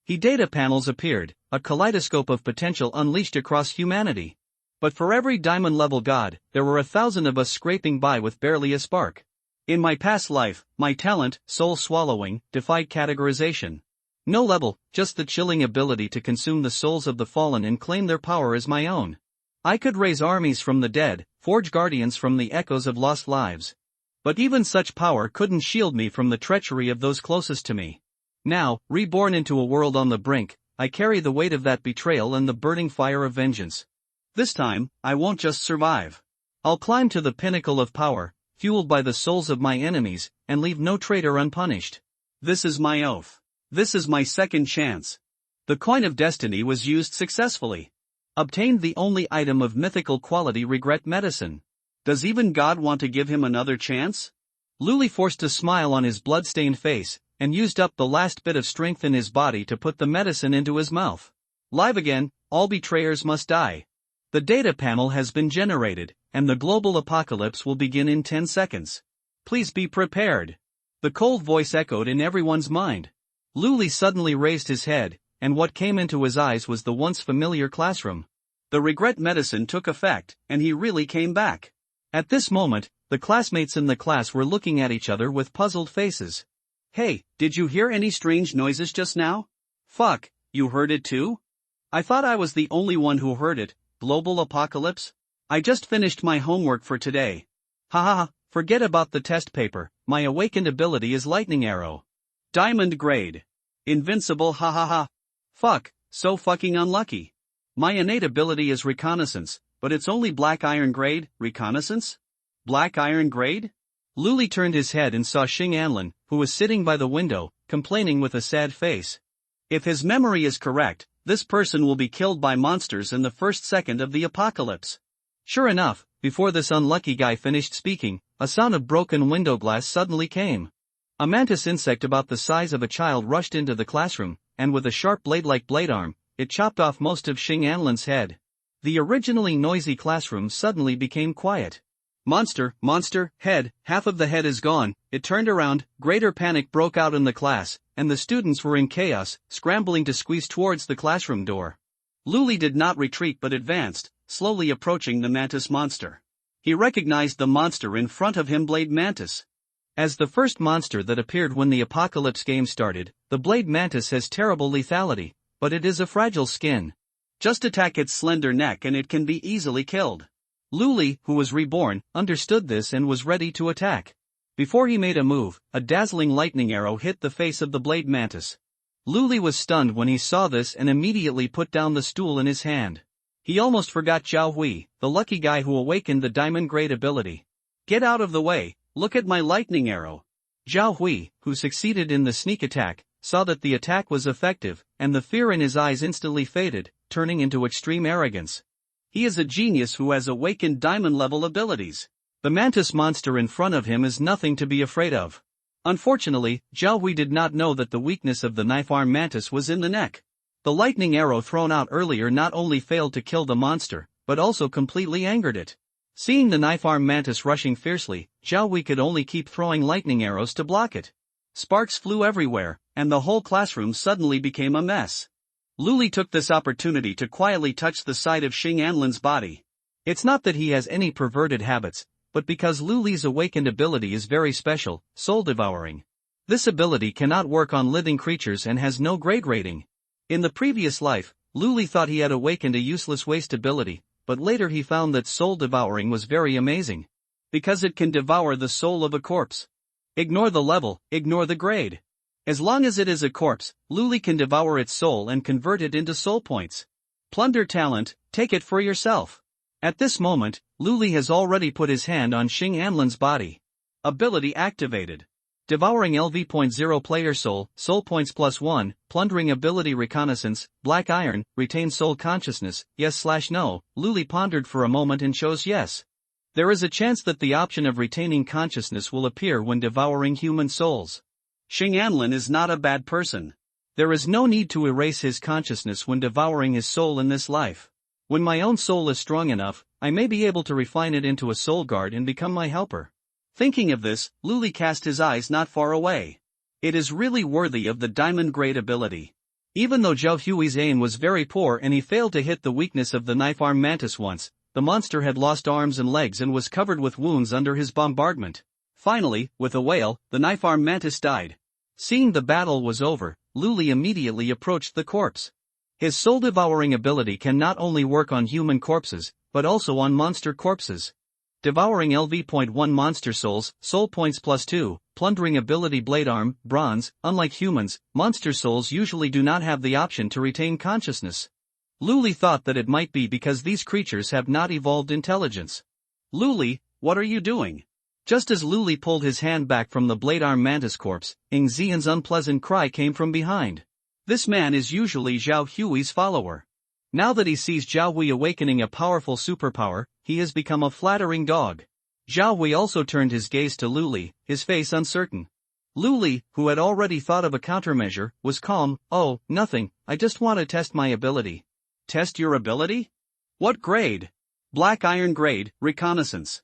Data panels appeared, a kaleidoscope of potential unleashed across humanity. But for every diamond-level god, there were 1,000 of us scraping by with barely a spark. In my past life, my talent, soul-swallowing, defied categorization. No level, just the chilling ability to consume the souls of the fallen and claim their power as my own. I could raise armies from the dead, forge guardians from the echoes of lost lives. But even such power couldn't shield me from the treachery of those closest to me. Now, reborn into a world on the brink, I carry the weight of that betrayal and the burning fire of vengeance. This time, I won't just survive. I'll climb to the pinnacle of power, fueled by the souls of my enemies, and leave no traitor unpunished. This is my oath. This is my second chance. The coin of destiny was used successfully. Obtained the only item of mythical quality, regret medicine. Does even God want to give him another chance? Luli forced a smile on his blood-stained face, and used up the last bit of strength in his body to put the medicine into his mouth. Live again, all betrayers must die. The data panel has been generated, and the global apocalypse will begin in 10 seconds. Please be prepared. The cold voice echoed in everyone's mind. Luli suddenly raised his head, and what came into his eyes was the once familiar classroom. The regret medicine took effect, and he really came back. At this moment, the classmates in the class were looking at each other with puzzled faces. Hey, did you hear any strange noises just now? Fuck, you heard it too? I thought I was the only one who heard it. Global apocalypse? I just finished my homework for today. Haha, forget about the test paper, my awakened ability is lightning arrow. Diamond grade. Invincible, hahaha. Fuck, so fucking unlucky. My innate ability is reconnaissance, but it's only black iron grade. Reconnaissance? Black iron grade? Luli turned his head and saw Xing Anlin, who was sitting by the window, complaining with a sad face. If his memory is correct, this person will be killed by monsters in the first second of the apocalypse. Sure enough, before this unlucky guy finished speaking, a sound of broken window glass suddenly came. A mantis insect about the size of a child rushed into the classroom, and with a sharp blade-like blade arm, it chopped off most of Xing Anlin's head. The originally noisy classroom suddenly became quiet. Monster, head, half of the head is gone. It turned around, greater panic broke out in the class, and the students were in chaos, scrambling to squeeze towards the classroom door. Luli did not retreat but advanced, slowly approaching the mantis monster. He recognized the monster in front of him, Blade Mantis. As the first monster that appeared when the apocalypse game started, the Blade Mantis has terrible lethality, but it is a fragile skin. Just attack its slender neck and it can be easily killed. Luli, who was reborn, understood this and was ready to attack. Before he made a move, a dazzling lightning arrow hit the face of the Blade Mantis. Luli was stunned when he saw this and immediately put down the stool in his hand. He almost forgot Zhao Hui, the lucky guy who awakened the diamond grade ability. Get out of the way, look at my lightning arrow. Zhao Hui, who succeeded in the sneak attack, saw that the attack was effective, and the fear in his eyes instantly faded, turning into extreme arrogance. He is a genius who has awakened diamond-level abilities. The mantis monster in front of him is nothing to be afraid of. Unfortunately, Zhao Hui did not know that the weakness of the knife-arm mantis was in the neck. The lightning arrow thrown out earlier not only failed to kill the monster, but also completely angered it. Seeing the knife-arm mantis rushing fiercely, Zhao Hui could only keep throwing lightning arrows to block it. Sparks flew everywhere, and the whole classroom suddenly became a mess. Luli took this opportunity to quietly touch the side of Xing Anlin's body. It's not that he has any perverted habits, but because Luli's awakened ability is very special, soul devouring. This ability cannot work on living creatures and has no grade rating. In the previous life, Luli thought he had awakened a useless waste ability, but later he found that soul devouring was very amazing. Because it can devour the soul of a corpse. Ignore the level, ignore the grade. As long as it is a corpse, Luli can devour its soul and convert it into soul points. Plunder talent, take it for yourself. At this moment, Luli has already put his hand on Xing Anlin's body. Ability activated. Devouring LV.0 player soul points +1, plundering ability reconnaissance, black iron, retain soul consciousness, yes/no. Luli pondered for a moment and chose yes. There is a chance that the option of retaining consciousness will appear when devouring human souls. Xing Anlin is not a bad person. There is no need to erase his consciousness when devouring his soul in this life. When my own soul is strong enough, I may be able to refine it into a soul guard and become my helper. Thinking of this, Luli cast his eyes not far away. It is really worthy of the diamond grade ability. Even though Zhao Hui's aim was very poor and he failed to hit the weakness of the knife-arm mantis once, the monster had lost arms and legs and was covered with wounds under his bombardment. Finally, with a wail, the knife-arm mantis died. Seeing the battle was over, Luli immediately approached the corpse. His soul-devouring ability can not only work on human corpses, but also on monster corpses. Devouring LV.1 Monster Souls, Soul Points +2, Plundering Ability Blade Arm, Bronze. Unlike humans, monster souls usually do not have the option to retain consciousness. Luli thought that it might be because these creatures have not evolved intelligence. Luli, what are you doing? Just as Luli pulled his hand back from the blade arm mantis corpse, Ing Xian's unpleasant cry came from behind. This man is usually Zhao Hui's follower. Now that he sees Zhao Hui awakening a powerful superpower, he has become a flattering dog. Zhao Hui also turned his gaze to Luli, his face uncertain. Luli, who had already thought of a countermeasure, was calm. Oh, nothing, I just want to test my ability. Test your ability? What grade? Black Iron Grade, Reconnaissance.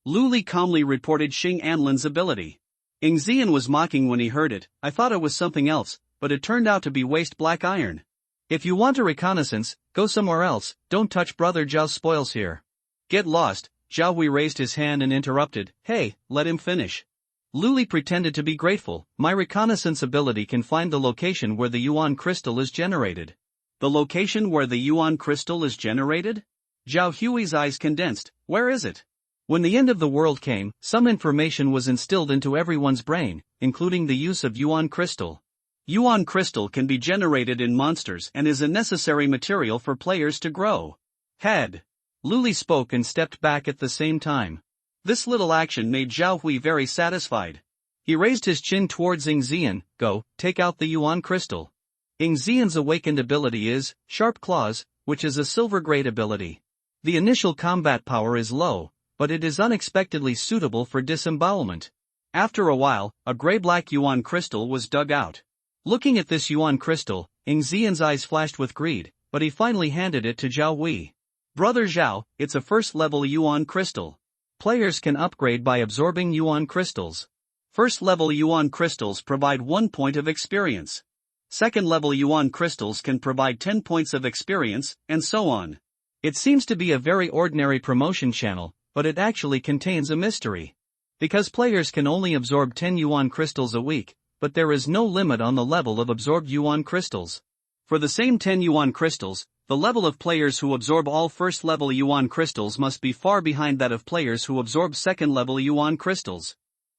Luli calmly reported Xing Anlin's ability. Ing Xian was mocking when he heard it. I thought it was something else, but it turned out to be waste black iron. If you want a reconnaissance, go somewhere else, don't touch Brother Zhao's spoils here. Get lost. Zhao Hui raised his hand and interrupted. Hey, let him finish. Luli pretended to be grateful. My reconnaissance ability can find the location where the Yuan crystal is generated. The location where the Yuan crystal is generated? Zhao Hui's eyes condensed. Where is it? When the end of the world came, some information was instilled into everyone's brain, including the use of Yuan crystal. Yuan crystal can be generated in monsters and is a necessary material for players to grow. Head. Luli spoke and stepped back at the same time. This little action made Zhao Hui very satisfied. He raised his chin towards Ing Xian. Go, take out the Yuan crystal. Ing Xian's awakened ability is Sharp Claws, which is a silver grade ability. The initial combat power is low, but it is unexpectedly suitable for disembowelment. After a while, a gray-black Yuan crystal was dug out. Looking at this Yuan crystal, Ing Xian's eyes flashed with greed, but he finally handed it to Zhao Hui. Brother Zhao, it's a first-level Yuan crystal. Players can upgrade by absorbing Yuan crystals. First-level Yuan crystals provide 1 point of experience. Second-level Yuan crystals can provide 10 points of experience, and so on. It seems to be a very ordinary promotion channel, but it actually contains a mystery. Because players can only absorb 10 Yuan crystals a week, but there is no limit on the level of absorbed Yuan crystals. For the same 10 Yuan crystals, the level of players who absorb all first-level Yuan crystals must be far behind that of players who absorb second-level Yuan crystals.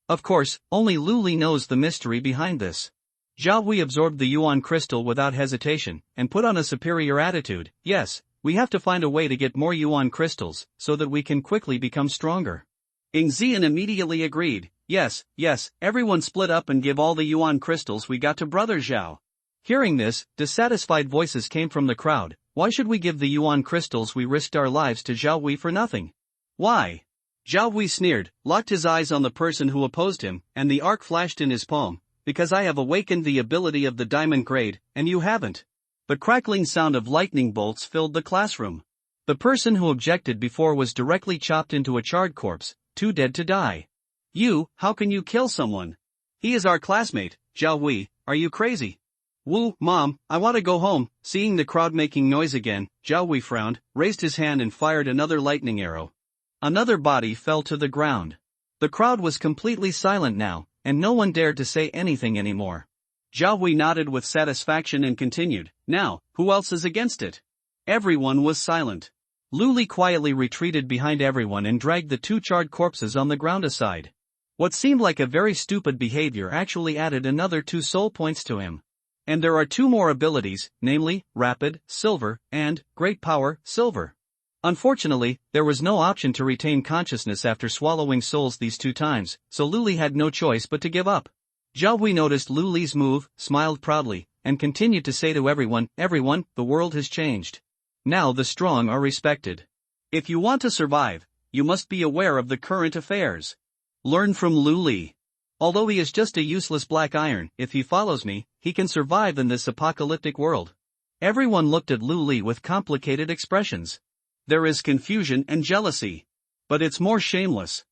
Of course, only Luli knows the mystery behind this. Zhao Hui absorbed the Yuan crystal without hesitation, and put on a superior attitude. Yes, we have to find a way to get more Yuan crystals, so that we can quickly become stronger. Ing Xian immediately agreed. Yes, everyone split up and give all the Yuan crystals we got to Brother Zhao. Hearing this, dissatisfied voices came from the crowd. Why should we give the Yuan crystals we risked our lives to Zhao Hui for nothing? Why? Zhao Hui sneered, locked his eyes on the person who opposed him, and the arc flashed in his palm. Because I have awakened the ability of the diamond grade, and you haven't. The crackling sound of lightning bolts filled the classroom. The person who objected before was directly chopped into a charred corpse, too dead to die. How can you kill someone? He is our classmate, Zhao Hui, are you crazy? Woo, Mom, I want to go home. Seeing the crowd making noise again, Zhao Hui frowned, raised his hand and fired another lightning arrow. Another body fell to the ground. The crowd was completely silent now, and no one dared to say anything anymore. Zhao Hui nodded with satisfaction and continued, now, who else is against it? Everyone was silent. Luli quietly retreated behind everyone and dragged the 2 charred corpses on the ground aside. What seemed like a very stupid behavior actually added another 2 soul points to him. And there are 2 more abilities, namely, Rapid, Silver, and Great Power, Silver. Unfortunately, there was no option to retain consciousness after swallowing souls these 2 times, so Luli had no choice but to give up. Zhao Hui noticed Luli's move, smiled proudly, and continued to say to everyone, the world has changed. Now the strong are respected. If you want to survive, you must be aware of the current affairs. Learn from Luli. Although he is just a useless black iron, if he follows me, he can survive in this apocalyptic world. Everyone looked at Luli with complicated expressions. There is confusion and jealousy. But it's more shameless.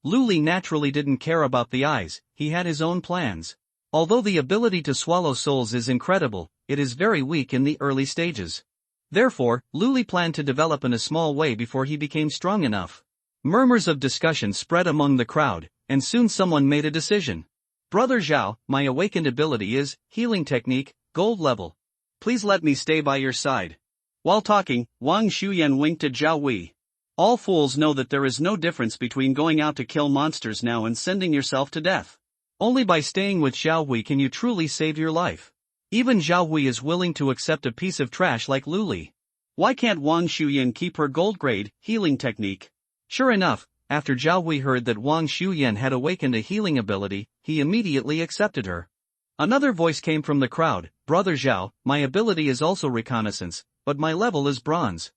Luli naturally didn't care about the eyes, he had his own plans. Although the ability to swallow souls is incredible, it is very weak in the early stages. Therefore, Luli planned to develop in a small way before he became strong enough. Murmurs of discussion spread among the crowd, and soon someone made a decision. Brother Zhao, my awakened ability is, healing technique, gold level. Please let me stay by your side. While talking, Wang Shuyan winked at Zhao Wei. All fools know that there is no difference between going out to kill monsters now and sending yourself to death. Only by staying with Zhao Wei can you truly save your life. Even Zhao Wei is willing to accept a piece of trash like Luli. Why can't Wang Shuyan keep her gold grade, healing technique? Sure enough, after Zhao Wei heard that Wang Shuyan had awakened a healing ability, he immediately accepted her. Another voice came from the crowd, Brother Zhao, my ability is also reconnaissance, but my level is bronze.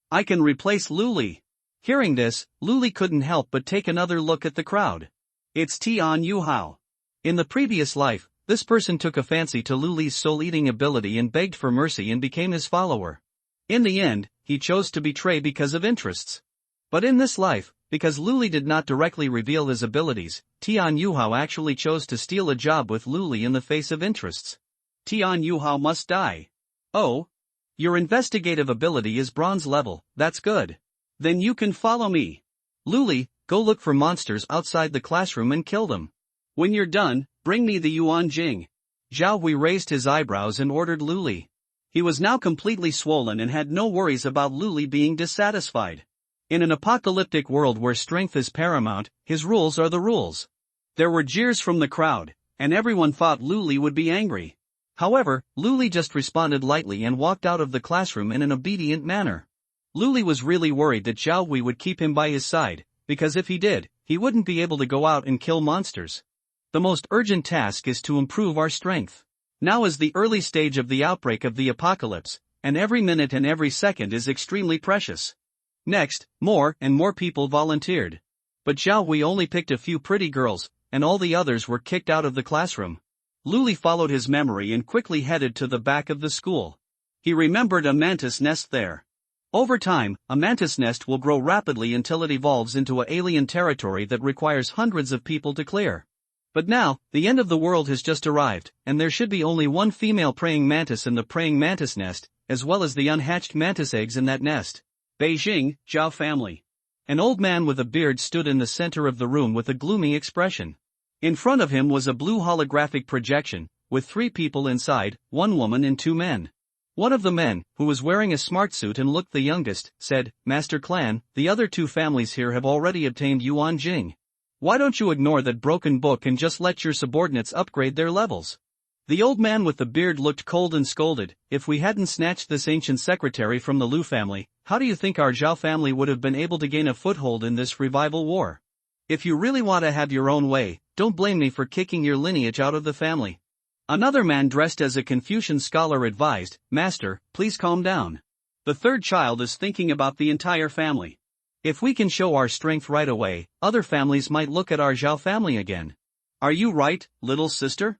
I can replace Luli. Hearing this, Luli couldn't help but take another look at the crowd. It's Tian Yuhao. In the previous life, this person took a fancy to Luli's soul-eating ability and begged for mercy and became his follower. In the end, he chose to betray because of interests. But in this life, because Luli did not directly reveal his abilities, Tian Yuhao actually chose to steal a job with Luli in the face of interests. Tian Yuhao must die. Oh? Your investigative ability is bronze level, that's good. Then you can follow me. Luli, go look for monsters outside the classroom and kill them. When you're done, bring me the Yuan Jing. Zhao Wei raised his eyebrows and ordered Luli. He was now completely swollen and had no worries about Luli being dissatisfied. In an apocalyptic world where strength is paramount, his rules are the rules. There were jeers from the crowd, and everyone thought Luli would be angry. However, Luli just responded lightly and walked out of the classroom in an obedient manner. Luli was really worried that Zhao Wei would keep him by his side, because if he did, he wouldn't be able to go out and kill monsters. The most urgent task is to improve our strength. Now is the early stage of the outbreak of the apocalypse, and every minute and every second is extremely precious. Next, more and more people volunteered. But Zhao Wei only picked a few pretty girls, and all the others were kicked out of the classroom. Luli followed his memory and quickly headed to the back of the school. He remembered a mantis nest there. Over time, a mantis nest will grow rapidly until it evolves into an alien territory that requires hundreds of people to clear. But now, the end of the world has just arrived, and there should be only one female praying mantis in the praying mantis nest, as well as the unhatched mantis eggs in that nest. Beijing, Zhao family. An old man with a beard stood in the center of the room with a gloomy expression. In front of him was a blue holographic projection, with 3 people inside, 1 woman and 2 men. One of the men, who was wearing a smart suit and looked the youngest, said, Master Clan, the other 2 families here have already obtained Yuan Jing. Why don't you ignore that broken book and just let your subordinates upgrade their levels? The old man with the beard looked cold and scolded, if we hadn't snatched this ancient secretary from the Lu family, how do you think our Zhao family would have been able to gain a foothold in this revival war? If you really want to have your own way, don't blame me for kicking your lineage out of the family. Another man dressed as a Confucian scholar advised, Master, please calm down. The 3rd child is thinking about the entire family. If we can show our strength right away, other families might look at our Zhao family again. Are you right, little sister?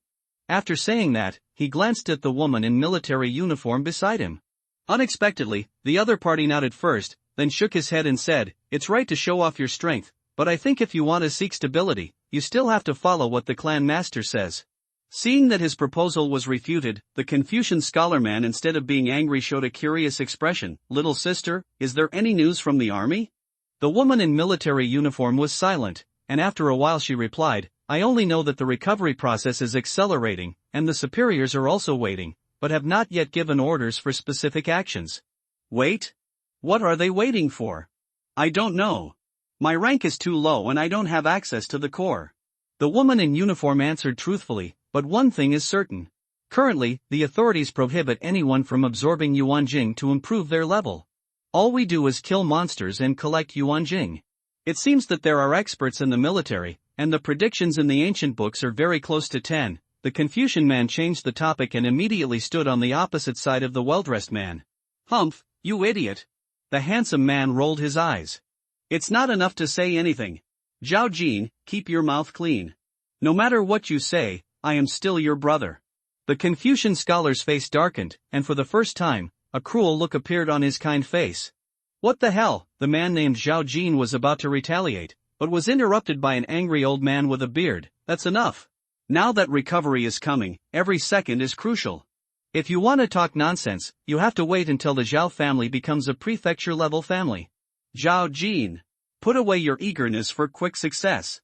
After saying that, he glanced at the woman in military uniform beside him. Unexpectedly, the other party nodded first, then shook his head and said, It's right to show off your strength, but I think if you want to seek stability, you still have to follow what the clan master says. Seeing that his proposal was refuted, the Confucian scholar man instead of being angry showed a curious expression. Little sister, is there any news from the army? The woman in military uniform was silent, and after a while she replied, I only know that the recovery process is accelerating, and the superiors are also waiting, but have not yet given orders for specific actions. Wait? What are they waiting for? I don't know. My rank is too low and I don't have access to the core. The woman in uniform answered truthfully, but one thing is certain. Currently, the authorities prohibit anyone from absorbing Yuan Jing to improve their level. All we do is kill monsters and collect Yuan Jing. It seems that there are experts in the military, and the predictions in the ancient books are very close to 10. The Confucian man changed the topic and immediately stood on the opposite side of the well-dressed man. Humph, you idiot. The handsome man rolled his eyes. It's not enough to say anything. Zhao Jin, keep your mouth clean. No matter what you say, I am still your brother. The Confucian scholar's face darkened, and for the first time, a cruel look appeared on his kind face. What the hell? The man named Zhao Jin was about to retaliate, but was interrupted by an angry old man with a beard. That's enough. Now that recovery is coming, every second is crucial. If you want to talk nonsense, you have to wait until the Zhao family becomes a prefecture-level family. Zhao Jin. Put away your eagerness for quick success.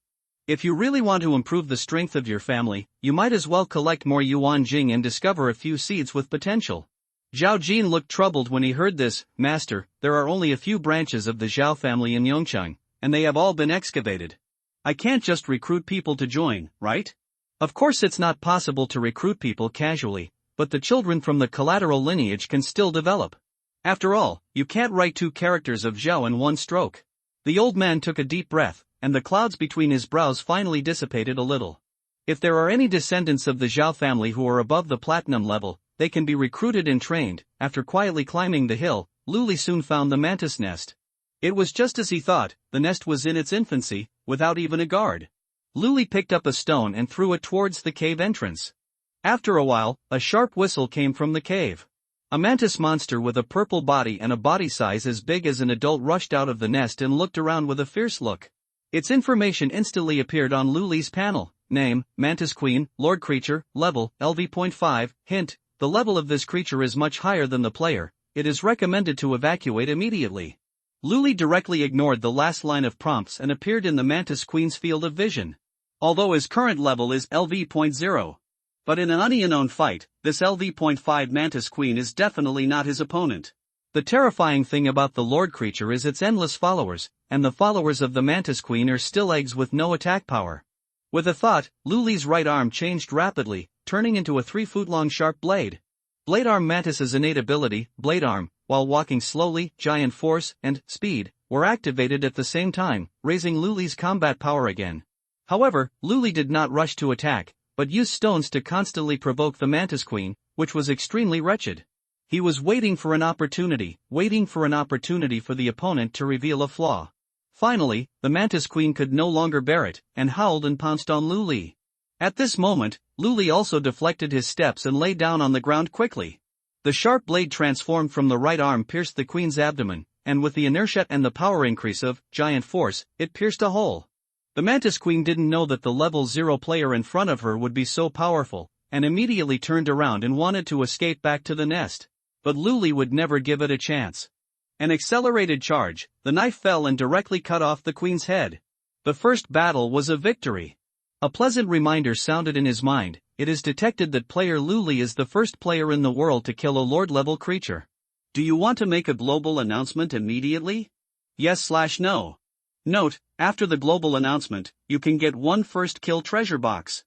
If you really want to improve the strength of your family, you might as well collect more Yuan Jing and discover a few seeds with potential. Zhao Jin looked troubled when he heard this. Master, there are only a few branches of the Zhao family in Yongchang, and they have all been excavated. I can't just recruit people to join, right? Of course it's not possible to recruit people casually, but the children from the collateral lineage can still develop. After all, you can't write 2 characters of Zhao in one stroke. The old man took a deep breath, and the clouds between his brows finally dissipated a little. If there are any descendants of the Zhao family who are above the platinum level, they can be recruited and trained. After quietly climbing the hill, Luli soon found the mantis nest. It was just as he thought, the nest was in its infancy, without even a guard. Luli picked up a stone and threw it towards the cave entrance. After a while, a sharp whistle came from the cave. A mantis monster with a purple body and a body size as big as an adult rushed out of the nest and looked around with a fierce look. Its information instantly appeared on Luli's panel. Name, Mantis Queen, Lord Creature, Level, LV.5, Hint, the level of this creature is much higher than the player, it is recommended to evacuate immediately. Luli directly ignored the last line of prompts and appeared in the Mantis Queen's field of vision. Although his current level is LV.0. But in an unknown fight, this LV.5 Mantis Queen is definitely not his opponent. The terrifying thing about the Lord Creature is its endless followers, and the followers of the Mantis Queen are still eggs with no attack power. With a thought, Luli's right arm changed rapidly, turning into a 3-foot-long sharp blade. Blade Arm Mantis's innate ability, Blade Arm, while walking slowly, Giant Force, and Speed, were activated at the same time, raising Luli's combat power again. However, Luli did not rush to attack, but used stones to constantly provoke the Mantis Queen, which was extremely wretched. He was waiting for an opportunity for the opponent to reveal a flaw. Finally, the Mantis Queen could no longer bear it, and howled and pounced on Luli. At this moment, Luli also deflected his steps and lay down on the ground quickly. The sharp blade transformed from the right arm pierced the queen's abdomen, and with the inertia and the power increase of Giant Force, it pierced a hole. The Mantis Queen didn't know that the level 0 player in front of her would be so powerful, and immediately turned around and wanted to escape back to the nest. But Luli would never give it a chance. An accelerated charge, the knife fell and directly cut off the queen's head. The first battle was a victory. A pleasant reminder sounded in his mind. It is detected that player Luli is the first player in the world to kill a Lord-level creature. Do you want to make a global announcement immediately? Yes/no. Note, after the global announcement, you can get one first kill treasure box.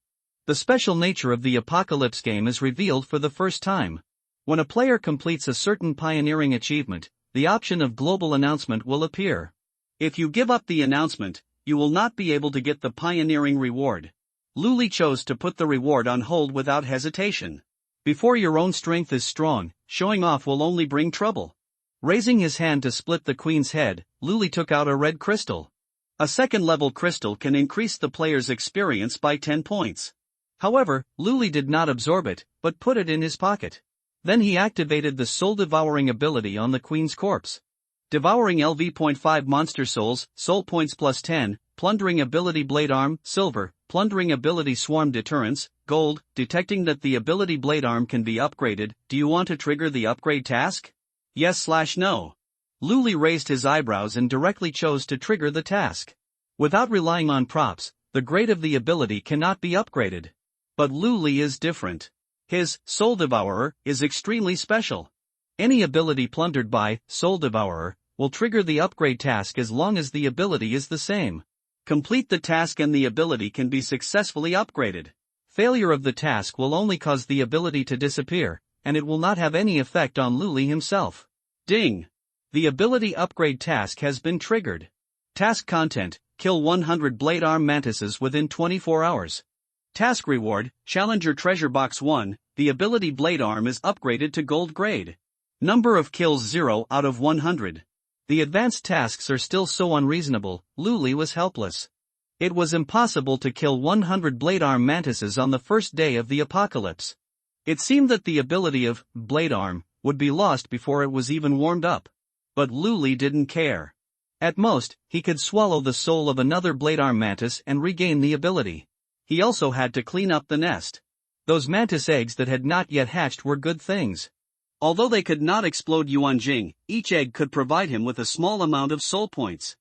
The special nature of the Apocalypse game is revealed for the first time. When a player completes a certain pioneering achievement, the option of global announcement will appear. If you give up the announcement, you will not be able to get the pioneering reward. Luli chose to put the reward on hold without hesitation. Before your own strength is strong, showing off will only bring trouble. Raising his hand to split the queen's head, Luli took out a red crystal. A second-level crystal can increase the player's experience by 10 points. However, Luli did not absorb it, but put it in his pocket. Then he activated the soul-devouring ability on the queen's corpse. Devouring LV.5 monster souls, soul points plus 10, plundering ability Blade Arm, silver, plundering ability Swarm Deterrence, gold, detecting that the ability Blade Arm can be upgraded. Do you want to trigger the upgrade task? Yes/no. Luli raised his eyebrows and directly chose to trigger the task. Without relying on props, the grade of the ability cannot be upgraded. But Luli is different. His Soul Devourer is extremely special. Any ability plundered by Soul Devourer will trigger the upgrade task as long as the ability is the same. Complete the task and the ability can be successfully upgraded. Failure of the task will only cause the ability to disappear, and it will not have any effect on Luli himself. Ding! The ability upgrade task has been triggered. Task content: kill 100 Blade Arm Mantises within 24 hours. Task reward: Challenger Treasure Box 1, the ability Blade Arm is upgraded to gold grade. Number of kills 0 out of 100. The advanced tasks are still so unreasonable, Luli was helpless. It was impossible to kill 100 Blade Arm Mantises on the first day of the apocalypse. It seemed that the ability of Blade Arm would be lost before it was even warmed up. But Luli didn't care. At most, he could swallow the soul of another Blade Arm Mantis and regain the ability. He also had to clean up the nest. Those mantis eggs that had not yet hatched were good things. Although they could not explode Yuan Jing, each egg could provide him with a small amount of soul points.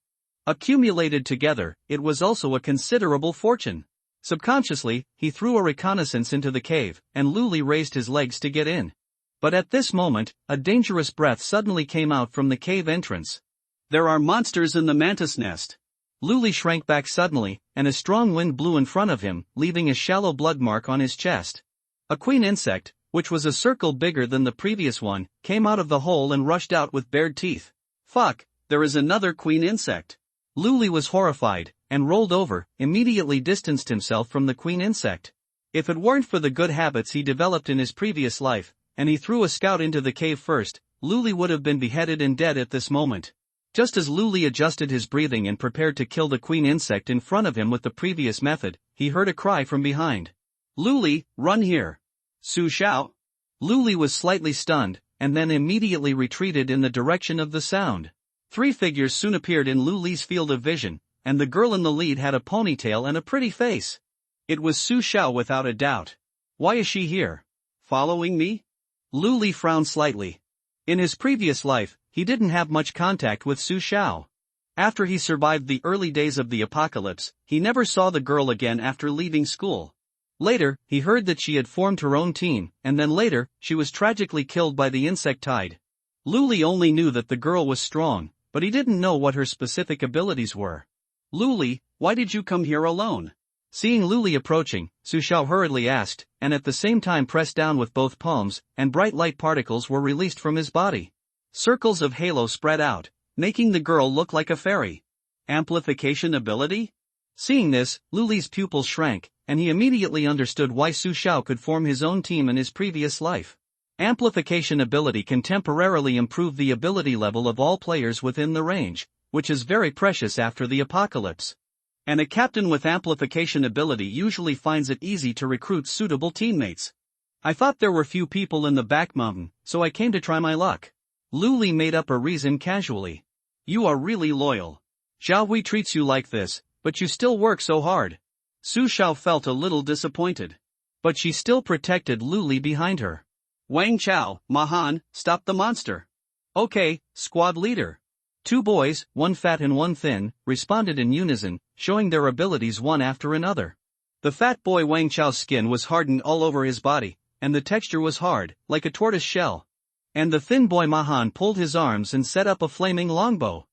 Accumulated together, it was also a considerable fortune. Subconsciously, he threw a reconnaissance into the cave, and Luli raised his legs to get in. But at this moment, a dangerous breath suddenly came out from the cave entrance. There are monsters in the mantis nest. Luli shrank back suddenly, and a strong wind blew in front of him, leaving a shallow blood mark on his chest. A queen insect, which was a circle bigger than the previous one, came out of the hole and rushed out with bared teeth. Fuck, there is another queen insect. Luli was horrified, and rolled over, immediately distanced himself from the queen insect. If it weren't for the good habits he developed in his previous life, and he threw a scout into the cave first, Luli would have been beheaded and dead at this moment. Just as Luli adjusted his breathing and prepared to kill the queen insect in front of him with the previous method, he heard a cry from behind. Luli, run here. Su Xiao. Luli was slightly stunned, and then immediately retreated in the direction of the sound. 3 figures soon appeared in Luli's field of vision, and the girl in the lead had a ponytail and a pretty face. It was Su Xiao without a doubt. Why is she here? Following me? Luli frowned slightly. In his previous life, he didn't have much contact with Su Xiao. After he survived the early days of the apocalypse, he never saw the girl again after leaving school. Later, he heard that she had formed her own team, and then later, she was tragically killed by the insect tide. Luli only knew that the girl was strong, but he didn't know what her specific abilities were. Luli, why did you come here alone? Seeing Luli approaching, Su Xiao hurriedly asked, and at the same time pressed down with both palms, and bright light particles were released from his body. Circles of halo spread out, making the girl look like a fairy. Amplification ability? Seeing this, Luli's pupils shrank, and he immediately understood why Su Xiao could form his own team in his previous life. Amplification ability can temporarily improve the ability level of all players within the range, which is very precious after the apocalypse. And a captain with amplification ability usually finds it easy to recruit suitable teammates. I thought there were few people in the back mountain, so I came to try my luck. Luli made up a reason casually. You are really loyal. Xiao Hui treats you like this, but you still work so hard. Su Xiao felt a little disappointed. But she still protected Luli behind her. Wang Chao, Mahan, stop the monster. Okay, squad leader. 2 boys, one fat and one thin, responded in unison, showing their abilities one after another. The fat boy Wang Chao's skin was hardened all over his body, and the texture was hard, like a tortoise shell. And the thin boy Mahan pulled his arms and set up a flaming longbow.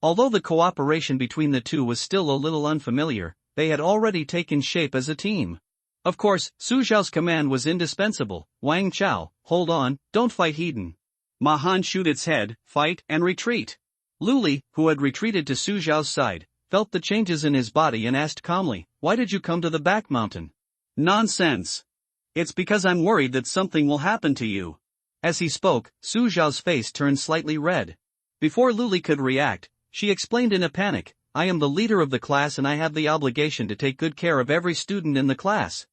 Although the cooperation between the two was still a little unfamiliar, they had already taken shape as a team. Of course, Su Xiao's command was indispensable. Wang Chao, hold on, don't fight Hedon. Mahan shoot its head, fight, and retreat. Luli, who had retreated to Su Xiao's side, felt the changes in his body and asked calmly, why did you come to the back mountain? Nonsense. It's because I'm worried that something will happen to you. As he spoke, Su Xiao's face turned slightly red. Before Luli could react, she explained in a panic, I am the leader of the class and I have the obligation to take good care of every student in the class.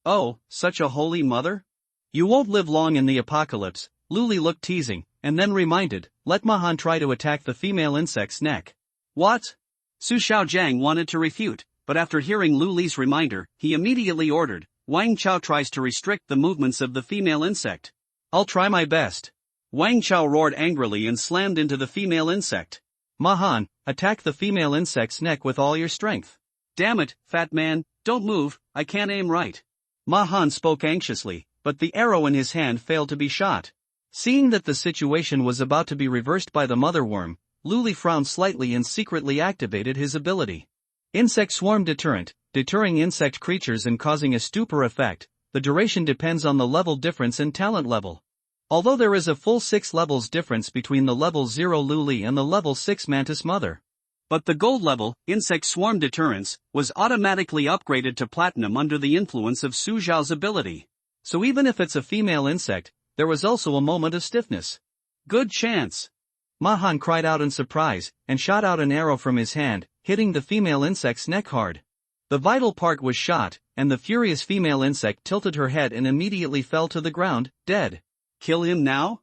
Oh, such a holy mother? You won't live long in the apocalypse. Luli looked teasing, and then reminded, let Mahan try to attack the female insect's neck. What? Su Xiaojiang wanted to refute, but after hearing Luli's reminder, he immediately ordered, Wang Chao tries to restrict the movements of the female insect. I'll try my best. Wang Chao roared angrily and slammed into the female insect. Mahan, attack the female insect's neck with all your strength. Damn it, fat man, don't move, I can't aim right. Mahan spoke anxiously, but the arrow in his hand failed to be shot. Seeing that the situation was about to be reversed by the mother worm, Luli frowned slightly and secretly activated his ability. Insect Swarm Deterrent, deterring insect creatures and causing a stupor effect. The duration depends on the level difference and talent level. Although there is a full 6 levels difference between the level 0 Luli and the level 6 Mantis Mother. But the gold level, Insect Swarm Deterrence, was automatically upgraded to platinum under the influence of Su Xiao's ability. So even if it's a female insect, there was also a moment of stiffness. Good chance. Mahan cried out in surprise, and shot out an arrow from his hand, hitting the female insect's neck hard. The vital part was shot, and the furious female insect tilted her head and immediately fell to the ground, dead. Kill him now?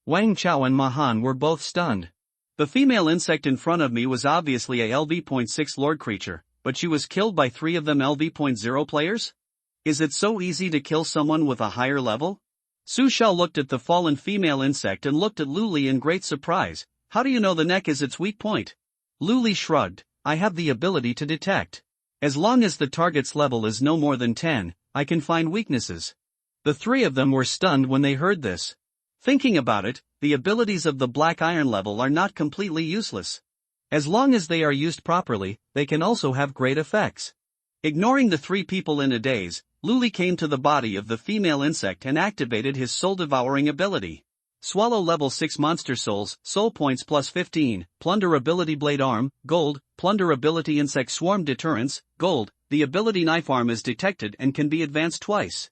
Wang Chao and Mahan were both stunned. The female insect in front of me was obviously a LV.6 Lord creature, but she was killed by 3 of them LV.0 players? Is it so easy to kill someone with a higher level? Su Xiao looked at the fallen female insect and looked at Luli in great surprise. How do you know the neck is its weak point? Luli shrugged. I have the ability to detect. As long as the target's level is no more than 10, I can find weaknesses. The three of them were stunned when they heard this. Thinking about it, the abilities of the black iron level are not completely useless. As long as they are used properly, they can also have great effects. Ignoring the three people in a daze, Luli came to the body of the female insect and activated his soul-devouring ability. Swallow level 6 monster souls, soul points plus 15, plunder ability blade arm, gold, plunder ability insect swarm deterrence, gold. The ability knife arm is detected and can be advanced twice.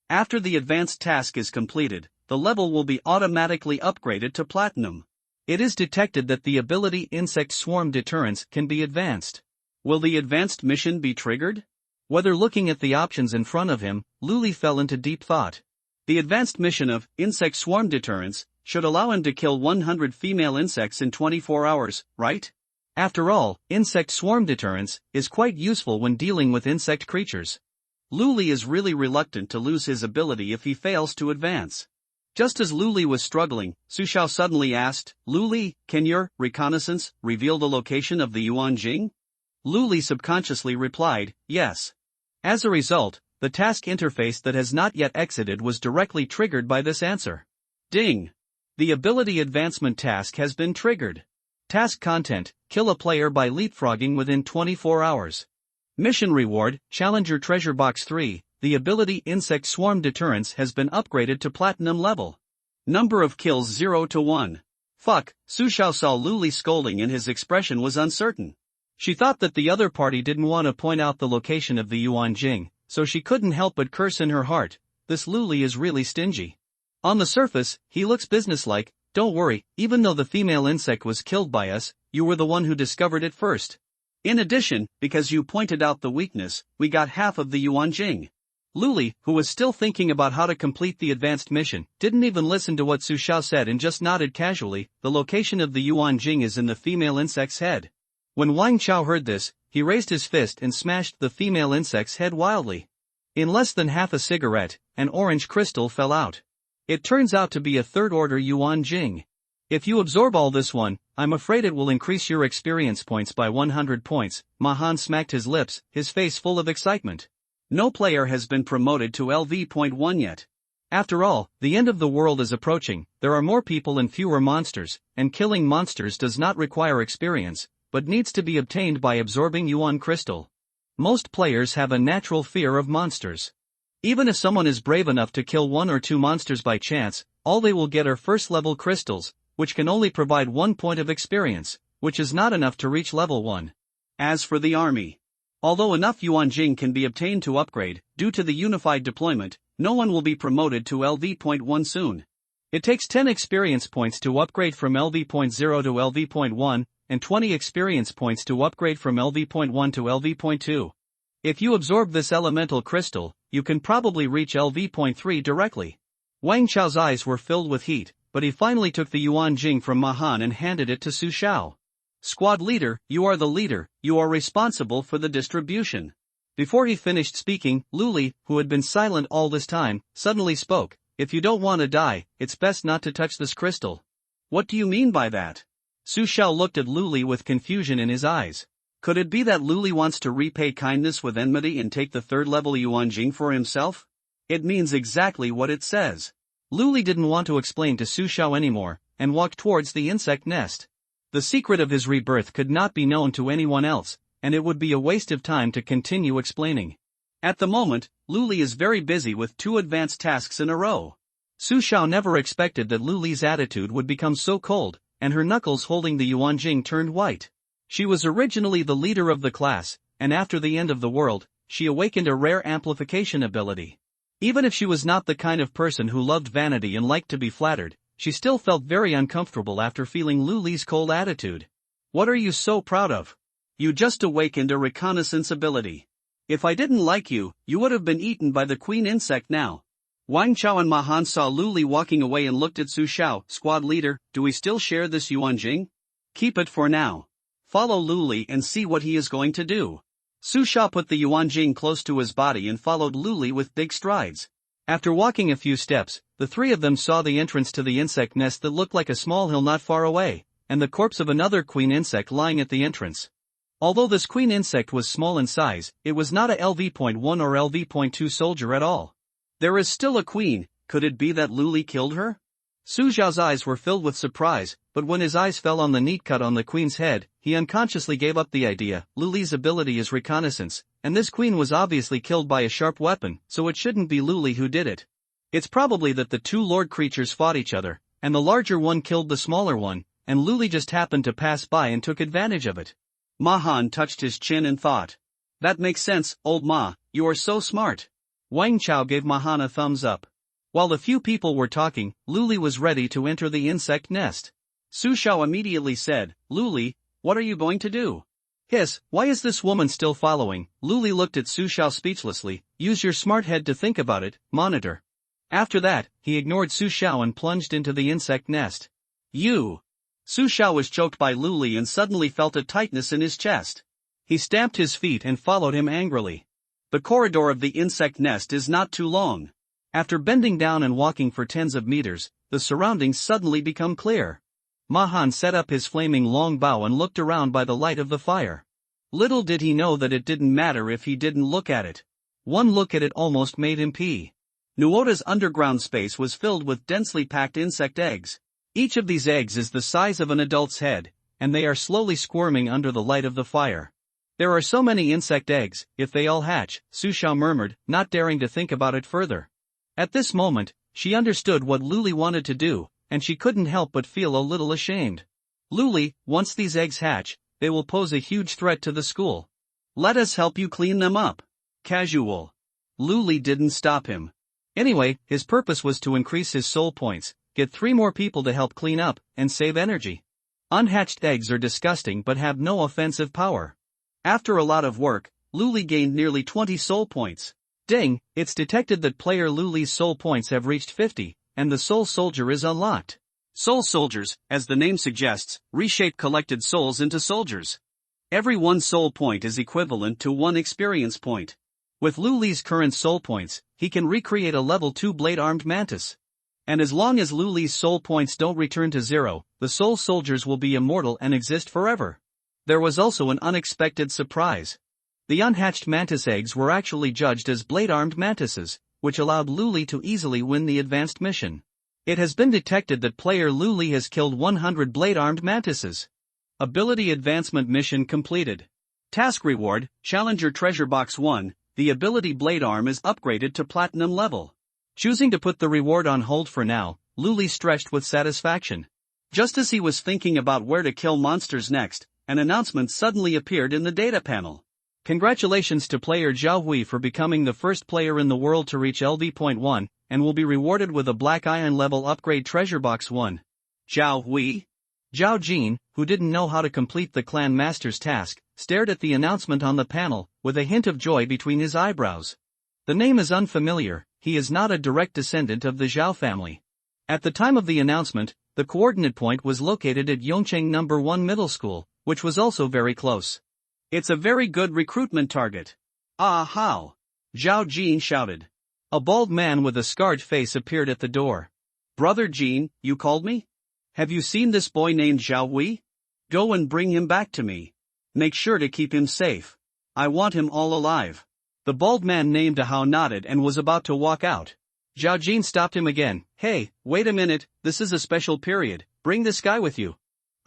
After the advanced task is completed, the level will be automatically upgraded to platinum. It is detected that the ability insect swarm deterrence can be advanced. Will the advanced mission be triggered? Whether looking at the options in front of him, Luli fell into deep thought. The advanced mission of insect swarm deterrence should allow him to kill 100 female insects in 24 hours, right? After all, insect swarm deterrence is quite useful when dealing with insect creatures. Luli is really reluctant to lose his ability if he fails to advance. Just as Luli was struggling, Su Xiao suddenly asked, Luli, can your reconnaissance reveal the location of the Yuan Jing? Luli subconsciously replied, yes. As a result, the task interface that has not yet exited was directly triggered by this answer. Ding! The ability advancement task has been triggered. Task content, kill a player by leapfrogging within 24 hours. Mission reward, Challenger Treasure Box 3, the ability Insect Swarm Deterrence has been upgraded to platinum level. Number of kills 0 to 1. Fuck, Su Xiao saw Luli scolding and his expression was uncertain. She thought that the other party didn't want to point out the location of the Yuan Jing, so she couldn't help but curse in her heart. This Luli is really stingy. On the surface, he looks businesslike. Don't worry, even though the female insect was killed by us, you were the one who discovered it first. In addition, because you pointed out the weakness, we got half of the Yuan Jing. Luli, who was still thinking about how to complete the advanced mission, didn't even listen to what Su Xiao said and just nodded casually. The location of the Yuan Jing is in the female insect's head. When Wang Chao heard this, he raised his fist and smashed the female insect's head wildly. In less than half a cigarette, an orange crystal fell out. It turns out to be a third-order Yuan Jing. If you absorb all this one, I'm afraid it will increase your experience points by 100 points. Mahan smacked his lips, his face full of excitement. No player has been promoted to LV.1 yet. After all, the end of the world is approaching, there are more people and fewer monsters, and killing monsters does not require experience, but needs to be obtained by absorbing Yuan Crystal. Most players have a natural fear of monsters. Even if someone is brave enough to kill 1 or 2 monsters by chance, all they will get are first-level crystals, which can only provide 1 point of experience, which is not enough to reach level 1. As for the army, although enough Yuan Jing can be obtained to upgrade, due to the unified deployment, no one will be promoted to LV.1 soon. It takes 10 experience points to upgrade from LV.0 to LV.1, and 20 experience points to upgrade from LV.1 to LV.2. If you absorb this elemental crystal, you can probably reach LV.3 directly. Wang Chao's eyes were filled with heat, but he finally took the Yuan Jing from Mahan and handed it to Su Xiao. Squad leader, you are the leader, you are responsible for the distribution. Before he finished speaking, Luli, who had been silent all this time, suddenly spoke. If you don't want to die, it's best not to touch this crystal. What do you mean by that? Su Xiao looked at Luli with confusion in his eyes. Could it be that Luli wants to repay kindness with enmity and take the third-level Yuan Jing for himself? It means exactly what it says. Luli didn't want to explain to Su Xiao anymore, and walked towards the insect nest. The secret of his rebirth could not be known to anyone else, and it would be a waste of time to continue explaining. At the moment, Luli is very busy with 2 advanced tasks in a row. Su Xiao never expected that Luli's attitude would become so cold, and her knuckles holding the Yuan Jing turned white. She was originally the leader of the class, and after the end of the world, she awakened a rare amplification ability. Even if she was not the kind of person who loved vanity and liked to be flattered, she still felt very uncomfortable after feeling Luli's cold attitude. What are you so proud of? You just awakened a reconnaissance ability. If I didn't like you, you would have been eaten by the queen insect now. Wang Chao and Mahan saw Luli walking away and looked at Su Xiao. Squad leader, do we still share this Yuan Jing? Keep it for now. Follow Luli and see what he is going to do. Su Xiao put the Yuan Jing close to his body and followed Lu Li with big strides. After walking a few steps, the three of them saw the entrance to the insect nest that looked like a small hill not far away, and the corpse of another queen insect lying at the entrance. Although this queen insect was small in size, it was not a LV.1 or LV.2 soldier at all. There is still a queen, could it be that Lu Li killed her? Su Xiao's eyes were filled with surprise, but when his eyes fell on the neat cut on the queen's head, he unconsciously gave up the idea. Lu Li's ability is reconnaissance, and this queen was obviously killed by a sharp weapon, so it shouldn't be Lu Li who did it. It's probably that the two lord creatures fought each other, and the larger one killed the smaller one, and Lu Li just happened to pass by and took advantage of it. Ma Han touched his chin and thought. That makes sense, old Ma, you are so smart. Wang Chao gave Ma Han a thumbs up. While the few people were talking, Lu Li was ready to enter the insect nest. Su Xiao immediately said, Lu Li, what are you going to do? Hiss, why is this woman still following? Lu Li looked at Su Xiao speechlessly. Use your smart head to think about it, monitor. After that, he ignored Su Xiao and plunged into the insect nest. You! Su Xiao was choked by Lu Li and suddenly felt a tightness in his chest. He stamped his feet and followed him angrily. The corridor of the insect nest is not too long. After bending down and walking for tens of meters, the surroundings suddenly become clear. Ma Han set up his flaming long bow and looked around by the light of the fire. Little did he know that it didn't matter if he didn't look at it. One look at it almost made him pee. Nuota's underground space was filled with densely packed insect eggs. Each of these eggs is the size of an adult's head, and they are slowly squirming under the light of the fire. There are so many insect eggs, if they all hatch, Su Xiao murmured, not daring to think about it further. At this moment, she understood what Lu Li wanted to do, and she couldn't help but feel a little ashamed. Lu Li, once these eggs hatch, they will pose a huge threat to the school. Let us help you clean them up. Casual. Lu Li didn't stop him. Anyway, his purpose was to increase his soul points, get 3 more people to help clean up, and save energy. Unhatched eggs are disgusting but have no offensive power. After a lot of work, Lu Li gained nearly 20 soul points. Ding, it's detected that player Lu Li's soul points have reached 50, and the soul soldier is unlocked. Soul soldiers, as the name suggests, reshape collected souls into soldiers. Every 1 soul point is equivalent to 1 experience point. With Lu Li's current soul points, he can recreate a level 2 blade-armed mantis. And as long as Lu Li's soul points don't return to 0, the soul soldiers will be immortal and exist forever. There was also an unexpected surprise. The unhatched mantis eggs were actually judged as blade-armed mantises, which allowed Lu Li to easily win the advanced mission. It has been detected that player Lu Li has killed 100 blade-armed mantises. Ability Advancement Mission completed. Task Reward, Challenger Treasure Box 1, the ability Blade Arm is upgraded to Platinum level. Choosing to put the reward on hold for now, Lu Li stretched with satisfaction. Just as he was thinking about where to kill monsters next, an announcement suddenly appeared in the data panel. Congratulations to player Zhao Hui for becoming the first player in the world to reach LV.1, and will be rewarded with a Black Iron level upgrade Treasure Box 1. Zhao Hui? Zhao Jin, who didn't know how to complete the clan master's task, stared at the announcement on the panel, with a hint of joy between his eyebrows. The name is unfamiliar, he is not a direct descendant of the Zhao family. At the time of the announcement, the coordinate point was located at Yongcheng No. 1 Middle School, which was also very close. It's a very good recruitment target. Ah how! Zhao Jin shouted. A bald man with a scarred face appeared at the door. Brother Jin, you called me? Have you seen this boy named Zhao Hui? Go and bring him back to me. Make sure to keep him safe. I want him all alive. The bald man named Ahao nodded and was about to walk out. Zhao Jin stopped him again. Hey, wait a minute, this is a special period, bring this guy with you.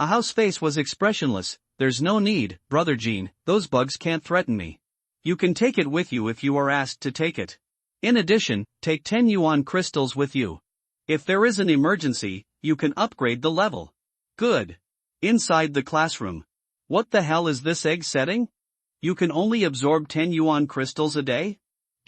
Ahao's face was expressionless. There's no need, Brother Jin, those bugs can't threaten me. You can take it with you if you are asked to take it. In addition, take 10 yuan crystals with you. If there is an emergency, you can upgrade the level. Good. Inside the classroom. What the hell is this egg setting? You can only absorb 10 yuan crystals a day?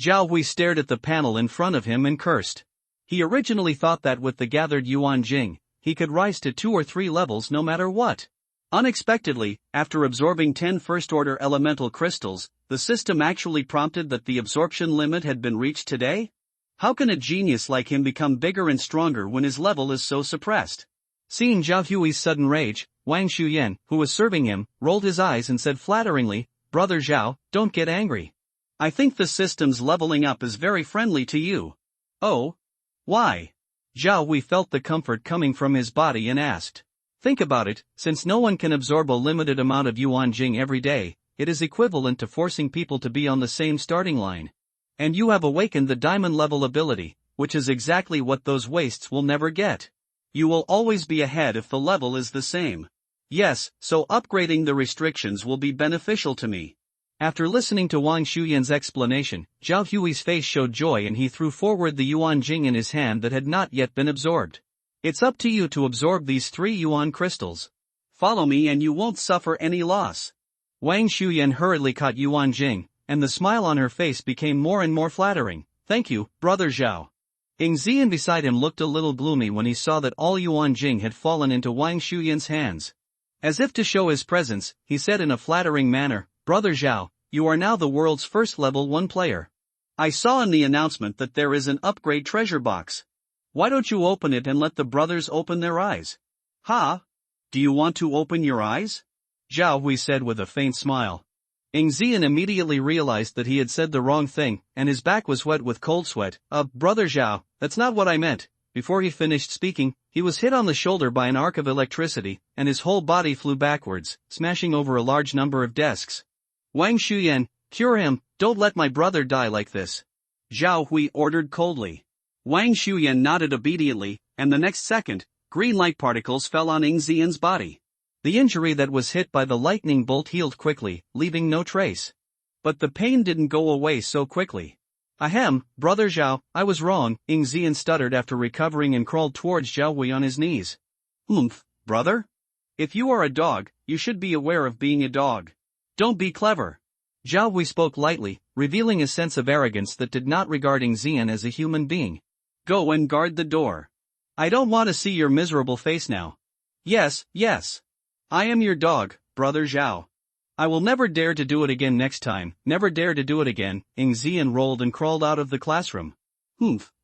Zhao Hui stared at the panel in front of him and cursed. He originally thought that with the gathered yuan jing, he could rise to 2 or 3 levels no matter what. Unexpectedly, after absorbing 10 first-order elemental crystals, the system actually prompted that the absorption limit had been reached today? How can a genius like him become bigger and stronger when his level is so suppressed? Seeing Zhao Hui's sudden rage, Wang Shuyan, who was serving him, rolled his eyes and said flatteringly, Brother Zhao, don't get angry. I think the system's leveling up is very friendly to you. Oh? Why? Zhao Wei felt the comfort coming from his body and asked. Think about it, since no one can absorb a limited amount of Yuan Jing every day, it is equivalent to forcing people to be on the same starting line. And you have awakened the diamond level ability, which is exactly what those wastes will never get. You will always be ahead if the level is the same. Yes, so upgrading the restrictions will be beneficial to me. After listening to Wang Shuyan's explanation, Zhao Hui's face showed joy and he threw forward the Yuan Jing in his hand that had not yet been absorbed. It's up to you to absorb these 3 Yuan crystals. Follow me and you won't suffer any loss. Wang Shuyan hurriedly caught Yuan Jing, and the smile on her face became more and more flattering. Thank you, Brother Zhao. Ying Ziyan beside him looked a little gloomy when he saw that all Yuan Jing had fallen into Wang Shuyan's hands. As if to show his presence, he said in a flattering manner, Brother Zhao, you are now the world's first level 1 player. I saw in the announcement that there is an upgrade treasure box. Why don't you open it and let the brothers open their eyes? Ha? Do you want to open your eyes? Zhao Hui said with a faint smile. Ying Ziyan immediately realized that he had said the wrong thing, and his back was wet with cold sweat. Brother Zhao, that's not what I meant. Before he finished speaking, he was hit on the shoulder by an arc of electricity, and his whole body flew backwards, smashing over a large number of desks. Wang Shuyan, cure him, don't let my brother die like this. Zhao Hui ordered coldly. Wang Shuyan nodded obediently, and the next second, green light particles fell on Ying Ziyan's body. The injury that was hit by the lightning bolt healed quickly, leaving no trace. But the pain didn't go away so quickly. Ahem, Brother Zhao, I was wrong, Ying Ziyan stuttered after recovering and crawled towards Zhao Hui on his knees. Brother? If you are a dog, you should be aware of being a dog. Don't be clever. Zhao Hui spoke lightly, revealing a sense of arrogance that did not regard Ying Ziyan as a human being. Go and guard the door. I don't want to see your miserable face now. Yes. I am your dog, Brother Zhao. I will never dare to do it again next time, never dare to do it again. Ying Ziyan rolled and crawled out of the classroom.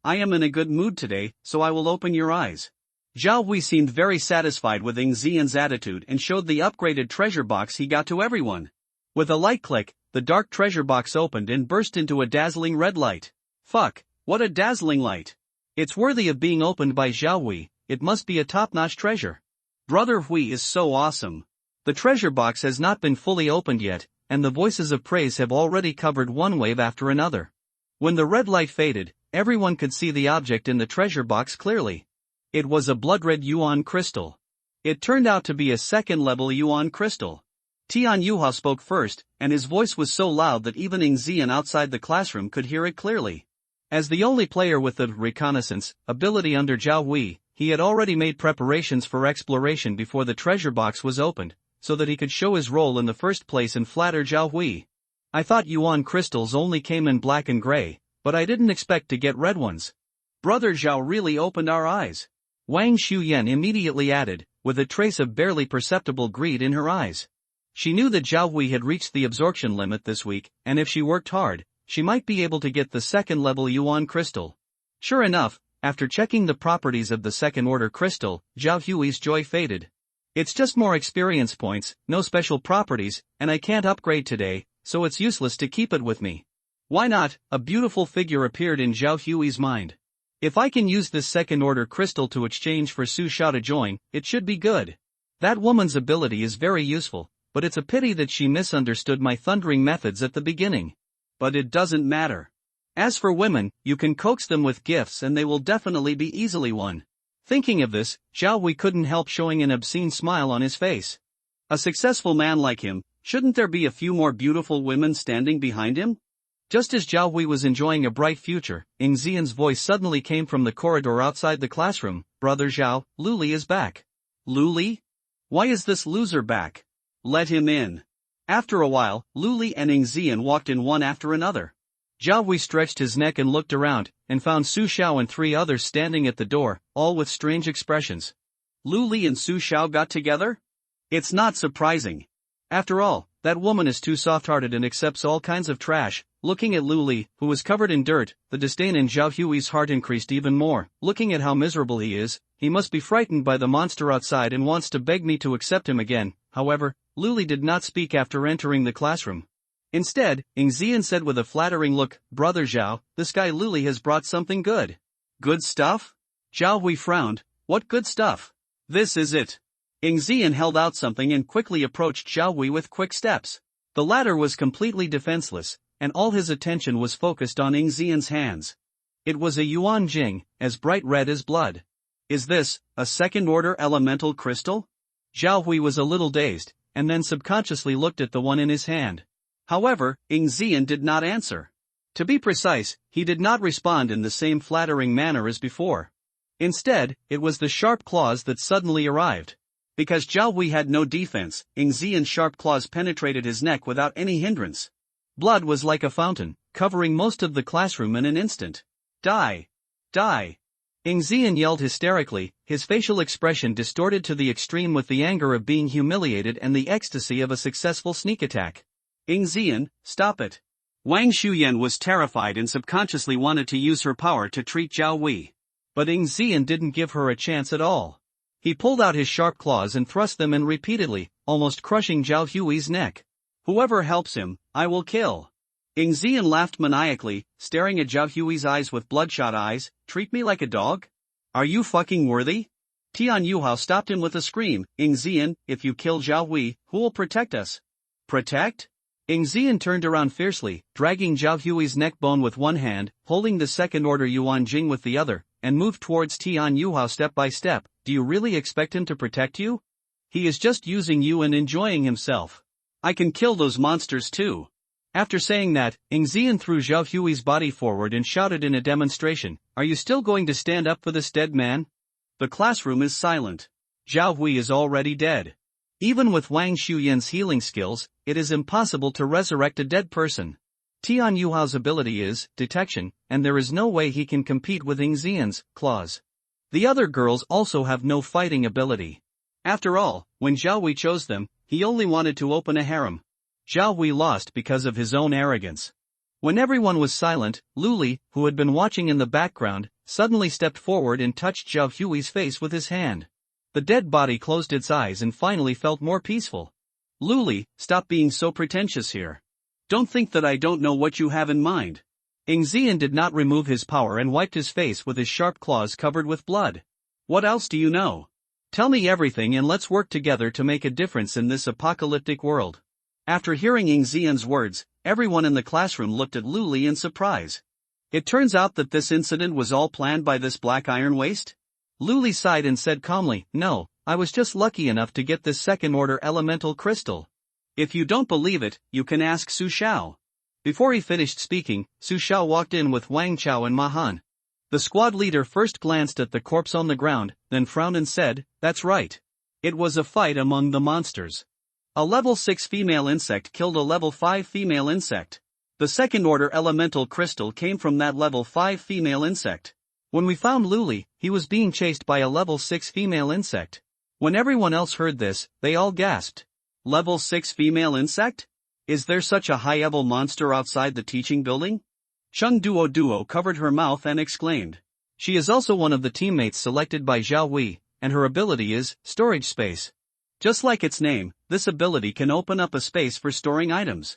I am in a good mood today, so I will open your eyes. Zhao Hui seemed very satisfied with Ying Ziyan's attitude and showed the upgraded treasure box he got to everyone. With a light click, the dark treasure box opened and burst into a dazzling red light. Fuck, what a dazzling light. It's worthy of being opened by Zhao Hui, it must be a top-notch treasure. Brother Hui is so awesome. The treasure box has not been fully opened yet, and the voices of praise have already covered one wave after another. When the red light faded, everyone could see the object in the treasure box clearly. It was a blood-red Yuan crystal. It turned out to be a second-level Yuan crystal. Tian Yuhua spoke first, and his voice was so loud that even Ying Ziyan outside the classroom could hear it clearly. As the only player with the reconnaissance ability under Zhao Hui, he had already made preparations for exploration before the treasure box was opened, so that he could show his role in the first place and flatter Zhao Hui. I thought Yuan crystals only came in black and gray, but I didn't expect to get red ones. Brother Zhao really opened our eyes. Wang Shuyan immediately added, with a trace of barely perceptible greed in her eyes. She knew that Zhao Hui had reached the absorption limit this week, and if she worked hard, she might be able to get the second-level Yuan crystal. Sure enough, after checking the properties of the second-order crystal, Zhao Hui's joy faded. It's just more experience points, no special properties, and I can't upgrade today, so it's useless to keep it with me. Why not? A beautiful figure appeared in Zhao Hui's mind. If I can use this second-order crystal to exchange for Su Xiao to join, it should be good. That woman's ability is very useful, but it's a pity that she misunderstood my thundering methods at the beginning. But it doesn't matter. As for women, you can coax them with gifts and they will definitely be easily won. Thinking of this, Zhao Hui couldn't help showing an obscene smile on his face. A successful man like him, shouldn't there be a few more beautiful women standing behind him? Just as Zhao Hui was enjoying a bright future, Ying Ziyan's voice suddenly came from the corridor outside the classroom. Brother Zhao, Luli is back. Luli? Why is this loser back? Let him in. After a while, Luli and Ying Ziyan walked in one after another. Zhao Hui stretched his neck and looked around, and found Su Xiao and 3 others standing at the door, all with strange expressions. Luli and Su Xiao got together? It's not surprising. After all, that woman is too soft-hearted and accepts all kinds of trash. Looking at Luli, who was covered in dirt, the disdain in Zhao Hui's heart increased even more. Looking at how miserable he is, he must be frightened by the monster outside and wants to beg me to accept him again. However, Luli did not speak after entering the classroom. Instead, Ing Zian said with a flattering look, "Brother Zhao, this guy Luli has brought something good." "Good stuff?" Zhao Hui frowned. "What good stuff?" "This is it." Ing Zian held out something and quickly approached Zhao Hui with quick steps. The latter was completely defenseless, and all his attention was focused on Ing Zian's hands. It was a yuan jing, as bright red as blood. "Is this a second-order elemental crystal?" Zhao Hui was a little dazed, and then subconsciously looked at the one in his hand. However, Ing Zian did not answer. To be precise, he did not respond in the same flattering manner as before. Instead, it was the sharp claws that suddenly arrived. Because Zhao Hui had no defense, Ing Zian's sharp claws penetrated his neck without any hindrance. Blood was like a fountain, covering most of the classroom in an instant. "Die! Die!" Ing Zian yelled hysterically, his facial expression distorted to the extreme with the anger of being humiliated and the ecstasy of a successful sneak attack. "Ing Zian, stop it." Wang Shuyan was terrified and subconsciously wanted to use her power to treat Zhao Hui. But Ing Zian didn't give her a chance at all. He pulled out his sharp claws and thrust them in repeatedly, almost crushing Zhao Hui's neck. "Whoever helps him, I will kill." Ing Zian laughed maniacally, staring at Zhao Hui's eyes with bloodshot eyes. "Treat me like a dog? Are you fucking worthy?" Tian Yuhao stopped him with a scream. "Ing Zian, if you kill Zhao Hui, who will protect us?" "Protect?" Ing Zian turned around fiercely, dragging Zhao Hui's neck bone with one hand, holding the second-order yuan jing with the other, and moved towards Tian Yuhao step by step. "Do you really expect him to protect you? He is just using you and enjoying himself. I can kill those monsters too." After saying that, Ing Zian threw Zhao Hui's body forward and shouted in a demonstration, "Are you still going to stand up for this dead man?" The classroom is silent. Zhao Hui is already dead. Even with Wang Shuyan's healing skills, it is impossible to resurrect a dead person. Tian Yuhao's ability is detection, and there is no way he can compete with Ing Zian's claws. The other girls also have no fighting ability. After all, when Zhao Hui chose them, he only wanted to open a harem. Zhao Hui lost because of his own arrogance. When everyone was silent, Luli, who had been watching in the background, suddenly stepped forward and touched Zhao Hui's face with his hand. The dead body closed its eyes and finally felt more peaceful. "Luli, stop being so pretentious here. Don't think that I don't know what you have in mind." Ing Zian did not remove his power and wiped his face with his sharp claws covered with blood. "What else do you know? Tell me everything and let's work together to make a difference in this apocalyptic world." After hearing Ing Zian's words, everyone in the classroom looked at Luli in surprise. It turns out that this incident was all planned by this black iron waste? Luli sighed and said calmly, "No, I was just lucky enough to get this second-order elemental crystal. If you don't believe it, you can ask Su Xiao." Before he finished speaking, Su Xiao walked in with Wang Chao and Ma Han. The squad leader first glanced at the corpse on the ground, then frowned and said, "That's right. It was a fight among the monsters. A level 6 female insect killed a level 5 female insect. The second-order elemental crystal came from that level 5 female insect. When we found Luli, he was being chased by a level 6 female insect." When everyone else heard this, they all gasped. "Level 6 female insect? Is there such a high-level monster outside the teaching building?" Chung Duo covered her mouth and exclaimed. She is also one of the teammates selected by Zhao Hui, and her ability is storage space. Just like its name, this ability can open up a space for storing items.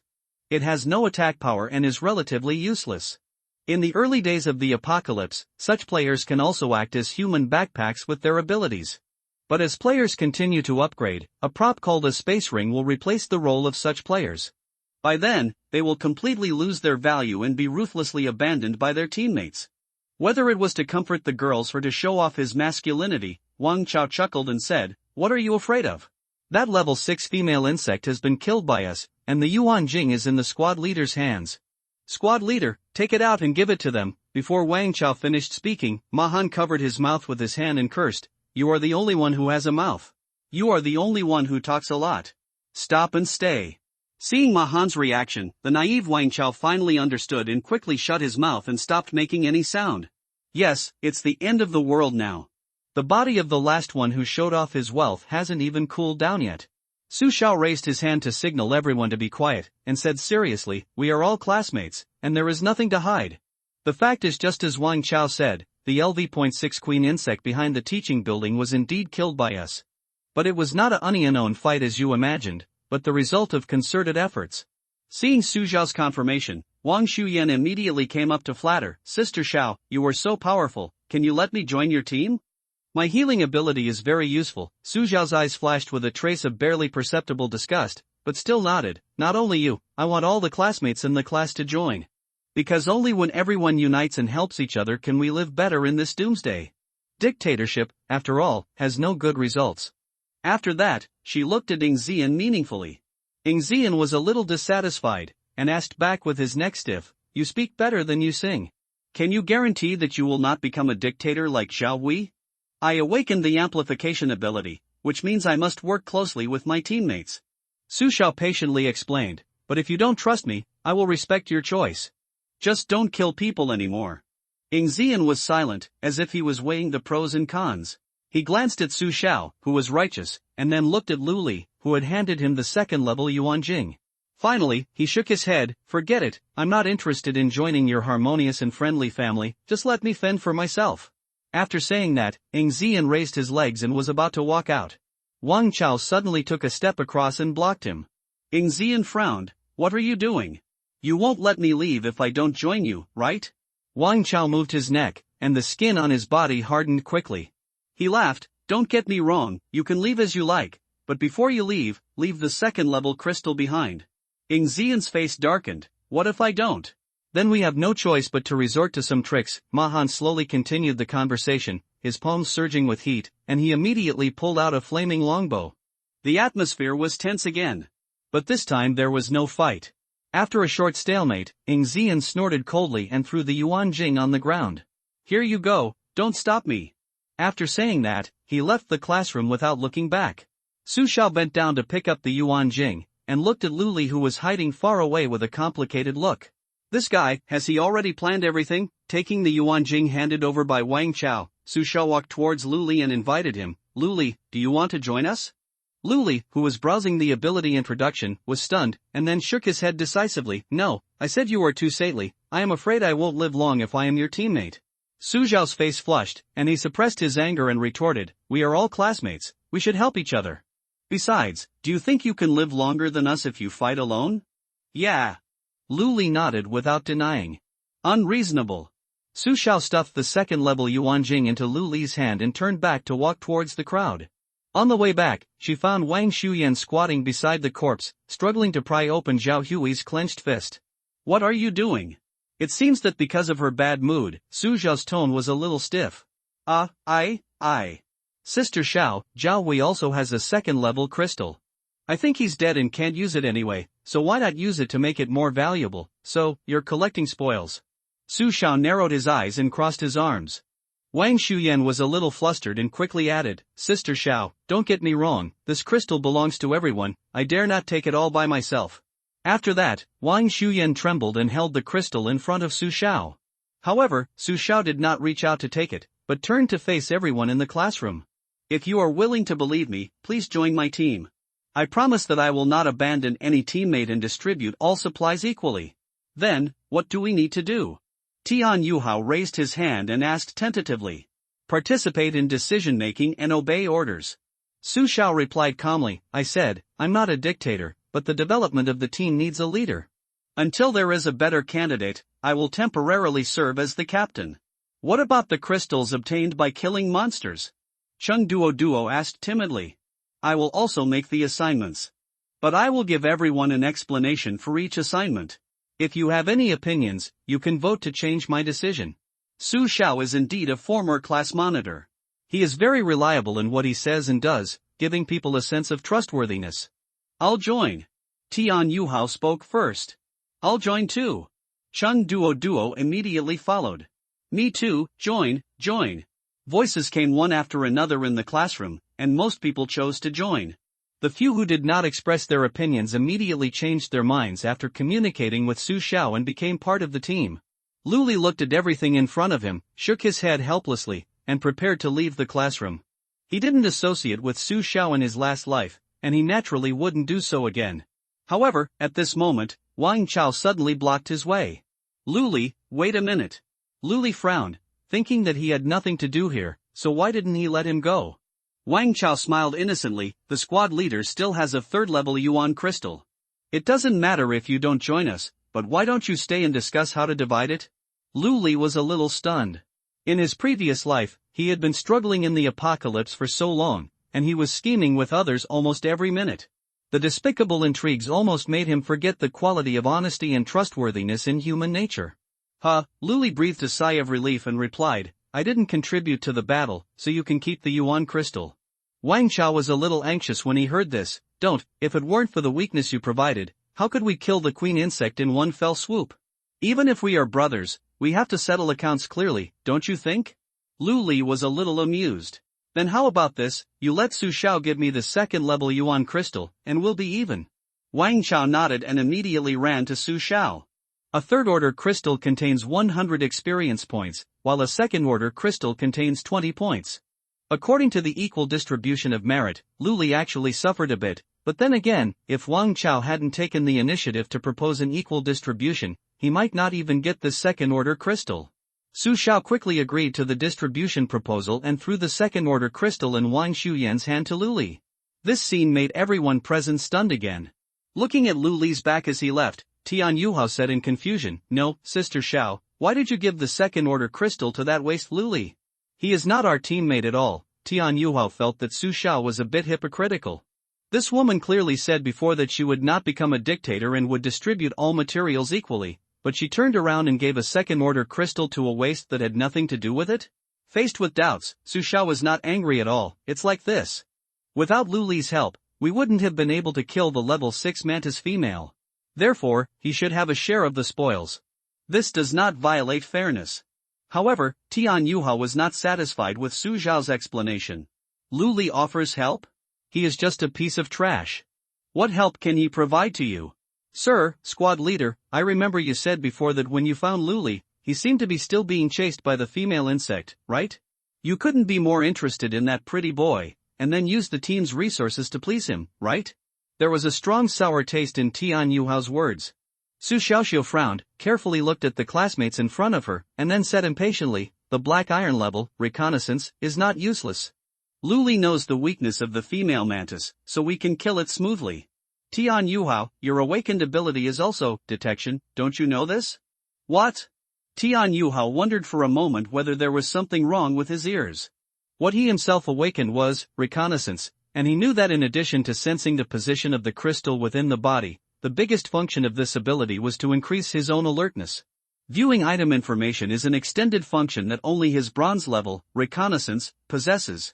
It has no attack power and is relatively useless. In the early days of the apocalypse, such players can also act as human backpacks with their abilities. But as players continue to upgrade, a prop called a space ring will replace the role of such players. By then, they will completely lose their value and be ruthlessly abandoned by their teammates. Whether it was to comfort the girls or to show off his masculinity, Wang Chao chuckled and said, "What are you afraid of? That level 6 female insect has been killed by us, and the Yuan Jing is in the squad leader's hands. Squad leader, take it out and give it to them." Before Wang Chao finished speaking, Ma Han covered his mouth with his hand and cursed, "You are the only one who has a mouth. You are the only one who talks a lot. Stop and stay." Seeing Ma Han's reaction, the naive Wang Chao finally understood and quickly shut his mouth and stopped making any sound. Yes, it's the end of the world now. The body of the last one who showed off his wealth hasn't even cooled down yet. Su Xiao raised his hand to signal everyone to be quiet, and said seriously, "We are all classmates, and there is nothing to hide. The fact is just as Wang Chao said, the LV.6 queen insect behind the teaching building was indeed killed by us. But it was not a unknown fight as you imagined, but the result of concerted efforts. Seeing Su Xiao's confirmation, Wang Shuyan immediately came up to flatter, Sister Xiao, you are so powerful, can you let me join your team? My healing ability is very useful. Su Xiao's eyes flashed with a trace of barely perceptible disgust, but still nodded, not only you, I want all the classmates in the class to join. Because only when everyone unites and helps each other can we live better in this doomsday. Dictatorship, after all, has no good results. After that, she looked at Ing Zian meaningfully. Ing Zian was a little dissatisfied, and asked back with his neck stiff, you speak better than you sing. Can you guarantee that you will not become a dictator like Xiao Wei? I awakened the amplification ability, which means I must work closely with my teammates. Su Xiao patiently explained, but if you don't trust me, I will respect your choice. Just don't kill people anymore. Ing Zian was silent, as if he was weighing the pros and cons. He glanced at Su Xiao, who was righteous, and then looked at Lu Li, who had handed him the second-level Yuan Jing. Finally, he shook his head, forget it, I'm not interested in joining your harmonious and friendly family, just let me fend for myself. After saying that, Ing Zian raised his legs and was about to walk out. Wang Chao suddenly took a step across and blocked him. Ing Zian frowned, what are you doing? You won't let me leave if I don't join you, right? Wang Chao moved his neck, and the skin on his body hardened quickly. He laughed, don't get me wrong, you can leave as you like, but before you leave the second-level crystal behind. Ing Zian's face darkened, what if I don't? Then we have no choice but to resort to some tricks. Mahan slowly continued the conversation, his palms surging with heat, and he immediately pulled out a flaming longbow. The atmosphere was tense again. But this time there was no fight. After a short stalemate, Ing Zian snorted coldly and threw the Yuan Jing on the ground. Here you go, don't stop me. After saying that, he left the classroom without looking back. Su Xiao bent down to pick up the Yuan Jing, and looked at Lu Li who was hiding far away with a complicated look. This guy, has he already planned everything? Taking the Yuan Jing handed over by Wang Chao, Su Xiao walked towards Lu Li and invited him, Lu Li, do you want to join us? Lu Li, who was browsing the ability introduction, was stunned, and then shook his head decisively, no, I said you are too saintly, I am afraid I won't live long if I am your teammate. Su Xiao's face flushed, and he suppressed his anger and retorted, we are all classmates, we should help each other. Besides, do you think you can live longer than us if you fight alone? Yeah. Lu Li nodded without denying. Unreasonable. Su Xiao stuffed the second-level Yuan Jing into Lu Li's hand and turned back to walk towards the crowd. On the way back, she found Wang Shuyan squatting beside the corpse, struggling to pry open Zhao Hui's clenched fist. What are you doing? It seems that because of her bad mood, Su Xiao's tone was a little stiff. Sister Xiao, Zhao Hui also has a second-level crystal. I think he's dead and can't use it anyway, so why not use it to make it more valuable, so, you're collecting spoils. Su Xiao narrowed his eyes and crossed his arms. Wang Shuyan was a little flustered and quickly added, Sister Xiao, don't get me wrong, this crystal belongs to everyone, I dare not take it all by myself. After that, Wang Shuyan trembled and held the crystal in front of Su Xiao. However, Su Xiao did not reach out to take it, but turned to face everyone in the classroom. If you are willing to believe me, please join my team. I promise that I will not abandon any teammate and distribute all supplies equally. Then, what do we need to do? Tian Yuhao raised his hand and asked tentatively. Participate in decision-making and obey orders. Su Xiao replied calmly, I said, I'm not a dictator, but the development of the team needs a leader. Until there is a better candidate, I will temporarily serve as the captain. What about the crystals obtained by killing monsters? Chung Duo asked timidly. I will also make the assignments. But I will give everyone an explanation for each assignment. If you have any opinions, you can vote to change my decision. Su Xiao is indeed a former class monitor. He is very reliable in what he says and does, giving people a sense of trustworthiness. I'll join. Tian Yuhao spoke first. I'll join too. Chung Duo immediately followed. Me too, join. Voices came one after another in the classroom, and most people chose to join. The few who did not express their opinions immediately changed their minds after communicating with Su Xiao and became part of the team. Lu Li looked at everything in front of him, shook his head helplessly, and prepared to leave the classroom. He didn't associate with Su Xiao in his last life, and he naturally wouldn't do so again. However, at this moment, Wang Chao suddenly blocked his way. Lu Li, wait a minute. Lu Li frowned, thinking that he had nothing to do here, so why didn't he let him go? Wang Chao smiled innocently, the squad leader still has a third-level Yuan crystal. It doesn't matter if you don't join us, but why don't you stay and discuss how to divide it? Lu Li was a little stunned. In his previous life, he had been struggling in the apocalypse for so long, and he was scheming with others almost every minute. The despicable intrigues almost made him forget the quality of honesty and trustworthiness in human nature. Lu Li breathed a sigh of relief and replied, I didn't contribute to the battle, so you can keep the Yuan crystal. Wang Chao was a little anxious when he heard this. If it weren't for the weakness you provided, how could we kill the queen insect in one fell swoop? Even if we are brothers, we have to settle accounts clearly, don't you think? Lu Li was a little amused. Then how about this, you let Su Xiao give me the second level Yuan crystal, and we'll be even. Wang Chao nodded and immediately ran to Su Xiao. A third-order crystal contains 100 experience points, while a second-order crystal contains 20 points. According to the equal distribution of merit, Lu Li actually suffered a bit, but then again, if Wang Chao hadn't taken the initiative to propose an equal distribution, he might not even get this second-order crystal. Su Xiao quickly agreed to the distribution proposal and threw the second-order crystal in Wang Shuyan's hand to Lu Li. This scene made everyone present stunned again. Looking at Lu Li's back as he left, Tian Yuhao said in confusion, No, Sister Xiao, why did you give the second-order crystal to that waste Lu Li? He is not our teammate at all. Tian Yuhao felt that Su Xiao was a bit hypocritical. This woman clearly said before that she would not become a dictator and would distribute all materials equally, but she turned around and gave a second-order crystal to a waste that had nothing to do with it? Faced with doubts, Su Xiao was not angry at all. It's like this. Without Lu Li's help, we wouldn't have been able to kill the level 6 mantis female. Therefore, he should have a share of the spoils. This does not violate fairness. However, Tian Yuhao was not satisfied with Su Xiao's explanation. Lu Li offers help? He is just a piece of trash. What help can he provide to you? Sir, squad leader, I remember you said before that when you found Lu Li, he seemed to be still being chased by the female insect, right? You couldn't be more interested in that pretty boy, and then use the team's resources to please him, right? There was a strong sour taste in Tian Yuhao's words. Su Xiaoxiu frowned, carefully looked at the classmates in front of her, and then said impatiently, the black iron level, reconnaissance, is not useless. Lu Li knows the weakness of the female mantis, so we can kill it smoothly. Tian Yuhao, your awakened ability is also detection, don't you know this? What? Tian Yuhao wondered for a moment whether there was something wrong with his ears. What he himself awakened was reconnaissance, and he knew that in addition to sensing the position of the crystal within the body, the biggest function of this ability was to increase his own alertness. Viewing item information is an extended function that only his bronze level, reconnaissance, possesses.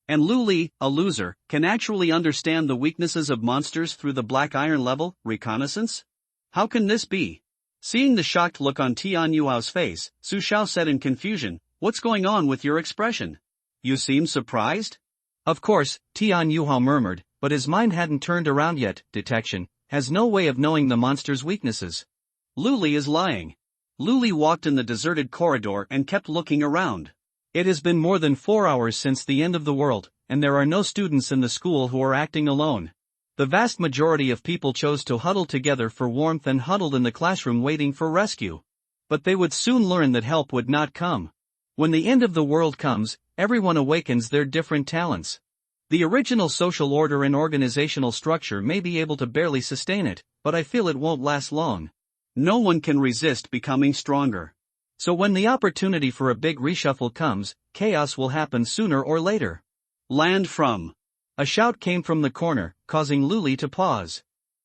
And Lu Li, a loser, can actually understand the weaknesses of monsters through the black iron level, reconnaissance? How can this be? Seeing the shocked look on Tian Yuao's face, Su Xiao said in confusion, What's going on with your expression? You seem surprised? Of course, Tian Yuhao murmured, but his mind hadn't turned around yet. Detection has no way of knowing the monster's weaknesses. Lu Li is lying. Lu Li walked in the deserted corridor and kept looking around. It has been more than 4 hours since the end of the world, and there are no students in the school who are acting alone. The vast majority of people chose to huddle together for warmth and huddled in the classroom waiting for rescue. But they would soon learn that help would not come. When the end of the world comes, everyone awakens their different talents. The original social order and organizational structure may be able to barely sustain it, but I feel it won't last long. No one can resist becoming stronger. So when the opportunity for a big reshuffle comes, chaos will happen sooner or later. Land from. A shout came from the corner, causing Lu Li to pause.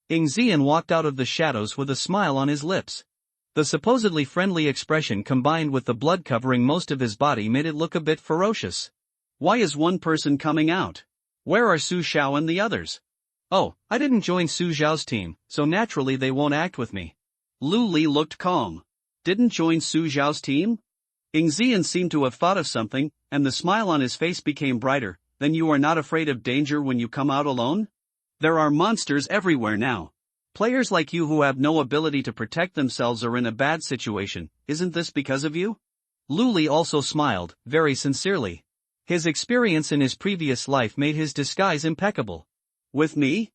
Ing Zian walked out of the shadows with a smile on his lips. The supposedly friendly expression combined with the blood covering most of his body made it look a bit ferocious. Why is one person coming out? Where are Su Xiao and the others? Oh, I didn't join Su Xiao's team, so naturally they won't act with me. Lu Li looked calm. Didn't join Su Xiao's team? Ing Zian seemed to have thought of something, and the smile on his face became brighter. Then you are not afraid of danger when you come out alone? There are monsters everywhere now. Players like you who have no ability to protect themselves are in a bad situation. Isn't this because of you? Lu Li also smiled, very sincerely. His experience in his previous life made his disguise impeccable. With me?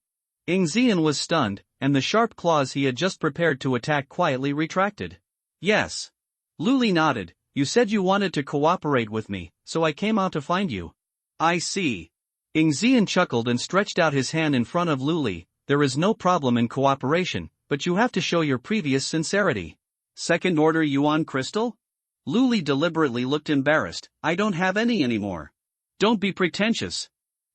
Ing Zian was stunned, and the sharp claws he had just prepared to attack quietly retracted. Yes. Lu Li nodded. You said you wanted to cooperate with me, so I came out to find you. I see. Ing Zian chuckled and stretched out his hand in front of Lu Li. there is no problem in cooperation, but you have to show your previous sincerity. Second order yuan crystal? Luli deliberately looked embarrassed. I don't have any anymore. Don't be pretentious.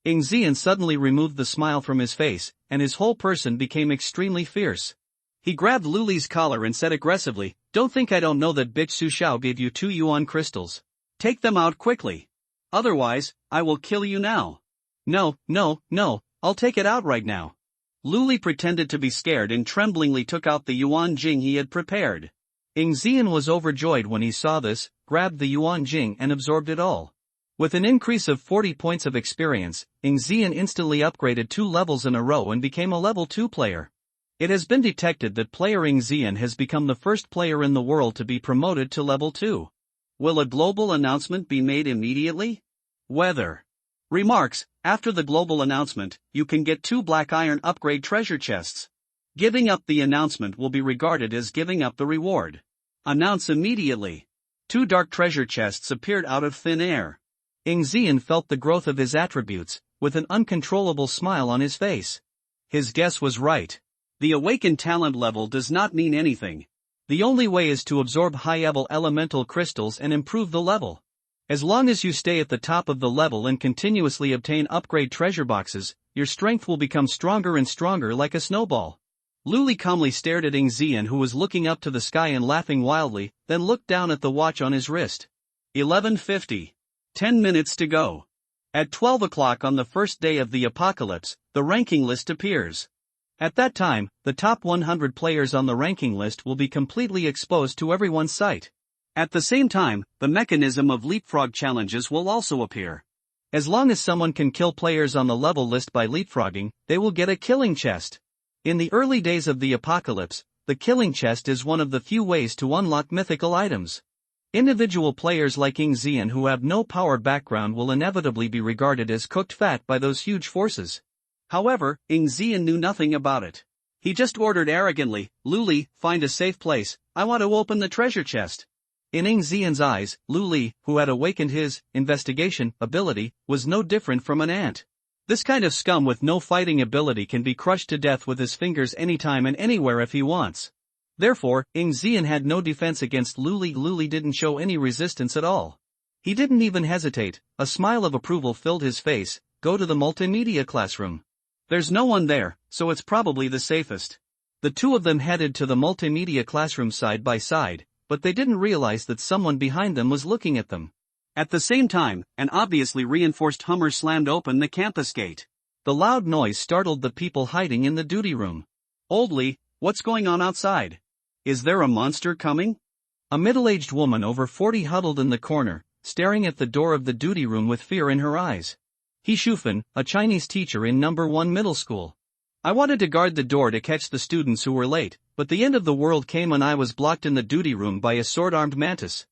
Ing Zian suddenly removed the smile from his face, and his whole person became extremely fierce. He grabbed Luli's collar and said aggressively, "Don't think I don't know that bitch Su Xiao gave you 2 yuan crystals. Take them out quickly. Otherwise, I will kill you now." No, I'll take it out right now. Luli pretended to be scared and tremblingly took out the yuan jing he had prepared. Ing Zian was overjoyed when he saw this, grabbed the yuan jing and absorbed it all. With an increase of 40 points of experience, Ing Zian instantly upgraded 2 levels in a row and became a level 2 player. It has been detected that player Ing Zian has become the first player in the world to be promoted to level 2. Will a global announcement be made immediately? Weather. Remarks: after the global announcement, you can get 2 black iron upgrade treasure chests. Giving up the announcement will be regarded as giving up the reward. Announce immediately. 2 dark treasure chests appeared out of thin air. Ing Zian felt the growth of his attributes, with an uncontrollable smile on his face. His guess was right. The awakened talent level does not mean anything. The only way is to absorb high-level elemental crystals and improve the level. As long as you stay at the top of the level and continuously obtain upgrade treasure boxes, your strength will become stronger and stronger like a snowball. Luli calmly stared at Ing Zian, who was looking up to the sky and laughing wildly, then looked down at the watch on his wrist. 11:50. 10 minutes to go. At 12 o'clock on the first day of the apocalypse, the ranking list appears. At that time, the top 100 players on the ranking list will be completely exposed to everyone's sight. At the same time, the mechanism of leapfrog challenges will also appear. As long as someone can kill players on the level list by leapfrogging, they will get a killing chest. In the early days of the apocalypse, the killing chest is one of the few ways to unlock mythical items. Individual players like Ing Zian who have no power background will inevitably be regarded as cooked fat by those huge forces. However, Ing Zian knew nothing about it. He just ordered arrogantly, "Luli, find a safe place, I want to open the treasure chest." In Ing Zian's eyes, Luli, who had awakened his investigation ability, was no different from an ant. This kind of scum with no fighting ability can be crushed to death with his fingers anytime and anywhere if he wants. Therefore, Ing Zian had no defense against Luli. Luli didn't show any resistance at all. He didn't even hesitate, a smile of approval filled his face. "Go to the multimedia classroom. There's no one there, so it's probably the safest." The two of them headed to the multimedia classroom side by side, but they didn't realize that someone behind them was looking at them. At the same time, an obviously reinforced Hummer slammed open the campus gate. The loud noise startled the people hiding in the duty room. "Oldly, what's going on outside? Is there a monster coming?" A middle-aged woman over 40 huddled in the corner, staring at the door of the duty room with fear in her eyes. He Shufan, a Chinese teacher in number 1 middle school. "I wanted to guard the door to catch the students who were late, but the end of the world came when I was blocked in the duty room by a sword-armed mantis."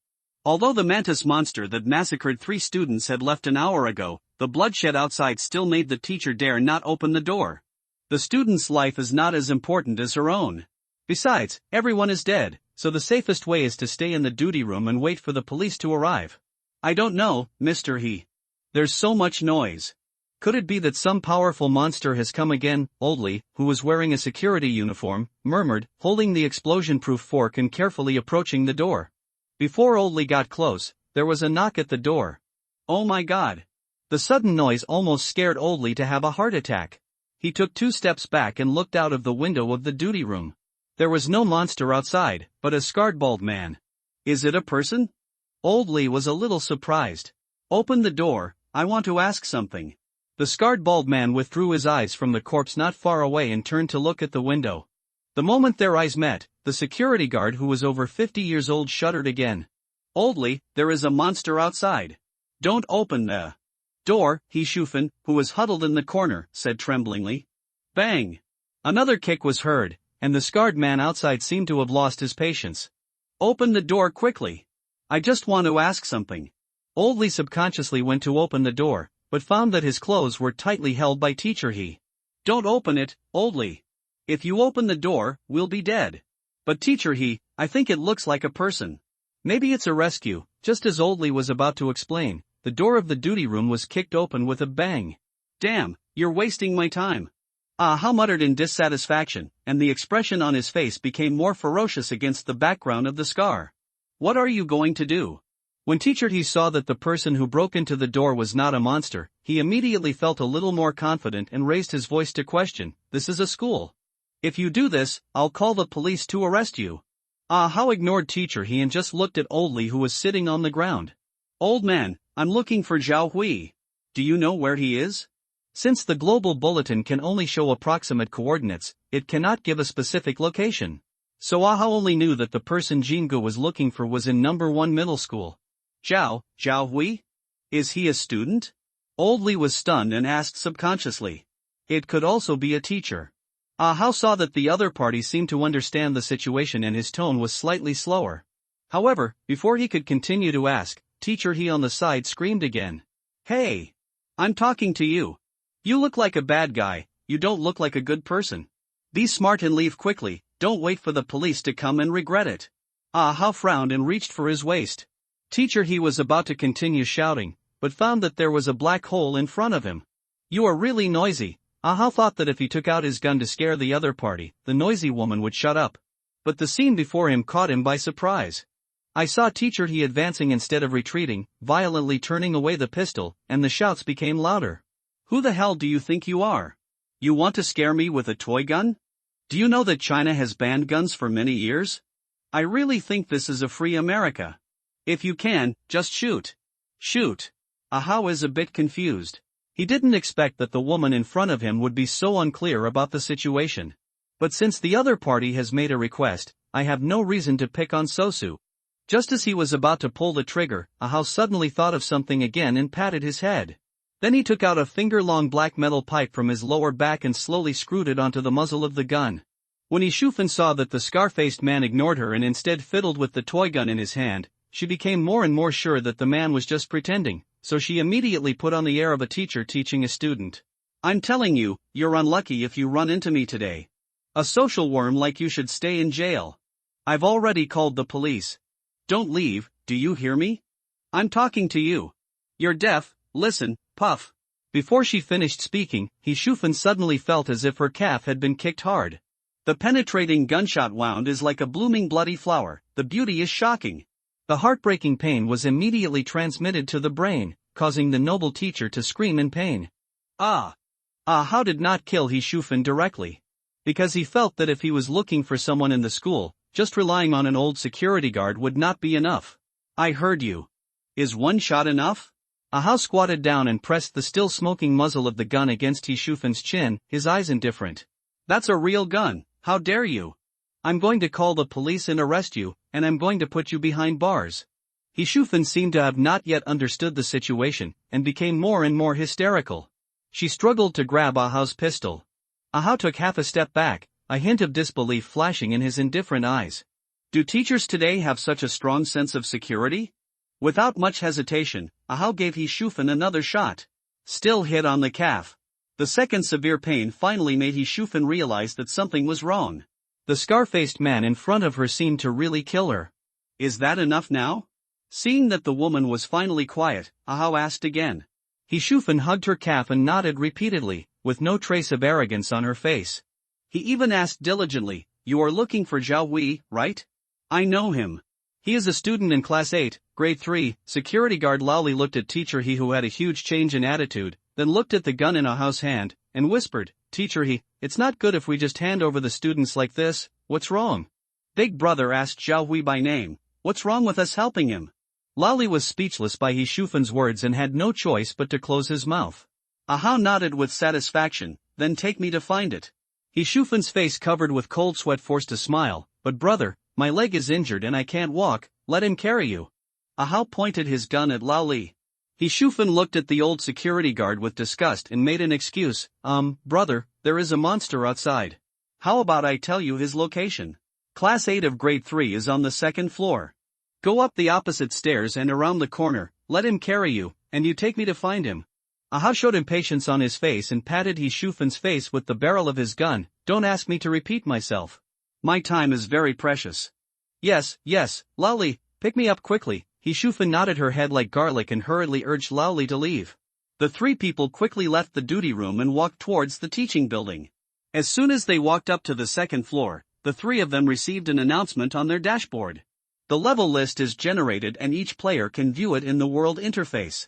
Although the mantis monster that massacred 3 students had left an hour ago, the bloodshed outside still made the teacher dare not open the door. The student's life is not as important as her own. Besides, everyone is dead, so the safest way is to stay in the duty room and wait for the police to arrive. "I don't know, Mr. He. There's so much noise. Could it be that some powerful monster has come again?" Oldly, who was wearing a security uniform, murmured, holding the explosion-proof fork and carefully approaching the door. Before Oldly got close, there was a knock at the door. "Oh my God." The sudden noise almost scared Oldly to have a heart attack. He took 2 steps back and looked out of the window of the duty room. There was no monster outside, but a scarred bald man. "Is it a person?" Oldly was a little surprised. "Open the door, I want to ask something." The scarred bald man withdrew his eyes from the corpse not far away and turned to look at the window. The moment their eyes met, the security guard who was over 50 years old shuddered again. "Oldly, there is a monster outside. Don't open the door," He Shufan, who was huddled in the corner, said tremblingly. Bang! Another kick was heard, and the scarred man outside seemed to have lost his patience. "Open the door quickly. I just want to ask something." Oldly subconsciously went to open the door, but found that his clothes were tightly held by Teacher He. "Don't open it, Oldly. If you open the door, we'll be dead." "But Teacher He, I think it looks like a person. Maybe it's a rescue." Just as Oldly was about to explain, the door of the duty room was kicked open with a bang. "Damn, you're wasting my time. Ah How muttered in dissatisfaction, and the expression on his face became more ferocious against the background of the scar. What are you going to do? When Teacher He saw that the person who broke into the door was not a monster, he immediately felt a little more confident and raised his voice to question, "This is a school. If you do this, I'll call the police to arrest you." Ah How ignored Teacher He and just looked at Old Li, who was sitting on the ground. "Old man, I'm looking for Zhao Hui. Do you know where he is?" Since the global bulletin can only show approximate coordinates, it cannot give a specific location. So Ah How only knew that the person Jingu was looking for was in number 1 middle school. Zhao Hui? Is he a student? Old Li was stunned and asked subconsciously. It could also be a teacher. Ah How saw that the other party seemed to understand the situation and his tone was slightly slower. However, before he could continue to ask, Teacher He on the side screamed again. "Hey! I'm talking to you. You look like a bad guy, you don't look like a good person. Be smart and leave quickly, don't wait for the police to come and regret it." Ah How frowned and reached for his waist. Teacher He was about to continue shouting, but found that there was a black hole in front of him. "You are really noisy." Ah How thought that if he took out his gun to scare the other party, the noisy woman would shut up. But the scene before him caught him by surprise. I saw Teacher He advancing instead of retreating, violently turning away the pistol, and the shouts became louder. "Who the hell do you think you are? You want to scare me with a toy gun? Do you know that China has banned guns for many years? I really think this is a free America. If you can, just shoot. Shoot." Ah How is a bit confused. He didn't expect that the woman in front of him would be so unclear about the situation. But since the other party has made a request, I have no reason to pick on Sosu. Just as he was about to pull the trigger, Ah How suddenly thought of something again and patted his head. Then he took out a finger-long black metal pipe from his lower back and slowly screwed it onto the muzzle of the gun. When Shufan saw that the scar-faced man ignored her and instead fiddled with the toy gun in his hand, she became more and more sure that the man was just pretending, so she immediately put on the air of a teacher teaching a student. "I'm telling you, you're unlucky if you run into me today. A social worm like you should stay in jail. I've already called the police. Don't leave, do you hear me? I'm talking to you. You're deaf, listen, puff." Before she finished speaking, Shufan suddenly felt as if her calf had been kicked hard. The penetrating gunshot wound is like a blooming bloody flower, the beauty is shocking. The heartbreaking pain was immediately transmitted to the brain, causing the noble teacher to scream in pain. Ah How did not kill Shufan directly. Because he felt that if he was looking for someone in the school, just relying on an old security guard would not be enough. "I heard you. Is one shot enough?" Ah How squatted down and pressed the still smoking muzzle of the gun against Shufan's chin, his eyes indifferent. "That's a real gun, how dare you? I'm going to call the police and arrest you, and I'm going to put you behind bars." Shufan seemed to have not yet understood the situation, and became more and more hysterical. She struggled to grab Ah Hao's pistol. Ah How took half a step back, a hint of disbelief flashing in his indifferent eyes. Do teachers today have such a strong sense of security? Without much hesitation, Ah How gave Shufan another shot. Still hit on the calf. The second severe pain finally made Shufan realize that something was wrong. The scar-faced man in front of her seemed to really kill her. "Is that enough now?" Seeing that the woman was finally quiet, Ah How asked again. Shufan hugged her calf and nodded repeatedly, with no trace of arrogance on her face. He even asked diligently, "You are looking for Zhao Hui, right?" "I know him. He is a student in Class 8, Grade 3, security guard." Lowly looked at Teacher He, who had a huge change in attitude, then looked at the gun in Ah Hao's hand, and whispered, "Teacher He, it's not good if we just hand over the students like this, what's wrong?" Big Brother asked Zhao Hui by name, "What's wrong with us helping him?" Lowly was speechless by Shufan's words and had no choice but to close his mouth. Ah How nodded with satisfaction, "Then take me to find it." Shufan's face covered with cold sweat forced a smile, "But brother, my leg is injured and I can't walk, let him carry you." Ah How pointed his gun at Lowly. Shufan looked at the old security guard with disgust and made an excuse, Brother, there is a monster outside. How about I tell you his location? Class 8 of Grade 3 is on the 2nd floor. Go up the opposite stairs and around the corner, let him carry you, and you take me to find him." Ah How showed impatience on his face and patted Shufan's face with the barrel of his gun. "Don't ask me to repeat myself. My time is very precious." Yes, Lowly, pick me up quickly." Shufan nodded her head like garlic and hurriedly urged Lowly to leave. The three people quickly left the duty room and walked towards the teaching building. As soon as they walked up to the second floor, the three of them received an announcement on their dashboard. The level list is generated and each player can view it in the world interface.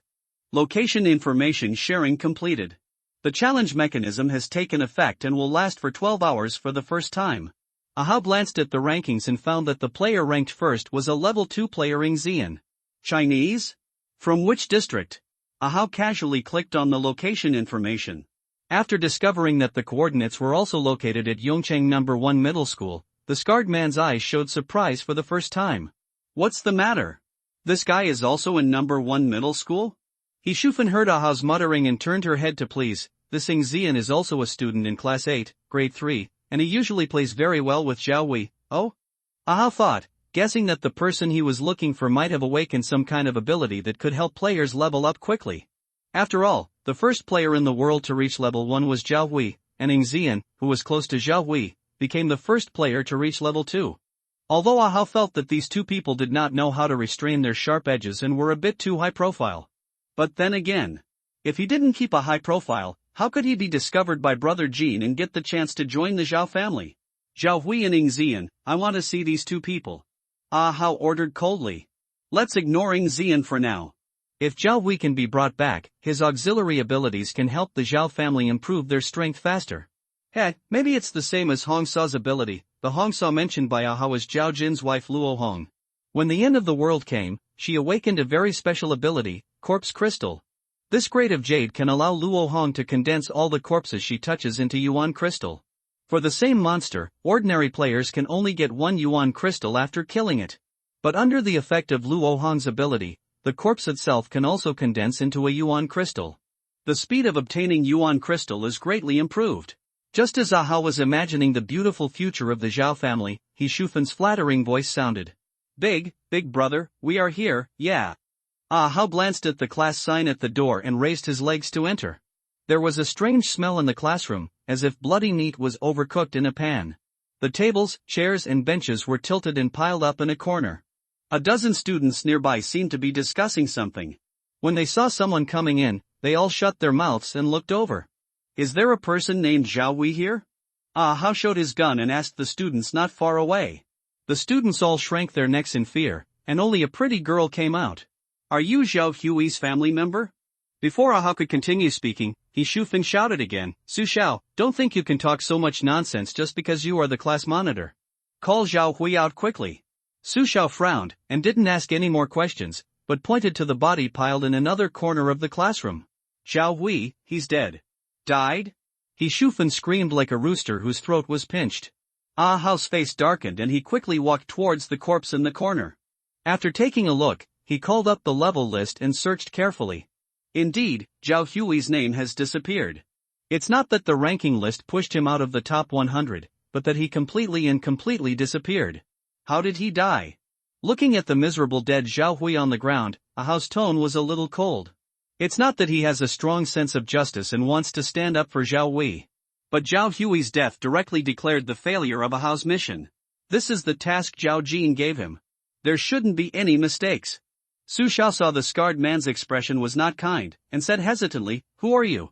Location information sharing completed. The challenge mechanism has taken effect and will last for 12 hours for the first time. Ahau glanced at the rankings and found that the player ranked first was a level 2 player Ingzian. Chinese? From which district? Ahau casually clicked on the location information. After discovering that the coordinates were also located at Yongchang No. 1 Middle School, the scarred man's eyes showed surprise for the first time. What's the matter? This guy is also in No. 1 Middle School? He Shufan heard Ahau's muttering and turned her head to please. This Ingzian is also a student in Class 8, Grade 3, and he usually plays very well with Zhao Wei. Oh? Ahau thought, guessing that the person he was looking for might have awakened some kind of ability that could help players level up quickly. After all, the first player in the world to reach level 1 was Zhao Wei, and Ingzian, who was close to Zhao Wei, became the first player to reach level 2. Although Ahau felt that these two people did not know how to restrain their sharp edges and were a bit too high profile. But then again, if he didn't keep a high profile, how could he be discovered by Brother Jean and get the chance to join the Zhao family? Zhao Hui and Ingzian, I want to see these two people. Ahau ordered coldly. Let's ignore Ingzian for now. If Zhao Hui can be brought back, his auxiliary abilities can help the Zhao family improve their strength faster. Maybe it's the same as Hong Sa's ability. The Hong Sa mentioned by Ahau was Zhao Jin's wife Luo Hong. When the end of the world came, she awakened a very special ability, Corpse Crystal. This grade of jade can allow Luo Hong to condense all the corpses she touches into Yuan Crystal. For the same monster, ordinary players can only get one Yuan Crystal after killing it. But under the effect of Luo Hong's ability, the corpse itself can also condense into a Yuan Crystal. The speed of obtaining Yuan Crystal is greatly improved. Just as Ahau was imagining the beautiful future of the Zhao family, He Shufan's flattering voice sounded. Big brother, we are here, yeah. Ahau glanced at the class sign at the door and raised his legs to enter. There was a strange smell in the classroom, as if bloody meat was overcooked in a pan. The tables, chairs and benches were tilted and piled up in a corner. A dozen students nearby seemed to be discussing something. When they saw someone coming in, they all shut their mouths and looked over. Is there a person named Zhao Wei here? Ahau showed his gun and asked the students not far away. The students all shrank their necks in fear, and only a pretty girl came out. Are you Zhao Hui's family member? Before Ahau could continue speaking, He Shufan shouted again, Su Xiao, don't think you can talk so much nonsense just because you are the class monitor. Call Zhao Hui out quickly. Su Xiao frowned, and didn't ask any more questions, but pointed to the body piled in another corner of the classroom. Zhao Hui, he's dead. Died? He Shufan screamed like a rooster whose throat was pinched. Ahau's face darkened and he quickly walked towards the corpse in the corner. After taking a look, he called up the level list and searched carefully. Indeed, Zhao Hui's name has disappeared. It's not that the ranking list pushed him out of the top 100, but that he completely disappeared. How did he die? Looking at the miserable dead Zhao Hui on the ground, Ahau's tone was a little cold. It's not that he has a strong sense of justice and wants to stand up for Zhao Hui. But Zhao Hui's death directly declared the failure of Ahau's mission. This is the task Zhao Jin gave him. There shouldn't be any mistakes. Su Xiao saw the scarred man's expression was not kind, and said hesitantly, Who are you?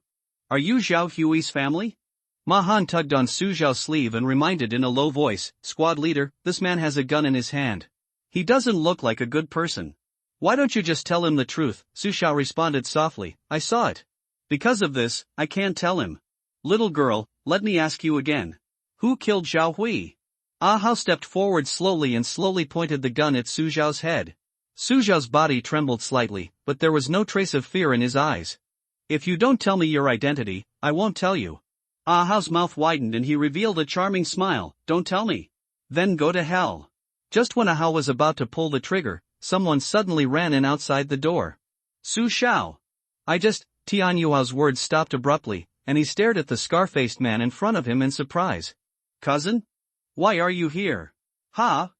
Are you Zhao Hui's family? Ma Han tugged on Su Xiao's sleeve and reminded in a low voice, Squad leader, this man has a gun in his hand. He doesn't look like a good person. Why don't you just tell him the truth? Su Xiao responded softly, I saw it. Because of this, I can't tell him. Little girl, let me ask you again. Who killed Zhao Hui? Ahau stepped forward slowly and slowly pointed the gun at Su Xiao's head. Su Xiao's body trembled slightly, but there was no trace of fear in his eyes. If you don't tell me your identity, I won't tell you. Ahau's mouth widened and he revealed a charming smile, Don't tell me. Then go to hell. Just when Ahau was about to pull the trigger, someone suddenly ran in outside the door. Su Xiao. Tian Yuhao's words stopped abruptly, and he stared at the scar-faced man in front of him in surprise. Cousin? Why are you here? Ha?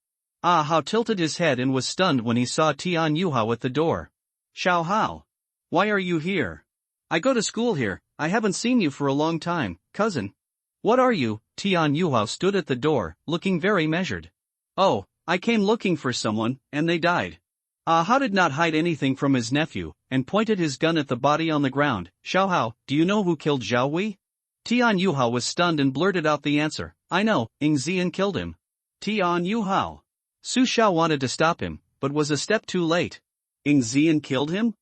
Ahau tilted his head and was stunned when he saw Tian Yuhao at the door. Xiao Hao. Why are you here? I go to school here, I haven't seen you for a long time, cousin. What are you? Tian Yuhao stood at the door, looking very measured. Oh, I came looking for someone, and they died. Ahau did not hide anything from his nephew, and pointed his gun at the body on the ground. Xiao Hao, do you know who killed Zhao Wei? Tian Yuhao was stunned and blurted out the answer. I know, Ing Zian killed him. Tian Yuhao. Su Xiao wanted to stop him, but was a step too late. Ing Zian killed him?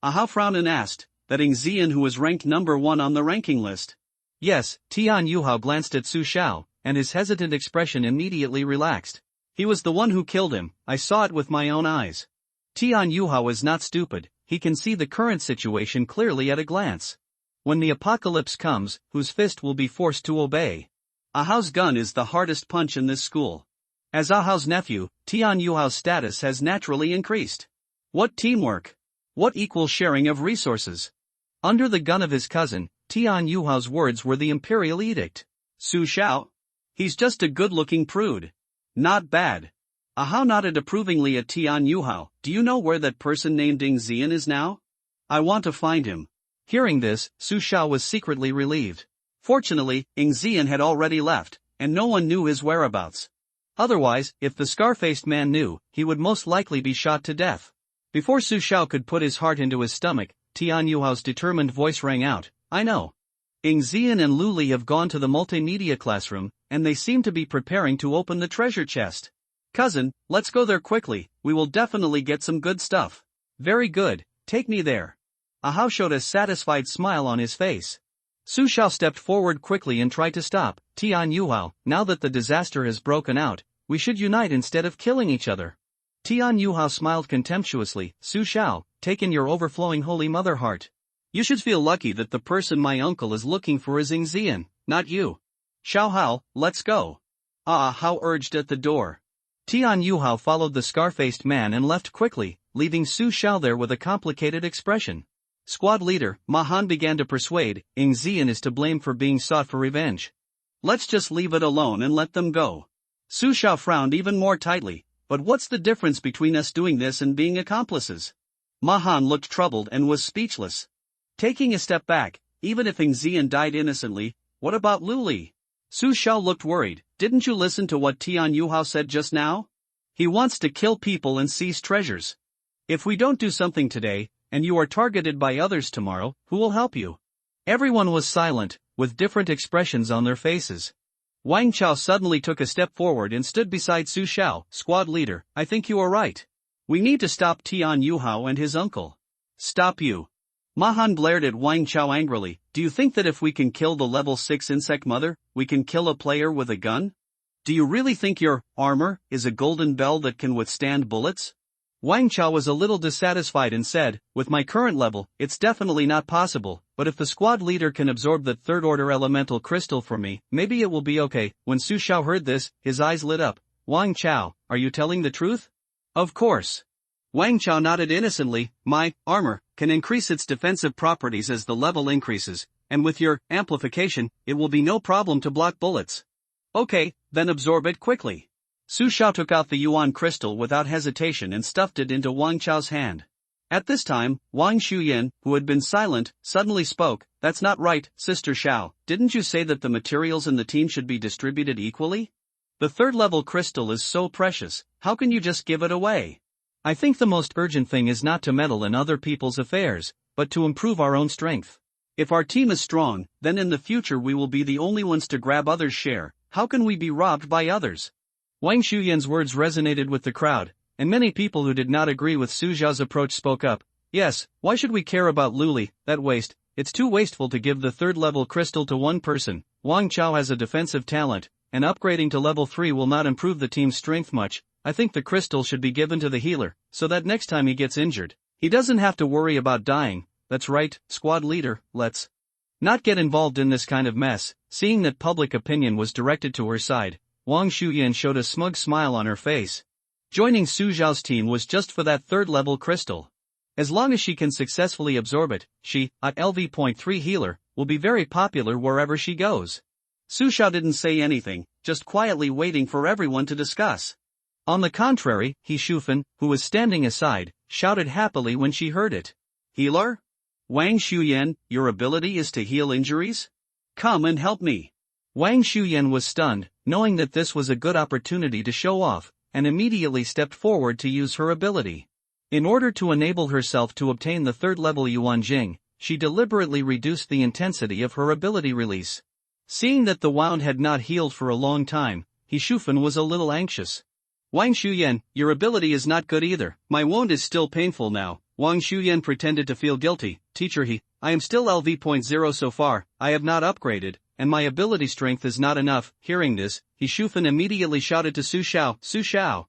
Ahao frowned and asked, that Ing Zian who was ranked number 1 on the ranking list. Yes, Tian Yuhao glanced at Su Xiao, and his hesitant expression immediately relaxed. He was the one who killed him, I saw it with my own eyes. Tian Yuhao is not stupid, he can see the current situation clearly at a glance. When the apocalypse comes, whose fist will be forced to obey? Ahao's gun is the hardest punch in this school. As Ahao's nephew, Tian Yuhao's status has naturally increased. What teamwork! What equal sharing of resources! Under the gun of his cousin, Tian Yuhao's words were the imperial edict. Su Xiao? He's just a good-looking prude. Not bad. Ahao nodded approvingly at Tian Yuhao. Do you know where that person named Ing Zian is now? I want to find him. Hearing this, Su Xiao was secretly relieved. Fortunately, Ing Zian had already left, and no one knew his whereabouts. Otherwise, if the scar-faced man knew, he would most likely be shot to death. Before Su Xiao could put his heart into his stomach, Tian Yuhao's determined voice rang out, I know. Ing Zian and Lu Li have gone to the multimedia classroom, and they seem to be preparing to open the treasure chest. Cousin, let's go there quickly, we will definitely get some good stuff. Very good, take me there. Ahao showed a satisfied smile on his face. Su Xiao stepped forward quickly and tried to stop. Tian Yuhao, now that the disaster has broken out, we should unite instead of killing each other. Tian Yuhao smiled contemptuously. Su Xiao, take in your overflowing holy mother heart. You should feel lucky that the person my uncle is looking for is Ing Zian, not you. Xiao Hao, let's go. Ahao urged at the door. Tian Yuhao followed the scar-faced man and left quickly, leaving Su Xiao there with a complicated expression. Squad leader, Ma Han began to persuade, Ing Zian is to blame for being sought for revenge. Let's just leave it alone and let them go. Su Xiao frowned even more tightly, but what's the difference between us doing this and being accomplices? Ma Han looked troubled and was speechless. Taking a step back, even if Ing Zian died innocently, what about Lu Li? Su Xiao looked worried. Didn't you listen to what Tian Yuhao said just now? He wants to kill people and seize treasures. If we don't do something today, and you are targeted by others tomorrow, who will help you? Everyone was silent, with different expressions on their faces. Wang Chao suddenly took a step forward and stood beside Su Xiao. Squad leader, I think you are right. We need to stop Tian Yuhao and his uncle. Stop you. Ma Han glared at Wang Chao angrily. Do you think that if we can kill the level 6 insect mother, we can kill a player with a gun? Do you really think your armor is a golden bell that can withstand bullets? Wang Chao was a little dissatisfied and said, with my current level, it's definitely not possible, but if the squad leader can absorb that third-order elemental crystal from me, maybe it will be okay. When Su Xiao heard this, his eyes lit up. Wang Chao, are you telling the truth? Of course. Wang Chao nodded innocently. My armor can increase its defensive properties as the level increases, and with your amplification, it will be no problem to block bullets. Okay, then absorb it quickly. Su Xiao took out the Yuan crystal without hesitation and stuffed it into Wang Chao's hand. At this time, Wang Shuyan, who had been silent, suddenly spoke. That's not right, Sister Xiao. Didn't you say that the materials in the team should be distributed equally? The third-level crystal is so precious, how can you just give it away? I think the most urgent thing is not to meddle in other people's affairs, but to improve our own strength. If our team is strong, then in the future we will be the only ones to grab others' share. How can we be robbed by others? Wang Shuyan's words resonated with the crowd, and many people who did not agree with Su Xiao's approach spoke up. Yes, why should we care about Lu Li, that waste? It's too wasteful to give the third-level crystal to one person. Wang Chao has a defensive talent, and upgrading to level 3 will not improve the team's strength much. I think the crystal should be given to the healer, so that next time he gets injured, he doesn't have to worry about dying. That's right, squad leader, let's not get involved in this kind of mess. Seeing that public opinion was directed to her side, Wang Shuyan showed a smug smile on her face. Joining Su Xiao's team was just for that third-level crystal. As long as she can successfully absorb it, she, at LV.3 healer, will be very popular wherever she goes. Su Xiao didn't say anything, just quietly waiting for everyone to discuss. On the contrary, He Shufan, who was standing aside, shouted happily when she heard it. Healer? Wang Shuyan, your ability is to heal injuries? Come and help me. Wang Shuyan was stunned, knowing that this was a good opportunity to show off, and immediately stepped forward to use her ability. In order to enable herself to obtain the third-level Yuan Jing, she deliberately reduced the intensity of her ability release. Seeing that the wound had not healed for a long time, He Shufan was a little anxious. Wang Shuyan, your ability is not good either. My wound is still painful now. Wang Shuyan pretended to feel guilty. Teacher I am still LV.0 so far, I have not upgraded, and my ability strength is not enough. Hearing this, He Shufan immediately shouted to Su Xiao.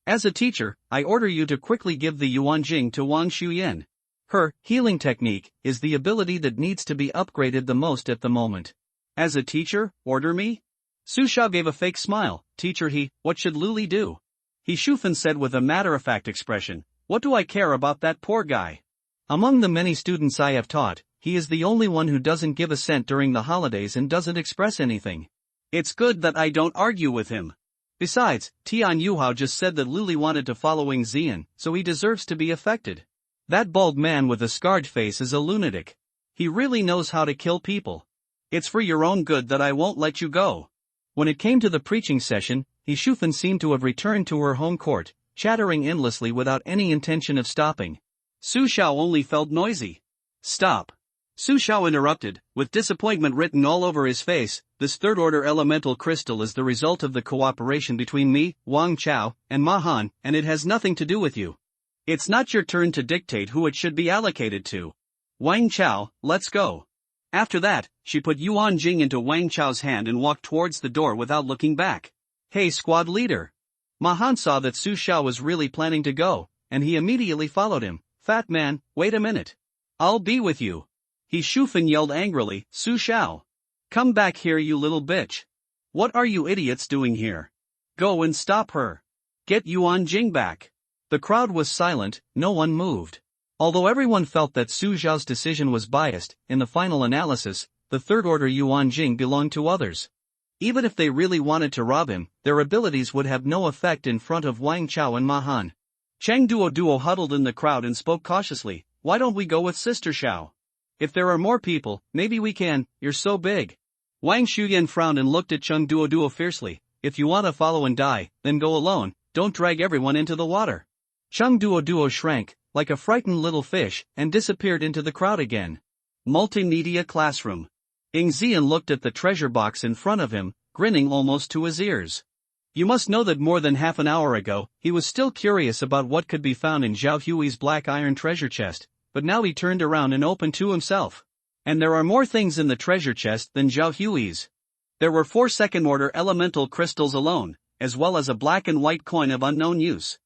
As a teacher, I order you to quickly give the Yuan Jing to Wang Shuyan. Her healing technique is the ability that needs to be upgraded the most at the moment. As a teacher, order me? Su Xiao gave a fake smile. Teacher what should Luli do? He Shufan said with a matter-of-fact expression, what do I care about that poor guy? Among the many students I have taught, he is the only one who doesn't give a cent during the holidays and doesn't express anything. It's good that I don't argue with him. Besides, Tian Yuhao just said that Luli wanted to follow Ing Zian, so he deserves to be affected. That bald man with a scarred face is a lunatic. He really knows how to kill people. It's for your own good that I won't let you go. When it came to the preaching session, He Shufan seemed to have returned to her home court, chattering endlessly without any intention of stopping. Su Xiao only felt noisy. Stop. Su Xiao interrupted, with disappointment written all over his face. This third-order elemental crystal is the result of the cooperation between me, Wang Chao, and Ma Han, and it has nothing to do with you. It's not your turn to dictate who it should be allocated to. Wang Chao, let's go. After that, she put Yuan Jing into Wang Chao's hand and walked towards the door without looking back. Hey squad leader. Ma Han saw that Su Xiao was really planning to go, and he immediately followed him. Fat man, wait a minute. I'll be with you. He Shufan yelled angrily, Su Xiao. Come back here you little bitch. What are you idiots doing here? Go and stop her. Get Yuan Jing back. The crowd was silent, no one moved. Although everyone felt that Su Xiao's decision was biased, in the final analysis, the third-order Yuan Jing belonged to others. Even if they really wanted to rob him, their abilities would have no effect in front of Wang Chao and Ma Han. Cheng Duo huddled in the crowd and spoke cautiously, why don't we go with Sister Xiao? If there are more people, maybe we can, you're so big. Wang Shuyan frowned and looked at Cheng Duo fiercely, if you want to follow and die, then go alone, don't drag everyone into the water. Cheng Duo shrank, like a frightened little fish, and disappeared into the crowd again. Multimedia classroom. Ing Zian looked at the treasure box in front of him, grinning almost to his ears. You must know that more than half an hour ago, he was still curious about what could be found in Zhao Hui's black iron treasure chest, but now he turned around and opened to himself. And there are more things in the treasure chest than Zhao Hui's. There were 4 second-order elemental crystals alone, as well as a black and white coin of unknown use.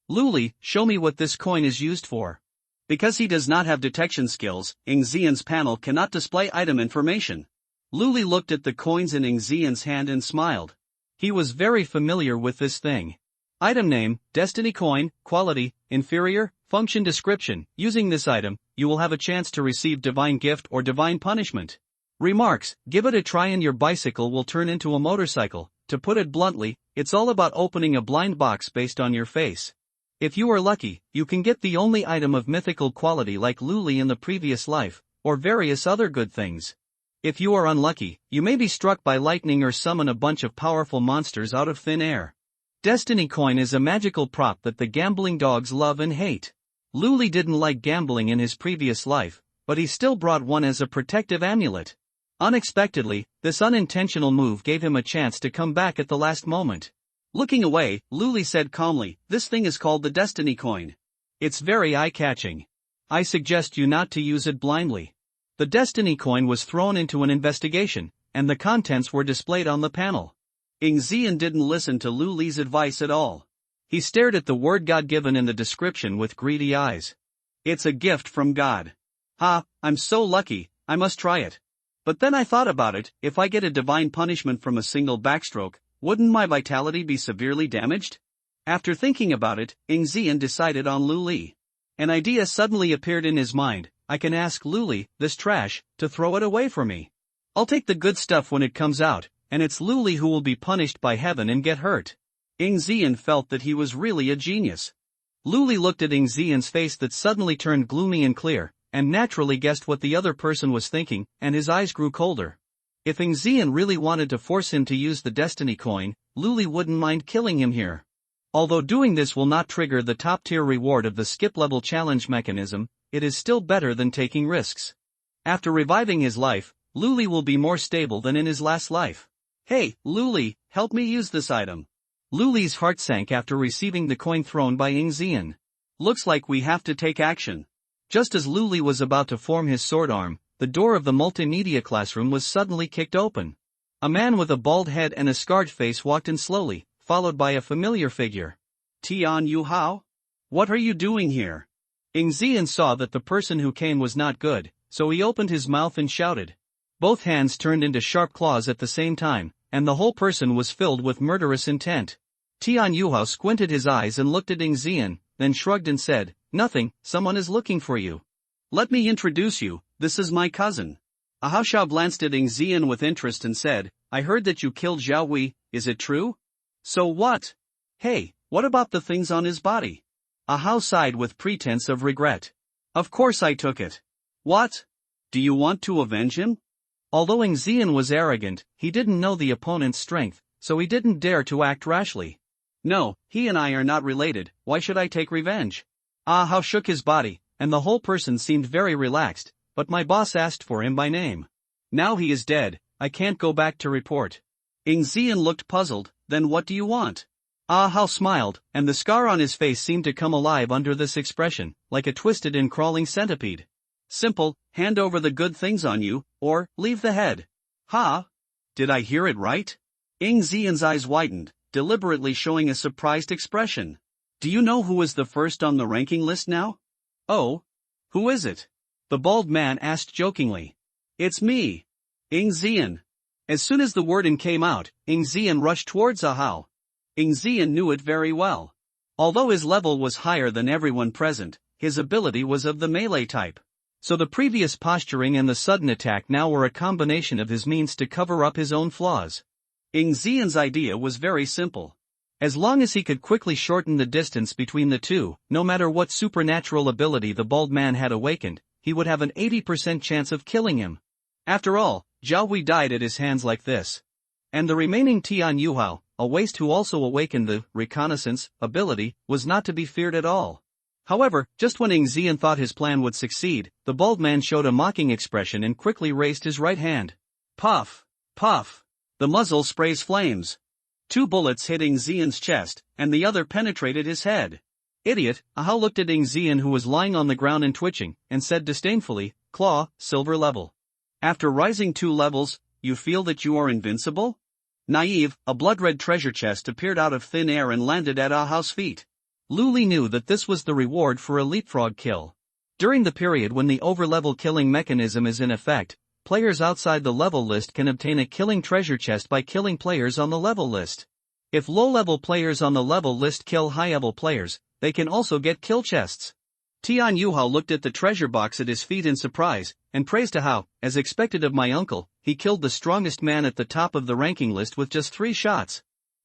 Luli, show me what this coin is used for. Because he does not have detection skills, Ing Zian's panel cannot display item information. Luli looked at the coins in Ing Zian's hand and smiled. He was very familiar with this thing. Item name, Destiny Coin, Quality, Inferior, Function Description. Using this item, you will have a chance to receive Divine Gift or Divine Punishment. Remarks, give it a try and your bicycle will turn into a motorcycle. To put it bluntly, it's all about opening a blind box based on your face. If you are lucky, you can get the only item of mythical quality like Luli in the previous life, or various other good things. If you are unlucky, you may be struck by lightning or summon a bunch of powerful monsters out of thin air. Destiny Coin is a magical prop that the gambling dogs love and hate. Luli didn't like gambling in his previous life, but he still brought one as a protective amulet. Unexpectedly, this unintentional move gave him a chance to come back at the last moment. Looking away, Luli said calmly, this thing is called the Destiny Coin. It's very eye-catching. I suggest you not to use it blindly. The Destiny Coin was thrown into an investigation, and the contents were displayed on the panel. Ing Zian didn't listen to Luli's advice at all. He stared at the word God given in the description with greedy eyes. It's a gift from God. Ha, I'm so lucky, I must try it. But then I thought about it, if I get a divine punishment from a single backstroke, wouldn't my vitality be severely damaged? After thinking about it, Ing Zian decided on Luli. An idea suddenly appeared in his mind, I can ask Luli, this trash, to throw it away for me. I'll take the good stuff when it comes out, and it's Luli who will be punished by heaven and get hurt. Ing Zian felt that he was really a genius. Luli looked at Ing Zian's face that suddenly turned gloomy and clear, and naturally guessed what the other person was thinking, and his eyes grew colder. If Ing Zian really wanted to force him to use the Destiny Coin, Luli wouldn't mind killing him here. Although doing this will not trigger the top-tier reward of the skip-level challenge mechanism, it is still better than taking risks. After reviving his life, Luli will be more stable than in his last life. Hey, Luli, help me use this item. Luli's heart sank after receiving the coin thrown by Ingzian. Looks like we have to take action. Just as Luli was about to form his sword arm, the door of the multimedia classroom was suddenly kicked open. A man with a bald head and a scarred face walked in slowly, followed by a familiar figure. Tian Yuhao? What are you doing here? Ingzian saw that the person who came was not good, so he opened his mouth and shouted. Both hands turned into sharp claws at the same time, and the whole person was filled with murderous intent. Tian Yuhao squinted his eyes and looked at Ingzian, then shrugged and said, "Nothing, someone is looking for you. Let me introduce you, this is my cousin." Ahao Xiao glanced at Ingzian with interest and said, "I heard that you killed Zhao Wei, is it true?" "So what? Hey, what about the things on his body?" Ahao sighed with pretense of regret. "Of course I took it." "What? Do you want to avenge him?" Although Ingzian was arrogant, he didn't know the opponent's strength, so he didn't dare to act rashly. "No, he and I are not related, why should I take revenge?" Ahao shook his body, and the whole person seemed very relaxed, "But my boss asked for him by name. Now he is dead, I can't go back to report." Ingzian looked puzzled, "Then what do you want?" Ahao smiled, and the scar on his face seemed to come alive under this expression, like a twisted and crawling centipede. "Simple, hand over the good things on you, or leave the head." "Ha? Did I hear it right?" Ingzian's eyes widened, deliberately showing a surprised expression. "Do you know who is the first on the ranking list now?" "Oh? Who is it?" the bald man asked jokingly. "It's me. Ingzian." As soon as the word "in" came out, Ingzian rushed towards Ahao. Ingzian knew it very well. Although his level was higher than everyone present, his ability was of the melee type. So the previous posturing and the sudden attack now were a combination of his means to cover up his own flaws. Ingzian's idea was very simple. As long as he could quickly shorten the distance between the two, no matter what supernatural ability the bald man had awakened, he would have an 80% chance of killing him. After all, Zhao Wei died at his hands like this. And the remaining Tian Yuhao, a waste who also awakened the reconnaissance ability, was not to be feared at all. However, just when Ingzian thought his plan would succeed, the bald man showed a mocking expression and quickly raised his right hand. Puff! Puff! The muzzle sprays flames. 2 bullets hit Ingzian's chest, and the other penetrated his head. "Idiot," Ahao looked at Ingzian who was lying on the ground and twitching, and said disdainfully, "Claw, silver level. After rising 2 levels, you feel that you are invincible?" Naive, a blood-red treasure chest appeared out of thin air and landed at Ahao's feet. Luli knew that this was the reward for a leapfrog kill. During the period when the overlevel killing mechanism is in effect, players outside the level list can obtain a killing treasure chest by killing players on the level list. If low-level players on the level list kill high-level players, they can also get kill chests. Tian Yuhao looked at the treasure box at his feet in surprise, and praised Ahao, "As expected of my uncle, he killed the strongest man at the top of the ranking list with just 3 shots.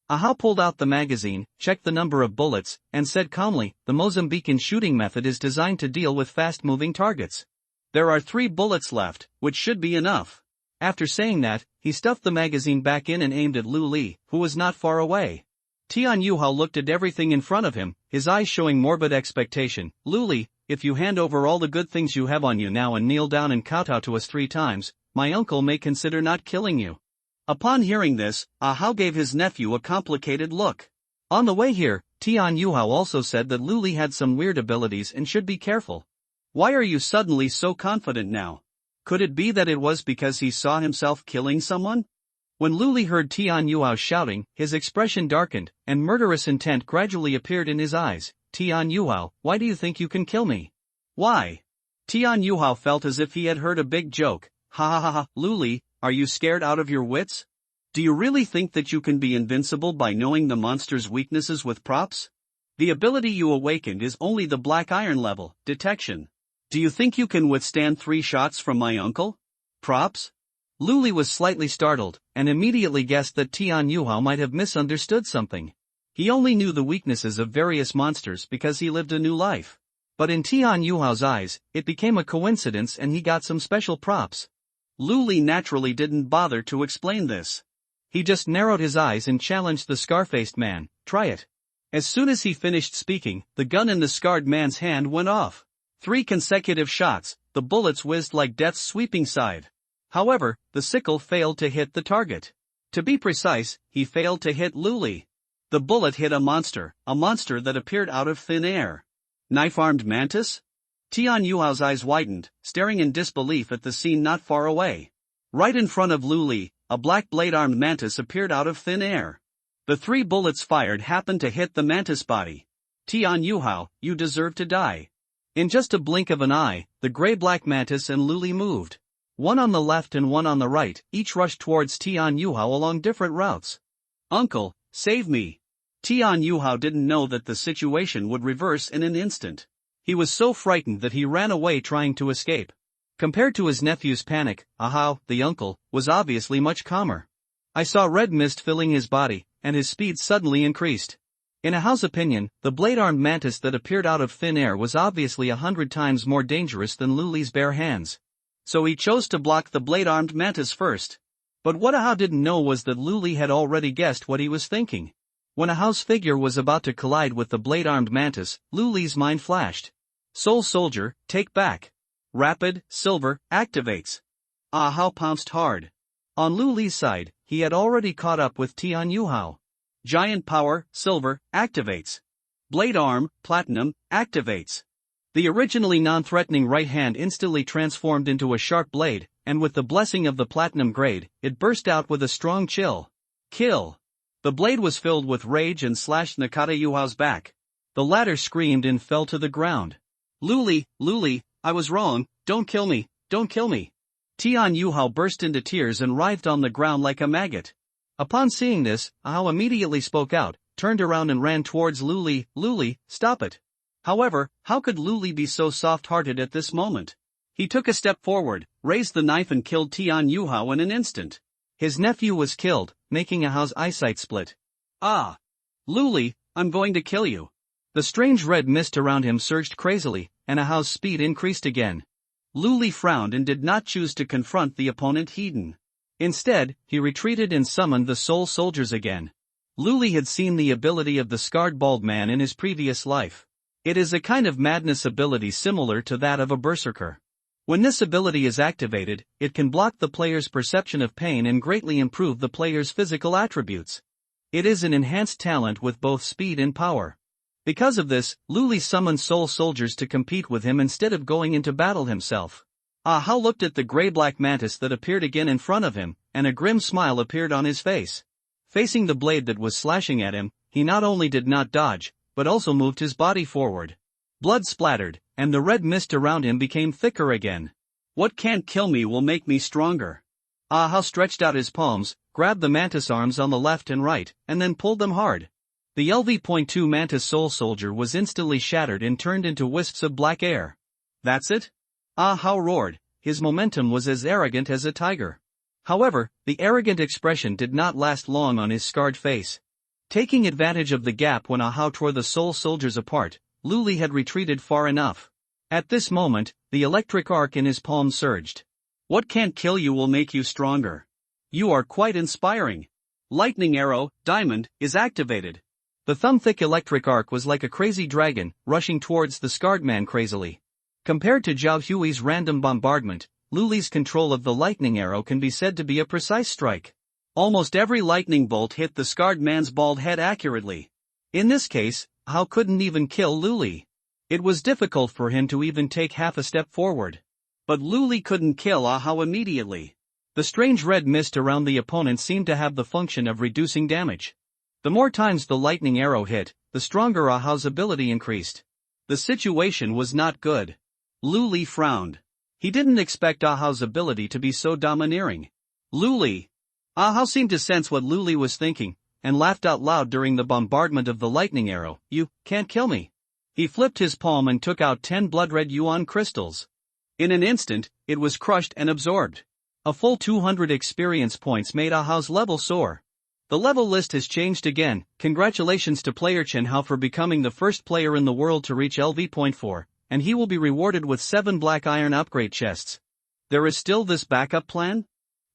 Ahao pulled out the magazine, checked the number of bullets, and said calmly, "The Mozambican shooting method is designed to deal with fast-moving targets. There are 3 bullets left, which should be enough." After saying that, he stuffed the magazine back in and aimed at Lu Li, who was not far away. Tian Yuhao looked at everything in front of him, his eyes showing morbid expectation. "Lu Li, if you hand over all the good things you have on you now and kneel down and kowtow to us 3 times, my uncle may consider not killing you." Upon hearing this, Ahao gave his nephew a complicated look. On the way here, Tian Yuhao also said that Lu Li had some weird abilities and should be careful. "Why are you suddenly so confident now? Could it be that it was because he saw himself killing someone?" When Lu Li heard Tian Yuhao shouting, his expression darkened, and murderous intent gradually appeared in his eyes. "Tian Yuhao, why do you think you can kill me?" "Why?" Tian Yuhao felt as if he had heard a big joke. "Ha ha ha ha, Lu Li, are you scared out of your wits? Do you really think that you can be invincible by knowing the monster's weaknesses with props? The ability you awakened is only the black iron level, detection. Do you think you can withstand 3 shots from my uncle? Props?" Lu Li was slightly startled, and immediately guessed that Tian Yuhao might have misunderstood something. He only knew the weaknesses of various monsters because he lived a new life. But in Tian Yuhao's eyes, it became a coincidence and he got some special props. Lu Li naturally didn't bother to explain this. He just narrowed his eyes and challenged the scar-faced man, "Try it." As soon as he finished speaking, the gun in the scarred man's hand went off. 3 consecutive shots, the bullets whizzed like death's sweeping scythe. However, the sickle failed to hit the target. To be precise, he failed to hit Luli. The bullet hit a monster that appeared out of thin air. Knife-armed mantis? Tian Yuhao's eyes widened, staring in disbelief at the scene not far away. Right in front of Luli, a black blade-armed mantis appeared out of thin air. The 3 bullets fired happened to hit the mantis body. Tian Yuhao, you deserve to die. In just a blink of an eye, the gray-black mantis and Luli moved. One on the left and one on the right, each rushed towards Tian Yuhao along different routes. Uncle, save me. Tian Yuhao didn't know that the situation would reverse in an instant. He was so frightened that he ran away trying to escape. Compared to his nephew's panic, Ahao, the uncle, was obviously much calmer. I saw red mist filling his body, and his speed suddenly increased. In Ahao's opinion, the blade-armed mantis that appeared out of thin air was obviously 100 times more dangerous than Luli's bare hands. So he chose to block the blade-armed mantis first. But what Ahao didn't know was that Luli had already guessed what he was thinking. When Ahao's figure was about to collide with the blade-armed mantis, Luli's mind flashed. Soul Soldier, take back. Rapid, Silver, activates. Ahao pounced hard. On Luli's side, he had already caught up with Tian Yuhao. Giant Power, Silver, activates. Blade Arm, Platinum, activates. The originally non-threatening right hand instantly transformed into a sharp blade, and with the blessing of the Platinum grade, it burst out with a strong chill. Kill. The blade was filled with rage and slashed Nakata Yuhao's back. The latter screamed and fell to the ground. Luli, I was wrong, don't kill me, don't kill me. Tian Yuhao burst into tears and writhed on the ground like a maggot. Upon seeing this, Ahao immediately spoke out, turned around and ran towards Luli, stop it. However, how could Luli be so soft-hearted at this moment? He took a step forward, raised the knife and killed Tian Yuhao in an instant. His nephew was killed, making Ahao's eyesight split. Ah! Luli, I'm going to kill you. The strange red mist around him surged crazily, and Ahao's speed increased again. Luli frowned and did not choose to confront the opponent Hedon. Instead, he retreated and summoned the Soul Soldiers again. Luli had seen the ability of the scarred bald man in his previous life. It is a kind of madness ability similar to that of a berserker. When this ability is activated, it can block the player's perception of pain and greatly improve the player's physical attributes. It is an enhanced talent with both speed and power. Because of this, Luli summoned Soul Soldiers to compete with him instead of going into battle himself. Ahao looked at the gray-black mantis that appeared again in front of him, and a grim smile appeared on his face. Facing the blade that was slashing at him, he not only did not dodge, but also moved his body forward. Blood splattered, and the red mist around him became thicker again. What can't kill me will make me stronger. Ahao stretched out his palms, grabbed the mantis arms on the left and right, and then pulled them hard. The LV.2 Mantis Soul Soldier was instantly shattered and turned into wisps of black air. That's it? Ahao roared, his momentum was as arrogant as a tiger. However, the arrogant expression did not last long on his scarred face. Taking advantage of the gap when Ahao tore the Soul Soldiers apart, Luli had retreated far enough. At this moment, the electric arc in his palm surged. What can't kill you will make you stronger. You are quite inspiring. Lightning Arrow, Diamond, is activated. The thumb-thick electric arc was like a crazy dragon, rushing towards the scarred man crazily. Compared to Zhao Hui's random bombardment, Luli's control of the lightning arrow can be said to be a precise strike. Almost every lightning bolt hit the scarred man's bald head accurately. In this case, Ahao couldn't even kill Luli. It was difficult for him to even take half a step forward. But Luli couldn't kill Ahao immediately. The strange red mist around the opponent seemed to have the function of reducing damage. The more times the lightning arrow hit, the stronger Ahao's ability increased. The situation was not good. Luli frowned. He didn't expect Ahao's ability to be so domineering. Luli. Ahao seemed to sense what Luli was thinking, and laughed out loud during the bombardment of the lightning arrow. You can't kill me. He flipped his palm and took out 10 blood-red yuan crystals. In an instant, it was crushed and absorbed. A full 200 experience points made Ahao's level soar. The level list has changed again. Congratulations to player Chen Hao for becoming the first player in the world to reach LV.4, and he will be rewarded with 7 black iron upgrade chests. There is still this backup plan?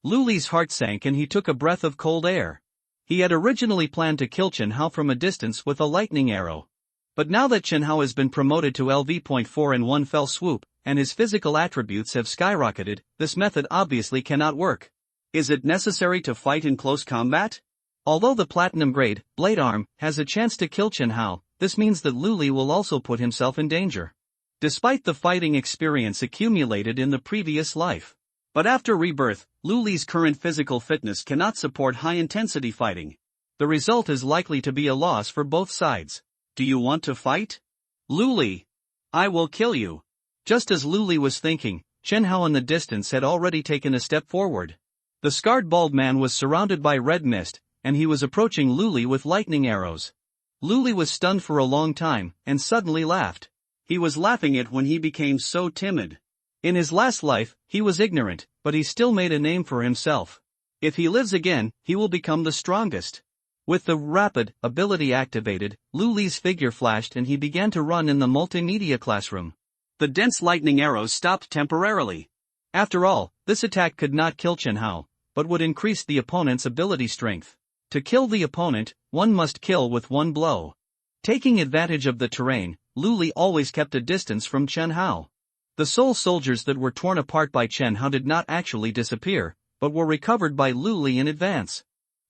Luli's heart sank and he took a breath of cold air. He had originally planned to kill Chen Hao from a distance with a lightning arrow. But now that Chen Hao has been promoted to LV.4 in one fell swoop, and his physical attributes have skyrocketed. This method obviously cannot work. Is it necessary to fight in close combat? Although the platinum grade, Blade Arm, has a chance to kill Chen Hao, this means that Lu Li will also put himself in danger. Despite the fighting experience accumulated in the previous life. But after rebirth, Lu Li's current physical fitness cannot support high-intensity fighting. The result is likely to be a loss for both sides. Do you want to fight? Lu Li. I will kill you. Just as Lu Li was thinking, Chen Hao in the distance had already taken a step forward. The scarred bald man was surrounded by red mist, and he was approaching Lu Li with lightning arrows. Lu Li was stunned for a long time, and suddenly laughed. He was laughing at when he became so timid. In his last life, he was ignorant, but he still made a name for himself. If he lives again, he will become the strongest. With the rapid ability activated, Lu Li's figure flashed and he began to run in the multimedia classroom. The dense lightning arrows stopped temporarily. After all, this attack could not kill Chen Hao, but would increase the opponent's ability strength. To kill the opponent, one must kill with one blow. Taking advantage of the terrain, Lu Li always kept a distance from Chen Hao. The soul soldiers that were torn apart by Chen Hao did not actually disappear, but were recovered by Lu Li in advance.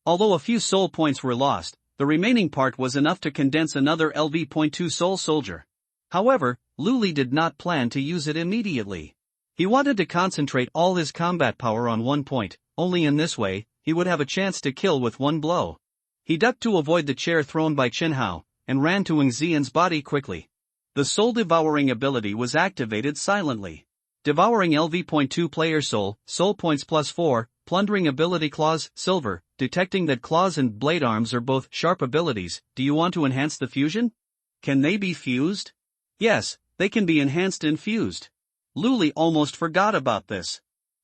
Although a few soul points were lost, the remaining part was enough to condense another LV.2 soul soldier. However, Lu Li did not plan to use it immediately. He wanted to concentrate all his combat power on one point, only in this way, he would have a chance to kill with one blow. He ducked to avoid the chair thrown by Chen Hao, and ran to Wang Xian's body quickly. The soul devouring ability was activated silently. Devouring LV.2 player soul points +4, plundering ability claws, silver, detecting that claws and blade arms are both sharp abilities. Do you want to enhance the fusion? Can they be fused? Yes, they can be enhanced and fused. Lu Li almost forgot about this.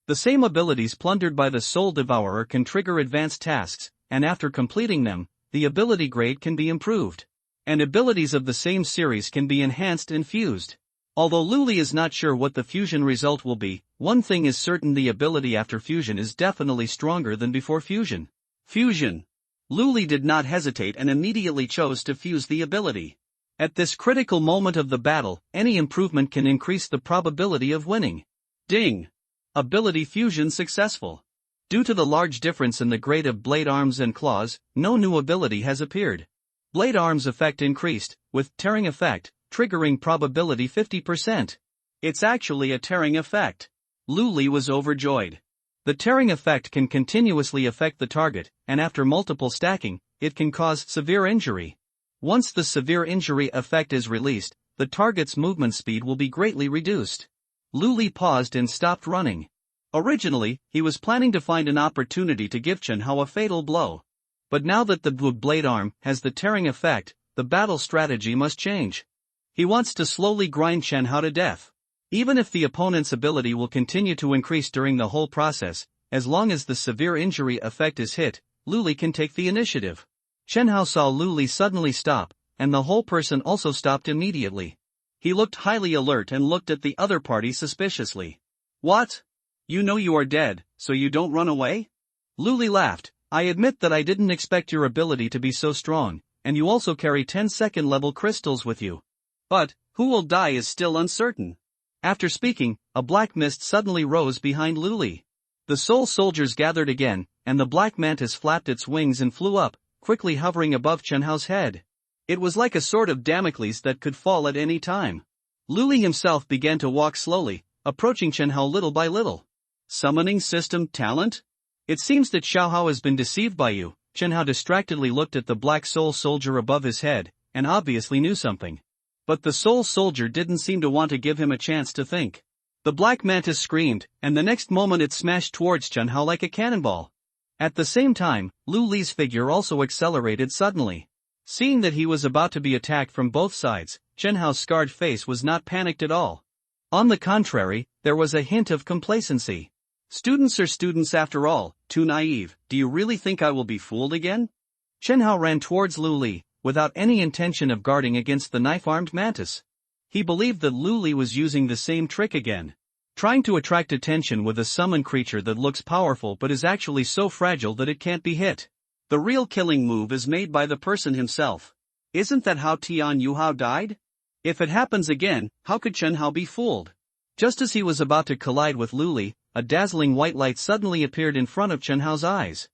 The same abilities plundered by the Soul Devourer can trigger advanced tasks, and after completing them, the ability grade can be improved. And abilities of the same series can be enhanced and fused. Although Lu Li is not sure what the fusion result will be, one thing is certain: the ability after fusion is definitely stronger than before fusion. Fusion. Lu Li did not hesitate and immediately chose to fuse the ability. At this critical moment of the battle, any improvement can increase the probability of winning. Ding! Ability fusion successful. Due to the large difference in the grade of blade arms and claws, no new ability has appeared. Blade arms effect increased, with tearing effect, triggering probability 50%. It's actually a tearing effect. Lu Li was overjoyed. The tearing effect can continuously affect the target, and after multiple stacking, it can cause severe injury. Once the severe injury effect is released, the target's movement speed will be greatly reduced. Lu Li paused and stopped running. Originally, he was planning to find an opportunity to give Chen Hao a fatal blow. But now that the blade arm has the tearing effect, the battle strategy must change. He wants to slowly grind Chen Hao to death. Even if the opponent's ability will continue to increase during the whole process, as long as the severe injury effect is hit, Lu Li can take the initiative. Chen Hao saw Lu Li suddenly stop, and the whole person also stopped immediately. He looked highly alert and looked at the other party suspiciously. What? You know you are dead, so you don't run away? Lu Li laughed. I admit that I didn't expect your ability to be so strong, and you also carry 10-second level crystals with you. But, who will die is still uncertain. After speaking, a black mist suddenly rose behind Lu Li. The soul soldiers gathered again, and the black mantis flapped its wings and flew up, quickly hovering above Chen Hao's head. It was like a sword of Damocles that could fall at any time. Lu Li himself began to walk slowly, approaching Chen Hao little by little. Summoning system talent? It seems that Xiao Hao has been deceived by you. Chen Hao distractedly looked at the black soul soldier above his head, and obviously knew something. But the soul soldier didn't seem to want to give him a chance to think. The black mantis screamed, and the next moment it smashed towards Chen Hao like a cannonball. At the same time, Lu Li's figure also accelerated suddenly. Seeing that he was about to be attacked from both sides, Chen Hao's scarred face was not panicked at all. On the contrary, there was a hint of complacency. Students are students after all, too naive. Do you really think I will be fooled again? Chen Hao ran towards Lu Li, without any intention of guarding against the knife-armed mantis. He believed that Lu Li was using the same trick again. Trying to attract attention with a summoned creature that looks powerful but is actually so fragile that it can't be hit. The real killing move is made by the person himself. Isn't that how Tian Yuhao died? If it happens again, how could Chen Hao be fooled? Just as he was about to collide with Lu Li, a dazzling white light suddenly appeared in front of Chen Hao's eyes.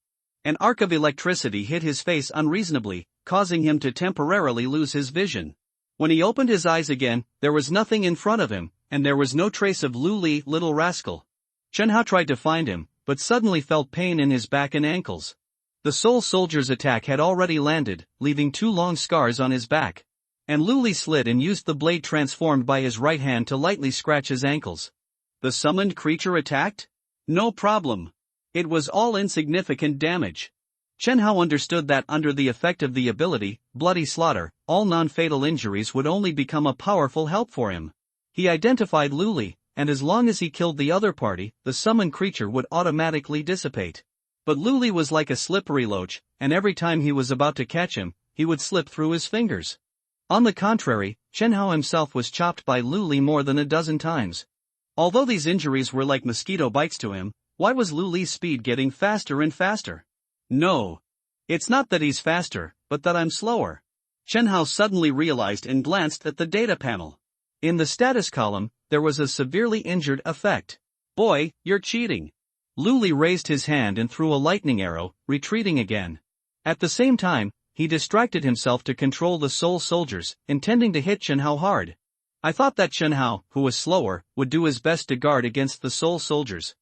An arc of electricity hit his face unreasonably, causing him to temporarily lose his vision. When he opened his eyes again, there was nothing in front of him, and there was no trace of Lu Li, little rascal. Chen Hao tried to find him, but suddenly felt pain in his back and ankles. The Soul Soldier's attack had already landed, leaving 2 long scars on his back. And Lu Li slid and used the blade transformed by his right hand to lightly scratch his ankles. The summoned creature attacked? No problem. It was all insignificant damage. Chen Hao understood that under the effect of the ability, Bloody Slaughter, all non-fatal injuries would only become a powerful help for him. He identified Lu Li, and as long as he killed the other party, the summoned creature would automatically dissipate. But Lu Li was like a slippery loach, and every time he was about to catch him, he would slip through his fingers. On the contrary, Chen Hao himself was chopped by Lu Li more than a dozen times. Although these injuries were like mosquito bites to him, why was Lu Li's speed getting faster and faster? No. It's not that he's faster, but that I'm slower. Chen Hao suddenly realized and glanced at the data panel. In the status column, there was a severely injured effect. Boy, you're cheating. Lu Li raised his hand and threw a lightning arrow, retreating again. At the same time, he distracted himself to control the Soul Soldiers, intending to hit Chen Hao hard. I thought that Chen Hao, who was slower, would do his best to guard against the Soul Soldiers.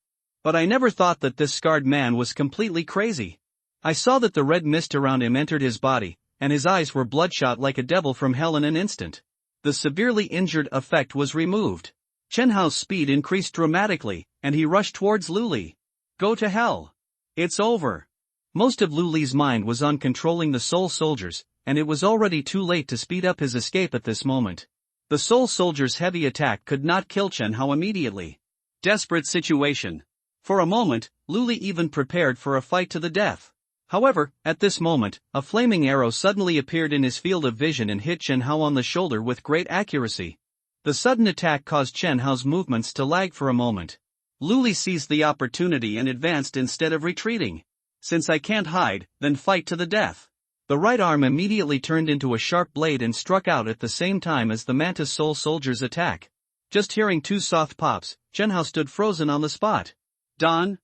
But I never thought that this scarred man was completely crazy. I saw that the red mist around him entered his body, and his eyes were bloodshot like a devil from hell in an instant. The severely injured effect was removed. Chen Hao's speed increased dramatically, and he rushed towards Lu Li. Go to hell. It's over. Most of Lu Li's mind was on controlling the Soul Soldiers, and it was already too late to speed up his escape at this moment. The Soul Soldiers' heavy attack could not kill Chen Hao immediately. Desperate situation. For a moment, Lu Li even prepared for a fight to the death. However, at this moment, a flaming arrow suddenly appeared in his field of vision and hit Chen Hao on the shoulder with great accuracy. The sudden attack caused Chen Hao's movements to lag for a moment. Lu Li seized the opportunity and advanced instead of retreating. Since I can't hide, then fight to the death. The right arm immediately turned into a sharp blade and struck out at the same time as the Mantis Soul Soldier's attack. Just hearing 2 soft pops, Chen Hao stood frozen on the spot. Done?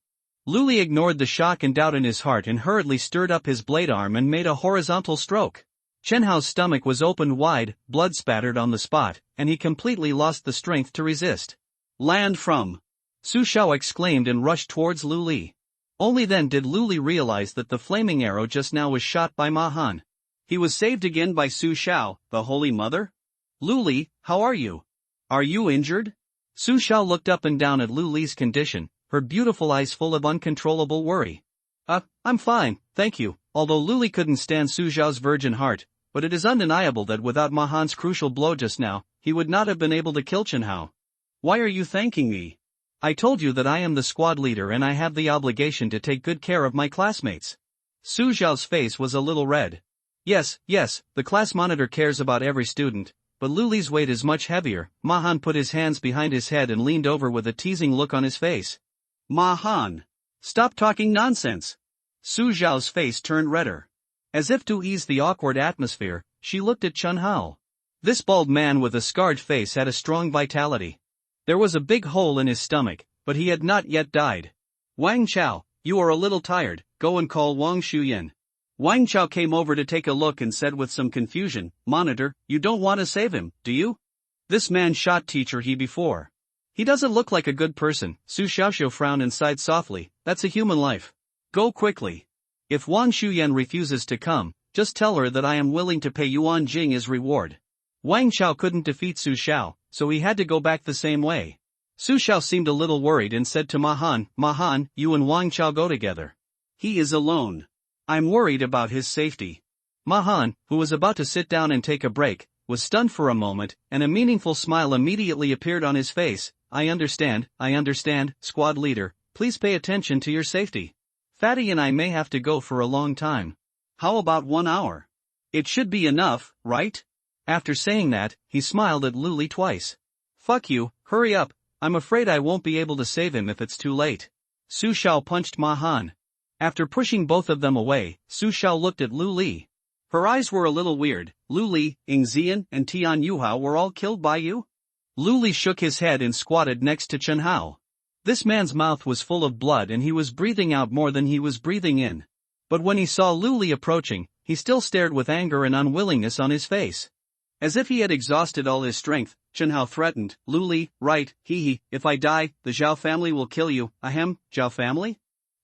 Lu Li ignored the shock and doubt in his heart and hurriedly stirred up his blade arm and made a horizontal stroke. Chen Hao's stomach was opened wide, blood spattered on the spot, and he completely lost the strength to resist. Land from! Su Xiao exclaimed and rushed towards Lu Li. Only then did Lu Li realize that the flaming arrow just now was shot by Ma Han. He was saved again by Su Xiao, the Holy Mother? Lu Li, how are you? Are you injured? Su Xiao looked up and down at Lu Li's condition, her beautiful eyes full of uncontrollable worry. I'm fine, thank you, although Lu Li couldn't stand Su Xiao's virgin heart, but it is undeniable that without Ma Han's crucial blow just now, he would not have been able to kill Chen Hao. Why are you thanking me? I told you that I am the squad leader and I have the obligation to take good care of my classmates. Su Xiao's face was a little red. Yes, the class monitor cares about every student, but Lu Li's weight is much heavier. Ma Han put his hands behind his head and leaned over with a teasing look on his face. Ma Han! Stop talking nonsense! Su Xiao's face turned redder. As if to ease the awkward atmosphere, she looked at Chen Hao. This bald man with a scarred face had a strong vitality. There was a big hole in his stomach, but he had not yet died. Wang Chao, you are a little tired, go and call Wang Shuyan. Wang Chao came over to take a look and said with some confusion, Monitor, you don't want to save him, do you? This man shot teacher he before. He doesn't look like a good person. Su Xiaoxiu frowned and sighed softly, that's a human life. Go quickly. If Wang Shuyan refuses to come, just tell her that I am willing to pay Yuan Jing as reward. Wang Chao couldn't defeat Su Xiao, so he had to go back the same way. Su Xiao seemed a little worried and said to Ma Han, you and Wang Chao go together. He is alone. I'm worried about his safety. Ma Han, who was about to sit down and take a break, was stunned for a moment, and a meaningful smile immediately appeared on his face. I understand, squad leader, please pay attention to your safety. Fatty and I may have to go for a long time. How about 1 hour? It should be enough, right? After saying that, he smiled at Lu Li twice. Fuck you, hurry up, I'm afraid I won't be able to save him if it's too late. Su Xiao punched Ma Han. After pushing both of them away, Su Xiao looked at Lu Li. Her eyes were a little weird. Lu Li, Ing Zian, and Tian Yuhao were all killed by you? Lu Li shook his head and squatted next to Chen Hao. This man's mouth was full of blood and he was breathing out more than he was breathing in. But when he saw Lu Li approaching, he still stared with anger and unwillingness on his face. As if he had exhausted all his strength, Chen Hao threatened, Lu Li, right, hee, if I die, the Zhao family will kill you. Ahem, Zhao family?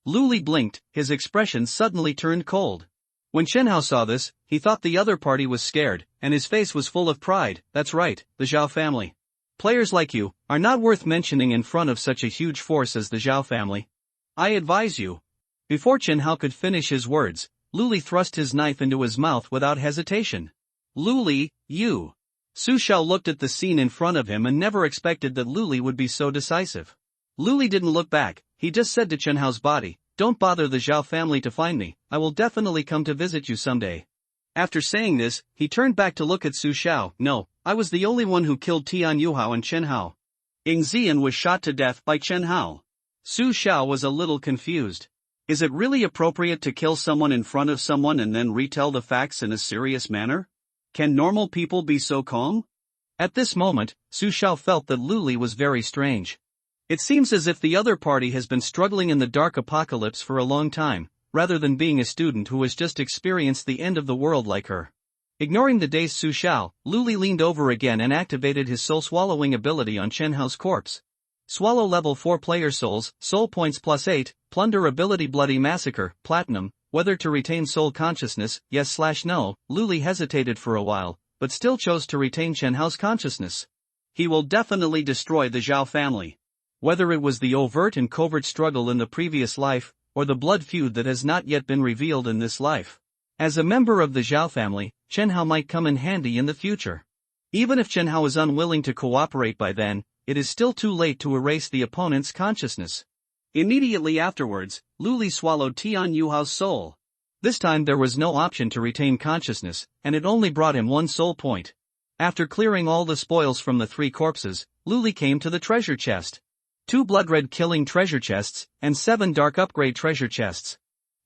Lu Li blinked, his expression suddenly turned cold. When Chen Hao saw this, he thought the other party was scared, and his face was full of pride. That's right, the Zhao family. Players like you are not worth mentioning in front of such a huge force as the Zhao family. I advise you. Before Chen Hao could finish his words, Lu Li thrust his knife into his mouth without hesitation. Lu Li, you. Su Xiao looked at the scene in front of him and never expected that Lu Li would be so decisive. Lu Li didn't look back, he just said to Chen Hao's body, don't bother the Zhao family to find me, I will definitely come to visit you someday. After saying this, he turned back to look at Su Xiao. No, I was the only one who killed Tian Yuhao and Chen Hao. Ying Zian was shot to death by Chen Hao. Su Xiao was a little confused. Is it really appropriate to kill someone in front of someone and then retell the facts in a serious manner? Can normal people be so calm? At this moment, Su Xiao felt that Lu Li was very strange. It seems as if the other party has been struggling in the dark apocalypse for a long time, rather than being a student who has just experienced the end of the world like her. Ignoring the dazed Su Xiao, Lu Li leaned over again and activated his soul swallowing ability on Chen Hao's corpse. Swallow level 4 player souls, soul points +8, plunder ability bloody massacre, platinum, whether to retain soul consciousness, yes/no. Lu Li hesitated for a while, but still chose to retain Chen Hao's consciousness. He will definitely destroy the Zhao family. Whether it was the overt and covert struggle in the previous life, or the blood feud that has not yet been revealed in this life. As a member of the Zhao family, Chen Hao might come in handy in the future. Even if Chen Hao is unwilling to cooperate by then, it is still too late to erase the opponent's consciousness. Immediately afterwards, Lu Li swallowed Tian Yuhao's soul. This time there was no option to retain consciousness, and it only brought him 1 soul point. After clearing all the spoils from the 3 corpses, Lu Li came to the treasure chest. 2 blood-red killing treasure chests, and 7 dark upgrade treasure chests.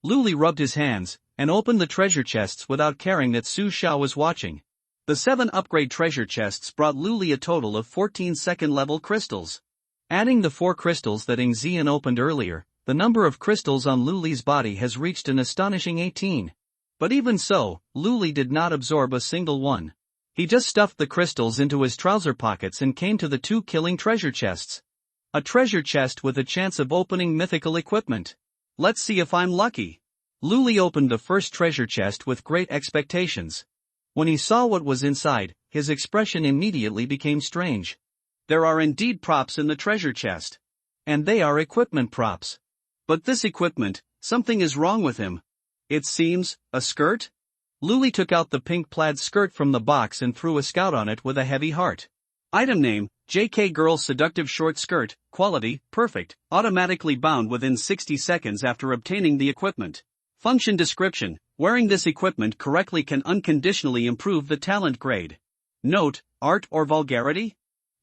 Lu Li rubbed his hands, and opened the treasure chests without caring that Su Xiao was watching. The 7 upgrade treasure chests brought Lu Li a total of 14 second-level crystals. Adding the 4 crystals that Ying Zian opened earlier, the number of crystals on Lu Li's body has reached an astonishing 18. But even so, Lu Li did not absorb a single one. He just stuffed the crystals into his trouser pockets and came to the 2 killing treasure chests. A treasure chest with a chance of opening mythical equipment. Let's see if I'm lucky. Lu Li opened the first treasure chest with great expectations. When he saw what was inside, his expression immediately became strange. There are indeed props in the treasure chest. And they are equipment props. But this equipment, something is wrong with him. It seems, a skirt? Lu Li took out the pink plaid skirt from the box and threw a scout on it with a heavy heart. Item name, JK Girl Seductive Short Skirt, quality, perfect, automatically bound within 60 seconds after obtaining the equipment. Function description, wearing this equipment correctly can unconditionally improve the talent grade. Note, art or vulgarity?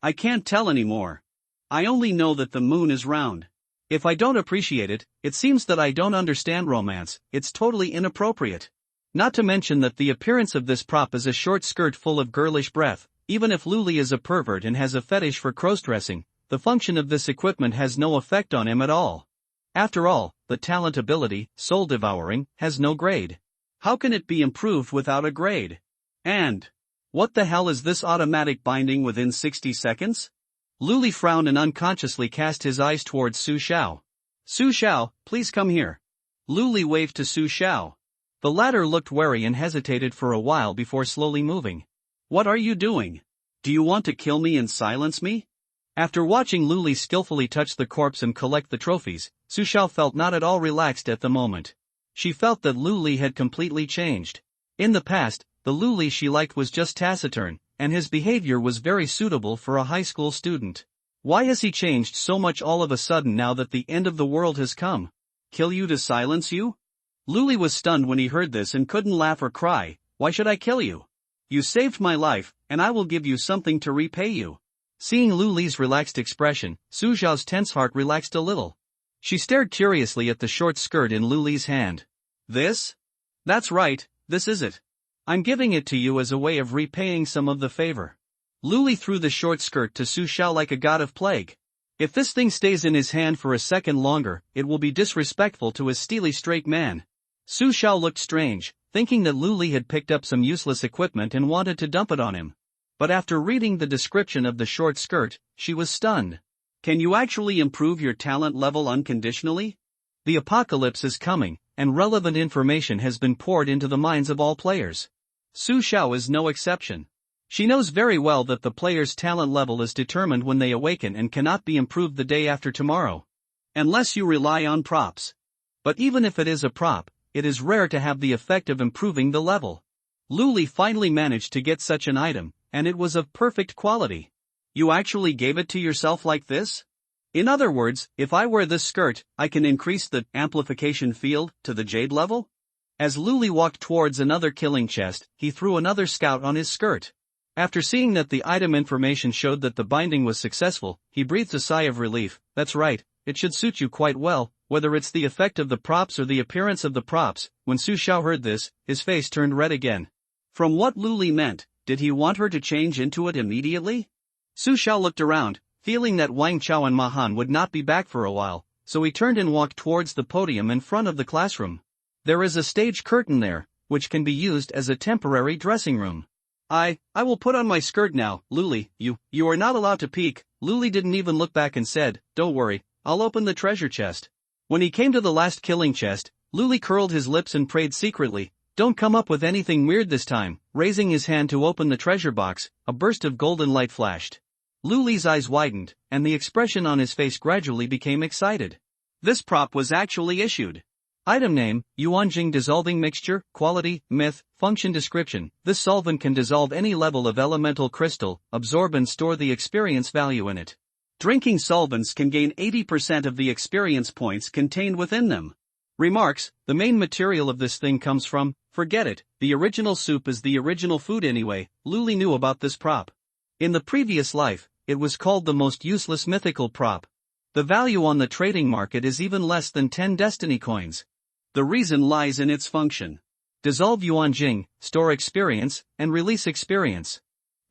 I can't tell anymore. I only know that the moon is round. If I don't appreciate it, it seems that I don't understand romance, it's totally inappropriate. Not to mention that the appearance of this prop is a short skirt full of girlish breath. Even if Lu Li is a pervert and has a fetish for cross-dressing, the function of this equipment has no effect on him at all. After all, the talent ability, soul devouring, has no grade. How can it be improved without a grade? And what the hell is this automatic binding within 60 seconds? Lu Li frowned and unconsciously cast his eyes towards Su Xiao. Su Xiao, please come here. Lu Li waved to Su Xiao. The latter looked wary and hesitated for a while before slowly moving. What are you doing? Do you want to kill me and silence me? After watching Lu Li skillfully touch the corpse and collect the trophies, Su Xiao felt not at all relaxed at the moment. She felt that Lu Li had completely changed. In the past, the Lu Li she liked was just taciturn, and his behavior was very suitable for a high school student. Why has he changed so much all of a sudden now that the end of the world has come? Kill you to silence you? Lu Li was stunned when he heard this and couldn't laugh or cry. Why should I kill you? You saved my life, and I will give you something to repay you. Seeing Lu Li's relaxed expression, Su Xiao's tense heart relaxed a little. She stared curiously at the short skirt in Lu Li's hand. This? That's right, this is it. I'm giving it to you as a way of repaying some of the favor. Luli threw the short skirt to Su Xiao like a god of plague. If this thing stays in his hand for a second longer, it will be disrespectful to his steely straight man. Su Xiao looked strange, thinking that Luli had picked up some useless equipment and wanted to dump it on him. But after reading the description of the short skirt, she was stunned. Can you actually improve your talent level unconditionally? The apocalypse is coming, and relevant information has been poured into the minds of all players. Su Xiao is no exception. She knows very well that the player's talent level is determined when they awaken and cannot be improved the day after tomorrow. Unless you rely on props. But even if it is a prop, it is rare to have the effect of improving the level. Luli finally managed to get such an item, and it was of perfect quality. You actually gave it to yourself like this? In other words, if I wear this skirt, I can increase the amplification field to the jade level? As Luli walked towards another killing chest, he threw another scout on his skirt. After seeing that the item information showed that the binding was successful, he breathed a sigh of relief. That's right, it should suit you quite well, whether it's the effect of the props or the appearance of the props. When Su Xiao heard this, his face turned red again. From what Luli meant, did he want her to change into it immediately? Su Xiao looked around, feeling that Wang Chao and Ma Han would not be back for a while, so he turned and walked towards the podium in front of the classroom. There is a stage curtain there, which can be used as a temporary dressing room. I will put on my skirt now, Luli. You are not allowed to peek. Luli didn't even look back and said, don't worry, I'll open the treasure chest. When he came to the last killing chest, Luli curled his lips and prayed secretly, don't come up with anything weird this time. Raising his hand to open the treasure box, a burst of golden light flashed. Luli's eyes widened, and the expression on his face gradually became excited. This prop was actually issued. Item name, Yuanjing Dissolving Mixture, Quality, Myth, Function Description. This solvent can dissolve any level of elemental crystal, absorb and store the experience value in it. Drinking solvents can gain 80% of the experience points contained within them. Remarks, the main material of this thing comes from, forget it, the original soup is the original food anyway. Luli knew about this prop. In the previous life, it was called the most useless mythical prop. The value on the trading market is even less than 10 destiny coins. The reason lies in its function. Dissolve Yuanjing, store experience, and release experience.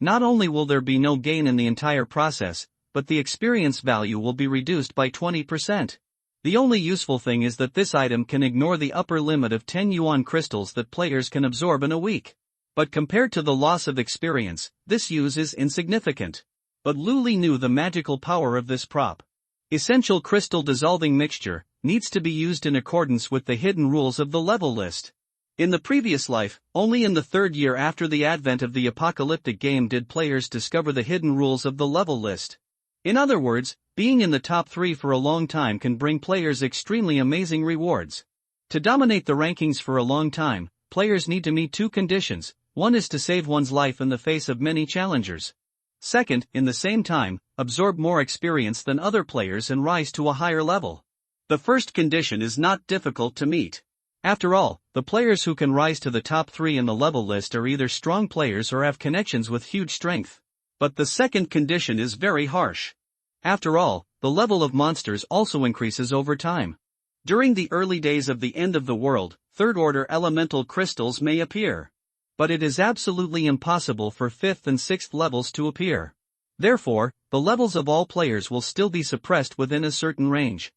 Not only will there be no gain in the entire process, but the experience value will be reduced by 20%. The only useful thing is that this item can ignore the upper limit of 10 yuan crystals that players can absorb in a week. But compared to the loss of experience, this use is insignificant. But Luli knew the magical power of this prop. Essential Crystal Dissolving Mixture needs to be used in accordance with the hidden rules of the level list. In the previous life, only in the third year after the advent of the apocalyptic game did players discover the hidden rules of the level list. In other words, being in the top 3 for a long time can bring players extremely amazing rewards. To dominate the rankings for a long time, players need to meet 2 conditions. One is to save one's life in the face of many challengers. Second, in the same time, absorb more experience than other players and rise to a higher level. The first condition is not difficult to meet. After all, the players who can rise to the top 3 in the level list are either strong players or have connections with huge strength. But the second condition is very harsh. After all, the level of monsters also increases over time. During the early days of the end of the world, third-order elemental crystals may appear. But it is absolutely impossible for 5th and 6th levels to appear. Therefore, the levels of all players will still be suppressed within a certain range.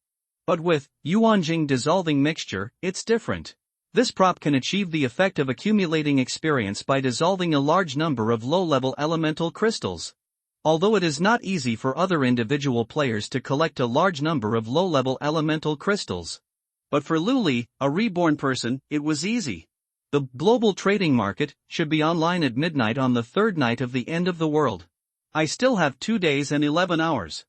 But with Yuanjing Dissolving Mixture, it's different. This prop can achieve the effect of accumulating experience by dissolving a large number of low-level elemental crystals. Although it is not easy for other individual players to collect a large number of low-level elemental crystals. But for Luli, a reborn person, it was easy. The global trading market should be online at midnight on the third night of the end of the world. I still have 2 days and 11 hours.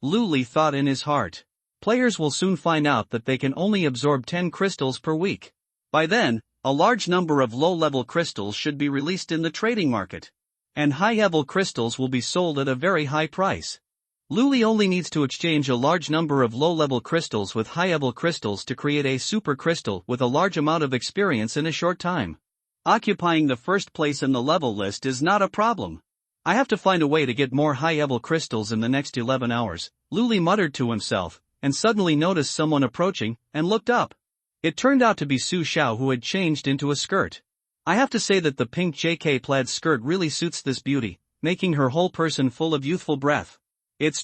Luli thought in his heart. Players will soon find out that they can only absorb 10 crystals per week. By then, a large number of low-level crystals should be released in the trading market. And high-level crystals will be sold at a very high price. Luli only needs to exchange a large number of low-level crystals with high-level crystals to create a super crystal with a large amount of experience in a short time. Occupying the first place in the level list is not a problem. I have to find a way to get more high-level crystals in the next 11 hours, Luli muttered to himself, and suddenly noticed someone approaching, and looked up. It turned out to be Su Xiao, who had changed into a skirt. I have to say that the pink JK plaid skirt really suits this beauty. making her whole person full of youthful breath. It's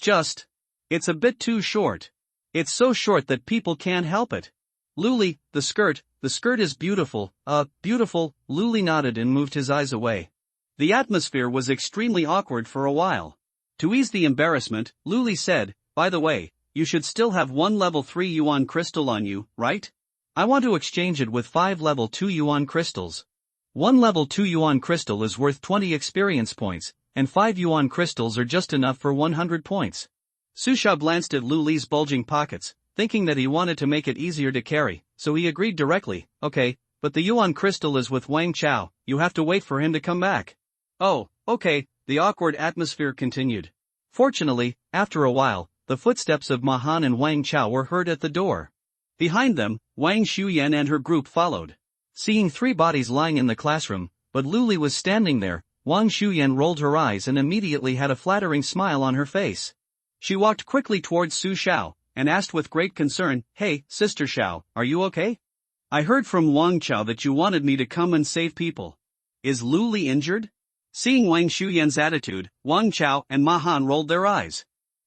a bit too short. It's so short that people can't help it. Luli, the skirt is beautiful, beautiful. Luli nodded and moved his eyes away. The atmosphere was extremely awkward for a while. To ease the embarrassment, Luli said, by the way, you should still have one level 3 yuan crystal on you, right? I want to exchange it with 5 level 2 yuan crystals. One level 2 yuan crystal is worth 20 experience points, and 5 yuan crystals are just enough for 100 points. Su Xiao glanced at Luli's bulging pockets, thinking that he wanted to make it easier to carry, so he agreed directly, okay, but the yuan crystal is with Wang Chao, you have to wait for him to come back. Oh, okay, the awkward atmosphere continued. Fortunately, after a while, the footsteps of Ma Han and Wang Chao were heard at the door. Behind them, Wang Shuyan and her group followed. Seeing 3 bodies lying in the classroom, but Luli was standing there, Wang Shuyan rolled her eyes and immediately had a flattering smile on her face. She walked quickly towards Su Xiao, and asked with great concern, hey, Sister Xiao, are you okay? I heard from Wang Chao that you wanted me to come and save people. Is Luli injured? Seeing Wang Shuyan's attitude, Wang Chao and Ma Han rolled their eyes.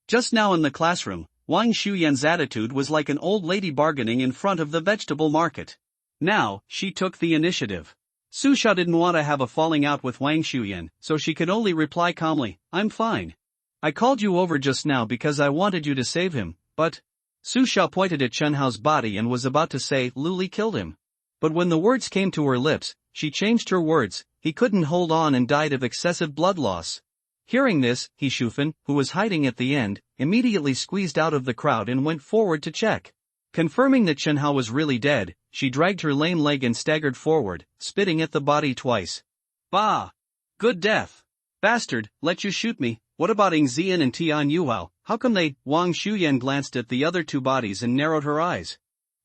Just now in the classroom, Wang Shuyan's attitude was like an old lady bargaining in front of the vegetable market. Now, she took the initiative. Su Xiao didn't want to have a falling out with Wang Shuyan, so she could only reply calmly, I'm fine. I called you over just now because I wanted you to save him, but... Su Xiao pointed at Chen Hao's body and was about to say Luli killed him. But when the words came to her lips, she changed her words, he couldn't hold on and died of excessive blood loss. Hearing this, He Shufan, who was hiding at the end, immediately squeezed out of the crowd and went forward to check. Confirming that Chen Hao was really dead, she dragged her lame leg and staggered forward, spitting at the body twice. Bah! Good death! Bastard, let you shoot me. What about Ing Zian and Tian Yuhao, how come they? Wang Shuyan glanced at the other 2 bodies and narrowed her eyes.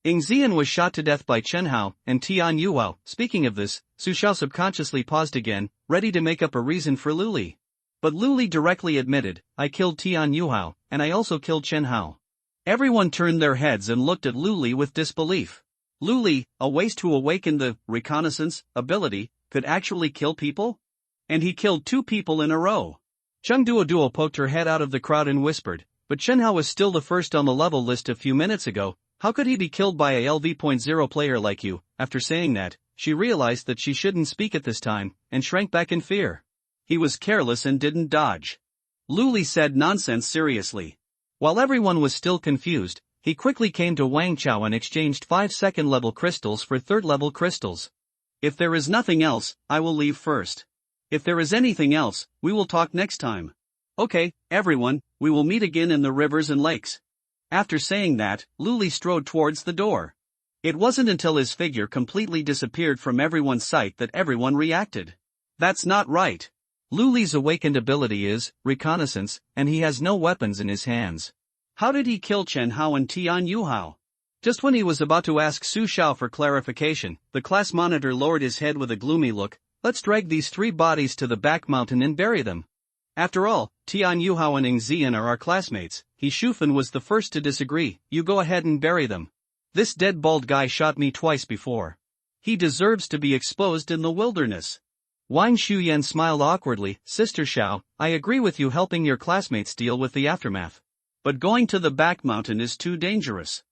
Ing Zian was shot to death by Chen Hao and Tian Yuhao. Speaking of this, Su Xiao subconsciously paused again, ready to make up a reason for Luli. But Luli directly admitted, I killed Tian Yuhao, and I also killed Chen Hao. Everyone turned their heads and looked at Luli with disbelief. Luli, a waste who awakened the reconnaissance ability, could actually kill people? And he killed 2 people in a row. Cheng Duoduo poked her head out of the crowd and whispered, but Chen Hao was still the first on the level list a few minutes ago, how could he be killed by a LV.0 player like you? After saying that, she realized that she shouldn't speak at this time, and shrank back in fear. He was careless and didn't dodge. Luli said nonsense seriously. While everyone was still confused, he quickly came to Wang Chao and exchanged 5 second-level crystals for third-level crystals. If there is nothing else, I will leave first. If there is anything else, we will talk next time. Okay, everyone, we will meet again in the rivers and lakes. After saying that, Luli strode towards the door. It wasn't until his figure completely disappeared from everyone's sight that everyone reacted. That's not right. Luli's awakened ability is reconnaissance, and he has no weapons in his hands. How did he kill Chen Hao and Tian Yuhao? Just when he was about to ask Su Xiao for clarification, the class monitor lowered his head with a gloomy look. Let's drag these 3 bodies to the back mountain and bury them. After all, Tian Yuhao and Ing Zian are our classmates. He Shufan was the first to disagree. You go ahead and bury them. This dead bald guy shot me twice before. He deserves to be exposed in the wilderness. Wang Shuyan smiled awkwardly. Sister Xiao, I agree with you helping your classmates deal with the aftermath. But going to the back mountain is too dangerous.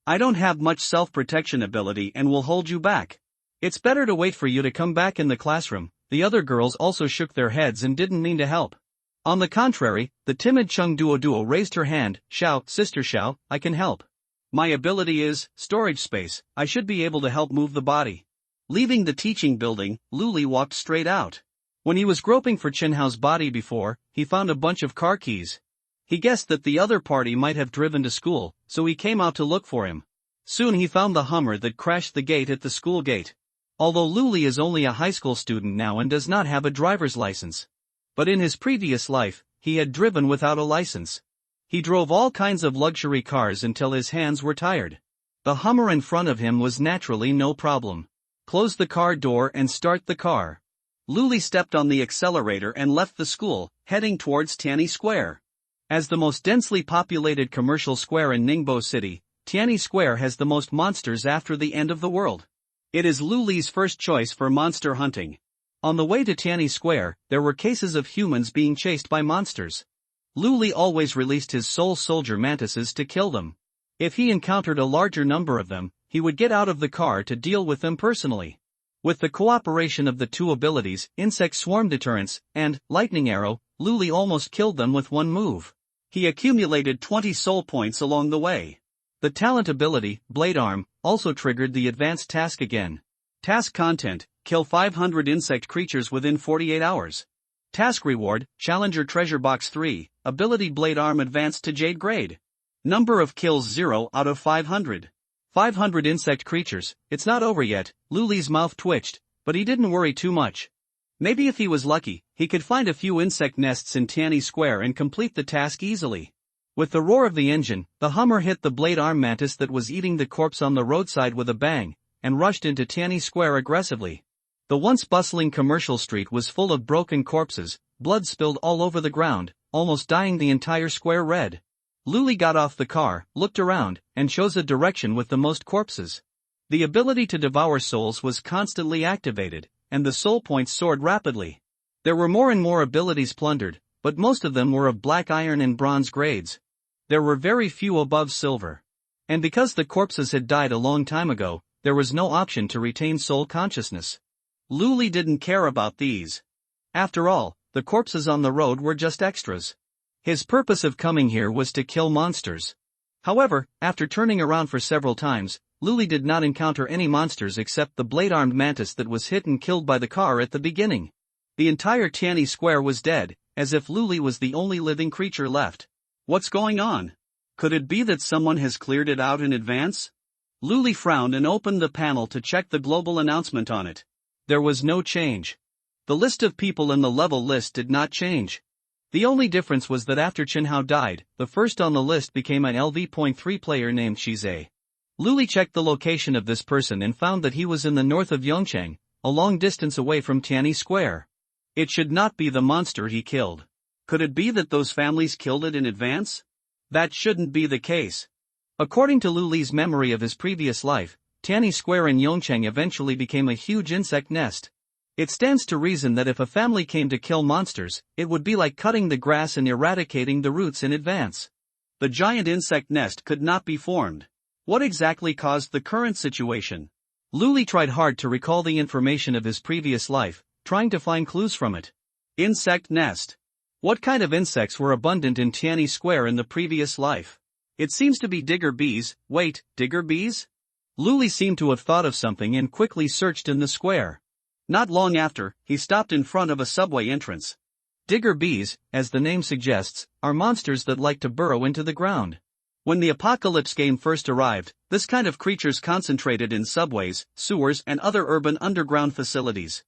I don't have much self-protection ability and will hold you back. It's better to wait for you to come back in the classroom. The other girls also shook their heads and didn't mean to help. On the contrary, the timid Cheng Duoduo raised her hand. Xiao, Sister Xiao, I can help. My ability is storage space. I should be able to help move the body. Leaving the teaching building, Luli walked straight out. When he was groping for Chen Hao's body before, he found a bunch of car keys. He guessed that the other party might have driven to school, so he came out to look for him. Soon he found the Hummer that crashed the gate at the school gate. Although Luli is only a high school student now and does not have a driver's license. But in his previous life, he had driven without a license. He drove all kinds of luxury cars until his hands were tired. The Hummer in front of him was naturally no problem. Close the car door and start the car. Luli stepped on the accelerator and left the school, heading towards Tianyi Square. As the most densely populated commercial square in Ningbo City, Tianyi Square has the most monsters after the end of the world. It is Luli's first choice for monster hunting. On the way to Tianyi Square, there were cases of humans being chased by monsters. Luli always released his soul soldier mantises to kill them. If he encountered a larger number of them, he would get out of the car to deal with them personally. With the cooperation of the two abilities, Insect Swarm Deterrence and Lightning Arrow, Luli almost killed them with one move. He accumulated 20 soul points along the way. The talent ability, Blade Arm, also triggered the advanced task again. Task content: kill 500 insect creatures within 48 hours. Task reward: Challenger Treasure Box 3, ability Blade Arm advanced to Jade Grade. Number of kills 0 out of 500. 500 insect creatures, it's not over yet. Luli's mouth twitched, but he didn't worry too much. Maybe if he was lucky, he could find a few insect nests in Tianyi Square and complete the task easily. With the roar of the engine, the Hummer hit the Blade Arm mantis that was eating the corpse on the roadside with a bang, and rushed into Tianyi Square aggressively. The once bustling commercial street was full of broken corpses, blood spilled all over the ground, almost dyeing the entire square red. Luli got off the car, looked around, and chose a direction with the most corpses. The ability to devour souls was constantly activated, and the soul points soared rapidly. There were more and more abilities plundered, but most of them were of black iron and bronze grades. There were very few above silver. And because the corpses had died a long time ago, there was no option to retain soul consciousness. Luli didn't care about these. After all, the corpses on the road were just extras. His purpose of coming here was to kill monsters. However, after turning around for several times, Luli did not encounter any monsters except the blade-armed mantis that was hit and killed by the car at the beginning. The entire Tianyi Square was dead, as if Luli was the only living creature left. What's going on? Could it be that someone has cleared it out in advance? Luli frowned and opened the panel to check the global announcement on it. There was no change. The list of people in the level list did not change. The only difference was that after Chenhao died, the first on the list became an LV.3 player named Shize. Luli checked the location of this person and found that he was in the north of Yongcheng, a long distance away from Tianyi Square. It should not be the monster he killed. Could it be that those families killed it in advance? That shouldn't be the case. According to Luli's memory of his previous life, Tianyi Square in Yongcheng eventually became a huge insect nest. It stands to reason that if a family came to kill monsters, it would be like cutting the grass and eradicating the roots in advance. The giant insect nest could not be formed. What exactly caused the current situation? Luli tried hard to recall the information of his previous life, trying to find clues from it. Insect nest. What kind of insects were abundant in Tianyi Square in the previous life? It seems to be digger bees. Wait, digger bees? Luli seemed to have thought of something and quickly searched in the square. Not long after, he stopped in front of a subway entrance. Digger bees, as the name suggests, are monsters that like to burrow into the ground. When the Apocalypse game first arrived, this kind of creatures concentrated in subways, sewers and other urban underground facilities.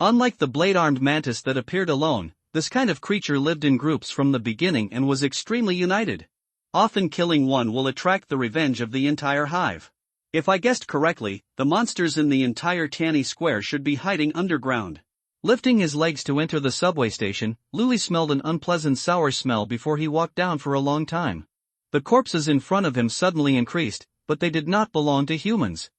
Unlike the blade-armed mantis that appeared alone, this kind of creature lived in groups from the beginning and was extremely united. Often killing one will attract the revenge of the entire hive. If I guessed correctly, the monsters in the entire Tianyi Square should be hiding underground. Lifting his legs to enter the subway station, Luli smelled an unpleasant sour smell before he walked down for a long time. The corpses in front of him suddenly increased, but they did not belong to humans.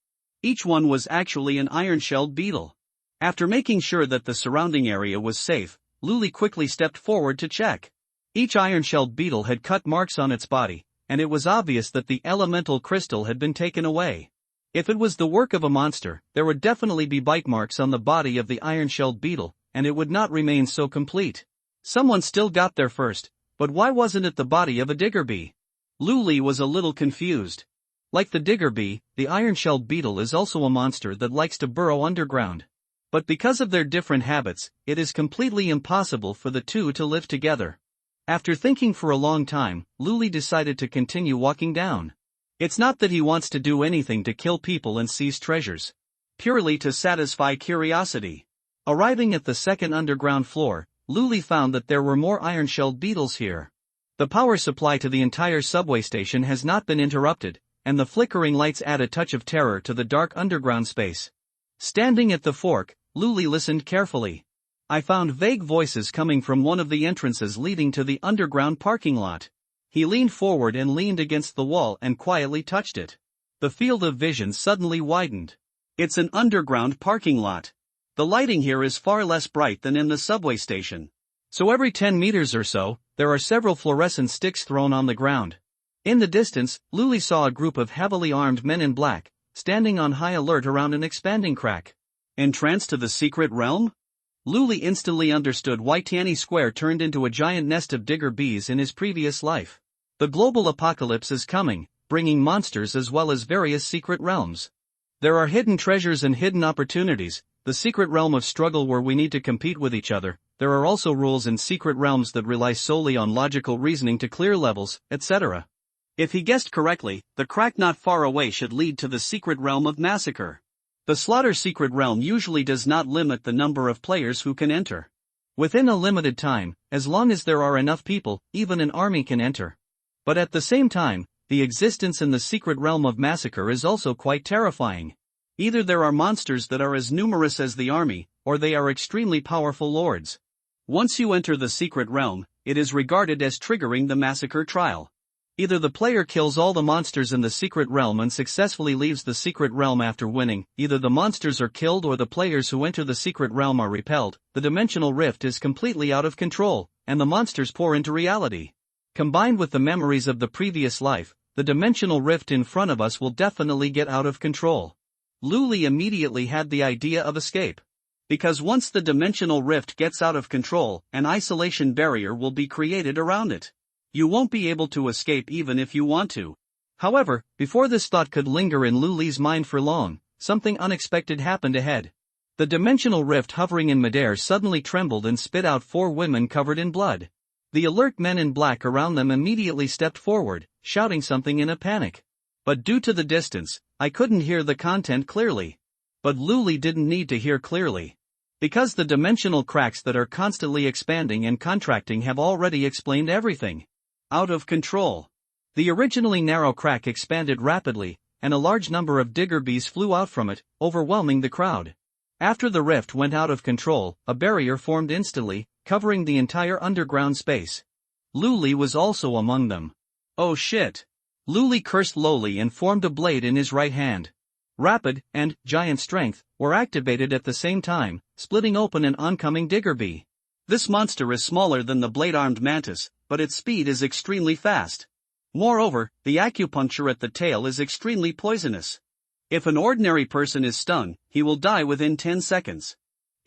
Each one was actually an iron-shelled beetle. After making sure that the surrounding area was safe, Luli quickly stepped forward to check. Each iron-shelled beetle had cut marks on its body, and it was obvious that the elemental crystal had been taken away. If it was the work of a monster, there would definitely be bite marks on the body of the iron-shelled beetle, and it would not remain so complete. Someone still got there first, but why wasn't it the body of a digger bee? Luli was a little confused. Like the digger bee, the iron-shelled beetle is also a monster that likes to burrow underground. But because of their different habits, it is completely impossible for the two to live together. After thinking for a long time, Luli decided to continue walking down. It's not that he wants to do anything to kill people and seize treasures. Purely to satisfy curiosity. Arriving at the second underground floor, Luli found that there were more iron-shelled beetles here. The power supply to the entire subway station has not been interrupted, and the flickering lights add a touch of terror to the dark underground space. Standing at the fork, Luli listened carefully. I found vague voices coming from one of the entrances leading to the underground parking lot. He leaned forward and leaned against the wall and quietly touched it. The field of vision suddenly widened. It's an underground parking lot. The lighting here is far less bright than in the subway station. So every 10 meters or so, there are several fluorescent sticks thrown on the ground. In the distance, Luli saw a group of heavily armed men in black, standing on high alert around an expanding crack. Entranced to the secret realm? Luli instantly understood why Tianyi Square turned into a giant nest of digger bees in his previous life. The global apocalypse is coming, bringing monsters as well as various secret realms. There are hidden treasures and hidden opportunities, the secret realm of struggle where we need to compete with each other. There are also rules in secret realms that rely solely on logical reasoning to clear levels, etc. If he guessed correctly, the crack not far away should lead to the secret realm of massacre. The slaughter secret realm usually does not limit the number of players who can enter. Within a limited time, as long as there are enough people, even an army can enter. But at the same time, the existence in the secret realm of massacre is also quite terrifying. Either there are monsters that are as numerous as the army, or they are extremely powerful lords. Once you enter the secret realm, it is regarded as triggering the massacre trial. Either the player kills all the monsters in the secret realm and successfully leaves the secret realm after winning, either the monsters are killed or the players who enter the secret realm are repelled, the dimensional rift is completely out of control, and the monsters pour into reality. Combined with the memories of the previous life, the dimensional rift in front of us will definitely get out of control. Luli immediately had the idea of escape. Because once the dimensional rift gets out of control, an isolation barrier will be created around it. You won't be able to escape even if you want to. However, before this thought could linger in Luli's mind for long, something unexpected happened ahead. The dimensional rift hovering in midair suddenly trembled and spit out 4 women covered in blood. The alert men in black around them immediately stepped forward, shouting something in a panic. But due to the distance, I couldn't hear the content clearly. But Luli didn't need to hear clearly. Because the dimensional cracks that are constantly expanding and contracting have already explained everything. Out of control. The originally narrow crack expanded rapidly, and a large number of digger bees flew out from it, overwhelming the crowd. After the rift went out of control, a barrier formed instantly, covering the entire underground space. Luli was also among them. Oh shit! Luli cursed lowly and formed a blade in his right hand. Rapid and giant strength were activated at the same time, splitting open an oncoming digger bee. This monster is smaller than the blade-armed mantis, but its speed is extremely fast. Moreover, the acupuncture at the tail is extremely poisonous. If an ordinary person is stung, he will die within 10 seconds.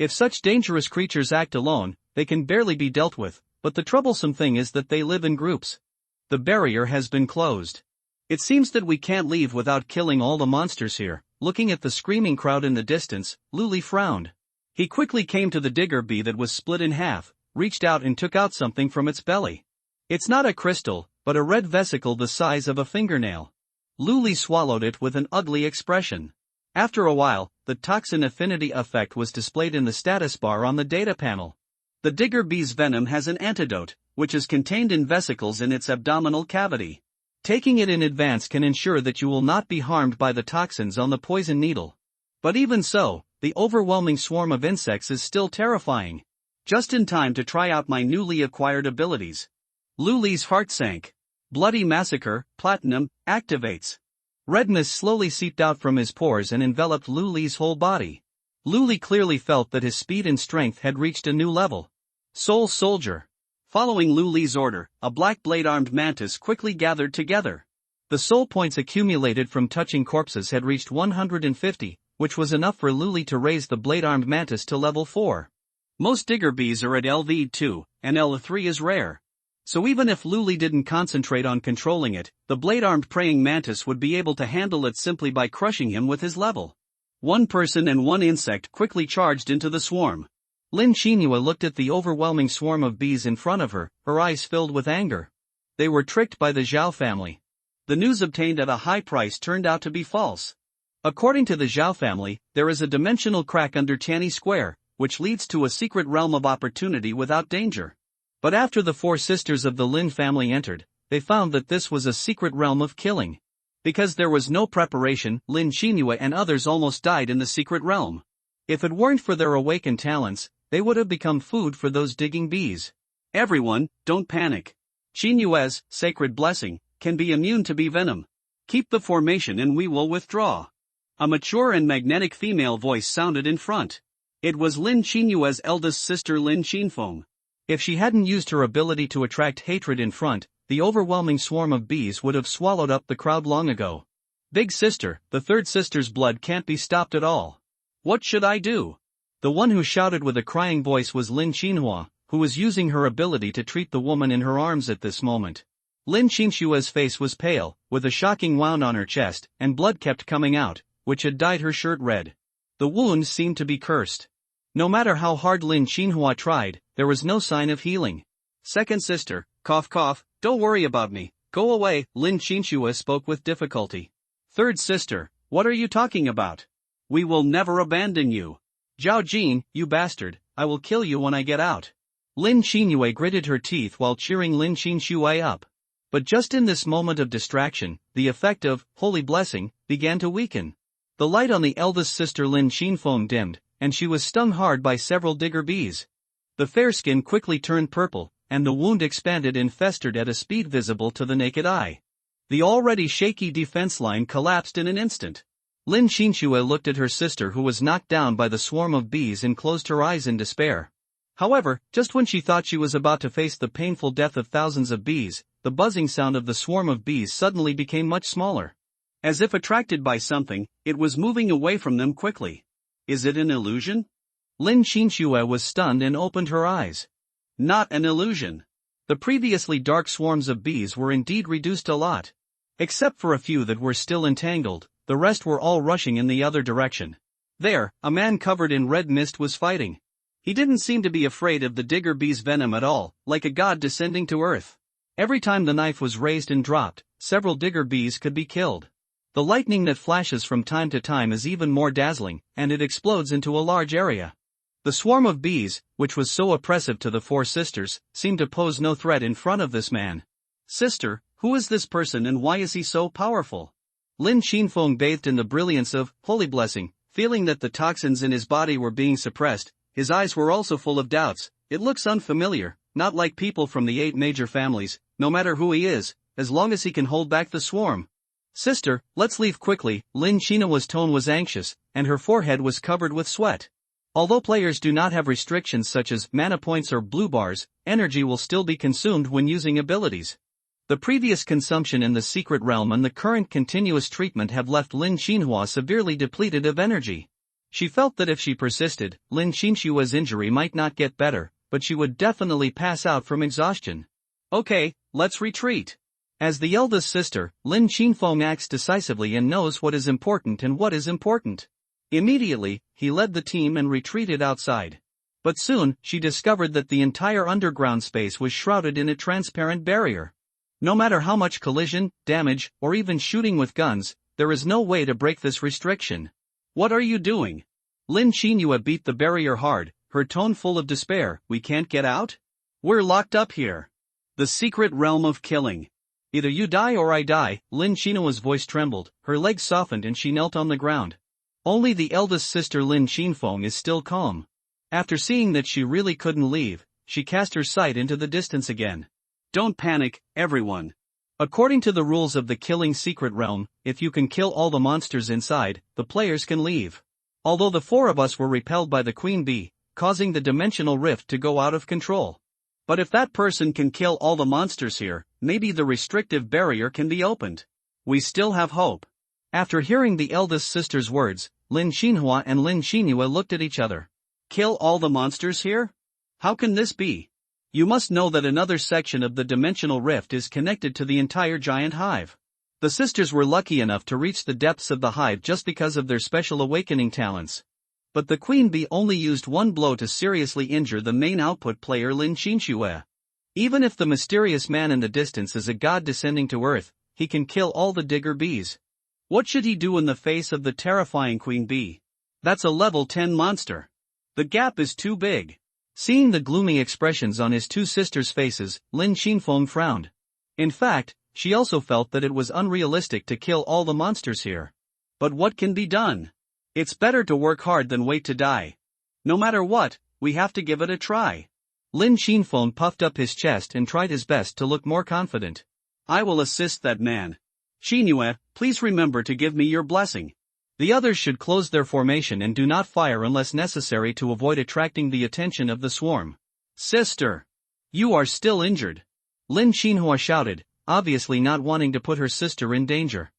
If such dangerous creatures act alone, they can barely be dealt with, but the troublesome thing is that they live in groups. The barrier has been closed. It seems that we can't leave without killing all the monsters here. Looking at the screaming crowd in the distance, Luli frowned. He quickly came to the digger bee that was split in half, reached out and took out something from its belly. It's not a crystal, but a red vesicle the size of a fingernail. Luli swallowed it with an ugly expression. After a while, the toxin affinity effect was displayed in the status bar on the data panel. The digger bee's venom has an antidote, which is contained in vesicles in its abdominal cavity. Taking it in advance can ensure that you will not be harmed by the toxins on the poison needle. But even so, the overwhelming swarm of insects is still terrifying. Just in time to try out my newly acquired abilities. Luli's heart sank. Bloody Massacre, Platinum, activates. Redness slowly seeped out from his pores and enveloped Luli's whole body. Luli clearly felt that his speed and strength had reached a new level. Soul Soldier. Following Luli's order, a black blade-armed mantis quickly gathered together. The soul points accumulated from touching corpses had reached 150, which was enough for Luli to raise the blade-armed mantis to level 4. Most digger bees are at LV2, and L3 is rare. So even if Luli didn't concentrate on controlling it, the blade-armed praying mantis would be able to handle it simply by crushing him with his level. One person and one insect quickly charged into the swarm. Lin Xinhua looked at the overwhelming swarm of bees in front of her, her eyes filled with anger. They were tricked by the Zhao family. The news obtained at a high price turned out to be false. According to the Zhao family, there is a dimensional crack under Tianyi Square, which leads to a secret realm of opportunity without danger. But after the 4 sisters of the Lin family entered, they found that this was a secret realm of killing. Because there was no preparation, Lin Xinhua and others almost died in the secret realm. If it weren't for their awakened talents, they would have become food for those digging bees. Everyone, don't panic. Xinyue's sacred blessing can be immune to bee venom. Keep the formation and we will withdraw. A mature and magnetic female voice sounded in front. It was Lin Qinyue's eldest sister Lin Qinfeng. If she hadn't used her ability to attract hatred in front, the overwhelming swarm of bees would have swallowed up the crowd long ago. Big sister, the third sister's blood can't be stopped at all. What should I do? The one who shouted with a crying voice was Lin Qinhua, who was using her ability to treat the woman in her arms at this moment. Lin Qinshua's face was pale, with a shocking wound on her chest, and blood kept coming out, which had dyed her shirt red. The wound seemed to be cursed. No matter how hard Lin Qinhua tried, there was no sign of healing. Second sister, cough cough, don't worry about me, go away, Lin Qinshua spoke with difficulty. Third sister, what are you talking about? We will never abandon you. Zhao Jin, you bastard, I will kill you when I get out. Lin Qinyue gritted her teeth while cheering Lin Qinshua up. But just in this moment of distraction, the effect of holy blessing began to weaken. The light on the eldest sister Lin Qinfeng dimmed, and she was stung hard by several digger bees. The fair skin quickly turned purple, and the wound expanded and festered at a speed visible to the naked eye. The already shaky defense line collapsed in an instant. Lin Qinshua looked at her sister who was knocked down by the swarm of bees and closed her eyes in despair. However, just when she thought she was about to face the painful death of thousands of bees, the buzzing sound of the swarm of bees suddenly became much smaller. As if attracted by something, it was moving away from them quickly. Is it an illusion? Lin Qinshua was stunned and opened her eyes. Not an illusion. The previously dark swarms of bees were indeed reduced a lot. Except for a few that were still entangled, the rest were all rushing in the other direction. There, a man covered in red mist was fighting. He didn't seem to be afraid of the digger bee's venom at all, like a god descending to earth. Every time the knife was raised and dropped, several digger bees could be killed. The lightning that flashes from time to time is even more dazzling, and it explodes into a large area. The swarm of bees, which was so oppressive to the four sisters, seemed to pose no threat in front of this man. Sister, who is this person and why is he so powerful? Lin Qinfeng bathed in the brilliance of holy blessing, feeling that the toxins in his body were being suppressed. His eyes were also full of doubts. It looks unfamiliar, not like people from the 8 major families, no matter who he is, as long as he can hold back the swarm. Sister, let's leave quickly. Lin Qinua's tone was anxious, and her forehead was covered with sweat. Although players do not have restrictions such as mana points or blue bars, energy will still be consumed when using abilities. The previous consumption in the secret realm and the current continuous treatment have left Lin Qinhua severely depleted of energy. She felt that if she persisted, Lin Qinshua's injury might not get better, but she would definitely pass out from exhaustion. Okay, let's retreat. As the eldest sister, Lin Qinfeng acts decisively and knows what is important and what is important. Immediately, he led the team and retreated outside. But soon, she discovered that the entire underground space was shrouded in a transparent barrier. No matter how much collision, damage, or even shooting with guns, there is no way to break this restriction. What are you doing? Lin Qinyue beat the barrier hard, her tone full of despair. We can't get out? We're locked up here. The secret realm of killing. Either you die or I die. Lin Qinyue's voice trembled, her legs softened and she knelt on the ground. Only the eldest sister Lin Qinfeng is still calm. After seeing that she really couldn't leave, she cast her sight into the distance again. Don't panic, everyone. According to the rules of the killing secret realm, if you can kill all the monsters inside, the players can leave. Although the 4 of us were repelled by the queen bee, causing the dimensional rift to go out of control. But if that person can kill all the monsters here, maybe the restrictive barrier can be opened. We still have hope. After hearing the eldest sister's words, Lin Qinhua and Lin Qinyue looked at each other. Kill all the monsters here? How can this be? You must know that another section of the dimensional rift is connected to the entire giant hive. The sisters were lucky enough to reach the depths of the hive just because of their special awakening talents. But the queen bee only used one blow to seriously injure the main output player Lin Qinshue. Even if the mysterious man in the distance is a god descending to earth, he can kill all the digger bees. What should he do in the face of the terrifying queen bee? That's a level 10 monster. The gap is too big. Seeing the gloomy expressions on his 2 sisters' faces, Lin Qinfeng frowned. In fact, she also felt that it was unrealistic to kill all the monsters here. But what can be done? It's better to work hard than wait to die. No matter what, we have to give it a try. Lin Qinfeng puffed up his chest and tried his best to look more confident. I will assist that man. Qinyue, please remember to give me your blessing. The others should close their formation and do not fire unless necessary to avoid attracting the attention of the swarm. Sister! You are still injured. Lin Xinhua shouted, obviously not wanting to put her sister in danger.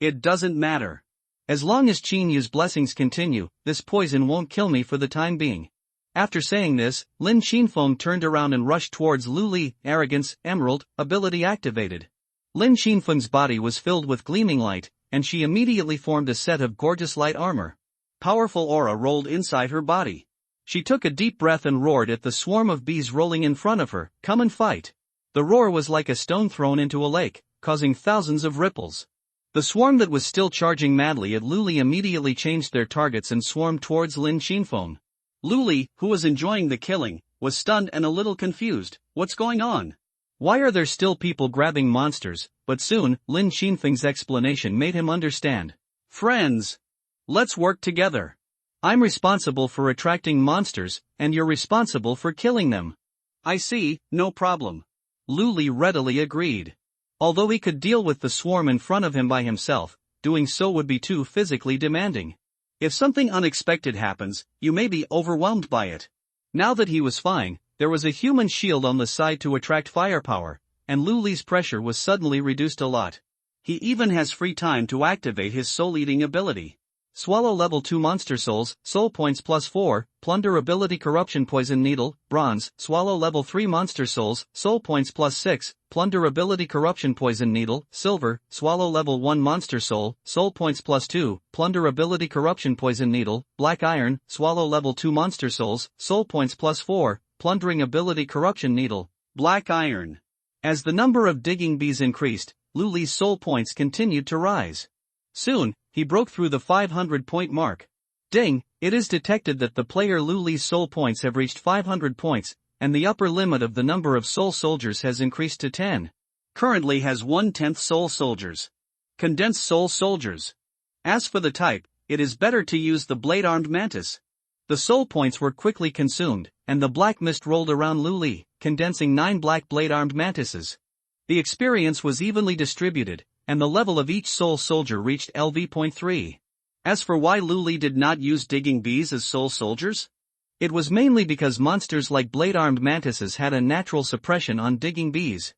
It doesn't matter. As long as Qin Yu's blessings continue, this poison won't kill me for the time being. After saying this, Lin Xinfeng turned around and rushed towards Lu Li. Arrogance, Emerald, ability activated. Lin Xinfeng's body was filled with gleaming light, and she immediately formed a set of gorgeous light armor. Powerful aura rolled inside her body. She took a deep breath and roared at the swarm of bees rolling in front of her, "Come and fight." The roar was like a stone thrown into a lake, causing thousands of ripples. The swarm that was still charging madly at Lu Li immediately changed their targets and swarmed towards Lin Xinfeng. Lu Li, who was enjoying the killing, was stunned and a little confused. What's going on? Why are there still people grabbing monsters? But soon, Lin Xinfeng's explanation made him understand. Friends! Let's work together. I'm responsible for attracting monsters, and you're responsible for killing them. I see, no problem. Lu Li readily agreed. Although he could deal with the swarm in front of him by himself, doing so would be too physically demanding. If something unexpected happens, you may be overwhelmed by it. Now that he was fine, there was a human shield on the side to attract firepower, and Lu Li's pressure was suddenly reduced a lot. He even has free time to activate his soul-eating ability. Swallow level 2 monster souls, soul points +4, plunder ability corruption poison needle, bronze, swallow level 3 monster souls, soul points +6, plunder ability corruption poison needle, silver, swallow level 1 monster soul, soul points +2, plunder ability corruption poison needle, black iron, swallow level 2 monster souls, soul points +4, plundering ability corruption needle, black iron. As the number of digging bees increased, Lu Li's soul points continued to rise. Soon, he broke through the 500-point mark. Ding, it is detected that the player Lu Li's soul points have reached 500 points, and the upper limit of the number of soul soldiers has increased to 10. Currently has 1/10 soul soldiers. Condensed soul soldiers. As for the type, it is better to use the blade-armed mantis. The soul points were quickly consumed, and the black mist rolled around Lu Li, condensing 9 black blade-armed mantises. The experience was evenly distributed, and the level of each soul soldier reached LV.3. As for why Lu Li did not use digging bees as soul soldiers? It was mainly because monsters like blade-armed mantises had a natural suppression on digging bees.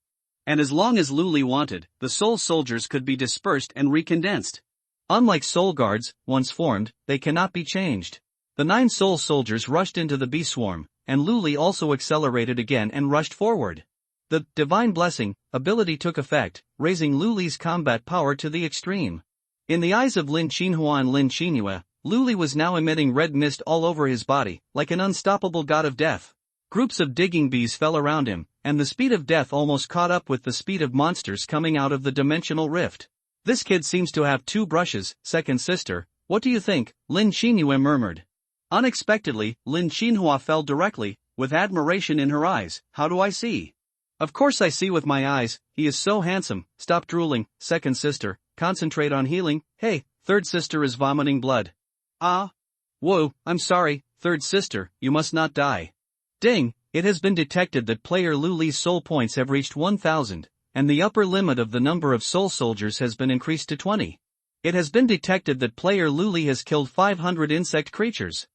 And as long as Lu Li wanted, the soul soldiers could be dispersed and recondensed. Unlike soul guards, once formed, they cannot be changed. The 9 soul soldiers rushed into the bee swarm, and Lu Li also accelerated again and rushed forward. The Divine Blessing ability took effect, raising Lu Li's combat power to the extreme. In the eyes of Lin Xinhua and Lin Xinhua, Lu Li was now emitting red mist all over his body, like an unstoppable god of death. Groups of digging bees fell around him, and the speed of death almost caught up with the speed of monsters coming out of the dimensional rift. This kid seems to have 2 brushes, second sister. What do you think? Lin Xinhua murmured. Unexpectedly, Lin Xinhua fell directly, with admiration in her eyes. How do I see? Of course I see with my eyes, he is so handsome. Stop drooling, second sister, concentrate on healing. Hey, third sister is vomiting blood. Ah. Whoa, I'm sorry, third sister, you must not die. Ding, it has been detected that player Lu Li's soul points have reached 1000, and the upper limit of the number of soul soldiers has been increased to 20. It has been detected that player Lu Li has killed 500 insect creatures.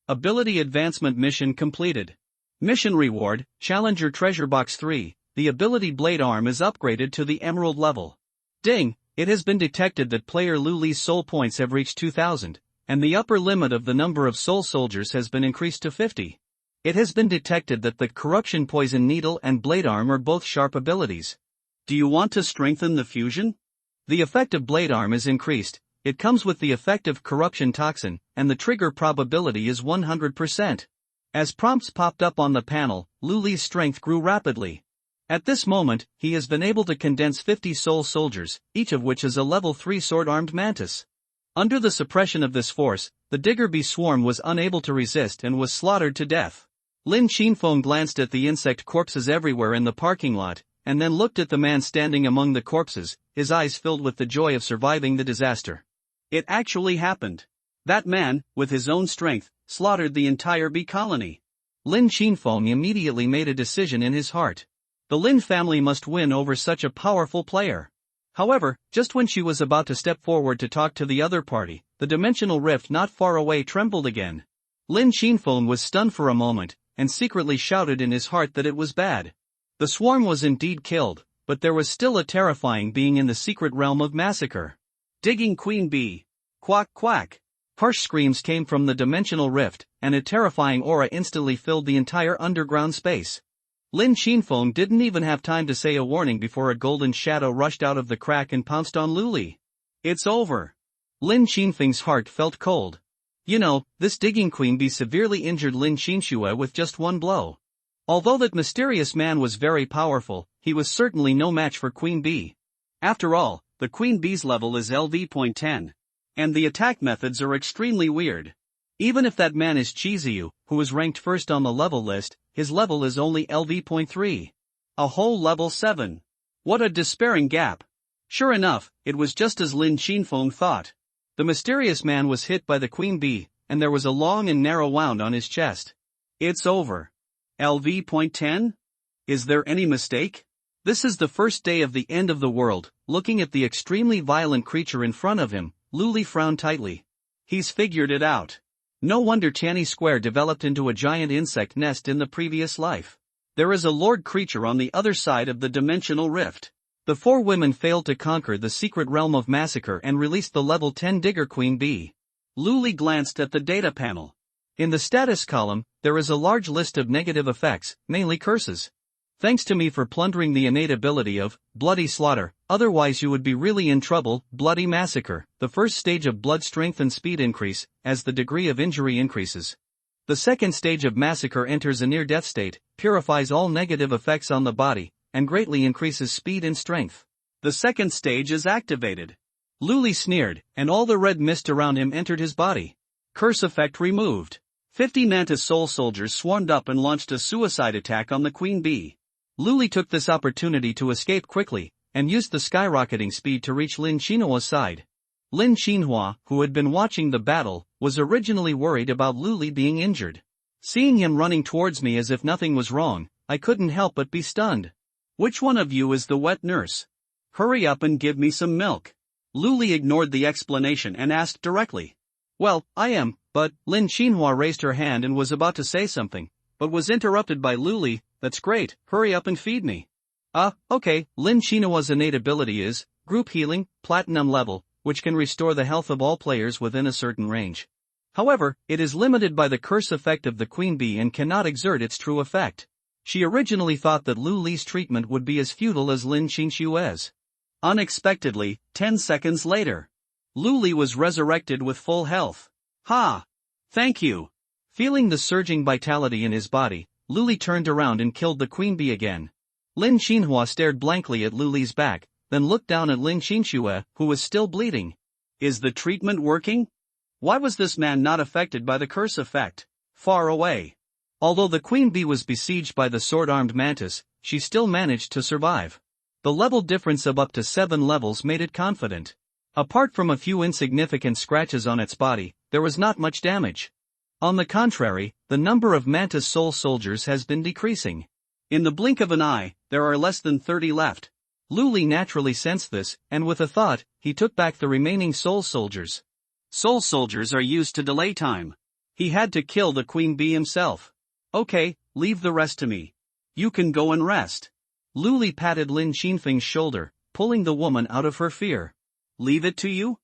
Ability Advancement Mission completed. Mission Reward, Challenger Treasure Box 3, the ability Blade Arm is upgraded to the Emerald level. Ding, it has been detected that player Lu Li's soul points have reached 2000, and the upper limit of the number of soul soldiers has been increased to 50. It has been detected that the Corruption Poison Needle and Blade Arm are both sharp abilities. Do you want to strengthen the fusion? The effect of Blade Arm is increased, it comes with the effect of Corruption Toxin, and the trigger probability is 100%. As prompts popped up on the panel, Lu Li's strength grew rapidly. At this moment, he has been able to condense 50 soul soldiers, each of which is a level 3 sword-armed mantis. Under the suppression of this force, the digger bee swarm was unable to resist and was slaughtered to death. Lin Xinfeng glanced at the insect corpses everywhere in the parking lot, and then looked at the man standing among the corpses, his eyes filled with the joy of surviving the disaster. It actually happened. That man, with his own strength, slaughtered the entire bee colony. Lin Xinfeng immediately made a decision in his heart. The Lin family must win over such a powerful player. However, just when she was about to step forward to talk to the other party, the dimensional rift not far away trembled again. Lin Shinfeng was stunned for a moment, and secretly shouted in his heart that it was bad. The swarm was indeed killed, but there was still a terrifying being in the secret realm of massacre. Digging Queen Bee. Quack quack. Harsh screams came from the dimensional rift, and a terrifying aura instantly filled the entire underground space. Lin Shinfeng didn't even have time to say a warning before a golden shadow rushed out of the crack and pounced on Luli. It's over. Lin Shinfeng's heart felt cold. You know, this digging queen bee severely injured Lin Xinxue with just one blow. Although that mysterious man was very powerful, he was certainly no match for Queen Bee. After all, the Queen Bee's level is LV.10. And the attack methods are extremely weird. Even if that man is Chiziyu, who is ranked first on the level list, his level is only LV.3. A whole level 7. What a despairing gap. Sure enough, it was just as Lin Shinfeng thought. The mysterious man was hit by the Queen Bee, and there was a long and narrow wound on his chest. It's over. LV.10? Is there any mistake? This is the first day of the end of the world. Looking at the extremely violent creature in front of him, Luli frowned tightly. He's figured it out. No wonder Channy Square developed into a giant insect nest in the previous life. There is a lord creature on the other side of the dimensional rift. The four women failed to conquer the secret realm of massacre and released the level 10 digger Queen Bee. Luli glanced at the data panel. In the status column, there is a large list of negative effects, mainly curses. Thanks to me for plundering the innate ability of bloody slaughter, otherwise you would be really in trouble. Bloody massacre, the first stage of blood strength and speed increase, as the degree of injury increases. The second stage of massacre enters a near-death state, purifies all negative effects on the body, and greatly increases speed and strength. The second stage is activated. Luli sneered, and all the red mist around him entered his body. Curse effect removed. 50 Mantis Soul Soldiers swarmed up and launched a suicide attack on the Queen Bee. Luli took this opportunity to escape quickly, and used the skyrocketing speed to reach Lin Xinhua's side. Lin Xinhua, who had been watching the battle, was originally worried about Luli being injured. Seeing him running towards me as if nothing was wrong, I couldn't help but be stunned. Which one of you is the wet nurse? Hurry up and give me some milk. Luli ignored the explanation and asked directly. Well, I am, but Lin Xinhua raised her hand and was about to say something, but was interrupted by Luli. That's great, hurry up and feed me. Okay, Lin Xinhua's innate ability is Group Healing, Platinum level, which can restore the health of all players within a certain range. However, it is limited by the curse effect of the Queen Bee and cannot exert its true effect. She originally thought that Lu Li's treatment would be as futile as Lin Xinxue's. Unexpectedly, 10 seconds later, Lu Li was resurrected with full health. Ha! Thank you. Feeling the surging vitality in his body, Lu Li turned around and killed the Queen Bee again. Lin Xinhua stared blankly at Lu Li's back, then looked down at Lin Xinxue, who was still bleeding. Is the treatment working? Why was this man not affected by the curse effect? Far away. Although the Queen Bee was besieged by the sword-armed mantis, she still managed to survive. The level difference of up to 7 levels made it confident. Apart from a few insignificant scratches on its body, there was not much damage. On the contrary, the number of Mantis Soul Soldiers has been decreasing. In the blink of an eye, there are less than 30 left. Lu Li naturally sensed this, and with a thought, he took back the remaining Soul Soldiers. Soul Soldiers are used to delay time. He had to kill the Queen Bee himself. Okay, leave the rest to me. You can go and rest. Lu Li patted Lin Xinfeng's shoulder, pulling the woman out of her fear. Leave it to you?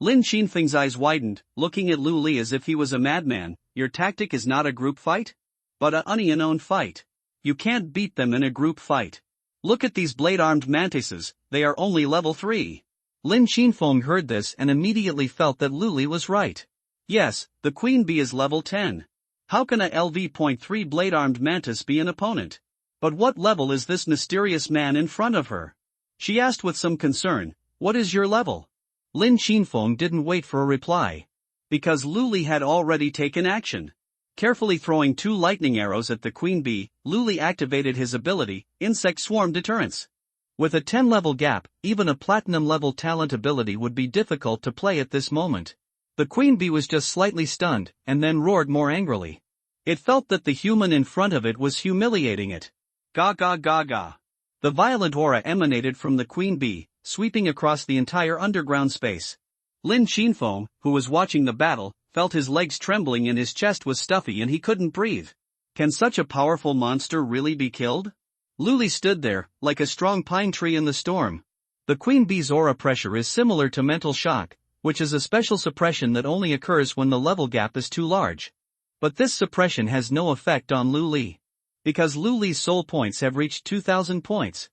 Lin Xinfeng's eyes widened, looking at Lu Li as if he was a madman. Your tactic is not a group fight? But a onion-own fight. You can't beat them in a group fight. Look at these blade-armed mantises, they are only level 3. Lin Xinfeng heard this and immediately felt that Lu Li was right. Yes, the Queen Bee is level 10. How can a LV.3 blade-armed mantis be an opponent? But what level is this mysterious man in front of her? She asked with some concern, what is your level? Lin Xinfeng didn't wait for a reply. Because Lu Li had already taken action. Carefully throwing 2 lightning arrows at the Queen Bee, Lu Li activated his ability, Insect Swarm Deterrence. With a 10-level gap, even a platinum-level talent ability would be difficult to play at this moment. The Queen Bee was just slightly stunned, and then roared more angrily. It felt that the human in front of it was humiliating it. Ga ga ga ga. The violent aura emanated from the Queen Bee, sweeping across the entire underground space. Lin Chinfeng, who was watching the battle, felt his legs trembling and his chest was stuffy and he couldn't breathe. Can such a powerful monster really be killed? Luli stood there, like a strong pine tree in the storm. The queen bee's aura pressure is similar to mental shock, which is a special suppression that only occurs when the level gap is too large. But this suppression has no effect on Luli. Because Luli's soul points have reached 2,000 points.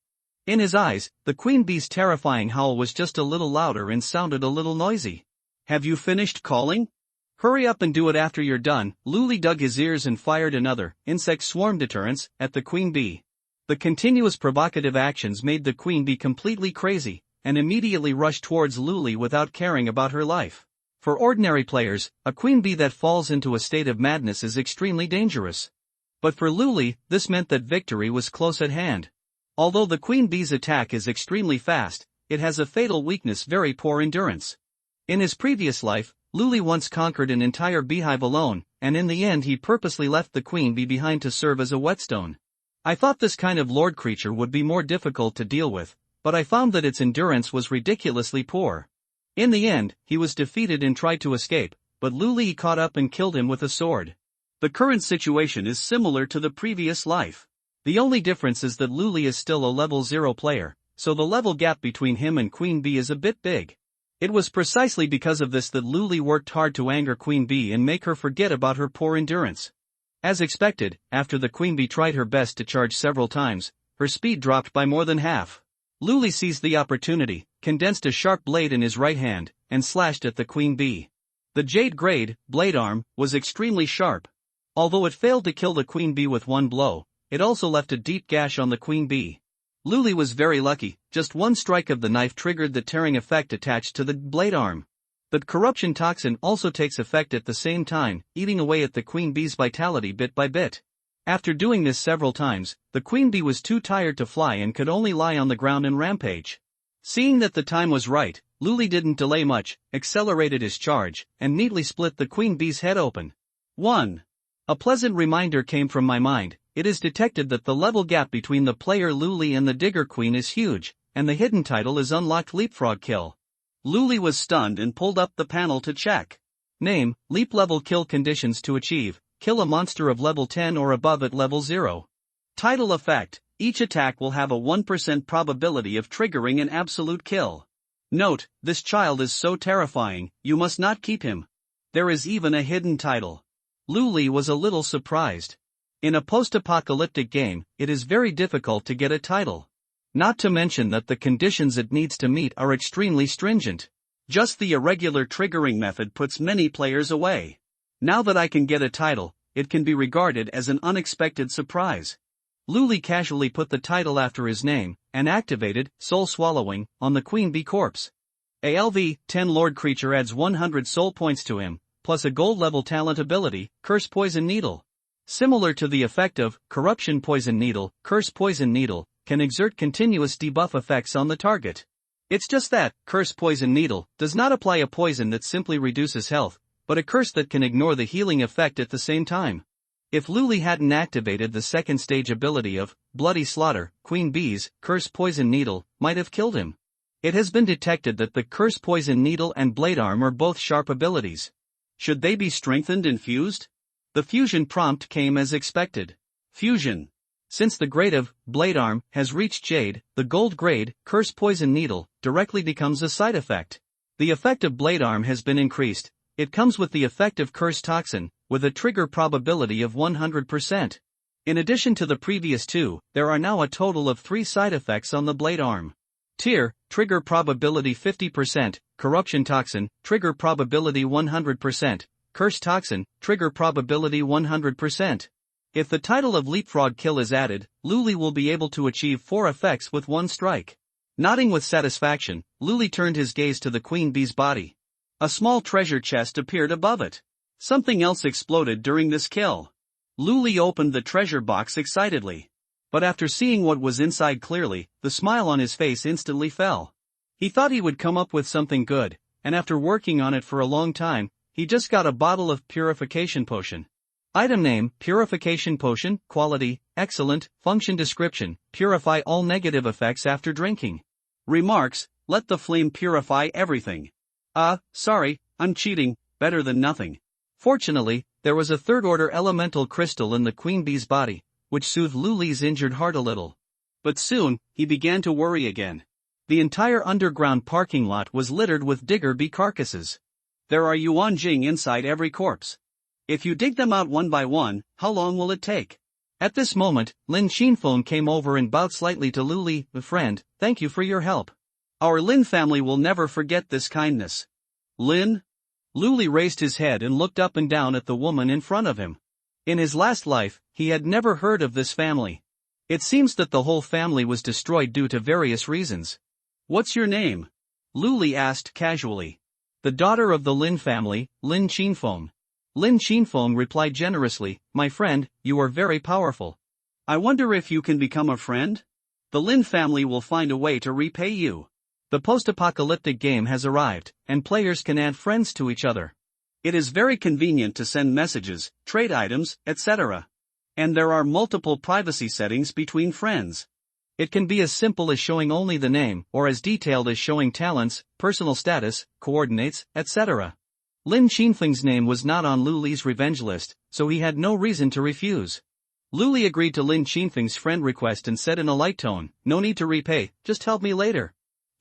In his eyes, the queen bee's terrifying howl was just a little louder and sounded a little noisy. Have you finished calling? Hurry up and do it after you're done. Luli dug his ears and fired another insect swarm deterrence at the queen bee. The continuous provocative actions made the queen bee completely crazy, and immediately rushed towards Luli without caring about her life. For ordinary players, a queen bee that falls into a state of madness is extremely dangerous. But for Luli, this meant that victory was close at hand. Although the queen bee's attack is extremely fast, it has a fatal weakness: very poor endurance. In his previous life, Luli once conquered an entire beehive alone, and in the end he purposely left the queen bee behind to serve as a whetstone. I thought this kind of lord creature would be more difficult to deal with, but I found that its endurance was ridiculously poor. In the end, he was defeated and tried to escape, but Luli caught up and killed him with a sword. The current situation is similar to the previous life. The only difference is that Luli is still a level 0 player, so the level gap between him and Queen Bee is a bit big. It was precisely because of this that Luli worked hard to anger Queen Bee and make her forget about her poor endurance. As expected, after the Queen Bee tried her best to charge several times, her speed dropped by more than half. Luli seized the opportunity, condensed a sharp blade in his right hand, and slashed at the Queen Bee. The Jade Grade blade arm was extremely sharp. Although it failed to kill the Queen Bee with one blow, it also left a deep gash on the Queen Bee. Luli was very lucky, just one strike of the knife triggered the tearing effect attached to the blade arm. The corruption toxin also takes effect at the same time, eating away at the Queen Bee's vitality bit by bit. After doing this several times, the Queen Bee was too tired to fly and could only lie on the ground and rampage. Seeing that the time was right, Luli didn't delay much, accelerated his charge, and neatly split the Queen Bee's head open. 1. A pleasant reminder came from my mind. It is detected that the level gap between the player Luli and the Digger Queen is huge, and the hidden title is Unlocked Leapfrog Kill. Luli was stunned and pulled up the panel to check. Name, Leap Level Kill Conditions to achieve, kill a monster of level 10 or above at level 0. Title effect, each attack will have a 1% probability of triggering an absolute kill. Note, this child is so terrifying, you must not keep him. There is even a hidden title. Luli was a little surprised. In a post-apocalyptic game, it is very difficult to get a title. Not to mention that the conditions it needs to meet are extremely stringent. Just the irregular triggering method puts many players away. Now that I can get a title, it can be regarded as an unexpected surprise. Luli casually put the title after his name, and activated Soul Swallowing on the Queen Bee corpse. A LV-10 Lord creature adds 100 soul points to him, plus a gold level talent ability, Curse Poison Needle. Similar to the effect of Corruption Poison Needle, Curse Poison Needle can exert continuous debuff effects on the target. It's just that Curse Poison Needle does not apply a poison that simply reduces health, but a curse that can ignore the healing effect at the same time. If Luli hadn't activated the second stage ability of Bloody Slaughter, Queen Bee's Curse Poison Needle might have killed him. It has been detected that the Curse Poison Needle and Blade Arm are both sharp abilities. Should they be strengthened and fused? The fusion prompt came as expected. Fusion. Since the grade of Blade Arm has reached Jade, the gold grade, Curse Poison Needle, directly becomes a side effect. The effect of Blade Arm has been increased. It comes with the effect of Curse Toxin, with a trigger probability of 100%. In addition to the previous two, there are now a total of 3 side effects on the Blade Arm. Tier, trigger probability 50%, Corruption Toxin, trigger probability 100%, Curse Toxin, trigger probability 100%. If the title of Leapfrog Kill is added, Luli will be able to achieve 4 effects with one strike. Nodding with satisfaction, Luli turned his gaze to the Queen Bee's body. A small treasure chest appeared above it. Something else exploded during this kill. Luli opened the treasure box excitedly. But after seeing what was inside clearly, the smile on his face instantly fell. He thought he would come up with something good, and after working on it for a long time, he just got a bottle of Purification Potion. Item name, Purification Potion, quality, excellent, function description, purify all negative effects after drinking. Remarks, let the flame purify everything. Sorry, I'm cheating, better than nothing. Fortunately, there was a third-order elemental crystal in the queen bee's body, which soothed Luli's injured heart a little. But soon, he began to worry again. The entire underground parking lot was littered with digger bee carcasses. There are yuan jing inside every corpse. If you dig them out one by one, how long will it take? At this moment, Lin Xinfeng came over and bowed slightly to Luli. Friend, thank you for your help. Our Lin family will never forget this kindness. Lin? Luli raised his head and looked up and down at the woman in front of him. In his last life, he had never heard of this family. It seems that the whole family was destroyed due to various reasons. What's your name? Luli asked casually. The daughter of the Lin family, Lin Xinfeng. Lin Xinfeng replied generously, my friend, you are very powerful. I wonder if you can become a friend? The Lin family will find a way to repay you. The post-apocalyptic game has arrived, and players can add friends to each other. It is very convenient to send messages, trade items, etc. And there are multiple privacy settings between friends. It can be as simple as showing only the name, or as detailed as showing talents, personal status, coordinates, etc. Lin Xinfeng's name was not on Luli's revenge list, so he had no reason to refuse. Luli agreed to Lin Xinfeng's friend request and said in a light tone, no need to repay, just help me later.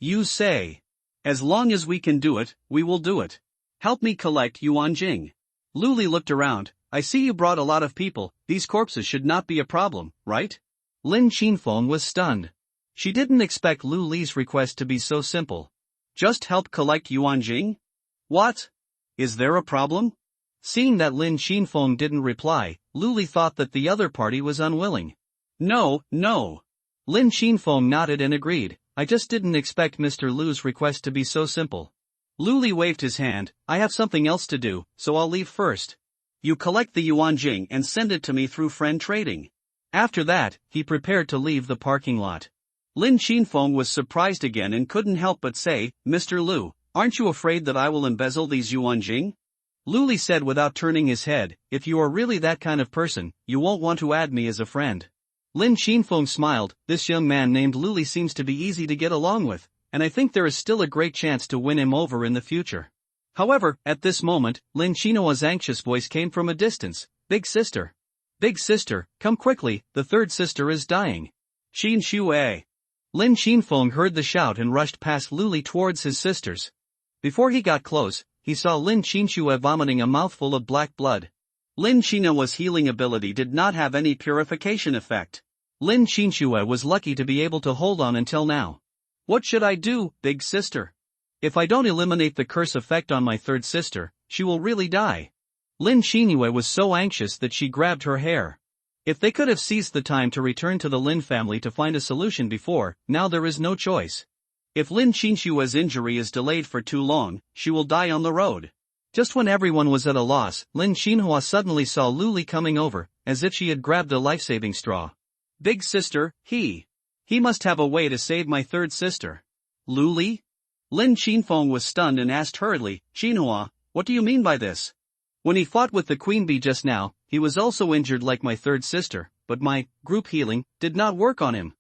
You say. As long as we can do it, we will do it. Help me collect yuan jing. Luli looked around, I see you brought a lot of people, these corpses should not be a problem, right? Lin Xinfeng was stunned. She didn't expect Luli's request to be so simple. Just help collect yuan jing? What? Is there a problem? Seeing that Lin Xinfeng didn't reply, Luli thought that the other party was unwilling. No. Lin Xinfeng nodded and agreed, I just didn't expect Mr. Lu's request to be so simple. Luli waved his hand, I have something else to do, so I'll leave first. You collect the yuan jing and send it to me through friend trading. After that, he prepared to leave the parking lot. Lin Xinfeng was surprised again and couldn't help but say, Mr. Lu, aren't you afraid that I will embezzle these yuan jing? Luli said without turning his head, if you are really that kind of person, you won't want to add me as a friend. Lin Xinfeng smiled, this young man named Luli seems to be easy to get along with, and I think there is still a great chance to win him over in the future. However, at this moment, Lin Xinhua's anxious voice came from a distance, Big sister. Big sister, come quickly, the third sister is dying. Xin Xue. Lin Xinfeng heard the shout and rushed past Luli towards his sisters. Before he got close, he saw Lin Xinxue vomiting a mouthful of black blood. Lin Xinhua's healing ability did not have any purification effect. Lin Xinxue was lucky to be able to hold on until now. What should I do, big sister? If I don't eliminate the curse effect on my third sister, she will really die. Lin Xinhue was so anxious that she grabbed her hair. If they could have seized the time to return to the Lin family to find a solution before, now there is no choice. If Lin Xinxue's injury is delayed for too long, she will die on the road. Just when everyone was at a loss, Lin Xinhua suddenly saw Luli coming over, as if she had grabbed a life-saving straw. Big sister, he must have a way to save my third sister. Luli? Lin Xinfeng was stunned and asked hurriedly, Xinhua, what do you mean by this? When he fought with the queen bee just now, he was also injured like my third sister, but my group healing did not work on him.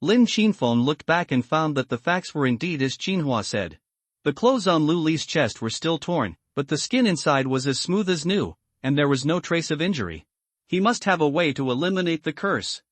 Lin Xinfeng looked back and found that the facts were indeed as Xinhua said. The clothes on Luli's chest were still torn, but the skin inside was as smooth as new, and there was no trace of injury. He must have a way to eliminate the curse.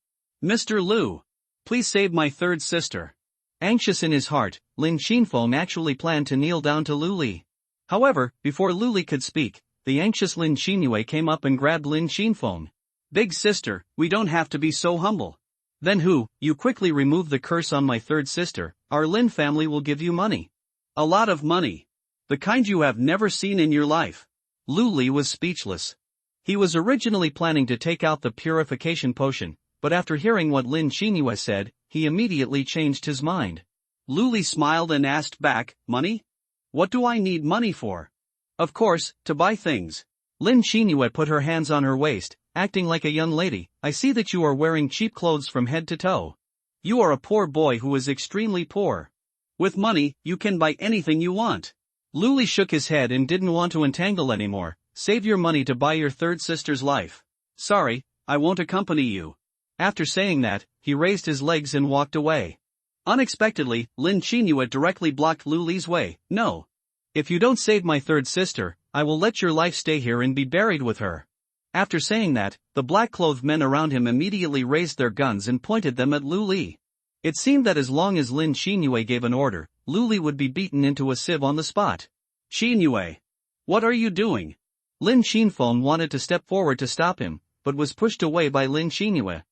Mr. Lu, please save my third sister. Anxious in his heart, Lin Xinfeng actually planned to kneel down to Luli. However, before Luli could speak, the anxious Lin Xinhue came up and grabbed Lin Xinfeng. Big sister, we don't have to be so humble. Then you quickly remove the curse on my third sister, our Lin family will give you money. A lot of money. The kind you have never seen in your life. Luli was speechless. He was originally planning to take out the purification potion, but after hearing what Lin Xinhue said, he immediately changed his mind. Luli smiled and asked back, money? What do I need money for? Of course, to buy things. Lin Xinhue put her hands on her waist, acting like a young lady, I see that you are wearing cheap clothes from head to toe. You are a poor boy who is extremely poor. With money, you can buy anything you want. Luli shook his head and didn't want to entangle anymore, save your money to buy your third sister's life. Sorry, I won't accompany you. After saying that, he raised his legs and walked away. Unexpectedly, Lin Chinua directly blocked Lu Li's way. No. If you don't save my third sister, I will let your life stay here and be buried with her. After saying that, the black-clothed men around him immediately raised their guns and pointed them at Lu Li. It seemed that as long as Lin Chinua gave an order, Lu Li would be beaten into a sieve on the spot. Chinua! What are you doing? Lin Chinfeng wanted to step forward to stop him, but was pushed away by Lin Chinua.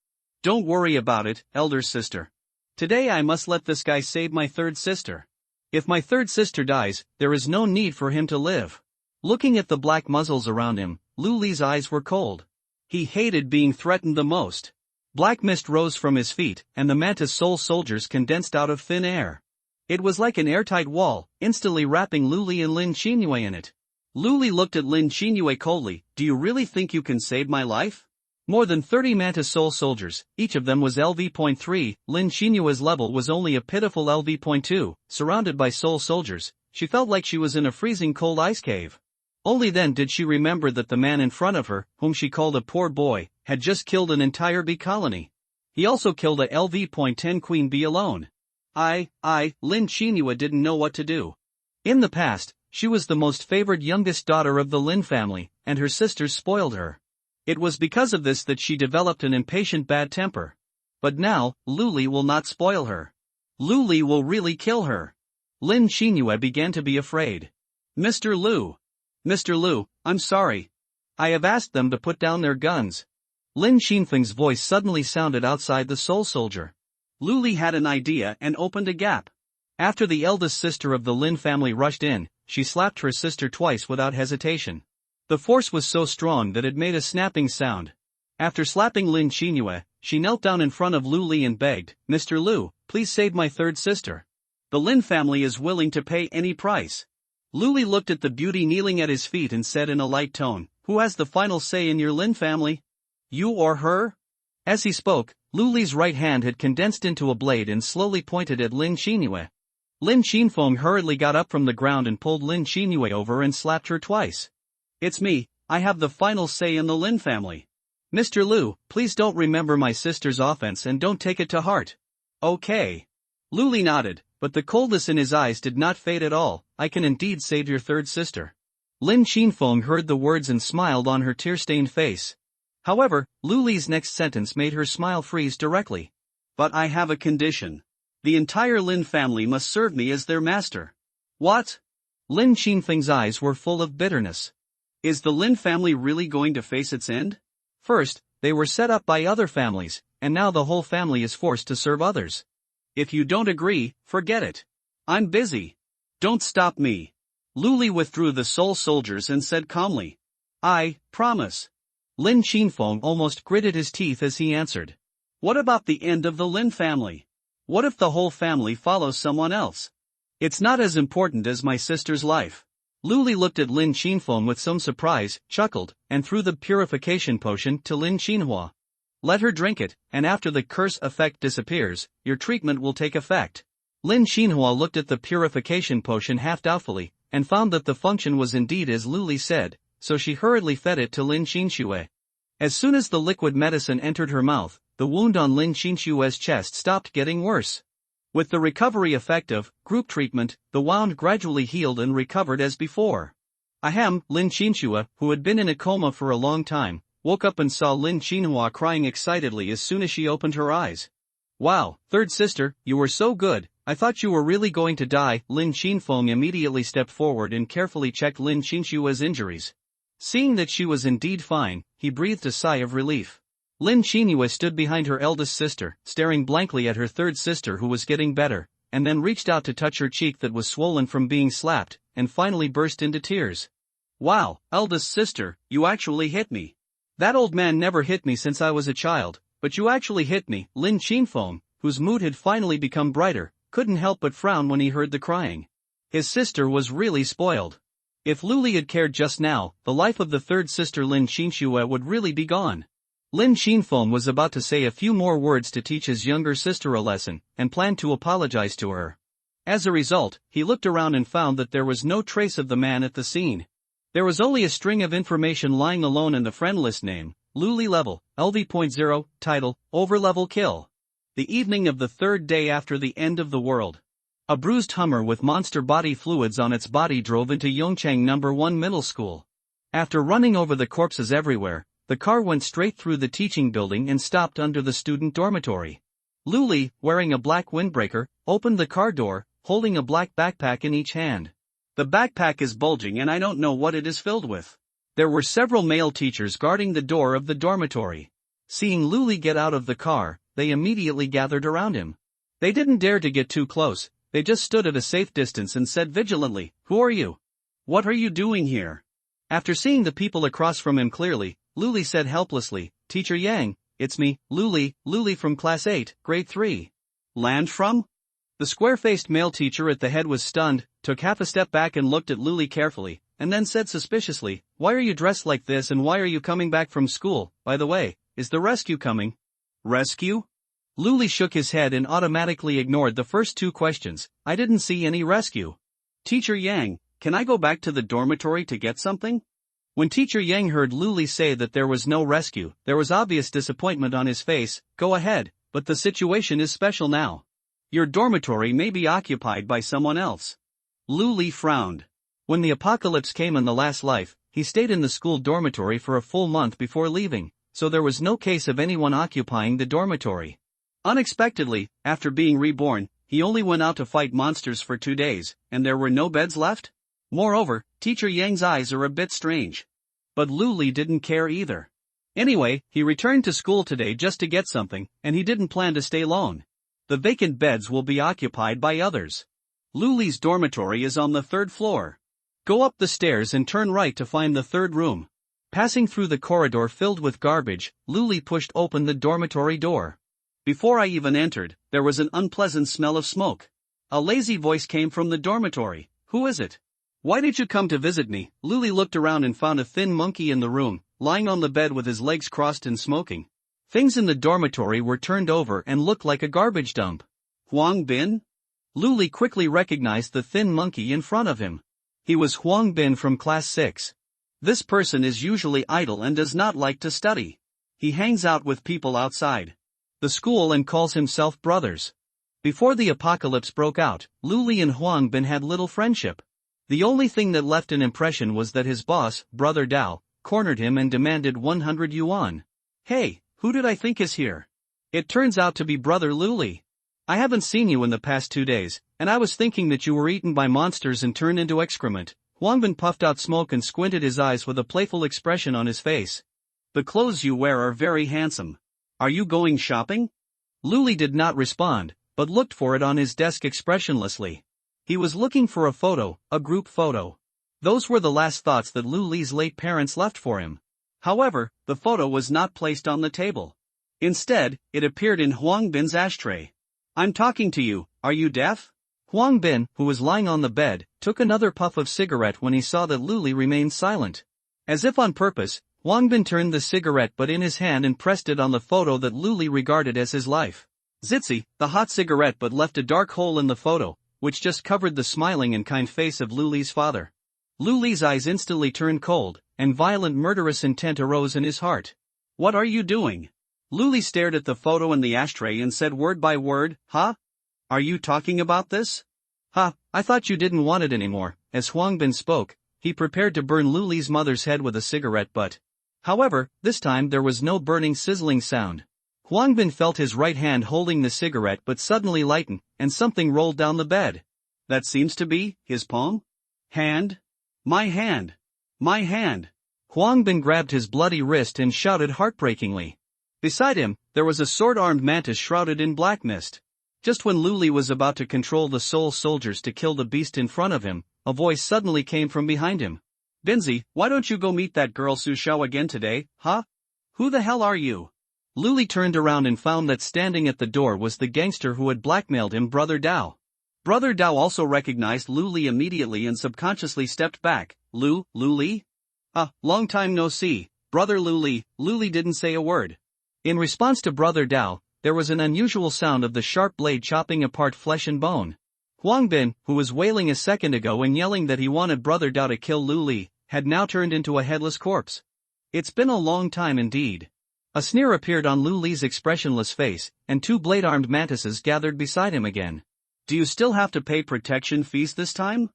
Don't worry about it, elder sister. Today I must let this guy save my third sister. If my third sister dies, there is no need for him to live. Looking at the black muzzles around him, Lu Li's eyes were cold. He hated being threatened the most. Black mist rose from his feet, and the mantis soul soldiers condensed out of thin air. It was like an airtight wall, instantly wrapping Lu Li and Lin Chinua in it. Lu Li looked at Lin Chinua coldly. Do you really think you can save my life? More than 30 mantis soul soldiers, each of them was LV.3, Lin Chinua's level was only a pitiful LV.2, surrounded by soul soldiers. She felt like she was in a freezing cold ice cave. Only then did she remember that the man in front of her, whom she called a poor boy, had just killed an entire bee colony. He also killed a LV.10 queen bee alone. Lin Chinua didn't know what to do. In the past, she was the most favored youngest daughter of the Lin family, and her sisters spoiled her. It was because of this that she developed an impatient bad temper. But now, Lu Li will not spoil her. Lu Li will really kill her. Lin Chinua began to be afraid. Mr. Lu, I'm sorry. I have asked them to put down their guns. Lin Chinfeng's voice suddenly sounded outside the soul soldier. Lu Li had an idea and opened a gap. After the eldest sister of the Lin family rushed in, she slapped her sister twice without hesitation. The force was so strong that it made a snapping sound. After slapping Lin Chinua, she knelt down in front of Lu Li and begged, Mr. Lu, please save my third sister. The Lin family is willing to pay any price. Lu Li looked at the beauty kneeling at his feet and said in a light tone, who has the final say in your Lin family? You or her? As he spoke, Lu Li's right hand had condensed into a blade and slowly pointed at Lin Chinua. Lin Chinfeng hurriedly got up from the ground and pulled Lin Chinua over and slapped her twice. It's me, I have the final say in the Lin family. Mr. Lu, please don't remember my sister's offense and don't take it to heart. Okay. Lu Li nodded, but the coldness in his eyes did not fade at all. I can indeed save your third sister. Lin Chinfeng heard the words and smiled on her tear-stained face. However, Lu Li's next sentence made her smile freeze directly. But I have a condition. The entire Lin family must serve me as their master. What? Lin Chinfeng's eyes were full of bitterness. Is the Lin family really going to face its end? First, they were set up by other families, and now the whole family is forced to serve others. If you don't agree, forget it. I'm busy. Don't stop me. Lu Li withdrew the soul soldiers and said calmly. I promise. Lin Chinfeng almost gritted his teeth as he answered. What about the end of the Lin family? What if the whole family follows someone else? It's not as important as my sister's life. Lu Li looked at Lin Chinfeng with some surprise, chuckled, and threw the purification potion to Lin Chinhua. Let her drink it, and after the curse effect disappears, your treatment will take effect. Lin Chinhua looked at the purification potion half doubtfully, and found that the function was indeed as Lu Li said, so she hurriedly fed it to Lin Chinhua. As soon as the liquid medicine entered her mouth, the wound on Lin Chinhua's chest stopped getting worse. With the recovery effect of group treatment, the wound gradually healed and recovered as before. Ahem, Lin Chinhua, who had been in a coma for a long time, woke up and saw Lin Chinhua crying excitedly as soon as she opened her eyes. Wow, third sister, you were so good, I thought you were really going to die. Lin Chinfeng immediately stepped forward and carefully checked Lin Chinhua's injuries. Seeing that she was indeed fine, he breathed a sigh of relief. Lin Chinhua stood behind her eldest sister, staring blankly at her third sister who was getting better, and then reached out to touch her cheek that was swollen from being slapped, and finally burst into tears. Wow, eldest sister, you actually hit me. That old man never hit me since I was a child, but you actually hit me. Lin Chinfeng, whose mood had finally become brighter, couldn't help but frown when he heard the crying. His sister was really spoiled. If Lu Li had cared just now, the life of the third sister Lin Chinhua would really be gone. Lin Chinfeng was about to say a few more words to teach his younger sister a lesson, and planned to apologize to her. As a result, he looked around and found that there was no trace of the man at the scene. There was only a string of information lying alone in the friend list: name, Lu Li level, LV.0, title, overlevel kill. The evening of the third day after the end of the world. A bruised Hummer with monster body fluids on its body drove into Yongchang No. 1 Middle School. After running over the corpses everywhere, the car went straight through the teaching building and stopped under the student dormitory. Luli, wearing a black windbreaker, opened the car door, holding a black backpack in each hand. The backpack is bulging and I don't know what it is filled with. There were several male teachers guarding the door of the dormitory. Seeing Luli get out of the car, they immediately gathered around him. They didn't dare to get too close, they just stood at a safe distance and said vigilantly, "Who are you? What are you doing here?" After seeing the people across from him clearly, Luli said helplessly, "Teacher Yang, it's me, Luli from class 8, grade 3. Land from?" The square-faced male teacher at the head was stunned, took half a step back and looked at Luli carefully, and then said suspiciously, "Why are you dressed like this and why are you coming back from school? By the way, is the rescue coming?" "Rescue?" Luli shook his head and automatically ignored the first two questions. "I didn't see any rescue." "Teacher Yang, can I go back to the dormitory to get something?" When Teacher Yang heard Luli say that there was no rescue, there was obvious disappointment on his face. "Go ahead, but the situation is special now. Your dormitory may be occupied by someone else." Luli frowned. When the apocalypse came in the last life, he stayed in the school dormitory for a full month before leaving, so there was no case of anyone occupying the dormitory. Unexpectedly, after being reborn, he only went out to fight monsters for 2 days, and there were no beds left? Moreover, Teacher Yang's eyes are a bit strange. But Luli didn't care either. Anyway, he returned to school today just to get something, and he didn't plan to stay long. The vacant beds will be occupied by others. Luli's dormitory is on the 3rd floor. Go up the stairs and turn right to find the 3rd room. Passing through the corridor filled with garbage, Luli pushed open the dormitory door. Before I even entered, there was an unpleasant smell of smoke. A lazy voice came from the dormitory. "Who is it? Why did you come to visit me?" Luli looked around and found a thin monkey in the room, lying on the bed with his legs crossed and smoking. Things in the dormitory were turned over and looked like a garbage dump. Huang Bin? Luli quickly recognized the thin monkey in front of him. He was Huang Bin from class 6. This person is usually idle and does not like to study. He hangs out with people outside the school and calls himself brothers. Before the apocalypse broke out, Luli and Huang Bin had little friendship. The only thing that left an impression was that his boss, Brother Dao, cornered him and demanded 100 yuan. "Hey, who did I think is here? It turns out to be Brother Luli. I haven't seen you in the past 2 days, and I was thinking that you were eaten by monsters and turned into excrement." Huang Bin puffed out smoke and squinted his eyes with a playful expression on his face. "The clothes you wear are very handsome. Are you going shopping?" Luli did not respond, but looked for it on his desk expressionlessly. He was looking for a photo, a group photo. Those were the last thoughts that Luli's late parents left for him. However, the photo was not placed on the table. Instead, it appeared in Huang Bin's ashtray. "I'm talking to you, are you deaf?" Huang Bin, who was lying on the bed, took another puff of cigarette when he saw that Luli remained silent. As if on purpose, Huang Bin turned the cigarette butt in his hand and pressed it on the photo that Luli regarded as his life. Zitzi, the hot cigarette butt left a dark hole in the photo, which just covered the smiling and kind face of Luli's father. Luli's eyes instantly turned cold, and violent murderous intent arose in his heart. "What are you doing?" Luli stared at the photo in the ashtray and said word by word, "Huh? Are you talking about this?" "Ha, I thought you didn't want it anymore." As Huang Bin spoke, he prepared to burn Luli's mother's head with a cigarette butt. However, this time there was no burning sizzling sound. Huang Bin felt his right hand holding the cigarette but suddenly lighten, and something rolled down the bed. That seems to be his palm? Hand? My hand! My hand! Huang Bin grabbed his bloody wrist and shouted heartbreakingly. Beside him, there was a sword-armed mantis shrouded in black mist. Just when Luli was about to control the soul soldiers to kill the beast in front of him, a voice suddenly came from behind him. "Binzi, why don't you go meet that girl Su Xiao again today, huh? Who the hell are you?" Luli turned around and found that standing at the door was the gangster who had blackmailed him, Brother Dao. Brother Dao also recognized Luli immediately and subconsciously stepped back. Luli? Long time no see, Brother Luli." Luli didn't say a word. In response to Brother Dao, there was an unusual sound of the sharp blade chopping apart flesh and bone. Huang Bin, who was wailing a second ago and yelling that he wanted Brother Dao to kill Luli, had now turned into a headless corpse. It's been a long time indeed. A sneer appeared on Lu Li's expressionless face, and two blade-armed mantises gathered beside him again. Do you still have to pay protection fees this time?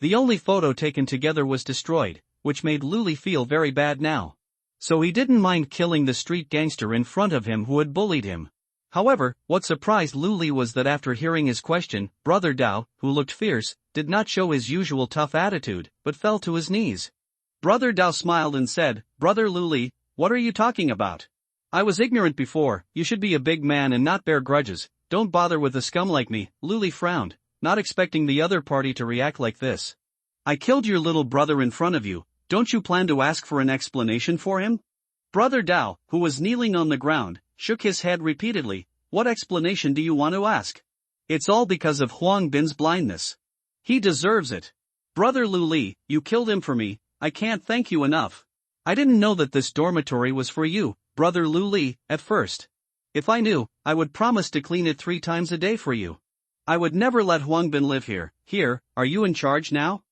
The only photo taken together was destroyed, which made Lu Li feel very bad now. So he didn't mind killing the street gangster in front of him who had bullied him. However, what surprised Lu Li was that after hearing his question, Brother Dao, who looked fierce, did not show his usual tough attitude, but fell to his knees. Brother Dao smiled and said, "Brother Lu Li, what are you talking about? I was ignorant before. You should be a big man and not bear grudges. Don't bother with a scum like me." Lu Li frowned, not expecting the other party to react like this. "I killed your little brother in front of you. Don't you plan to ask for an explanation for him?" Brother Dao, who was kneeling on the ground, shook his head repeatedly. "What explanation do you want to ask? It's all because of Huang Bin's blindness. He deserves it. Brother Lu Li, you killed him for me. I can't thank you enough. I didn't know that this dormitory was for you, Brother Lu Li, at first. If I knew, I would promise to clean it 3 times a day for you. I would never let Huang Bin live here. Here, are you in charge now?"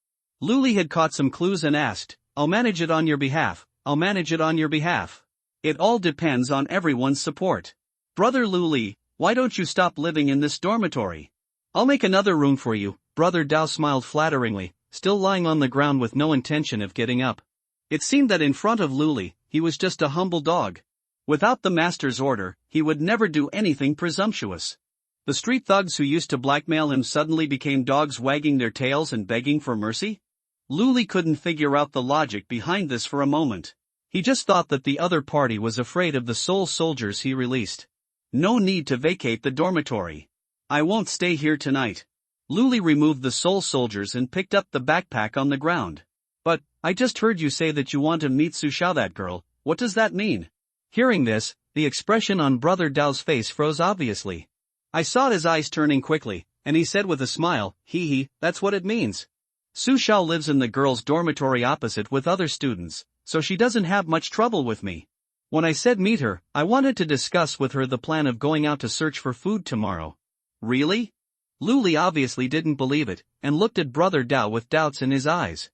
Lu Li had caught some clues and asked, "I'll manage it on your behalf, I'll manage it on your behalf. It all depends on everyone's support. Brother Lu Li, why don't you stop living in this dormitory? I'll make another room for you." Brother Dao smiled flatteringly, still lying on the ground with no intention of getting up. It seemed that in front of Lu Li, he was just a humble dog. Without the master's order, he would never do anything presumptuous. The street thugs who used to blackmail him suddenly became dogs wagging their tails and begging for mercy? Lu Li couldn't figure out the logic behind this for a moment. He just thought that the other party was afraid of the soul soldiers he released. No need to vacate the dormitory. I won't stay here tonight. Lu Li removed the soul soldiers and picked up the backpack on the ground. "But, I just heard you say that you want to meet Su Xiao, that girl. What does that mean?" Hearing this, the expression on Brother Dao's face froze obviously. I saw his eyes turning quickly, and he said with a smile, "Hee, that's what it means. Su Xiao lives in the girls' dormitory opposite with other students, so she doesn't have much trouble with me. When I said meet her, I wanted to discuss with her the plan of going out to search for food tomorrow." "Really?" Lu Li obviously didn't believe it, and looked at Brother Dao with doubts in his eyes.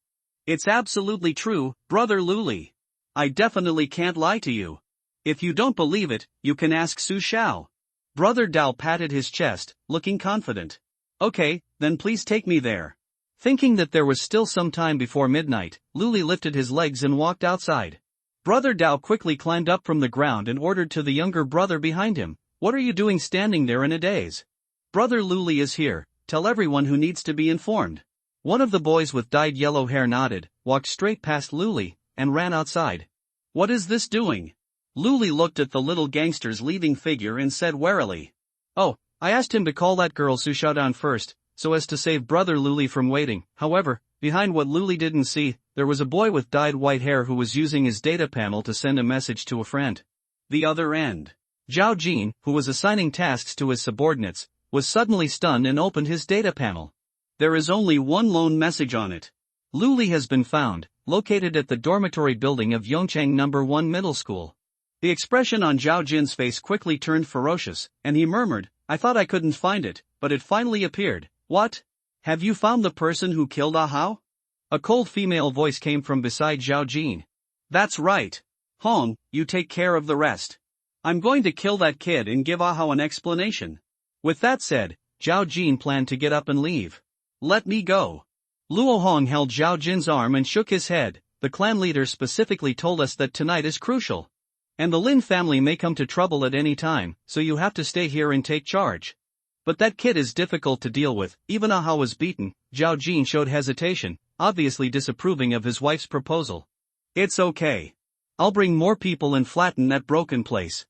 "It's absolutely true, Brother Lu Li. I definitely can't lie to you. If you don't believe it, you can ask Su Xiao." Brother Dao patted his chest, looking confident. "Okay, then please take me there." Thinking that there was still some time before midnight, Lu Li lifted his legs and walked outside. Brother Dao quickly climbed up from the ground and ordered to the younger brother behind him, "What are you doing standing there in a daze? Brother Lu Li is here, tell everyone who needs to be informed." One of the boys with dyed yellow hair nodded, walked straight past Lu Li, and ran outside. "What is this doing?" Lu Li looked at the little gangster's leading figure and said warily, "Oh, I asked him to call that girl Su Xiao down first, so as to save Brother Lu Li from waiting." However, behind what Lu Li didn't see, there was a boy with dyed white hair who was using his data panel to send a message to a friend. The other end. Zhao Jin, who was assigning tasks to his subordinates, was suddenly stunned and opened his data panel. There is only one lone message on it. "Lu Li has been found, located at the dormitory building of Yongchang No. 1 Middle School." The expression on Zhao Jin's face quickly turned ferocious, and he murmured, "I thought I couldn't find it, but it finally appeared." "What? Have you found the person who killed Ah Hao?" A cold female voice came from beside Zhao Jin. "That's right. Hong, you take care of the rest. I'm going to kill that kid and give Ah Hao an explanation." With that said, Zhao Jin planned to get up and leave. "Let me go." Luo Hong held Zhao Jin's arm and shook his head. "The clan leader specifically told us that tonight is crucial. And the Lin family may come to trouble at any time, so you have to stay here and take charge. But that kid is difficult to deal with." Even Ah Hao was beaten. Zhao Jin showed hesitation, obviously disapproving of his wife's proposal. "It's okay. I'll bring more people and flatten that broken place."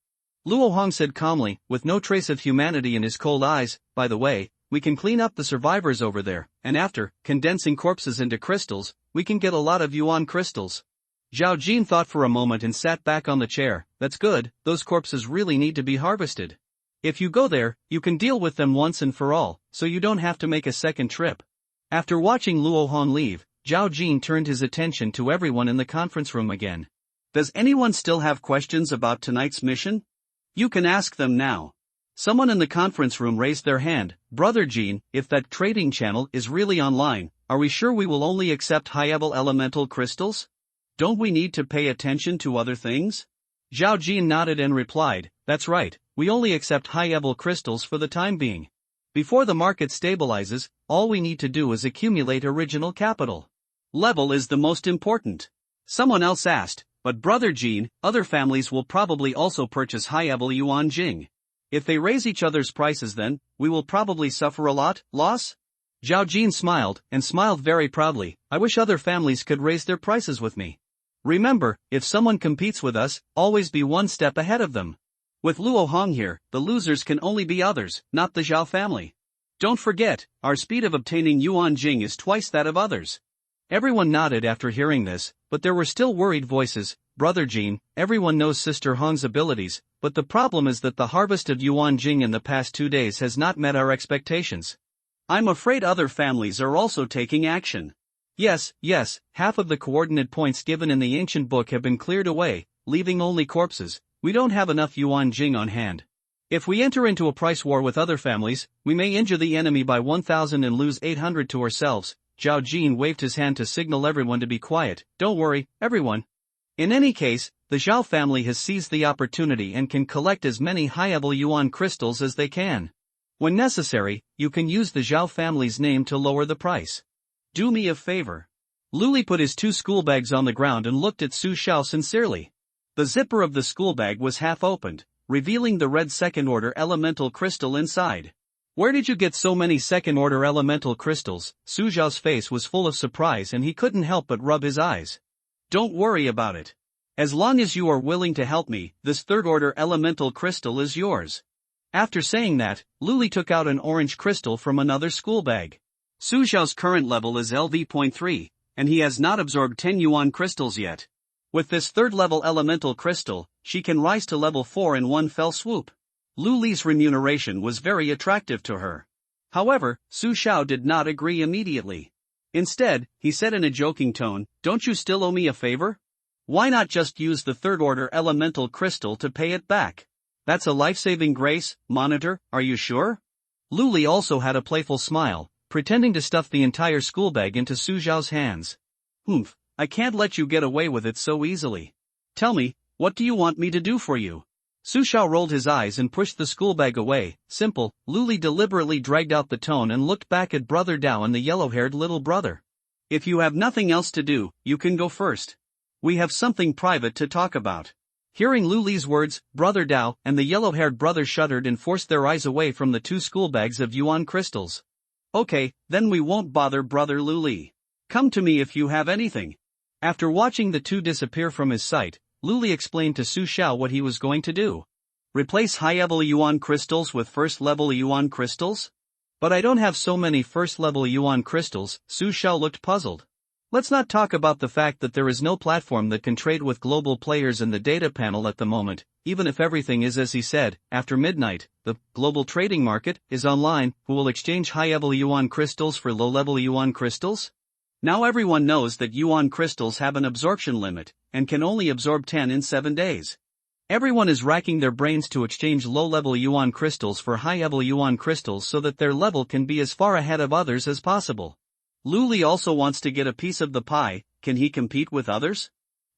Luo Hong said calmly, with no trace of humanity in his cold eyes, "By the way, we can clean up the survivors over there, and after condensing corpses into crystals, we can get a lot of yuan crystals." Zhao Jin thought for a moment and sat back on the chair. "That's good, those corpses really need to be harvested. If you go there, you can deal with them once and for all, so you don't have to make a second trip." After watching Luo Hong leave, Zhao Jin turned his attention to everyone in the conference room again. "Does anyone still have questions about tonight's mission? You can ask them now." Someone in the conference room raised their hand. "Brother Jin, if that trading channel is really online, are we sure we will only accept high-level elemental crystals? Don't we need to pay attention to other things?" Zhao Jin nodded and replied, "That's right, we only accept high-level crystals for the time being. Before the market stabilizes, all we need to do is accumulate original capital. Level is the most important." Someone else asked, "But Brother Jin, other families will probably also purchase high-level yuan jing. If they raise each other's prices then, we will probably suffer a loss?" Zhao Jin smiled, and smiled very proudly. "I wish other families could raise their prices with me. Remember, if someone competes with us, always be one step ahead of them. With Luo Hong here, the losers can only be others, not the Zhao family. Don't forget, our speed of obtaining yuan jing is twice that of others." Everyone nodded after hearing this, but there were still worried voices. "Brother Jin, everyone knows Sister Hong's abilities, but the problem is that the harvest of yuan jing in the past 2 days has not met our expectations. I'm afraid other families are also taking action." Yes, half of the coordinate points given in the ancient book have been cleared away, leaving only corpses. We don't have enough yuan jing on hand. If we enter into a price war with other families, we may injure the enemy by 1,000 and lose 800 to ourselves. Zhao Jin waved his hand to signal everyone to be quiet. "Don't worry, everyone. In any case, the Zhao family has seized the opportunity and can collect as many high-level yuan crystals as they can. When necessary, you can use the Zhao family's name to lower the price. Do me a favor." Lu Li put his 2 school bags on the ground and looked at Su Xiao sincerely. The zipper of the school bag was half opened, revealing the red second-order elemental crystal inside. "Where did you get so many second-order elemental crystals?" Su Xiao's face was full of surprise and he couldn't help but rub his eyes. "Don't worry about it. As long as you are willing to help me, this third-order elemental crystal is yours." After saying that, Lu Li took out an orange crystal from another school bag. Su Xiao's current level is LV.3, and he has not absorbed 10 yuan crystals yet. With this third-level elemental crystal, she can rise to level 4 in one fell swoop. Lu Li's remuneration was very attractive to her. However, Su Xiao did not agree immediately. Instead, he said in a joking tone, "Don't you still owe me a favor? Why not just use the third-order elemental crystal to pay it back? That's a life-saving grace, monitor, are you sure?" Lu Li also had a playful smile, pretending to stuff the entire school bag into Su Xiao's hands. "Humph, I can't let you get away with it so easily. Tell me, what do you want me to do for you?" Su Xiao rolled his eyes and pushed the school bag away. "Simple." Lu Li deliberately dragged out the tone and looked back at Brother Dao and the yellow-haired little brother. "If you have nothing else to do, you can go first. We have something private to talk about." Hearing Lu Li's words, Brother Dao and the yellow-haired brother shuddered and forced their eyes away from the 2 school bags of yuan crystals. "Okay, then we won't bother Brother Lu Li. Come to me if you have anything." After watching the 2 disappear from his sight, Lu Li explained to Su Xiao what he was going to do. "Replace high-level yuan crystals with first-level yuan crystals?" "But I don't have so many first-level yuan crystals." Su Xiao looked puzzled. "Let's not talk about the fact that there is no platform that can trade with global players in the data panel at the moment. Even if everything is as he said, after midnight, the global trading market is online. Who will exchange high-level yuan crystals for low-level yuan crystals? Now everyone knows that yuan crystals have an absorption limit, and can only absorb 10 in 7 days. Everyone is racking their brains to exchange low-level yuan crystals for high-level yuan crystals so that their level can be as far ahead of others as possible. Lu Li also wants to get a piece of the pie. Can he compete with others?"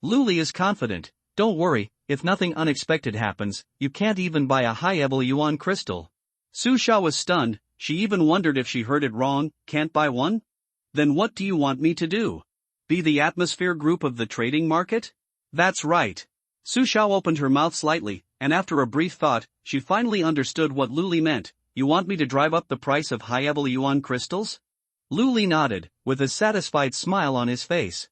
Lu Li is confident. "Don't worry, if nothing unexpected happens, you can't even buy a high-level yuan crystal." Su Xiao was stunned. She even wondered if she heard it wrong. "Can't buy one? Then what do you want me to do? Be the atmosphere group of the trading market?" "That's right." Su Xiao opened her mouth slightly, and after a brief thought, she finally understood what Lu Li meant. "You want me to drive up the price of high-level yuan crystals?" Lu Li nodded, with a satisfied smile on his face.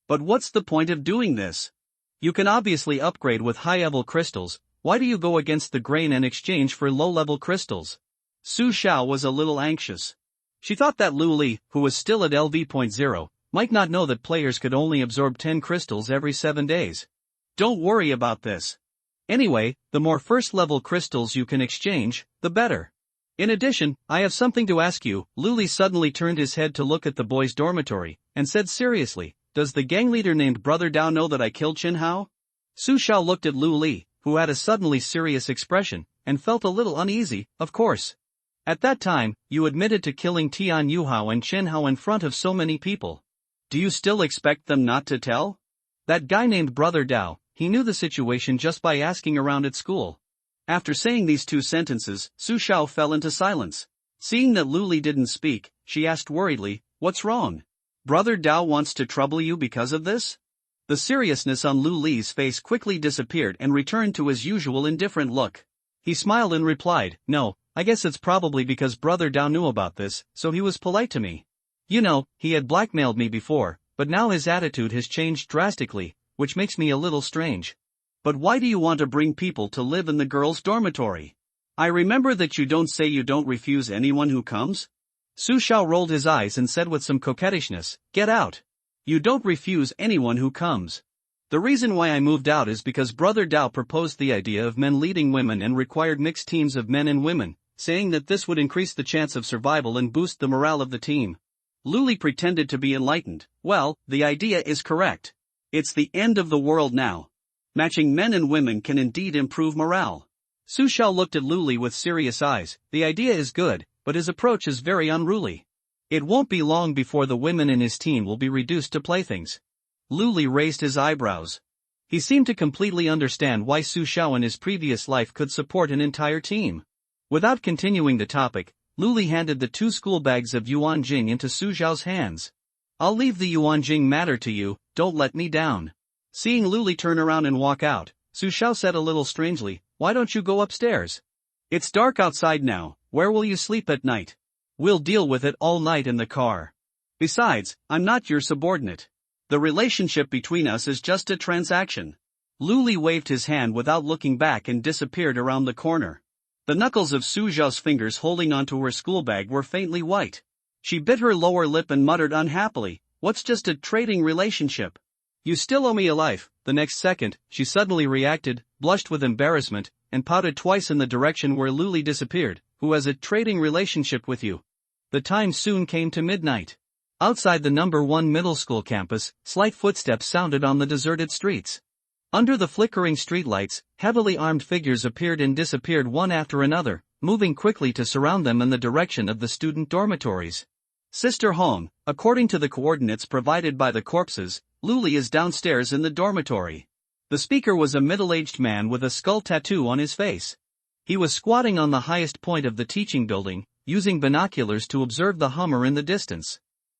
"But what's the point of doing this? You can obviously upgrade with high-level crystals. Why do you go against the grain and exchange for low-level crystals?" Su Xiao was a little anxious. She thought that Lu Li, who was still at LV.0, might not know that players could only absorb 10 crystals every 7 days. "Don't worry about this. Anyway, the more first-level crystals you can exchange, the better. In addition, I have something to ask you." Lu Li suddenly turned his head to look at the boys' dormitory, and said seriously, "Does the gang leader named Brother Dao know that I killed Qin Hao?" Su Xiao looked at Lu Li, who had a suddenly serious expression, and felt a little uneasy. "Of course. At that time, you admitted to killing Tian Yuhao and Qin Hao in front of so many people. Do you still expect them not to tell? That guy named Brother Dao, he knew the situation just by asking around at school. After saying these two sentences, Su Xiao fell into silence. Seeing that Lu Li didn't speak, she asked worriedly, "What's wrong? Brother Dao wants to trouble you because of this?" The seriousness on Lu Li's face quickly disappeared and returned to his usual indifferent look. He smiled and replied, "No, I guess it's probably because Brother Dao knew about this, so he was polite to me. You know, he had blackmailed me before, but now his attitude has changed drastically, which makes me a little strange. But why do you want to bring people to live in the girls' dormitory? I remember that you don't say you don't refuse anyone who comes." Su Xiao rolled his eyes and said with some coquettishness, "Get out. You don't refuse anyone who comes. The reason why I moved out is because Brother Dao proposed the idea of men leading women and required mixed teams of men and women, saying that this would increase the chance of survival and boost the morale of the team." Lu Li pretended to be enlightened. "Well, the idea is correct. It's the end of the world now. Matching men and women can indeed improve morale." Su Xiao looked at Lu Li with serious eyes. "The idea is good, but his approach is very unruly. It won't be long before the women in his team will be reduced to playthings." Lu Li raised his eyebrows. He seemed to completely understand why Su Xiao in his previous life could support an entire team. Without continuing the topic, Lu Li handed the 2 school bags of Yuan Jing into Su Xiao's hands. "I'll leave the Yuan Jing matter to you, don't let me down." Seeing Lu Li turn around and walk out, Su Xiao said a little strangely, "Why don't you go upstairs? It's dark outside now, where will you sleep at night? We'll deal with it all night in the car. Besides, I'm not your subordinate. The relationship between us is just a transaction." Lu Li waved his hand without looking back and disappeared around the corner. The knuckles of Su Xiao's fingers holding onto her school bag were faintly white. She bit her lower lip and muttered unhappily, "What's just a trading relationship? You still owe me a life." The next second, she suddenly reacted, blushed with embarrassment, and pouted twice in the direction where Lu Li disappeared. "Who has a trading relationship with you?" The time soon came to midnight. Outside the number 1 middle school campus, slight footsteps sounded on the deserted streets. Under the flickering streetlights, heavily armed figures appeared and disappeared one after another, moving quickly to surround them in the direction of the student dormitories. "Sister Hong, according to the coordinates provided by the corpses, Lu Li is downstairs in the dormitory." The speaker was a middle-aged man with a skull tattoo on his face. He was squatting on the highest point of the teaching building, using binoculars to observe the Hummer in the distance.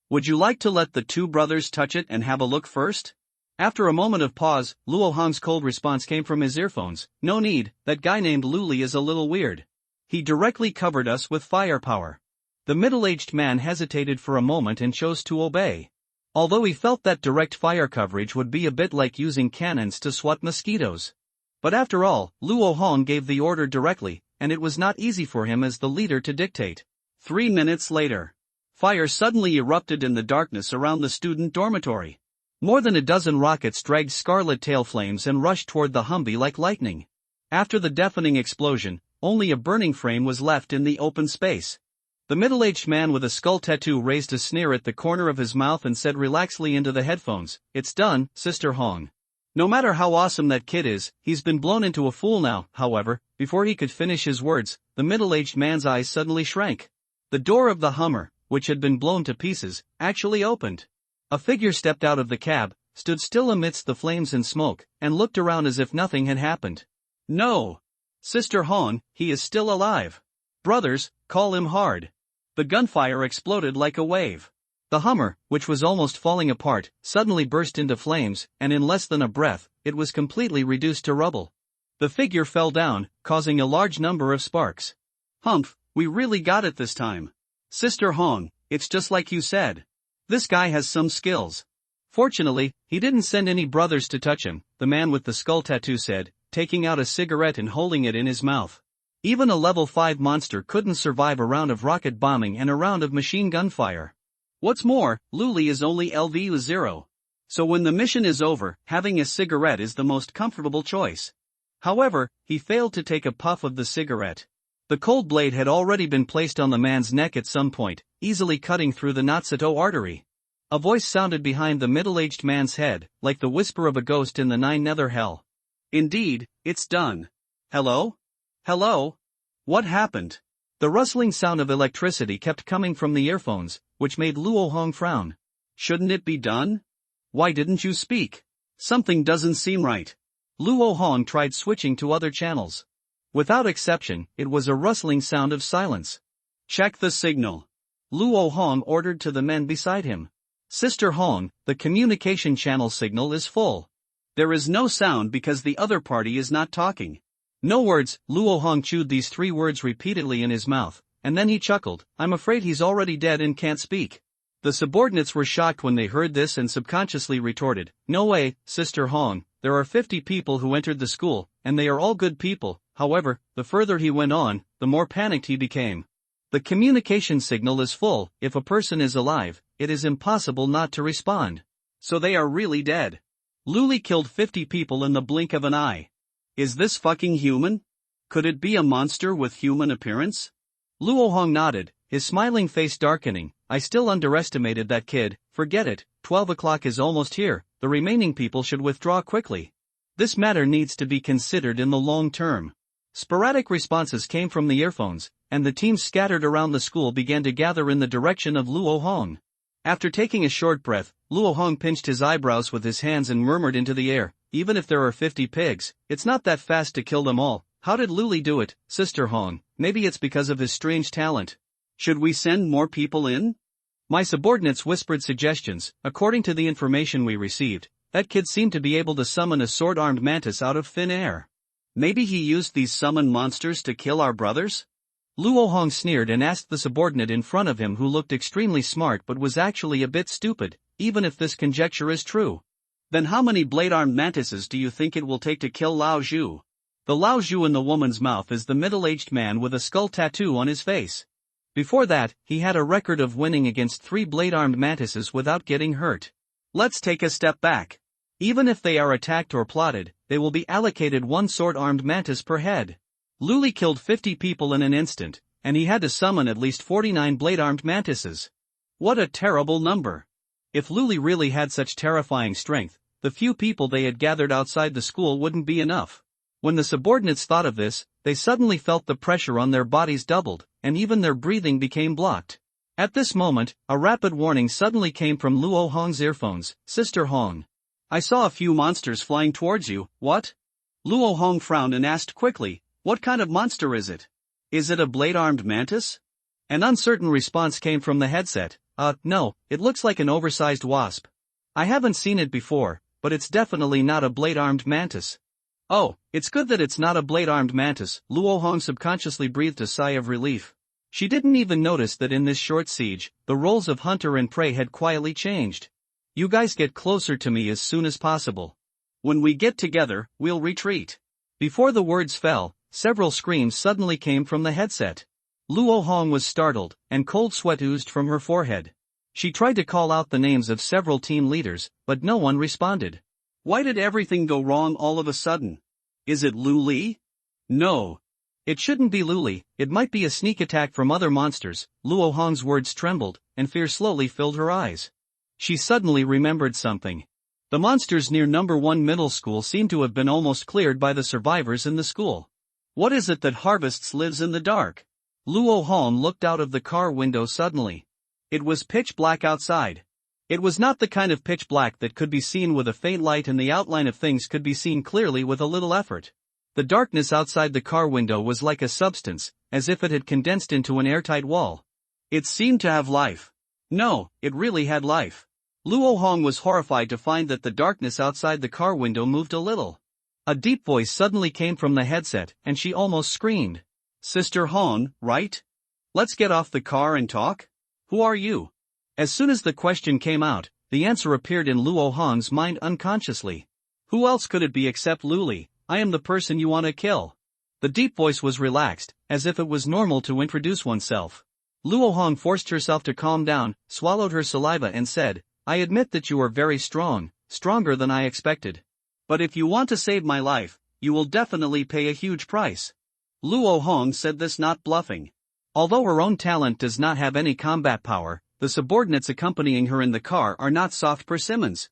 "Would you like to let the 2 brothers touch it and have a look first?" After a moment of pause, Luo Hong's cold response came from his earphones. "No need, that guy named Lu Li is a little weird. He directly covered us with firepower." The middle-aged man hesitated for a moment and chose to obey. Although he felt that direct fire coverage would be a bit like using cannons to swat mosquitoes. But after all, Luo Hong gave the order directly, and it was not easy for him as the leader to dictate. 3 minutes later, fire suddenly erupted in the darkness around the student dormitory. More than a dozen rockets dragged scarlet tail flames and rushed toward the Humvee like lightning. After the deafening explosion, only a burning frame was left in the open space. The middle-aged man with a skull tattoo raised a sneer at the corner of his mouth and said relaxedly into the headphones, "It's done, Sister Hong. No matter how awesome that kid is, he's been blown into a fool now." However, before he could finish his words, the middle-aged man's eyes suddenly shrank. The door of the Hummer, which had been blown to pieces, actually opened. A figure stepped out of the cab, stood still amidst the flames and smoke, and looked around as if nothing had happened. "No! Sister Hong, he is still alive. Brothers, call him hard." The gunfire exploded like a wave. The Hummer, which was almost falling apart, suddenly burst into flames, and in less than a breath, it was completely reduced to rubble. The figure fell down, causing a large number of sparks. "Humph, we really got it this time. Sister Hong, it's just like you said. This guy has some skills." "Fortunately, he didn't send any brothers to touch him," the man with the skull tattoo said, taking out a cigarette and holding it in his mouth. "Even a level 5 monster couldn't survive a round of rocket bombing and a round of machine gun fire. What's more, Lu Li is only LVU0. So when the mission is over, having a cigarette is the most comfortable choice." However, he failed to take a puff of the cigarette. The cold blade had already been placed on the man's neck at some point, easily cutting through the Natsuto artery. A voice sounded behind the middle-aged man's head, like the whisper of a ghost in the 9 nether hell. "Indeed, it's done. Hello? Hello? What happened?" The rustling sound of electricity kept coming from the earphones, which made Luo Hong frown. "Shouldn't it be done? Why didn't you speak? Something doesn't seem right." Luo Hong tried switching to other channels. Without exception, it was a rustling sound of silence. Check the signal. Luo Hong ordered to the men beside him. Sister Hong, the communication channel signal is full. There is no sound because the other party is not talking. No words. Luo Hong chewed these 3 words repeatedly in his mouth, and then he chuckled. I'm afraid he's already dead and can't speak. The subordinates were shocked when they heard this and subconsciously retorted, no way, Sister Hong, there are 50 people who entered the school, and they are all good people. However, the further he went on, the more panicked he became. The communication signal is full. If a person is alive, it is impossible not to respond. So they are really dead. Luli killed 50 people in the blink of an eye. Is this fucking human? Could it be a monster with human appearance? Luo Hong nodded, his smiling face darkening. I still underestimated that kid. Forget it, 12 o'clock is almost here, the remaining people should withdraw quickly. This matter needs to be considered in the long term. Sporadic responses came from the earphones, and the teams scattered around the school began to gather in the direction of Luo Hong. After taking a short breath, Luo Hong pinched his eyebrows with his hands and murmured into the air, even if there are 50 pigs, it's not that fast to kill them all. How did Luli do it, Sister Hong? Maybe it's because of his strange talent. Should we send more people in? My subordinates whispered suggestions. According to the information we received, that kid seemed to be able to summon a sword-armed mantis out of thin air. Maybe he used these summoned monsters to kill our brothers? Luo Hong sneered and asked the subordinate in front of him, who looked extremely smart but was actually a bit stupid, even if this conjecture is true. Then how many blade-armed mantises do you think it will take to kill Lao Zhu? The Lao Zhu in the woman's mouth is the middle-aged man with a skull tattoo on his face. Before that, he had a record of winning against 3 blade-armed mantises without getting hurt. Let's take a step back. Even if they are attacked or plotted, they will be allocated 1 sword-armed mantis per head. Luli killed 50 people in an instant, and he had to summon at least 49 blade-armed mantises. What a terrible number. If Luli really had such terrifying strength, the few people they had gathered outside the school wouldn't be enough. When the subordinates thought of this, they suddenly felt the pressure on their bodies doubled, and even their breathing became blocked. At this moment, a rapid warning suddenly came from Luo Hong's earphones. Sister Hong, I saw a few monsters flying towards you. What? Luo Hong frowned and asked quickly, what kind of monster is it? Is it a blade-armed mantis? An uncertain response came from the headset. No, it looks like an oversized wasp. I haven't seen it before, but it's definitely not a blade-armed mantis. Oh, it's good that it's not a blade-armed mantis. Luo Hong subconsciously breathed a sigh of relief. She didn't even notice that in this short siege, the roles of hunter and prey had quietly changed. You guys get closer to me as soon as possible. When we get together, we'll retreat. Before the words fell, several screams suddenly came from the headset. Luo Hong was startled, and cold sweat oozed from her forehead. She tried to call out the names of several team leaders, but no one responded. Why did everything go wrong all of a sudden? Is it Luli? No. It shouldn't be Luli, it might be a sneak attack from other monsters. Luo Hong's words trembled, and fear slowly filled her eyes. She suddenly remembered something. The monsters near number 1 middle school seem to have been almost cleared by the survivors in the school. What is it that harvests lives in the dark? Luo Hong looked out of the car window suddenly. It was pitch black outside. It was not the kind of pitch black that could be seen with a faint light, and the outline of things could be seen clearly with a little effort. The darkness outside the car window was like a substance, as if it had condensed into an airtight wall. It seemed to have life. No, it really had life. Luo Hong was horrified to find that the darkness outside the car window moved a little. A deep voice suddenly came from the headset, and she almost screamed. Sister Hong, right? Let's get off the car and talk? Who are you? As soon as the question came out, the answer appeared in Luo Hong's mind unconsciously. Who else could it be except Luli? I am the person you want to kill. The deep voice was relaxed, as if it was normal to introduce oneself. Luo Hong forced herself to calm down, swallowed her saliva and said, I admit that you are very strong, stronger than I expected. But if you want to save my life, you will definitely pay a huge price. Luo Hong said this not bluffing. Although her own talent does not have any combat power, the subordinates accompanying her in the car are not soft persimmons.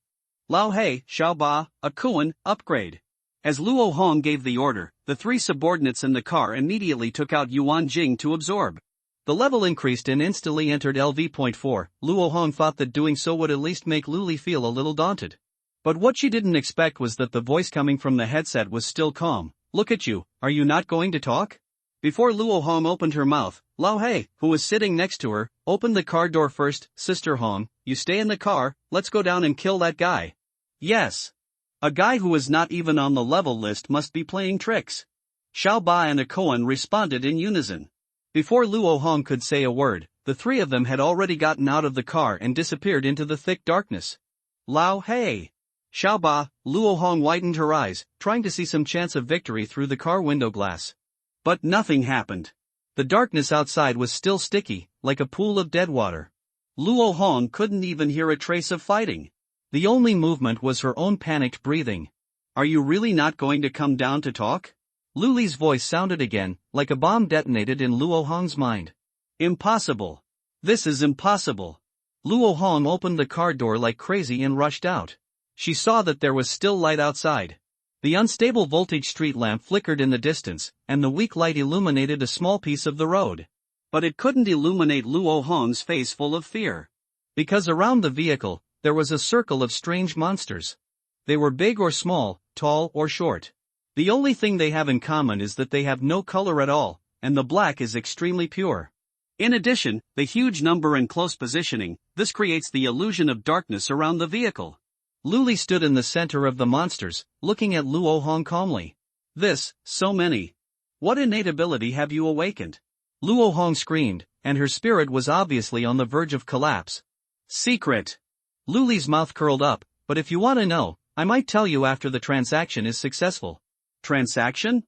Lao Hei, Xiao Ba, Akuan, upgrade. As Luo Hong gave the order, the 3 subordinates in the car immediately took out Yuan Jing to absorb. The level increased and instantly entered LV.4. Luo Hong thought that doing so would at least make Luli feel a little daunted. But what she didn't expect was that the voice coming from the headset was still calm. "Look at you, are you not going to talk?" Before Luo Hong opened her mouth, Lao Hei, who was sitting next to her, opened the car door first. "Sister Hong, you stay in the car, let's go down and kill that guy." Yes. A guy who is not even on the level list must be playing tricks. Xiao Ba and Akoan responded in unison. Before Luo Hong could say a word, the three of them had already gotten out of the car and disappeared into the thick darkness. "Lao Hei!" Xiao Ba, Luo Hong widened her eyes, trying to see some chance of victory through the car window glass. But nothing happened. The darkness outside was still sticky, like a pool of dead water. Luo Hong couldn't even hear a trace of fighting. The only movement was her own panicked breathing. "Are you really not going to come down to talk?" Lu Li's voice sounded again, like a bomb detonated in Luo Hong's mind. "Impossible. This is impossible." Luo Hong opened the car door like crazy and rushed out. She saw that there was still light outside. The unstable voltage street lamp flickered in the distance, and the weak light illuminated a small piece of the road. But it couldn't illuminate Luo Hong's face full of fear. Because around the vehicle, there was a circle of strange monsters. They were big or small, tall or short. The only thing they have in common is that they have no color at all, and the black is extremely pure. In addition, the huge number and close positioning, this creates the illusion of darkness around the vehicle. Lu Li stood in the center of the monsters, looking at Luo Hong calmly. So many. What innate ability have you awakened?" Luo Hong screamed, and her spirit was obviously on the verge of collapse. "Secret." Lu Li's mouth curled up, "But if you want to know, I might tell you after the transaction is successful." "Transaction?"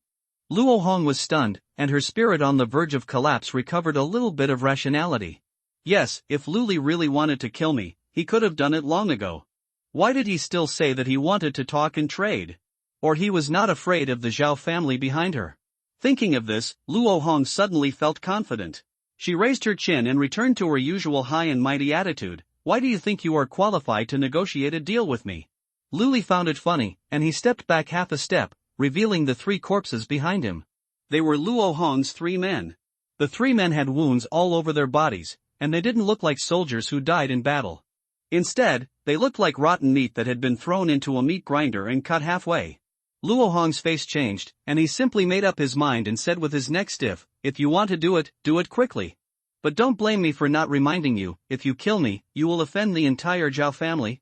Luo Hong was stunned, and her spirit on the verge of collapse recovered a little bit of rationality. Yes, if Lu Li really wanted to kill me, he could have done it long ago. Why did he still say that he wanted to talk and trade? Or he was not afraid of the Zhao family behind her? Thinking of this, Luo Hong suddenly felt confident. She raised her chin and returned to her usual high and mighty attitude. "Why do you think you are qualified to negotiate a deal with me?" Lu Li found it funny, and he stepped back half a step, revealing the three corpses behind him. They were Luo Hong's three men. The three men had wounds all over their bodies, and they didn't look like soldiers who died in battle. Instead, they looked like rotten meat that had been thrown into a meat grinder and cut halfway. Luo Hong's face changed, and he simply made up his mind and said with his neck stiff, "If you want to do it quickly. But don't blame me for not reminding you, if you kill me, you will offend the entire Zhao family.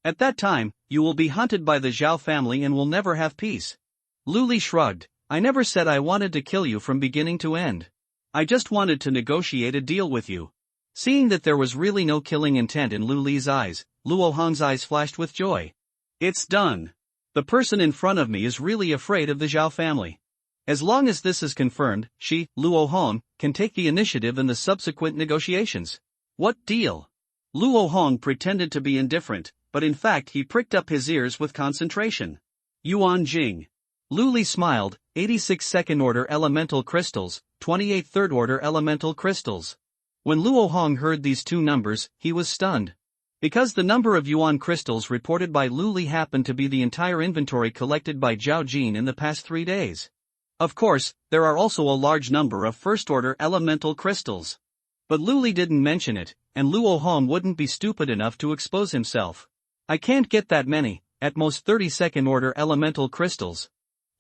At that time, you will be hunted by the Zhao family and will never have peace." Lu Li shrugged. "I never said I wanted to kill you from beginning to end. I just wanted to negotiate a deal with you." Seeing that there was really no killing intent in Lu Li's eyes, Luo Hong's eyes flashed with joy. "It's done. The person in front of me is really afraid of the Zhao family. As long as this is confirmed, she, Luo Hong, can take the initiative in the subsequent negotiations." "What deal?" Luo Hong pretended to be indifferent, but in fact he pricked up his ears with concentration. "Yuan Jing." Lu Li smiled. 86 second-order elemental crystals, 28 third-order elemental crystals. When Luo Hong heard these two numbers, he was stunned. Because the number of yuan crystals reported by Lu Li happened to be the entire inventory collected by Zhao Jin in the past 3 days. Of course, there are also a large number of first-order elemental crystals. But Lu Li didn't mention it, and Luo Hong wouldn't be stupid enough to expose himself. "I can't get that many, at most 30 second-order elemental crystals."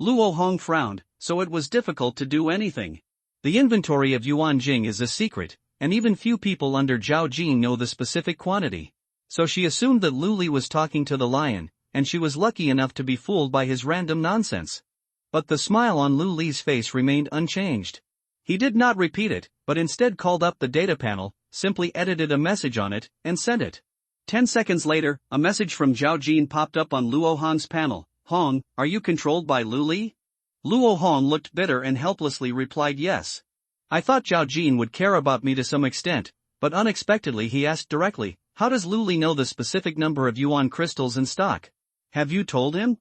Luo Hong frowned, so it was difficult to do anything. The inventory of Yuan Jing is a secret, and even few people under Zhao Jin know the specific quantity. So she assumed that Lu Li was talking to the lion, and she was lucky enough to be fooled by his random nonsense. But the smile on Lu Li's face remained unchanged. He did not repeat it, but instead called up the data panel, simply edited a message on it, and sent it. 10 seconds later, a message from Zhao Jin popped up on Luo Hong's panel. "Hong, are you controlled by Lu Li?" Luo Hong looked bitter and helplessly replied yes. "I thought Zhao Jin would care about me to some extent, but unexpectedly he asked directly, how does Lu Li know the specific number of yuan crystals in stock? Have you told him?"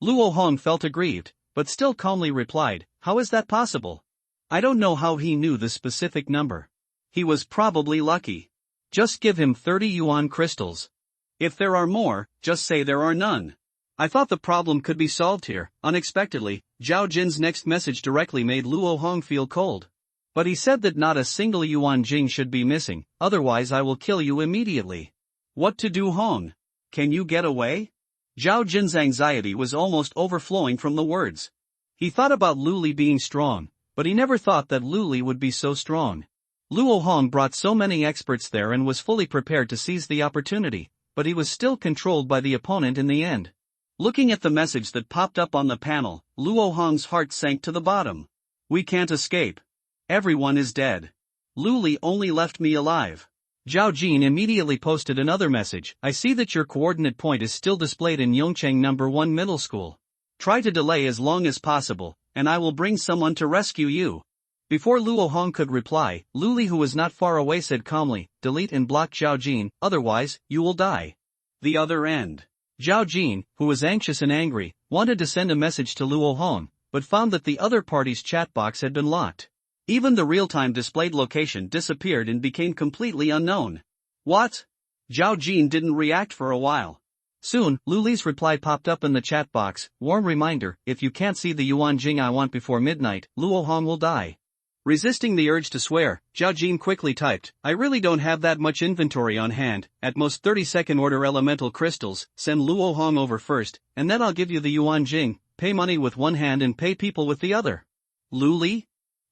Luo Hong felt aggrieved, but still calmly replied, "How is that possible? I don't know how he knew the specific number. He was probably lucky. Just give him 30 yuan crystals. If there are more, just say there are none." I thought the problem could be solved here. Unexpectedly, Zhao Jin's next message directly made Luo Hong feel cold. But he said that not a single Yuan Jing should be missing, otherwise I will kill you immediately. "What to do, Hong? Can you get away?" Zhao Jin's anxiety was almost overflowing from the words. He thought about Lu Li being strong, but he never thought that Lu Li would be so strong. Luo Hong brought so many experts there and was fully prepared to seize the opportunity, but he was still controlled by the opponent in the end. Looking at the message that popped up on the panel, Luo Hong's heart sank to the bottom. We can't escape. Everyone is dead. Lu Li only left me alive. Zhao Jin immediately posted another message. I see that your coordinate point is still displayed in Yongcheng No. 1 Middle School. Try to delay as long as possible, and I will bring someone to rescue you. Before Luo Hong could reply, Lu Li, who was not far away, said calmly, delete and block Zhao Jin, otherwise, you will die. The other end. Zhao Jin, who was anxious and angry, wanted to send a message to Luo Hong, but found that the other party's chat box had been locked. Even the real-time displayed location disappeared and became completely unknown. What? Zhao Jin didn't react for a while. Soon, Lu Li's reply popped up in the chat box, warm reminder, if you can't see the Yuan Jing I want before midnight, Luo Hong will die. Resisting the urge to swear, Zhao Jin quickly typed, I really don't have that much inventory on hand, at most 32nd order elemental crystals, send Luo Hong over first, and then I'll give you the Yuan Jing, pay money with one hand and pay people with the other. Lu Li?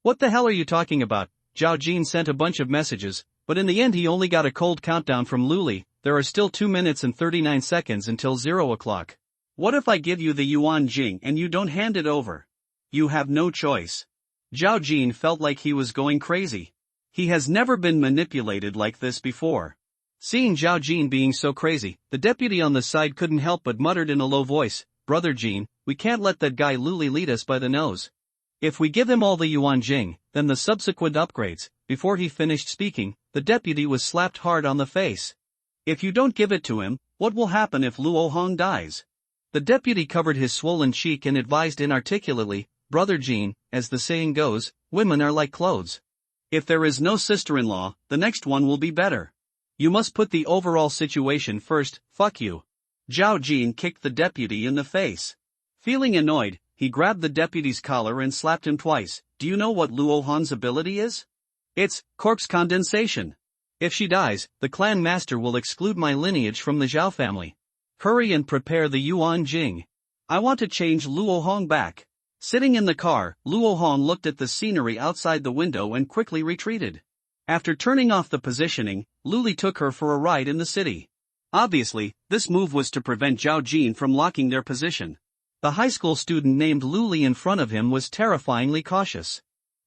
What the hell are you talking about? Zhao Jin sent a bunch of messages, but in the end he only got a cold countdown from Lu Li. There are still 2 minutes and 39 seconds until 0 o'clock. What if I give you the Yuan Jing and you don't hand it over? You have no choice. Zhao Jin felt like he was going crazy. He has never been manipulated like this before. Seeing Zhao Jin being so crazy, the deputy on the side couldn't help but muttered in a low voice, Brother Jin, we can't let that guy Lu Li lead us by the nose. If we give him all the Yuan Jing, then the subsequent upgrades. Before he finished speaking, the deputy was slapped hard on the face. If you don't give it to him, what will happen if Luo Hong dies? The deputy covered his swollen cheek and advised inarticulately, Brother Jin, as the saying goes, women are like clothes. If there is no sister-in-law, the next one will be better. You must put the overall situation first, fuck you. Zhao Jin kicked the deputy in the face. Feeling annoyed, he grabbed the deputy's collar and slapped him twice. Do you know what Luo Hong's ability is? It's corpse condensation. If she dies, the clan master will exclude my lineage from the Zhao family. Hurry and prepare the Yuan Jing. I want to change Luo Hong back. Sitting in the car, Luo Hong looked at the scenery outside the window and quickly retreated. After turning off the positioning, Lu Li took her for a ride in the city. Obviously, this move was to prevent Zhao Jin from locking their position. The high school student named Lu Li in front of him was terrifyingly cautious.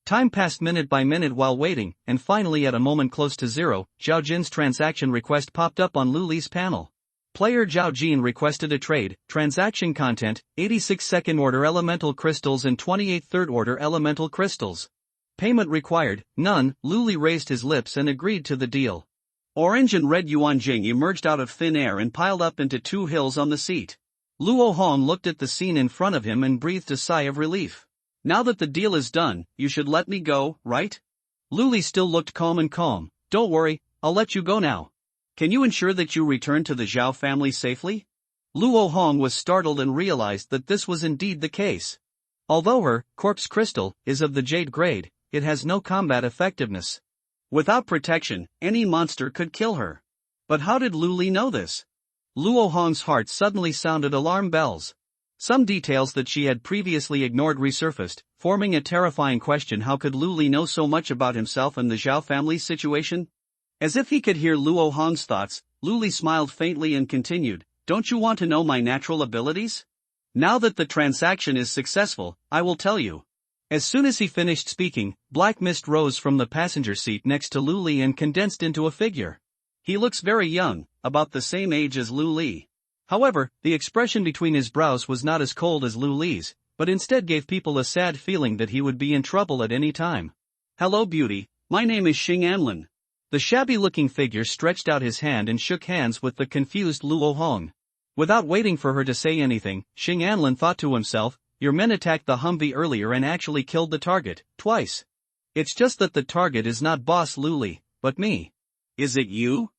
Time passed minute by minute while waiting, and finally at a moment close to 0, Zhao Jin's transaction request popped up on Lu Li's panel. Player Zhao Jin requested a trade, transaction content, 86 second order elemental crystals and 28 third order elemental crystals. Payment required, none. Lu Li raised his lips and agreed to the deal. Orange and red Yuan Jing emerged out of thin air and piled up into 2 hills on the seat. Luo Hong looked at the scene in front of him and breathed a sigh of relief. Now that the deal is done, you should let me go, right? Lu Li still looked calm. Don't worry, I'll let you go now. Can you ensure that you return to the Zhao family safely? Luo Hong was startled and realized that this was indeed the case. Although her corpse crystal is of the jade grade, it has no combat effectiveness. Without protection, any monster could kill her. But how did Lu Li know this? Luo Hong's heart suddenly sounded alarm bells. Some details that she had previously ignored resurfaced, forming a terrifying question: how could Lu Li know so much about himself and the Zhao family's situation? As if he could hear Luo Hong's thoughts, Lu Li smiled faintly and continued, don't you want to know my natural abilities? Now that the transaction is successful, I will tell you. As soon as he finished speaking, black mist rose from the passenger seat next to Lu Li and condensed into a figure. He looks very young, about the same age as Lu Li. However, the expression between his brows was not as cold as Lu Li's, but instead gave people a sad feeling that he would be in trouble at any time. Hello beauty, my name is Xing Anlin. The shabby-looking figure stretched out his hand and shook hands with the confused Luo Hong. Without waiting for her to say anything, Xing Anlin thought to himself, your men attacked the Humvee earlier and actually killed the target, twice. It's just that the target is not boss Lu Li, but me. Is it you?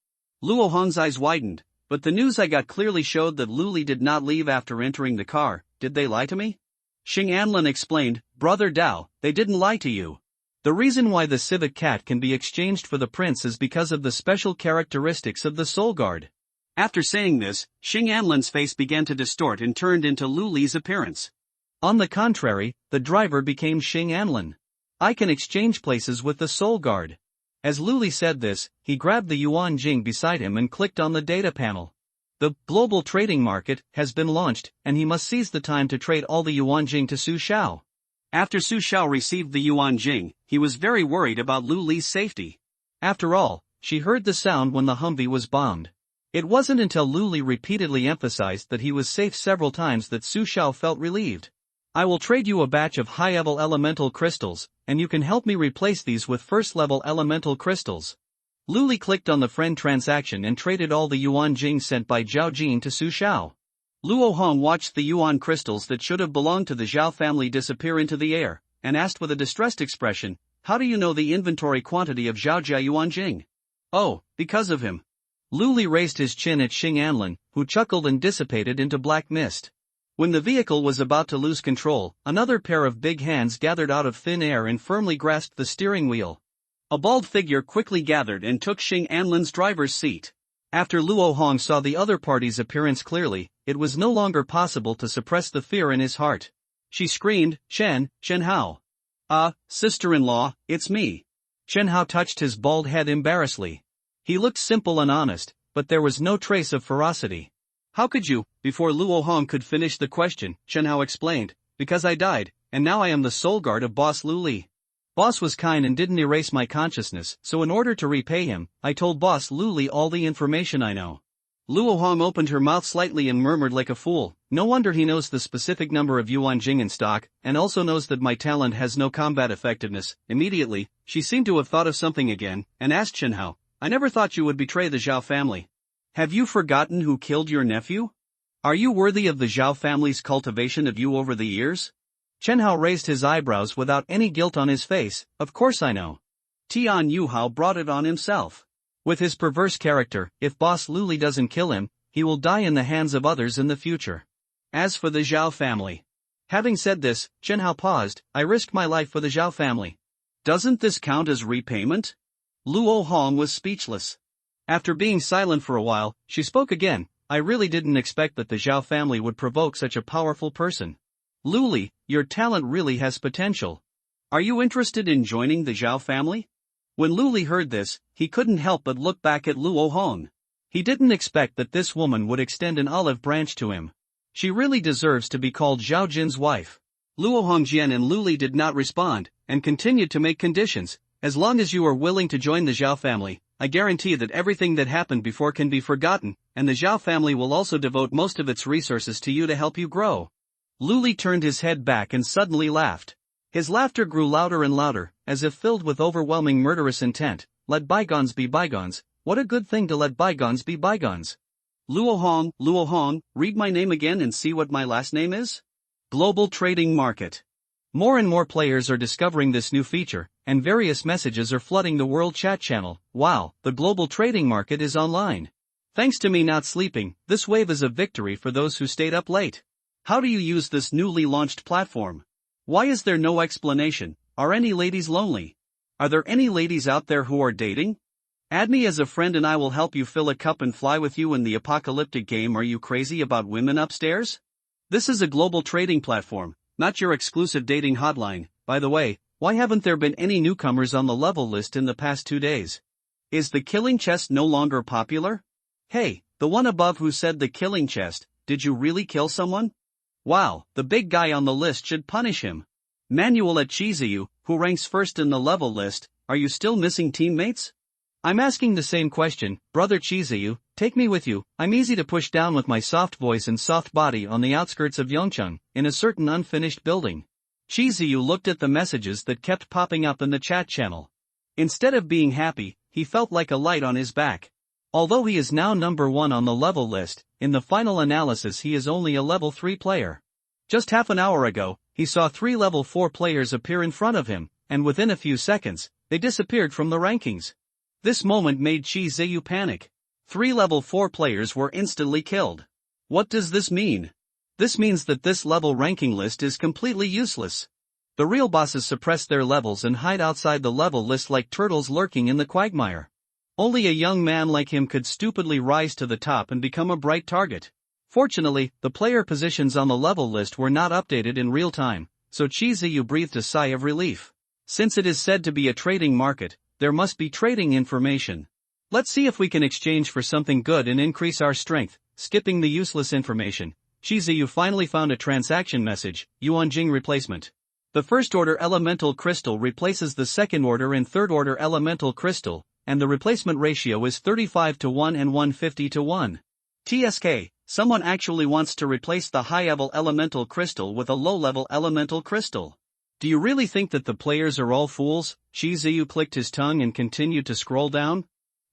Luo Hong's eyes widened, but the news I got clearly showed that Lu Li did not leave after entering the car. Did they lie to me? Xing Anlin explained, Brother Dao, they didn't lie to you. The reason why the civet cat can be exchanged for the prince is because of the special characteristics of the Soul Guard. After saying this, Xing Anlin's face began to distort and turned into Lu Li's appearance. On the contrary, the driver became Xing Anlin. I can exchange places with the Soul Guard. As Lu Li said this, he grabbed the Yuan Jing beside him and clicked on the data panel. The global trading market has been launched, and he must seize the time to trade all the Yuan Jing to Su Xiao. After Su Xiao received the Yuan Jing, he was very worried about Lu Li's safety. After all, she heard the sound when the Humvee was bombed. It wasn't until Lu Li repeatedly emphasized that he was safe several times that Su Xiao felt relieved. I will trade you a batch of high-level elemental crystals, and you can help me replace these with first-level elemental crystals. Lu Li clicked on the friend transaction and traded all the Yuan Jing sent by Zhao Jin to Su Xiao. Luo Hong watched the Yuan crystals that should have belonged to the Zhao family disappear into the air, and asked with a distressed expression, "How do you know the inventory quantity of Zhao Jia Yuan Jing?" "Oh, because of him." Lu Li raised his chin at Xing Anlin, who chuckled and dissipated into black mist. When the vehicle was about to lose control, another pair of big hands gathered out of thin air and firmly grasped the steering wheel. A bald figure quickly gathered and took Xing Anlin's driver's seat. After Luo Hong saw the other party's appearance clearly, it was no longer possible to suppress the fear in his heart. She screamed, Shen Hao. Sister-in-law, it's me." Shen Hao touched his bald head embarrassedly. He looked simple and honest, but there was no trace of ferocity. "How could you?" Before Luo Hong could finish the question, Shen Hao explained, "Because I died, and now I am the soul guard of Boss Lu Li. Boss was kind and didn't erase my consciousness, so in order to repay him, I told Boss Lu Li all the information I know." Luo Hong opened her mouth slightly and murmured like a fool, "No wonder he knows the specific number of Yuan Jing in stock, and also knows that my talent has no combat effectiveness." Immediately, she seemed to have thought of something again, and asked Shen Hao, "I never thought you would betray the Zhao family. Have you forgotten who killed your nephew? Are you worthy of the Zhao family's cultivation of you over the years?" Chen Hao raised his eyebrows without any guilt on his face. "Of course I know. Tian Yuhao brought it on himself. With his perverse character, if Boss Lu Li doesn't kill him, he will die in the hands of others in the future. As for the Zhao family." Having said this, Chen Hao paused. "I risked my life for the Zhao family. Doesn't this count as repayment?" Luo Hong was speechless. After being silent for a while, she spoke again. "I really didn't expect that the Zhao family would provoke such a powerful person. Lu Li, your talent really has potential. Are you interested in joining the Zhao family?" When Lu Li heard this, he couldn't help but look back at Luo Hong. He didn't expect that this woman would extend an olive branch to him. She really deserves to be called Zhao Jin's wife. Luo Hongjian and Lu Li did not respond, and continued to make conditions. "As long as you are willing to join the Zhao family, I guarantee that everything that happened before can be forgotten, and the Zhao family will also devote most of its resources to you to help you grow." Lu Li turned his head back and suddenly laughed. His laughter grew louder and louder, as if filled with overwhelming murderous intent. "Let bygones be bygones. What a good thing to let bygones be bygones. Luo Hong, read my name again and see what my last name is." Global trading market. More and more players are discovering this new feature, and various messages are flooding the world chat channel. Wow, the global trading market is online. Thanks to me not sleeping, this wave is a victory for those who stayed up late. How do you use this newly launched platform? Why is there no explanation? Are any ladies lonely? Are there any ladies out there who are dating? Add me as a friend and I will help you fill a cup and fly with you in the apocalyptic game. Are you crazy about women upstairs? This is a global trading platform, not your exclusive dating hotline. By the way, why haven't there been any newcomers on the level list in the past 2 days? Is the killing chest no longer popular? Hey, the one above who said the killing chest, did you really kill someone? Wow, the big guy on the list should punish him. Manuel at Chiziyu, who ranks first in the level list, are you still missing teammates? I'm asking the same question, brother Chiziyu, take me with you. I'm easy to push down with my soft voice and soft body on the outskirts of Yongcheng, in a certain unfinished building. Chiziyu looked at the messages that kept popping up in the chat channel. Instead of being happy, he felt like a light on his back. Although he is now number 1 on the level list, in the final analysis he is only a level 3 player. Just half an hour ago, he saw 3 level 4 players appear in front of him, and within a few seconds, they disappeared from the rankings. This moment made Chi Ziyu panic. 3 level 4 players were instantly killed. What does this mean? This means that this level ranking list is completely useless. The real bosses suppress their levels and hide outside the level list like turtles lurking in the quagmire. Only a young man like him could stupidly rise to the top and become a bright target. Fortunately, the player positions on the level list were not updated in real time, so Chiziyu breathed a sigh of relief. Since it is said to be a trading market, there must be trading information. Let's see if we can exchange for something good and increase our strength. Skipping the useless information, Chiziyu finally found a transaction message, Yuanjing replacement. The first order elemental crystal replaces the second order and third order elemental crystal, and the replacement ratio is 35:1 and 150:1. TSK, someone actually wants to replace the high-level elemental crystal with a low-level elemental crystal. Do you really think that the players are all fools? Chiziyu clicked his tongue and continued to scroll down.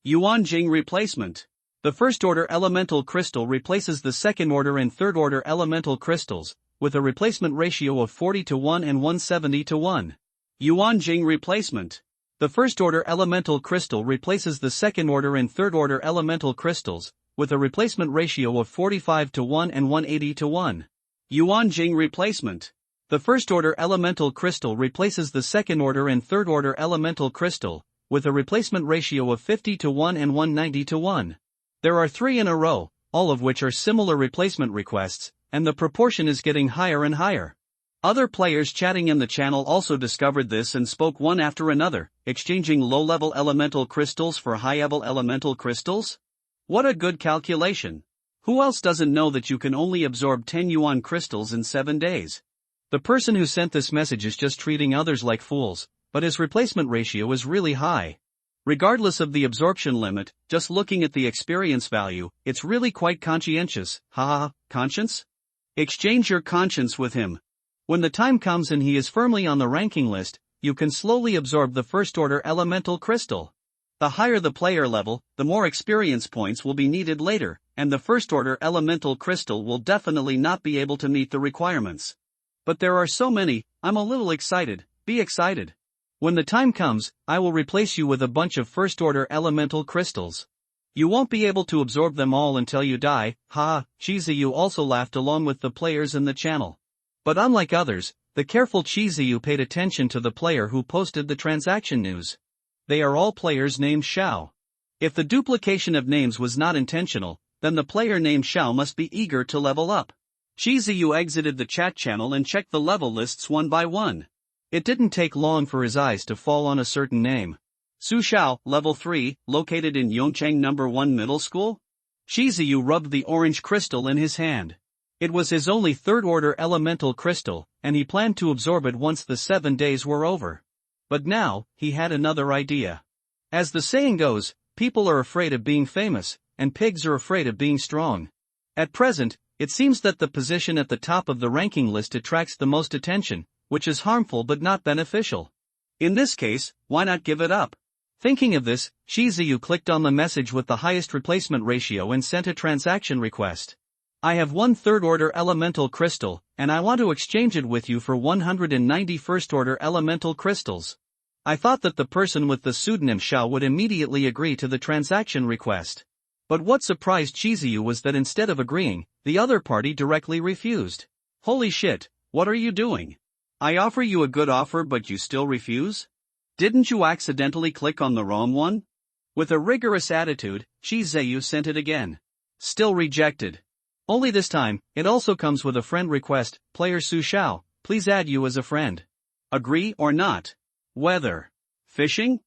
Yuanjing replacement. The first order elemental crystal replaces the second order and third order elemental crystals, with a replacement ratio of 40:1 and 170:1. Yuanjing replacement. The first order elemental crystal replaces the second order and third order elemental crystals, with a replacement ratio of 45:1 and 180:1. Yuanjing replacement. The first order elemental crystal replaces the second order and third order elemental crystal, with a replacement ratio of 50:1 and 190:1. There are 3 in a row, all of which are similar replacement requests, and the proportion is getting higher and higher. Other players chatting in the channel also discovered this and spoke one after another, exchanging low-level elemental crystals for high-level elemental crystals? What a good calculation! Who else doesn't know that you can only absorb 10 yuan crystals in 7 days? The person who sent this message is just treating others like fools, but his replacement ratio is really high. Regardless of the absorption limit, just looking at the experience value, it's really quite conscientious. Haha, conscience? Exchange your conscience with him. When the time comes and he is firmly on the ranking list, you can slowly absorb the first order elemental crystal. The higher the player level, the more experience points will be needed later, and the first order elemental crystal will definitely not be able to meet the requirements. But there are so many, I'm a little excited. Be excited. When the time comes, I will replace you with a bunch of first order elemental crystals. You won't be able to absorb them all until you die. Ha, Chiziyu also laughed along with the players in the channel. But unlike others, the careful Chiziyu paid attention to the player who posted the transaction news. They are all players named Xiao. If the duplication of names was not intentional, then the player named Xiao must be eager to level up. Chiziyu exited the chat channel and checked the level lists one by one. It didn't take long for his eyes to fall on a certain name. Su Xiao, level 3, located in Yongchang No. 1 Middle School? Chiziyu rubbed the orange crystal in his hand. It was his only third-order elemental crystal, and he planned to absorb it once the 7 days were over. But now, he had another idea. As the saying goes, people are afraid of being famous, and pigs are afraid of being strong. At present, it seems that the position at the top of the ranking list attracts the most attention, which is harmful but not beneficial. In this case, why not give it up? Thinking of this, Chiziyu clicked on the message with the highest replacement ratio and sent a transaction request. I have 1 third-order elemental crystal, and I want to exchange it with you for 190 first-order elemental crystals. I thought that the person with the pseudonym Xiao would immediately agree to the transaction request. But what surprised Chiziyu was that instead of agreeing, the other party directly refused. Holy shit, what are you doing? I offer you a good offer but you still refuse? Didn't you accidentally click on the wrong one? With a rigorous attitude, Chiziyu sent it again. Still rejected. Only this time, it also comes with a friend request, player Su Xiao, please add you as a friend. Agree or not? Whether fishing?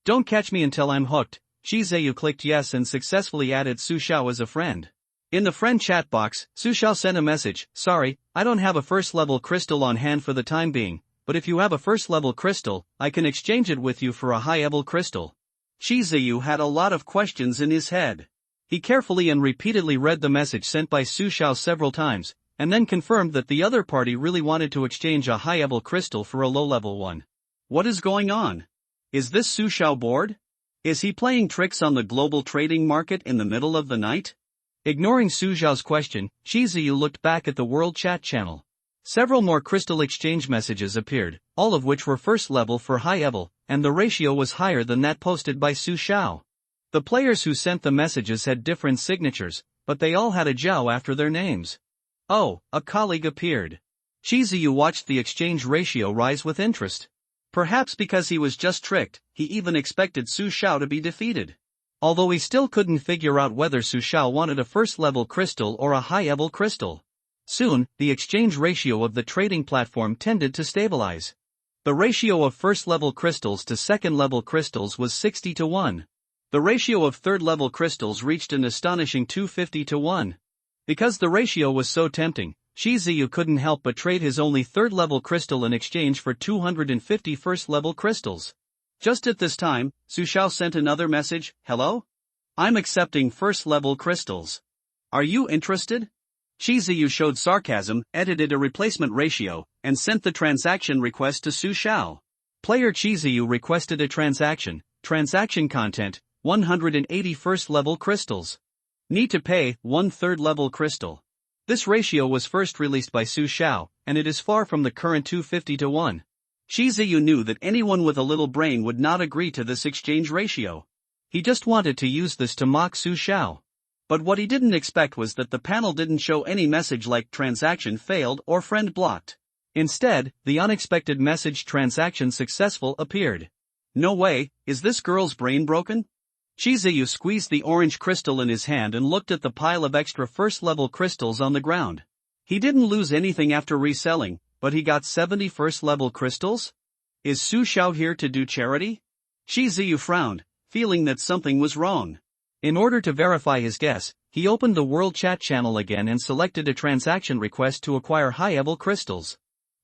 Don't catch me until I'm hooked. Chiziyu clicked yes and successfully added Su Xiao as a friend. In the friend chat box, Su Xiao sent a message, sorry, I don't have a first level crystal on hand for the time being, but if you have a first level crystal, I can exchange it with you for a high level crystal. Chiziyu had a lot of questions in his head. He carefully and repeatedly read the message sent by Su Xiao several times, and then confirmed that the other party really wanted to exchange a high-level crystal for a low-level one. What is going on? Is this Su Xiao bored? Is he playing tricks on the global trading market in the middle of the night? Ignoring Su Xiao's question, Chiziyu looked back at the world chat channel. Several more crystal exchange messages appeared, all of which were first level for high-level, and the ratio was higher than that posted by Su Xiao. The players who sent the messages had different signatures, but they all had a Zhao after their names. Oh, a colleague appeared. Chiziyu watched the exchange ratio rise with interest. Perhaps because he was just tricked, he even expected Su Xiao to be defeated. although he still couldn't figure out whether Su Xiao wanted a first-level crystal or a high-level crystal. Soon, the exchange ratio of the trading platform tended to stabilize. The ratio of first-level crystals to second-level crystals was 60 to 1. The ratio of third-level crystals reached an astonishing 250 to 1. Because the ratio was so tempting, Shi Ziyu couldn't help but trade his only third-level crystal in exchange for 250 first-level crystals. Just at this time, Su Xiao sent another message, "Hello? I'm accepting first-level crystals. Are you interested?" Shi Ziyu showed sarcasm, edited a replacement ratio, and sent the transaction request to Su Xiao. Player Shi Ziyu requested a transaction content, 180 first-level crystals. Need to pay, 1 third-level crystal. This ratio was first released by Su Xiao, and it is far from the current 250 to 1. Shi Ziyu knew that anyone with a little brain would not agree to this exchange ratio. He just wanted to use this to mock Su Xiao. But what he didn't expect was that the panel didn't show any message like transaction failed or friend blocked. Instead, the unexpected message transaction successful appeared. No way, is this girl's brain broken? Shi Ziyu squeezed the orange crystal in his hand and looked at the pile of extra first-level crystals on the ground. He didn't lose anything after reselling, but he got 70 first-level crystals? Is Su Xiao here to do charity? Shi Ziyu frowned, feeling that something was wrong. In order to verify his guess, he opened the World Chat channel again and selected a transaction request to acquire high-level crystals.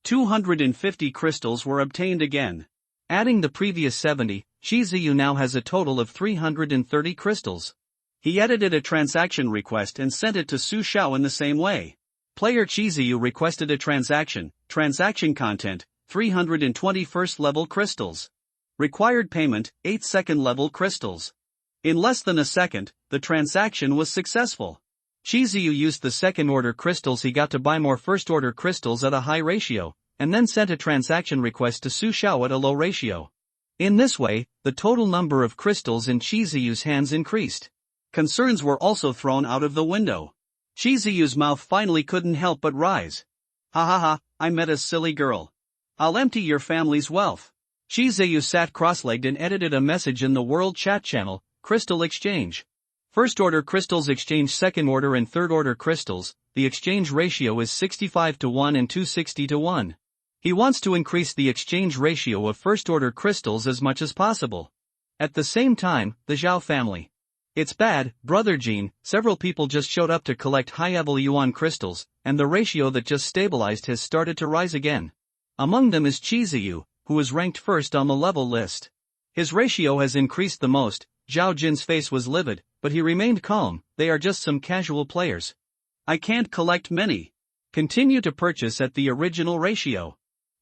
250 crystals were obtained again. Adding the previous 70, Shi Ziyu now has a total of 330 crystals. He edited a transaction request and sent it to Su Xiao in the same way. Player Shi Ziyu requested a transaction content, 320 first-level crystals. Required payment, 8 second-level crystals. In less than a second, the transaction was successful. Shi Ziyu used the second-order crystals he got to buy more first-order crystals at a high ratio, and then sent a transaction request to Su Xiao at a low ratio. In this way, the total number of crystals in Shi Ziyu's hands increased. Concerns were also thrown out of the window. Shi Ziyu's mouth finally couldn't help but rise. Ha ha ha, I met a silly girl. I'll empty your family's wealth. Shi Ziyu sat cross-legged and edited a message in the World Chat channel, Crystal Exchange. First-order crystals exchange second-order and third-order crystals, the exchange ratio is 65 to 1 and 260 to 1. He wants to increase the exchange ratio of first-order crystals as much as possible. At the same time, the Zhao family. It's bad, Brother Jean, several people just showed up to collect high-level yuan crystals, and the ratio that just stabilized has started to rise again. Among them is Shi Ziyu, who is ranked first on the level list. His ratio has increased the most. Zhao Jin's face was livid, but he remained calm. They are just some casual players. I can't collect many. Continue to purchase at the original ratio.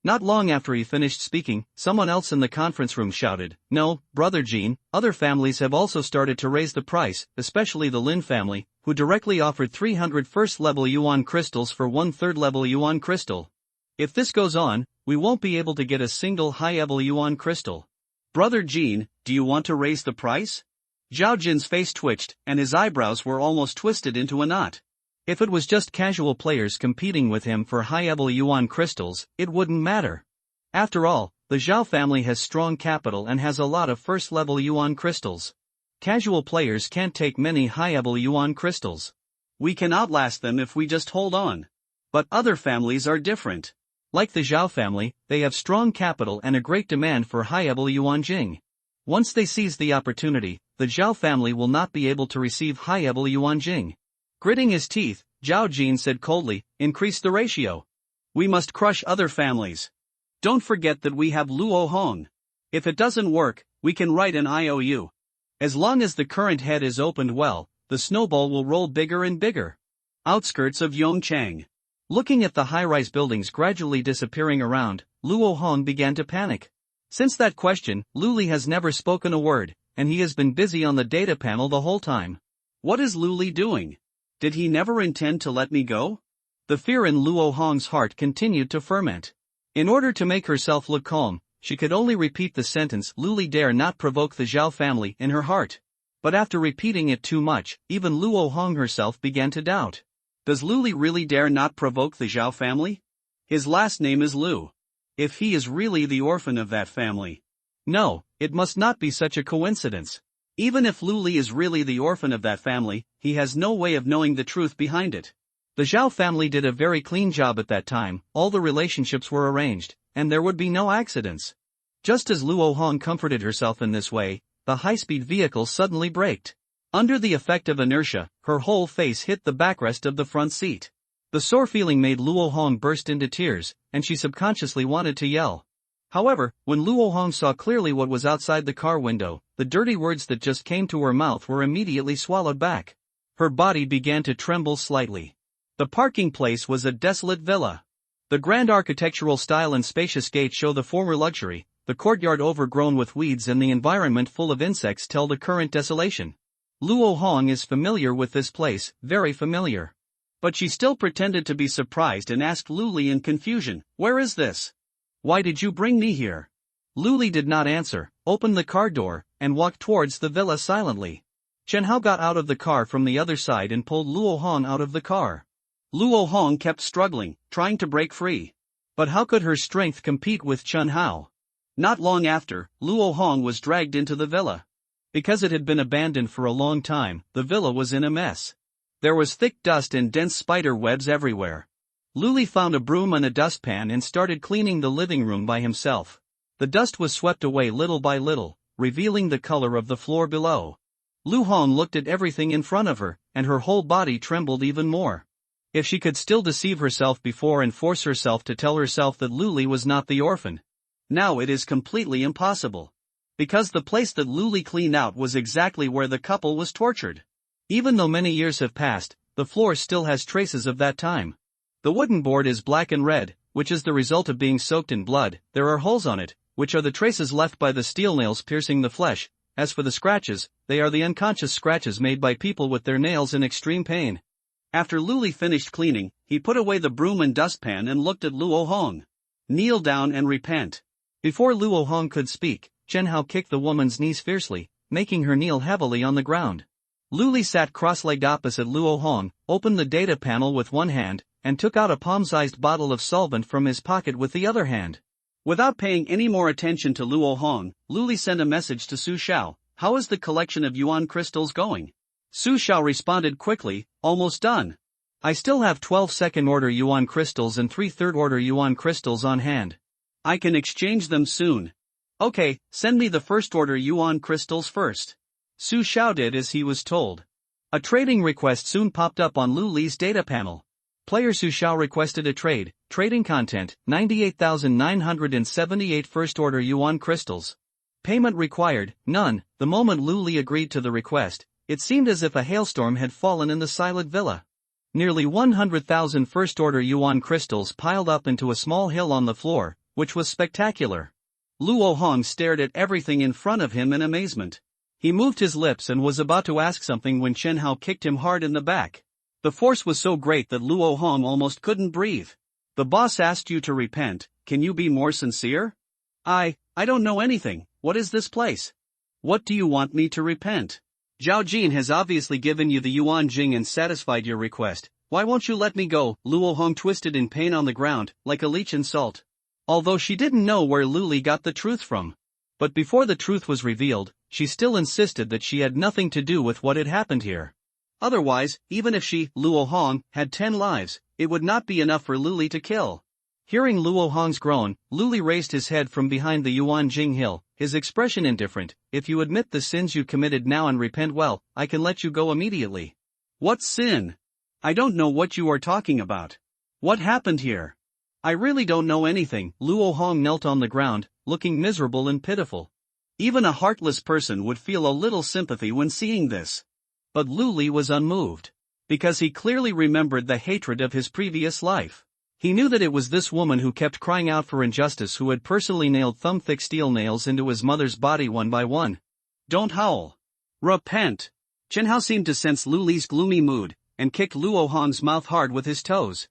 Not long after he finished speaking, someone else in the conference room shouted, "No, Brother Jean, other families have also started to raise the price, especially the Lin family, who directly offered 300 first-level yuan crystals for 1 third-level yuan crystal. If this goes on, we won't be able to get a single high-level yuan crystal. Brother Jean, do you want to raise the price?" Zhao Jin's face twitched, and his eyebrows were almost twisted into a knot. If it was just casual players competing with him for high-level yuan crystals, it wouldn't matter. After all, the Zhao family has strong capital and has a lot of first-level yuan crystals. Casual players can't take many high-level yuan crystals. We can outlast them if we just hold on. But other families are different. Like the Zhao family, they have strong capital and a great demand for high-level yuan jing. Once they seize the opportunity, the Zhao family will not be able to receive high-level yuan jing. Gritting his teeth, Zhao Jin said coldly, "Increase the ratio. We must crush other families. Don't forget that we have Luo Hong. If it doesn't work, we can write an IOU. As long as the current head is opened well, the snowball will roll bigger and bigger." Outskirts of Yongchang. Looking at the high-rise buildings gradually disappearing around, Luo Hong began to panic. Since that question, Luli has never spoken a word, and he has been busy on the data panel the whole time. What is Luli doing? Did he never intend to let me go? The fear in Luo Hong's heart continued to ferment. In order to make herself look calm, she could only repeat the sentence "Luli dare not provoke the Zhao family" in her heart. But after repeating it too much, even Luo Hong herself began to doubt. Does Luli really dare not provoke the Zhao family? His last name is Lu. If he is really the orphan of that family. No, it must not be such a coincidence. Even if Lu Li is really the orphan of that family, he has no way of knowing the truth behind it. The Zhao family did a very clean job at that time, all the relationships were arranged, and there would be no accidents. Just as Luo Hong comforted herself in this way, the high-speed vehicle suddenly braked. Under the effect of inertia, her whole face hit the backrest of the front seat. The sore feeling made Luo Hong burst into tears, and she subconsciously wanted to yell. However, when Luo Hong saw clearly what was outside the car window, the dirty words that just came to her mouth were immediately swallowed back. Her body began to tremble slightly. The parking place was a desolate villa. The grand architectural style and spacious gate show the former luxury, the courtyard overgrown with weeds and the environment full of insects tell the current desolation. Luo Hong is familiar with this place, very familiar. But she still pretended to be surprised and asked Lu Li in confusion, "Where is this? Why did you bring me here?" Lu Li did not answer, opened the car door, and walked towards the villa silently. Chen Hao got out of the car from the other side and pulled Luo Hong out of the car. Luo Hong kept struggling, trying to break free. But how could her strength compete with Chen Hao? Not long after, Luo Hong was dragged into the villa. Because it had been abandoned for a long time, the villa was in a mess. There was thick dust and dense spider webs everywhere. Lu Li found a broom and a dustpan and started cleaning the living room by himself. The dust was swept away little by little, revealing the color of the floor below. Lu Hong looked at everything in front of her, and her whole body trembled even more. If she could still deceive herself before and force herself to tell herself that Lu Li was not the orphan, now it is completely impossible. Because the place that Lu Li cleaned out was exactly where the couple was tortured. Even though many years have passed, the floor still has traces of that time. The wooden board is black and red, which is the result of being soaked in blood. There are holes on it, which are the traces left by the steel nails piercing the flesh. As for the scratches, they are the unconscious scratches made by people with their nails in extreme pain. After Lu Li finished cleaning, he put away the broom and dustpan and looked at Luo Hong. "Kneel down and repent." Before Luo Hong could speak, Chen Hao kicked the woman's knees fiercely, making her kneel heavily on the ground. Lu Li sat cross-legged opposite Luo Hong, opened the data panel with one hand, and took out a palm-sized bottle of solvent from his pocket with the other hand. Without paying any more attention to Luo Hong, Lu Li sent a message to Su Xiao. "How is the collection of yuan crystals going?" Su Xiao responded quickly, "Almost done. I still have 12 second-order yuan crystals and 3 third-order yuan crystals on hand. I can exchange them soon." "Okay, send me the first-order yuan crystals first." Su Xiao did as he was told. A trading request soon popped up on Lu Li's data panel. Player Su Xiao requested a trade, trading content, 98,978 first-order yuan crystals. Payment required, none. The moment Lu Li agreed to the request, it seemed as if a hailstorm had fallen in the silent villa. Nearly 100,000 first-order yuan crystals piled up into a small hill on the floor, which was spectacular. Luo Hong stared at everything in front of him in amazement. He moved his lips and was about to ask something when Chen Hao kicked him hard in the back. The force was so great that Luo Hong almost couldn't breathe. "The boss asked you to repent, can you be more sincere?" I don't know anything. What is this place? What do you want me to repent?" "Zhao Jin has obviously given you the yuan jing and satisfied your request. Why won't you let me go?" Luo Hong twisted in pain on the ground, like a leech in salt. Although she didn't know where Lu Li got the truth from. But before the truth was revealed, she still insisted that she had nothing to do with what had happened here. Otherwise, even if she, Luo Hong, had 10 lives, it would not be enough for Lu Li to kill. Hearing Luo Hong's groan, Lu Li raised his head from behind the Yuan Jing hill, his expression indifferent. "If you admit the sins you committed now and repent well, I can let you go immediately." "What sin? I don't know what you are talking about. What happened here?" "I really don't know anything." Luo Hong knelt on the ground, looking miserable and pitiful. Even a heartless person would feel a little sympathy when seeing this. But Lu Li was unmoved. Because he clearly remembered the hatred of his previous life. He knew that it was this woman who kept crying out for injustice who had personally nailed thumb-thick steel nails into his mother's body one by one. "Don't howl. Repent." Chen Hao seemed to sense Lu Li's gloomy mood, and kicked Luo Hong's mouth hard with his toes.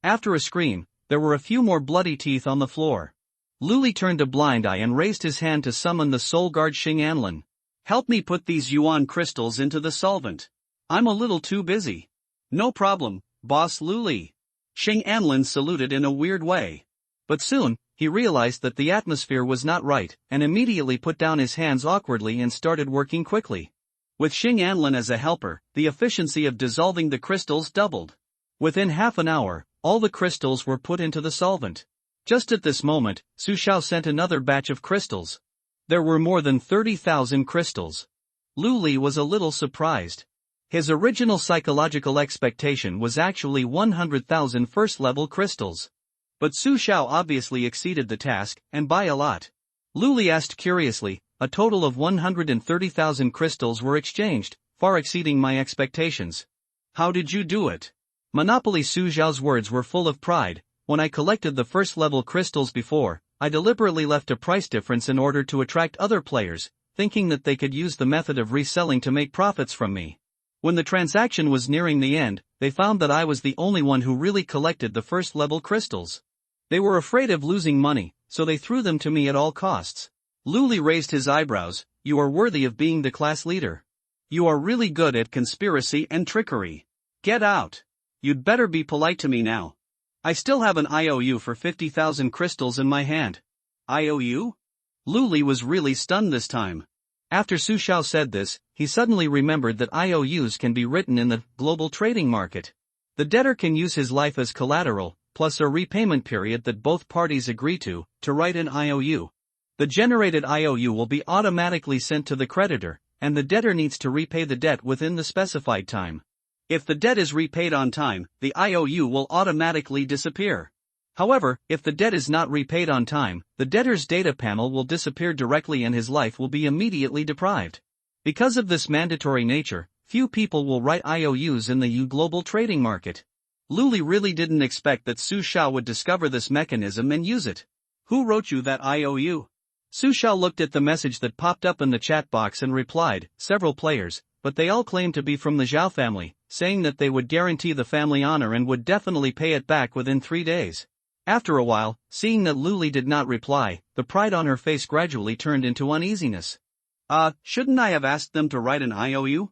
After a scream, there were a few more bloody teeth on the floor. Lu Li turned a blind eye and raised his hand to summon the soul guard Xing Anlin. "Help me put these yuan crystals into the solvent. I'm a little too busy." "No problem, boss Lu Li." Xing Anlin saluted in a weird way. But soon, he realized that the atmosphere was not right, and immediately put down his hands awkwardly and started working quickly. With Xing Anlin as a helper, the efficiency of dissolving the crystals doubled. Within half an hour, all the crystals were put into the solvent. Just at this moment, Su Xiao sent another batch of crystals. There were more than 30,000 crystals. Lu Li was a little surprised. His original psychological expectation was actually 100,000 first-level crystals. But Su Xiao obviously exceeded the task, and by a lot. Lu Li asked curiously, a total of 130,000 crystals were exchanged, far exceeding my expectations. How did you do it? Monopoly Su Xiao's words were full of pride. When I collected the first-level crystals before, I deliberately left a price difference in order to attract other players, thinking that they could use the method of reselling to make profits from me. When the transaction was nearing the end, they found that I was the only one who really collected the first-level crystals. They were afraid of losing money, so they threw them to me at all costs. Lu Li raised his eyebrows. You are worthy of being the class leader. You are really good at conspiracy and trickery. Get out. You'd better be polite to me now. I still have an IOU for 50,000 crystals in my hand. IOU? Lu Li was really stunned this time. After Su Xiao said this, he suddenly remembered that IOUs can be written in the global trading market. The debtor can use his life as collateral, plus a repayment period that both parties agree to write an IOU. The generated IOU will be automatically sent to the creditor, and the debtor needs to repay the debt within the specified time. If the debt is repaid on time, the IOU will automatically disappear. However, if the debt is not repaid on time, the debtor's data panel will disappear directly and his life will be immediately deprived. Because of this mandatory nature, few people will write IOUs in the global trading market. Lu Li really didn't expect that Su Xiao would discover this mechanism and use it. Who wrote you that IOU? Su Xiao looked at the message that popped up in the chat box and replied, several players, but they all claimed to be from the Zhao family, saying that they would guarantee the family honor and would definitely pay it back within 3 days. After a while, seeing that Lu Li did not reply, the pride on her face gradually turned into uneasiness. Shouldn't I have asked them to write an IOU?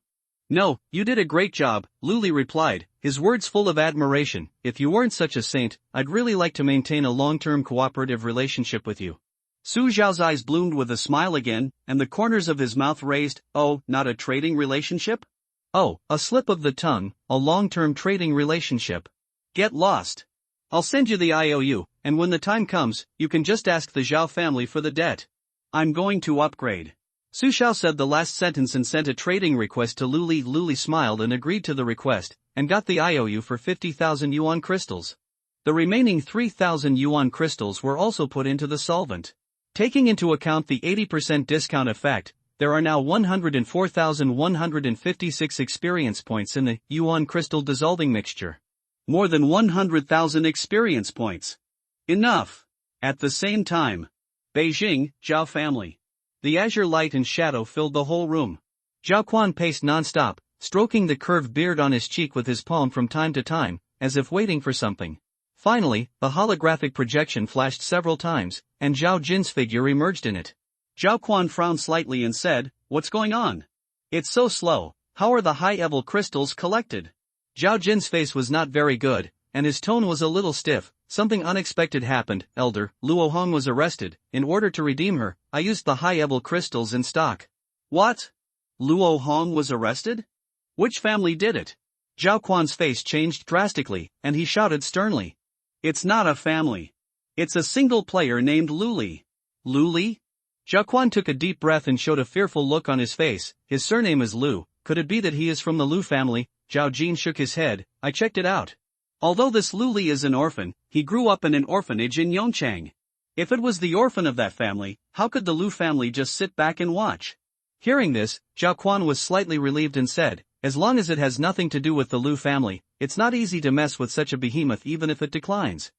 No, you did a great job, Lu Li replied, his words full of admiration. If you weren't such a saint, I'd really like to maintain a long-term cooperative relationship with you. Su Xiao's eyes bloomed with a smile again, and the corners of his mouth raised. Oh, not a trading relationship? Oh, a slip of the tongue, a long-term trading relationship. Get lost. I'll send you the IOU, and when the time comes, you can just ask the Zhao family for the debt. I'm going to upgrade. Su Xiao said the last sentence and sent a trading request to Lu Li. Lu Li smiled and agreed to the request, and got the IOU for 50,000 yuan crystals. The remaining 3,000 yuan crystals were also put into the solvent. Taking into account the 80% discount effect, there are now 104,156 experience points in the yuan crystal dissolving mixture. More than 100,000 experience points. Enough. At the same time, Beijing, Zhao family. The azure light and shadow filled the whole room. Zhao Quan paced non-stop, stroking the curved beard on his cheek with his palm from time to time, as if waiting for something. Finally, the holographic projection flashed several times, and Zhao Jin's figure emerged in it. Zhao Quan frowned slightly and said, "What's going on? It's so slow. How are the high-level crystals collected?" Zhao Jin's face was not very good, and his tone was a little stiff. Something unexpected happened, Elder. Luo Hong was arrested. In order to redeem her, I used the high-level crystals in stock. What? Luo Hong was arrested? Which family did it? Zhao Quan's face changed drastically, and he shouted sternly. It's not a family. It's a single player named Lu Li. Lu Li? Zhao Quan took a deep breath and showed a fearful look on his face. His surname is Lu. Could it be that he is from the Lu family? Zhao Jin shook his head. I checked it out. Although this Lu Li is an orphan, he grew up in an orphanage in Yongchang. If it was the orphan of that family, how could the Lu family just sit back and watch? Hearing this, Zhao Quan was slightly relieved and said, as long as it has nothing to do with the Lu family, it's not easy to mess with such a behemoth even if it declines.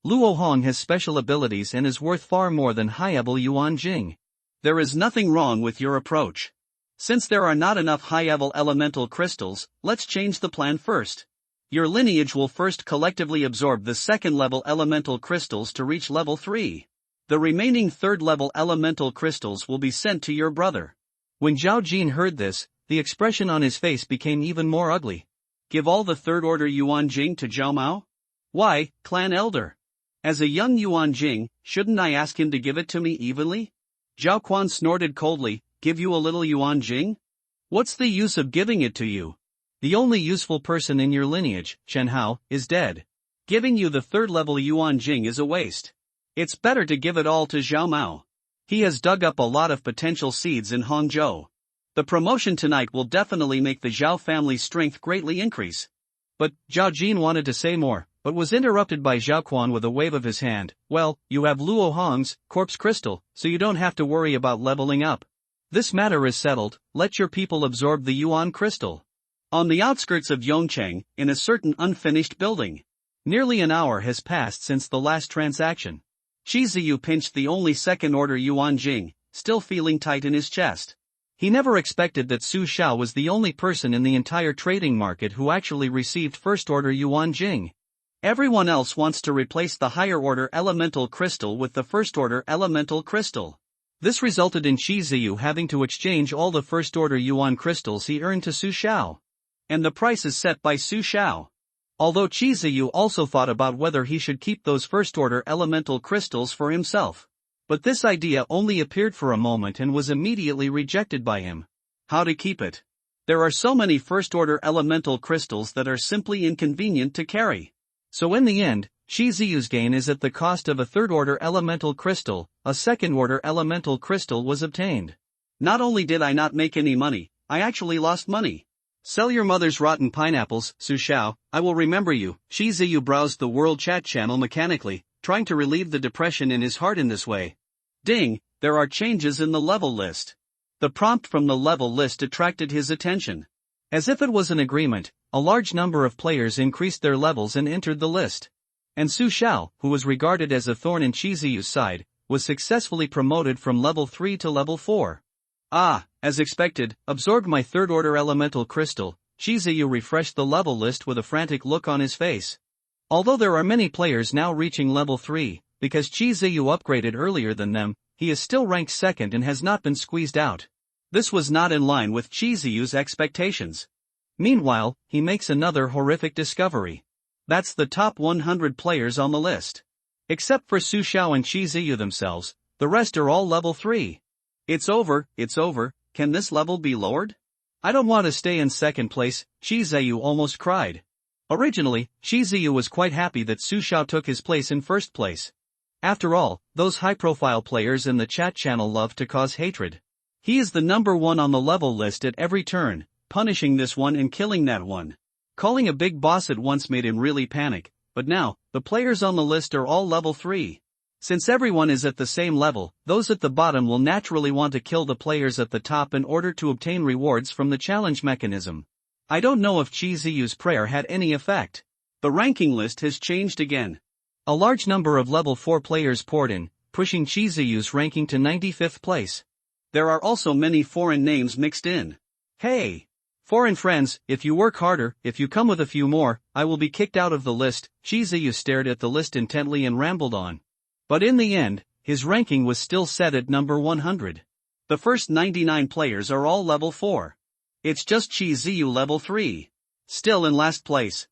Luo Hong has special abilities and is worth far more than high-level Yuan Jing. There is nothing wrong with your approach. Since there are not enough high-level elemental crystals, let's change the plan first. Your lineage will first collectively absorb the second-level elemental crystals to reach level 3. The remaining third-level elemental crystals will be sent to your brother. When Zhao Jin heard this, the expression on his face became even more ugly. Give all the third-order Yuan Jing to Zhao Mao? Why, clan elder? As a young Yuan Jing, shouldn't I ask him to give it to me evenly? Zhao Quan snorted coldly, give you a little Yuan Jing? What's the use of giving it to you? The only useful person in your lineage, Chen Hao, is dead. Giving you the third level Yuan Jing is a waste. It's better to give it all to Zhao Mao. He has dug up a lot of potential seeds in Hangzhou. The promotion tonight will definitely make the Zhao family's strength greatly increase. But, Zhao Jin wanted to say more, but was interrupted by Zhao Quan with a wave of his hand. Well, you have Luo Hong's corpse crystal, so you don't have to worry about leveling up. This matter is settled, let your people absorb the Yuan crystal. On the outskirts of Yongcheng, in a certain unfinished building. Nearly an hour has passed since the last transaction. Shi Ziyu pinched the only second-order Yuan Jing, still feeling tight in his chest. He never expected that Su Xiao was the only person in the entire trading market who actually received first-order Yuan Jing. Everyone else wants to replace the higher-order elemental crystal with the first-order elemental crystal. This resulted in Shi Ziyu having to exchange all the first-order Yuan crystals he earned to Su Xiao. And the price is set by Su Xiao. Although Shi Ziyu also thought about whether he should keep those first-order elemental crystals for himself. But this idea only appeared for a moment and was immediately rejected by him. How to keep it? There are so many first-order elemental crystals that are simply inconvenient to carry. So in the end, Shi Ziyu's gain is at the cost of a third-order elemental crystal. A second-order elemental crystal was obtained. Not only did I not make any money, I actually lost money. Sell your mother's rotten pineapples, Su Xiao, I will remember you. Shi Ziyu browsed the world chat channel mechanically, trying to relieve the depression in his heart in this way. Ding, there are changes in the level list. The prompt from the level list attracted his attention. As if it was an agreement, a large number of players increased their levels and entered the list. And Su Xiao, who was regarded as a thorn in Shi Ziyu's side, was successfully promoted from level 3 to level 4. Ah, as expected, absorbed my third-order elemental crystal. Shi Ziyu refreshed the level list with a frantic look on his face. Although there are many players now reaching level 3, because Shi Ziyu upgraded earlier than them, he is still ranked second and has not been squeezed out. This was not in line with Shi Ziyu's expectations. Meanwhile, he makes another horrific discovery. That's the top 100 players on the list. Except for Su Xiao and Shi Ziyu themselves, the rest are all level 3. It's over, can this level be lowered? I don't want to stay in second place, Shi Ziyu almost cried. Originally, Shi Ziyu was quite happy that Su Xiao took his place in first place. After all, those high-profile players in the chat channel love to cause hatred. He is the number one on the level list at every turn, punishing this one and killing that one. Calling a big boss at once made him really panic, but now, the players on the list are all level 3. Since everyone is at the same level, those at the bottom will naturally want to kill the players at the top in order to obtain rewards from the challenge mechanism. I don't know if Shi Ziyu's prayer had any effect. The ranking list has changed again. A large number of level 4 players poured in, pushing Shi Ziyu's ranking to 95th place. There are also many foreign names mixed in. Hey! Foreign friends, if you work harder, if you come with a few more, I will be kicked out of the list. Shi Ziyu stared at the list intently and rambled on. But in the end, his ranking was still set at number 100. The first 99 players are all level 4. It's just Shi Ziyu level 3. Still in last place.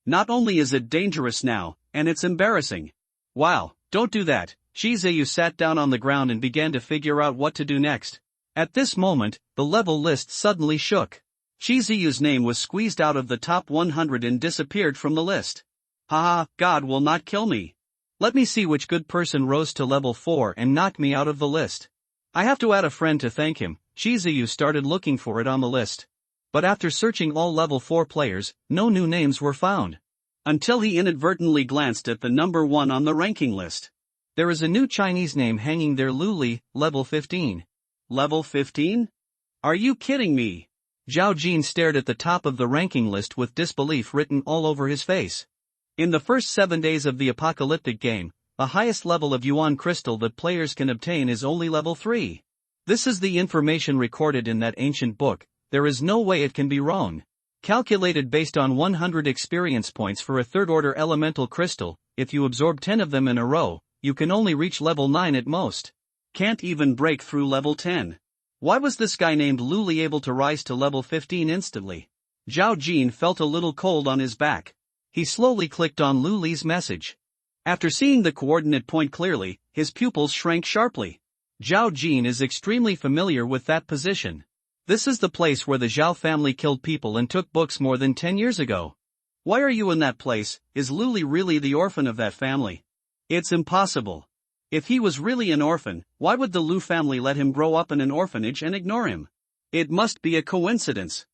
Not only is it dangerous now, and it's embarrassing. Wow, don't do that. Shi Ziyu sat down on the ground and began to figure out what to do next. At this moment, the level list suddenly shook. Shi Ziyu's name was squeezed out of the top 100 and disappeared from the list. Haha, God will not kill me. Let me see which good person rose to level 4 and knocked me out of the list. I have to add a friend to thank him. Shi Ziyu started looking for it on the list. But after searching all level 4 players, no new names were found. Until he inadvertently glanced at the number 1 on the ranking list. There is a new Chinese name hanging there, Lu Li, level 15. Level 15? Are you kidding me? Zhao Jin stared at the top of the ranking list with disbelief written all over his face. In the first 7 days of the apocalyptic game, the highest level of Yuan crystal that players can obtain is only level 3. This is the information recorded in that ancient book. There is no way it can be wrong. Calculated based on 100 experience points for a third-order elemental crystal, if you absorb 10 of them in a row, you can only reach level 9 at most. Can't even break through level 10. Why was this guy named Lu Li able to rise to level 15 instantly? Zhao Jin felt a little cold on his back. He slowly clicked on Lu Li's message. After seeing the coordinate point clearly, his pupils shrank sharply. Zhao Jin is extremely familiar with that position. This is the place where the Zhao family killed people and took books more than 10 years ago. Why are you in that place? Is Luli really the orphan of that family? It's impossible. If he was really an orphan, why would the Lu family let him grow up in an orphanage and ignore him? It must be a coincidence.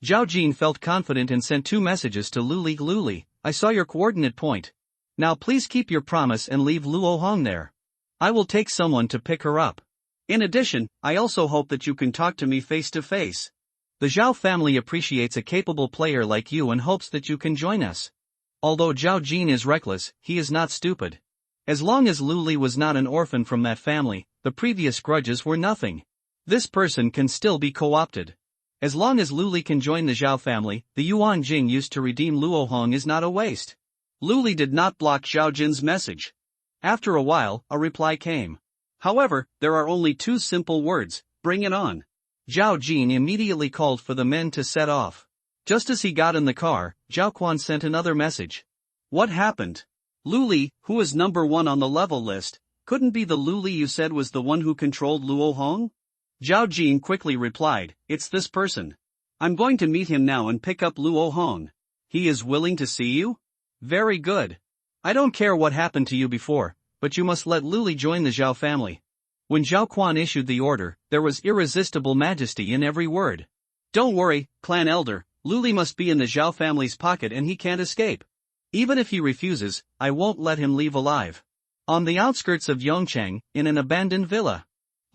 Zhao Jin felt confident and sent 2 messages to Luli. Luli, I saw your coordinate point. Now please keep your promise and leave Luo Hong there. I will take someone to pick her up. In addition, I also hope that you can talk to me face to face. The Zhao family appreciates a capable player like you and hopes that you can join us. Although Zhao Jin is reckless, he is not stupid. As long as Luli was not an orphan from that family, the previous grudges were nothing. This person can still be co-opted. As long as Luli can join the Zhao family, the yuan Jing used to redeem Luo Hong is not a waste. Luli did not block Zhao Jin's message. After a while, a reply came. However, there are only 2 simple words, bring it on. Zhao Jin immediately called for the men to set off. Just as he got in the car, Zhao Quan sent another message. What happened? Luli, who is number 1 on the level list, couldn't be the Luli you said was the one who controlled Luo Hong? Zhao Jin quickly replied, it's this person. I'm going to meet him now and pick up Luo Hong. He is willing to see you? Very good. I don't care what happened to you before, but you must let Luli join the Zhao family. When Zhao Quan issued the order, there was irresistible majesty in every word. Don't worry, clan elder, Luli must be in the Zhao family's pocket and he can't escape. Even if he refuses, I won't let him leave alive. On the outskirts of Yongchang, in an abandoned villa.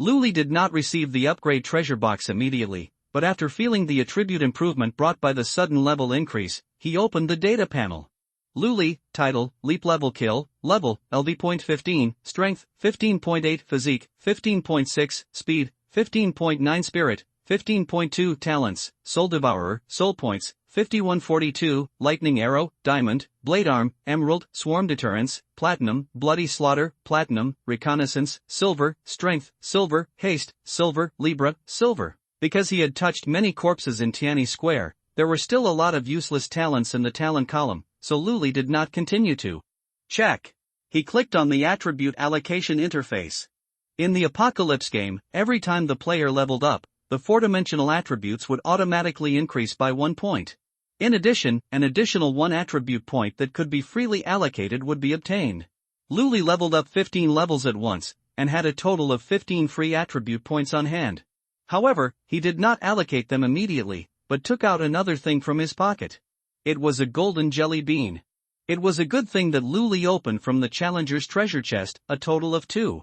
Luli did not receive the upgrade treasure box immediately, but after feeling the attribute improvement brought by the sudden level increase, he opened the data panel. Luli, title, leap level kill, level, LV.15, strength, 15.8 physique, 15.6, speed, 15.9 spirit, 15.2 talents, soul devourer, soul points, 5142, lightning arrow, diamond, blade arm, emerald, swarm deterrence, platinum, bloody slaughter, platinum, reconnaissance, silver, strength, silver, haste, silver, libra, silver. Because he had touched many corpses in Tianyi Square, there were still a lot of useless talents in the talent column, so Luli did not continue to check. He clicked on the attribute allocation interface. In the Apocalypse game, every time the player leveled up, the 4-dimensional attributes would automatically increase by 1 point. In addition, an additional 1 attribute point that could be freely allocated would be obtained. Luli leveled up 15 levels at once, and had a total of 15 free attribute points on hand. However, he did not allocate them immediately, but took out another thing from his pocket. It was a golden jelly bean. It was a good thing that Luli opened from the challenger's treasure chest, a total of 2.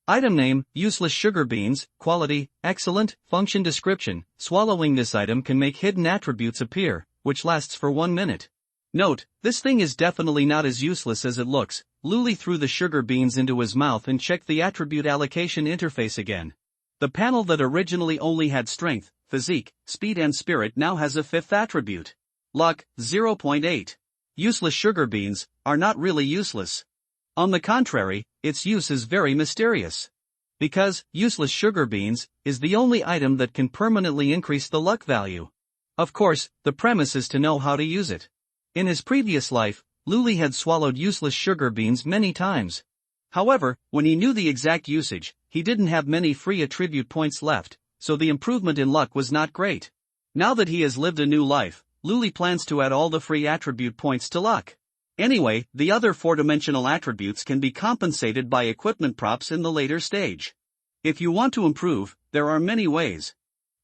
Item name, useless sugar beans, quality, excellent, function description, swallowing this item can make hidden attributes appear, which lasts for 1 minute. Note, this thing is definitely not as useless as it looks. Luli threw the sugar beans into his mouth and checked the attribute allocation interface again. The panel that originally only had strength, physique, speed and spirit now has a 5th attribute. Luck, 0.8. Useless sugar beans are not really useless. On the contrary, its use is very mysterious. Because, useless sugar beans is the only item that can permanently increase the luck value. Of course, the premise is to know how to use it. In his previous life, Luli had swallowed useless sugar beans many times. However, when he knew the exact usage, he didn't have many free attribute points left, so the improvement in luck was not great. Now that he has lived a new life, Luli plans to add all the free attribute points to luck. Anyway, the other 4-dimensional attributes can be compensated by equipment props in the later stage. If you want to improve, there are many ways.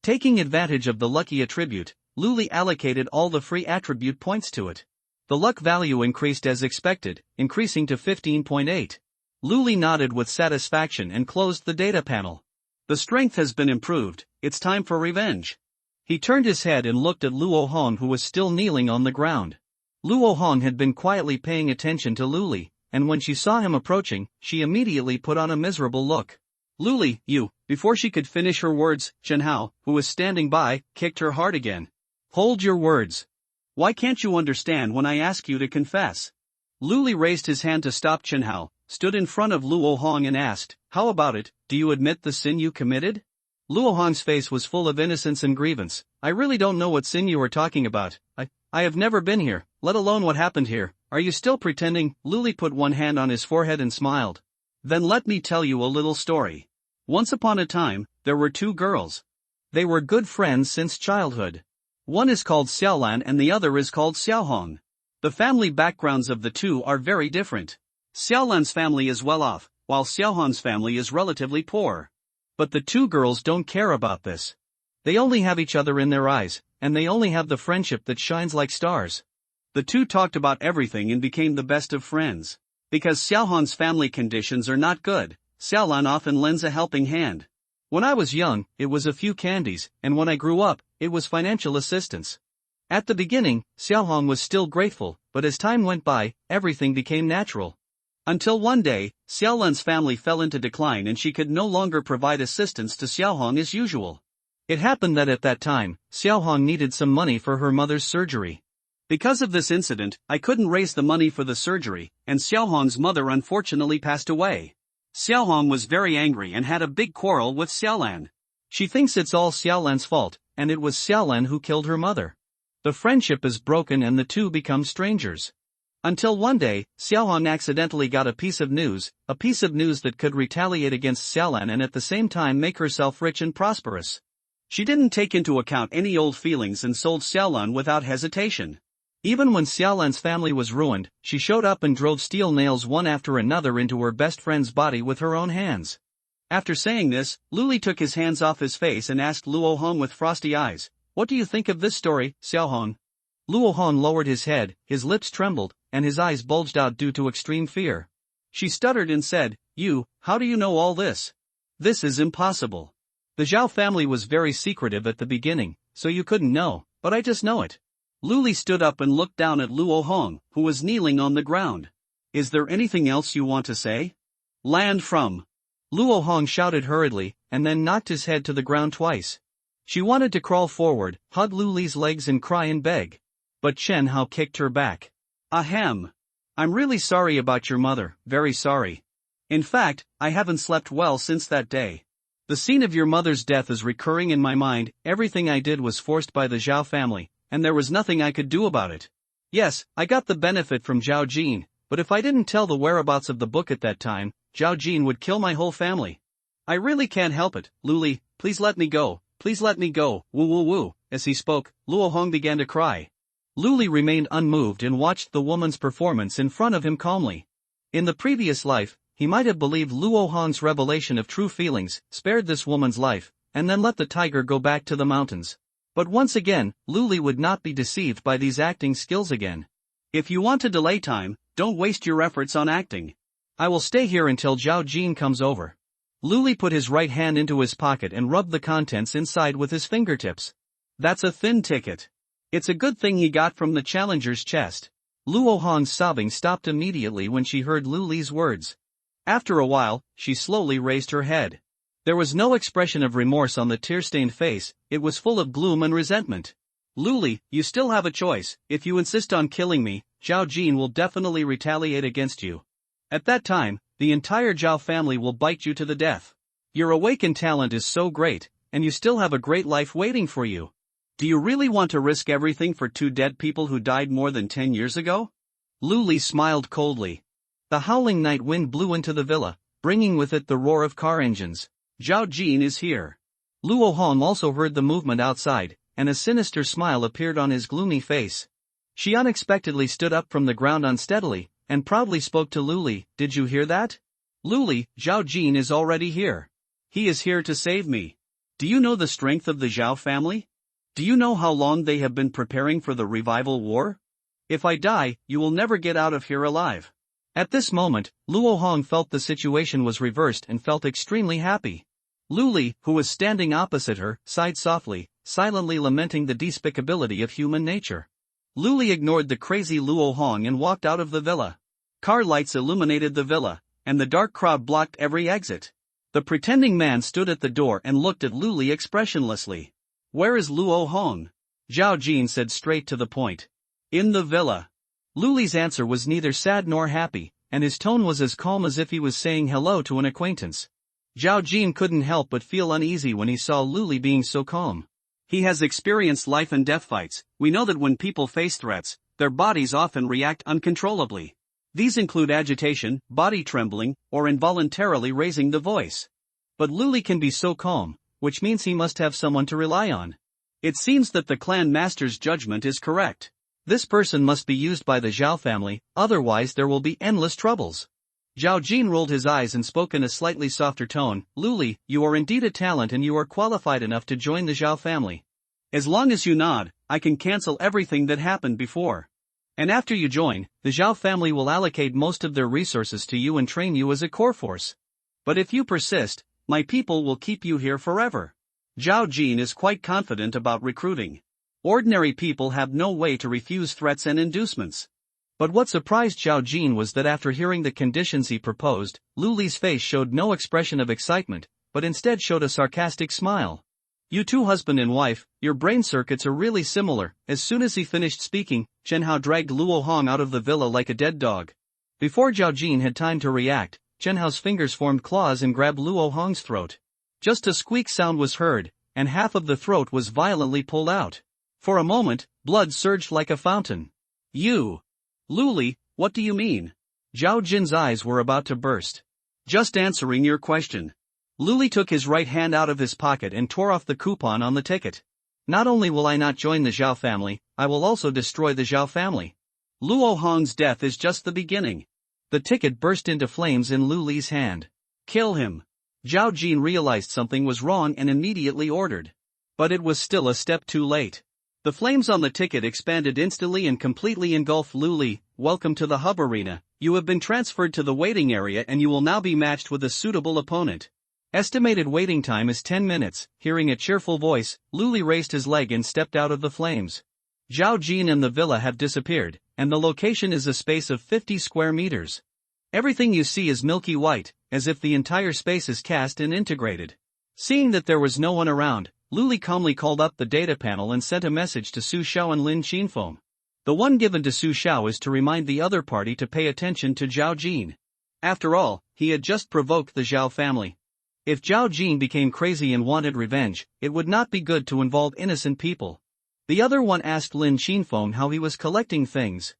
Taking advantage of the lucky attribute, Luli allocated all the free attribute points to it. The luck value increased as expected, increasing to 15.8. Luli nodded with satisfaction and closed the data panel. The strength has been improved, it's time for revenge. He turned his head and looked at Luo Hong, who was still kneeling on the ground. Luo Hong had been quietly paying attention to Luli, and when she saw him approaching, she immediately put on a miserable look. Luli, you, before she could finish her words, Chen Hao, who was standing by, kicked her hard again. Hold your words. Why can't you understand when I ask you to confess? Luli raised his hand to stop Chen Hao, stood in front of Luo Hong and asked, how about it, do you admit the sin you committed? Luo Hong's face was full of innocence and grievance. I really don't know what sin you are talking about. I have never been here, let alone what happened here. Are you still pretending? Luli put one hand on his forehead and smiled. Then let me tell you a little story. Once upon a time, there were two girls. They were good friends since childhood. One is called Xiaolan and the other is called Xiaohong. The family backgrounds of the two are very different. Xiaolan's family is well off, while Xiaohong's family is relatively poor. But the two girls don't care about this. They only have each other in their eyes, and they only have the friendship that shines like stars. The two talked about everything and became the best of friends. Because Xiaohong's family conditions are not good, Xiaolan often lends a helping hand. When I was young, it was a few candies, and when I grew up, it was financial assistance. At the beginning, Xiaohong was still grateful, but as time went by, everything became natural. Until one day, Xiaolan's family fell into decline and she could no longer provide assistance to Xiaohong as usual. It happened that at that time, Xiaohong needed some money for her mother's surgery. Because of this incident, I couldn't raise the money for the surgery, and Xiaohong's mother unfortunately passed away. Xiaohong was very angry and had a big quarrel with Xiaolan. She thinks it's all Xiaolan's fault, and it was Xiaolan who killed her mother. The friendship is broken and the two become strangers. Until one day, Xiaohong accidentally got a piece of news that could retaliate against Xiaolan and at the same time make herself rich and prosperous. She didn't take into account any old feelings and sold Xiaolan without hesitation. Even when Xiaolan's family was ruined, she showed up and drove steel nails one after another into her best friend's body with her own hands. After saying this, Luli took his hands off his face and asked Luo Hong with frosty eyes, "What do you think of this story, Xiaohong?" Luo Hong lowered his head, his lips trembled, and his eyes bulged out due to extreme fear. She stuttered and said, How do you know all this? This is impossible. The Zhao family was very secretive at the beginning, so you couldn't know, but I just know it." Luli stood up and looked down at Luo Hong, who was kneeling on the ground. "Is there anything else you want to say?" "Land from." Luo Hong shouted hurriedly, and then knocked his head to the ground twice. She wanted to crawl forward, hug Luli's legs and cry and beg. But Chen Hao kicked her back. "Ahem. I'm really sorry about your mother, very sorry. In fact, I haven't slept well since that day. The scene of your mother's death is recurring in my mind. Everything I did was forced by the Zhao family, and there was nothing I could do about it. Yes, I got the benefit from Zhao Jin, but if I didn't tell the whereabouts of the book at that time, Zhao Jin would kill my whole family. I really can't help it, Luli, please let me go, please let me go, woo woo woo." As he spoke, Luo Hong began to cry. Luli remained unmoved and watched the woman's performance in front of him calmly. In the previous life, he might have believed Luo Hong's revelation of true feelings, spared this woman's life, and then let the tiger go back to the mountains. But once again, Luli would not be deceived by these acting skills again. "If you want to delay time, don't waste your efforts on acting. I will stay here until Zhao Jin comes over." Luli put his right hand into his pocket and rubbed the contents inside with his fingertips. "That's a thin ticket. It's a good thing he got from the challenger's chest." Luo Hong's sobbing stopped immediately when she heard Luli's words. After a while, she slowly raised her head. There was no expression of remorse on the tear-stained face, it was full of gloom and resentment. "Luli, you still have a choice. If you insist on killing me, Zhao Jin will definitely retaliate against you. At that time, the entire Zhao family will bite you to the death. Your awakened talent is so great, and you still have a great life waiting for you. Do you really want to risk everything for two dead people who died more than 10 years ago?" Luli smiled coldly. The howling night wind blew into the villa, bringing with it the roar of car engines. "Zhao Jin is here." Luo Hong also heard the movement outside, and a sinister smile appeared on his gloomy face. She unexpectedly stood up from the ground unsteadily, and proudly spoke to Luli, "Did you hear that? Luli, Zhao Jin is already here. He is here to save me. Do you know the strength of the Zhao family? Do you know how long they have been preparing for the revival war? If I die, you will never get out of here alive." At this moment, Luo Hong felt the situation was reversed and felt extremely happy. Luli, who was standing opposite her, sighed softly, silently lamenting the despicability of human nature. Luli ignored the crazy Luo Hong and walked out of the villa. Car lights illuminated the villa, and the dark crowd blocked every exit. The pretending man stood at the door and looked at Luli expressionlessly. "Where is Luo Hong?" Zhao Jin said straight to the point. "In the villa." Luli's answer was neither sad nor happy, and his tone was as calm as if he was saying hello to an acquaintance. Zhao Jin couldn't help but feel uneasy when he saw Luli being so calm. He has experienced life and death fights. We know that when people face threats, their bodies often react uncontrollably. These include agitation, body trembling, or involuntarily raising the voice. But Luli can be so calm, which means he must have someone to rely on. It seems that the clan master's judgment is correct. This person must be used by the Zhao family, otherwise there will be endless troubles. Zhao Jin rolled his eyes and spoke in a slightly softer tone. Luli, you are indeed a talent and you are qualified enough to join the Zhao family. As long as you nod, I can cancel everything that happened before. And after you join, the Zhao family will allocate most of their resources to you and train you as a core force. But if you persist, my people will keep you here forever. Zhao Jin is quite confident about recruiting. Ordinary people have no way to refuse threats and inducements. But what surprised Zhao Jin was that after hearing the conditions he proposed, Luli's face showed no expression of excitement, but instead showed a sarcastic smile. You two husband and wife, your brain circuits are really similar. As soon as he finished speaking, Chen Hao dragged Luo Hong out of the villa like a dead dog. Before Zhao Jin had time to react, Chen Hao's fingers formed claws and grabbed Luo Hong's throat. Just a squeak sound was heard, and half of the throat was violently pulled out. For a moment, blood surged like a fountain. You! Luli, what do you mean? Zhao Jin's eyes were about to burst. Just answering your question. Luli took his right hand out of his pocket and tore off the coupon on the ticket. Not only will I not join the Zhao family, I will also destroy the Zhao family. Luo Hong's death is just the beginning. The ticket burst into flames in Luli's hand. Kill him. Zhao Jin realized something was wrong and immediately ordered. But it was still a step too late. The flames on the ticket expanded instantly and completely engulfed Luli. Welcome to the hub arena. You have been transferred to the waiting area and you will now be matched with a suitable opponent. Estimated waiting time is 10 minutes. Hearing a cheerful voice, Luli raised his leg and stepped out of the flames. Zhao Jin and the villa have disappeared, and the location is a space of 50 square meters. Everything you see is milky white, as if the entire space is cast and integrated. Seeing that there was no one around, Luli calmly called up the data panel and sent a message to Su Xiao and Lin Qinfeng. The one given to Su Xiao is to remind the other party to pay attention to Zhao Jin. After all, he had just provoked the Zhao family. If Zhao Jin became crazy and wanted revenge, it would not be good to involve innocent people. The other one asked Lin Qinfeng how he was collecting things.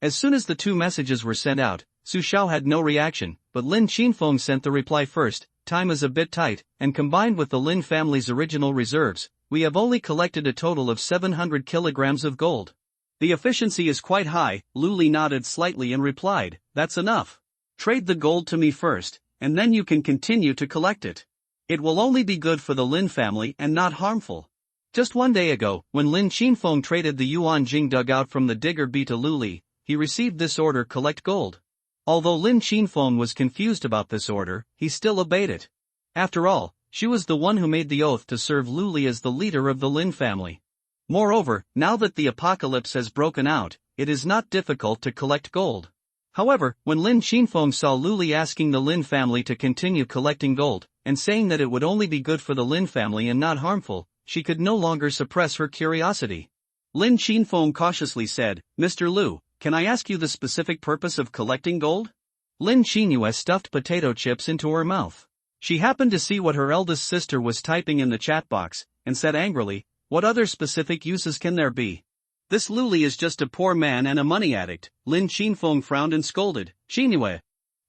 As soon as the two messages were sent out, Su Xiao had no reaction, but Lin Qinfeng sent the reply first. Time is a bit tight, and combined with the Lin family's original reserves, we have only collected a total of 700 kilograms of gold. The efficiency is quite high. Luli nodded slightly and replied, that's enough. Trade the gold to me first, and then you can continue to collect it. It will only be good for the Lin family and not harmful. Just one day ago, when Lin Qinfeng traded the Yuan Jing dugout from the digger B to Luli, he received this order: collect gold. Although Lin Qinfeng was confused about this order, he still obeyed it. After all, she was the one who made the oath to serve Luli as the leader of the Lin family. Moreover, now that the apocalypse has broken out, it is not difficult to collect gold. However, when Lin Qinfeng saw Luli asking the Lin family to continue collecting gold, and saying that it would only be good for the Lin family and not harmful, she could no longer suppress her curiosity. Lin Qinfeng cautiously said, Mr. Lu, can I ask you the specific purpose of collecting gold? Lin Qinyue stuffed potato chips into her mouth. She happened to see what her eldest sister was typing in the chat box, and said angrily, what other specific uses can there be? This Luli is just a poor man and a money addict. Lin Qinfeng frowned and scolded, Qinyue.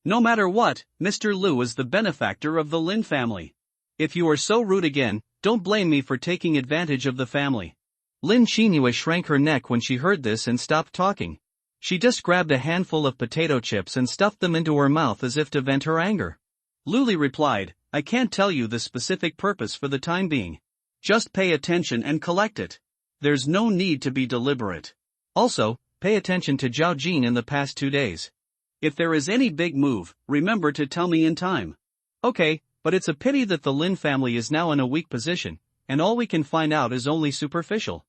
No matter what, Mr. Lu is the benefactor of the Lin family. If you are so rude again, don't blame me for taking advantage of the family. Lin Qinyue shrank her neck when she heard this and stopped talking. She just grabbed a handful of potato chips and stuffed them into her mouth as if to vent her anger. Luli replied, I can't tell you the specific purpose for the time being. Just pay attention and collect it. There's no need to be deliberate. Also, pay attention to Zhao Jin in the past 2 days. If there is any big move, remember to tell me in time. Okay, but it's a pity that the Lin family is now in a weak position, and all we can find out is only superficial.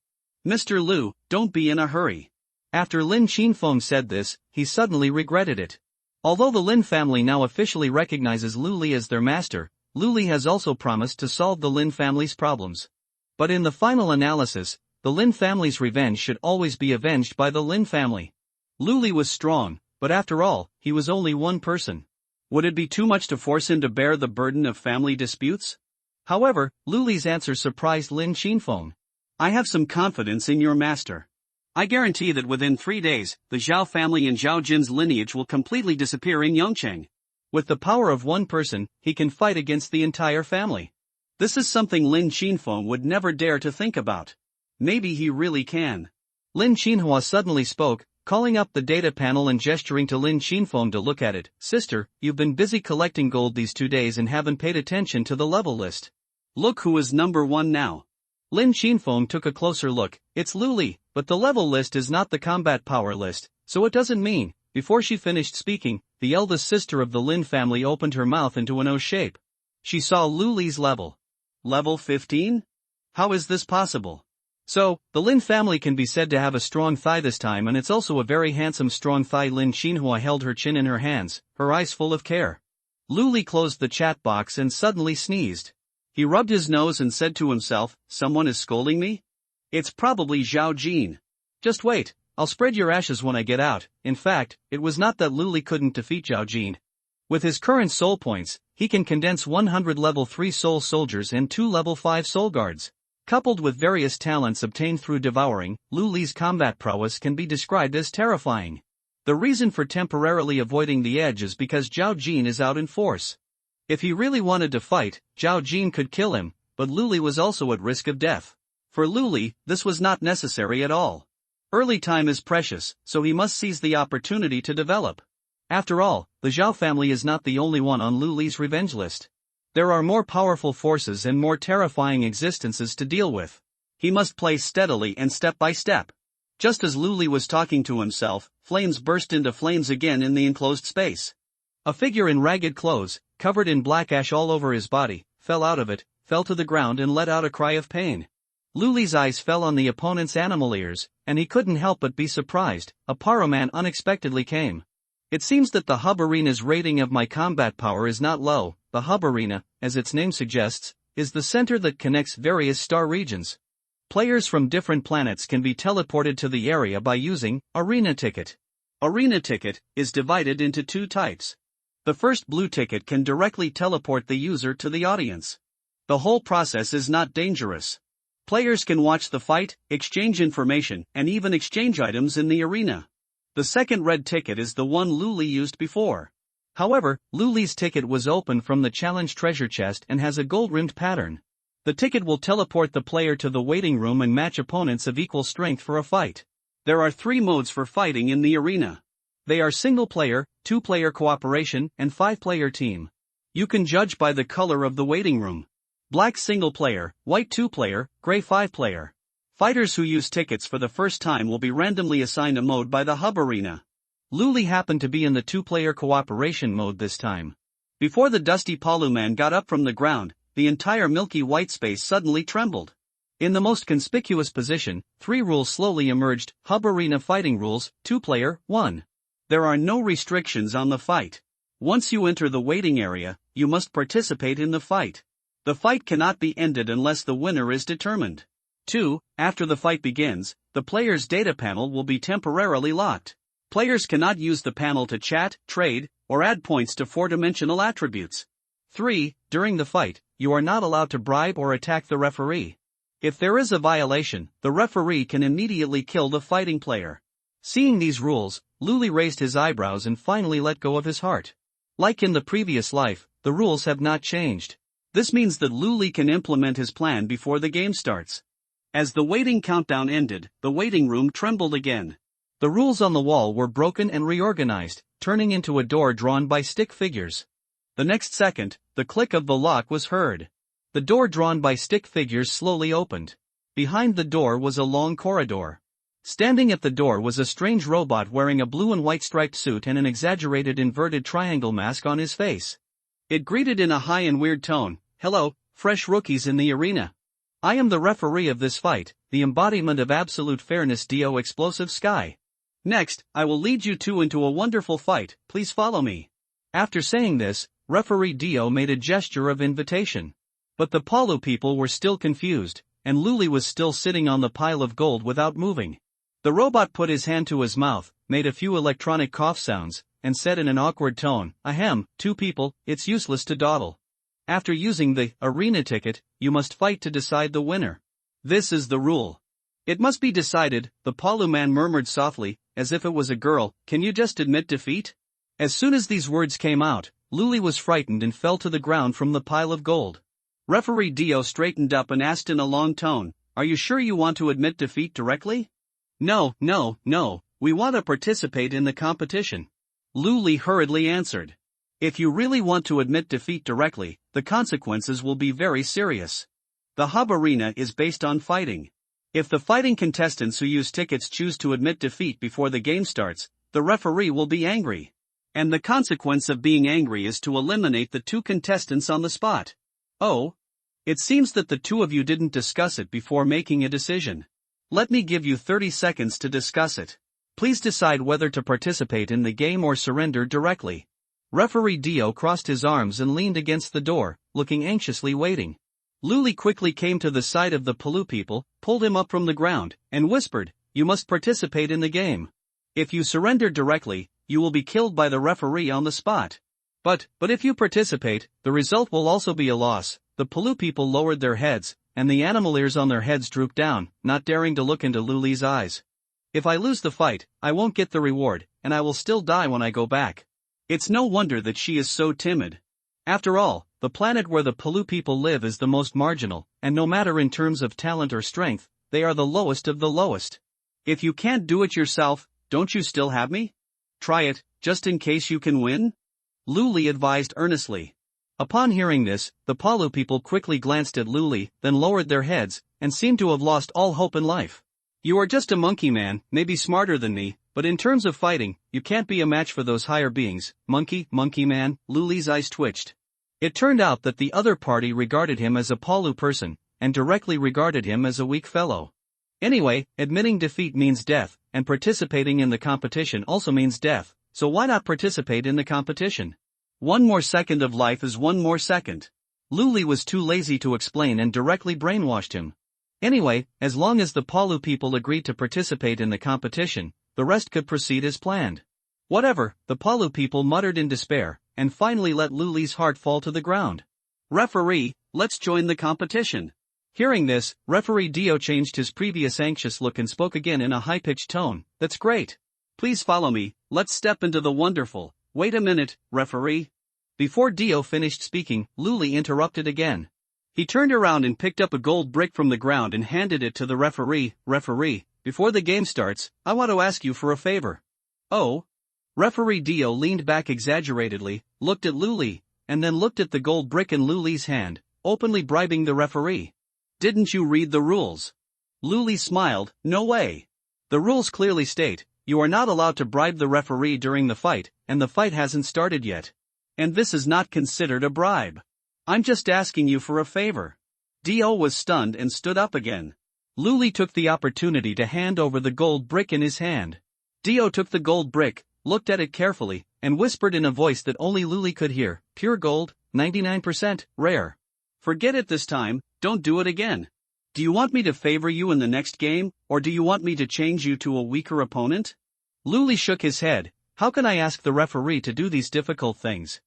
Mr. Lu, don't be in a hurry. After Lin Qinfeng said this, he suddenly regretted it. Although the Lin family now officially recognizes Luli as their master, Luli has also promised to solve the Lin family's problems. But in the final analysis, the Lin family's revenge should always be avenged by the Lin family. Luli was strong, but after all, he was only one person. Would it be too much to force him to bear the burden of family disputes? However, Luli's answer surprised Lin Qinfeng. I have some confidence in your master. I guarantee that within 3 days, the Zhao family and Zhao Jin's lineage will completely disappear in Yongcheng. With the power of one person, he can fight against the entire family. This is something Lin Qinfeng would never dare to think about. Maybe he really can. Lin Qinhua suddenly spoke, calling up the data panel and gesturing to Lin Qinfeng to look at it. Sister, you've been busy collecting gold these 2 days and haven't paid attention to the level list. Look who is number 1 now. Lin Qinfeng took a closer look. It's Luli, but the level list is not the combat power list, so it doesn't mean. Before she finished speaking, the eldest sister of the Lin family opened her mouth into an O shape. She saw Luli's level. Level 15? How is this possible? So, the Lin family can be said to have a strong thigh this time, and it's also a very handsome strong thigh. Lin Qinhua held her chin in her hands, her eyes full of care. Luli closed the chat box and suddenly sneezed. He rubbed his nose and said to himself, someone is scolding me? It's probably Zhao Jin. Just wait, I'll spread your ashes when I get out. In fact, it was not that Luli couldn't defeat Zhao Jin. With his current soul points, he can condense 100 level 3 soul soldiers and 2 level 5 soul guards. Coupled with various talents obtained through devouring, Luli's combat prowess can be described as terrifying. The reason for temporarily avoiding the edge is because Zhao Jin is out in force. If he really wanted to fight, Zhao Jin could kill him, but Luli was also at risk of death. For Luli, this was not necessary at all. Early time is precious, so he must seize the opportunity to develop. After all, the Zhao family is not the only one on Luli's revenge list. There are more powerful forces and more terrifying existences to deal with. He must play steadily and step by step. Just as Luli was talking to himself, flames burst into flames again in the enclosed space. A figure in ragged clothes, covered in black ash all over his body, fell out of it, fell to the ground and let out a cry of pain. Luli's eyes fell on the opponent's animal ears, and he couldn't help but be surprised. A Paroman unexpectedly came. It seems that the Hub Arena's rating of my combat power is not low. The Hub Arena, as its name suggests, is the center that connects various star regions. Players from different planets can be teleported to the area by using Arena Ticket. Arena Ticket is divided into 2 types. The first blue ticket can directly teleport the user to the audience. The whole process is not dangerous. Players can watch the fight, exchange information, and even exchange items in the arena. The second red ticket is the one Luli used before. However, Luli's ticket was opened from the challenge treasure chest and has a gold-rimmed pattern. The ticket will teleport the player to the waiting room and match opponents of equal strength for a fight. There are 3 modes for fighting in the arena. They are single-player, 2-player cooperation, and 5-player team. You can judge by the color of the waiting room. Black single-player, white 2-player, gray 5-player. Fighters who use tickets for the first time will be randomly assigned a mode by the Hub Arena. Luli happened to be in the 2-player cooperation mode this time. Before the dusty Paluman got up from the ground, the entire milky white space suddenly trembled. In the most conspicuous position, 3 rules slowly emerged. Hub Arena fighting rules, 2-player, 1. There are no restrictions on the fight. Once you enter the waiting area, you must participate in the fight. The fight cannot be ended unless the winner is determined. 2. After the fight begins, the player's data panel will be temporarily locked. Players cannot use the panel to chat, trade, or add points to 4-dimensional attributes. 3. During the fight, you are not allowed to bribe or attack the referee. If there is a violation, the referee can immediately kill the fighting player. Seeing these rules, Luli raised his eyebrows and finally let go of his heart. Like in the previous life, the rules have not changed. This means that Luli can implement his plan before the game starts. As the waiting countdown ended, the waiting room trembled again. The rules on the wall were broken and reorganized, turning into a door drawn by stick figures. The next second, the click of the lock was heard. The door drawn by stick figures slowly opened. Behind the door was a long corridor. Standing at the door was a strange robot wearing a blue and white striped suit and an exaggerated inverted triangle mask on his face. It greeted in a high and weird tone, "Hello, fresh rookies in the arena. I am the referee of this fight, the embodiment of absolute fairness Do Explosive Sky. Next, I will lead you two into a wonderful fight, please follow me." After saying this, referee Dio made a gesture of invitation. But the Palu people were still confused, and Luli was still sitting on the pile of gold without moving. The robot put his hand to his mouth, made a few electronic cough sounds, and said in an awkward tone, "Ahem, 2 people, it's useless to dawdle. After using the arena ticket, you must fight to decide the winner. This is the rule. It must be decided, the Palu man murmured softly, as if it was a girl, can you just admit defeat? As soon as these words came out, Luli was frightened and fell to the ground from the pile of gold. Referee Dio straightened up and asked in a long tone, are you sure you want to admit defeat directly? No, we want to participate in the competition. Luli hurriedly answered. If you really want to admit defeat directly, the consequences will be very serious. The hub arena is based on fighting. If the fighting contestants who use tickets choose to admit defeat before the game starts, the referee will be angry. And the consequence of being angry is to eliminate the two contestants on the spot. Oh? It seems that the two of you didn't discuss it before making a decision. Let me give you 30 seconds to discuss it. Please decide whether to participate in the game or surrender directly. Referee Dio crossed his arms and leaned against the door, looking anxiously waiting. Luli quickly came to the side of the Palu people, pulled him up from the ground, and whispered, you must participate in the game. If you surrender directly, you will be killed by the referee on the spot. But if you participate, the result will also be a loss. The Palu people lowered their heads, and the animal ears on their heads drooped down, not daring to look into Luli's eyes. If I lose the fight, I won't get the reward, and I will still die when I go back. It's no wonder that she is so timid. After all, the planet where the Palu people live is the most marginal, and no matter in terms of talent or strength, they are the lowest of the lowest. If you can't do it yourself, don't you still have me? Try it, just in case you can win? Luli advised earnestly. Upon hearing this, the Palu people quickly glanced at Luli, then lowered their heads, and seemed to have lost all hope in life. You are just a monkey man, maybe smarter than me, but in terms of fighting, you can't be a match for those higher beings. Monkey man, Luli's eyes twitched. It turned out that the other party regarded him as a Palu person, and directly regarded him as a weak fellow. Anyway, admitting defeat means death, and participating in the competition also means death, so why not participate in the competition? 1 more second of life is 1 more second. Luli was too lazy to explain and directly brainwashed him. Anyway, as long as the Palu people agreed to participate in the competition, the rest could proceed as planned. Whatever, the Palu people muttered in despair, and finally let Luli's heart fall to the ground. Referee, let's join the competition. Hearing this, Referee Dio changed his previous anxious look and spoke again in a high-pitched tone, that's great. Please follow me, let's step into the wonderful. Wait a minute, referee. Before Dio finished speaking, Luli interrupted again. He turned around and picked up a gold brick from the ground and handed it to the referee. Referee, before the game starts, I want to ask you for a favor. Oh? Referee Dio leaned back exaggeratedly, looked at Luli, and then looked at the gold brick in Luli's hand, openly bribing the referee. Didn't you read the rules? Luli smiled, no way. The rules clearly state, you are not allowed to bribe the referee during the fight, and the fight hasn't started yet. And this is not considered a bribe. I'm just asking you for a favor. Dio was stunned and stood up again. Luli took the opportunity to hand over the gold brick in his hand. Dio took the gold brick, looked at it carefully, and whispered in a voice that only Luli could hear, pure gold, 99%, rare. Forget it this time, don't do it again. Do you want me to favor you in the next game, or do you want me to change you to a weaker opponent? Luli shook his head. How can I ask the referee to do these difficult things?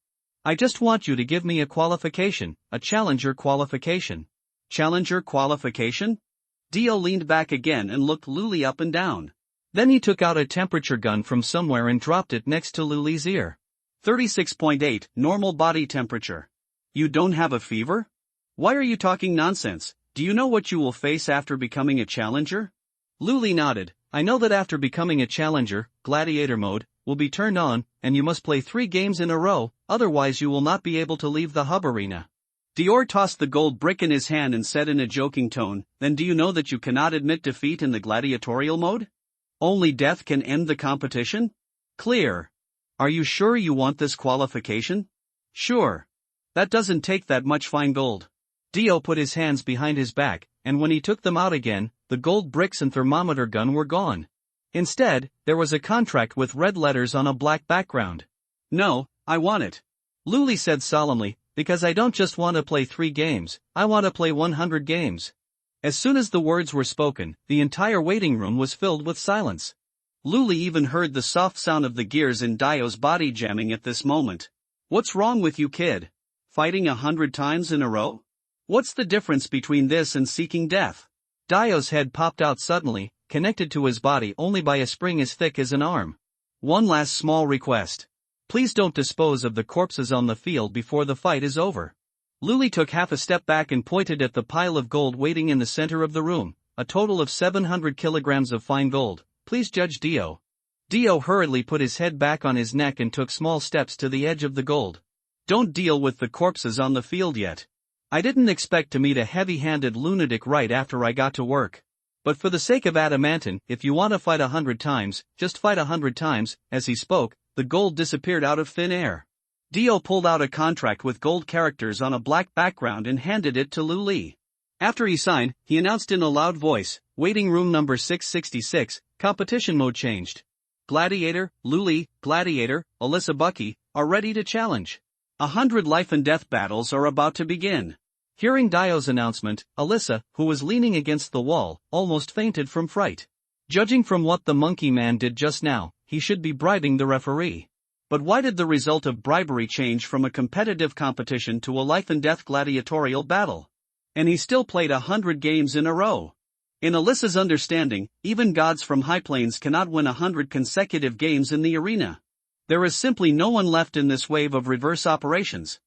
I just want you to give me a qualification, a challenger qualification. Challenger qualification? Dio leaned back again and looked Luli up and down. Then he took out a temperature gun from somewhere and dropped it next to Luli's ear. 36.8, normal body temperature. You don't have a fever? Why are you talking nonsense? Do you know what you will face after becoming a challenger? Luli nodded. I know that after becoming a challenger, gladiator mode will be turned on, and you must play 3 games in a row, otherwise you will not be able to leave the hub arena. Dior tossed the gold brick in his hand and said in a joking tone, then do you know that you cannot admit defeat in the gladiatorial mode? Only death can end the competition? Clear. Are you sure you want this qualification? Sure. That doesn't take that much fine gold. Dio put his hands behind his back, and when he took them out again, the gold bricks and thermometer gun were gone. Instead, there was a contract with red letters on a black background. No, I want it. Luli said solemnly, because I don't just want to play 3 games, I want to play 100 games. As soon as the words were spoken, the entire waiting room was filled with silence. Luli even heard the soft sound of the gears in Dio's body jamming at this moment. What's wrong with you, kid? Fighting 100 times in a row? What's the difference between this and seeking death? Dio's head popped out suddenly, connected to his body only by a spring as thick as an arm. One last small request. Please don't dispose of the corpses on the field before the fight is over. Luli took half a step back and pointed at the pile of gold waiting in the center of the room, a total of 700 kilograms of fine gold. Please judge Dio. Dio hurriedly put his head back on his neck and took small steps to the edge of the gold. Don't deal with the corpses on the field yet. I didn't expect to meet a heavy-handed lunatic right after I got to work. But for the sake of adamantine, if you want to fight 100 times, just fight 100 times. As he spoke, the gold disappeared out of thin air. Dio pulled out a contract with gold characters on a black background and handed it to Luli. After he signed, he announced in a loud voice, waiting room number 666, competition mode changed. Gladiator, Luli, Gladiator, Alyssa Bucky, are ready to challenge. 100 life and death battles are about to begin. Hearing Dio's announcement, Alyssa, who was leaning against the wall, almost fainted from fright. Judging from what the monkey man did just now, he should be bribing the referee. But why did the result of bribery change from a competitive competition to a life and death gladiatorial battle? And he still played 100 games in a row. In Alyssa's understanding, even gods from high plains cannot win 100 consecutive games in the arena. There is simply no one left in this wave of reverse operations.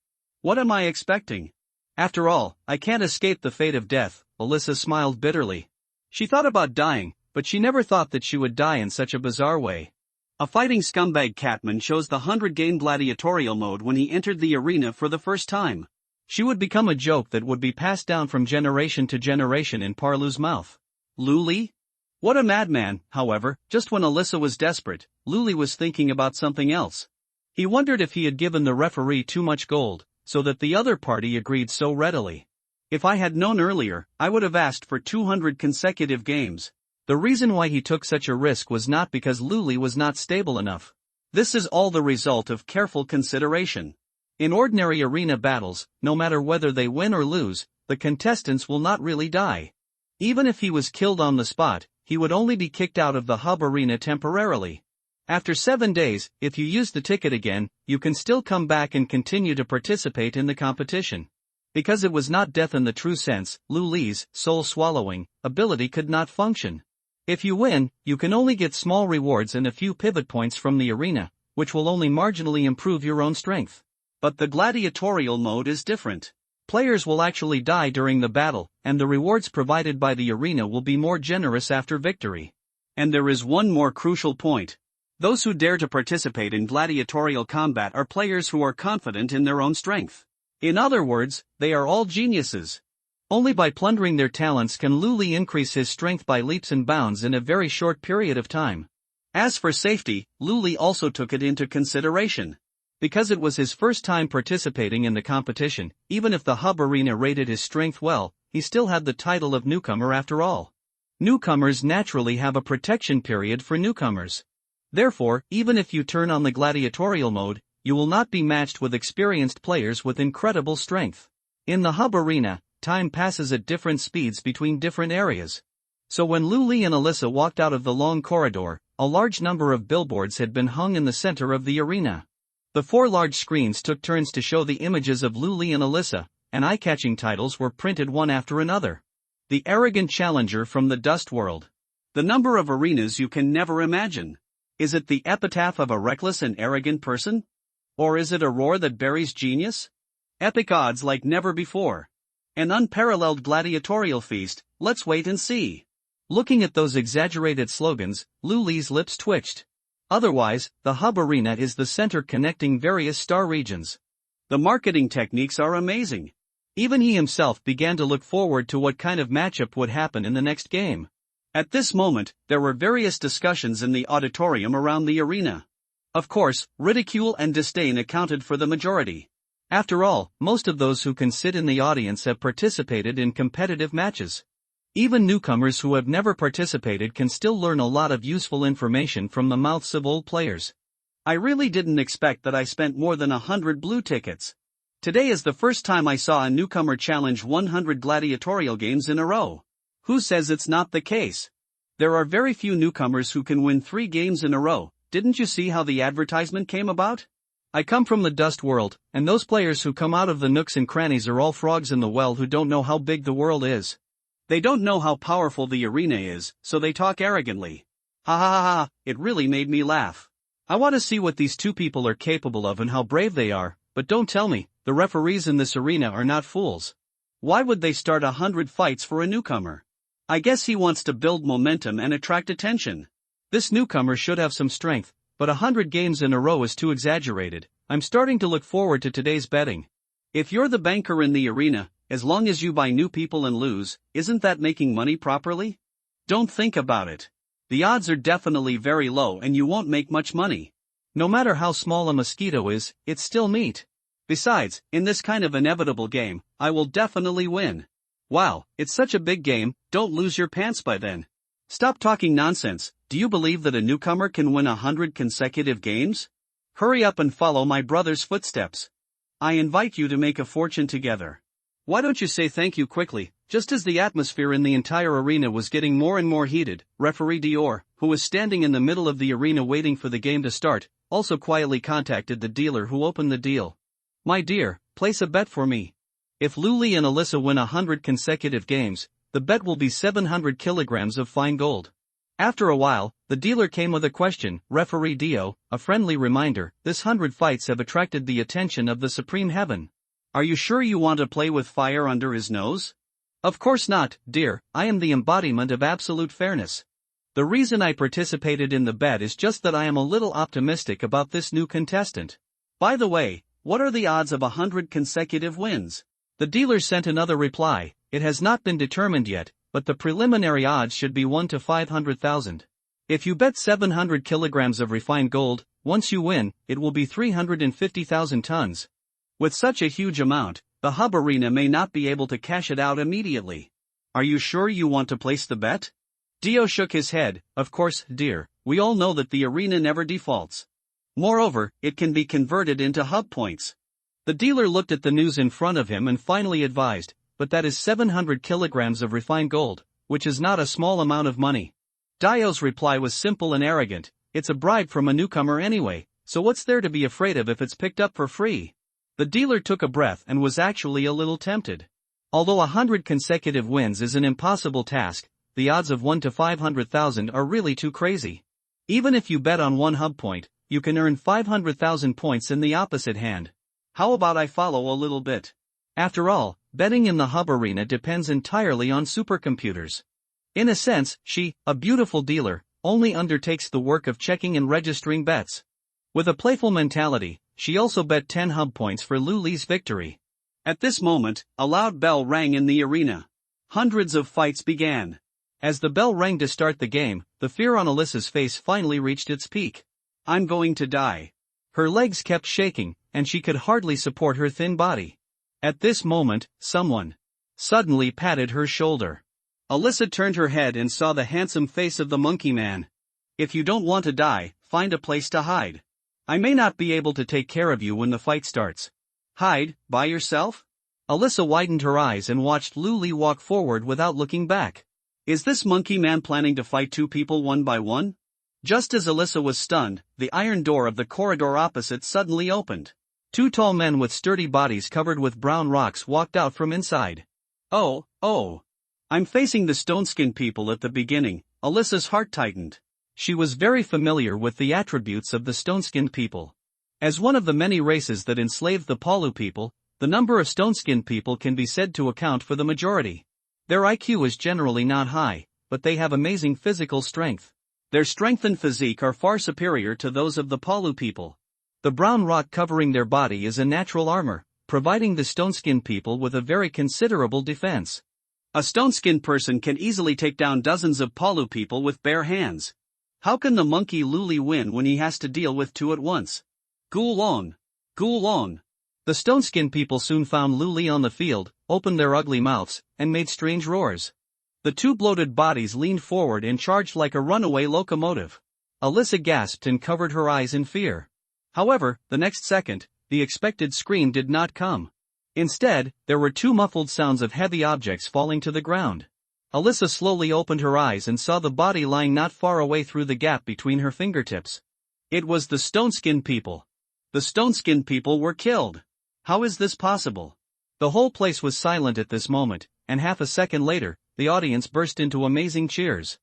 What am I expecting? After all, I can't escape the fate of death. Alyssa smiled bitterly. She thought about dying, but she never thought that she would die in such a bizarre way. A fighting scumbag Catman chose the 100-game gladiatorial mode when he entered the arena for the first time. She would become a joke that would be passed down from generation to generation in Parlu's mouth. Luli? What a madman. However, just when Alyssa was desperate, Luli was thinking about something else. He wondered if he had given the referee too much gold, so that the other party agreed so readily. If I had known earlier, I would have asked for 200 consecutive games. The reason why he took such a risk was not because Luli was not stable enough. This is all the result of careful consideration. In ordinary arena battles, no matter whether they win or lose, the contestants will not really die. Even if he was killed on the spot, he would only be kicked out of the hub arena temporarily. After 7 days, if you use the ticket again, you can still come back and continue to participate in the competition. Because it was not death in the true sense, Luli's soul-swallowing ability could not function. If you win, you can only get small rewards and a few pivot points from the arena, which will only marginally improve your own strength. But the gladiatorial mode is different. Players will actually die during the battle, and the rewards provided by the arena will be more generous after victory. And there is one more crucial point. Those who dare to participate in gladiatorial combat are players who are confident in their own strength. In other words, they are all geniuses. Only by plundering their talents can Luli increase his strength by leaps and bounds in a very short period of time. As for safety, Luli also took it into consideration. Because it was his first time participating in the competition, even if the hub arena rated his strength well, he still had the title of newcomer after all. Newcomers naturally have a protection period for newcomers. Therefore, even if you turn on the gladiatorial mode, you will not be matched with experienced players with incredible strength. In the hub arena, time passes at different speeds between different areas. So when Luli and Alyssa walked out of the long corridor, a large number of billboards had been hung in the center of the arena. The 4 large screens took turns to show the images of Luli and Alyssa, and eye-catching titles were printed one after another. The arrogant challenger from the dust world. The number of arenas you can never imagine. Is it the epitaph of a reckless and arrogant person? Or is it a roar that buries genius? Epic odds like never before. An unparalleled gladiatorial feast, let's wait and see. Looking at those exaggerated slogans, Luli's lips twitched. Otherwise, the hub arena is the center connecting various star regions. The marketing techniques are amazing. Even he himself began to look forward to what kind of matchup would happen in the next game. At this moment, there were various discussions in the auditorium around the arena. Of course, ridicule and disdain accounted for the majority. After all, most of those who can sit in the audience have participated in competitive matches. Even newcomers who have never participated can still learn a lot of useful information from the mouths of old players. I really didn't expect that I spent more than 100 blue tickets. Today is the first time I saw a newcomer challenge 100 gladiatorial games in a row. Who says it's not the case? There are very few newcomers who can win 3 games in a row. Didn't you see how the advertisement came about? I come from the dust world, and those players who come out of the nooks and crannies are all frogs in the well who don't know how big the world is. They don't know how powerful the arena is, so they talk arrogantly. Ha ha ha ha, it really made me laugh. I want to see what these two people are capable of and how brave they are, but don't tell me, the referees in this arena are not fools. Why would they start 100 fights for a newcomer? I guess he wants to build momentum and attract attention. This newcomer should have some strength, but 100 games in a row is too exaggerated. I'm starting to look forward to today's betting. If you're the banker in the arena, as long as you buy new people and lose, isn't that making money properly? Don't think about it. The odds are definitely very low and you won't make much money. No matter how small a mosquito is, it's still meat. Besides, in this kind of inevitable game, I will definitely win. Wow, it's such a big game, don't lose your pants by then. Stop talking nonsense, do you believe that a newcomer can win 100 consecutive games? Hurry up and follow my brother's footsteps. I invite you to make a fortune together. Why don't you say thank you quickly? Just as the atmosphere in the entire arena was getting more and more heated, referee Dior, who was standing in the middle of the arena waiting for the game to start, also quietly contacted the dealer who opened the deal. My dear, place a bet for me. If Luli and Alyssa win 100 consecutive games, the bet will be 700 kilograms of fine gold. After a while, the dealer came with a question. Referee Dio, a friendly reminder, this 100 fights have attracted the attention of the Supreme Heaven. Are you sure you want to play with fire under his nose? Of course not, dear, I am the embodiment of absolute fairness. The reason I participated in the bet is just that I am a little optimistic about this new contestant. By the way, what are the odds of 100 consecutive wins? The dealer sent another reply. It has not been determined yet, but the preliminary odds should be 1 to 500,000. If you bet 700 kilograms of refined gold, once you win, it will be 350,000 tons. With such a huge amount, the hub arena may not be able to cash it out immediately. Are you sure you want to place the bet? Dio shook his head. Of course, dear, we all know that the arena never defaults. Moreover, it can be converted into hub points. The dealer looked at the news in front of him and finally advised, but that is 700 kilograms of refined gold, which is not a small amount of money. Dio's reply was simple and arrogant. It's a bribe from a newcomer anyway, so what's there to be afraid of if it's picked up for free? The dealer took a breath and was actually a little tempted. Although 100 consecutive wins is an impossible task, the odds of 1 to 500,000 are really too crazy. Even if you bet on one hub point, you can earn 500,000 points in the opposite hand. How about I follow a little bit? After all, betting in the hub arena depends entirely on supercomputers. In a sense, she, a beautiful dealer, only undertakes the work of checking and registering bets. With a playful mentality, she also bet 10 hub points for Luli's victory. At this moment, a loud bell rang in the arena. Hundreds of fights began. As the bell rang to start the game, the fear on Alyssa's face finally reached its peak. I'm going to die. Her legs kept shaking, and she could hardly support her thin body. At this moment, someone suddenly patted her shoulder. Alyssa turned her head and saw the handsome face of the monkey man. If you don't want to die, find a place to hide. I may not be able to take care of you when the fight starts. Hide, by yourself? Alyssa widened her eyes and watched Luli walk forward without looking back. Is this monkey man planning to fight two people one by one? Just as Alyssa was stunned, the iron door of the corridor opposite suddenly opened. Two tall men with sturdy bodies covered with brown rocks walked out from inside. Oh. I'm facing the stone-skinned people at the beginning. Alyssa's heart tightened. She was very familiar with the attributes of the stone-skinned people. As one of the many races that enslaved the Palu people, the number of stone-skinned people can be said to account for the majority. Their IQ is generally not high, but they have amazing physical strength. Their strength and physique are far superior to those of the Palu people. The brown rock covering their body is a natural armor, providing the stone-skinned people with a very considerable defense. A stone-skinned person can easily take down dozens of Palu people with bare hands. How can the monkey Luli win when he has to deal with two at once? Gulon! The stone-skinned people soon found Luli on the field, opened their ugly mouths, and made strange roars. The two bloated bodies leaned forward and charged like a runaway locomotive. Alyssa gasped and covered her eyes in fear. However, the next second, the expected scream did not come. Instead, there were two muffled sounds of heavy objects falling to the ground. Alyssa slowly opened her eyes and saw the body lying not far away through the gap between her fingertips. It was the stone-skinned people. The stone-skinned people were killed. How is this possible? The whole place was silent at this moment, and half a second later, the audience burst into amazing cheers.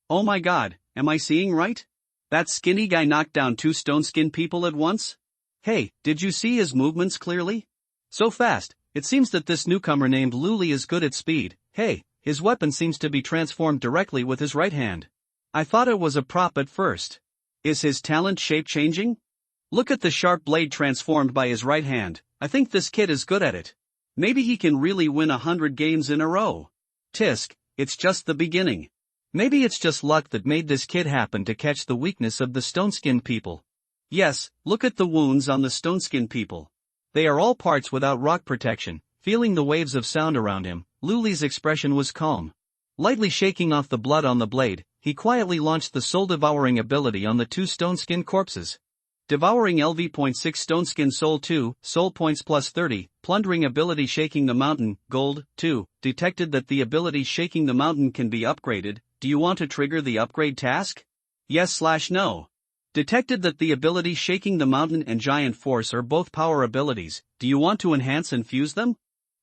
Oh my god, am I seeing right? That skinny guy knocked down 2 stone-skin people at once? Hey, did you see his movements clearly? So fast, it seems that this newcomer named Luli is good at speed. Hey, his weapon seems to be transformed directly with his right hand. I thought it was a prop at first. Is his talent shape-changing? Look at the sharp blade transformed by his right hand. I think this kid is good at it. Maybe he can really win 100 games in a row. Tisk, it's just the beginning. Maybe it's just luck that made this kid happen to catch the weakness of the stone-skin people. Yes, look at the wounds on the stone-skin people. They are all parts without rock protection. Feeling the waves of sound around him, Luli's expression was calm. Lightly shaking off the blood on the blade, he quietly launched the soul-devouring ability on the 2 stone-skin corpses. Devouring LV.6 Stone-Skin Soul 2, Soul Points plus 30, Plundering ability Shaking the Mountain, Gold, 2, detected that the ability Shaking the Mountain can be upgraded. Do you want to trigger the upgrade task? Yes/no. Detected that the ability Shaking the Mountain and Giant Force are both power abilities. Do you want to enhance and fuse them?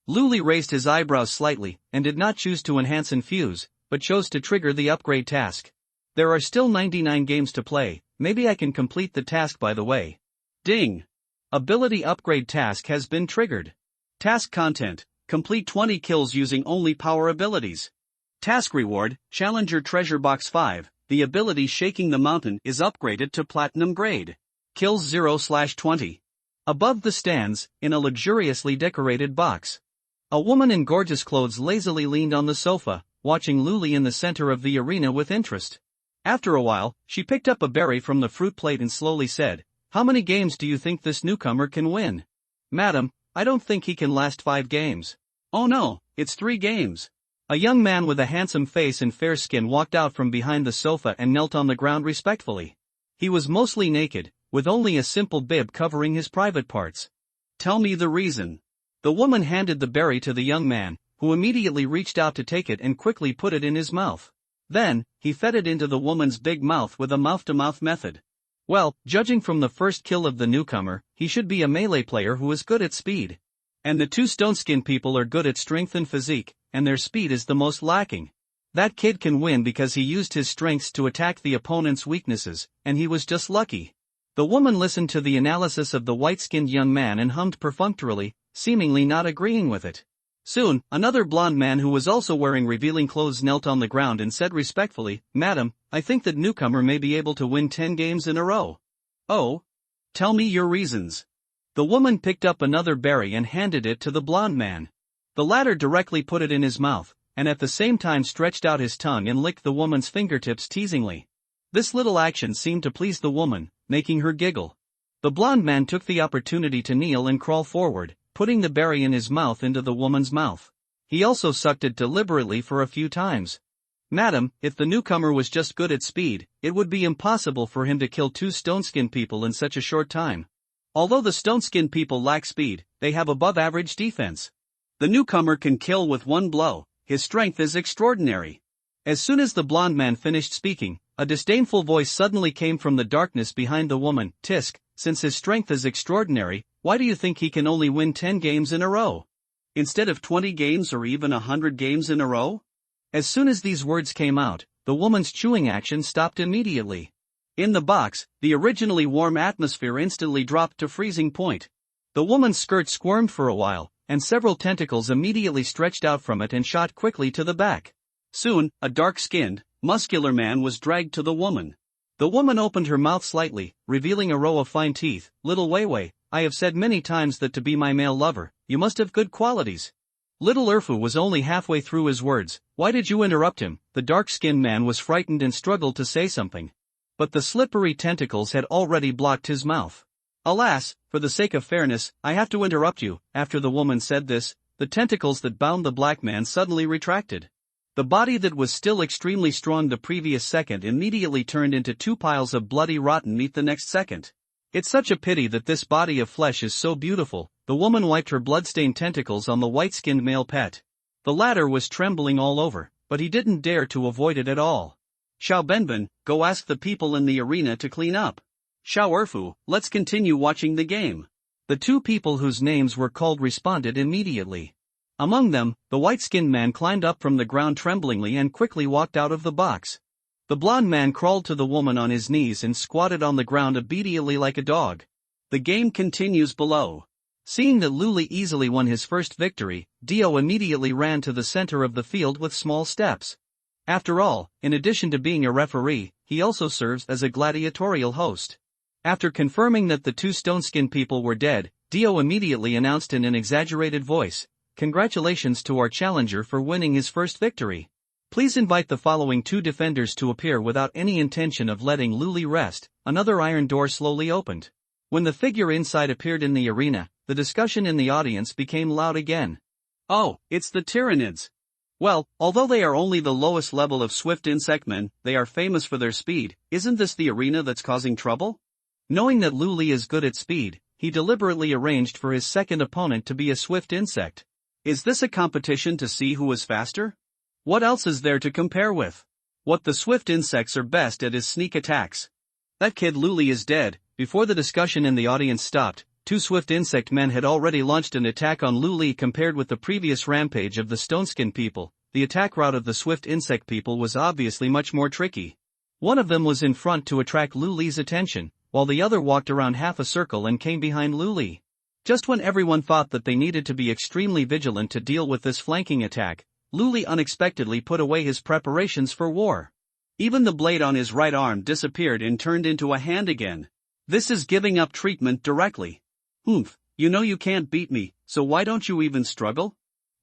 Luli raised his eyebrows slightly, and did not choose to enhance and fuse, but chose to trigger the upgrade task. There are still 99 games to play. Maybe I can complete the task by the way. Ding! Ability upgrade task has been triggered. Task content: complete 20 kills using only power abilities. Task reward: Challenger Treasure Box 5. The ability Shaking the Mountain is upgraded to Platinum grade. Kills 0/20. Above the stands, in a luxuriously decorated box, a woman in gorgeous clothes lazily leaned on the sofa, watching Luli in the center of the arena with interest. After a while, she picked up a berry from the fruit plate and slowly said, "How many games do you think this newcomer can win?" "Madam, I don't think he can last 5 games. "Oh no, it's 3 games. A young man with a handsome face and fair skin walked out from behind the sofa and knelt on the ground respectfully. He was mostly naked, with only a simple bib covering his private parts. "Tell me the reason." The woman handed the berry to the young man, who immediately reached out to take it and quickly put it in his mouth. Then, he fed it into the woman's big mouth with a mouth-to-mouth method. Well, judging from the first kill of the newcomer, he should be a melee player who is good at speed. And the 2 stone-skin people are good at strength and physique, and their speed is the most lacking. That kid can win because he used his strengths to attack the opponent's weaknesses, and he was just lucky. The woman listened to the analysis of the white-skinned young man and hummed perfunctorily, seemingly not agreeing with it. Soon, another blonde man who was also wearing revealing clothes knelt on the ground and said respectfully, "Madam, I think that newcomer may be able to win 10 games in a row." "Oh? Tell me your reasons." The woman picked up another berry and handed it to the blonde man. The latter directly put it in his mouth, and at the same time stretched out his tongue and licked the woman's fingertips teasingly. This little action seemed to please the woman, making her giggle. The blonde man took the opportunity to kneel and crawl forward, putting the berry in his mouth into the woman's mouth. He also sucked it deliberately for a few times. "Madam, if the newcomer was just good at speed, it would be impossible for him to kill 2 stone-skin people in such a short time. Although the stone-skin people lack speed, they have above-average defense. The newcomer can kill with 1 blow. His strength is extraordinary." As soon as the blonde man finished speaking, a disdainful voice suddenly came from the darkness behind the woman. "Tisk, since his strength is extraordinary, why do you think he can only win 10 games in a row? Instead of 20 games or even 100 games in a row?" As soon as these words came out, the woman's chewing action stopped immediately. In the box, the originally warm atmosphere instantly dropped to freezing point. The woman's skirt squirmed for a while, and several tentacles immediately stretched out from it and shot quickly to the back. Soon, a dark-skinned, muscular man was dragged to the woman. The woman opened her mouth slightly, revealing a row of fine teeth. "Little Weiwei, I have said many times that to be my male lover, you must have good qualities." Little Urfu was only halfway through his words. "Why did you interrupt him?" The dark-skinned man was frightened and struggled to say something. But the slippery tentacles had already blocked his mouth. "Alas, for the sake of fairness, I have to interrupt you." After the woman said this, the tentacles that bound the black man suddenly retracted. The body that was still extremely strong the previous second immediately turned into 2 piles of bloody rotten meat the next second. "It's such a pity that this body of flesh is so beautiful." The woman wiped her blood-stained tentacles on the white-skinned male pet. The latter was trembling all over, but he didn't dare to avoid it at all. "Xiao Benben, go ask the people in the arena to clean up. Xiao Erfu, let's continue watching the game." The 2 people whose names were called responded immediately. Among them, the white-skinned man climbed up from the ground tremblingly and quickly walked out of the box. The blonde man crawled to the woman on his knees and squatted on the ground obediently like a dog. The game continues below. Seeing that Luli easily won his first victory, Dio immediately ran to the center of the field with small steps. After all, in addition to being a referee, he also serves as a gladiatorial host. After confirming that the two stone-skinned people were dead, Dio immediately announced in an exaggerated voice, "Congratulations to our challenger for winning his first victory. Please invite the following two defenders to appear." Without any intention of letting Luli rest, another iron door slowly opened. When the figure inside appeared in the arena, the discussion in the audience became loud again. Oh, it's the Tyranids. Well, although they are only the lowest level of swift insectmen, they are famous for their speed. Isn't this the arena that's causing trouble? Knowing that Luli is good at speed, he deliberately arranged for his second opponent to be a swift insect. Is this a competition to see who is faster? What else is there to compare with? What the swift insects are best at is sneak attacks. That kid Luli is dead. Before the discussion in the audience stopped, two swift insect men had already launched an attack on Luli. Compared with the previous rampage of the stone-skinned people, the attack route of the swift insect people was obviously much more tricky. One of them was in front to attract Luli's attention, while the other walked around half a circle and came behind Luli. Just when everyone thought that they needed to be extremely vigilant to deal with this flanking attack, Luli unexpectedly put away his preparations for war. Even the blade on his right arm disappeared and turned into a hand again. This is giving up treatment directly. Oomph, you know you can't beat me, so why don't you even struggle?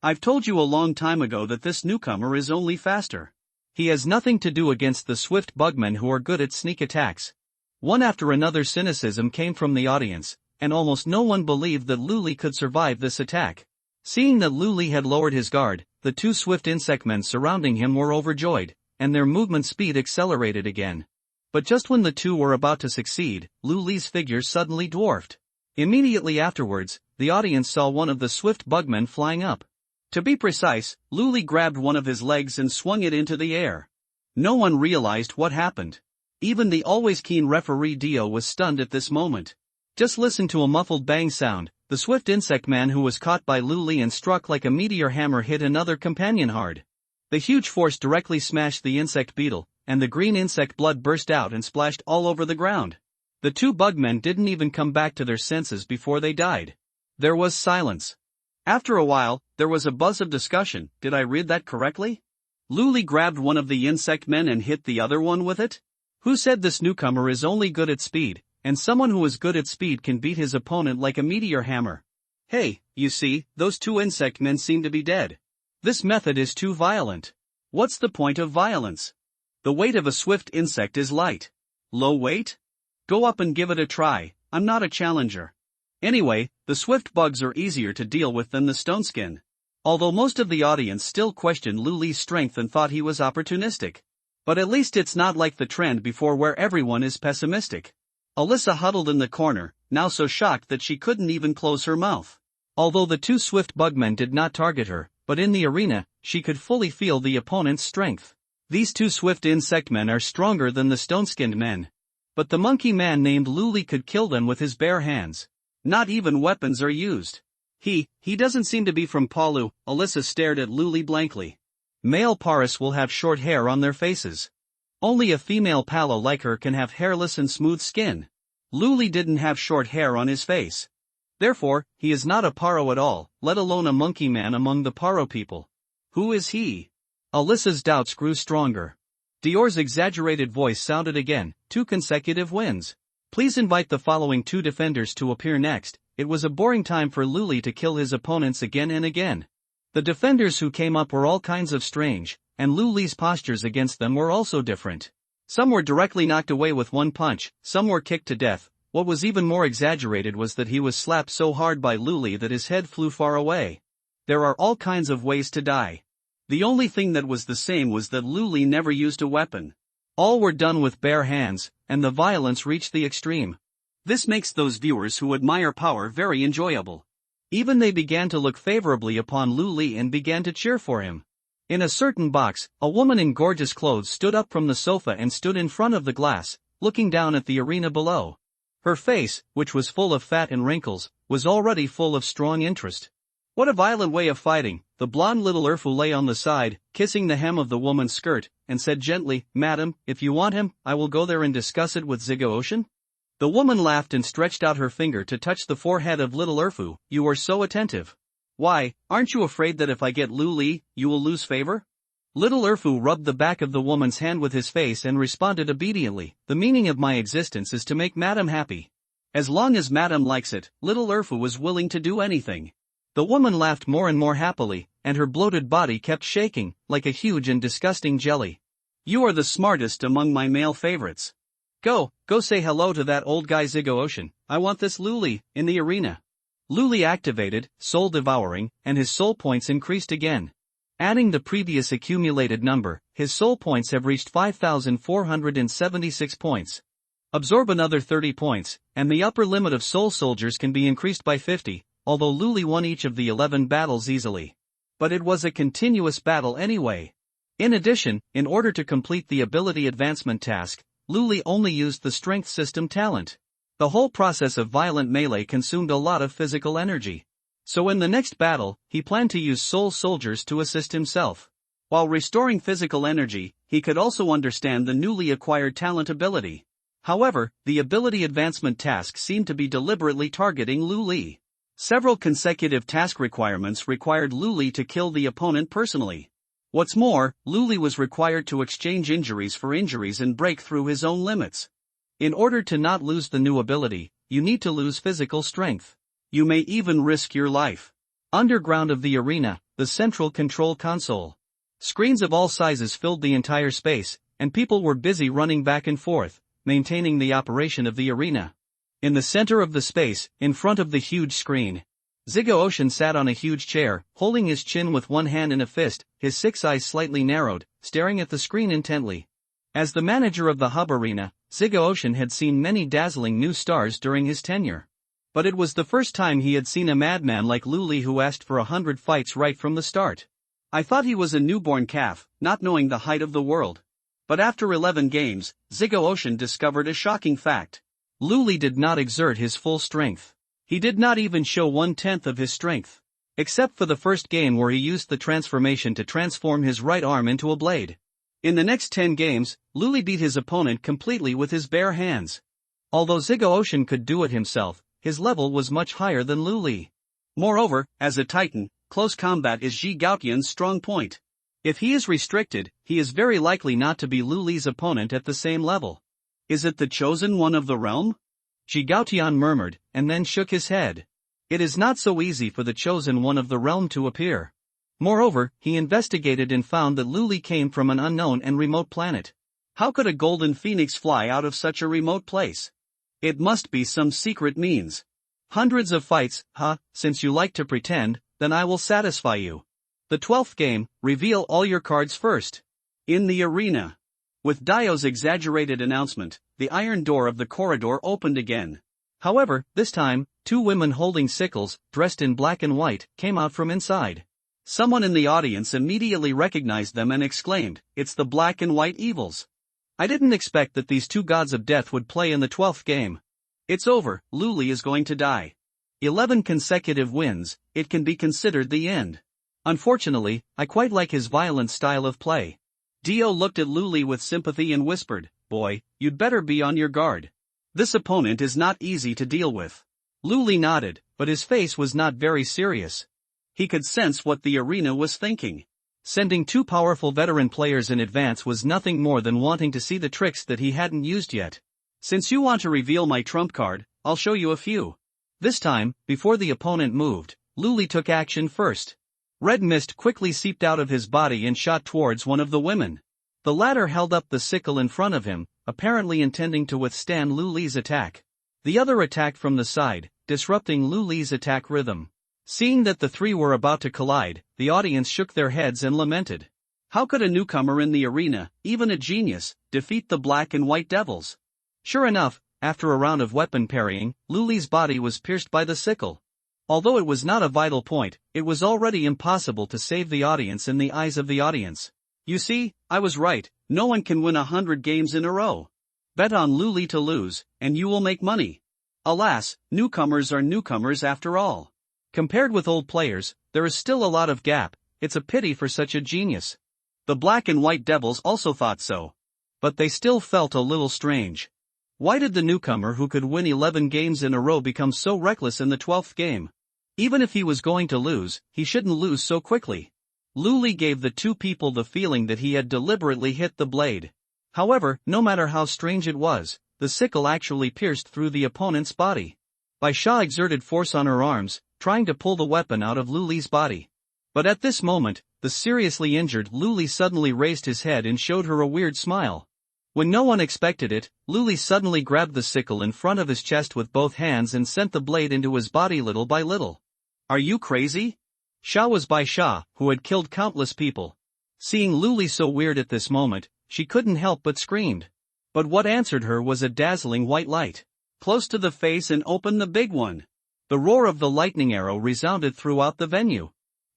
I've told you a long time ago that this newcomer is only faster. He has nothing to do against the swift bugmen who are good at sneak attacks. One after another cynicism came from the audience, and almost no one believed that Luli could survive this attack. Seeing that Luli had lowered his guard, the two swift insectmen surrounding him were overjoyed, and their movement speed accelerated again. But just when the two were about to succeed, Luli's figure suddenly dwarfed. Immediately afterwards, the audience saw one of the swift bugmen flying up. To be precise, Luli grabbed one of his legs and swung it into the air. No one realized what happened. Even the always keen referee Dio was stunned at this moment. Just listen to a muffled bang sound. The swift insect man who was caught by Luli and struck like a meteor hammer hit another companion hard. The huge force directly smashed the insect beetle, and the green insect blood burst out and splashed all over the ground. The two bugmen didn't even come back to their senses before they died. There was silence. After a while, there was a buzz of discussion. Did I read that correctly? Luli grabbed one of the insect men and hit the other one with it? Who said this newcomer is only good at speed, and someone who is good at speed can beat his opponent like a meteor hammer? Hey, you see, those two insect men seem to be dead. This method is too violent. What's the point of violence? The weight of a swift insect is light. Low weight? Go up and give it a try. I'm not a challenger. Anyway, the swift bugs are easier to deal with than the stoneskin. Although most of the audience still questioned Luli's strength and thought he was opportunistic. But at least it's not like the trend before where everyone is pessimistic. Alyssa huddled in the corner, now so shocked that she couldn't even close her mouth. Although the two swift bugmen did not target her, but in the arena, she could fully feel the opponent's strength. These two swift insect men are stronger than the stone-skinned men. But the monkey man named Luli could kill them with his bare hands. Not even weapons are used. He doesn't seem to be from Palu. Alyssa stared at Luli blankly. Male Paris will have short hair on their faces. Only a female Palo like her can have hairless and smooth skin. Luli didn't have short hair on his face. Therefore, he is not a Paro at all, let alone a monkey man among the Paro people. Who is he? Alyssa's doubts grew stronger. Dior's exaggerated voice sounded again, 2 consecutive wins. Please invite the following 2 defenders to appear next. It was a boring time for Luli to kill his opponents again and again. The defenders who came up were all kinds of strange, and Luli's postures against them were also different. Some were directly knocked away with one punch, some were kicked to death. What was even more exaggerated was that he was slapped so hard by Luli that his head flew far away. There are all kinds of ways to die. The only thing that was the same was that Luli never used a weapon. All were done with bare hands, and the violence reached the extreme. This makes those viewers who admire power very enjoyable. Even they began to look favorably upon Luli and began to cheer for him. In a certain box, a woman in gorgeous clothes stood up from the sofa and stood in front of the glass, looking down at the arena below. Her face, which was full of fat and wrinkles, was already full of strong interest. What a violent way of fighting. The blonde little Urfu lay on the side, kissing the hem of the woman's skirt, and said gently, "Madam, if you want him, I will go there and discuss it with Ziggo Ocean." The woman laughed and stretched out her finger to touch the forehead of little Urfu. "You are so attentive. Why, aren't you afraid that if I get Lu Li, you will lose favor?" Little Urfu rubbed the back of the woman's hand with his face and responded obediently, "The meaning of my existence is to make Madam happy. As long as Madam likes it, little Urfu was willing to do anything." The woman laughed more and more happily, and her bloated body kept shaking, like a huge and disgusting jelly. "You are the smartest among my male favorites. Go say hello to that old guy Ziggo Ocean. I want this Lu Li in the arena." Lu Li activated, soul devouring, and his soul points increased again. Adding the previous accumulated number, his soul points have reached 5,476 points. Absorb another 30 points, and the upper limit of soul soldiers can be increased by 50, although Lu Li won each of the 11 battles easily. But it was a continuous battle anyway. In addition, in order to complete the ability advancement task, Lu Li only used the strength system talent. The whole process of violent melee consumed a lot of physical energy. So in the next battle, he planned to use soul soldiers to assist himself. While restoring physical energy, he could also understand the newly acquired talent ability. However, the ability advancement task seemed to be deliberately targeting Lu Li. Several consecutive task requirements required Lu Li to kill the opponent personally. What's more, Lu Li was required to exchange injuries for injuries and break through his own limits. In order to not lose the new ability, you need to lose physical strength. You may even risk your life. Underground of the arena, the central control console. Screens of all sizes filled the entire space, and people were busy running back and forth, maintaining the operation of the arena. In the center of the space, in front of the huge screen, Ziggo Ocean sat on a huge chair, holding his chin with one hand in a fist, his 6 eyes slightly narrowed, staring at the screen intently. As the manager of the hub arena, Ziggo Ocean had seen many dazzling new stars during his tenure. But it was the first time he had seen a madman like Lu Li who asked for 100 fights right from the start. "I thought he was a newborn calf, not knowing the height of the world." But after 11 games, Ziggo Ocean discovered a shocking fact. Lu Li did not exert his full strength. He did not even show 1/10 of his strength. Except for the first game where he used the transformation to transform his right arm into a blade. In the next 10 games, Lu Li beat his opponent completely with his bare hands. Although Ziggo Ocean could do it himself, his level was much higher than Lu Li. Moreover, as a titan, close combat is Ji Gaotian's strong point. If he is restricted, he is very likely not to be Lu Li's opponent at the same level. "Is it the chosen one of the realm?" Ji Gaotian murmured, and then shook his head. It is not so easy for the chosen one of the realm to appear. Moreover, he investigated and found that Lu Li came from an unknown and remote planet. How could a golden phoenix fly out of such a remote place? It must be some secret means. "Hundreds of fights, huh? Since you like to pretend, then I will satisfy you. The 12th game, reveal all your cards first." In the arena. With Dio's exaggerated announcement, the iron door of the corridor opened again. However, this time, 2 women holding sickles, dressed in black and white, came out from inside. Someone in the audience immediately recognized them and exclaimed, "It's the black and white evils. I didn't expect that these 2 gods of death would play in the 12th game. It's over, Lu Li is going to die. 11 consecutive wins, it can be considered the end. Unfortunately, I quite like his violent style of play." Dio looked at Lu Li with sympathy and whispered, "Boy, you'd better be on your guard. This opponent is not easy to deal with." Lu Li nodded, but his face was not very serious. He could sense what the arena was thinking. Sending 2 powerful veteran players in advance was nothing more than wanting to see the tricks that he hadn't used yet. "Since you want to reveal my trump card, I'll show you a few." This time, before the opponent moved, Lu Li took action first. Red mist quickly seeped out of his body and shot towards one of the women. The latter held up the sickle in front of him, apparently intending to withstand Lu Li's attack. The other attacked from the side, disrupting Lu Li's attack rhythm. Seeing that the 3 were about to collide, the audience shook their heads and lamented. How could a newcomer in the arena, even a genius, defeat the black and white devils? Sure enough, after a round of weapon parrying, Lu Li's body was pierced by the sickle. Although it was not a vital point, it was already impossible to save the audience in the eyes of the audience. "You see, I was right, no one can win 100 games in a row. Bet on Lu Li to lose, and you will make money." Alas, newcomers are newcomers after all. Compared with old players, there is still a lot of gap. It's a pity for such a genius. The black and white devils also thought so. But they still felt a little strange. Why did the newcomer who could win 11 games in a row become so reckless in the 12th game? Even if he was going to lose, he shouldn't lose so quickly. Luli gave the two people the feeling that he had deliberately hit the blade. However, no matter how strange it was, the sickle actually pierced through the opponent's body. Baisha exerted force on her arms, trying to pull the weapon out of Luli's body. But at this moment, the seriously injured Luli suddenly raised his head and showed her a weird smile. When no one expected it, Luli suddenly grabbed the sickle in front of his chest with both hands and sent the blade into his body little by little. Are you crazy? Sha was Baisha, who had killed countless people. Seeing Luli so weird at this moment, she couldn't help but screamed. But what answered her was a dazzling white light. Close to the face and open the big one. The roar of the lightning arrow resounded throughout the venue.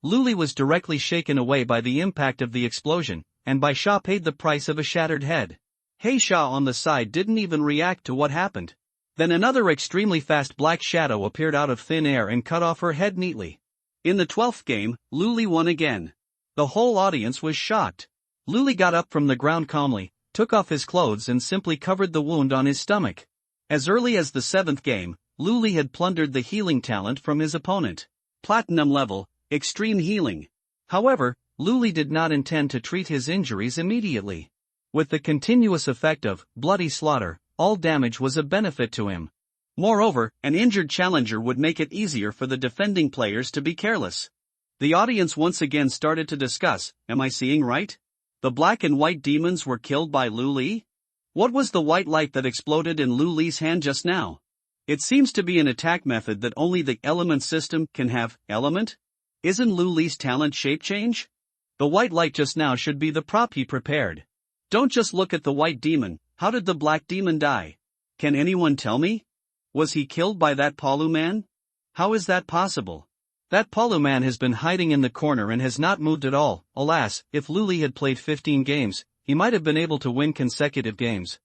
Luli was directly shaken away by the impact of the explosion, and Baisha paid the price of a shattered head. Hey Sha on the side didn't even react to what happened. Then another extremely fast black shadow appeared out of thin air and cut off her head neatly. In the 12th game, Luli won again. The whole audience was shocked. Luli got up from the ground calmly, took off his clothes and simply covered the wound on his stomach. As early as the 7th game, Luli had plundered the healing talent from his opponent. Platinum level, extreme healing. However, Luli did not intend to treat his injuries immediately. With the continuous effect of bloody slaughter, all damage was a benefit to him. Moreover, an injured challenger would make it easier for the defending players to be careless. The audience once again started to discuss, am I seeing right? The black and white demons were killed by Luli? What was the white light that exploded in Luli's hand just now? It seems to be an attack method that only the element system can have. Element? Isn't Luli's talent shape change? The white light just now should be the prop he prepared. Don't just look at the white demon, how did the black demon die? Can anyone tell me? Was he killed by that Palu man? How is that possible? That Palu man has been hiding in the corner and has not moved at all. Alas, if Luli had played 15 games, he might have been able to win consecutive games.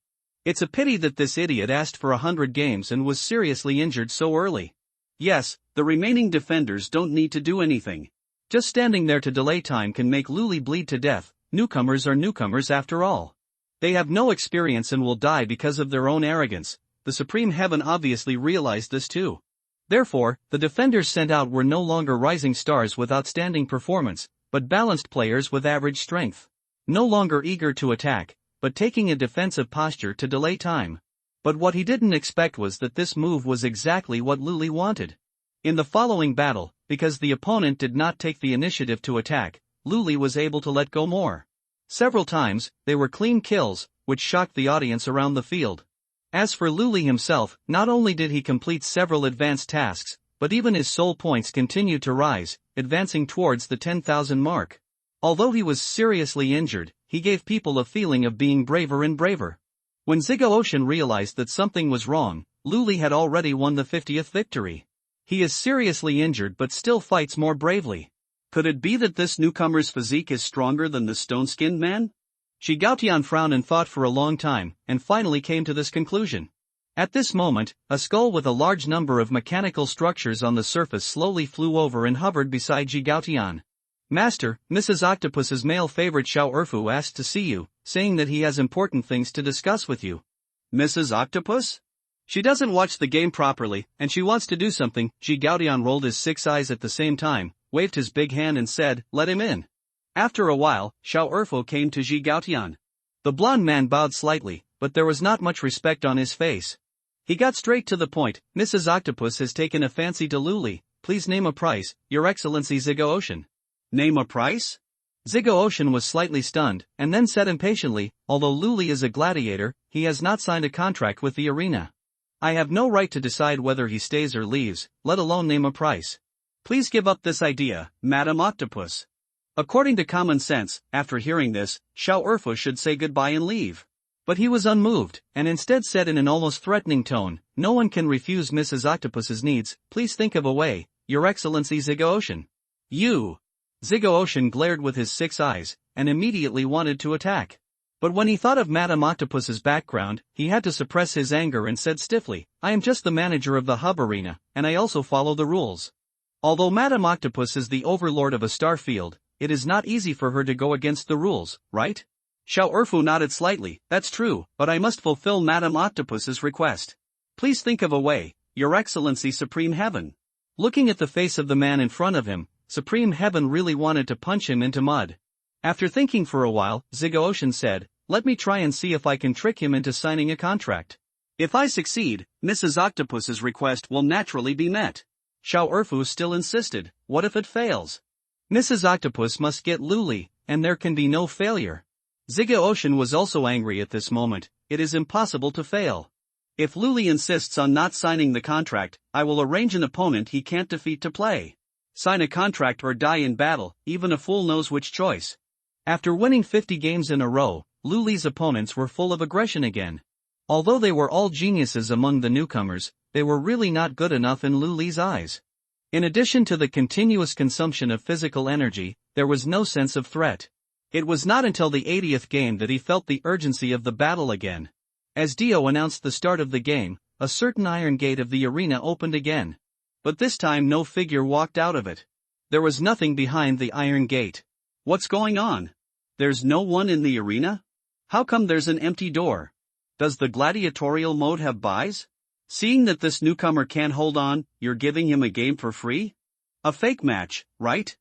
It's a pity that this idiot asked for 100 games and was seriously injured so early. Yes, the remaining defenders don't need to do anything. Just standing there to delay time can make Luli bleed to death. Newcomers are newcomers after all. They have no experience and will die because of their own arrogance. The Supreme Heaven obviously realized this too. Therefore, the defenders sent out were no longer rising stars with outstanding performance, but balanced players with average strength. No longer eager to attack, but taking a defensive posture to delay time. But what he didn't expect was that this move was exactly what Luli wanted. In the following battle, because the opponent did not take the initiative to attack, Luli was able to let go more. Several times, they were clean kills, which shocked the audience around the field. As for Luli himself, not only did he complete several advanced tasks, but even his soul points continued to rise, advancing towards the 10,000 mark. Although he was seriously injured, he gave people a feeling of being braver and braver. When Ziggo Ocean realized that something was wrong, Luli had already won the 50th victory. He is seriously injured but still fights more bravely. Could it be that this newcomer's physique is stronger than the stone-skinned man? Jigaotian frowned and thought for a long time, and finally came to this conclusion. At this moment, a skull with a large number of mechanical structures on the surface slowly flew over and hovered beside Jigaotian. Master, Mrs. Octopus's male favorite Xiao Erfu asked to see you, saying that he has important things to discuss with you. Mrs. Octopus? She doesn't watch the game properly, and she wants to do something. Jigaotian rolled his 6 eyes at the same time, waved his big hand and said, let him in. After a while, Xiao Erfu came to Jigaotian. The blonde man bowed slightly, but there was not much respect on his face. He got straight to the point. Mrs. Octopus has taken a fancy to Luli. Please name a price, Your Excellency Ziggo Ocean. Name a price? Ziggo Ocean was slightly stunned, and then said impatiently, although Luli is a gladiator, he has not signed a contract with the arena. I have no right to decide whether he stays or leaves, let alone name a price. Please give up this idea, Madam Octopus. According to common sense, after hearing this, Xiao Erfu should say goodbye and leave. But he was unmoved, and instead said in an almost threatening tone, no one can refuse Mrs. Octopus's needs, please think of a way, Your Excellency Ziggo Ocean. You! Ziggo Ocean glared with his 6 eyes, and immediately wanted to attack. But when he thought of Madame Octopus's background, he had to suppress his anger and said stiffly, I am just the manager of the hub arena, and I also follow the rules. Although Madame Octopus is the overlord of a star field, it is not easy for her to go against the rules, right? Xiao Erfu nodded slightly. That's true, but I must fulfill Madame Octopus's request. Please think of a way, Your Excellency Supreme Heaven. Looking at the face of the man in front of him, Supreme Heaven really wanted to punch him into mud. After thinking for a while, Zigga Ocean said, let me try and see if I can trick him into signing a contract. If I succeed, Mrs. Octopus's request will naturally be met. Xiao Erfu still insisted, what if it fails? Mrs. Octopus must get Luli, and there can be no failure. Zigga Ocean was also angry at this moment. It is impossible to fail. If Luli insists on not signing the contract, I will arrange an opponent he can't defeat to play. Sign a contract or die in battle, even a fool knows which choice. After winning 50 games in a row, Luli's opponents were full of aggression again. Although they were all geniuses among the newcomers, they were really not good enough in Luli's eyes. In addition to the continuous consumption of physical energy, there was no sense of threat. It was not until the 80th game that he felt the urgency of the battle again. As Dio announced the start of the game, a certain iron gate of the arena opened again. But this time no figure walked out of it. There was nothing behind the iron gate. What's going on? There's no one in the arena? How come there's an empty door? Does the gladiatorial mode have buys? Seeing that this newcomer can't hold on, you're giving him a game for free? A fake match, right?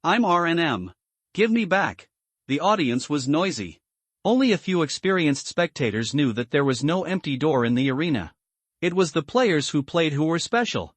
I'm RNM. Give me back. The audience was noisy. Only a few experienced spectators knew that there was no empty door in the arena. It was the players who played who were special.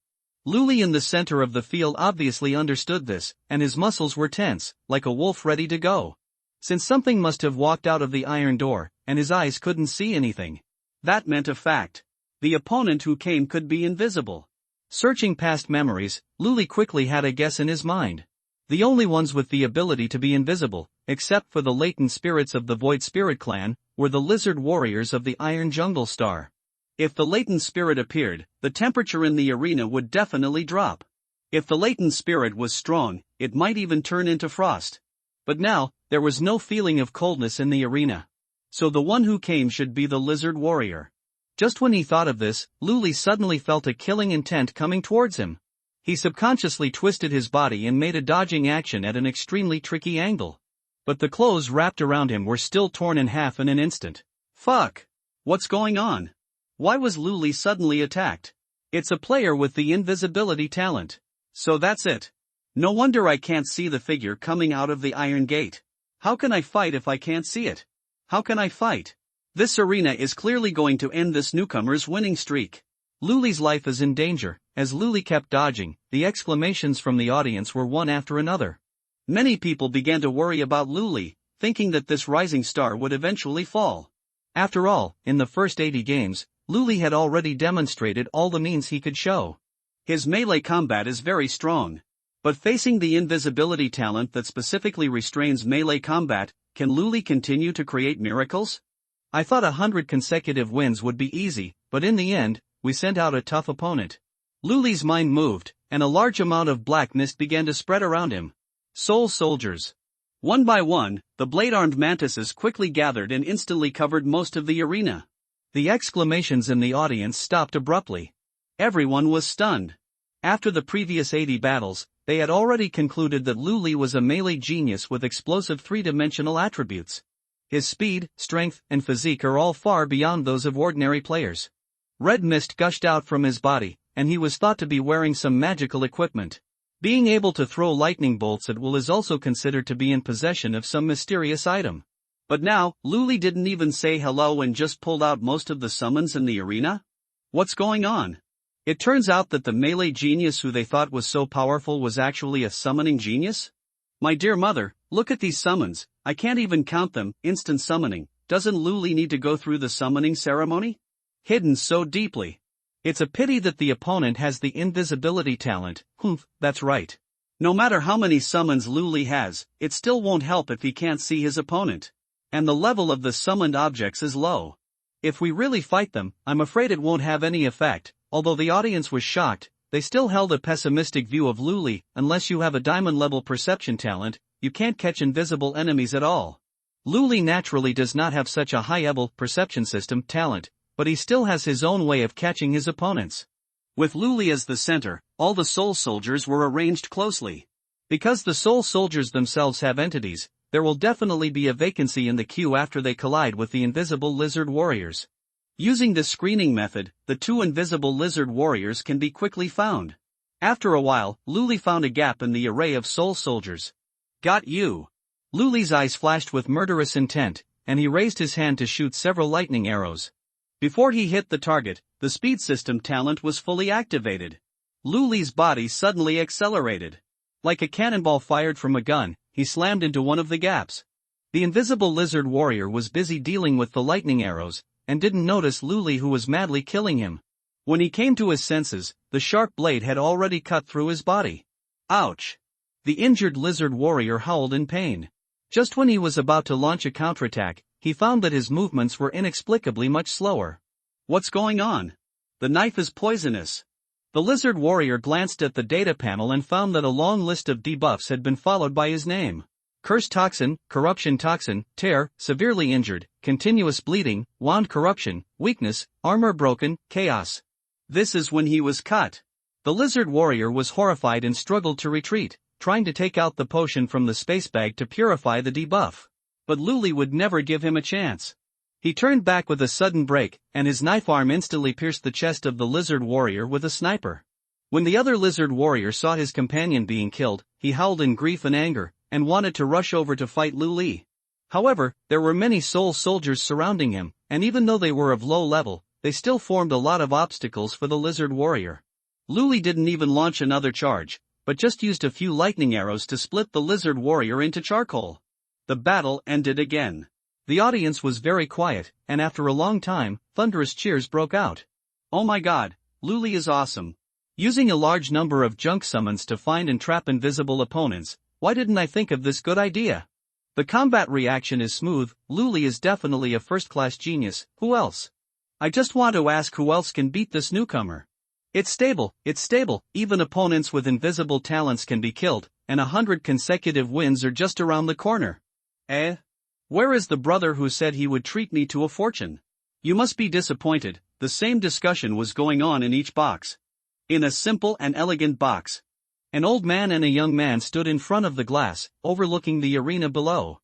Luli in the center of the field obviously understood this, and his muscles were tense, like a wolf ready to go. Since something must have walked out of the iron door, and his eyes couldn't see anything. That meant a fact. The opponent who came could be invisible. Searching past memories, Luli quickly had a guess in his mind. The only ones with the ability to be invisible, except for the latent spirits of the Void Spirit clan, were the lizard warriors of the Iron Jungle Star. If the latent spirit appeared, the temperature in the arena would definitely drop. If the latent spirit was strong, it might even turn into frost. But now, there was no feeling of coldness in the arena. So the one who came should be the lizard warrior. Just when he thought of this, Luli suddenly felt a killing intent coming towards him. He subconsciously twisted his body and made a dodging action at an extremely tricky angle. But the clothes wrapped around him were still torn in half in an instant. Fuck! What's going on? Why was Luli suddenly attacked? It's a player with the invisibility talent. So that's it. No wonder I can't see the figure coming out of the iron gate. How can I fight if I can't see it? How can I fight? This arena is clearly going to end this newcomer's winning streak. Luli's life is in danger. As Luli kept dodging, the exclamations from the audience were one after another. Many people began to worry about Luli, thinking that this rising star would eventually fall. After all, in the first 80 games, Luli had already demonstrated all the means he could show. His melee combat is very strong. But facing the invisibility talent that specifically restrains melee combat, can Luli continue to create miracles? I thought 100 consecutive wins would be easy, but in the end, we sent out a tough opponent. Luli's mind moved, and a large amount of black mist began to spread around him. Soul soldiers. One by one, the blade-armed mantises quickly gathered and instantly covered most of the arena. The exclamations in the audience stopped abruptly. Everyone was stunned. After the previous 80 battles, they had already concluded that Luli was a melee genius with explosive three-dimensional attributes. His speed, strength, and physique are all far beyond those of ordinary players. Red mist gushed out from his body, and he was thought to be wearing some magical equipment. Being able to throw lightning bolts at will is also considered to be in possession of some mysterious item. But now, Luli didn't even say hello and just pulled out most of the summons in the arena? What's going on? It turns out that the melee genius who they thought was so powerful was actually a summoning genius? My dear mother, look at these summons, I can't even count them. Instant summoning. Doesn't Luli need to go through the summoning ceremony? Hidden so deeply. It's a pity that the opponent has the invisibility talent. That's right. No matter how many summons Luli has, it still won't help if he can't see his opponent. And the level of the summoned objects is low. If we really fight them, I'm afraid it won't have any effect. Although the audience was shocked, they still held a pessimistic view of Luli. Unless you have a diamond-level perception talent, you can't catch invisible enemies at all. Luli naturally does not have such a high-level perception system talent, but he still has his own way of catching his opponents. With Luli as the center, all the soul soldiers were arranged closely. Because the soul soldiers themselves have entities, there will definitely be a vacancy in the queue after they collide with the invisible lizard warriors. Using this screening method, the two invisible lizard warriors can be quickly found. After a while, Luli found a gap in the array of soul soldiers. Got you. Luli's eyes flashed with murderous intent, and he raised his hand to shoot several lightning arrows. Before he hit the target, the speed system talent was fully activated. Luli's body suddenly accelerated. Like a cannonball fired from a gun, he slammed into one of the gaps. The invisible lizard warrior was busy dealing with the lightning arrows, and didn't notice Luli, who was madly killing him. When he came to his senses, the sharp blade had already cut through his body. Ouch! The injured lizard warrior howled in pain. Just when he was about to launch a counterattack, he found that his movements were inexplicably much slower. What's going on? The knife is poisonous. The lizard warrior glanced at the data panel and found that a long list of debuffs had been followed by his name. Curse toxin, corruption toxin, tear, severely injured, continuous bleeding, wand corruption, weakness, armor broken, chaos. This is when he was cut. The lizard warrior was horrified and struggled to retreat, trying to take out the potion from the space bag to purify the debuff. But Luli would never give him a chance. He turned back with a sudden break, and his knife arm instantly pierced the chest of the lizard warrior with a sniper. When the other lizard warrior saw his companion being killed, he howled in grief and anger, and wanted to rush over to fight Luli. However, there were many soul soldiers surrounding him, and even though they were of low level, they still formed a lot of obstacles for the lizard warrior. Luli didn't even launch another charge, but just used a few lightning arrows to split the lizard warrior into charcoal. The battle ended again. The audience was very quiet, and after a long time, thunderous cheers broke out. Oh my god, Luli is awesome. Using a large number of junk summons to find and trap invisible opponents, why didn't I think of this good idea? The combat reaction is smooth, Luli is definitely a first-class genius, who else? I just want to ask who else can beat this newcomer. It's stable, even opponents with invisible talents can be killed, and 100 consecutive wins are just around the corner. Where is the brother who said he would treat me to a fortune? You must be disappointed, the same discussion was going on in each box. In a simple and elegant box, an old man and a young man stood in front of the glass, overlooking the arena below.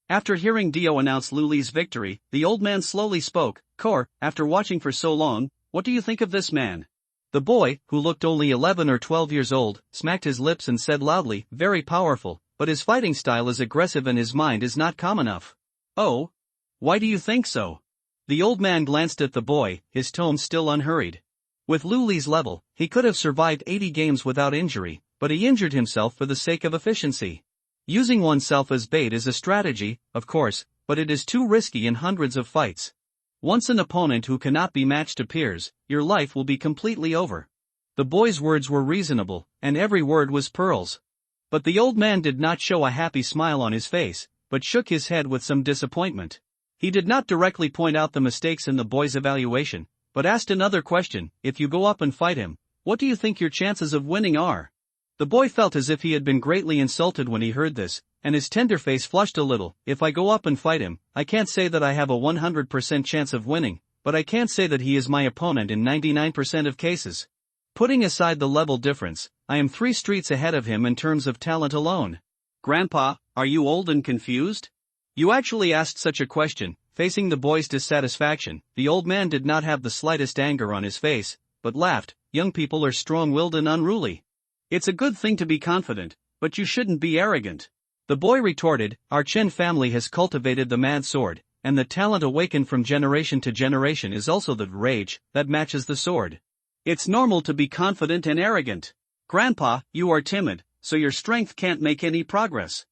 After hearing Dio announce Luli's victory, the old man slowly spoke. Kor, after watching for so long, what do you think of this man? The boy, who looked only 11 or 12 years old, smacked his lips and said loudly, very powerful, but his fighting style is aggressive and his mind is not calm enough. Oh? Why do you think so? The old man glanced at the boy, his tone still unhurried. With Luli's level, he could have survived 80 games without injury, but he injured himself for the sake of efficiency. Using oneself as bait is a strategy, of course, but it is too risky in hundreds of fights. Once an opponent who cannot be matched appears, your life will be completely over. The boy's words were reasonable, and every word was pearls. But the old man did not show a happy smile on his face, but shook his head with some disappointment. He did not directly point out the mistakes in the boy's evaluation, but asked another question: if you go up and fight him, what do you think your chances of winning are? The boy felt as if he had been greatly insulted when he heard this, and his tender face flushed a little. If I go up and fight him, I can't say that I have a 100% chance of winning, but I can say that he is my opponent in 99% of cases. Putting aside the level difference, I am 3 streets ahead of him in terms of talent alone. Grandpa, are you old and confused? You actually asked such a question. Facing the boy's dissatisfaction, the old man did not have the slightest anger on his face, but laughed. Young people are strong-willed and unruly. It's a good thing to be confident, but you shouldn't be arrogant. The boy retorted, our Chen family has cultivated the mad sword, and the talent awakened from generation to generation is also the rage that matches the sword. It's normal to be confident and arrogant. Grandpa, you are timid, so your strength can't make any progress.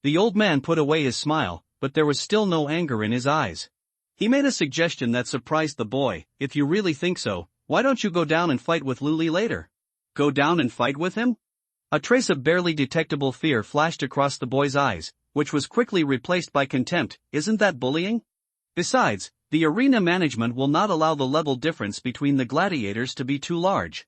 The old man put away his smile, but there was still no anger in his eyes. He made a suggestion that surprised the boy. If you really think so, why don't you go down and fight with Luli later? Go down and fight with him? A trace of barely detectable fear flashed across the boy's eyes, which was quickly replaced by contempt. Isn't that bullying? Besides, the arena management will not allow the level difference between the gladiators to be too large.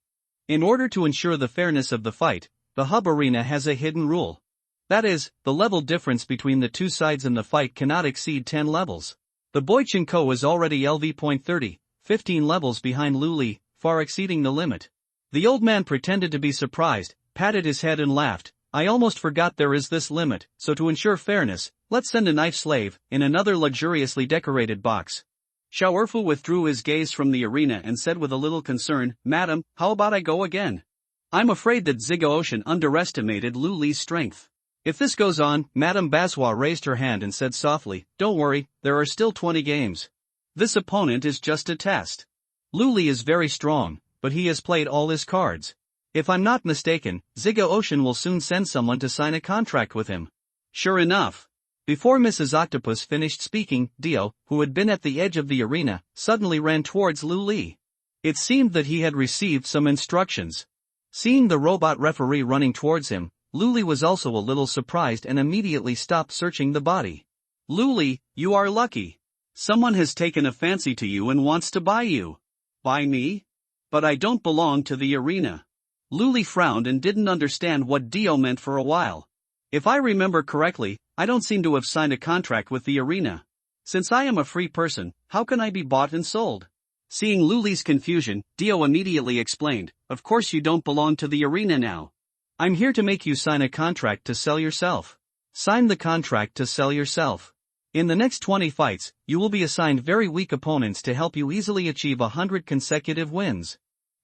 In order to ensure the fairness of the fight, the hub arena has a hidden rule. That is, the level difference between the two sides in the fight cannot exceed 10 levels. The boy Chinko is already LV.30, 15 levels behind Luli, far exceeding the limit. The old man pretended to be surprised, patted his head and laughed. I almost forgot there is this limit, so to ensure fairness, let's send a knife slave, in another luxuriously decorated box. Xiaoerfu withdrew his gaze from the arena and said with a little concern, Madam, how about I go again? I'm afraid that Zhigaoshan underestimated Lu Li's strength. If this goes on, Madame Baswa raised her hand and said softly, Don't worry, there are still 20 games. This opponent is just a test. Lu Li is very strong, but he has played all his cards. If I'm not mistaken, Zhigaoshan will soon send someone to sign a contract with him. Sure enough. Before Mrs. Octopus finished speaking, Dio, who had been at the edge of the arena, suddenly ran towards Lu Li. It seemed that he had received some instructions. Seeing the robot referee running towards him, Lu Li was also a little surprised and immediately stopped searching the body. Lu Li, you are lucky. Someone has taken a fancy to you and wants to buy you. Buy me? But I don't belong to the arena. Lu Li frowned and didn't understand what Dio meant for a while. If I remember correctly, I don't seem to have signed a contract with the arena. Since I am a free person, how can I be bought and sold? Seeing Lu Li's confusion, Dio immediately explained, Of course you don't belong to the arena now. I'm here to make you sign a contract to sell yourself. Sign the contract to sell yourself. In the next 20 fights, you will be assigned very weak opponents to help you easily achieve 100 consecutive wins.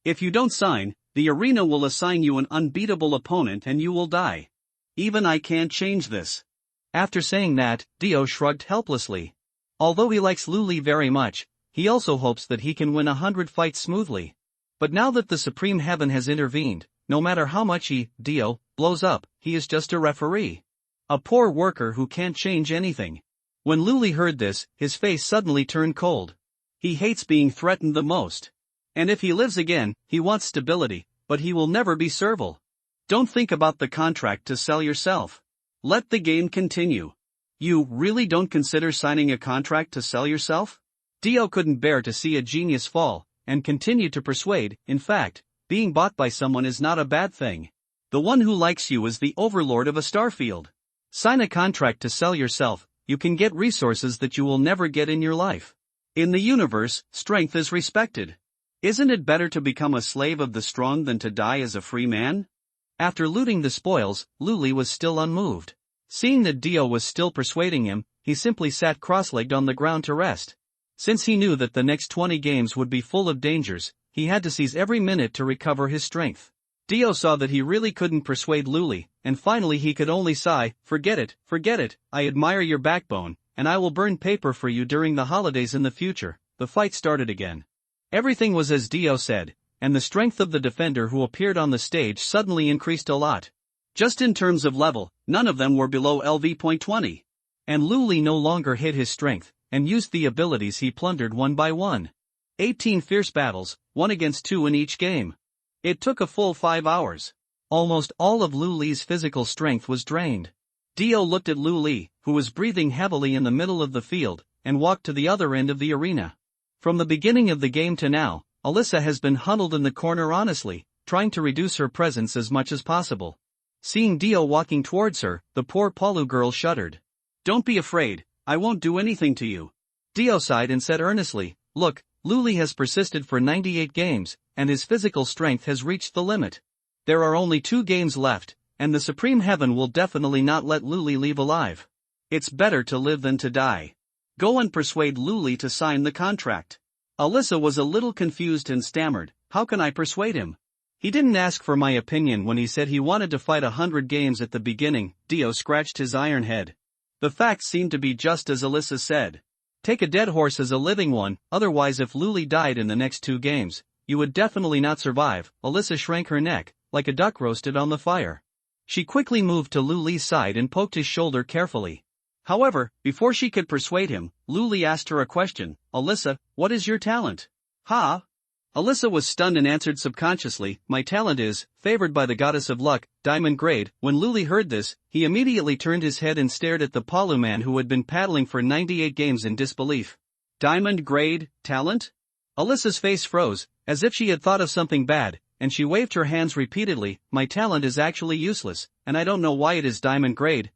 If you don't sign, the arena will assign you an unbeatable opponent and you will die. Even I can't change this. After saying that, Dio shrugged helplessly. Although he likes Lu Li very much, he also hopes that he can win 100 fights smoothly. But now that the Supreme Heaven has intervened, no matter how much Dio, blows up, he is just a referee. A poor worker who can't change anything. When Lu Li heard this, his face suddenly turned cold. He hates being threatened the most. And if he lives again, he wants stability, but he will never be servile. Don't think about the contract to sell yourself. Let the game continue. You really don't consider signing a contract to sell yourself? Dio couldn't bear to see a genius fall, and continued to persuade. In fact, being bought by someone is not a bad thing. The one who likes you is the overlord of a starfield. Sign a contract to sell yourself, you can get resources that you will never get in your life. In the universe, strength is respected. Isn't it better to become a slave of the strong than to die as a free man? After looting the spoils, Lu Li was still unmoved. Seeing that Dio was still persuading him, he simply sat cross-legged on the ground to rest. Since he knew that the next 20 games would be full of dangers, he had to seize every minute to recover his strength. Dio saw that he really couldn't persuade Lu Li, and finally he could only sigh, forget it, I admire your backbone, and I will burn paper for you during the holidays in the future. The fight started again. Everything was as Dio said, and the strength of the defender who appeared on the stage suddenly increased a lot. Just in terms of level, none of them were below LV.20. And Lu Li no longer hid his strength, and used the abilities he plundered one by one. 18 fierce battles, 1 against 2 in each game. It took a full 5 hours. Almost all of Lu Li's physical strength was drained. Dio looked at Lu Li, who was breathing heavily in the middle of the field, and walked to the other end of the arena. From the beginning of the game to now, Alyssa has been huddled in the corner honestly, trying to reduce her presence as much as possible. Seeing Dio walking towards her, the poor Palu girl shuddered. Don't be afraid, I won't do anything to you. Dio sighed and said earnestly, Look, Lu Li has persisted for 98 games, and his physical strength has reached the limit. There are only 2 games left, and the Supreme Heaven will definitely not let Lu Li leave alive. It's better to live than to die. Go and persuade Lu Li to sign the contract. Alyssa was a little confused and stammered, How can I persuade him? He didn't ask for my opinion when he said he wanted to fight 100 games at the beginning. Dio scratched his iron head. The facts seemed to be just as Alyssa said. Take a dead horse as a living one, otherwise if Lu Li died in the next 2 games, you would definitely not survive. Alyssa shrank her neck, like a duck roasted on the fire. She quickly moved to Lu Li's side and poked his shoulder carefully. However, before she could persuade him, Lu Li asked her a question, Alyssa, what is your talent? Ha? Alyssa was stunned and answered subconsciously, my talent is, favored by the goddess of luck, diamond grade. When Lu Li heard this, he immediately turned his head and stared at the Palu man who had been paddling for 98 games in disbelief. Diamond grade, talent? Alyssa's face froze, as if she had thought of something bad, and she waved her hands repeatedly, my talent is actually useless, and I don't know why it is diamond grade.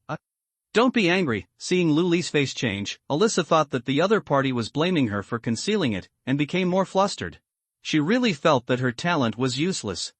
Don't be angry. Seeing Lu Li's face change, Alyssa thought that the other party was blaming her for concealing it, and became more flustered. She really felt that her talent was useless.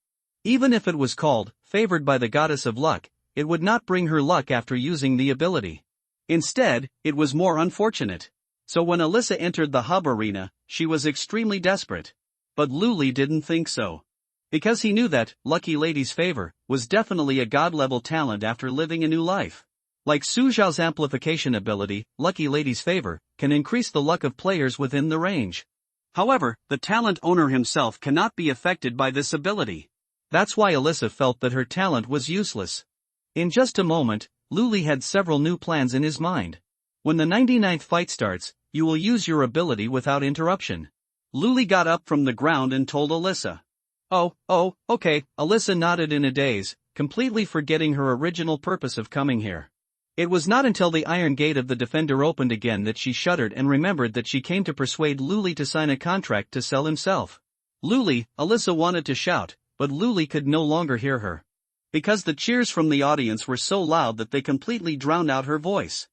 Even if it was called, favored by the goddess of luck, it would not bring her luck after using the ability. Instead, it was more unfortunate. So when Alyssa entered the hub arena, she was extremely desperate. But Luli didn't think so. Because he knew that, Lucky Lady's favor, was definitely a god-level talent after living a new life. Like Su Zhao's amplification ability, Lucky Lady's favor, can increase the luck of players within the range. However, the talent owner himself cannot be affected by this ability. That's why Alyssa felt that her talent was useless. In just a moment, Luli had several new plans in his mind. When the 99th fight starts, you will use your ability without interruption. Luli got up from the ground and told Alyssa. Oh, okay, Alyssa nodded in a daze, completely forgetting her original purpose of coming here. It was not until the iron gate of the defender opened again that she shuddered and remembered that she came to persuade Luli to sign a contract to sell himself. Luli, Alyssa wanted to shout, but Luli could no longer hear her. Because the cheers from the audience were so loud that they completely drowned out her voice.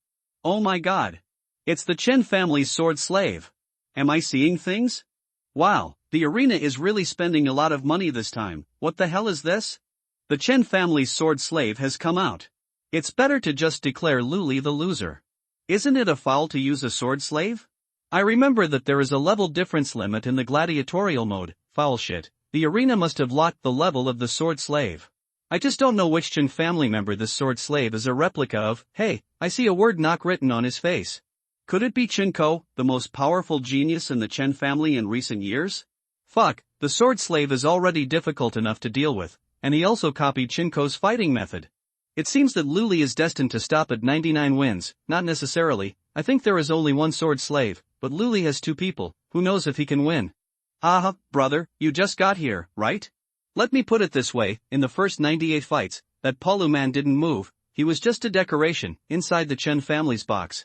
Oh my god. It's the Chen family's sword slave. Am I seeing things? Wow, the arena is really spending a lot of money this time. What the hell is this? The Chen family's sword slave has come out. It's better to just declare Luli the loser. Isn't it a foul to use a sword slave? I remember that there is a level difference limit in the gladiatorial mode. Foul shit. The arena must have locked the level of the sword slave. I just don't know which Chen family member this sword slave is a replica of. Hey, I see a word knock written on his face. Could it be Chinko, the most powerful genius in the Chen family in recent years? Fuck, the sword slave is already difficult enough to deal with, and he also copied Chinko's fighting method. It seems that Luli is destined to stop at 99 wins, not necessarily. I think there is only one sword slave, but Luli has two people, who knows if he can win. Aha, brother, you just got here, right? Let me put it this way, in the first 98 fights, that Palu man didn't move, he was just a decoration, inside the Chen family's box.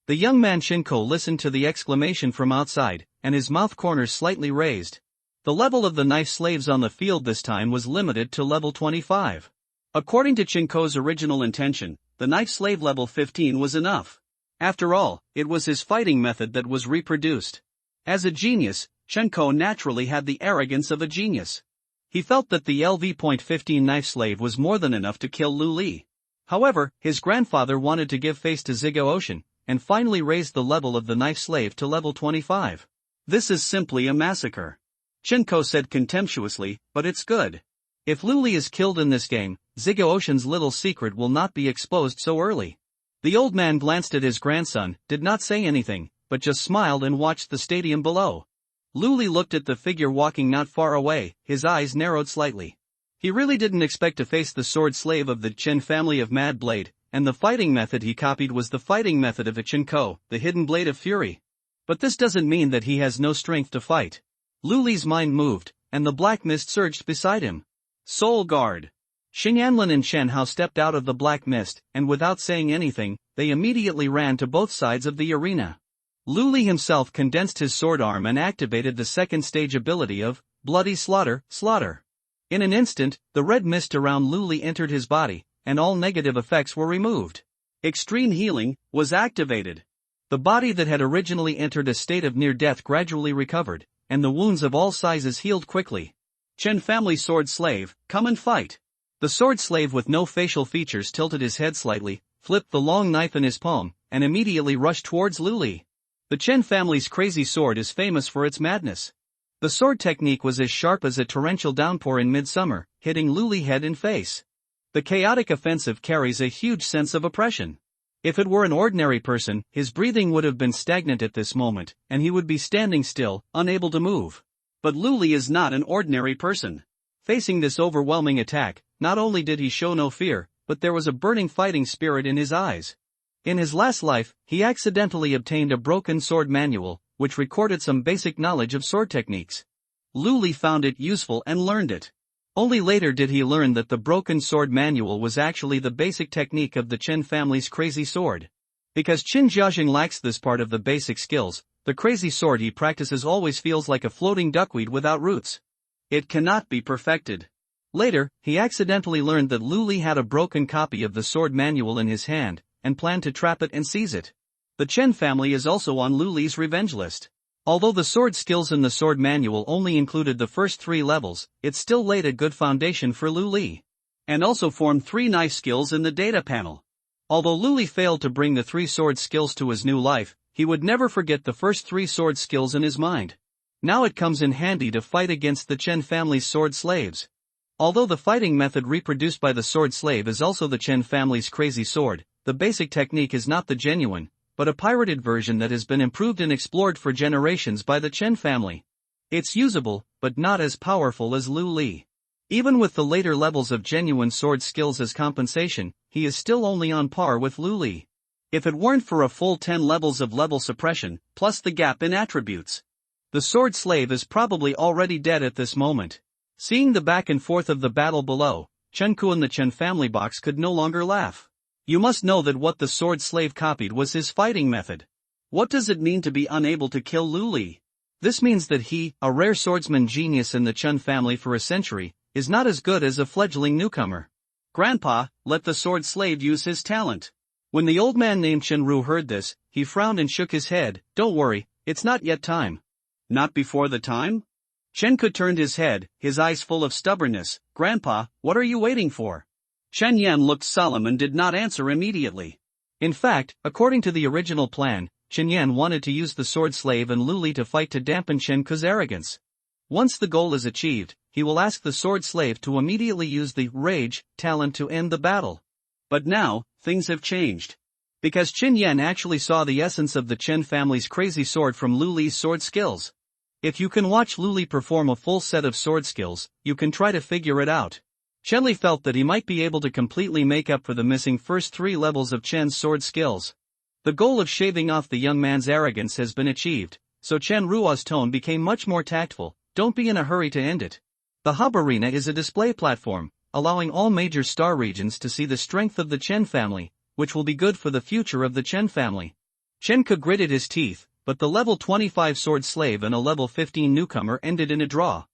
The young man Shinko listened to the exclamation from outside, and his mouth corners slightly raised. The level of the knife slaves on the field this time was limited to level 25. According to Chinko's original intention, the knife slave level 15 was enough. After all, it was his fighting method that was reproduced. As a genius, Chinko naturally had the arrogance of a genius. He felt that the LV.15 knife slave was more than enough to kill Luli. However, his grandfather wanted to give face to Ziggo Ocean, and finally raised the level of the knife slave to level 25. This is simply a massacre. Chinko said contemptuously, but it's good. If Luli is killed in this game, Ziggo Ocean's little secret will not be exposed so early. The old man glanced at his grandson, did not say anything, but just smiled and watched the stadium below. Luli looked at the figure walking not far away, his eyes narrowed slightly. He really didn't expect to face the sword slave of the Chen family of Mad Blade, and the fighting method he copied was the fighting method of Chinko, the hidden blade of fury. But this doesn't mean that he has no strength to fight. Luli's mind moved, and the black mist surged beside him. Soul Guard. Xingyanlin and Shen Hao stepped out of the black mist, and without saying anything, they immediately ran to both sides of the arena. Luli himself condensed his sword arm and activated the second stage ability of Bloody Slaughter. In an instant, the red mist around Luli entered his body, and all negative effects were removed. Extreme Healing was activated. The body that had originally entered a state of near death gradually recovered, and the wounds of all sizes healed quickly. Chen family sword slave, come and fight. The sword slave with no facial features tilted his head slightly, flipped the long knife in his palm, and immediately rushed towards Luli. The Chen family's crazy sword is famous for its madness. The sword technique was as sharp as a torrential downpour in midsummer, hitting Luli head and face. The chaotic offensive carries a huge sense of oppression. If it were an ordinary person, his breathing would have been stagnant at this moment, and he would be standing still, unable to move. But Luli is not an ordinary person. Facing this overwhelming attack, not only did he show no fear, but there was a burning fighting spirit in his eyes. In his last life, he accidentally obtained a broken sword manual, which recorded some basic knowledge of sword techniques. Luli found it useful and learned it. Only later did he learn that the broken sword manual was actually the basic technique of the Chen family's crazy sword. Because Qin Jiaxing lacks this part of the basic skills, the crazy sword he practices always feels like a floating duckweed without roots. It cannot be perfected. Later, he accidentally learned that Luli had a broken copy of the sword manual in his hand, and planned to trap it and seize it. The Chen family is also on Luli's revenge list. Although the sword skills in the sword manual only included the first 3 levels, it still laid a good foundation for Lu Li. And also formed 3 knife skills in the data panel. Although Lu Li failed to bring the 3 sword skills to his new life, he would never forget the first 3 sword skills in his mind. Now it comes in handy to fight against the Chen family's sword slaves. Although the fighting method reproduced by the sword slave is also the Chen family's crazy sword, the basic technique is not the genuine, but a pirated version that has been improved and explored for generations by the Chen family. It's usable, but not as powerful as Lu Li. Even with the later levels of genuine sword skills as compensation, he is still only on par with Lu Li. If it weren't for a full 10 levels of level suppression, plus the gap in attributes, the sword slave is probably already dead at this moment. Seeing the back and forth of the battle below, Chen Ku and the Chen family box could no longer laugh. You must know that what the sword slave copied was his fighting method. What does it mean to be unable to kill Lu Li? This means that he, a rare swordsman genius in the Chen family for a century, is not as good as a fledgling newcomer. Grandpa, let the sword slave use his talent. When the old man named Chen Ru heard this, he frowned and shook his head. Don't worry, it's not yet time. Not before the time? Chen Ku turned his head, his eyes full of stubbornness. Grandpa, what are you waiting for? Chen Yan looked solemn and did not answer immediately. In fact, according to the original plan, Chen Yan wanted to use the sword slave and Lu Li to fight to dampen Chen Ku's arrogance. Once the goal is achieved, he will ask the sword slave to immediately use the rage talent to end the battle. But now, things have changed. Because Chen Yan actually saw the essence of the Chen family's crazy sword from Lu Li's sword skills. If you can watch Lu Li perform a full set of sword skills, you can try to figure it out. Chen Li felt that he might be able to completely make up for the missing first 3 levels of Chen's sword skills. The goal of shaving off the young man's arrogance has been achieved, so Chen Ruo's tone became much more tactful. Don't be in a hurry to end it. The hub arena is a display platform, allowing all major star regions to see the strength of the Chen family, which will be good for the future of the Chen family. Chen Ku gritted his teeth, but the level 25 sword slave and a level 15 newcomer ended in a draw.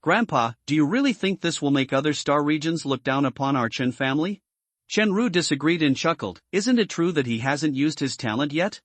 Grandpa, do you really think this will make other star regions look down upon our Chen family? Chen Ru disagreed and chuckled. Isn't it true that he hasn't used his talent yet?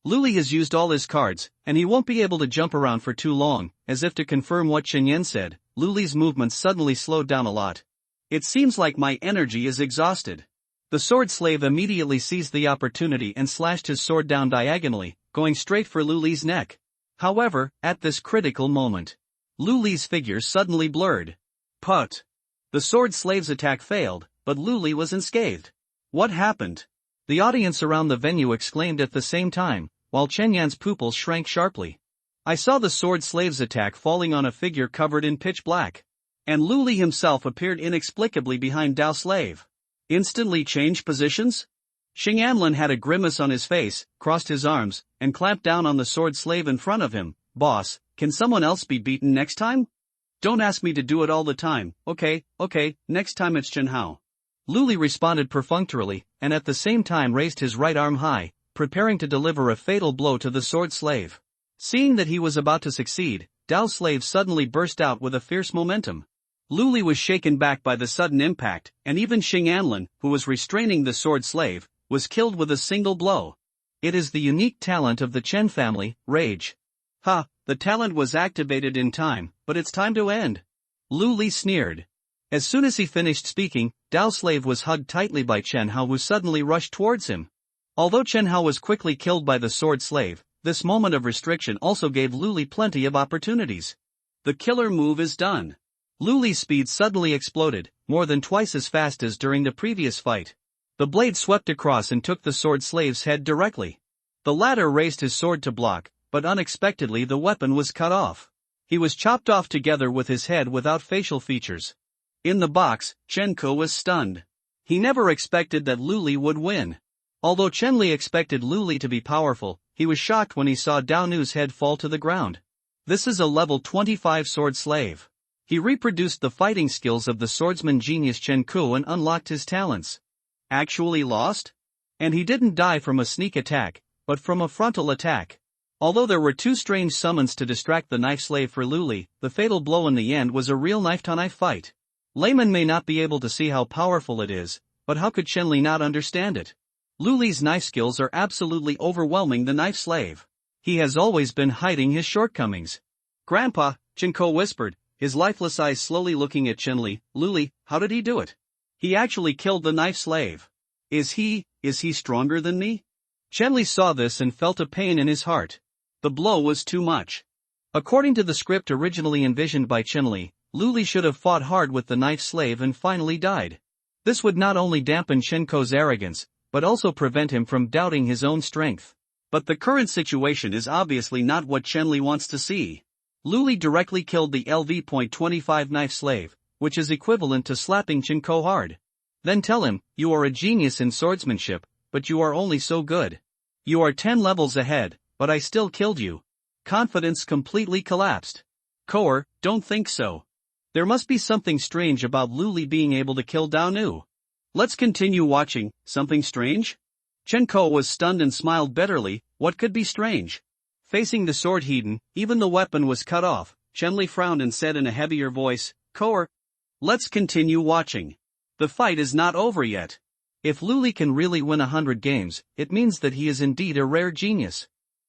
Lu Li has used all his cards, and he won't be able to jump around for too long. As if to confirm what Chen Yan said, Lu Li's movements suddenly slowed down a lot. It seems like my energy is exhausted. The sword slave immediately seized the opportunity and slashed his sword down diagonally, going straight for Lu Li's neck. However, at this critical moment, Lu Li's figure suddenly blurred. Put! The sword slave's attack failed, but Lu Li was unscathed. What happened? The audience around the venue exclaimed at the same time, while Chen Yan's pupils shrank sharply. I saw the sword slave's attack falling on a figure covered in pitch black. And Lu Li himself appeared inexplicably behind Dao Slave. Instantly changed positions? Xing Anlin had a grimace on his face, crossed his arms, and clamped down on the sword slave in front of him. Boss, can someone else be beaten next time? Don't ask me to do it all the time. Okay, next time it's Chen Hao. Lu Li responded perfunctorily, and at the same time raised his right arm high, preparing to deliver a fatal blow to the sword slave. Seeing that he was about to succeed, Dao Slave suddenly burst out with a fierce momentum. Lu Li was shaken back by the sudden impact, and even Xing Anlin, who was restraining the sword slave, was killed with a single blow. It is the unique talent of the Chen family, Rage. Ha, the talent was activated in time, but it's time to end. Lu Li sneered. As soon as he finished speaking, Dao Slave was hugged tightly by Chen Hao, who suddenly rushed towards him. Although Chen Hao was quickly killed by the sword slave, this moment of restriction also gave Lu Li plenty of opportunities. The killer move is done. Lu Li's speed suddenly exploded, more than twice as fast as during the previous fight. The blade swept across and took the sword slave's head directly. The latter raised his sword to block, but unexpectedly the weapon was cut off. He was chopped off together with his head without facial features. In the box, Chen Ku was stunned. He never expected that Lu Li would win. Although Chen Li expected Lu Li to be powerful, he was shocked when he saw Dao Nu's head fall to the ground. This is a level 25 sword slave. He reproduced the fighting skills of the swordsman genius Chen Ku and unlocked his talents. Actually lost? And he didn't die from a sneak attack, but from a frontal attack. Although there were 2 strange summons to distract the knife slave for Lu Li, the fatal blow in the end was a real knife-to-knife fight. Laymen may not be able to see how powerful it is, but how could Chen Li not understand it? Lu Li's knife skills are absolutely overwhelming the knife slave. He has always been hiding his shortcomings. Grandpa, Chinko whispered, his lifeless eyes slowly looking at Chinli. Luli, how did he do it? He actually killed the knife slave. Is he stronger than me? Chenli saw this and felt a pain in his heart. The blow was too much. According to the script originally envisioned by Chenli, Luli should have fought hard with the knife slave and finally died. This would not only dampen Chinko's arrogance, but also prevent him from doubting his own strength. But the current situation is obviously not what Chenli wants to see. Luli directly killed the LV.25 knife slave, which is equivalent to slapping Chinko hard. Then tell him, you are a genius in swordsmanship, but you are only so good. You are 10 levels ahead, but I still killed you. Confidence completely collapsed. Koer, don't think so. There must be something strange about Luli being able to kill Dao Nu. Let's continue watching. Something strange? Chenko was stunned and smiled bitterly. What could be strange? Facing the sword Hedon, even the weapon was cut off. Chenli frowned and said in a heavier voice, Koer, let's continue watching. The fight is not over yet. If Luli can really win 100 games, it means that he is indeed a rare genius.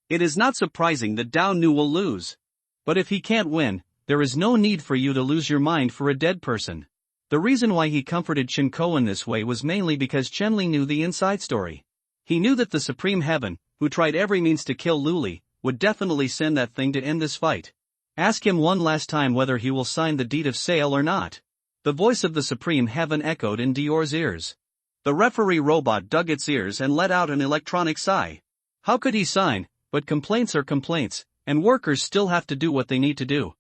It is not surprising that Dao Nu will lose. But if he can't win, there is no need for you to lose your mind for a dead person. The reason why he comforted Chinko in this way was mainly because Chenli knew the inside story. He knew that the Supreme Heaven, who tried every means to kill Luli, would definitely send that thing to end this fight. Ask him one last time whether he will sign the deed of sale or not. The voice of the Supreme Heaven echoed in Dior's ears. The referee robot dug its ears and let out an electronic sigh. How could he sign? But complaints are complaints, and workers still have to do what they need to do.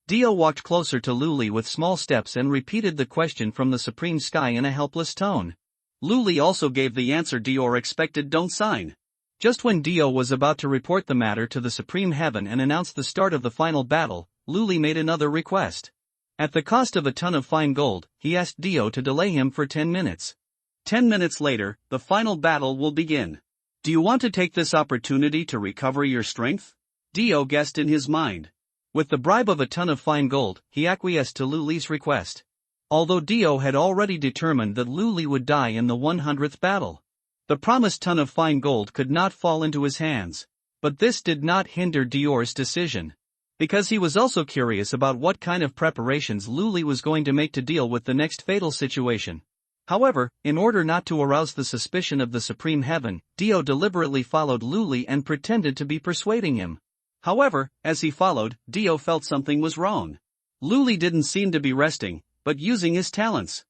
Dio walked closer to Luli with small steps and repeated the question from the Supreme Sky in a helpless tone. Luli also gave the answer Dior expected: don't sign. Just when Dio was about to report the matter to the Supreme Heaven and announce the start of the final battle, Luli made another request. At the cost of a ton of fine gold, he asked Dio to delay him for 10 minutes. 10 minutes later, the final battle will begin. Do you want to take this opportunity to recover your strength? Dio guessed in his mind. With the bribe of a ton of fine gold, he acquiesced to Luli's request. Although Dio had already determined that Luli would die in the 100th battle, the promised ton of fine gold could not fall into his hands. But this did not hinder Dior's decision. Because he was also curious about what kind of preparations Luli was going to make to deal with the next fatal situation. However, in order not to arouse the suspicion of the Supreme Heaven, Dio deliberately followed Luli and pretended to be persuading him. However, as he followed, Dio felt something was wrong. Luli didn't seem to be resting, but using his talents.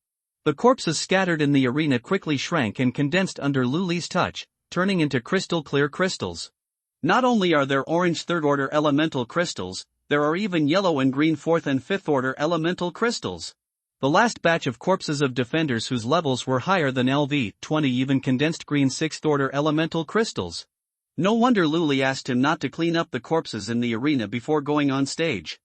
The corpses scattered in the arena quickly shrank and condensed under Luli's touch, turning into crystal-clear crystals. Not only are there orange third-order elemental crystals, there are even yellow and green fourth and fifth-order elemental crystals. The last batch of corpses of defenders whose levels were higher than LV-20 even condensed green sixth-order elemental crystals. No wonder Luli asked him not to clean up the corpses in the arena before going on stage.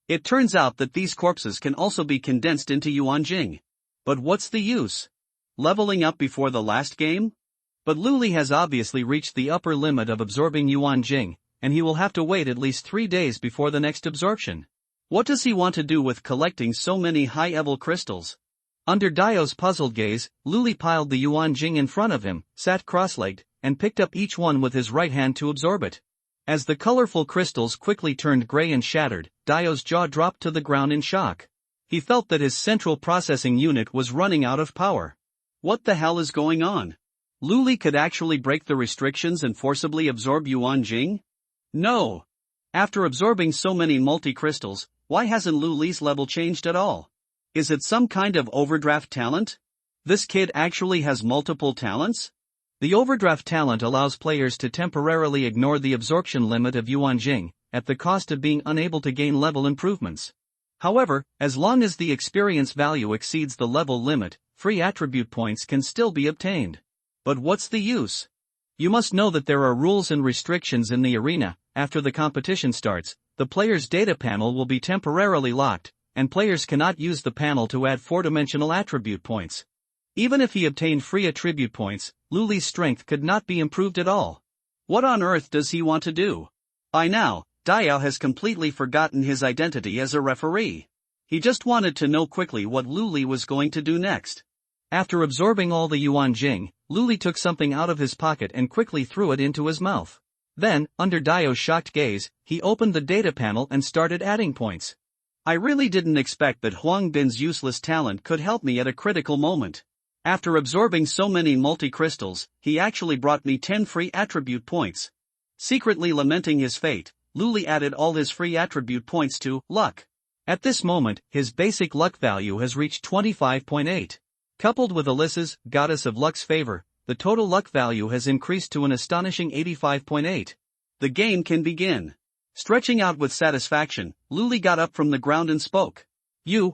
It turns out that these corpses can also be condensed into Yuan Jing. But what's the use? Leveling up before the last game? But Luli has obviously reached the upper limit of absorbing Yuan Jing, and he will have to wait at least 3 days before the next absorption. What does he want to do with collecting so many high-level crystals? Under Dio's puzzled gaze, Luli piled the Yuan Jing in front of him, sat cross-legged, and picked up each one with his right hand to absorb it. As the colorful crystals quickly turned gray and shattered, Dio's jaw dropped to the ground in shock. He felt that his central processing unit was running out of power. What the hell is going on? Luli could actually break the restrictions and forcibly absorb Yuan Jing? No. After absorbing so many multi-crystals, why hasn't Luli's level changed at all? Is it some kind of overdraft talent? This kid actually has multiple talents? The overdraft talent allows players to temporarily ignore the absorption limit of Yuan Jing, at the cost of being unable to gain level improvements. However, as long as the experience value exceeds the level limit, free attribute points can still be obtained. But what's the use? You must know that there are rules and restrictions in the arena. After the competition starts, the player's data panel will be temporarily locked, and players cannot use the panel to add 4-dimensional attribute points. Even if he obtained free attribute points, Luli's strength could not be improved at all. What on earth does he want to do? By now, Dio has completely forgotten his identity as a referee. He just wanted to know quickly what Luli was going to do next. After absorbing all the Yuan Jing, Luli took something out of his pocket and quickly threw it into his mouth. Then, under Dio's shocked gaze, he opened the data panel and started adding points. I really didn't expect that Huang Bin's useless talent could help me at a critical moment. After absorbing so many multi-crystals, he actually brought me 10 free attribute points. Secretly lamenting his fate, Luli added all his free attribute points to luck. At this moment, his basic luck value has reached 25.8. Coupled with Alyssa's, Goddess of Luck's favor, the total luck value has increased to an astonishing 85.8. The game can begin. Stretching out with satisfaction, Luli got up from the ground and spoke.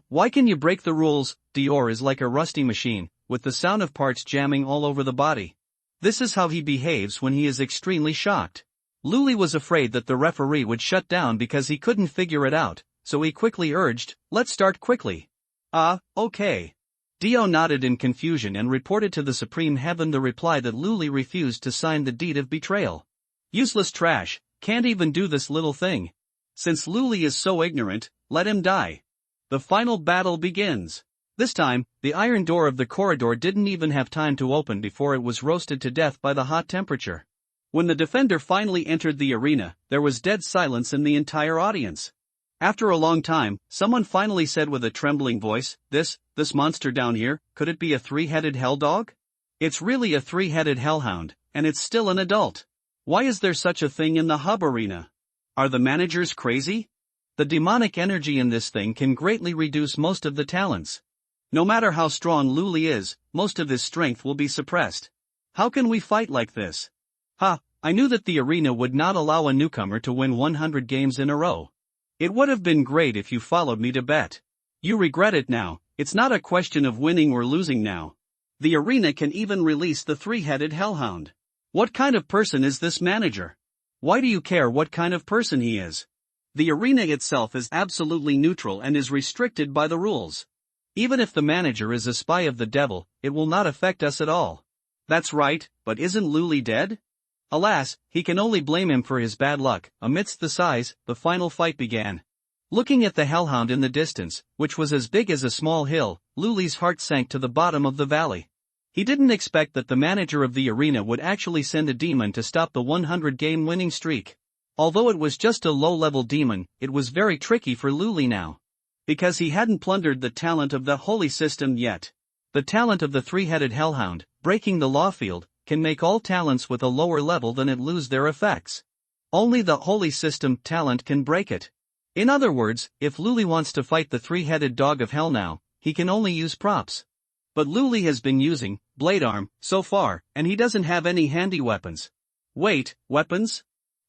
Why can you break the rules? Dior is like a rusty machine, with the sound of parts jamming all over the body. This is how he behaves when he is extremely shocked. Luli was afraid that the referee would shut down because he couldn't figure it out, so he quickly urged, let's start quickly. Okay. Dio nodded in confusion and reported to the Supreme Heaven the reply that Luli refused to sign the deed of betrayal. Useless trash, can't even do this little thing. Since Luli is so ignorant, let him die. The final battle begins. This time, the iron door of the corridor didn't even have time to open before it was roasted to death by the hot temperature. When the defender finally entered the arena, there was dead silence in the entire audience. After a long time, someone finally said with a trembling voice, This monster down here, could it be a three-headed hell dog? It's really a three-headed hellhound, and it's still an adult. Why is there such a thing in the hub arena? Are the managers crazy? The demonic energy in this thing can greatly reduce most of the talents. No matter how strong Luli is, most of his strength will be suppressed. How can we fight like this? I knew that the arena would not allow a newcomer to win 100 games in a row. It would have been great if you followed me to bet. You regret it now, it's not a question of winning or losing now. The arena can even release the three-headed hellhound. What kind of person is this manager? Why do you care what kind of person he is? The arena itself is absolutely neutral and is restricted by the rules. Even if the manager is a spy of the devil, it will not affect us at all. That's right, but isn't Luli dead? Alas, he can only blame him for his bad luck. Amidst the sighs, the final fight began. Looking at the hellhound in the distance, which was as big as a small hill, Luli's heart sank to the bottom of the valley. He didn't expect that the manager of the arena would actually send a demon to stop the 100-game winning streak. Although it was just a low-level demon, it was very tricky for Luli now. Because he hadn't plundered the talent of the holy system yet. The talent of the three-headed hellhound, breaking the law field, can make all talents with a lower level than it lose their effects. Only the holy system talent can break it. In other words, if Luli wants to fight the three-headed dog of hell now, he can only use props. But Luli has been using blade arm so far, and he doesn't have any handy weapons. Wait, weapons?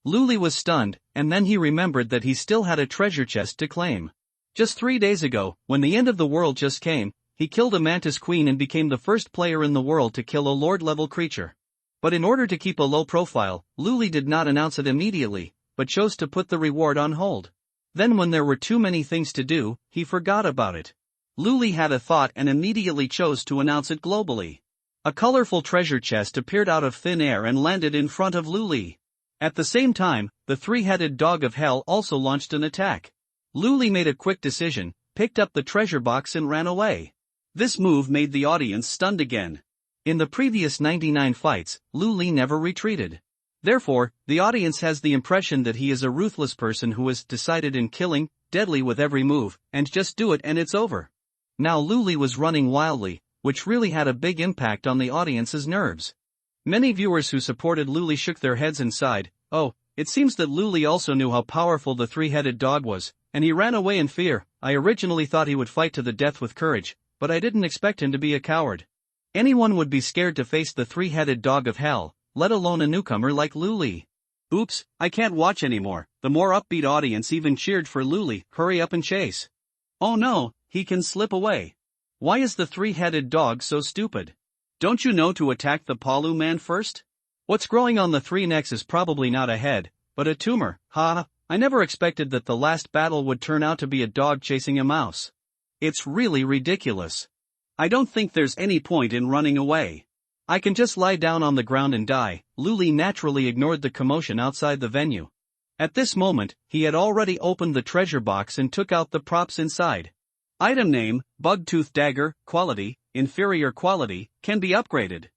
Luli was stunned, and then he remembered that he still had a treasure chest to claim. Just 3 days ago, when the end of the world just came, he killed a mantis queen and became the first player in the world to kill a lord-level creature. But in order to keep a low profile, Luli did not announce it immediately, but chose to put the reward on hold. Then when there were too many things to do, he forgot about it. Luli had a thought and immediately chose to announce it globally. A colorful treasure chest appeared out of thin air and landed in front of Luli. At the same time, the three-headed dog of hell also launched an attack. Luli made a quick decision, picked up the treasure box and ran away. This move made the audience stunned again. In the previous 99 fights, Luli never retreated. Therefore, the audience has the impression that he is a ruthless person who has decided in killing, deadly with every move, and just do it and it's over. Now Luli was running wildly, which really had a big impact on the audience's nerves. Many viewers who supported Luli shook their heads and sighed, oh, it seems that Luli also knew how powerful the three-headed dog was, and he ran away in fear. I originally thought he would fight to the death with courage, but I didn't expect him to be a coward. Anyone would be scared to face the three-headed dog of hell, let alone a newcomer like Luli. Oops, I can't watch anymore. The more upbeat audience even cheered for Luli. Hurry up and chase. Oh no, he can slip away. Why is the three-headed dog so stupid? Don't you know to attack the Palu man first? What's growing on the three necks is probably not a head, but a tumor. I never expected that the last battle would turn out to be a dog chasing a mouse. It's really ridiculous. I don't think there's any point in running away. I can just lie down on the ground and die. Luli naturally ignored the commotion outside the venue. At this moment, he had already opened the treasure box and took out the props inside. Item name, Bug Tooth Dagger, quality, inferior quality, can be upgraded.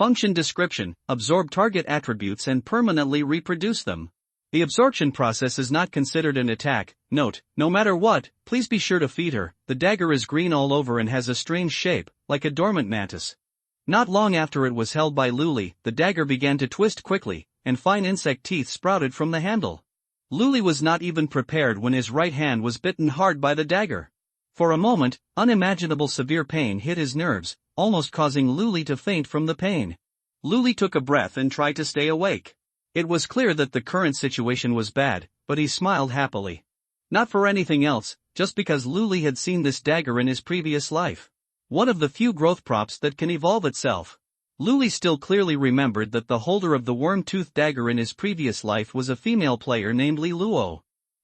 Function description: absorb target attributes and permanently reproduce them. The absorption process is not considered an attack. Note, no matter what, please be sure to feed her. The dagger is green all over and has a strange shape, like a dormant mantis. Not long after it was held by Luli, the dagger began to twist quickly, and fine insect teeth sprouted from the handle. Luli was not even prepared when his right hand was bitten hard by the dagger. For a moment, unimaginable severe pain hit his nerves, almost causing Luli to faint from the pain. Luli took a breath and tried to stay awake. It was clear that the current situation was bad, but he smiled happily. Not for anything else, just because Luli had seen this dagger in his previous life. One of the few growth props that can evolve itself. Luli still clearly remembered that the holder of the worm-toothed dagger in his previous life was a female player named Luo.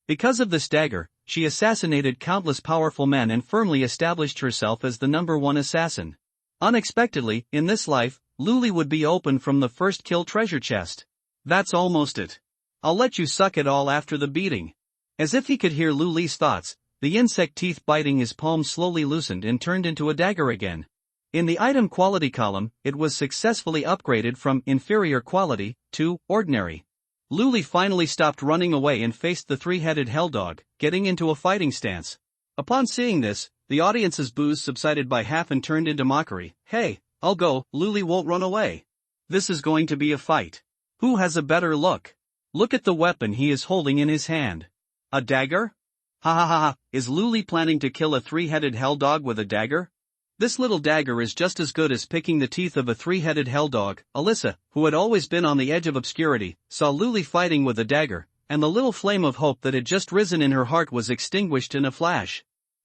Because of this dagger, she assassinated countless powerful men and firmly established herself as the #1 assassin. Unexpectedly, in this life, Luli would be opened from the first kill treasure chest. That's almost it. I'll let you suck it all after the beating. As if he could hear Luli's thoughts, the insect teeth biting his palm slowly loosened and turned into a dagger again. In the item quality column, it was successfully upgraded from inferior quality to ordinary. Luli finally stopped running away and faced the three-headed helldog, getting into a fighting stance. Upon seeing this, the audience's boos subsided by half and turned into mockery. Hey, I'll go, Luli won't run away. This is going to be a fight. Who has a better look? Look at the weapon he is holding in his hand. A dagger? Ha ha ha ha, is Luli planning to kill a three-headed helldog with a dagger? This little dagger is just as good as picking the teeth of a three-headed helldog. Alyssa, who had always been on the edge of obscurity, saw Luli fighting with a dagger, and the little flame of hope that had just risen in her heart was extinguished in a flash.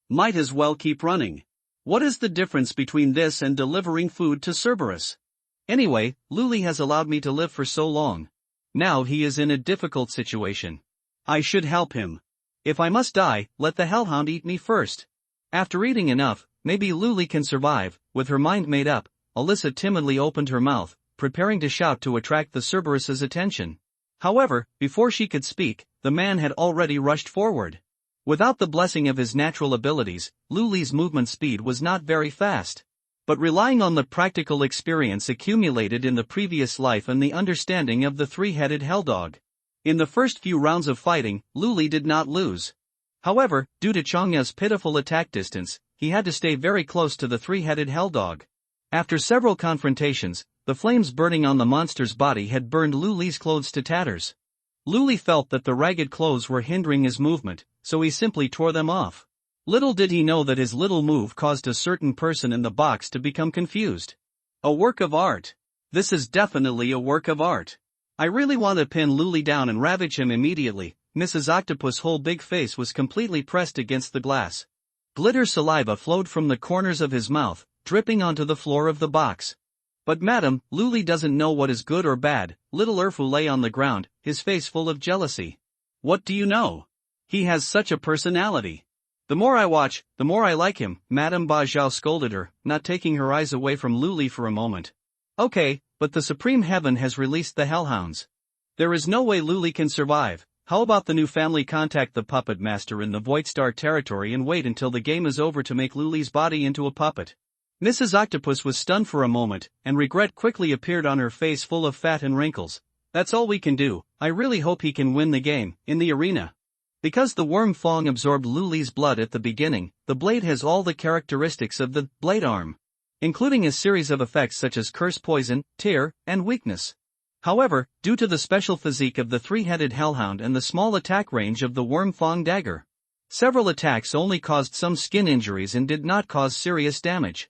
Might as well keep running. What is the difference between this and delivering food to Cerberus? Anyway, Luli has allowed me to live for so long. Now he is in a difficult situation. I should help him. If I must die, let the hellhound eat me first. After eating enough, maybe Luli can survive. With her mind made up, Alyssa timidly opened her mouth, preparing to shout to attract the Cerberus's attention. However, before she could speak, the man had already rushed forward. Without the blessing of his natural abilities, Luli's movement speed was not very fast. But relying on the practical experience accumulated in the previous life and the understanding of the three-headed helldog. In the first few rounds of fighting, Luli did not lose. However, due to Changya's pitiful attack distance, he had to stay very close to the three-headed helldog. After several confrontations, the flames burning on the monster's body had burned Luli's clothes to tatters. Luli felt that the ragged clothes were hindering his movement, so he simply tore them off. Little did he know that his little move caused a certain person in the box to become confused. A work of art. This is definitely a work of art. I really want to pin Luli down and ravage him immediately. Mrs. Octopus' whole big face was completely pressed against the glass. Glitter saliva flowed from the corners of his mouth, dripping onto the floor of the box. But madam, Luli doesn't know what is good or bad. Little Urfu lay on the ground, his face full of jealousy. What do you know? He has such a personality. The more I watch, the more I like him, Madame Ba Zhao scolded her, not taking her eyes away from Luli for a moment. Okay, but the Supreme Heaven has released the hellhounds. There is no way Luli can survive. How about the new family contact the puppet master in the Void Star territory and wait until the game is over to make Luli's body into a puppet? Mrs. Octopus was stunned for a moment, and regret quickly appeared on her face full of fat and wrinkles. That's all we can do. I really hope he can win the game, in the arena. Because the worm Fong absorbed Luli's blood at the beginning, the blade has all the characteristics of the blade arm, including a series of effects such as curse, poison, tear, and weakness. However, due to the special physique of the three-headed hellhound and the small attack range of the worm Fong dagger, several attacks only caused some skin injuries and did not cause serious damage.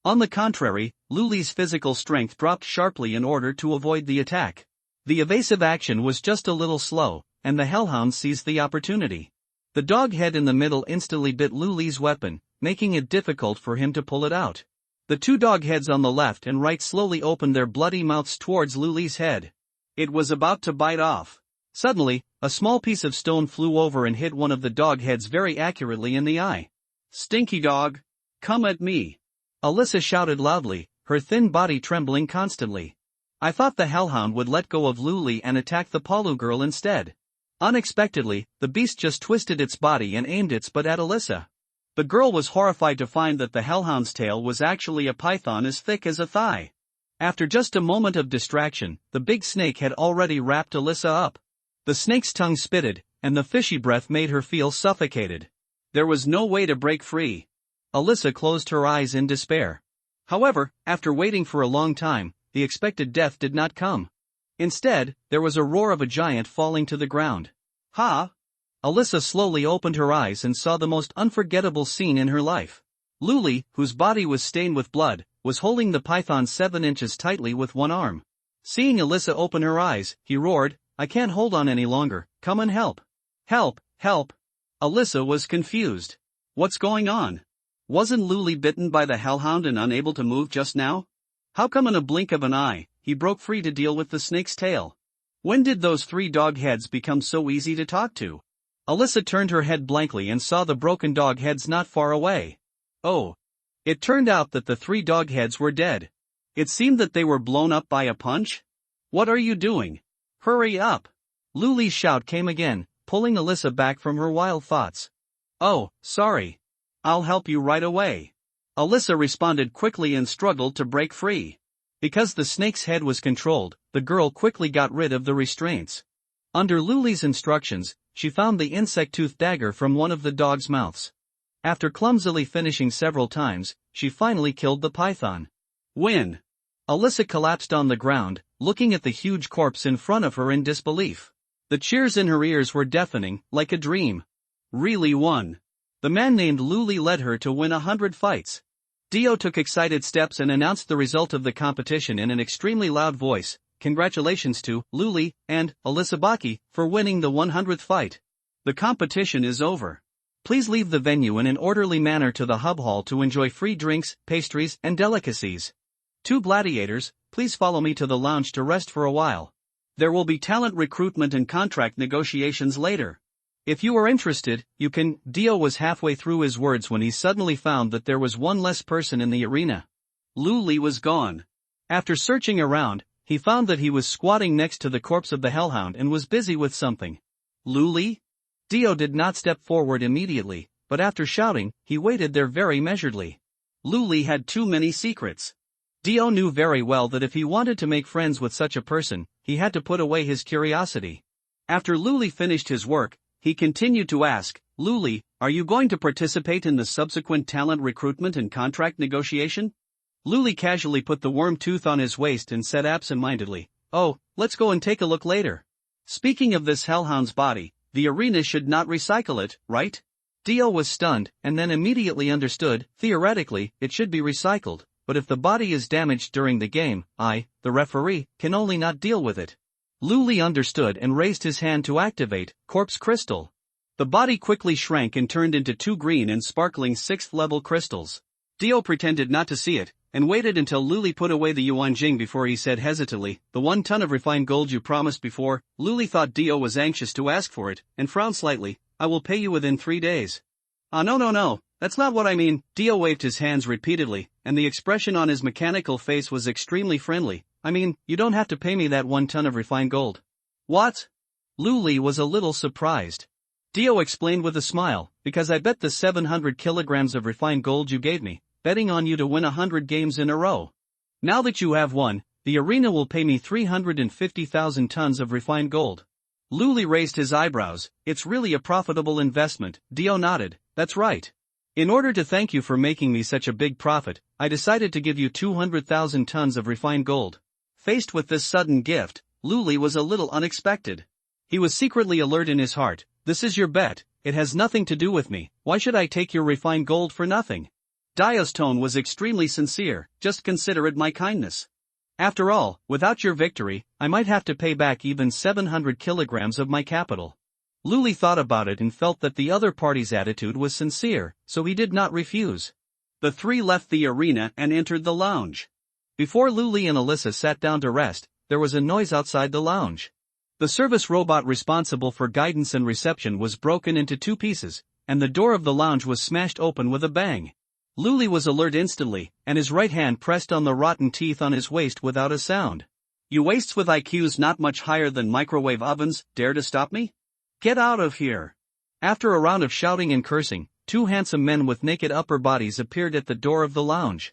On the contrary, Luli's physical strength dropped sharply in order to avoid the attack. The evasive action was just a little slow, and the hellhound seized the opportunity. The dog head in the middle instantly bit Luli's weapon, making it difficult for him to pull it out. The two dog heads on the left and right slowly opened their bloody mouths towards Luli's head. It was about to bite off. Suddenly, a small piece of stone flew over and hit one of the dog heads very accurately in the eye. Stinky dog! Come at me! Alyssa shouted loudly, her thin body trembling constantly. I thought the hellhound would let go of Luli and attack the Palu girl instead. Unexpectedly, the beast just twisted its body and aimed its butt at Alyssa. The girl was horrified to find that the hellhound's tail was actually a python as thick as a thigh. After just a moment of distraction, the big snake had already wrapped Alyssa up. The snake's tongue spitted, and the fishy breath made her feel suffocated. There was no way to break free. Alyssa closed her eyes in despair. However, after waiting for a long time, the expected death did not come. Instead, there was a roar of a giant falling to the ground. Ha! Alyssa slowly opened her eyes and saw the most unforgettable scene in her life. Luli, whose body was stained with blood, was holding the python 7 inches tightly with one arm. Seeing Alyssa open her eyes, he roared, "I can't hold on any longer, come and help. Help, help." Alyssa was confused. What's going on? Wasn't Luli bitten by the hellhound and unable to move just now? How come in a blink of an eye, he broke free to deal with the snake's tail? When did those 3 dog heads become so easy to talk to? Alyssa turned her head blankly and saw the broken dog heads not far away. Oh. It turned out that the 3 dog heads were dead. It seemed that they were blown up by a punch. What are you doing? Hurry up! Luli's shout came again, pulling Alyssa back from her wild thoughts. Oh, sorry. I'll help you right away. Alyssa responded quickly and struggled to break free. Because the snake's head was controlled, the girl quickly got rid of the restraints. Under Luli's instructions, she found the insect-tooth dagger from one of the dog's mouths. After clumsily finishing several times, she finally killed the python. Win! Alyssa collapsed on the ground, looking at the huge corpse in front of her in disbelief. The cheers in her ears were deafening, like a dream. Really won. The man named Luli led her to win 100 fights. Dio took excited steps and announced the result of the competition in an extremely loud voice. Congratulations to Luli and Alyssa Baki for winning the 100th fight. The competition is over. Please leave the venue in an orderly manner to the hub hall to enjoy free drinks, pastries, and delicacies. 2 gladiators, please follow me to the lounge to rest for a while. There will be talent recruitment and contract negotiations later. If you are interested, you can. Dio was halfway through his words when he suddenly found that there was one less person in the arena. Luli was gone. After searching around, he found that he was squatting next to the corpse of the hellhound and was busy with something. Luli? Dio did not step forward immediately, but after shouting, he waited there very measuredly. Luli had too many secrets. Dio knew very well that if he wanted to make friends with such a person, he had to put away his curiosity. After Luli finished his work, he continued to ask, "Luli, are you going to participate in the subsequent talent recruitment and contract negotiation?" Luli casually put the worm tooth on his waist and said absent-mindedly, "Oh, let's go and take a look later. Speaking of this hellhound's body, the arena should not recycle it, right?" Dio was stunned, and then immediately understood. Theoretically, it should be recycled, but if the body is damaged during the game, I, the referee, can only not deal with it. Luli understood and raised his hand to activate Corpse Crystal. The body quickly shrank and turned into 2 green and sparkling 6th-level crystals. Dio pretended not to see it, and waited until Luli put away the yuan jing before he said hesitantly, "The 1 ton of refined gold you promised before." Luli thought Dio was anxious to ask for it, and frowned slightly. "I will pay you within 3 days. No, that's not what I mean." Dio waved his hands repeatedly, and the expression on his mechanical face was extremely friendly. "I mean, you don't have to pay me that 1 ton of refined gold." "What?" Luli was a little surprised. Dio explained with a smile, "Because I bet the 700 kilograms of refined gold you gave me, betting on you to win 100 games in a row. Now that you have won, the arena will pay me 350,000 tons of refined gold." Luli raised his eyebrows. "It's really a profitable investment." Dio nodded. "That's right. In order to thank you for making me such a big profit, I decided to give you 200,000 tons of refined gold." Faced with this sudden gift, Luli was a little unexpected. He was secretly alert in his heart. "This is your bet, it has nothing to do with me. Why should I take your refined gold for nothing?" Dio's tone was extremely sincere. "Just consider it my kindness. After all, without your victory, I might have to pay back even 700 kilograms of my capital." Luli thought about it and felt that the other party's attitude was sincere, so he did not refuse. The 3 left the arena and entered the lounge. Before Luli and Alyssa sat down to rest, there was a noise outside the lounge. The service robot responsible for guidance and reception was broken into 2 pieces, and the door of the lounge was smashed open with a bang. Luli was alert instantly, and his right hand pressed on the rotten teeth on his waist without a sound. "You wastes with IQs not much higher than microwave ovens, dare to stop me? Get out of here." After a round of shouting and cursing, 2 handsome men with naked upper bodies appeared at the door of the lounge.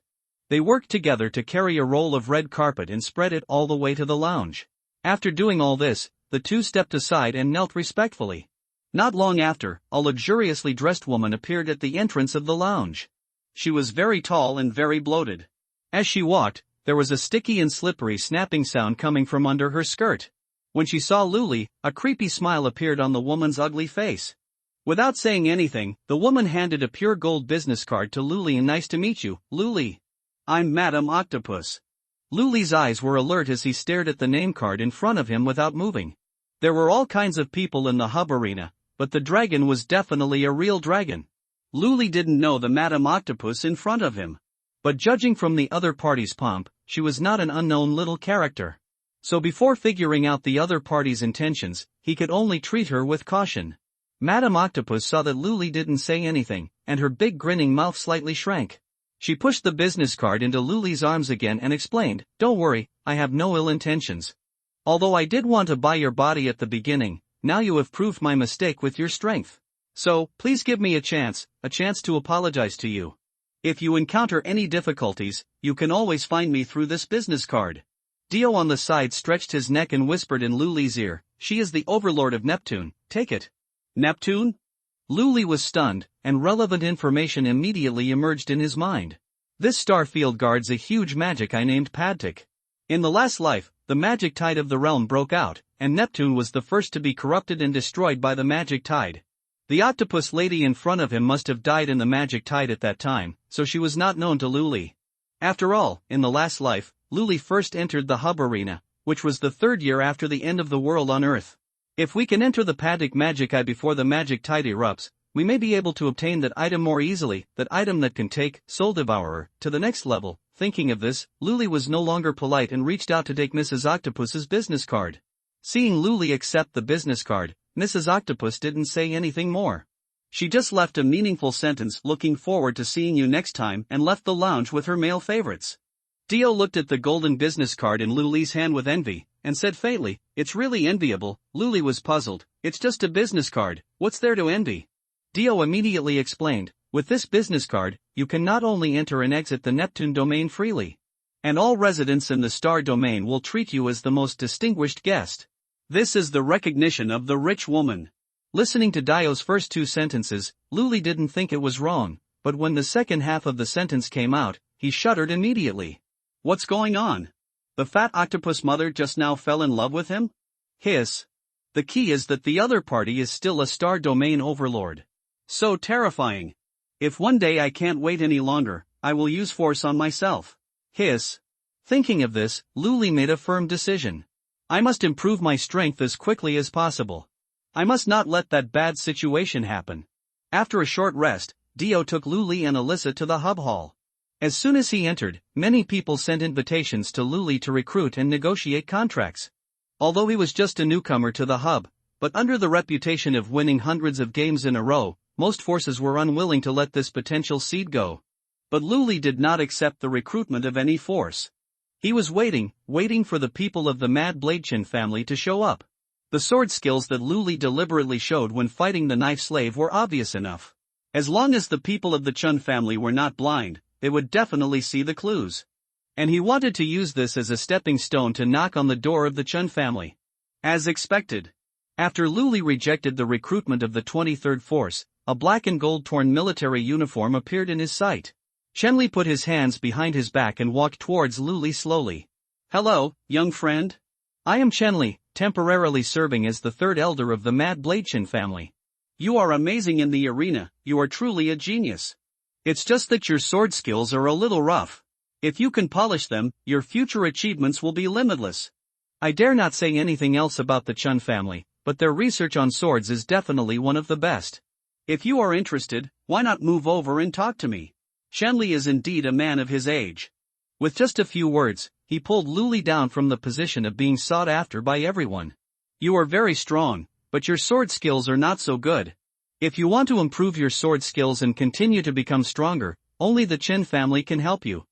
They worked together to carry a roll of red carpet and spread it all the way to the lounge. After doing all this, the two stepped aside and knelt respectfully. Not long after, a luxuriously dressed woman appeared at the entrance of the lounge. She was very tall and very bloated. As she walked, there was a sticky and slippery snapping sound coming from under her skirt. When she saw Luli, a creepy smile appeared on the woman's ugly face. Without saying anything, the woman handed a pure gold business card to Luli and "Nice to meet you, Luli. I'm Madam Octopus." Luli's eyes were alert as he stared at the name card in front of him without moving. There were all kinds of people in the hub arena, but the dragon was definitely a real dragon. Luli didn't know the Madam Octopus in front of him. But judging from the other party's pomp, she was not an unknown little character. So before figuring out the other party's intentions, he could only treat her with caution. Madam Octopus saw that Luli didn't say anything, and her big grinning mouth slightly shrank. She pushed the business card into Luli's arms again and explained, "Don't worry, I have no ill intentions. Although I did want to buy your body at the beginning, now you have proved my mistake with your strength. So, please give me a chance to apologize to you. If you encounter any difficulties, you can always find me through this business card." Dio on the side stretched his neck and whispered in Luli's ear, "She is the overlord of Neptune, take it." Neptune? Luli was stunned, and relevant information immediately emerged in his mind. This star field guards a huge magic eye named Padtik. In the last life, the magic tide of the realm broke out, and Neptune was the first to be corrupted and destroyed by the magic tide. The octopus lady in front of him must have died in the magic tide at that time, so she was not known to Luli. After all, in the last life, Luli first entered the hub arena, which was the 3rd year after the end of the world on Earth. If we can enter the Padtik magic eye before the magic tide erupts, we may be able to obtain that item more easily, that item that can take Soul Devourer to the next level. Thinking of this, Luli was no longer polite and reached out to take Mrs. Octopus's business card. Seeing Luli accept the business card, Mrs. Octopus didn't say anything more. She just left a meaningful sentence, "Looking forward to seeing you next time," and left the lounge with her male favorites. Dio looked at the golden business card in Luli's hand with envy, and said faintly, "It's really enviable." Luli was puzzled. "It's just a business card, what's there to envy?" Dio immediately explained, "With this business card, you can not only enter and exit the Neptune domain freely, and all residents in the star domain will treat you as the most distinguished guest. This is the recognition of the rich woman." Listening to Dio's first 2 sentences, Luli didn't think it was wrong, but when the second half of the sentence came out, he shuddered immediately. What's going on? The fat octopus mother just now fell in love with him? Hiss. The key is that the other party is still a star domain overlord. So terrifying. If one day I can't wait any longer, I will use force on myself. Hiss. Thinking of this, Luli made a firm decision. I must improve my strength as quickly as possible. I must not let that bad situation happen. After a short rest, Dio took Luli and Alyssa to the hub hall. As soon as he entered, many people sent invitations to Luli to recruit and negotiate contracts. Although he was just a newcomer to the hub, but under the reputation of winning hundreds of games in a row, most forces were unwilling to let this potential seed go. But Luli did not accept the recruitment of any force. He was waiting for the people of the Mad Bladechin family to show up. The sword skills that Luli deliberately showed when fighting the knife slave were obvious enough. As long as the people of the Chun family were not blind, they would definitely see the clues. And he wanted to use this as a stepping stone to knock on the door of the Chun family. As expected. After Luli rejected the recruitment of the 23rd Force, a black and gold torn military uniform appeared in his sight. Chenli put his hands behind his back and walked towards Luli slowly. "Hello, young friend. I am Chenli, temporarily serving as the 3rd elder of the Mad Bladechin family. You are amazing in the arena, you are truly a genius. It's just that your sword skills are a little rough. If you can polish them, your future achievements will be limitless." I dare not say anything else about the Chun family, but their research on swords is definitely one of the best. If you are interested, why not move over and talk to me? Chenli is indeed a man of his age. With just a few words, he pulled Luli down from the position of being sought after by everyone. You are very strong, but your sword skills are not so good. If you want to improve your sword skills and continue to become stronger, only the Chen family can help you.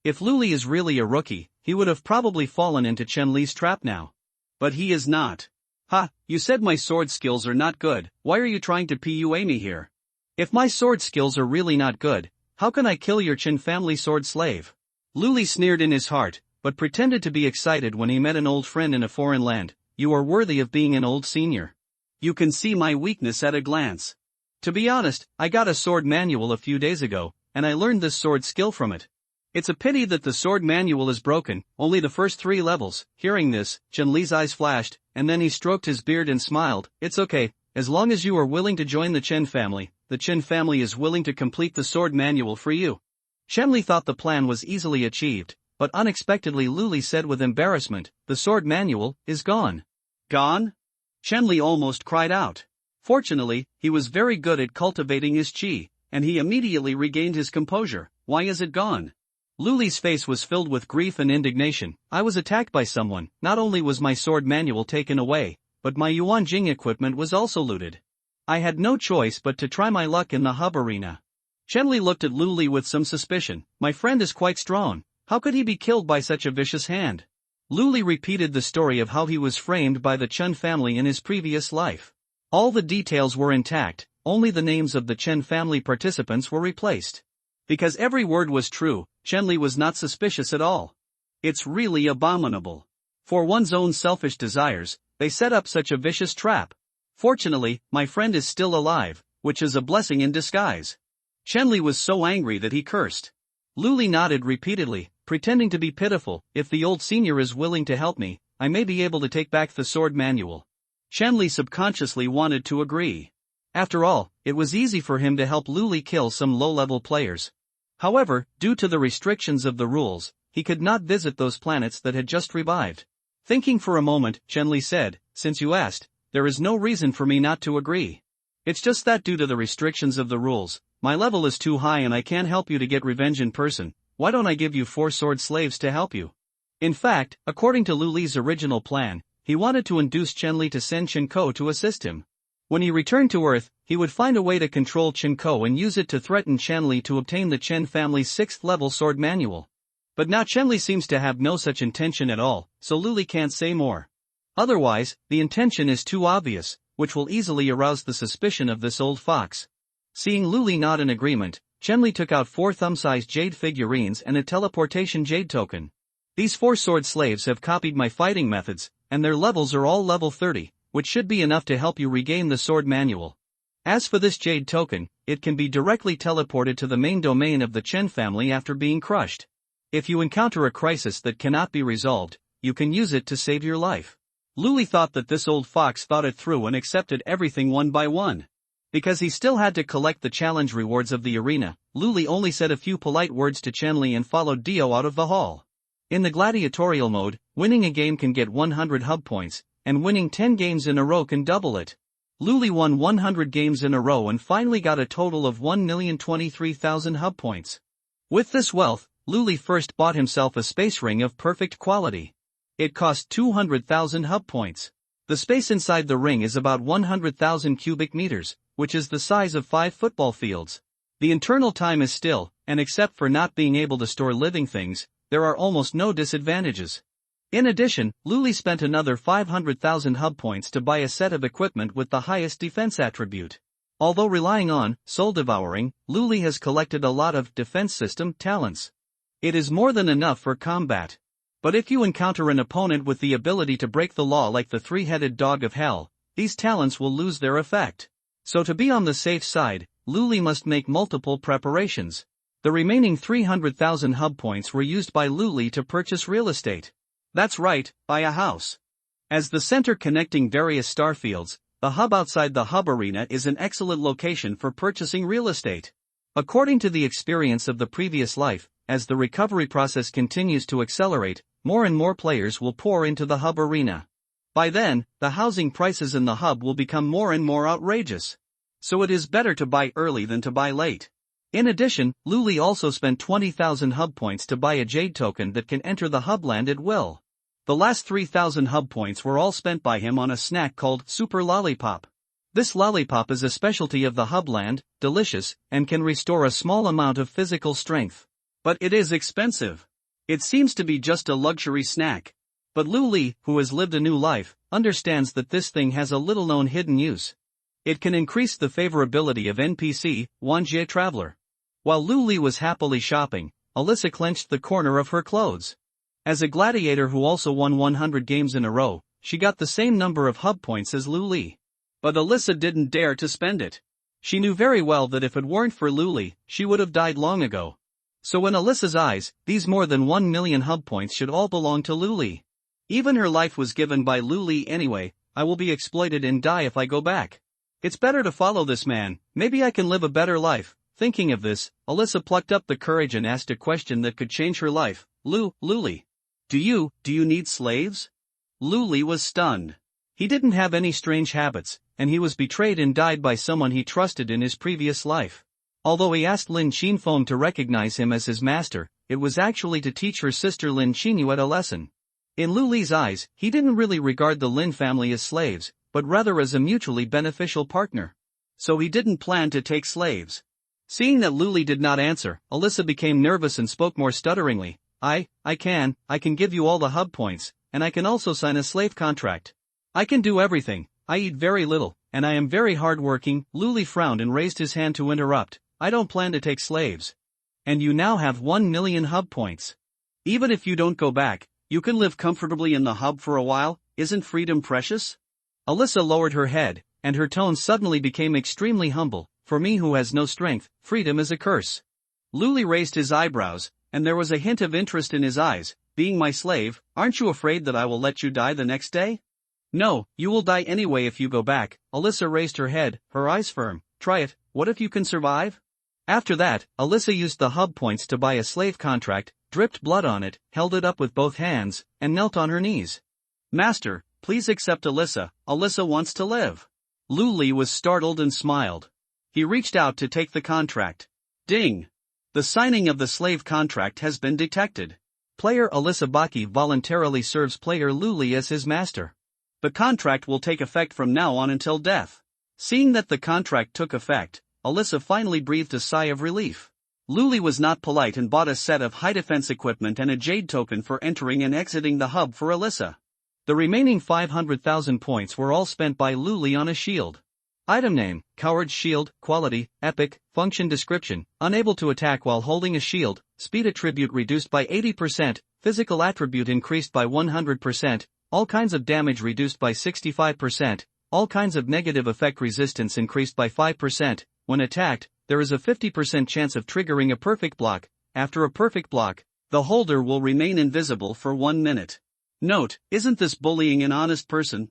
If Luli is really a rookie, he would have probably fallen into Chenli's trap now. But he is not. Ha, you said my sword skills are not good, why are you trying to PUA me here? If my sword skills are really not good, how can I kill your Chen family sword slave? Luli sneered in his heart, but pretended to be excited when he met an old friend in a foreign land. You are worthy of being an old senior. You can see my weakness at a glance. To be honest, I got a sword manual a few days ago, and I learned this sword skill from it. It's a pity that the sword manual is broken, only the first 3 levels. Hearing this, Chun-Li's eyes flashed, and then he stroked his beard and smiled. It's okay, as long as you are willing to join the Chen family, the Chen family is willing to complete the sword manual for you. Chun-Li thought the plan was easily achieved, but unexpectedly Luli said with embarrassment, the sword manual is gone. Gone? Chun-Li almost cried out. Fortunately, he was very good at cultivating his chi, and he immediately regained his composure. Why is it gone? Luli's face was filled with grief and indignation. I was attacked by someone. Not only was my sword manual taken away, but my Yuan Jing equipment was also looted. I had no choice but to try my luck in the hub arena. Chun-Li looked at Luli with some suspicion. My friend is quite strong. How could he be killed by such a vicious hand? Luli repeated the story of how he was framed by the Chen family in his previous life. All the details were intact, only the names of the Chen family participants were replaced. Because every word was true, Chun-Li was not suspicious at all. It's really abominable. For one's own selfish desires, they set up such a vicious trap. Fortunately, my friend is still alive, which is a blessing in disguise. Chun-Li was so angry that he cursed. Luli nodded repeatedly, pretending to be pitiful. If the old senior is willing to help me, I may be able to take back the sword manual. Chun-Li subconsciously wanted to agree. After all, it was easy for him to help Luli kill some low-level players. However, due to the restrictions of the rules, he could not visit those planets that had just revived. Thinking for a moment, Chun-Li said, since you asked, there is no reason for me not to agree. It's just that due to the restrictions of the rules, my level is too high and I can't help you to get revenge in person. Why don't I give you 4 sword slaves to help you? In fact, according to Luli's original plan, he wanted to induce Chun-Li to send Chen-Ko to assist him. When he returned to Earth, he would find a way to control Chen-Ko and use it to threaten Chun-Li to obtain the Chen family's 6th level sword manual. But now Chun-Li seems to have no such intention at all, so Luli can't say more. Otherwise, the intention is too obvious, which will easily arouse the suspicion of this old fox. Seeing Luli nod in agreement, Chun-Li took out 4 thumb-sized jade figurines and a teleportation jade token. These 4 sword slaves have copied my fighting methods, and their levels are all level 30, which should be enough to help you regain the sword manual. As for this jade token, it can be directly teleported to the main domain of the Chen family after being crushed. If you encounter a crisis that cannot be resolved, you can use it to save your life. Luli thought that this old fox thought it through and accepted everything one by one. Because he still had to collect the challenge rewards of the arena, Luli only said a few polite words to Chun-Li and followed Dio out of the hall. In the gladiatorial mode, winning a game can get 100 hub points, and winning 10 games in a row can double it. Luli won 100 games in a row and finally got a total of 1,023,000 hub points. With this wealth, Luli first bought himself a space ring of perfect quality. It cost 200,000 hub points. The space inside the ring is about 100,000 cubic meters, which is the size of 5 football fields. The internal time is still, and except for not being able to store living things, there are almost no disadvantages. In addition, Luli spent another 500,000 hub points to buy a set of equipment with the highest defense attribute. Although relying on soul devouring, Luli has collected a lot of defense system talents. It is more than enough for combat. But if you encounter an opponent with the ability to break the law like the 3-headed dog of hell, these talents will lose their effect. So to be on the safe side, Luli must make multiple preparations. The remaining 300,000 hub points were used by Luli to purchase real estate. That's right, buy a house. As the center connecting various starfields, the hub outside the hub arena is an excellent location for purchasing real estate. According to the experience of the previous life, as the recovery process continues to accelerate, more and more players will pour into the hub arena. By then, the housing prices in the hub will become more and more outrageous. So it is better to buy early than to buy late. In addition, Luli also spent 20,000 hub points to buy a jade token that can enter the hubland at will. The last 3,000 hub points were all spent by him on a snack called Super Lollipop. This lollipop is a specialty of the hubland, delicious, and can restore a small amount of physical strength. But it is expensive. It seems to be just a luxury snack. But Luli, who has lived a new life, understands that this thing has a little-known hidden use. It can increase the favorability of NPC, Wanjie Traveler. While Luli was happily shopping, Alyssa clenched the corner of her clothes. As a gladiator who also won 100 games in a row, she got the same number of hub points as Luli. But Alyssa didn't dare to spend it. She knew very well that if it weren't for Luli, she would have died long ago. So in Alyssa's eyes, these more than 1 million hub points should all belong to Luli. Even her life was given by Luli anyway. I will be exploited and die if I go back. It's better to follow this man, maybe I can live a better life. Thinking of this, Alyssa plucked up the courage and asked a question that could change her life. Luli. Do you need slaves? Luli was stunned. He didn't have any strange habits, and he was betrayed and died by someone he trusted in his previous life. Although he asked Lin Qinfeng to recognize him as his master, it was actually to teach her sister Lin Qinyuet a lesson. In Luli's eyes, he didn't really regard the Lin family as slaves, but rather as a mutually beneficial partner. So he didn't plan to take slaves. Seeing that Luli did not answer, Alyssa became nervous and spoke more stutteringly. I can give you all the hub points, and I can also sign a slave contract. I can do everything. I eat very little, and I am very hardworking. Luli frowned and raised his hand to interrupt. I don't plan to take slaves. And you now have 1 million hub points. Even if you don't go back, you can live comfortably in the hub for a while. Isn't freedom precious? Alyssa lowered her head, and her tone suddenly became extremely humble. For me who has no strength, freedom is a curse. Luli raised his eyebrows, and there was a hint of interest in his eyes. Being my slave, aren't you afraid that I will let you die the next day? No, you will die anyway if you go back. Alyssa raised her head, her eyes firm. Try it, what if you can survive? After that, Alyssa used the hub points to buy a slave contract, dripped blood on it, held it up with both hands, and knelt on her knees. Master, please accept Alyssa. Alyssa wants to live. Luli was startled and smiled. He reached out to take the contract. Ding! The signing of the slave contract has been detected. Player Alyssa Baki voluntarily serves player Luli as his master. The contract will take effect from now on until death. Seeing that the contract took effect, Alyssa finally breathed a sigh of relief. Luli was not polite and bought a set of high defense equipment and a jade token for entering and exiting the hub for Alyssa. The remaining 500,000 points were all spent by Luli on a shield. Item name, Coward's Shield, Quality, Epic, Function Description, unable to attack while holding a shield, Speed attribute reduced by 80%, Physical attribute increased by 100%, all kinds of damage reduced by 65%, all kinds of negative effect resistance increased by 5%, when attacked, there is a 50% chance of triggering a perfect block. After a perfect block, the holder will remain invisible for 1 minute. Note, isn't this bullying an honest person?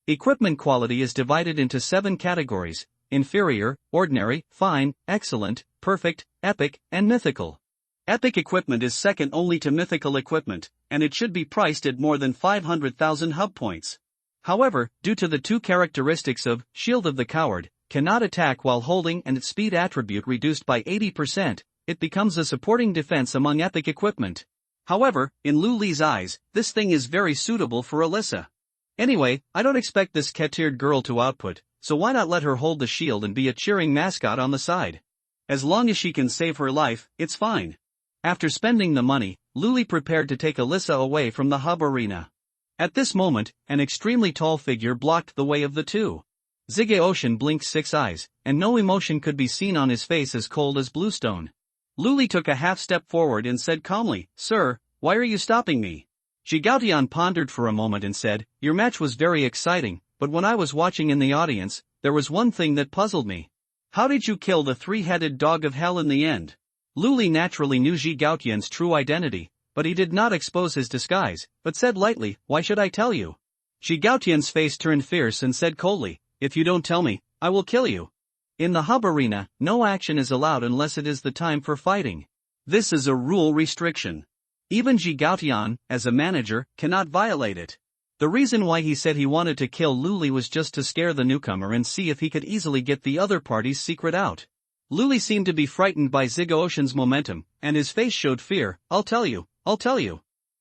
Equipment quality is divided into 7 categories: inferior, ordinary, fine, excellent, perfect, epic, and mythical. Epic equipment is second only to mythical equipment, and it should be priced at more than 500,000 hub points. However, due to the 2 characteristics of Shield of the Coward, cannot attack while holding and its speed attribute reduced by 80%, it becomes a supporting defense among epic equipment. However, in Luli's eyes, this thing is very suitable for Alyssa. Anyway, I don't expect this cat-eared girl to output, so why not let her hold the shield and be a cheering mascot on the side? As long as she can save her life, it's fine. After spending the money, Luli prepared to take Alyssa away from the hub arena. At this moment, an extremely tall figure blocked the way of the two. Zige Ocean blinked 6 eyes, and no emotion could be seen on his face, as cold as bluestone. Luli took a half step forward and said calmly, "Sir, why are you stopping me?" Jigaotian pondered for a moment and said, "Your match was very exciting, but when I was watching in the audience, there was one thing that puzzled me. How did you kill the 3-headed dog of hell in the end?" Luli naturally knew Jigaotian's true identity, but he did not expose his disguise, but said lightly, "Why should I tell you?" Jigaotian's face turned fierce and said coldly, "If you don't tell me, I will kill you." In the hub arena, no action is allowed unless it is the time for fighting. This is a rule restriction. Even Jigaotian, as a manager, cannot violate it. The reason why he said he wanted to kill Luli was just to scare the newcomer and see if he could easily get the other party's secret out. Luli seemed to be frightened by Zige Ocean's momentum, and his face showed fear. I'll tell you.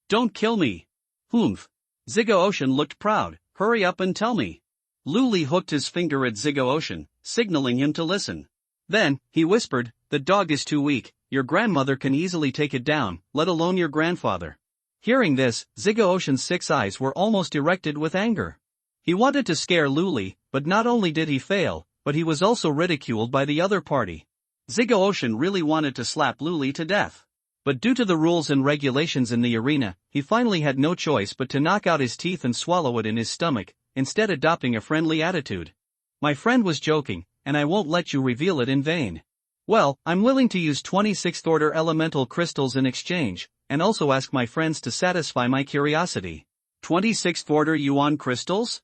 Don't kill me." "Humph." Zige Ocean looked proud. "Hurry up and tell me." Luli hooked his finger at Zige Ocean, signaling him to listen. Then, he whispered, "The dog is too weak. Your grandmother can easily take it down, let alone your grandfather." Hearing this, Zige Ocean's 6 eyes were almost erected with anger. He wanted to scare Luli, but not only did he fail, but he was also ridiculed by the other party. Zige Ocean really wanted to slap Luli to death. But due to the rules and regulations in the arena, he finally had no choice but to knock out his teeth and swallow it in his stomach, instead adopting a friendly attitude. My friend was joking, and I won't let you reveal it in vain. Well, I'm willing to use 26th order elemental crystals in exchange, and also ask my friends to satisfy my curiosity. 26th order yuan crystals?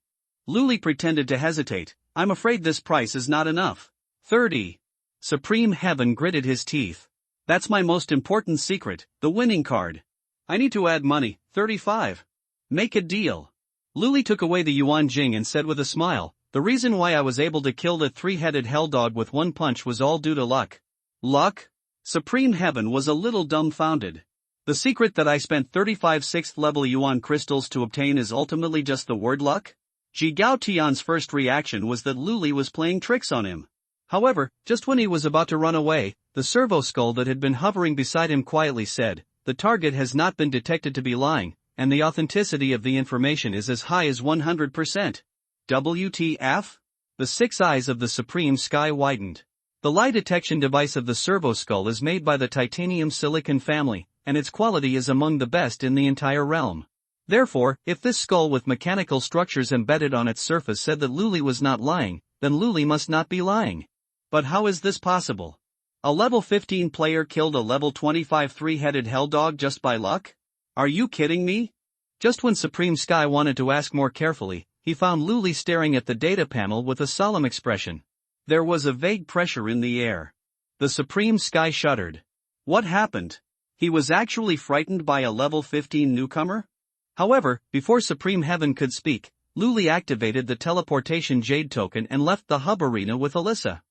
Luli pretended to hesitate. I'm afraid this price is not enough. 30. Supreme Heaven gritted his teeth. That's my most important secret, the winning card. I need to add money, 35. Make a deal. Luli took away the yuan jing and said with a smile, the reason why I was able to kill the three-headed helldog with one punch was all due to luck. Luck? Supreme Heaven was a little dumbfounded. The secret that I spent 35 6th level yuan crystals to obtain is ultimately just the word luck? Ji Gao Tian's first reaction was that Luli was playing tricks on him. However, just when he was about to run away, the servo skull that had been hovering beside him quietly said, the target has not been detected to be lying, and the authenticity of the information is as high as 100%. WTF? The six eyes of the Supreme Sky widened. The lie detection device of the servo skull is made by the titanium silicon family, and its quality is among the best in the entire realm. Therefore, if this skull with mechanical structures embedded on its surface said that Luli was not lying, then Luli must not be lying. But how is this possible? A level 15 player killed a level 25 three-headed helldog just by luck? Are you kidding me? Just when Supreme Sky wanted to ask more carefully, he found Luli staring at the data panel with a solemn expression. There was a vague pressure in the air. The Supreme Sky shuddered. What happened? He was actually frightened by a level 15 newcomer? However, before Supreme Heaven could speak, Luli activated the teleportation jade token and left the hub arena with Alyssa.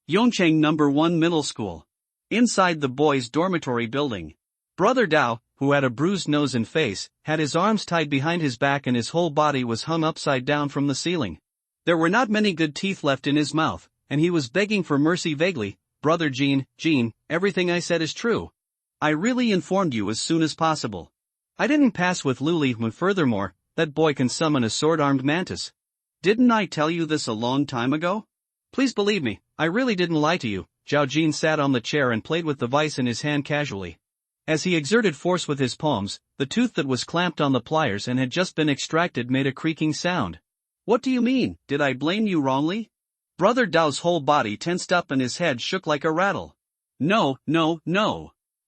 Yongchang No. 1 Middle School. Inside the boys' dormitory building. Brother Dao, who had a bruised nose and face, had his arms tied behind his back and his whole body was hung upside down from the ceiling. There were not many good teeth left in his mouth, and he was begging for mercy vaguely. Brother Jean, everything I said is true. I really informed you as soon as possible. I didn't pass with Luli when furthermore, that boy can summon a sword-armed mantis. Didn't I tell you this a long time ago? Please believe me, I really didn't lie to you. Zhao Jin sat on the chair and played with the vice in his hand casually. As he exerted force with his palms, the tooth that was clamped on the pliers and had just been extracted made a creaking sound. What do you mean? Did I blame you wrongly? Brother Dao's whole body tensed up and his head shook like a rattle. No.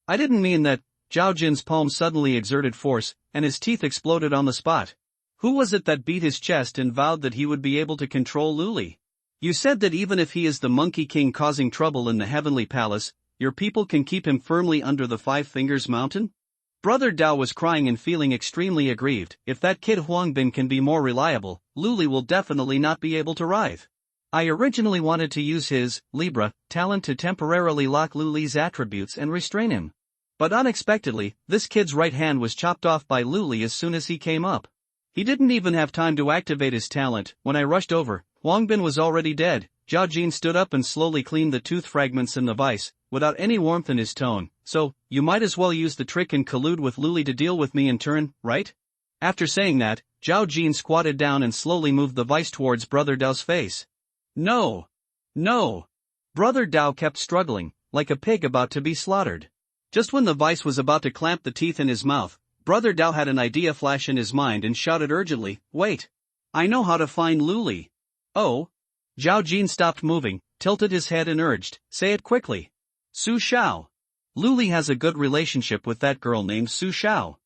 I didn't mean that. Zhao Jin's palm suddenly exerted force, and his teeth exploded on the spot. Who was it that beat his chest and vowed that he would be able to control Luli? You said that even if he is the Monkey King causing trouble in the Heavenly Palace, your people can keep him firmly under the Five Fingers Mountain? Brother Dao was crying and feeling extremely aggrieved. If that kid Huangbin can be more reliable, Luli will definitely not be able to writhe. I originally wanted to use his, Libra, talent to temporarily lock Luli's attributes and restrain him. But unexpectedly, this kid's right hand was chopped off by Luli as soon as he came up. He didn't even have time to activate his talent. When I rushed over, Huangbin was already dead. Zhao Jin stood up and slowly cleaned the tooth fragments in the vice, without any warmth in his tone. So, you might as well use the trick and collude with Luli to deal with me in turn, right? After saying that, Zhao Jin squatted down and slowly moved the vice towards Brother Dao's face. No. Brother Dao kept struggling, like a pig about to be slaughtered. Just when the vice was about to clamp the teeth in his mouth, Brother Dao had an idea flash in his mind and shouted urgently, wait. I know how to find Luli. Oh? Zhao Jin stopped moving, tilted his head and urged, say it quickly. Su Xiao. Luli has a good relationship with that girl named Su Xiao.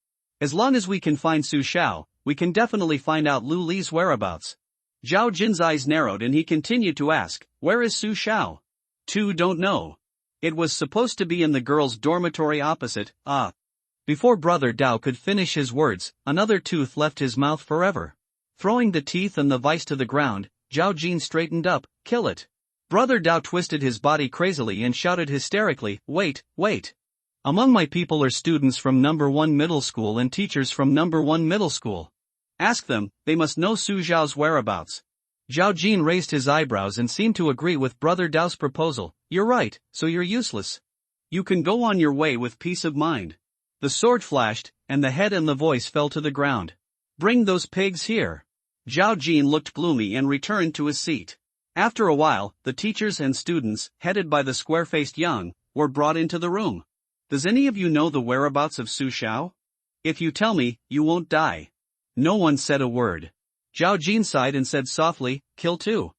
As long as we can find Su Xiao, we can definitely find out Luli's whereabouts. Zhao Jin's eyes narrowed and he continued to ask, where is Su Xiao? Two don't know. It was supposed to be in the girls' dormitory opposite. Before Brother Dao could finish his words, another tooth left his mouth forever. Throwing the teeth and the vice to the ground, Zhao Jin straightened up, kill it. Brother Dao twisted his body crazily and shouted hysterically, wait. Among my people are students from No. 1 Middle School and teachers from No. 1 Middle School. Ask them, they must know Su Xiao's whereabouts. Zhao Jin raised his eyebrows and seemed to agree with Brother Dao's proposal. You're right, so you're useless. You can go on your way with peace of mind. The sword flashed, and the head and the voice fell to the ground. Bring those pigs here. Zhao Jin looked gloomy and returned to his seat. After a while, the teachers and students, headed by the square-faced young, were brought into the room. Does any of you know the whereabouts of Su Xiao? If you tell me, you won't die. No one said a word. Zhao Jin sighed and said softly, kill two.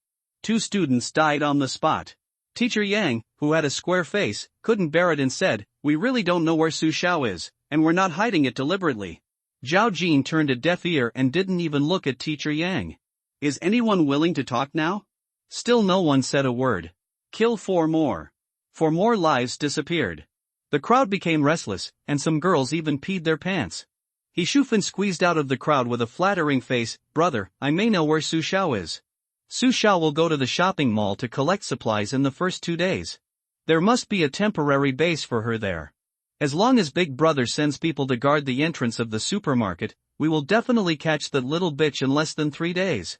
Two students died on the spot. Teacher Yang, who had a square face, couldn't bear it and said, we really don't know where Su Xiao is, and we're not hiding it deliberately. Zhao Jin turned a deaf ear and didn't even look at Teacher Yang. Is anyone willing to talk now? Still no one said a word. Kill four more. Four more lives disappeared. The crowd became restless, and some girls even peed their pants. He Shufan squeezed out of the crowd with a flattering face, brother, I may know where Su Xiao is. Su Xiao will go to the shopping mall to collect supplies in the first 2 days. There must be a temporary base for her there. As long as Big Brother sends people to guard the entrance of the supermarket, we will definitely catch that little bitch in less than 3 days.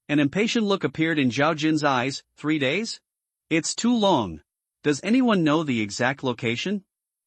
An impatient look appeared in Zhao Jin's eyes. 3 days? It's too long. Does anyone know the exact location?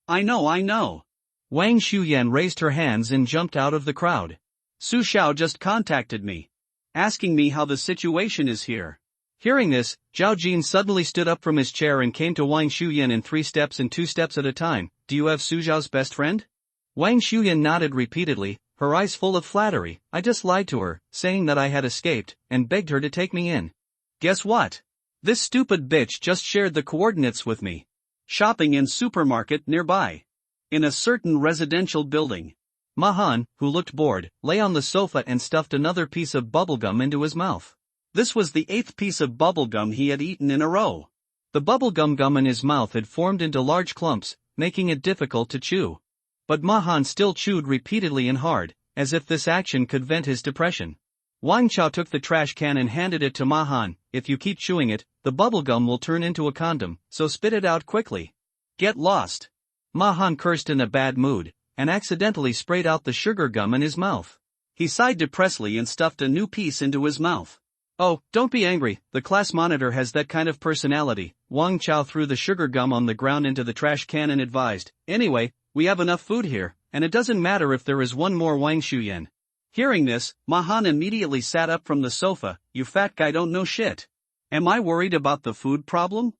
I know. Wang Shuyan raised her hands and jumped out of the crowd. Su Xiao just contacted me, asking me how the situation is here. Hearing this, Zhao Jin suddenly stood up from his chair and came to Wang Shuyan in 3 steps and 2 steps at a time. Do you have Su Xiao's best friend? Wang Shuyan nodded repeatedly, her eyes full of flattery. I just lied to her, saying that I had escaped, and begged her to take me in. Guess what? This stupid bitch just shared the coordinates with me. Shopping in supermarket nearby. In a certain residential building. Mahan, who looked bored, lay on the sofa and stuffed another piece of bubblegum into his mouth. This was the 8th piece of bubblegum he had eaten in a row. The bubblegum gum in his mouth had formed into large clumps, making it difficult to chew. But Mahan still chewed repeatedly and hard, as if this action could vent his depression. Wang Chao took the trash can and handed it to Mahan. If you keep chewing it, the bubblegum will turn into a condom, so spit it out quickly. Get lost. Mahan cursed in a bad mood, and accidentally sprayed out the sugar gum in his mouth. He sighed depressedly and stuffed a new piece into his mouth. Oh, don't be angry, the class monitor has that kind of personality. Wang Chao threw the sugar gum on the ground into the trash can and advised, anyway, we have enough food here, and it doesn't matter if there is one more Wang Shuyan. Hearing this, Mahan immediately sat up from the sofa. You fat guy don't know shit. Am I worried about the food problem?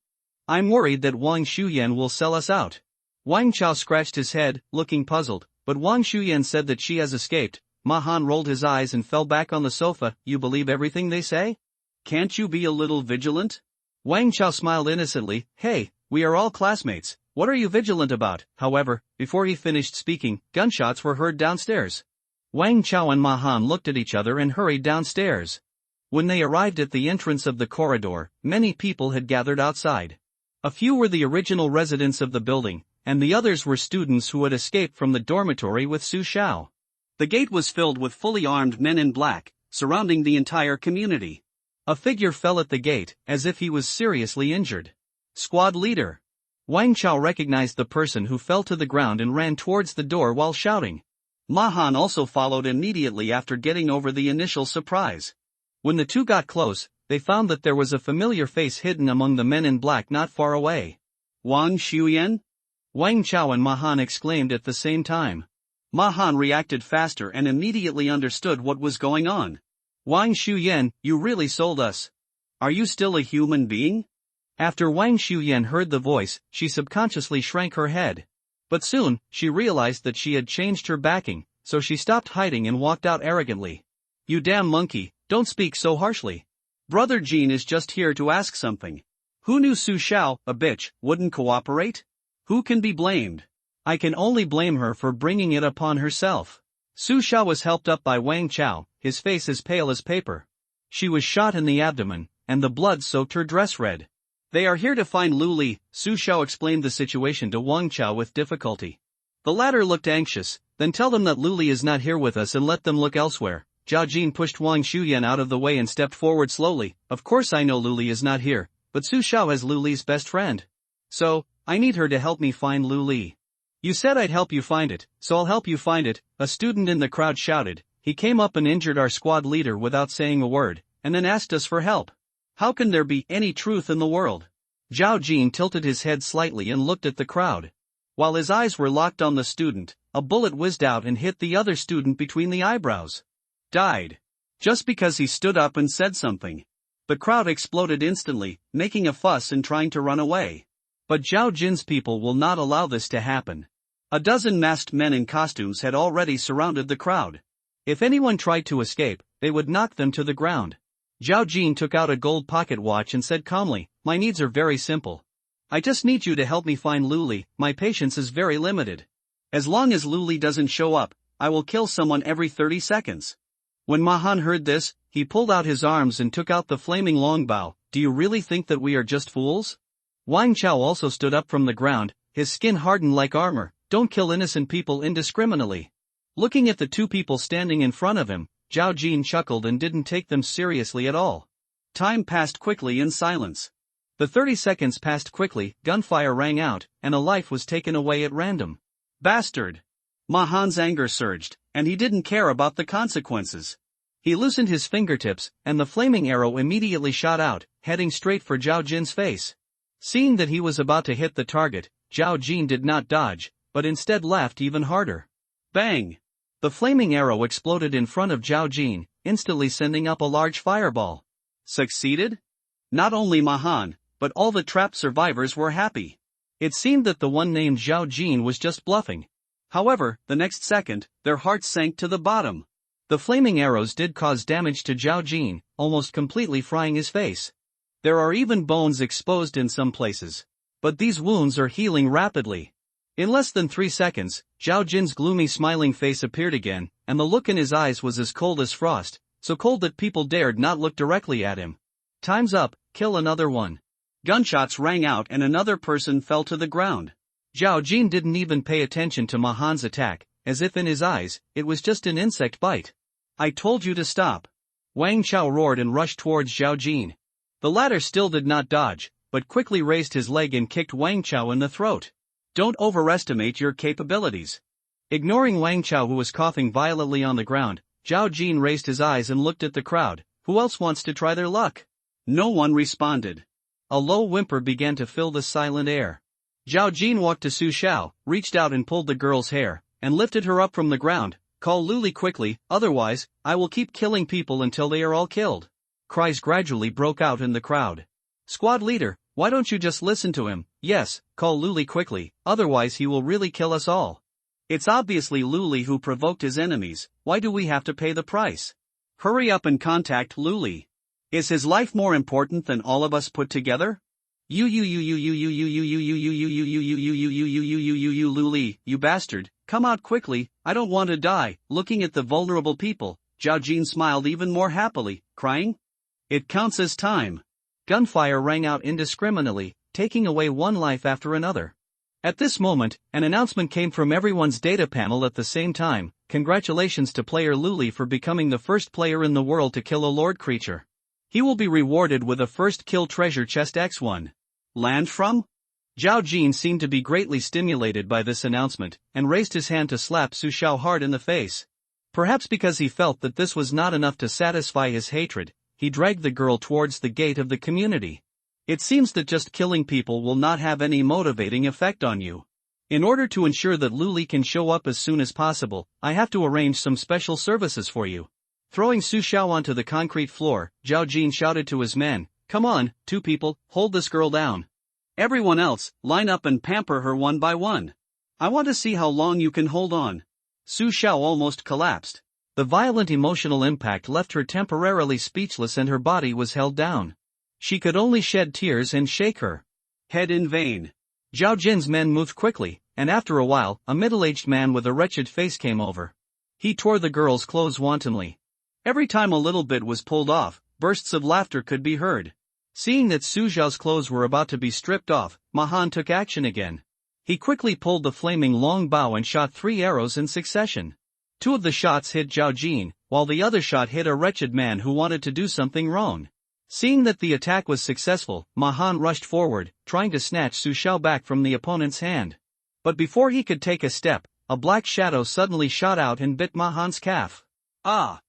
I'm worried that Wang Shuyan will sell us out. Wang Chao scratched his head, looking puzzled, but Wang Shuyan said that she has escaped. Mahan rolled his eyes and fell back on the sofa. You believe everything they say? Can't you be a little vigilant? Wang Chao smiled innocently. Hey, we are all classmates, what are you vigilant about? However, before he finished speaking, gunshots were heard downstairs. Wang Chao and Mahan looked at each other and hurried downstairs. When they arrived at the entrance of the corridor, many people had gathered outside. A few were the original residents of the building, and the others were students who had escaped from the dormitory with Su Xiao. The gate was filled with fully armed men in black, surrounding the entire community. A figure fell at the gate, as if he was seriously injured. Squad leader. Wang Chao recognized the person who fell to the ground and ran towards the door while shouting. Mahan also followed immediately after getting over the initial surprise. When the two got close, they found that there was a familiar face hidden among the men in black not far away. Wang Shuyan? Wang Chao and Mahan exclaimed at the same time. Mahan reacted faster and immediately understood what was going on. Wang Shuyan, you really sold us. Are you still a human being? After Wang Shuyan heard the voice, she subconsciously shrank her head. But soon, she realized that she had changed her backing, so she stopped hiding and walked out arrogantly. You damn monkey, don't speak so harshly. Brother Jean is just here to ask something. Who knew Su Xiao, a bitch, wouldn't cooperate? Who can be blamed? I can only blame her for bringing it upon herself. Su Xiao was helped up by Wang Chao, his face as pale as paper. She was shot in the abdomen, and the blood soaked her dress red. They are here to find Lu Li, Su Xiao explained the situation to Wang Chao with difficulty. The latter looked anxious. Then tell them that Lu Li is not here with us and let them look elsewhere. Zhao Jin pushed Wang Shuyan out of the way and stepped forward slowly. Of course I know Lu Li is not here, but Su Xiao is Lu Li's best friend. So, I need her to help me find Lu Li. You said I'd help you find it, so I'll help you find it, a student in the crowd shouted. He came up and injured our squad leader without saying a word, and then asked us for help. How can there be any truth in the world? Zhao Jin tilted his head slightly and looked at the crowd. While his eyes were locked on the student, a bullet whizzed out and hit the other student between the eyebrows. Died. Just because he stood up and said something. The crowd exploded instantly, making a fuss and trying to run away. But Zhao Jin's people will not allow this to happen. A dozen masked men in costumes had already surrounded the crowd. If anyone tried to escape, they would knock them to the ground. Zhao Jin took out a gold pocket watch and said calmly, "My needs are very simple. I just need you to help me find Luli, my patience is very limited. As long as Luli doesn't show up, I will kill someone every 30 seconds. When Mahan heard this, he pulled out his arms and took out the flaming longbow. "Do you really think that we are just fools?" Wang Chao also stood up from the ground, his skin hardened like armor. "Don't kill innocent people indiscriminately." Looking at the two people standing in front of him, Zhao Jin chuckled and didn't take them seriously at all. Time passed quickly in silence. The 30 seconds passed quickly, gunfire rang out, and a life was taken away at random. Bastard! Mahan's anger surged, and he didn't care about the consequences. He loosened his fingertips, and the flaming arrow immediately shot out, heading straight for Zhao Jin's face. Seeing that he was about to hit the target, Zhao Jin did not dodge, but instead laughed even harder. Bang! The flaming arrow exploded in front of Zhao Jin, instantly sending up a large fireball. Succeeded? Not only Mahan, but all the trapped survivors were happy. It seemed that the one named Zhao Jin was just bluffing. However, the next second, their hearts sank to the bottom. The flaming arrows did cause damage to Zhao Jin, almost completely frying his face. There are even bones exposed in some places. But these wounds are healing rapidly. In less than 3 seconds, Zhao Jin's gloomy smiling face appeared again, and the look in his eyes was as cold as frost, so cold that people dared not look directly at him. "Time's up, kill another one." Gunshots rang out and another person fell to the ground. Zhao Jin didn't even pay attention to Mahan's attack, as if in his eyes, it was just an insect bite. "I told you to stop." Wang Chao roared and rushed towards Zhao Jin. The latter still did not dodge, but quickly raised his leg and kicked Wang Chao in the throat. "Don't overestimate your capabilities." Ignoring Wang Chao, who was coughing violently on the ground, Zhao Jin raised his eyes and looked at the crowd. Who else wants to try their luck? No one responded. A low whimper began to fill the silent air. Zhao Jin walked to Su Xiao, reached out and pulled the girl's hair, and lifted her up from the ground. "Call Luli quickly, otherwise, I will keep killing people until they are all killed." Cries gradually broke out in the crowd. "Squad leader, why don't you just listen to him? Yes, call Luli quickly, otherwise he will really kill us all. It's obviously Luli who provoked his enemies, why do we have to pay the price? Hurry up and contact Luli. Is his life more important than all of us put together? Luli, you bastard, come out quickly, I don't want to die." Looking at the vulnerable people, Zhao Jin smiled even more happily, crying, "It counts as time." Gunfire rang out indiscriminately, taking away one life after another. At this moment, an announcement came from everyone's data panel at the same time. "Congratulations to player Luli for becoming the first player in the world to kill a lord creature. He will be rewarded with a first kill treasure chest X1. Land from?" Zhao Jin seemed to be greatly stimulated by this announcement, and raised his hand to slap Su Xiao hard in the face. Perhaps because he felt that this was not enough to satisfy his hatred, he dragged the girl towards the gate of the community. "It seems that just killing people will not have any motivating effect on you. In order to ensure that Luli can show up as soon as possible, I have to arrange some special services for you." Throwing Su Xiao onto the concrete floor, Zhao Jin shouted to his men, "Come on, 2 people, hold this girl down. Everyone else, line up and pamper her one by one. I want to see how long you can hold on." Su Xiao almost collapsed. The violent emotional impact left her temporarily speechless and her body was held down. She could only shed tears and shake her head in vain. Zhao Jin's men moved quickly, and after a while, a middle-aged man with a wretched face came over. He tore the girl's clothes wantonly. Every time a little bit was pulled off, bursts of laughter could be heard. Seeing that Su Xiao's clothes were about to be stripped off, Mahan took action again. He quickly pulled the flaming long bow and shot 3 arrows in succession. 2 of the shots hit Zhao Jin, while the other shot hit a wretched man who wanted to do something wrong. Seeing that the attack was successful, Mahan rushed forward, trying to snatch Su Xiao back from the opponent's hand. But before he could take a step, a black shadow suddenly shot out and bit Mahan's calf. "Ah!"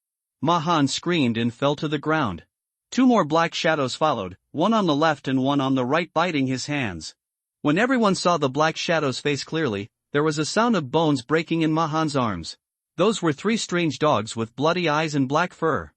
Mahan screamed and fell to the ground. 2 more black shadows followed, one on the left and one on the right, biting his hands. When everyone saw the black shadow's face clearly, there was a sound of bones breaking in Mahan's arms. Those were 3 strange dogs with bloody eyes and black fur.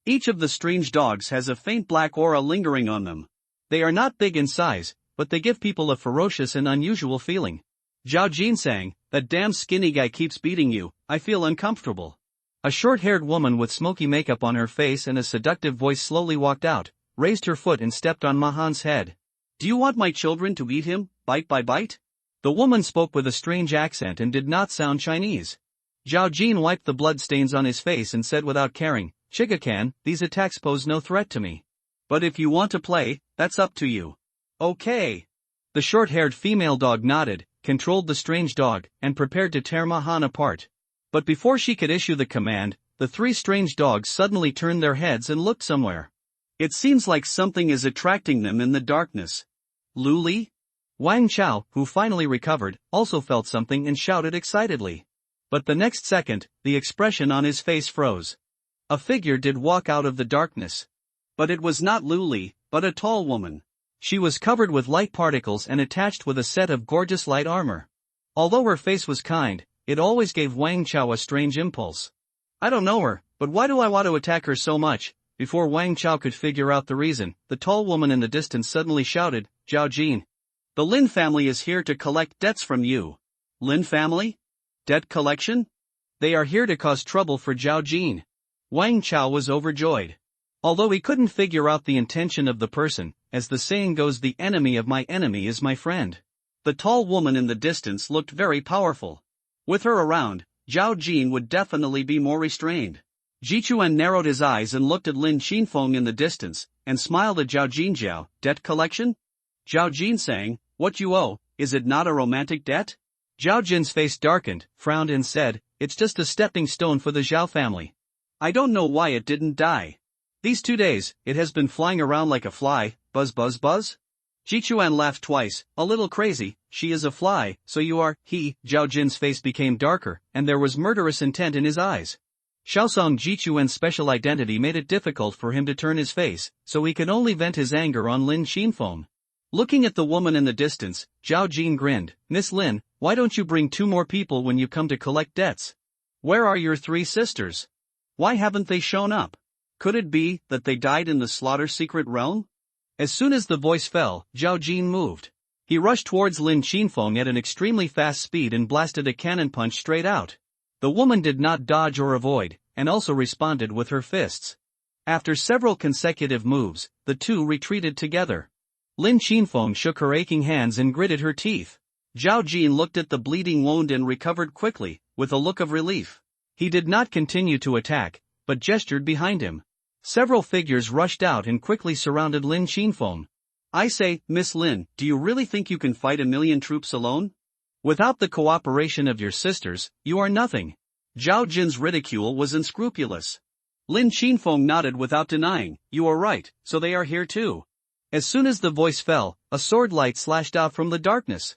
Each of the strange dogs has a faint black aura lingering on them. They are not big in size, but they give people a ferocious and unusual feeling. Zhao Jin sang, That damn skinny guy keeps beating you, I feel uncomfortable. A short-haired woman with smoky makeup on her face and a seductive voice slowly walked out, raised her foot and stepped on Mahan's head. Do you want my children to eat him, bite by bite? The woman spoke with a strange accent and did not sound Chinese. Zhao Jin wiped the blood stains on his face and said without caring, Chiga-kan, these attacks pose no threat to me. But if you want to play, that's up to you. Okay. The short-haired female dog nodded, controlled the strange dog, and prepared to tear Mahan apart. But before she could issue the command, the three strange dogs suddenly turned their heads and looked somewhere. It seems like something is attracting them in the darkness. Luli? Wang Chao, who finally recovered, also felt something and shouted excitedly. But the next second, the expression on his face froze. A figure did walk out of the darkness. But it was not Luli, but a tall woman. She was covered with light particles and attached with a set of gorgeous light armor. Although her face was kind, it always gave Wang Chao a strange impulse. I don't know her, but why do I want to attack her so much? Before Wang Chao could figure out the reason, the tall woman in the distance suddenly shouted, Zhao Jin. The Lin family is here to collect debts from you. Lin family? Debt collection? They are here to cause trouble for Zhao Jin. Wang Chao was overjoyed. Although he couldn't figure out the intention of the person, as the saying goes, the enemy of my enemy is my friend. The tall woman in the distance looked very powerful. With her around, Zhao Jin would definitely be more restrained. Jichuan narrowed his eyes and looked at Lin Qinfeng in the distance, and smiled at Zhao Jin. Zhao, debt collection? Zhao Jin sang, what you owe, is it not a romantic debt? Zhao Jin's face darkened, frowned and said, it's just a stepping stone for the Zhao family. I don't know why it didn't die. These 2 days, it has been flying around like a fly, buzz buzz buzz. Jichuan laughed twice, a little crazy, she is a fly, so you are, Zhao Jin's face became darker, and there was murderous intent in his eyes. Xiaosong Jichuan's special identity made it difficult for him to turn his face, so he could only vent his anger on Lin Qinfeng. Looking at the woman in the distance, Zhao Jin grinned, Miss Lin, why don't you bring 2 more people when you come to collect debts? Where are your 3 sisters? Why haven't they shown up? Could it be that they died in the slaughter secret realm? As soon as the voice fell, Zhao Jin moved. He rushed towards Lin Qinfeng at an extremely fast speed and blasted a cannon punch straight out. The woman did not dodge or avoid, and also responded with her fists. After several consecutive moves, the two retreated together. Lin Qinfeng shook her aching hands and gritted her teeth. Zhao Jin looked at the bleeding wound and recovered quickly, with a look of relief. He did not continue to attack, but gestured behind him. Several figures rushed out and quickly surrounded Lin Qinfeng. I say, Miss Lin, do you really think you can fight 1,000,000 troops alone? Without the cooperation of your sisters, you are nothing. Zhao Jin's ridicule was unscrupulous. Lin Qinfeng nodded without denying, you are right, so they are here too. As soon as the voice fell, a sword light slashed out from the darkness.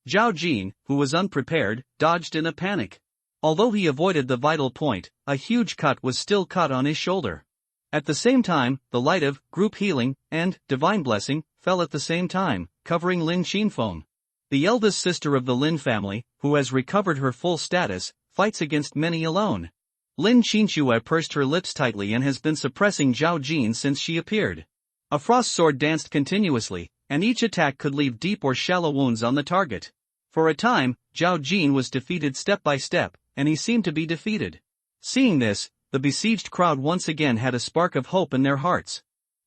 Zhao Jin, who was unprepared, dodged in a panic. Although he avoided the vital point, a huge cut was still cut on his shoulder. At the same time, the light of group healing and divine blessing fell at the same time, covering Lin Qinfeng. The eldest sister of the Lin family, who has recovered her full status, fights against many alone. Lin Qinxue pursed her lips tightly and has been suppressing Zhao Jin since she appeared. A frost sword danced continuously, and each attack could leave deep or shallow wounds on the target. For a time, Zhao Jin was defeated step by step, and he seemed to be defeated. Seeing this, the besieged crowd once again had a spark of hope in their hearts.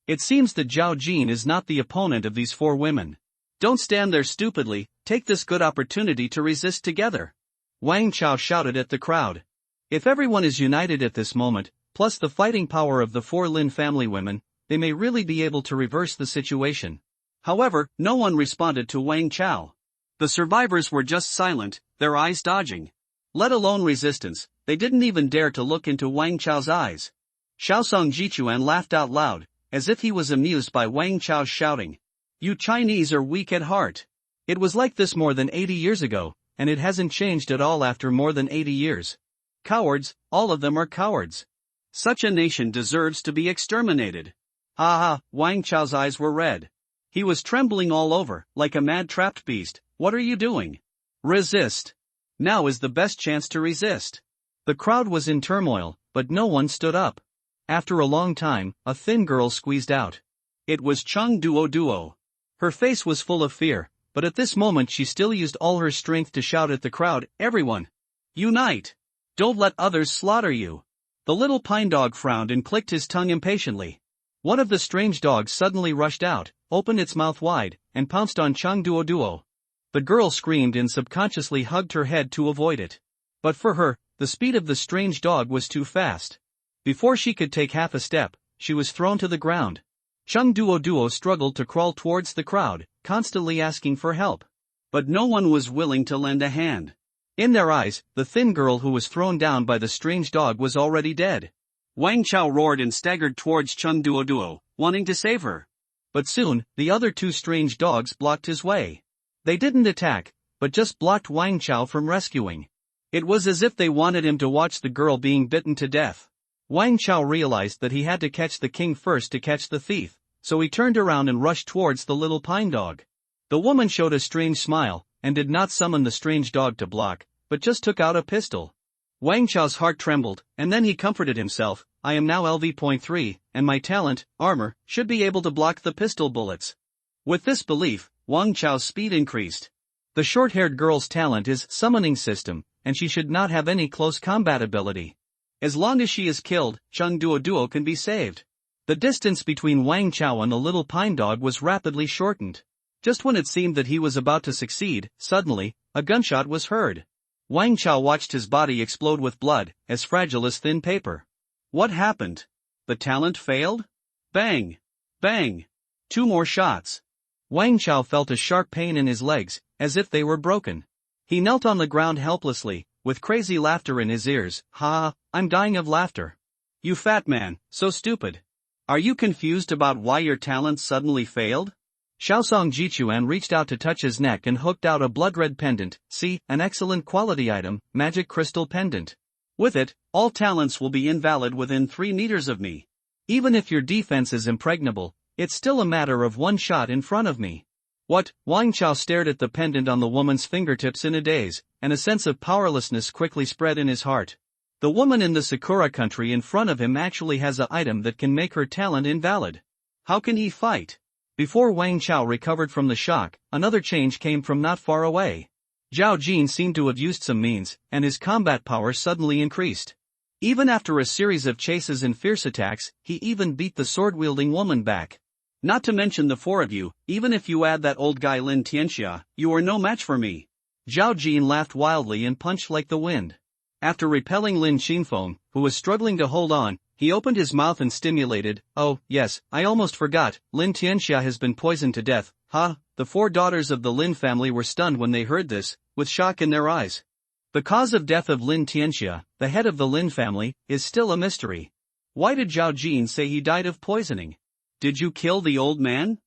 It seems that Zhao Jin is not the opponent of these 4 women. Don't stand there stupidly, take this good opportunity to resist together. Wang Chao shouted at the crowd. If everyone is united at this moment, plus the fighting power of the 4 Lin family women, they may really be able to reverse the situation. However, no one responded to Wang Chao. The survivors were just silent, their eyes dodging. Let alone resistance, they didn't even dare to look into Wang Chao's eyes. Xiaosong Jichuan laughed out loud, as if he was amused by Wang Chao's shouting. You Chinese are weak at heart. It was like this more than 80 years ago, and it hasn't changed at all after more than 80 years. Cowards, all of them are cowards. Such a nation deserves to be exterminated. Ha! Wang Chao's eyes were red. He was trembling all over, like a mad trapped beast. What are you doing? Resist. Now is the best chance to resist. The crowd was in turmoil, but no one stood up. After a long time, a thin girl squeezed out. It was Chung Duo Duo. Her face was full of fear, but at this moment she still used all her strength to shout at the crowd, "Everyone! Unite! Don't let others slaughter you!" The little pine dog frowned and clicked his tongue impatiently. One of the strange dogs suddenly rushed out, opened its mouth wide, and pounced on Chung Duo Duo. The girl screamed and subconsciously hugged her head to avoid it. But for her, the speed of the strange dog was too fast. Before she could take half a step, she was thrown to the ground. Chung Duo Duo struggled to crawl towards the crowd, constantly asking for help. But no one was willing to lend a hand. In their eyes, the thin girl who was thrown down by the strange dog was already dead. Wang Chao roared and staggered towards Chung Duo Duo, wanting to save her. But soon, the other two strange dogs blocked his way. They didn't attack, but just blocked Wang Chao from rescuing. It was as if they wanted him to watch the girl being bitten to death. Wang Chao realized that he had to catch the king first to catch the thief, so he turned around and rushed towards the little pine dog. The woman showed a strange smile, and did not summon the strange dog to block, but just took out a pistol. Wang Chao's heart trembled, and then he comforted himself, "I am now LV.3, and my talent, armor, should be able to block the pistol bullets." With this belief, Wang Chao's speed increased. The short-haired girl's talent is summoning system, and she should not have any close combat ability. As long as she is killed, Chung Duo Duo can be saved. The distance between Wang Chao and the little pine dog was rapidly shortened. Just when it seemed that he was about to succeed, suddenly, a gunshot was heard. Wang Chao watched his body explode with blood, as fragile as thin paper. What happened? The talent failed? Bang! Bang! 2 more shots. Wang Chao felt a sharp pain in his legs, as if they were broken. He knelt on the ground helplessly, with crazy laughter in his ears. "Ha, I'm dying of laughter. You fat man, so stupid. Are you confused about why your talent suddenly failed?" Xiaosong Jichuan reached out to touch his neck and hooked out a blood-red pendant. "See, an excellent quality item, magic crystal pendant. With it, all talents will be invalid within 3 meters of me. Even if your defense is impregnable, it's still a matter of 1 shot in front of me." What? Wang Chao stared at the pendant on the woman's fingertips in a daze, and a sense of powerlessness quickly spread in his heart. The woman in the Sakura country in front of him actually has an item that can make her talent invalid. How can he fight? Before Wang Chao recovered from the shock, another change came from not far away. Zhao Jin seemed to have used some means, and his combat power suddenly increased. Even after a series of chases and fierce attacks, he even beat the sword-wielding woman back. Not to mention the 4 of you, even if you add that old guy Lin Tianxia, you are no match for me. Zhao Jin laughed wildly and punched like the wind. After repelling Lin Xinfeng, who was struggling to hold on, he opened his mouth and stimulated. "Oh, yes, I almost forgot, Lin Tianxia has been poisoned to death." Ha! The 4 daughters of the Lin family were stunned when they heard this, with shock in their eyes. The cause of death of Lin Tianxia, the head of the Lin family, is still a mystery. Why did Zhao Jin say he died of poisoning? Did you kill the old man?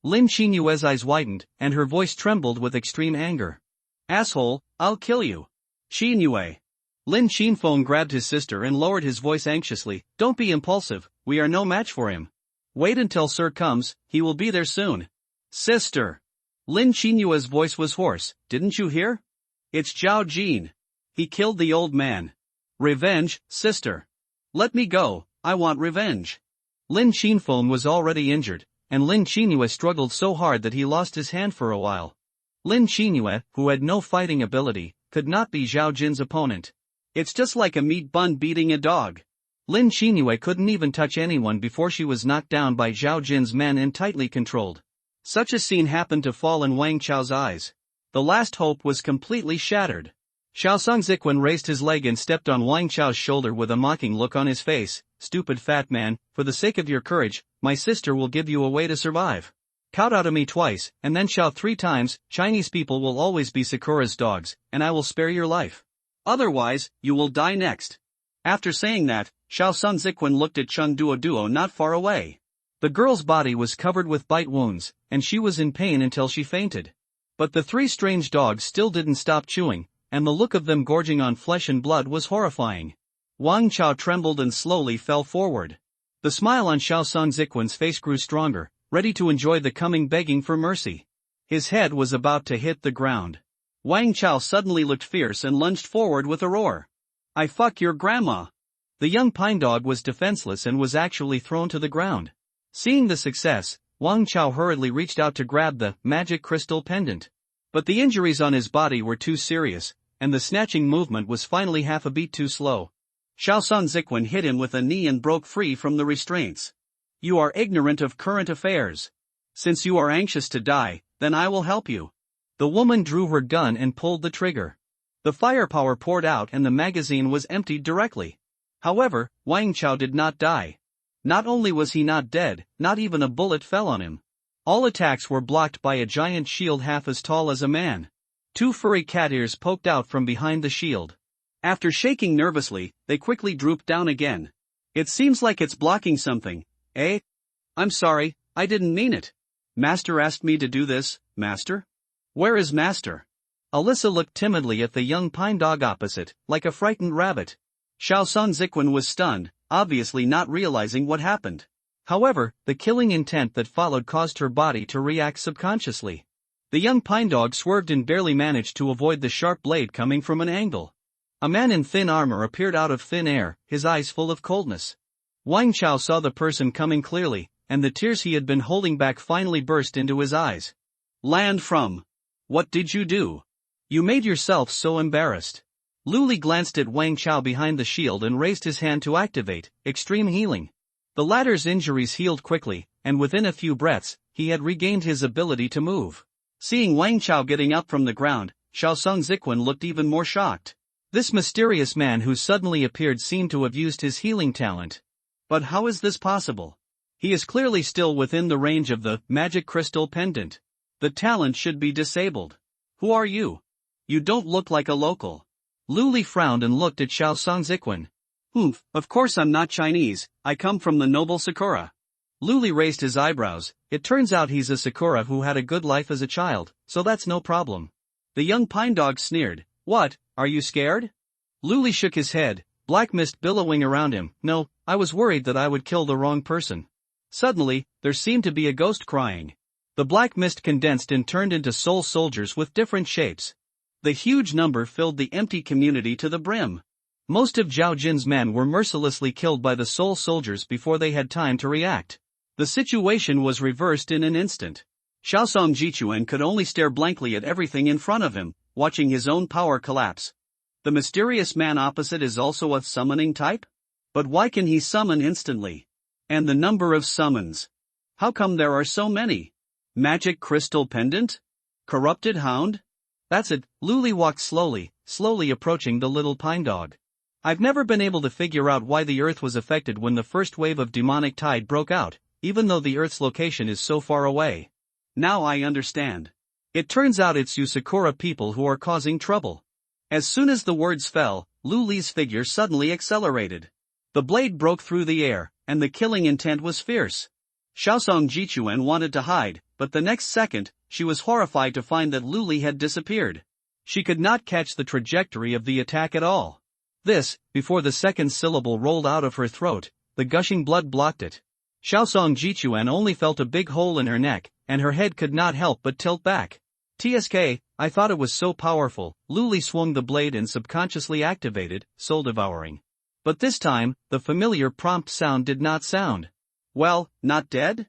Lin Qinyue's eyes widened, and her voice trembled with extreme anger. "Asshole, I'll kill you. Qinyue." Lin Xinfeng grabbed his sister and lowered his voice anxiously. "Don't be impulsive, we are no match for him. Wait until Sir comes, he will be there soon." "Sister!" Lin Qinyue's voice was hoarse. "Didn't you hear? It's Zhao Jin. He killed the old man. Revenge, sister. Let me go, I want revenge." Lin Xinfeng was already injured, and Lin Qinyue struggled so hard that he lost his hand for a while. Lin Qinyue, who had no fighting ability, could not be Zhao Jin's opponent. It's just like a meat bun beating a dog. Lin Qinyue couldn't even touch anyone before she was knocked down by Zhao Jin's men and tightly controlled. Such a scene happened to fall in Wang Chao's eyes. The last hope was completely shattered. Xiaosong Ziquan raised his leg and stepped on Wang Chao's shoulder with a mocking look on his face. "Stupid fat man, for the sake of your courage, my sister will give you a way to survive. Kowtow to me twice, and then shout 3 times, Chinese people will always be Sakura's dogs, and I will spare your life. Otherwise, you will die next." After saying that, Xiaosong Ziquan looked at Chung Duo Duo not far away. The girl's body was covered with bite wounds, and she was in pain until she fainted. But the 3 strange dogs still didn't stop chewing, and the look of them gorging on flesh and blood was horrifying. Wang Chao trembled and slowly fell forward. The smile on Xiaosong Ziquan's face grew stronger, ready to enjoy the coming begging for mercy. His head was about to hit the ground. Wang Chao suddenly looked fierce and lunged forward with a roar. "I fuck your grandma!" The young pine dog was defenseless and was actually thrown to the ground. Seeing the success, Wang Chao hurriedly reached out to grab the magic crystal pendant. But the injuries on his body were too serious, and the snatching movement was finally half a beat too slow. Xiaosong Ziquan hit him with a knee and broke free from the restraints. You are ignorant of current affairs. Since you are anxious to die, then I will help you. The woman drew her gun and pulled the trigger. The firepower poured out and the magazine was emptied directly. However, Wang Chao did not die. Not only was he not dead, not even a bullet fell on him. All attacks were blocked by a giant shield half as tall as a man. Two furry cat ears poked out from behind the shield. After shaking nervously, they quickly drooped down again. It seems like it's blocking something, eh? I'm sorry, I didn't mean it. Master asked me to do this, Master? Where is Master? Alyssa looked timidly at the young pine dog opposite, like a frightened rabbit. Xiaosong Ziquan was stunned, obviously not realizing what happened. However, the killing intent that followed caused her body to react subconsciously. The young pine dog swerved and barely managed to avoid the sharp blade coming from an angle. A man in thin armor appeared out of thin air, his eyes full of coldness. Wang Chao saw the person coming clearly, and the tears he had been holding back finally burst into his eyes. Land from. What did you do? You made yourself so embarrassed. Lu Li glanced at Wang Chao behind the shield and raised his hand to activate Extreme Healing. The latter's injuries healed quickly, and within a few breaths, he had regained his ability to move. Seeing Wang Chao getting up from the ground, Xiaosong Ziquan looked even more shocked. This mysterious man who suddenly appeared seemed to have used his healing talent. But how is this possible? He is clearly still within the range of the magic crystal pendant. The talent should be disabled. Who are you? You don't look like a local. Lu Li frowned and looked at Xiaosong Ziquan. Of course I'm not Chinese, I come from the noble Sakura. Lu Li raised his eyebrows. It turns out he's a Sakura who had a good life as a child, so that's no problem. The young pine dog sneered. What, are you scared? Lu Li shook his head, black mist billowing around him. No, I was worried that I would kill the wrong person. Suddenly, there seemed to be a ghost crying. The black mist condensed and turned into soul soldiers with different shapes. The huge number filled the empty community to the brim. Most of Zhao Jin's men were mercilessly killed by the soul soldiers before they had time to react. The situation was reversed in an instant. Xiaosong Jichuan could only stare blankly at everything in front of him, watching his own power collapse. The mysterious man opposite is also a summoning type? But why can he summon instantly? And the number of summons. How come there are so many? Magic crystal pendant? Corrupted hound? That's it. Lu Li walked slowly approaching the little pine dog. I've never been able to figure out why the Earth was affected when the first wave of demonic tide broke out, even though the Earth's location is so far away. Now I understand. It turns out it's you Sakura people who are causing trouble. As soon as the words fell, Lu Li's figure suddenly accelerated. The blade broke through the air, and the killing intent was fierce. Xiaosong Jichuan wanted to hide, but the next second, she was horrified to find that Lu Li had disappeared. She could not catch the trajectory of the attack at all. This, before the second syllable rolled out of her throat, the gushing blood blocked it. Xiaosong Jichuan only felt a big hole in her neck, and her head could not help but tilt back. TSK, I thought it was so powerful. Lu Li swung the blade and subconsciously activated soul devouring. But this time, the familiar prompt sound did not sound. Well, not dead?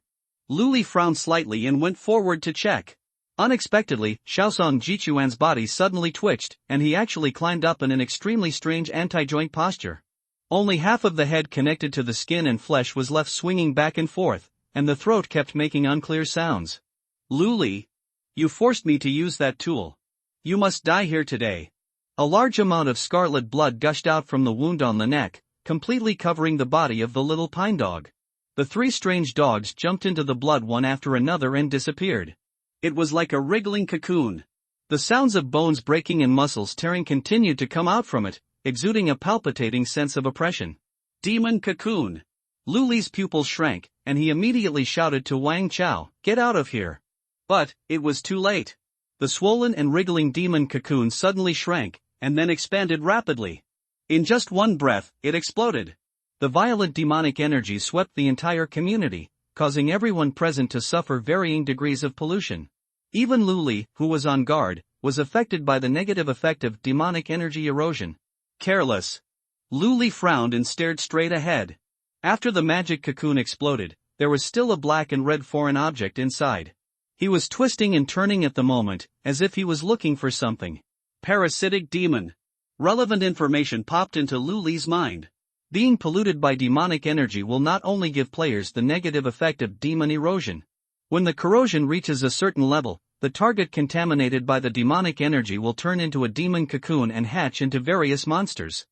Lu Li frowned slightly and went forward to check. Unexpectedly, Xiaosong Jichuan's body suddenly twitched, and he actually climbed up in an extremely strange anti-joint posture. Only half of the head connected to the skin and flesh was left swinging back and forth, and the throat kept making unclear sounds. Lu Li, you forced me to use that tool. You must die here today. A large amount of scarlet blood gushed out from the wound on the neck, completely covering the body of the little pine dog. The three strange dogs jumped into the blood one after another and disappeared. It was like a wriggling cocoon. The sounds of bones breaking and muscles tearing continued to come out from it, exuding a palpitating sense of oppression. Demon cocoon. Lu Li's pupils shrank, and he immediately shouted to Wang Chao, "Get out of here." But, it was too late. The swollen and wriggling demon cocoon suddenly shrank, and then expanded rapidly. In just one breath, it exploded. The violent demonic energy swept the entire community, causing everyone present to suffer varying degrees of pollution. Even Lu Li, who was on guard, was affected by the negative effect of demonic energy erosion. Careless. Lu Li frowned and stared straight ahead. After the magic cocoon exploded, there was still a black and red foreign object inside. He was twisting and turning at the moment, as if he was looking for something. Parasitic demon. Relevant information popped into Lu Li's mind. Being polluted by demonic energy will not only give players the negative effect of demon erosion. When the corrosion reaches a certain level, the target contaminated by the demonic energy will turn into a demon cocoon and hatch into various monsters.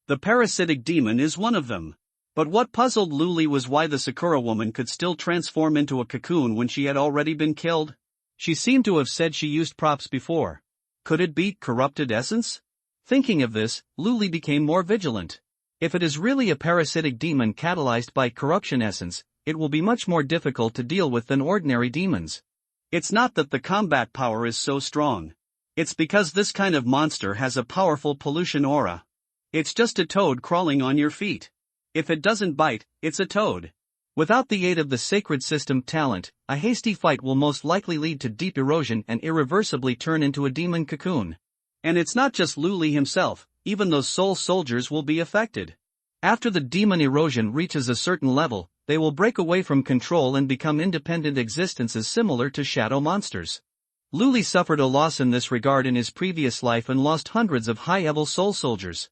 The parasitic demon is one of them. But what puzzled Lu Li was why the Sakura woman could still transform into a cocoon when she had already been killed. She seemed to have said she used props before. Could it be corrupted essence? Thinking of this, Lu Li became more vigilant. If it is really a parasitic demon catalyzed by corruption essence, it will be much more difficult to deal with than ordinary demons. It's not that the combat power is so strong. It's because this kind of monster has a powerful pollution aura. It's just a toad crawling on your feet. If it doesn't bite, it's a toad. Without the aid of the sacred system talent, a hasty fight will most likely lead to deep erosion and irreversibly turn into a demon cocoon. And it's not just Lu Li himself, even those soul soldiers will be affected. After the demon erosion reaches a certain level, they will break away from control and become independent existences similar to shadow monsters. Lu Li suffered a loss in this regard in his previous life and lost hundreds of high-level soul soldiers.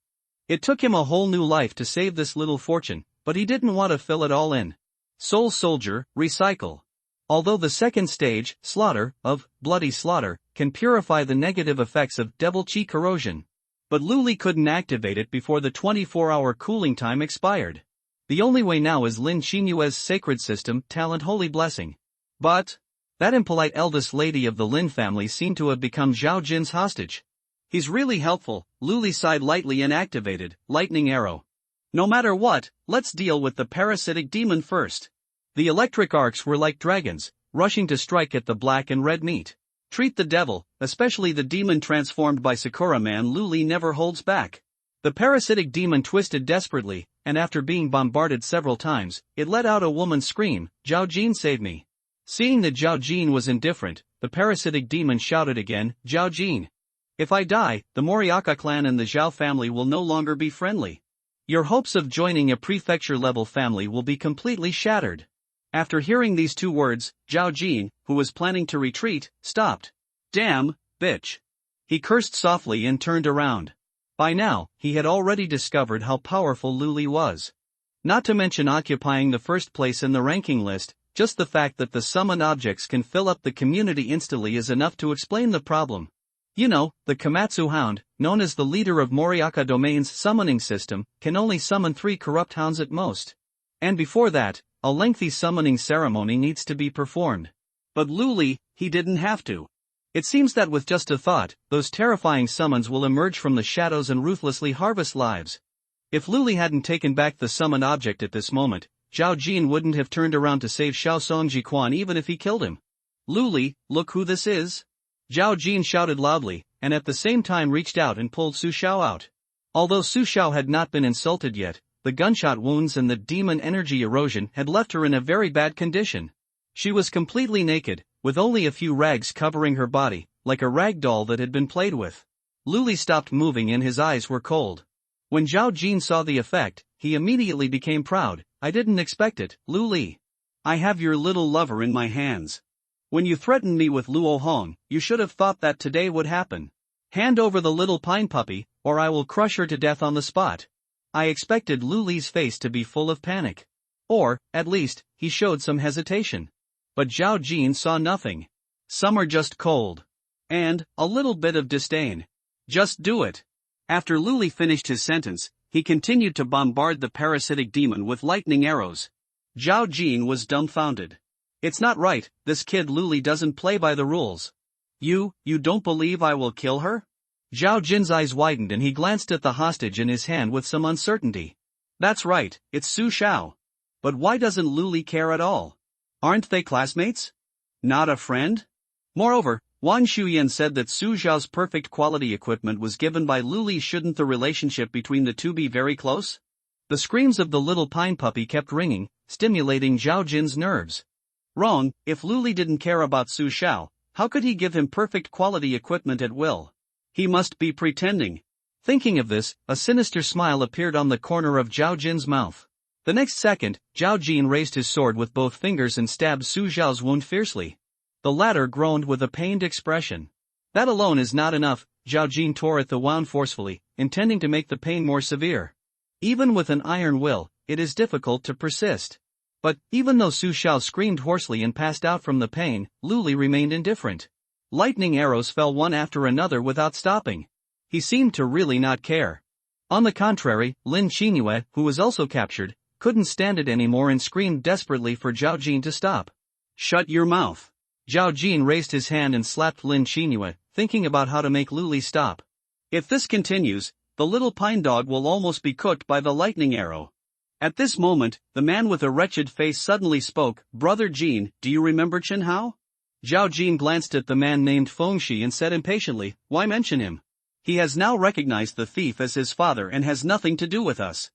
It took him a whole new life to save this little fortune, but he didn't want to fill it all in. Soul Soldier, recycle. Although the second stage, slaughter, of bloody slaughter, can purify the negative effects of devil chi corrosion. But Lu Li couldn't activate it before the 24-hour cooling time expired. The only way now is Lin Xinyue's sacred system, talent holy blessing. But that impolite eldest lady of the Lin family seemed to have become Zhao Jin's hostage. He's really helpful, Lu Li sighed lightly and activated, lightning arrow. No matter what, let's deal with the parasitic demon first. The electric arcs were like dragons, rushing to strike at the black and red meat. Treat the devil, especially the demon transformed by Sakura Man. Lu Li never holds back. The parasitic demon twisted desperately, and after being bombarded several times, it let out a woman's scream, "Zhao Jin, save me." Seeing that Zhao Jin was indifferent, the parasitic demon shouted again, "Zhao Jin. If I die, the Moriaka clan and the Zhao family will no longer be friendly. Your hopes of joining a prefecture-level family will be completely shattered." After hearing these two words, Zhao Jin, who was planning to retreat, stopped. "Damn, bitch." He cursed softly and turned around. By now, he had already discovered how powerful Lu Li was. Not to mention occupying the first place in the ranking list, just the fact that the summoned objects can fill up the community instantly is enough to explain the problem. You know, the Komatsu Hound, known as the leader of Moriaka Domain's summoning system, can only summon 3 corrupt hounds at most. And before that, a lengthy summoning ceremony needs to be performed. But Lu Li, he didn't have to. It seems that with just a thought, those terrifying summons will emerge from the shadows and ruthlessly harvest lives. If Lu Li hadn't taken back the summoned object at this moment, Zhao Jin wouldn't have turned around to save Xiao Songji Quan even if he killed him. "Lu Li, look who this is." Zhao Jin shouted loudly, and at the same time reached out and pulled Su Xiao out. Although Su Xiao had not been insulted yet, the gunshot wounds and the demon energy erosion had left her in a very bad condition. She was completely naked, with only a few rags covering her body, like a rag doll that had been played with. Lu Li stopped moving and his eyes were cold. When Zhao Jin saw the effect, he immediately became proud. "I didn't expect it, Lu Li. I have your little lover in my hands. When you threatened me with Luo Hong, you should have thought that today would happen. Hand over the little pine puppy, or I will crush her to death on the spot." I expected Lu Li's face to be full of panic. Or, at least, he showed some hesitation. But Zhao Jin saw nothing. "Some are just cold." And a little bit of disdain. "Just do it." After Lu Li finished his sentence, he continued to bombard the parasitic demon with lightning arrows. Zhao Jin was dumbfounded. "It's not right, this kid Lu Li doesn't play by the rules." You don't believe I will kill her?" Zhao Jin's eyes widened and he glanced at the hostage in his hand with some uncertainty. "That's right, it's Su Xiao. But why doesn't Lu Li care at all? Aren't they classmates? Not a friend? Moreover, Wan Shuyan said that Su Xiao's perfect quality equipment was given by Lu Li. Shouldn't the relationship between the two be very close?" The screams of the little pine puppy kept ringing, stimulating Zhao Jin's nerves. Wrong, if Lu Li didn't care about Su Xiao, how could he give him perfect quality equipment at will? He must be pretending. Thinking of this, a sinister smile appeared on the corner of Zhao Jin's mouth. The next second, Zhao Jin raised his sword with both fingers and stabbed Su Xiao's wound fiercely. The latter groaned with a pained expression. That alone is not enough, Zhao Jin tore at the wound forcefully, intending to make the pain more severe. Even with an iron will, it is difficult to persist. But, even though Su Xiao screamed hoarsely and passed out from the pain, Lu Li remained indifferent. Lightning arrows fell one after another without stopping. He seemed to really not care. On the contrary, Lin Qingyue, who was also captured, couldn't stand it anymore and screamed desperately for Zhao Jin to stop. Shut your mouth. Zhao Jin raised his hand and slapped Lin Qingyue, thinking about how to make Lu Li stop. If this continues, the little pine dog will almost be cooked by the lightning arrow. At this moment, the man with a wretched face suddenly spoke. Brother Jin, do you remember Chen Hao? Zhao Jin glanced at the man named Fengxi and said impatiently, why mention him? He has now recognized the thief as his father and has nothing to do with us.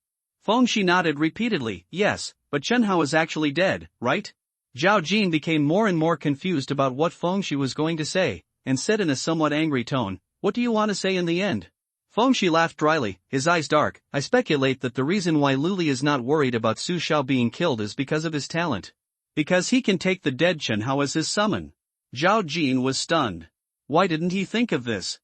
Fengxi nodded repeatedly, yes, but Chen Hao is actually dead, right? Zhao Jin became more and more confused about what Fengxi was going to say, and said in a somewhat angry tone, what do you want to say in the end? Fengxi laughed dryly, his eyes dark. I speculate that the reason why Lu Li is not worried about Su Xiao being killed is because of his talent. Because he can take the dead Chen Hao as his summon. Zhao Jin was stunned. Why didn't he think of this?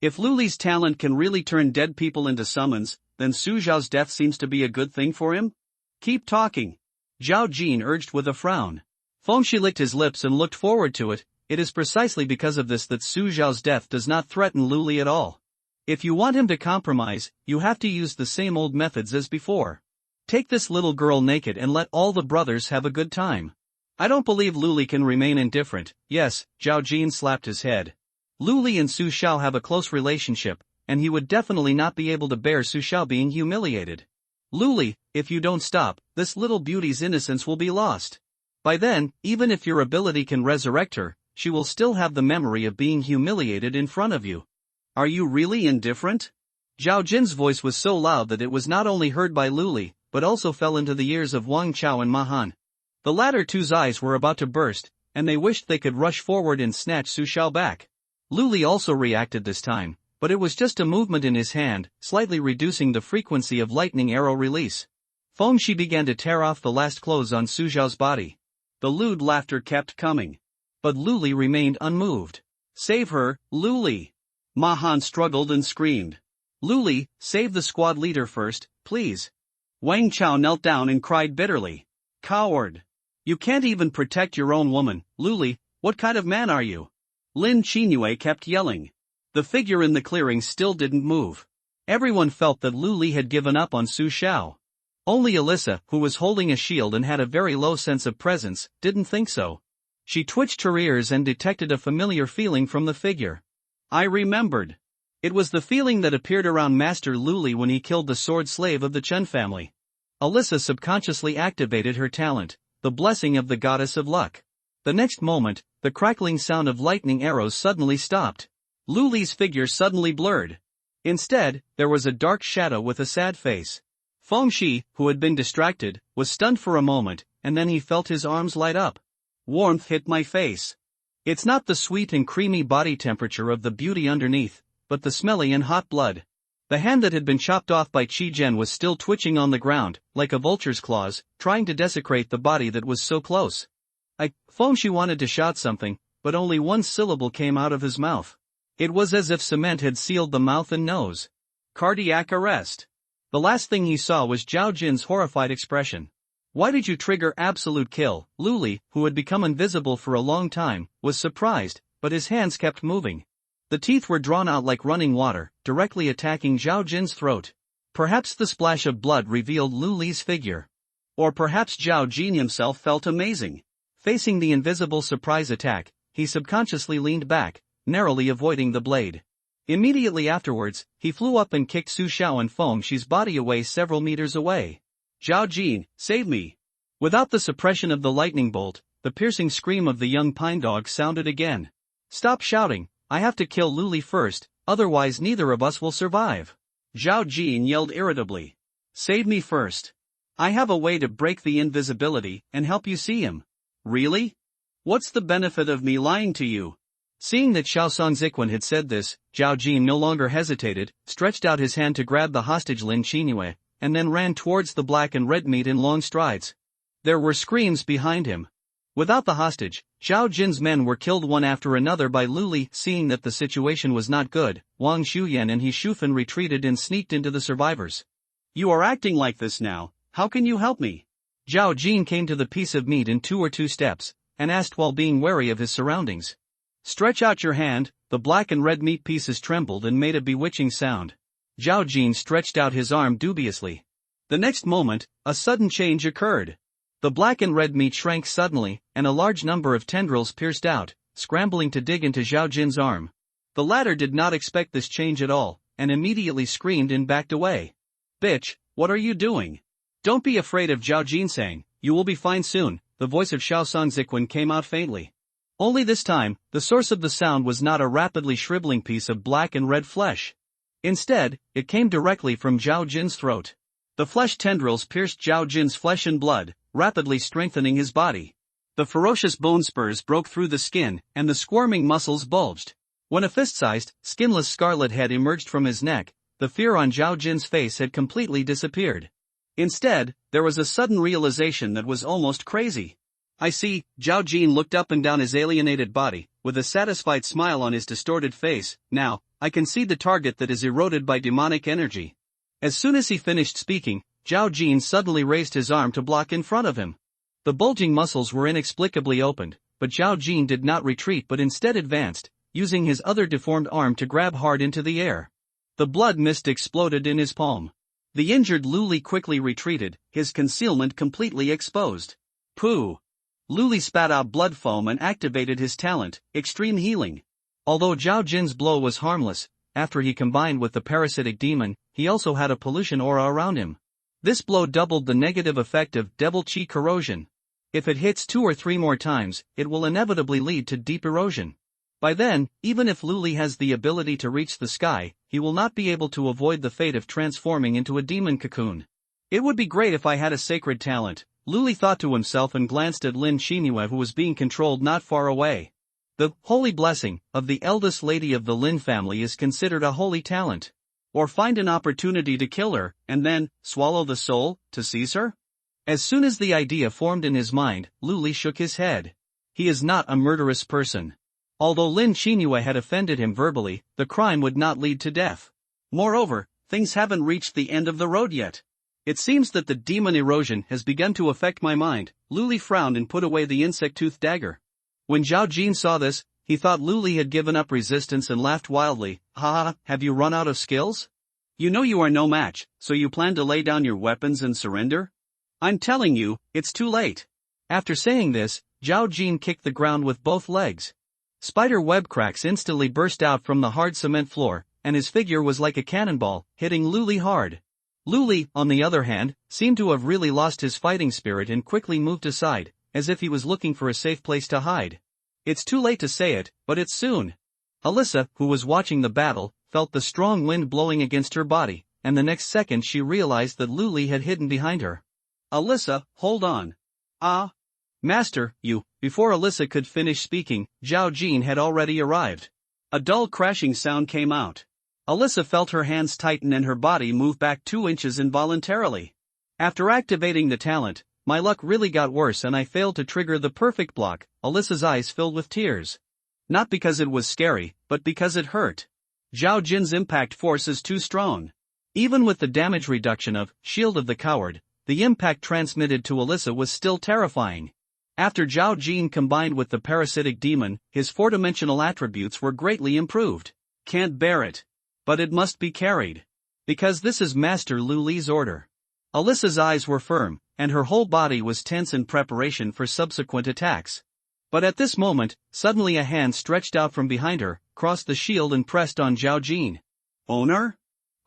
If Lu Li's talent can really turn dead people into summons, then Su Xiao's death seems to be a good thing for him? Keep talking. Zhao Jin urged with a frown. Fengxi licked his lips and looked forward to it. It is precisely because of this that Su Xiao's death does not threaten Lu Li at all. If you want him to compromise, you have to use the same old methods as before. Take this little girl naked and let all the brothers have a good time. I don't believe Lu Li can remain indifferent. Yes, Zhao Jin slapped his head. Lu Li and Su Xiao have a close relationship, and he would definitely not be able to bear Su Xiao being humiliated. Lu Li, if you don't stop, this little beauty's innocence will be lost. By then, even if your ability can resurrect her, she will still have the memory of being humiliated in front of you. Are you really indifferent? Zhao Jin's voice was so loud that it was not only heard by Lu Li, but also fell into the ears of Wang Chao and Ma Han. The latter two's eyes were about to burst, and they wished they could rush forward and snatch Su Xiao back. Lu Li also reacted this time, but it was just a movement in his hand, slightly reducing the frequency of lightning arrow release. Fengxi began to tear off the last clothes on Su Xiao's body. The lewd laughter kept coming. But Lu Li remained unmoved. Save her, Lu Li. Ma Han struggled and screamed. Lu Li, save the squad leader first, please. Wang Chao knelt down and cried bitterly. Coward. You can't even protect your own woman, Lu Li, what kind of man are you? Lin Qingyue kept yelling. The figure in the clearing still didn't move. Everyone felt that Lu Li had given up on Su Xiao. Only Alyssa, who was holding a shield and had a very low sense of presence, didn't think so. She twitched her ears and detected a familiar feeling from the figure. I remembered. It was the feeling that appeared around Master Lu Li when he killed the sword slave of the Chen family. Alyssa subconsciously activated her talent, the blessing of the goddess of luck. The next moment, the crackling sound of lightning arrows suddenly stopped. Lu Li's figure suddenly blurred. Instead, there was a dark shadow with a sad face. Fengxi, who had been distracted, was stunned for a moment, and then he felt his arms light up. Warmth hit my face. It's not the sweet and creamy body temperature of the beauty underneath, but the smelly and hot blood. The hand that had been chopped off by Qi Zhen was still twitching on the ground, like a vulture's claws, trying to desecrate the body that was so close. Fengxi wanted to shout something, but only one syllable came out of his mouth. It was as if cement had sealed the mouth and nose. Cardiac arrest. The last thing he saw was Zhao Jin's horrified expression. Why did you trigger absolute kill? Lu Li, who had become invisible for a long time, was surprised, but his hands kept moving. The teeth were drawn out like running water, directly attacking Zhao Jin's throat. Perhaps the splash of blood revealed Lu Li's figure. Or perhaps Zhao Jin himself felt amazing. Facing the invisible surprise attack, he subconsciously leaned back, narrowly avoiding the blade. Immediately afterwards, he flew up and kicked Su Xiao and Fengxi's body away several meters away. Zhao Jin, save me! Without the suppression of the lightning bolt, the piercing scream of the young pine dog sounded again. Stop shouting, I have to kill Lu Li first, otherwise neither of us will survive. Zhao Jin yelled irritably. Save me first. I have a way to break the invisibility and help you see him. Really? What's the benefit of me lying to you? Seeing that Xiaosong Ziquan had said this, Zhao Jin no longer hesitated, stretched out his hand to grab the hostage Lin Qingyue, and then ran towards the black and red meat in long strides. There were screams behind him. Without the hostage, Zhao Jin's men were killed one after another by Lu Li. Seeing that the situation was not good, Wang Shuyan and He Shufan retreated and sneaked into the survivors. You are acting like this now, how can you help me? Zhao Jin came to the piece of meat in 2 or 2 steps, and asked while being wary of his surroundings. Stretch out your hand. The black and red meat pieces trembled and made a bewitching sound. Zhao Jin stretched out his arm dubiously. The next moment, a sudden change occurred. The black and red meat shrank suddenly, and a large number of tendrils pierced out, scrambling to dig into Zhao Jin's arm. The latter did not expect this change at all, and immediately screamed and backed away. Bitch, what are you doing? Don't be afraid of Zhao Jin sang, you will be fine soon. The voice of Xiao Songzikwen came out faintly. Only this time, the source of the sound was not a rapidly shriveling piece of black and red flesh. Instead, it came directly from Zhao Jin's throat. The flesh tendrils pierced Zhao Jin's flesh and blood, rapidly strengthening his body. The ferocious bone spurs broke through the skin, and the squirming muscles bulged. When a fist-sized, skinless scarlet head emerged from his neck, the fear on Zhao Jin's face had completely disappeared. Instead, there was a sudden realization that was almost crazy. I see. Zhao Jin looked up and down his alienated body, with a satisfied smile on his distorted face. Now, I can see the target that is eroded by demonic energy. As soon as he finished speaking, Zhao Jin suddenly raised his arm to block in front of him. The bulging muscles were inexplicably opened, but Zhao Jin did not retreat but instead advanced, using his other deformed arm to grab hard into the air. The blood mist exploded in his palm. The injured Lu Li quickly retreated, his concealment completely exposed. Pooh! Lu Li spat out blood foam and activated his talent, Extreme Healing. Although Zhao Jin's blow was harmless, after he combined with the parasitic demon, he also had a pollution aura around him. This blow doubled the negative effect of Devil Chi corrosion. If it hits 2 or 3 more times, it will inevitably lead to deep erosion. By then, even if Lu Li has the ability to reach the sky, he will not be able to avoid the fate of transforming into a demon cocoon. It would be great if I had a sacred talent, Lu Li thought to himself and glanced at Lin Xinhua, who was being controlled not far away. The holy blessing of the eldest lady of the Lin family is considered a holy talent. Or find an opportunity to kill her, and then, swallow the soul, to seize her? As soon as the idea formed in his mind, Lu Li shook his head. He is not a murderous person. Although Lin Xinhua had offended him verbally, the crime would not lead to death. Moreover, things haven't reached the end of the road yet. It seems that the demon erosion has begun to affect my mind. Lu Li frowned and put away the insect-toothed dagger. When Zhao Jin saw this, he thought Lu Li had given up resistance and laughed wildly. Ha ha, have you run out of skills? You know you are no match, so you plan to lay down your weapons and surrender? I'm telling you, it's too late. After saying this, Zhao Jin kicked the ground with both legs. Spider web cracks instantly burst out from the hard cement floor, and his figure was like a cannonball, hitting Lu Li hard. Lu Li, on the other hand, seemed to have really lost his fighting spirit and quickly moved aside, as if he was looking for a safe place to hide. It's too late to say it, but it's soon. Alyssa, who was watching the battle, felt the strong wind blowing against her body, and the next second she realized that Lu Li had hidden behind her. Alyssa, hold on. Ah. Master, you. Before Alyssa could finish speaking, Zhao Jin had already arrived. A dull crashing sound came out. Alyssa felt her hands tighten and her body move back 2 inches involuntarily. After activating the talent, my luck really got worse and I failed to trigger the perfect block. Alyssa's eyes filled with tears. Not because it was scary, but because it hurt. Zhao Jin's impact force is too strong. Even with the damage reduction of Shield of the Coward, the impact transmitted to Alyssa was still terrifying. After Zhao Jin combined with the parasitic demon, his 4-dimensional attributes were greatly improved. Can't bear it. But it must be carried. Because this is Master Lu Li's order. Alyssa's eyes were firm, and her whole body was tense in preparation for subsequent attacks. But at this moment, suddenly a hand stretched out from behind her, crossed the shield and pressed on Zhao Jin. Owner?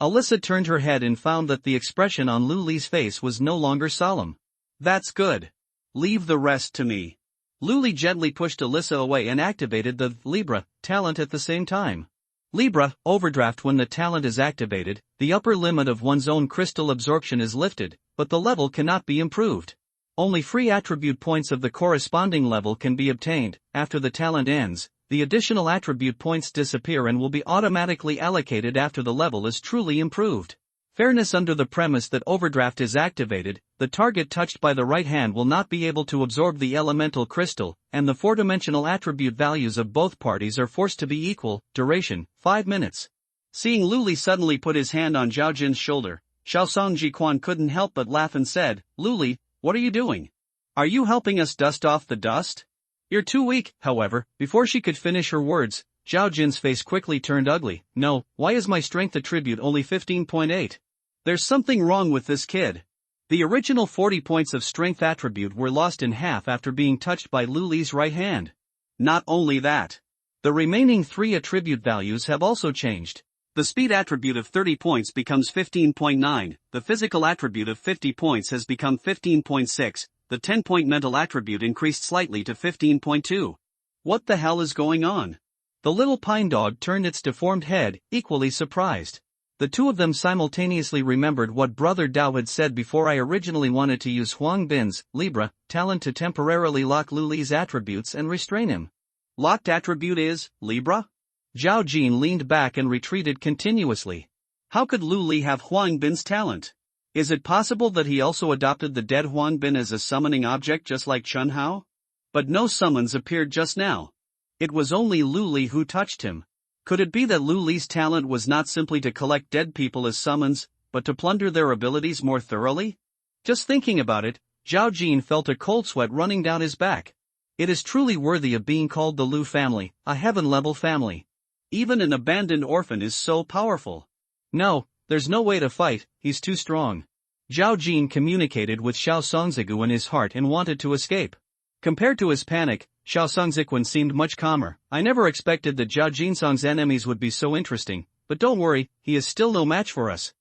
Alyssa turned her head and found that the expression on Lu Li's face was no longer solemn. That's good. Leave the rest to me. Lu Li gently pushed Alyssa away and activated the Libra talent at the same time. Libra, overdraft. When the talent is activated, the upper limit of one's own crystal absorption is lifted, but the level cannot be improved. Only free attribute points of the corresponding level can be obtained. After the talent ends, the additional attribute points disappear and will be automatically allocated after the level is truly improved. Fairness under the premise that overdraft is activated, the target touched by the right hand will not be able to absorb the elemental crystal, and the four-dimensional attribute values of both parties are forced to be equal. Duration, 5 minutes. Seeing Luli suddenly put his hand on Zhao Jin's shoulder, Xiaosong Jiquan couldn't help but laugh and said, "Luli, what are you doing? Are you helping us dust off the dust?" "You're too weak." However, before she could finish her words, Zhao Jin's face quickly turned ugly. "No, why is my strength attribute only 15.8? There's something wrong with this kid." The original 40 points of strength attribute were lost in half after being touched by Luli's right hand. Not only that, the remaining 3 attribute values have also changed. The speed attribute of 30 points becomes 15.9, the physical attribute of 50 points has become 15.6, the 10-point mental attribute increased slightly to 15.2. What the hell is going on? The little pine dog turned its deformed head, equally surprised. The two of them simultaneously remembered what Brother Dao had said before. I originally wanted to use Huang Bin's Libra talent to temporarily lock Luli's attributes and restrain him. Locked attribute is Libra? Zhao Jin leaned back and retreated continuously. How could Luli have Huang Bin's talent? Is it possible that he also adopted the dead Huang Bin as a summoning object just like Chun Hao? But no summons appeared just now. It was only Luli who touched him. Could it be that Luli's talent was not simply to collect dead people as summons, but to plunder their abilities more thoroughly? Just thinking about it, Zhao Jin felt a cold sweat running down his back. It is truly worthy of being called the Lu family, a heaven-level family. Even an abandoned orphan is so powerful. No, there's no way to fight, he's too strong. Zhao Jin communicated with Xiao Songzigu in his heart and wanted to escape. Compared to his panic, Xiao Songziquan seemed much calmer. I never expected that Zhao Jinsong's enemies would be so interesting, but don't worry, he is still no match for us.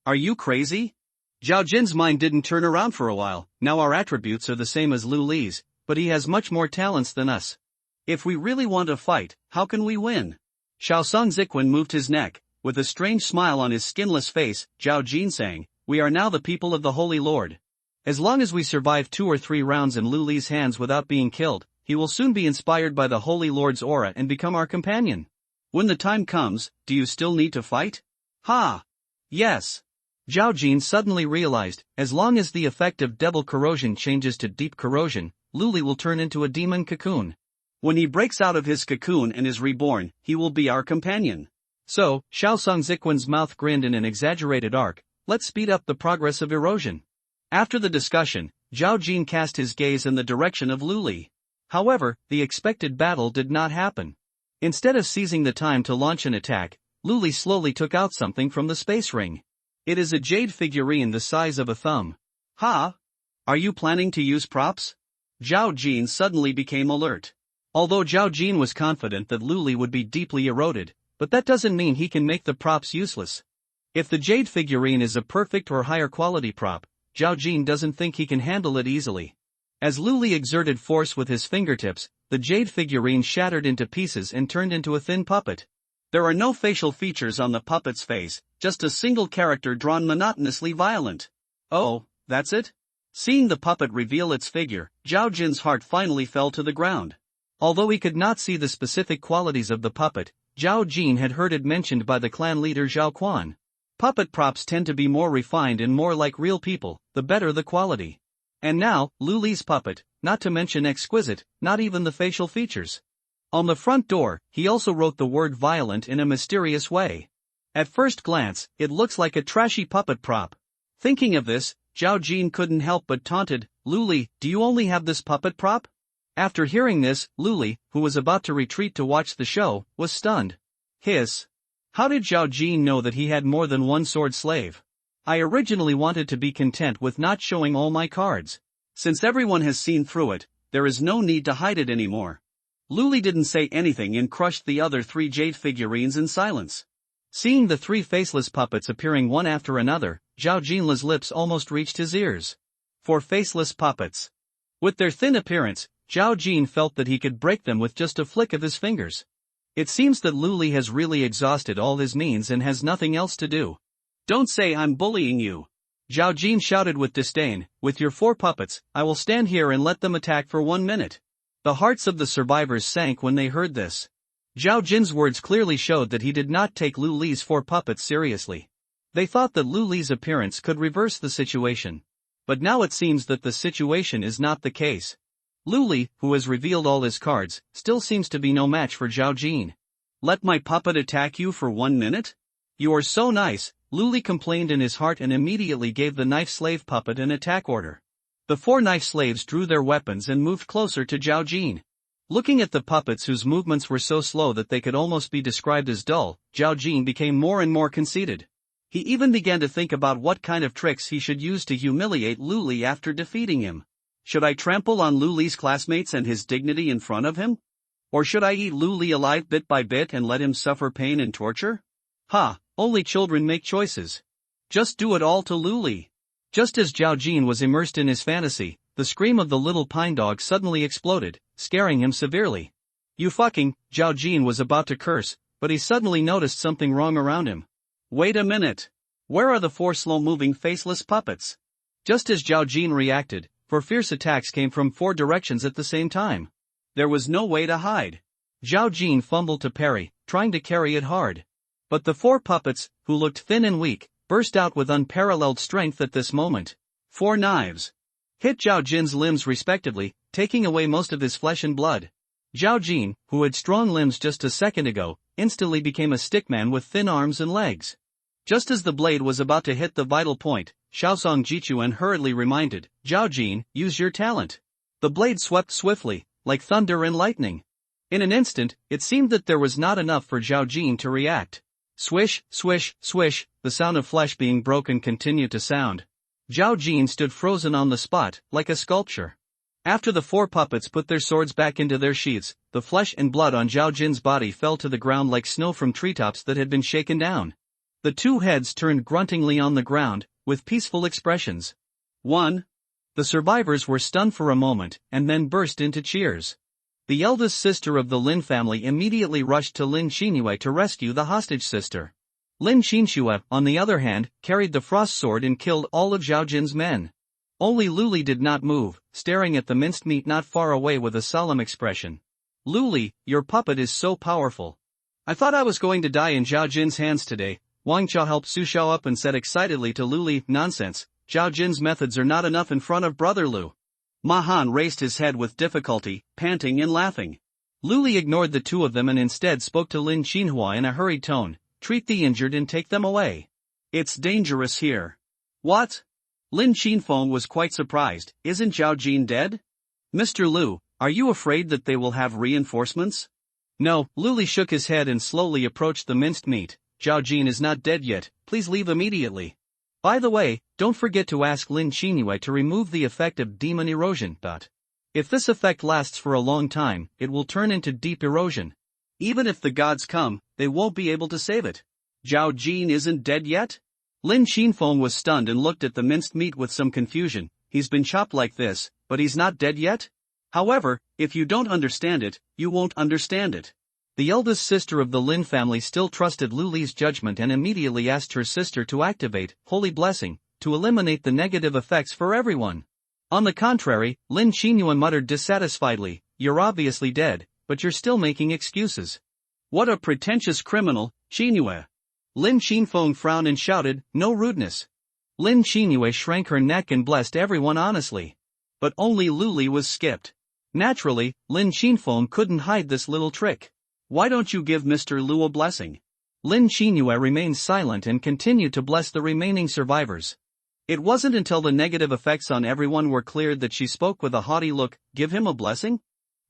Are you crazy? Zhao Jin's mind didn't turn around for a while. Now our attributes are the same as Lu Li's, but he has much more talents than us. If we really want to fight, how can we win? Xiao Songziquan moved his neck. With a strange smile on his skinless face, Zhao Jin sang, "We are now the people of the Holy Lord. As long as we survive 2 or 3 rounds in Lu Li's hands without being killed, he will soon be inspired by the Holy Lord's aura and become our companion. When the time comes, do you still need to fight?" Ha! Yes. Zhao Jin suddenly realized, as long as the effect of devil corrosion changes to deep corrosion, Lu Li will turn into a demon cocoon. When he breaks out of his cocoon and is reborn, he will be our companion. So, Xiao Songziquan's mouth grinned in an exaggerated arc, let's speed up the progress of erosion. After the discussion, Zhao Jin cast his gaze in the direction of Lu Li. However, the expected battle did not happen. Instead of seizing the time to launch an attack, Lu Li slowly took out something from the space ring. It is a jade figurine the size of a thumb. Ha! Are you planning to use props? Zhao Jin suddenly became alert. Although Zhao Jin was confident that Lu Li would be deeply eroded, but that doesn't mean he can make the props useless. If the jade figurine is a perfect or higher quality prop, Zhao Jin doesn't think he can handle it easily. As Lu Li exerted force with his fingertips, the jade figurine shattered into pieces and turned into a thin puppet. There are no facial features on the puppet's face, just a single character drawn monotonously violent. Oh, that's it? Seeing the puppet reveal its figure, Zhao Jin's heart finally fell to the ground. Although he could not see the specific qualities of the puppet, Zhao Jin had heard it mentioned by the clan leader Zhao Quan. Puppet props tend to be more refined and more like real people, the better the quality. And now, Lu Li's puppet, not to mention exquisite, not even the facial features. On the front door, he also wrote the word violent in a mysterious way. At first glance, it looks like a trashy puppet prop. Thinking of this, Zhao Jin couldn't help but taunted, "Lu Li, do you only have this puppet prop?" After hearing this, Lu Li, who was about to retreat to watch the show, was stunned. Hiss. How did Zhao Jin know that he had more than one sword slave? I originally wanted to be content with not showing all my cards. Since everyone has seen through it, there is no need to hide it anymore. Lu Li didn't say anything and crushed the other 3 jade figurines in silence. Seeing the 3 faceless puppets appearing one after another, Zhao Jin's lips almost reached his ears. 4 faceless puppets. With their thin appearance, Zhao Jin felt that he could break them with just a flick of his fingers. It seems that Lu Li has really exhausted all his means and has nothing else to do. Don't say I'm bullying you. Zhao Jin shouted with disdain, with your 4 puppets, I will stand here and let them attack for 1 minute. The hearts of the survivors sank when they heard this. Zhao Jin's words clearly showed that he did not take Lu Li's 4 puppets seriously. They thought that Lu Li's appearance could reverse the situation. But now it seems that the situation is not the case. Lu Li, who has revealed all his cards, still seems to be no match for Zhao Jin. "Let my puppet attack you for 1 minute? You are so nice," Lu Li complained in his heart and immediately gave the knife slave puppet an attack order. The 4 knife slaves drew their weapons and moved closer to Zhao Jin. Looking at the puppets whose movements were so slow that they could almost be described as dull, Zhao Jin became more and more conceited. He even began to think about what kind of tricks he should use to humiliate Lu Li after defeating him. Should I trample on Lu Li's classmates and his dignity in front of him? Or should I eat Lu Li alive bit by bit and let him suffer pain and torture? Only children make choices. Just do it all to Lu Li. Just as Zhao Jin was immersed in his fantasy, the scream of the little pine dog suddenly exploded, scaring him severely. Zhao Jin was about to curse, but he suddenly noticed something wrong around him. Wait a minute. Where are the 4 slow-moving faceless puppets? Just as Zhao Jin reacted, 4 fierce attacks came from 4 directions at the same time. There was no way to hide. Zhao Jin fumbled to parry, trying to carry it hard. But the 4 puppets, who looked thin and weak, burst out with unparalleled strength at this moment. 4 knives hit Zhao Jin's limbs respectively, taking away most of his flesh and blood. Zhao Jin, who had strong limbs just a second ago, instantly became a stickman with thin arms and legs. Just as the blade was about to hit the vital point, Shaosong Jichuan hurriedly reminded, "Zhao Jin, use your talent." The blade swept swiftly, like thunder and lightning. In an instant, it seemed that there was not enough for Zhao Jin to react. Swish, swish, swish, the sound of flesh being broken continued to sound. Zhao Jin stood frozen on the spot, like a sculpture. After the 4 puppets put their swords back into their sheaths, the flesh and blood on Zhao Jin's body fell to the ground like snow from treetops that had been shaken down. The 2 heads turned gruntingly on the ground, with peaceful expressions. 1. The survivors were stunned for a moment, and then burst into cheers. The eldest sister of the Lin family immediately rushed to Lin Xinyue to rescue the hostage sister. Lin Xinyue, on the other hand, carried the frost sword and killed all of Zhao Jin's men. Only Lu Li did not move, staring at the minced meat not far away with a solemn expression. "Lu Li, your puppet is so powerful. I thought I was going to die in Zhao Jin's hands today." Wang Chao helped Su Xiao up and said excitedly to Lu Li, "Nonsense, Zhao Jin's methods are not enough in front of brother Lu." Ma Han raised his head with difficulty, panting and laughing. Lu Li ignored the 2 of them and instead spoke to Lin Xinhua in a hurried tone, "Treat the injured and take them away. It's dangerous here." "What?" Lin Xinfeng was quite surprised. "Isn't Zhao Jin dead?" "Mr. Lu, are you afraid that they will have reinforcements?" "No." Lu Li shook his head and slowly approached the minced meat. "Zhao Jin is not dead yet, please leave immediately. By the way, don't forget to ask Lin Xinyue to remove the effect of demon erosion. If this effect lasts for a long time, it will turn into deep erosion. Even if the gods come, they won't be able to save it." "Zhao Jin isn't dead yet?" Lin Xinfeng was stunned and looked at the minced meat with some confusion. "He's been chopped like this, but he's not dead yet? However, if you don't understand it, you won't understand it." The eldest sister of the Lin family still trusted Lu Li's judgment and immediately asked her sister to activate Holy Blessing to eliminate the negative effects for everyone. On the contrary, Lin Xinyue muttered dissatisfiedly, "You're obviously dead, but you're still making excuses." "What a pretentious criminal, Xinyue." Lin Xinfeng frowned and shouted, "No rudeness." Lin Xinyue shrank her neck and blessed everyone honestly. But only Lu Li was skipped. Naturally, Lin Xinfeng couldn't hide this little trick. "Why don't you give Mr. Lu a blessing?" Lin Xinyue remained silent and continued to bless the remaining survivors. It wasn't until the negative effects on everyone were cleared that she spoke with a haughty look, "Give him a blessing?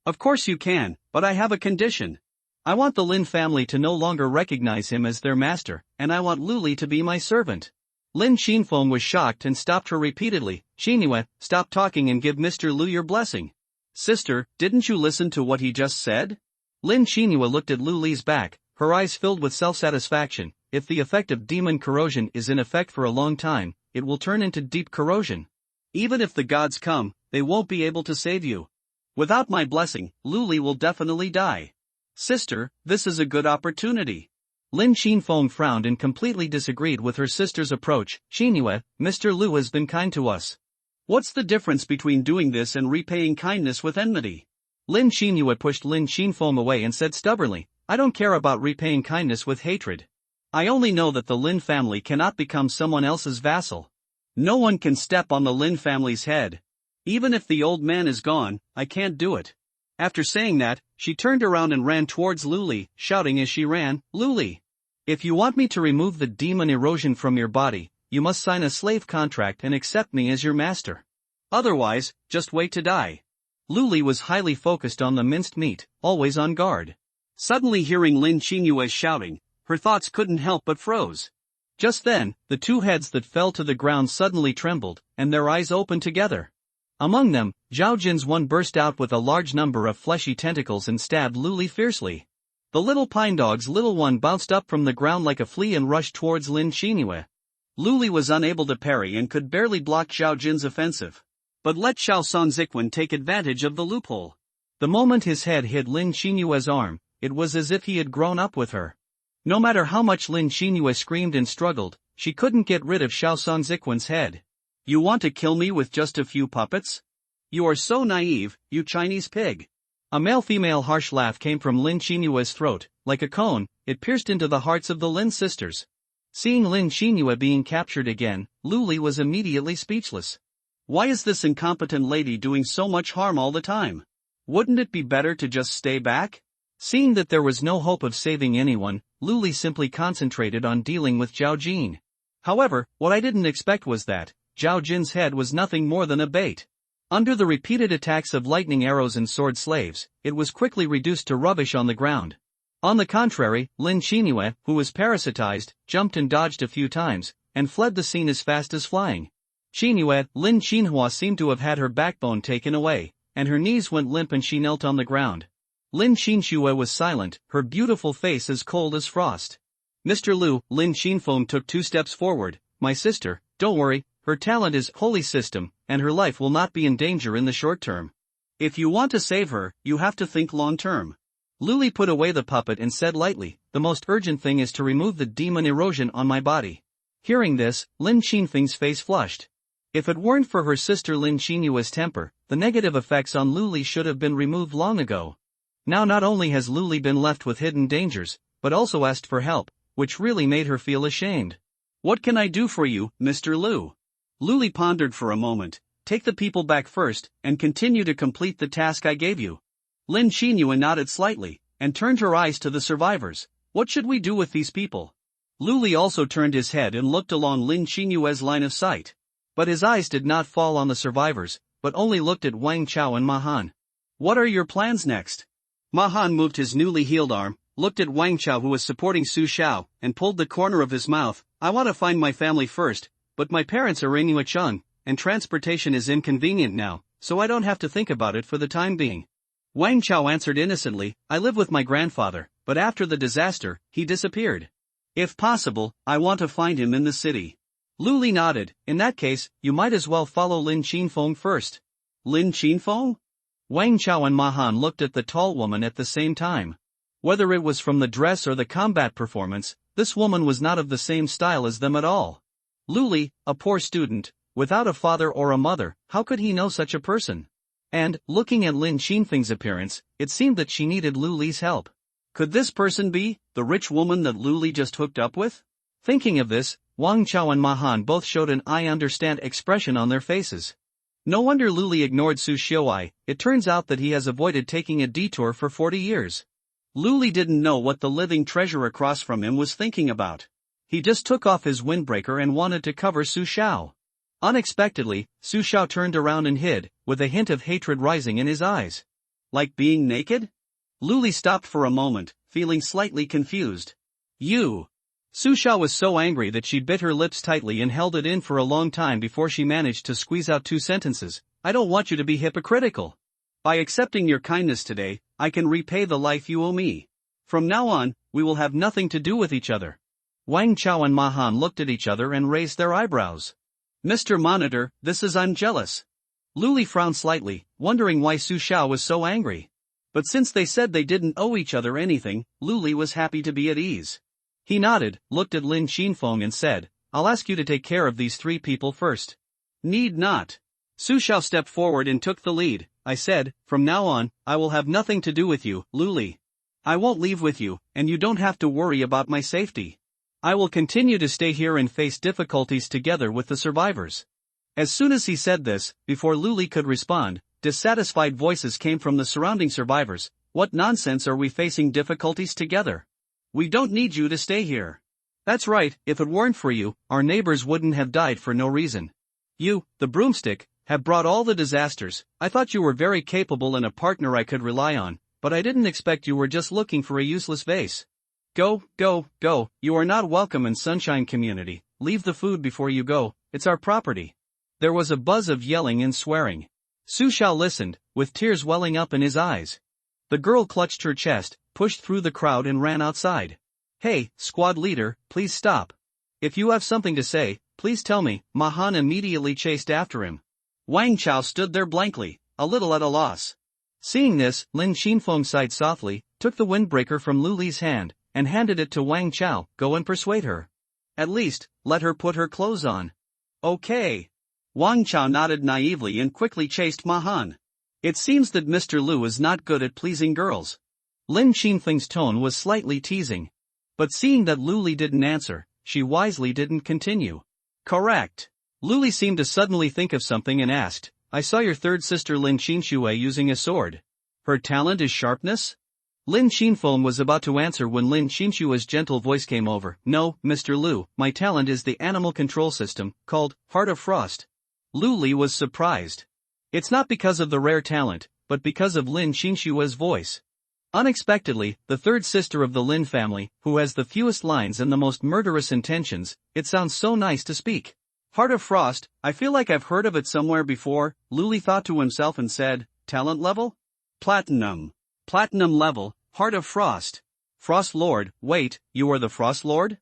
Of course you can, but I have a condition. I want the Lin family to no longer recognize him as their master, and I want Lu Li to be my servant." Lin Xinfeng was shocked and stopped her repeatedly. "Xinyue, stop talking and give Mr. Lu your blessing." "Sister, didn't you listen to what he just said?" Lin Xinyue looked at Lu Li's back, her eyes filled with self-satisfaction. "If the effect of demon corrosion is in effect for a long time, it will turn into deep corrosion. Even if the gods come, they won't be able to save you. Without my blessing, Lu Li will definitely die. Sister, this is a good opportunity." Lin Xinfeng frowned and completely disagreed with her sister's approach. "Xinyue, Mr. Lu has been kind to us. What's the difference between doing this and repaying kindness with enmity?" Lin Xinyue pushed Lin Xinfeng away and said stubbornly, "I don't care about repaying kindness with hatred. I only know that the Lin family cannot become someone else's vassal. No one can step on the Lin family's head. Even if the old man is gone, I can't do it. After saying that, she turned around and ran towards Luli, shouting as she ran, Luli! If you want me to remove the demon erosion from your body, you must sign a slave contract and accept me as your master. Otherwise, just wait to die. Luli was highly focused on the minced meat, always on guard. Suddenly hearing Lin Qinyue shouting, her thoughts couldn't help but froze. Just then, the two heads that fell to the ground suddenly trembled, and their eyes opened together. Among them, Zhao Jin's one burst out with a large number of fleshy tentacles and stabbed Luli fiercely. The little pine dog's little one bounced up from the ground like a flea and rushed towards Lin Qinyue. Luli was unable to parry and could barely block Zhao Jin's offensive. But let Xiao Sanziquan take advantage of the loophole. The moment his head hit Lin Qinyue's arm, it was as if he had grown up with her. No matter how much Lin Qinyue screamed and struggled, she couldn't get rid of Xiao Sanziquan's head. You want to kill me with just a few puppets? You are so naive, you Chinese pig. A male-female harsh laugh came from Lin Qinyue's throat, like a cone, it pierced into the hearts of the Lin sisters. Seeing Lin Qinyue being captured again, Luli was immediately speechless. Why is this incompetent lady doing so much harm all the time? Wouldn't it be better to just stay back? Seeing that there was no hope of saving anyone, Luli simply concentrated on dealing with Zhao Jin. However, what I didn't expect was that Zhao Jin's head was nothing more than a bait. Under the repeated attacks of lightning arrows and sword slaves, it was quickly reduced to rubbish on the ground. On the contrary, Lin Qinyue, who was parasitized, jumped and dodged a few times, and fled the scene as fast as flying. Qinyue, Lin Xinhua seemed to have had her backbone taken away, and her knees went limp and she knelt on the ground. Lin Xinhua was silent, her beautiful face as cold as frost. Mr. Liu, Lin Xinfeng took 2 steps forward. My sister, don't worry, her talent is holy system, and her life will not be in danger in the short term. If you want to save her, you have to think long term. Luli put away the puppet and said lightly, the most urgent thing is to remove the demon erosion on my body. Hearing this, Lin Xinfeng's face flushed. If it weren't for her sister Lin Qinyue's temper, the negative effects on Luli should have been removed long ago. Now not only has Luli been left with hidden dangers, but also asked for help, which really made her feel ashamed. What can I do for you, Mr. Liu? Luli pondered for a moment. Take the people back first, and continue to complete the task I gave you. Lin Qinyue nodded slightly, and turned her eyes to the survivors. What should we do with these people? Luli also turned his head and looked along Lin Qinyue's line of sight. But his eyes did not fall on the survivors, but only looked at Wang Chao and Mahan. What are your plans next? Mahan moved his newly healed arm, looked at Wang Chao who was supporting Su Xiao, and pulled the corner of his mouth. I want to find my family first, but my parents are in Yuecheng, and transportation is inconvenient now, so I don't have to think about it for the time being. Wang Chao answered innocently, I live with my grandfather, but after the disaster, he disappeared. If possible, I want to find him in the city. Luli nodded. In that case, you might as well follow Lin Xinfeng first. Lin Xinfeng? Wang Chao and Mahan looked at the tall woman at the same time. Whether it was from the dress or the combat performance, this woman was not of the same style as them at all. Luli, a poor student, without a father or a mother, how could he know such a person? And, looking at Lin Xinfeng's appearance, it seemed that she needed Luli's help. Could this person be the rich woman that Luli just hooked up with? Thinking of this, Wang Chao and Mahan both showed an I understand expression on their faces. No wonder Luli ignored Su Xiuai, it turns out that he has avoided taking a detour for 40 years. Luli didn't know what the living treasure across from him was thinking about. He just took off his windbreaker and wanted to cover Su Xiao. Unexpectedly, Su Xiao turned around and hid, with a hint of hatred rising in his eyes. Like being naked? Luli stopped for a moment, feeling slightly confused. You! Su Xiao was so angry that she bit her lips tightly and held it in for a long time before she managed to squeeze out 2 sentences. I don't want you to be hypocritical. By accepting your kindness today, I can repay the life you owe me. From now on, we will have nothing to do with each other. Wang Chao and Mahan looked at each other and raised their eyebrows. Mr. Monitor, I'm jealous. Luli frowned slightly, wondering why Su Xiao was so angry. But since they said they didn't owe each other anything, Luli was happy to be at ease. He nodded, looked at Lin Xinfeng and said, I'll ask you to take care of these 3 people first. Need not. Su Xiao stepped forward and took the lead. I said, from now on, I will have nothing to do with you, Luli. I won't leave with you, and you don't have to worry about my safety. I will continue to stay here and face difficulties together with the survivors. As soon as he said this, before Luli could respond, dissatisfied voices came from the surrounding survivors. What nonsense, are we facing difficulties together? We don't need you to stay here. That's right, if it weren't for you, our neighbors wouldn't have died for no reason. You, the broomstick, have brought all the disasters. I thought you were very capable and a partner I could rely on, but I didn't expect you were just looking for a useless vase. Go, go, go, you are not welcome in Sunshine Community. Leave the food before you go, it's our property. There was a buzz of yelling and swearing. Su Xiao listened, with tears welling up in his eyes. The girl clutched her chest, pushed through the crowd and ran outside. Hey, squad leader, please stop. If you have something to say, please tell me. Ma Han immediately chased after him. Wang Chao stood there blankly, a little at a loss. Seeing this, Lin Xinfeng sighed softly, took the windbreaker from Luli's hand, and handed it to Wang Chao. Go and persuade her. At least, let her put her clothes on. Okay. Wang Chao nodded naively and quickly chased Ma Han. It seems that Mr. Lu is not good at pleasing girls. Lin Xinfeng's tone was slightly teasing. But seeing that Luli didn't answer, she wisely didn't continue. Correct. Luli seemed to suddenly think of something and asked, I saw your third sister Lin Xinxue using a sword. Her talent is sharpness? Lin Xinfeng was about to answer when Lin Xinxue's gentle voice came over. No, Mr. Lu, my talent is the animal control system, called Heart of Frost. Luli was surprised. It's not because of the rare talent, but because of Lin Xinxue's voice. Unexpectedly, the third sister of the Lin family, who has the fewest lines and the most murderous intentions, it sounds so nice to speak. Heart of Frost, I feel like I've heard of it somewhere before, Luli thought to himself and said, talent level? Platinum. Platinum level, Heart of Frost. Frost Lord, wait, you are the Frost Lord?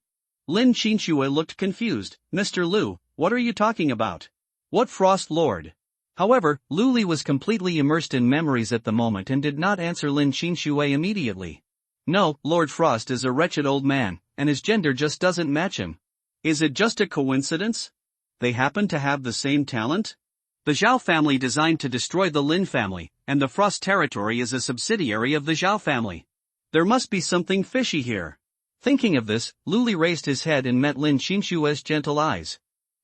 Lin Xinxue looked confused. Mr. Lu, what are you talking about? What Frost Lord? However, Luli was completely immersed in memories at the moment and did not answer Lin Xinxue immediately. No, Lord Frost is a wretched old man, and his gender just doesn't match him. Is it just a coincidence? They happen to have the same talent? The Zhao family designed to destroy the Lin family, and the Frost territory is a subsidiary of the Zhao family. There must be something fishy here. Thinking of this, Luli raised his head and met Lin Xinxue's gentle eyes.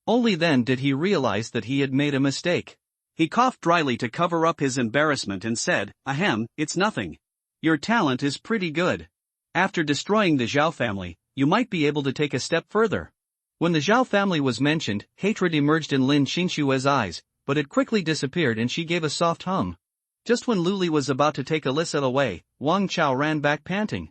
Only then did he realize that he had made a mistake. He coughed dryly to cover up his embarrassment and said, Ahem, it's nothing. Your talent is pretty good. After destroying the Zhao family, you might be able to take a step further. When the Zhao family was mentioned, hatred emerged in Lin Xinxue's eyes, but it quickly disappeared and she gave a soft hum. Just when Luli was about to take Alyssa away, Wang Chao ran back panting.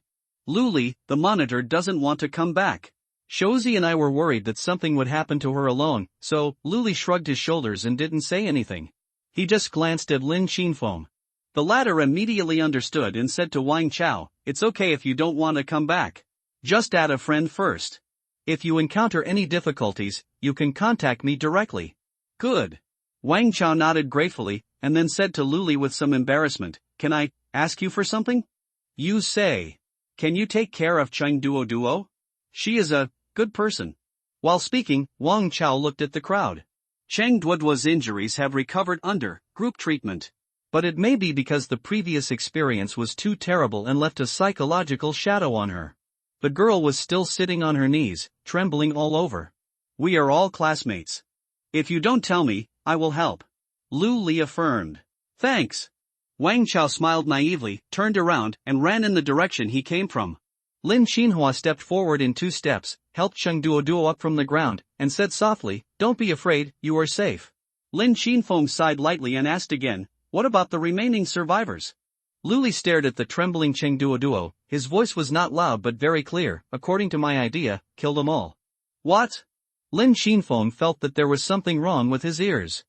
Luli, the monitor doesn't want to come back. Shozi and I were worried that something would happen to her alone, so Luli shrugged his shoulders and didn't say anything. He just glanced at Lin Xinfeng. The latter immediately understood and said to Wang Chao, it's okay if you don't want to come back. Just add a friend first. If you encounter any difficulties, you can contact me directly. Good. Wang Chao nodded gratefully, and then said to Luli with some embarrassment, can I ask you for something? You say. Can you take care of Cheng Duo? She is a good person. While speaking, Wang Chao looked at the crowd. Cheng Duoduo's injuries have recovered under group treatment. But it may be because the previous experience was too terrible and left a psychological shadow on her. The girl was still sitting on her knees, trembling all over. We are all classmates. If you don't tell me, I will help. Lu Li affirmed. Thanks. Wang Chao smiled naively, turned around, and ran in the direction he came from. Lin Xinhua stepped forward in 2 steps, helped Cheng Duoduo up from the ground, and said softly, don't be afraid, you are safe. Lin Xinfeng sighed lightly and asked again, what about the remaining survivors? Luli stared at the trembling Cheng Duoduo. His voice was not loud but very clear. According to my idea, kill them all. What? Lin Xinfeng felt that there was something wrong with his ears.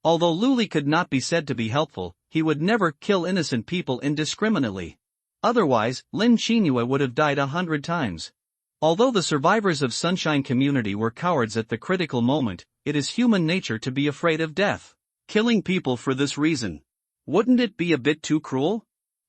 Although Luli could not be said to be helpful, he would never kill innocent people indiscriminately. Otherwise, Lin Xinhua would have died 100 times. Although the survivors of Sunshine Community were cowards at the critical moment, it is human nature to be afraid of death. Killing people for this reason. Wouldn't it be a bit too cruel?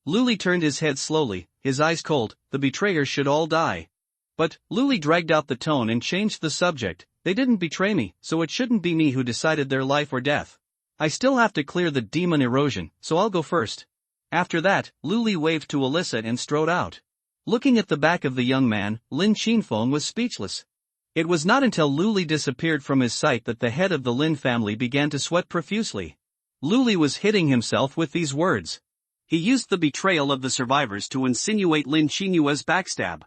Luli turned his head slowly, his eyes cold. The betrayers should all die. But, Luli dragged out the tone and changed the subject. They didn't betray me, so it shouldn't be me who decided their life or death. I still have to clear the demon erosion, so I'll go first. After that, Luli waved to Alyssa and strode out. Looking at the back of the young man, Lin Qinfeng was speechless. It was not until Luli disappeared from his sight that the head of the Lin family began to sweat profusely. Luli was hitting himself with these words. He used the betrayal of the survivors to insinuate Lin Qinyue's backstab.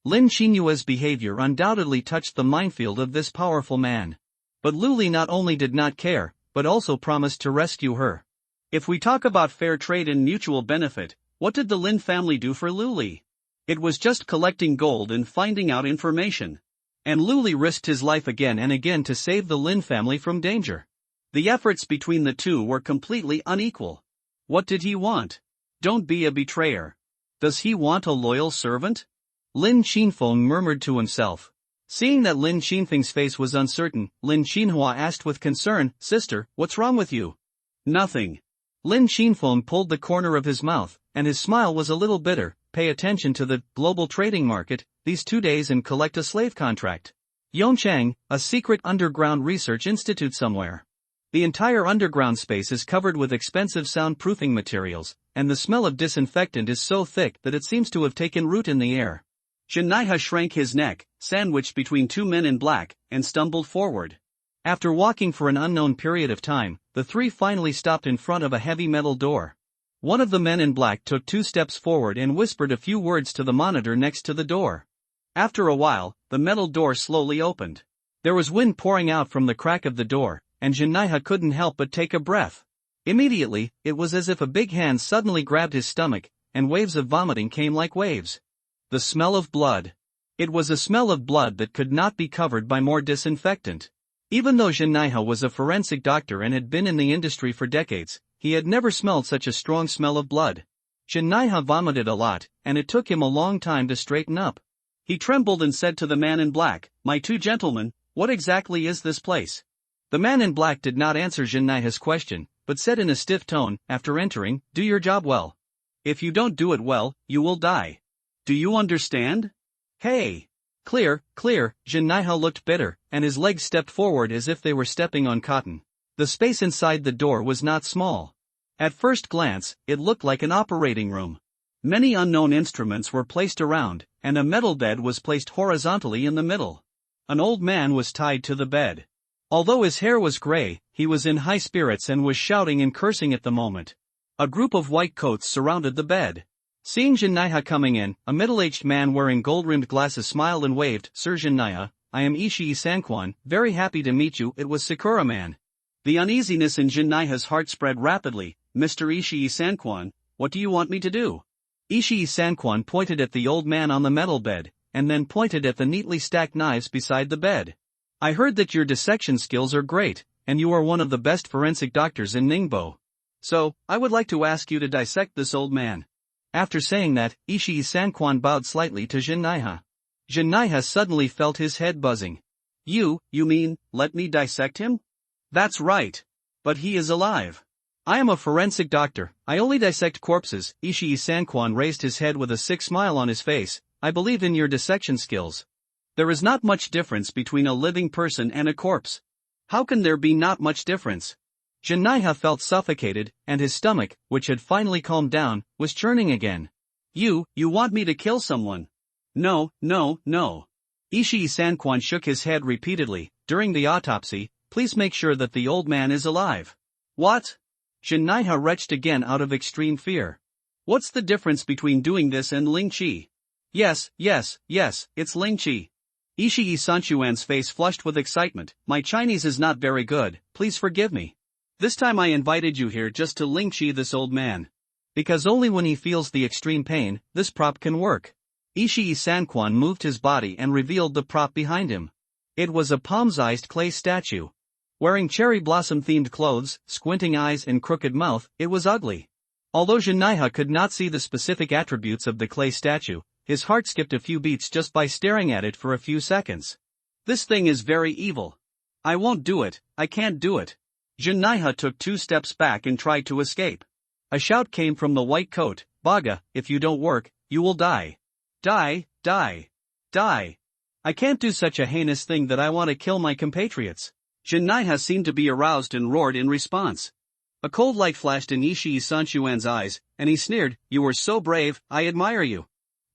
Lin Qinyue's behavior undoubtedly touched the minefield of this powerful man. But Luli not only did not care, but also promised to rescue her. If we talk about fair trade and mutual benefit, what did the Lin family do for Luli? It was just collecting gold and finding out information. And Luli risked his life again and again to save the Lin family from danger. The efforts between the two were completely unequal. What did he want? Don't be a betrayer. Does he want a loyal servant? Lin Qinfeng murmured to himself. Seeing that Lin Qinfeng's face was uncertain, Lin Qinhua asked with concern, "Sister, what's wrong with you?" "Nothing." Lin Qinfeng pulled the corner of his mouth, and his smile was a little bitter. "Pay attention to the global trading market these 2 days and collect a slave contract. Yongchang, a secret underground research institute somewhere. The entire underground space is covered with expensive soundproofing materials, and the smell of disinfectant is so thick that it seems to have taken root in the air." Zhenaiha shrank his neck, sandwiched between 2 men in black, and stumbled forward. After walking for an unknown period of time, the 3 finally stopped in front of a heavy metal door. One of the men in black took 2 steps forward and whispered a few words to the monitor next to the door. After a while, the metal door slowly opened. There was wind pouring out from the crack of the door, and Zhenaiha couldn't help but take a breath. Immediately, it was as if a big hand suddenly grabbed his stomach, and waves of vomiting came like waves. The smell of blood. It was a smell of blood that could not be covered by more disinfectant. Even though Zhenaiha was a forensic doctor and had been in the industry for decades, he had never smelled such a strong smell of blood. Zhenaiha vomited a lot, and it took him a long time to straighten up. He trembled and said to the man in black, "My 2 gentlemen, what exactly is this place?" The man in black did not answer Zhenaiha's question, but said in a stiff tone, after entering, "Do your job well. If you don't do it well, you will die. Do you understand?" "Hey! Clear, clear." Zhenaiha looked bitter, and his legs stepped forward as if they were stepping on cotton. The space inside the door was not small. At first glance, it looked like an operating room. Many unknown instruments were placed around, and a metal bed was placed horizontally in the middle. An old man was tied to the bed. Although his hair was gray, he was in high spirits and was shouting and cursing at the moment. A group of white coats surrounded the bed. Seeing Zhenaiha coming in, a middle-aged man wearing gold-rimmed glasses smiled and waved, "Sir Zhenaiha, I am Ishii Sanquan, very happy to meet you." It was Sakura Man. The uneasiness in Zhenaiha's heart spread rapidly. "Mr. Ishii Sanquan, what do you want me to do?" Ishii Sanquan pointed at the old man on the metal bed, and then pointed at the neatly stacked knives beside the bed. "I heard that your dissection skills are great, and you are one of the best forensic doctors in Ningbo. So, I would like to ask you to dissect this old man." After saying that, Ishii Sanquan bowed slightly to Zhenaiha. Zhenaiha suddenly felt his head buzzing. You mean, let me dissect him?" "That's right. But he is alive." "I am a forensic doctor, I only dissect corpses." Ishii Sanquan raised his head with a sick smile on his face. "I believe in your dissection skills. There is not much difference between a living person and a corpse." "How can there be not much difference?" Zhenaiha felt suffocated, and his stomach, which had finally calmed down, was churning again. You want me to kill someone?" No. Ishii Sanquan shook his head repeatedly. "During the autopsy, please make sure that the old man is alive." "What?" Zhenaiha retched again out of extreme fear. "What's the difference between doing this and Ling Qi?" Yes, it's Ling Qi." Ishii Sanquan's face flushed with excitement. "My Chinese is not very good, please forgive me. This time I invited you here just to Ling Qi this old man. Because only when he feels the extreme pain, this prop can work." Ishii Sanquan moved his body and revealed the prop behind him. It was a palm-sized clay statue. Wearing cherry blossom-themed clothes, squinting eyes and crooked mouth, it was ugly. Although Zhenaiha could not see the specific attributes of the clay statue, his heart skipped a few beats just by staring at it for a few seconds. "This thing is very evil. I won't do it, I can't do it." Zhenaiha took 2 steps back and tried to escape. A shout came from the white coat, "Baga, if you don't work, you will die. Die. I can't do such a heinous thing that I want to kill my compatriots." Zhenaiha seemed to be aroused and roared in response. A cold light flashed in Ishii Sanquan's eyes, and he sneered, "You were so brave, I admire you.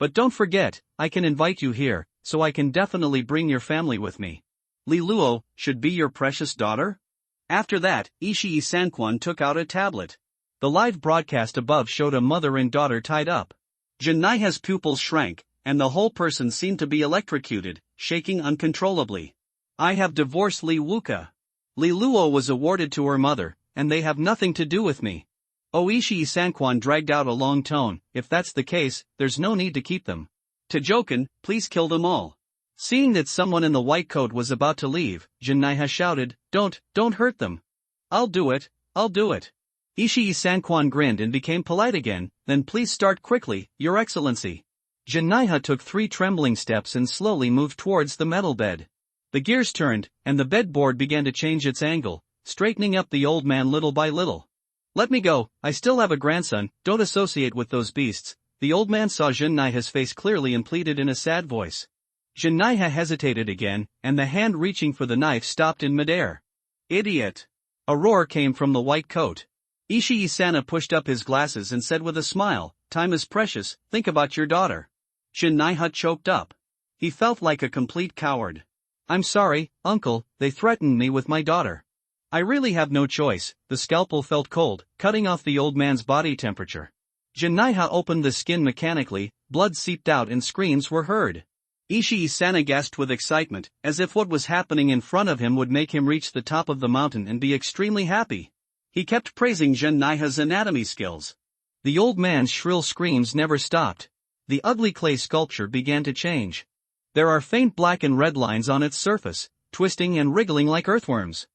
But don't forget, I can invite you here, so I can definitely bring your family with me. Li Luo should be your precious daughter? After that, Ishii Sanquan took out a tablet. The live broadcast above showed a mother and daughter tied up. Jinaiha's pupils shrank, and the whole person seemed to be electrocuted, shaking uncontrollably. I have divorced Li Wuka. Li Luo was awarded to her mother, and they have nothing to do with me. Ishii Sanquan dragged out a long tone. If that's the case, there's no need to keep them. Tojoken, please kill them all. Seeing that someone in the white coat was about to leave, Jinaiha shouted, Don't hurt them. I'll do it. Ishii Sanquan grinned and became polite again. Then please start quickly, Your Excellency. Jinaiha took 3 trembling steps and slowly moved towards the metal bed. The gears turned, and the bedboard began to change its angle, straightening up the old man little by little. Let me go, I still have a grandson, don't associate with those beasts. The old man saw Jinaiha's face clearly and pleaded in a sad voice. Jinaiha hesitated again, and the hand reaching for the knife stopped in midair. Idiot! A roar came from the white coat. Ishii-sana pushed up his glasses and said with a smile, time is precious, think about your daughter. Jinaiha choked up. He felt like a complete coward. I'm sorry, uncle, they threatened me with my daughter. I really have no choice. The scalpel felt cold, cutting off the old man's body temperature. Jinaiha opened the skin mechanically, blood seeped out and screams were heard. Ishii-sana gasped with excitement, as if what was happening in front of him would make him reach the top of the mountain and be extremely happy. He kept praising Jinaiha's anatomy skills. The old man's shrill screams never stopped. The ugly clay sculpture began to change. There are faint black and red lines on its surface, twisting and wriggling like earthworms.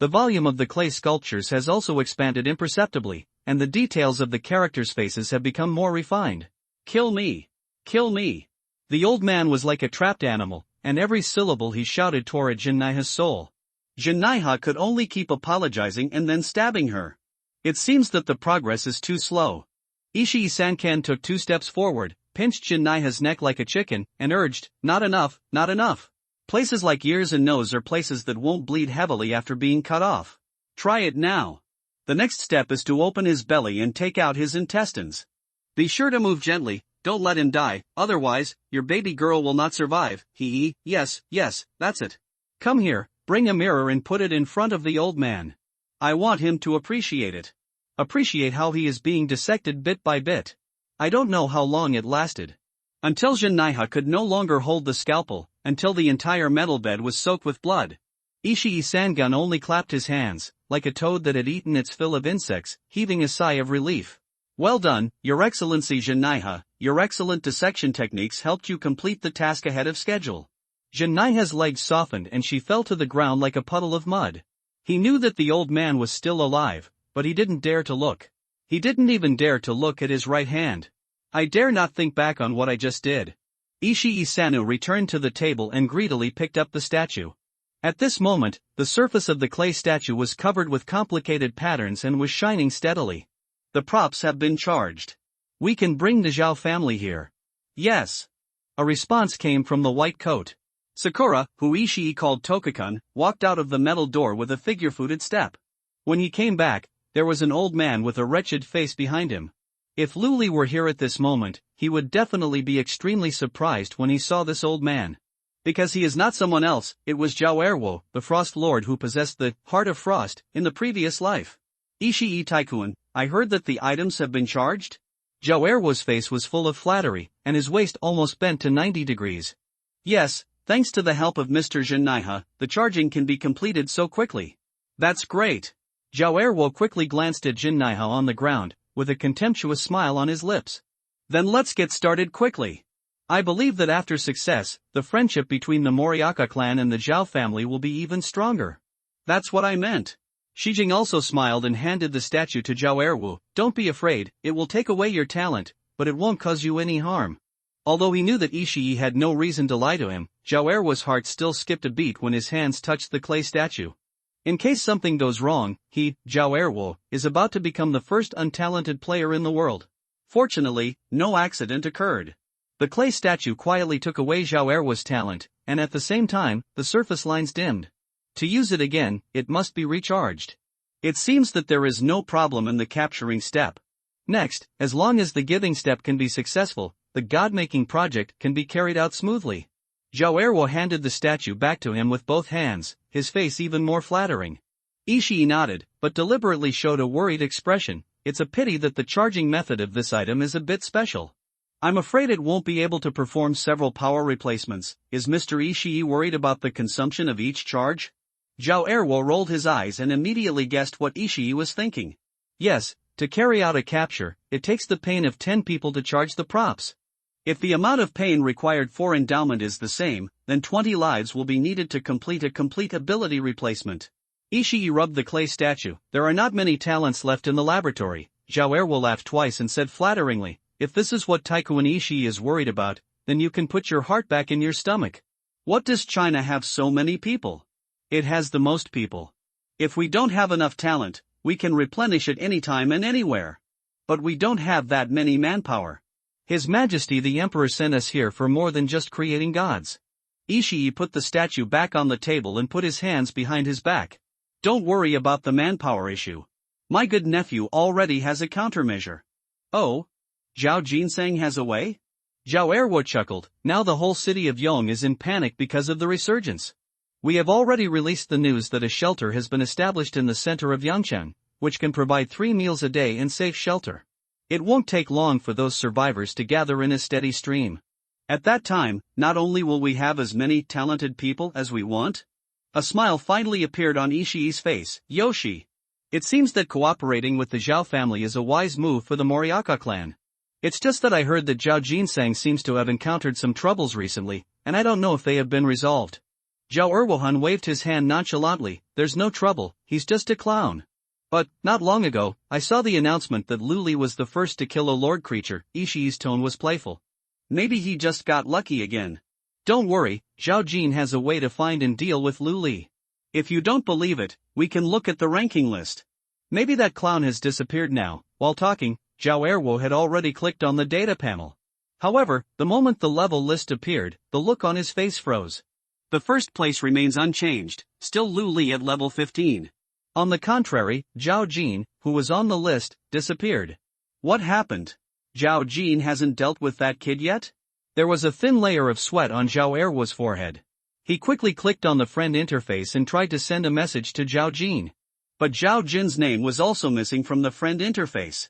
The volume of the clay sculptures has also expanded imperceptibly, and the details of the characters' faces have become more refined. Kill me! Kill me! The old man was like a trapped animal, and every syllable he shouted tore at Jinaiha's soul. Jinaiha could only keep apologizing and then stabbing her. It seems that the progress is too slow. Ishii-sankan took 2 steps forward, pinched Jinaiha's neck like a chicken, and urged, not enough, not enough. Places like ears and nose are places that won't bleed heavily after being cut off. Try it now. The next step is to open his belly and take out his intestines. Be sure to move gently, don't let him die, otherwise, your baby girl will not survive. Yes, that's it. Come here, bring a mirror and put it in front of the old man. I want him to appreciate it. Appreciate how he is being dissected bit by bit. I don't know how long it lasted. Until Jinaiha could no longer hold the scalpel, until the entire metal bed was soaked with blood. Ishii-sangan only clapped his hands, like a toad that had eaten its fill of insects, heaving a sigh of relief. Well done, Your Excellency Jinaiha, your excellent dissection techniques helped you complete the task ahead of schedule. Jinaiha's legs softened and she fell to the ground like a puddle of mud. He knew that the old man was still alive, but he didn't dare to look. He didn't even dare to look at his right hand. I dare not think back on what I just did. Ishii-sanu returned to the table and greedily picked up the statue. At this moment, the surface of the clay statue was covered with complicated patterns and was shining steadily. The props have been charged. We can bring the Zhao family here. Yes. A response came from the white coat. Sakura, who Ishii called Tokakun, walked out of the metal door with a figure-footed step. When he came back, there was an old man with a wretched face behind him. If Luli were here at this moment, he would definitely be extremely surprised when he saw this old man. Because he is not someone else, it was Zhao Erwo, the Frost Lord who possessed the Heart of Frost in the previous life. Ishii Taikun, I heard that the items have been charged? Zhao Erwo's face was full of flattery, and his waist almost bent to 90 degrees. Yes, thanks to the help of Mr. Jinaiha, the charging can be completed so quickly. That's great. Zhao Erwo quickly glanced at Jinaiha on the ground, with a contemptuous smile on his lips. Then let's get started quickly. I believe that after success, the friendship between the Moriaka clan and the Zhao family will be even stronger. That's what I meant. Shijing also smiled and handed the statue to Zhao Erwo. Don't be afraid, it will take away your talent, but it won't cause you any harm. Although he knew that Ishii had no reason to lie to him, Zhao Erwo's heart still skipped a beat when his hands touched the clay statue. In case something goes wrong, he, Zhao Erwo, is about to become the first untalented player in the world. Fortunately, no accident occurred. The clay statue quietly took away Zhao Erwo's talent, and at the same time, the surface lines dimmed. To use it again, it must be recharged. It seems that there is no problem in the capturing step. Next, as long as the giving step can be successful, the god-making project can be carried out smoothly. Zhao Erwo handed the statue back to him with both hands, his face even more flattering. Ishii nodded, but deliberately showed a worried expression. It's a pity that the charging method of this item is a bit special. I'm afraid it won't be able to perform several power replacements. Is Mr. Ishii worried about the consumption of each charge? Zhao Erwo rolled his eyes and immediately guessed what Ishii was thinking. Yes, to carry out a capture, it takes the pain of 10 people to charge the props. If the amount of pain required for endowment is the same, then 20 lives will be needed to complete a complete ability replacement. Ishii rubbed the clay statue. There are not many talents left in the laboratory. Zhao Erwo laughed twice and said flatteringly, if this is what Taikuan Ishii is worried about, then you can put your heart back in your stomach. What does China have so many people? It has the most people. If we don't have enough talent, we can replenish it anytime and anywhere. But we don't have that many manpower. His Majesty the Emperor sent us here for more than just creating gods. Ishii put the statue back on the table and put his hands behind his back. Don't worry about the manpower issue. My good nephew already has a countermeasure. Oh? Zhao Jinsang has a way? Zhao Erwo chuckled. Now the whole city of Yong is in panic because of the resurgence. We have already released the news that a shelter has been established in the center of Yangcheng, which can provide 3 meals a day in safe shelter. It won't take long for those survivors to gather in a steady stream. At that time, not only will we have as many talented people as we want. A smile finally appeared on Ishii's face. Yoshi. It seems that cooperating with the Zhao family is a wise move for the Moriaka clan. It's just that I heard that Zhao Jinsang seems to have encountered some troubles recently, and I don't know if they have been resolved. Zhao Erwohan waved his hand nonchalantly. There's no trouble, he's just a clown. But, not long ago, I saw the announcement that Lu Li was the first to kill a lord creature. Ishii's tone was playful. Maybe he just got lucky again. Don't worry, Zhao Jin has a way to find and deal with Lu Li. If you don't believe it, we can look at the ranking list. Maybe that clown has disappeared now. While talking, Zhao Erwo had already clicked on the data panel. However, the moment the level list appeared, the look on his face froze. The first place remains unchanged, still Lu Li at level 15. On the contrary, Zhao Jin, who was on the list, disappeared. What happened? Zhao Jin hasn't dealt with that kid yet? There was a thin layer of sweat on Zhao Erwo's forehead. He quickly clicked on the friend interface and tried to send a message to Zhao Jin. But Zhao Jin's name was also missing from the friend interface.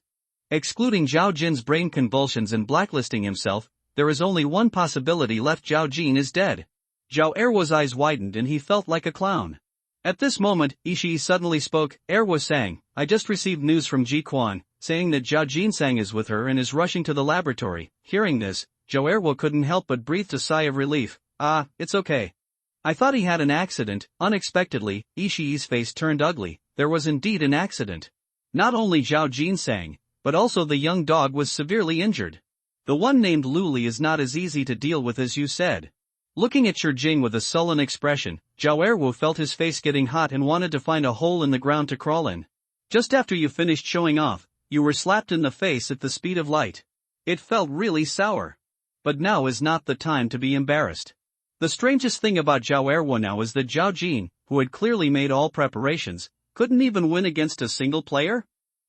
Excluding Zhao Jin's brain convulsions and blacklisting himself, there is only one possibility left: Zhao Jin is dead. Zhao Erwo's eyes widened and he felt like a clown. At this moment, Ishii suddenly spoke. Erwo sang, I just received news from Ji Quan, saying that Zhao Jinsang is with her and is rushing to the laboratory. Hearing this, Zhao Erwo couldn't help but breathe a sigh of relief. Ah, it's okay. I thought he had an accident. Unexpectedly, Ishii's face turned ugly. There was indeed an accident. Not only Zhao Jinsang, but also the young dog was severely injured. The one named Lu Li is not as easy to deal with as you said. Looking at Jing with a sullen expression, Zhao Erwo felt his face getting hot and wanted to find a hole in the ground to crawl in. Just after you finished showing off, you were slapped in the face at the speed of light. It felt really sour. But now is not the time to be embarrassed. The strangest thing about Zhao Erwo now is that Zhao Jin, who had clearly made all preparations, couldn't even win against a single player?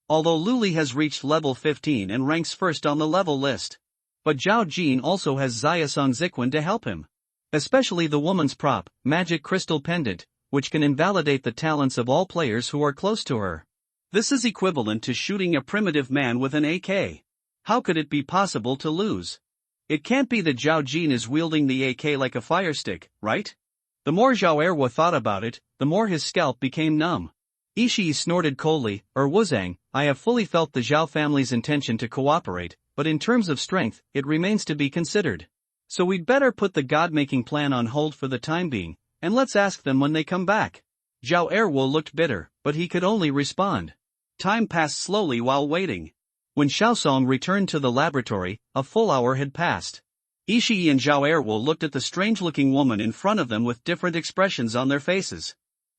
Although Lu Li has reached level 15 and ranks first on the level list. But Zhao Jin also has Xia Songziquan to help him. Especially the woman's prop, Magic Crystal Pendant, which can invalidate the talents of all players who are close to her. This is equivalent to shooting a primitive man with an AK. How could it be possible to lose? It can't be that Zhao Jin is wielding the AK like a fire stick, right? The more Zhao Erwo thought about it, the more his scalp became numb. Ishii snorted coldly. Wuzang, I have fully felt the Zhao family's intention to cooperate, but in terms of strength, it remains to be considered. So we'd better put the god-making plan on hold for the time being, and let's ask them when they come back. Zhao Erwo looked bitter, but he could only respond. Time passed slowly while waiting. When Xiaosong returned to the laboratory, a full hour had passed. Ishii and Zhao Erwo looked at the strange-looking woman in front of them with different expressions on their faces.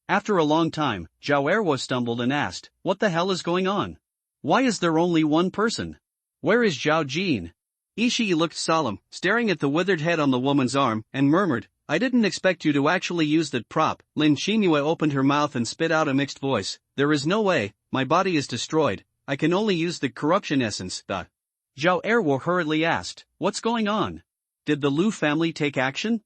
After a long time, Zhao Erwo stumbled and asked, what the hell is going on? Why is there only one person? Where is Zhao Jin? Ishii looked solemn, staring at the withered head on the woman's arm, and murmured, I didn't expect you to actually use that prop. Lin Qingyue opened her mouth and spit out a mixed voice. There is no way, my body is destroyed, I can only use the corruption essence. Zhao Erwo hurriedly asked, "What's going on? Did the Lu family take action?"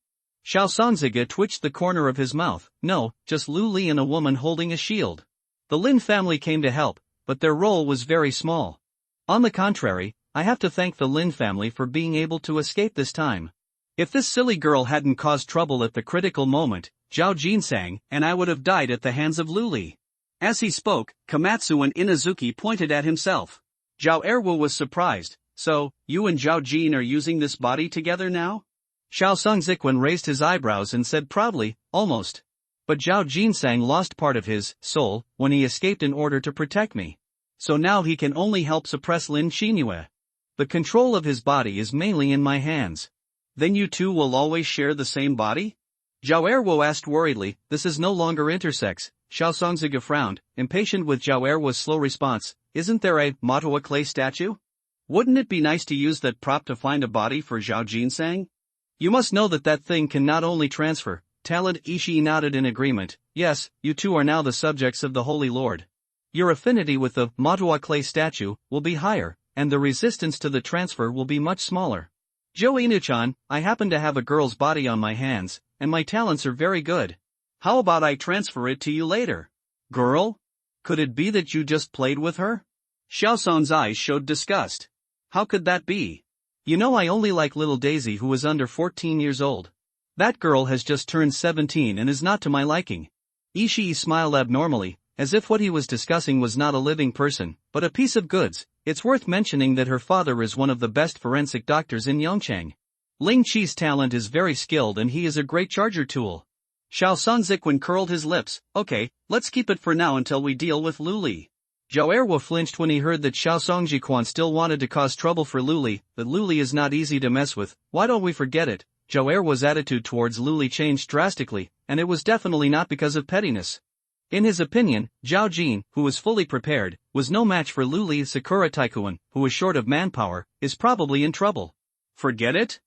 Xiao Songziga twitched the corner of his mouth. No, just Lu Li and a woman holding a shield. The Lin family came to help, but their role was very small. On the contrary, I have to thank the Lin family for being able to escape this time. If this silly girl hadn't caused trouble at the critical moment, Zhao Jinsang and I would have died at the hands of Lu Li. As he spoke, Komatsu and Inazuki pointed at himself. Zhao Erwo was surprised. "So, you and Zhao Jin are using this body together now?" Xiao Songziquan raised his eyebrows and said proudly, "Almost. But Zhao Jinsang lost part of his soul when he escaped in order to protect me. So now he can only help suppress Lin Qinyue. The control of his body is mainly in my hands." "Then you two will always share the same body?" Zhao Erwo asked worriedly. "This is no longer intersex." Xiao Songziga frowned, impatient with Zhao Erwo's slow response. "Isn't there a Matua clay statue? Wouldn't it be nice to use that prop to find a body for Zhao Jinsang?" "You must know that thing can not only transfer talent." Ishii nodded in agreement. "Yes, you two are now the subjects of the Holy Lord. Your affinity with the Matua clay statue will be higher, and the resistance to the transfer will be much smaller. Jo Inu-chan, I happen to have a girl's body on my hands, and my talents are very good. How about I transfer it to you later?" "Girl? Could it be that you just played with her?" Xiaosong's eyes showed disgust. "How could that be?" "You know I only like little Daisy who is under 14 years old. That girl has just turned 17 and is not to my liking." Ishii smiled abnormally, as if what he was discussing was not a living person, but a piece of goods. It's worth mentioning that her father is one of the best forensic doctors in Yongchang. Ling Qi's talent is very skilled and he is a great charger tool. Xiao Songziquan curled his lips. "Okay, let's keep it for now until we deal with Lu Li." Zhao Erwo flinched when he heard that Xiao Songjiquan still wanted to cause trouble for Lu Li. That Lu Li is not easy to mess with. Why don't we forget it? Zhao Erwo's attitude towards Lu Li changed drastically, and it was definitely not because of pettiness. In his opinion, Zhao Jin, who was fully prepared, was no match for Lu Li. Sakura Taikuan, who was short of manpower, is probably in trouble. "Forget it?"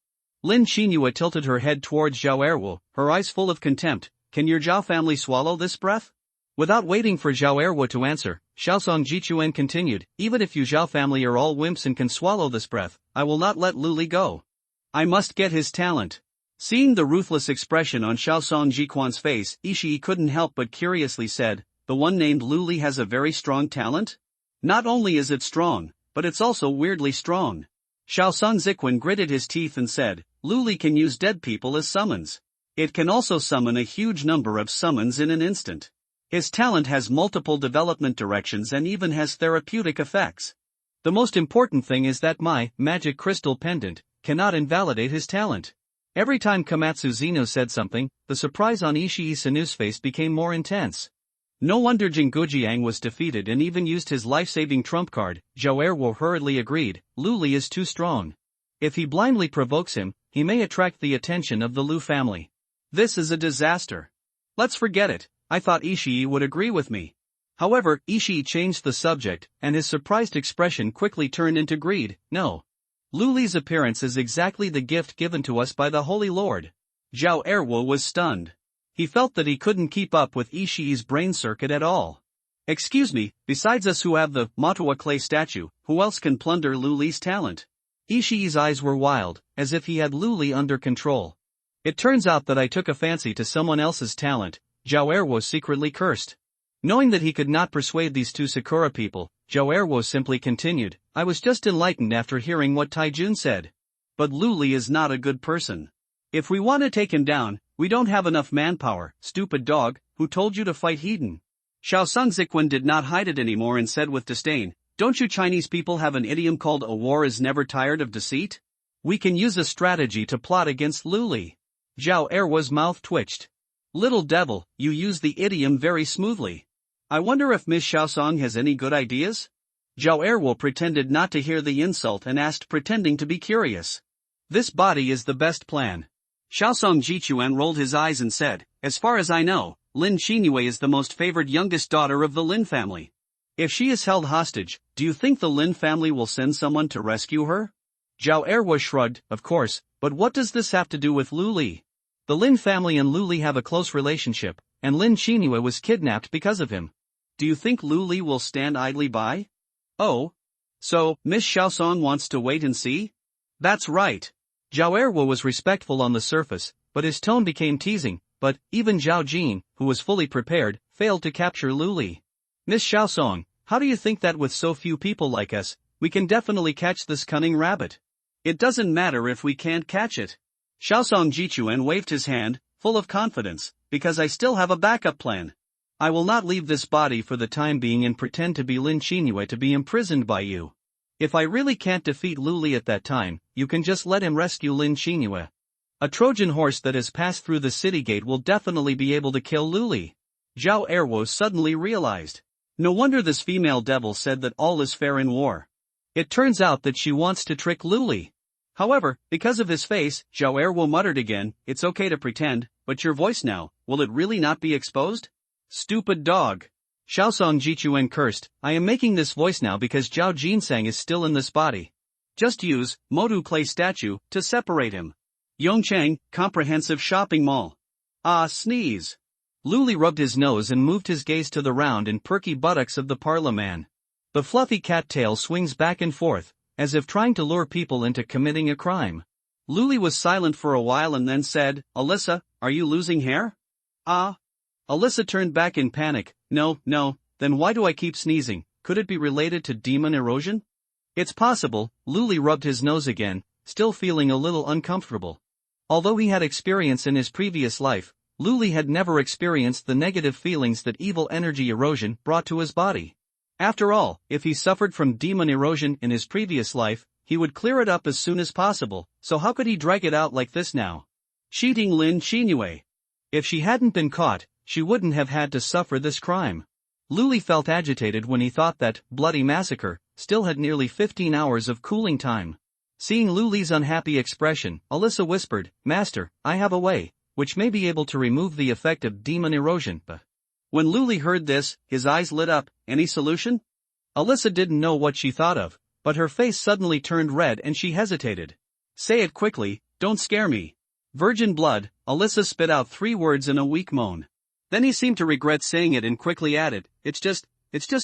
Lin Qinyue tilted her head towards Zhao Erwo, her eyes full of contempt. "Can your Zhao family swallow this breath?" Without waiting for Zhao Erwo to answer, Xiaosong Jichuan continued, "Even if you Zhao family are all wimps and can swallow this breath, I will not let Lu Li go. I must get his talent." Seeing the ruthless expression on Xiaosong Jiquan's face, Ishii couldn't help but curiously said, "The one named Lu Li has a very strong talent? Not only is it strong, but it's also weirdly strong." Xiaosong Ziquan gritted his teeth and said, "Lu Li can use dead people as summons. It can also summon a huge number of summons in an instant. His talent has multiple development directions and even has therapeutic effects. The most important thing is that my magic crystal pendant cannot invalidate his talent." Every time Komatsu Zeno said something, the surprise on Ishii Sanu's face became more intense. No wonder Jingujiang was defeated and even used his life-saving trump card. Zhao Erwo hurriedly agreed, "Lu Li is too strong. If he blindly provokes him, he may attract the attention of the Lu family. This is a disaster. Let's forget it." I thought Ishii would agree with me. However, Ishii changed the subject, and his surprised expression quickly turned into greed. "No. Lu Li's appearance is exactly the gift given to us by the Holy Lord." Zhao Erwo was stunned. He felt that he couldn't keep up with Ishii's brain circuit at all. "Excuse me, besides us who have the Matua clay statue, who else can plunder Lu Li's talent?" Ishii's eyes were wild, as if he had Lu Li under control. "It turns out that I took a fancy to someone else's talent," Zhao Erwo secretly cursed. Knowing that he could not persuade these two Sakura people, Zhao Erwo simply continued, "I was just enlightened after hearing what Taijun said. But Lu Li is not a good person. If we want to take him down, we don't have enough manpower." "Stupid dog, who told you to fight Hedon?" Xiao Songziquan did not hide it anymore and said with disdain, "Don't you Chinese people have an idiom called a war is never tired of deceit? We can use a strategy to plot against Lu Li." Zhao Erwo's mouth twitched. "Little devil, you use the idiom very smoothly. I wonder if Miss Xiaosong has any good ideas?" Zhao Erwo pretended not to hear the insult and asked, pretending to be curious, "This body is the best plan." Xiaosong Jichuan rolled his eyes and said, "As far as I know, Lin Qinyue is the most favored youngest daughter of the Lin family. If she is held hostage, do you think the Lin family will send someone to rescue her?" Zhao Erwo shrugged, "Of course, but what does this have to do with Lu Li? The Lin family and Lu Li have a close relationship, and Lin Qinyue was kidnapped because of him. Do you think Lu Li will stand idly by?" Oh. So, Miss Xiaosong wants to wait and see? That's right. Zhao Erwo was respectful on the surface, but his tone became teasing, but even Zhao Jin, who was fully prepared, failed to capture Lu Li. Miss Xiaosong, how do you think that with so few people like us, we can definitely catch this cunning rabbit? It doesn't matter if we can't catch it. Xiaosong Jichuan waved his hand, full of confidence, because I still have a backup plan. I will not leave this body for the time being and pretend to be Lin Qingyue to be imprisoned by you. If I really can't defeat Lu Li at that time, you can just let him rescue Lin Qingyue. A Trojan horse that has passed through the city gate will definitely be able to kill Lu Li. Zhao Erwo suddenly realized. No wonder this female devil said that all is fair in war. It turns out that she wants to trick Lu Li. However, because of his face, Zhao Erwo muttered again, it's okay to pretend, but your voice now, will it really not be exposed? Stupid dog. Xiaosong Jichuan cursed, I am making this voice now because Zhao Jinsang is still in this body. Just use Modu Play Statue to separate him. Yongchang, Comprehensive Shopping Mall. Ah, sneeze. Lu Li rubbed his nose and moved his gaze to the round and perky buttocks of the parlor man. The fluffy cat tail swings back and forth, as if trying to lure people into committing a crime. Lu Li was silent for a while and then said, Alyssa, are you losing hair? Ah. Alyssa turned back in panic, no, then why do I keep sneezing, could it be related to demon erosion? It's possible, Lu Li rubbed his nose again, still feeling a little uncomfortable. Although he had experience in his previous life, Lu Li had never experienced the negative feelings that evil energy erosion brought to his body. After all, if he suffered from demon erosion in his previous life, he would clear it up as soon as possible, so how could he drag it out like this now? Cheating Lin Qingyue. If she hadn't been caught, she wouldn't have had to suffer this crime. Lu Li felt agitated when he thought that bloody massacre still had nearly 15 hours of cooling time. Seeing Lu Li's unhappy expression, Alyssa whispered, Master, I have a way, which may be able to remove the effect of demon erosion. When Lu Li heard this, his eyes lit up, any solution? Alyssa didn't know what she thought of, but her face suddenly turned red and she hesitated. Say it quickly, don't scare me. Virgin blood, Alyssa spit out 3 words in a weak moan. Then he seemed to regret saying it and quickly added, it's just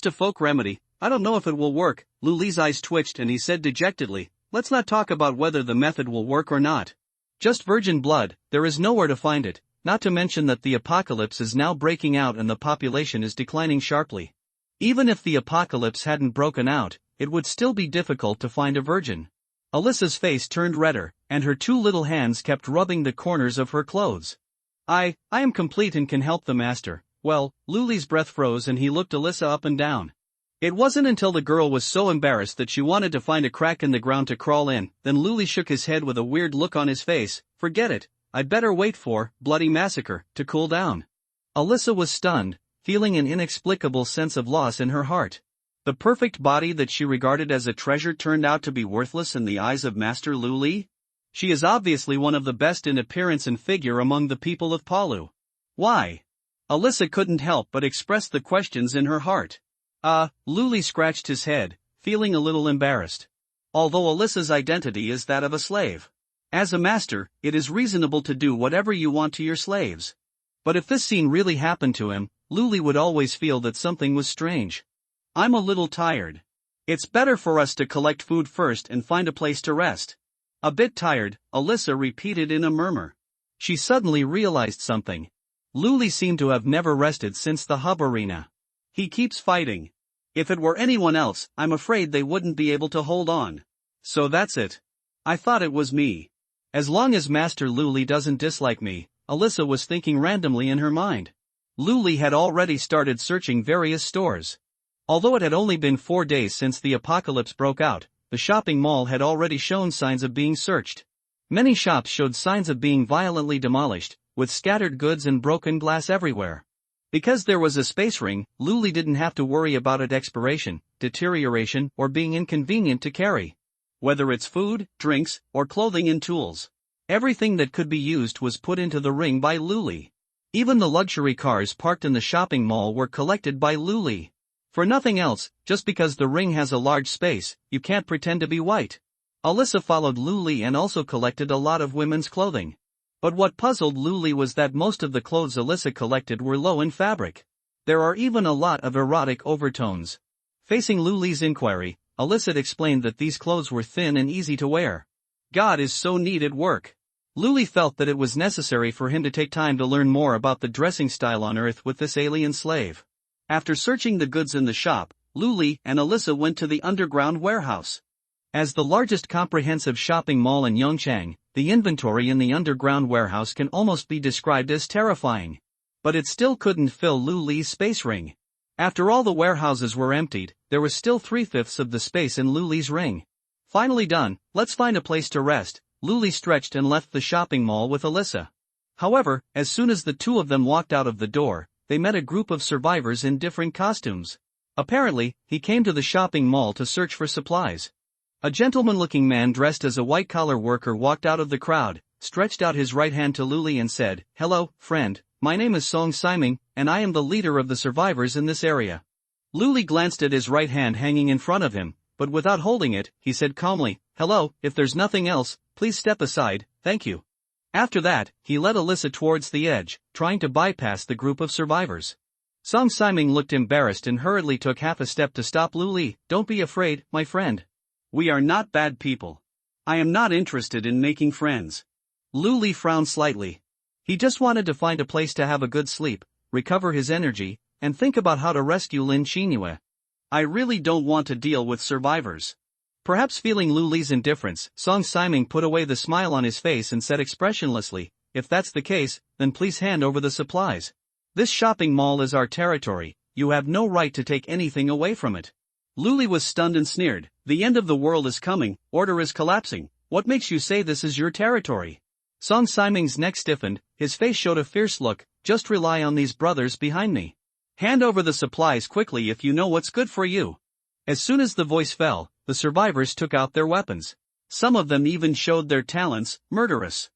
a folk remedy, I don't know if it will work. Lu Li's eyes twitched and he said dejectedly, let's not talk about whether the method will work or not. Just virgin blood, there is nowhere to find it, not to mention that the apocalypse is now breaking out and the population is declining sharply. Even if the apocalypse hadn't broken out, it would still be difficult to find a virgin. Alyssa's face turned redder, and her 2 little hands kept rubbing the corners of her clothes. I am complete and can help the master. Well, Lu Li's breath froze and he looked Alyssa up and down. It wasn't until the girl was so embarrassed that she wanted to find a crack in the ground to crawl in, then Lu Li shook his head with a weird look on his face, forget it, I'd better wait for bloody massacre to cool down. Alyssa was stunned, feeling an inexplicable sense of loss in her heart. The perfect body that she regarded as a treasure turned out to be worthless in the eyes of Master Lu Li? She is obviously one of the best in appearance and figure among the people of Palu. Why? Alyssa couldn't help but express the questions in her heart. Lu Li scratched his head, feeling a little embarrassed. Although Alyssa's identity is that of a slave. As a master, it is reasonable to do whatever you want to your slaves. But if this scene really happened to him, Lu Li would always feel that something was strange. I'm a little tired. It's better for us to collect food first and find a place to rest. A bit tired, Alyssa repeated in a murmur. She suddenly realized something. Lu Li seemed to have never rested since the hub arena. He keeps fighting. If it were anyone else, I'm afraid they wouldn't be able to hold on. So that's it. I thought it was me. As long as Master Lu Li doesn't dislike me, Alyssa was thinking randomly in her mind. Lu Li had already started searching various stores. Although it had only been 4 days since the apocalypse broke out, the shopping mall had already shown signs of being searched. Many shops showed signs of being violently demolished, with scattered goods and broken glass everywhere. Because there was a space ring, Lu Li didn't have to worry about its expiration, deterioration, or being inconvenient to carry. Whether it's food, drinks, or clothing and tools. Everything that could be used was put into the ring by Lu Li. Even the luxury cars parked in the shopping mall were collected by Lu Li. For nothing else, just because the ring has a large space, you can't pretend to be white. Alyssa followed Lu Li and also collected a lot of women's clothing. But what puzzled Lu Li was that most of the clothes Alyssa collected were low in fabric. There are even a lot of erotic overtones. Facing Lu Li's inquiry, Alyssa explained that these clothes were thin and easy to wear. God is so neat at work. Luli felt that it was necessary for him to take time to learn more about the dressing style on Earth with this alien slave. After searching the goods in the shop, Luli and Alyssa went to the underground warehouse. As the largest comprehensive shopping mall in Yongchang, the inventory in the underground warehouse can almost be described as terrifying. But it still couldn't fill Luli's space ring. After all the warehouses were emptied, there was still 3/5 of the space in Luli's ring. Finally done, let's find a place to rest. Luli stretched and left the shopping mall with Alyssa. However, as soon as the two of them walked out of the door, they met a group of survivors in different costumes. Apparently, he came to the shopping mall to search for supplies. A gentleman-looking man dressed as a white-collar worker walked out of the crowd, stretched out his right hand to Luli and said, "Hello, friend, my name is Song Siming, and I am the leader of the survivors in this area." Luli glanced at his right hand hanging in front of him, but without holding it, he said calmly, "Hello, if there's nothing else, please step aside, thank you." After that, he led Alyssa towards the edge, trying to bypass the group of survivors. Song Siming looked embarrassed and hurriedly took half a step to stop Luli. "Don't be afraid, my friend. We are not bad people. I am not interested in making friends." Luli frowned slightly. He just wanted to find a place to have a good sleep, recover his energy, and think about how to rescue Lin Chinue. "I really don't want to deal with survivors." Perhaps feeling Luli's indifference, Song Siming put away the smile on his face and said expressionlessly, "If that's the case, then please hand over the supplies. This shopping mall is our territory, you have no right to take anything away from it." Luli was stunned and sneered, "The end of the world is coming, order is collapsing, what makes you say this is your territory?" Song Siming's neck stiffened, his face showed a fierce look, "Just rely on these brothers behind me. Hand over the supplies quickly if you know what's good for you." As soon as the voice fell, the survivors took out their weapons. Some of them even showed their talents, murderous.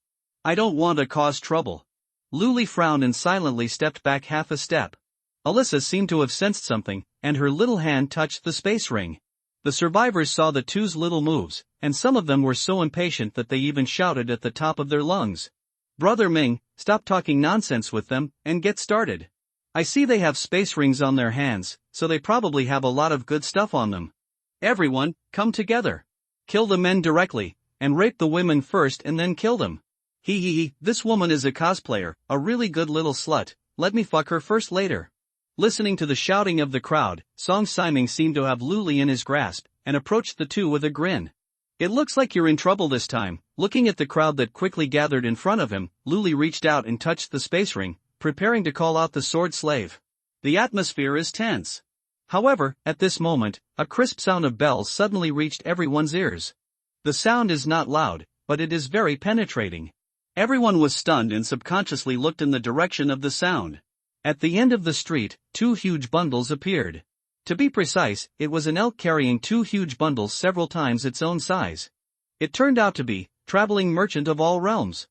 "I don't want to cause trouble." Luli frowned and silently stepped back half a step. Alyssa seemed to have sensed something, and her little hand touched the space ring. The survivors saw the two's little moves, and some of them were so impatient that they even shouted at the top of their lungs. "Brother Ming, stop talking nonsense with them, and get started. I see they have space rings on their hands, so they probably have a lot of good stuff on them. Everyone, come together. Kill the men directly, and rape the women first and then kill them. Hee, this woman is a cosplayer, a really good little slut, let me fuck her first later." Listening to the shouting of the crowd, Song Siming seemed to have Luli in his grasp, and approached the two with a grin. "It looks like you're in trouble this time." Looking at the crowd that quickly gathered in front of him, Luli reached out and touched the space ring, preparing to call out the sword slave. The atmosphere is tense. However, at this moment, a crisp sound of bells suddenly reached everyone's ears. The sound is not loud, but it is very penetrating. Everyone was stunned and subconsciously looked in the direction of the sound. At the end of the street, two huge bundles appeared. To be precise, it was an elk carrying two huge bundles several times its own size. It turned out to be traveling merchant of all realms.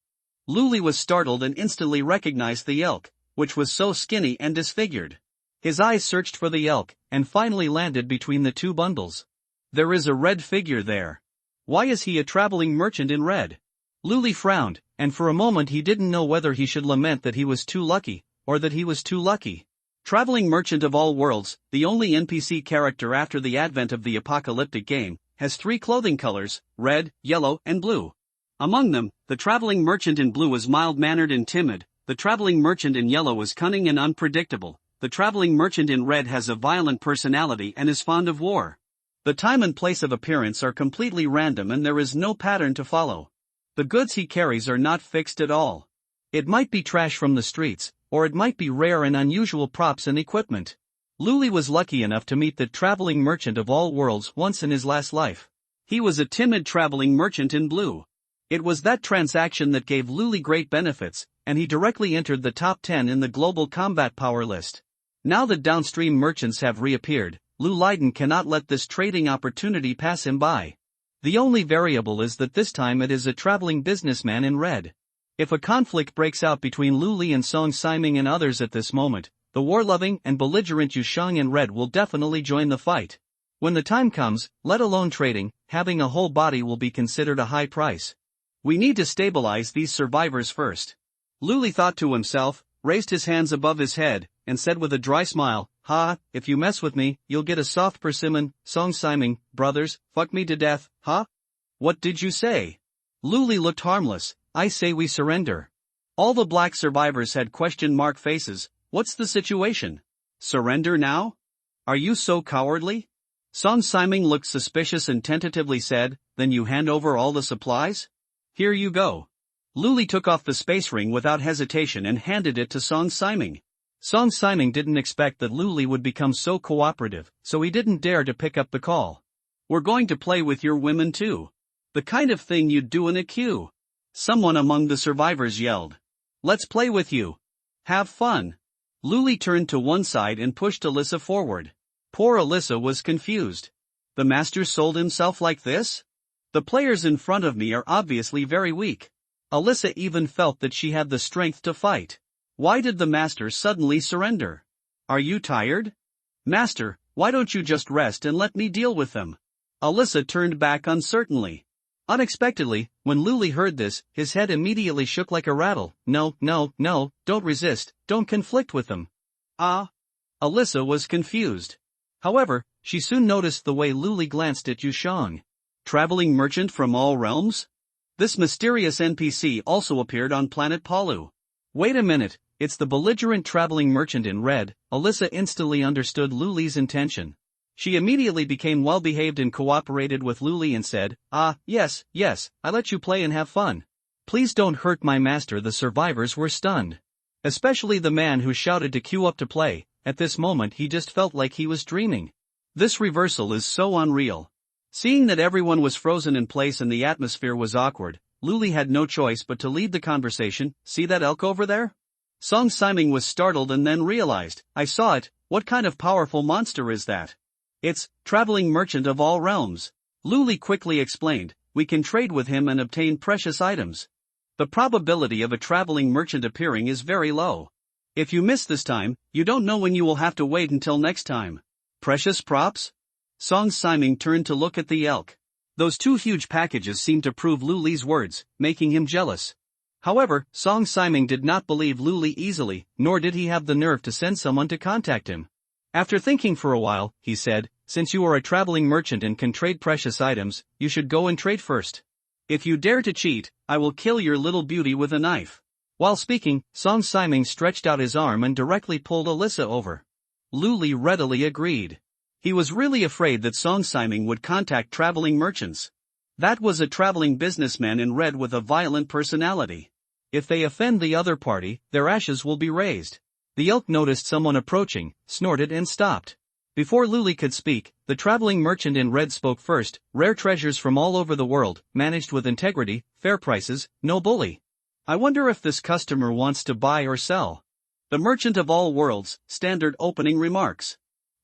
Luli was startled and instantly recognized the elk, which was so skinny and disfigured. His eyes searched for the elk, and finally landed between the two bundles. There is a red figure there. Why is he a traveling merchant in red? Luli frowned, and for a moment he didn't know whether he should lament that he was too lucky, or that he was too lucky. Traveling Merchant of All Worlds, the only NPC character after the advent of the apocalyptic game, has 3 clothing colors, red, yellow, and blue. Among them, the Traveling Merchant in blue is mild-mannered and timid, the Traveling Merchant in yellow is cunning and unpredictable, the Traveling Merchant in red has a violent personality and is fond of war. The time and place of appearance are completely random and there is no pattern to follow. The goods he carries are not fixed at all. It might be trash from the streets, or it might be rare and unusual props and equipment. Luli was lucky enough to meet the Traveling Merchant of All Worlds once in his last life. He was a timid traveling merchant in blue. It was that transaction that gave Luli great benefits, and he directly entered the top 10 in the global combat power list. Now that downstream merchants have reappeared, Lu Liden cannot let this trading opportunity pass him by. The only variable is that this time it is a traveling businessman in red. If a conflict breaks out between Luli and Song Siming and others at this moment, the war-loving and belligerent Yushang in red will definitely join the fight. When the time comes, let alone trading, having a whole body will be considered a high price. We need to stabilize these survivors first. Luli thought to himself, raised his hands above his head, and said with a dry smile, ha, if you mess with me, you'll get a soft persimmon, Song Siming, brothers, fuck me to death, ha? What did you say? Luli looked harmless. I say we surrender. All the black survivors had question mark faces. What's the situation? Surrender now? Are you so cowardly? Song Siming looked suspicious and tentatively said, then you hand over all the supplies? Here you go. Luli took off the space ring without hesitation and handed it to Song Siming. Song Siming didn't expect that Luli would become so cooperative, so he didn't dare to pick up the call. We're going to play with your women too. The kind of thing you'd do in a queue. Someone among the survivors yelled. Let's play with you. Have fun. Luli turned to one side and pushed Alyssa forward. Poor Alyssa was confused. The master sold himself like this? The players in front of me are obviously very weak. Alyssa even felt that she had the strength to fight. Why did the master suddenly surrender? Are you tired? Master, why don't you just rest and let me deal with them? Alyssa turned back uncertainly. Unexpectedly, when Luli heard this, his head immediately shook like a rattle. No, don't resist, don't conflict with them. Ah? Alyssa was confused. However, she soon noticed the way Luli glanced at Yushang. Traveling merchant from all realms? This mysterious NPC also appeared on planet Palu. Wait a minute, it's the belligerent traveling merchant in red. Alyssa instantly understood Luli's intention. She immediately became well-behaved and cooperated with Luli and said, yes, I let you play and have fun. Please don't hurt my master. The survivors were stunned. Especially the man who shouted to queue up to play. At this moment he just felt like he was dreaming. This reversal is so unreal. Seeing that everyone was frozen in place and the atmosphere was awkward, Luli had no choice but to lead the conversation. See that elk over there? Song Siming was startled and then realized, I saw it. What kind of powerful monster is that? It's traveling merchant of all realms. Luli quickly explained, we can trade with him and obtain precious items. The probability of a traveling merchant appearing is very low. If you miss this time, you don't know when you will have to wait until next time. Precious props? Song Siming turned to look at the elk. Those two huge packages seemed to prove Luli's words, making him jealous. However, Song Siming did not believe Luli easily, nor did he have the nerve to send someone to contact him. After thinking for a while, he said, since you are a traveling merchant and can trade precious items, you should go and trade first. If you dare to cheat, I will kill your little beauty with a knife. While speaking, Song Siming stretched out his arm and directly pulled Alyssa over. Luli readily agreed. He was really afraid that Song Siming would contact traveling merchants. That was a traveling businessman in red with a violent personality. If they offend the other party, their ashes will be raised. The elk noticed someone approaching, snorted and stopped. Before Luli could speak, the traveling merchant in red spoke first. Rare treasures from all over the world, managed with integrity, fair prices, no bully. I wonder if this customer wants to buy or sell. The merchant of all worlds, standard opening remarks.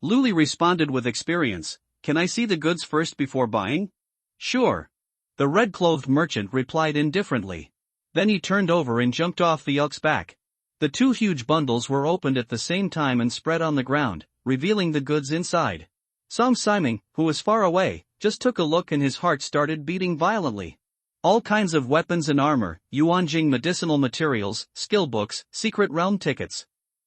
Luli responded with experience, can I see the goods first before buying? Sure. The red-clothed merchant replied indifferently. Then he turned over and jumped off the elk's back. The two huge bundles were opened at the same time and spread on the ground, revealing the goods inside. Song Siming, who was far away, just took a look and his heart started beating violently. All kinds of weapons and armor, Yuanjing medicinal materials, skill books, secret realm tickets.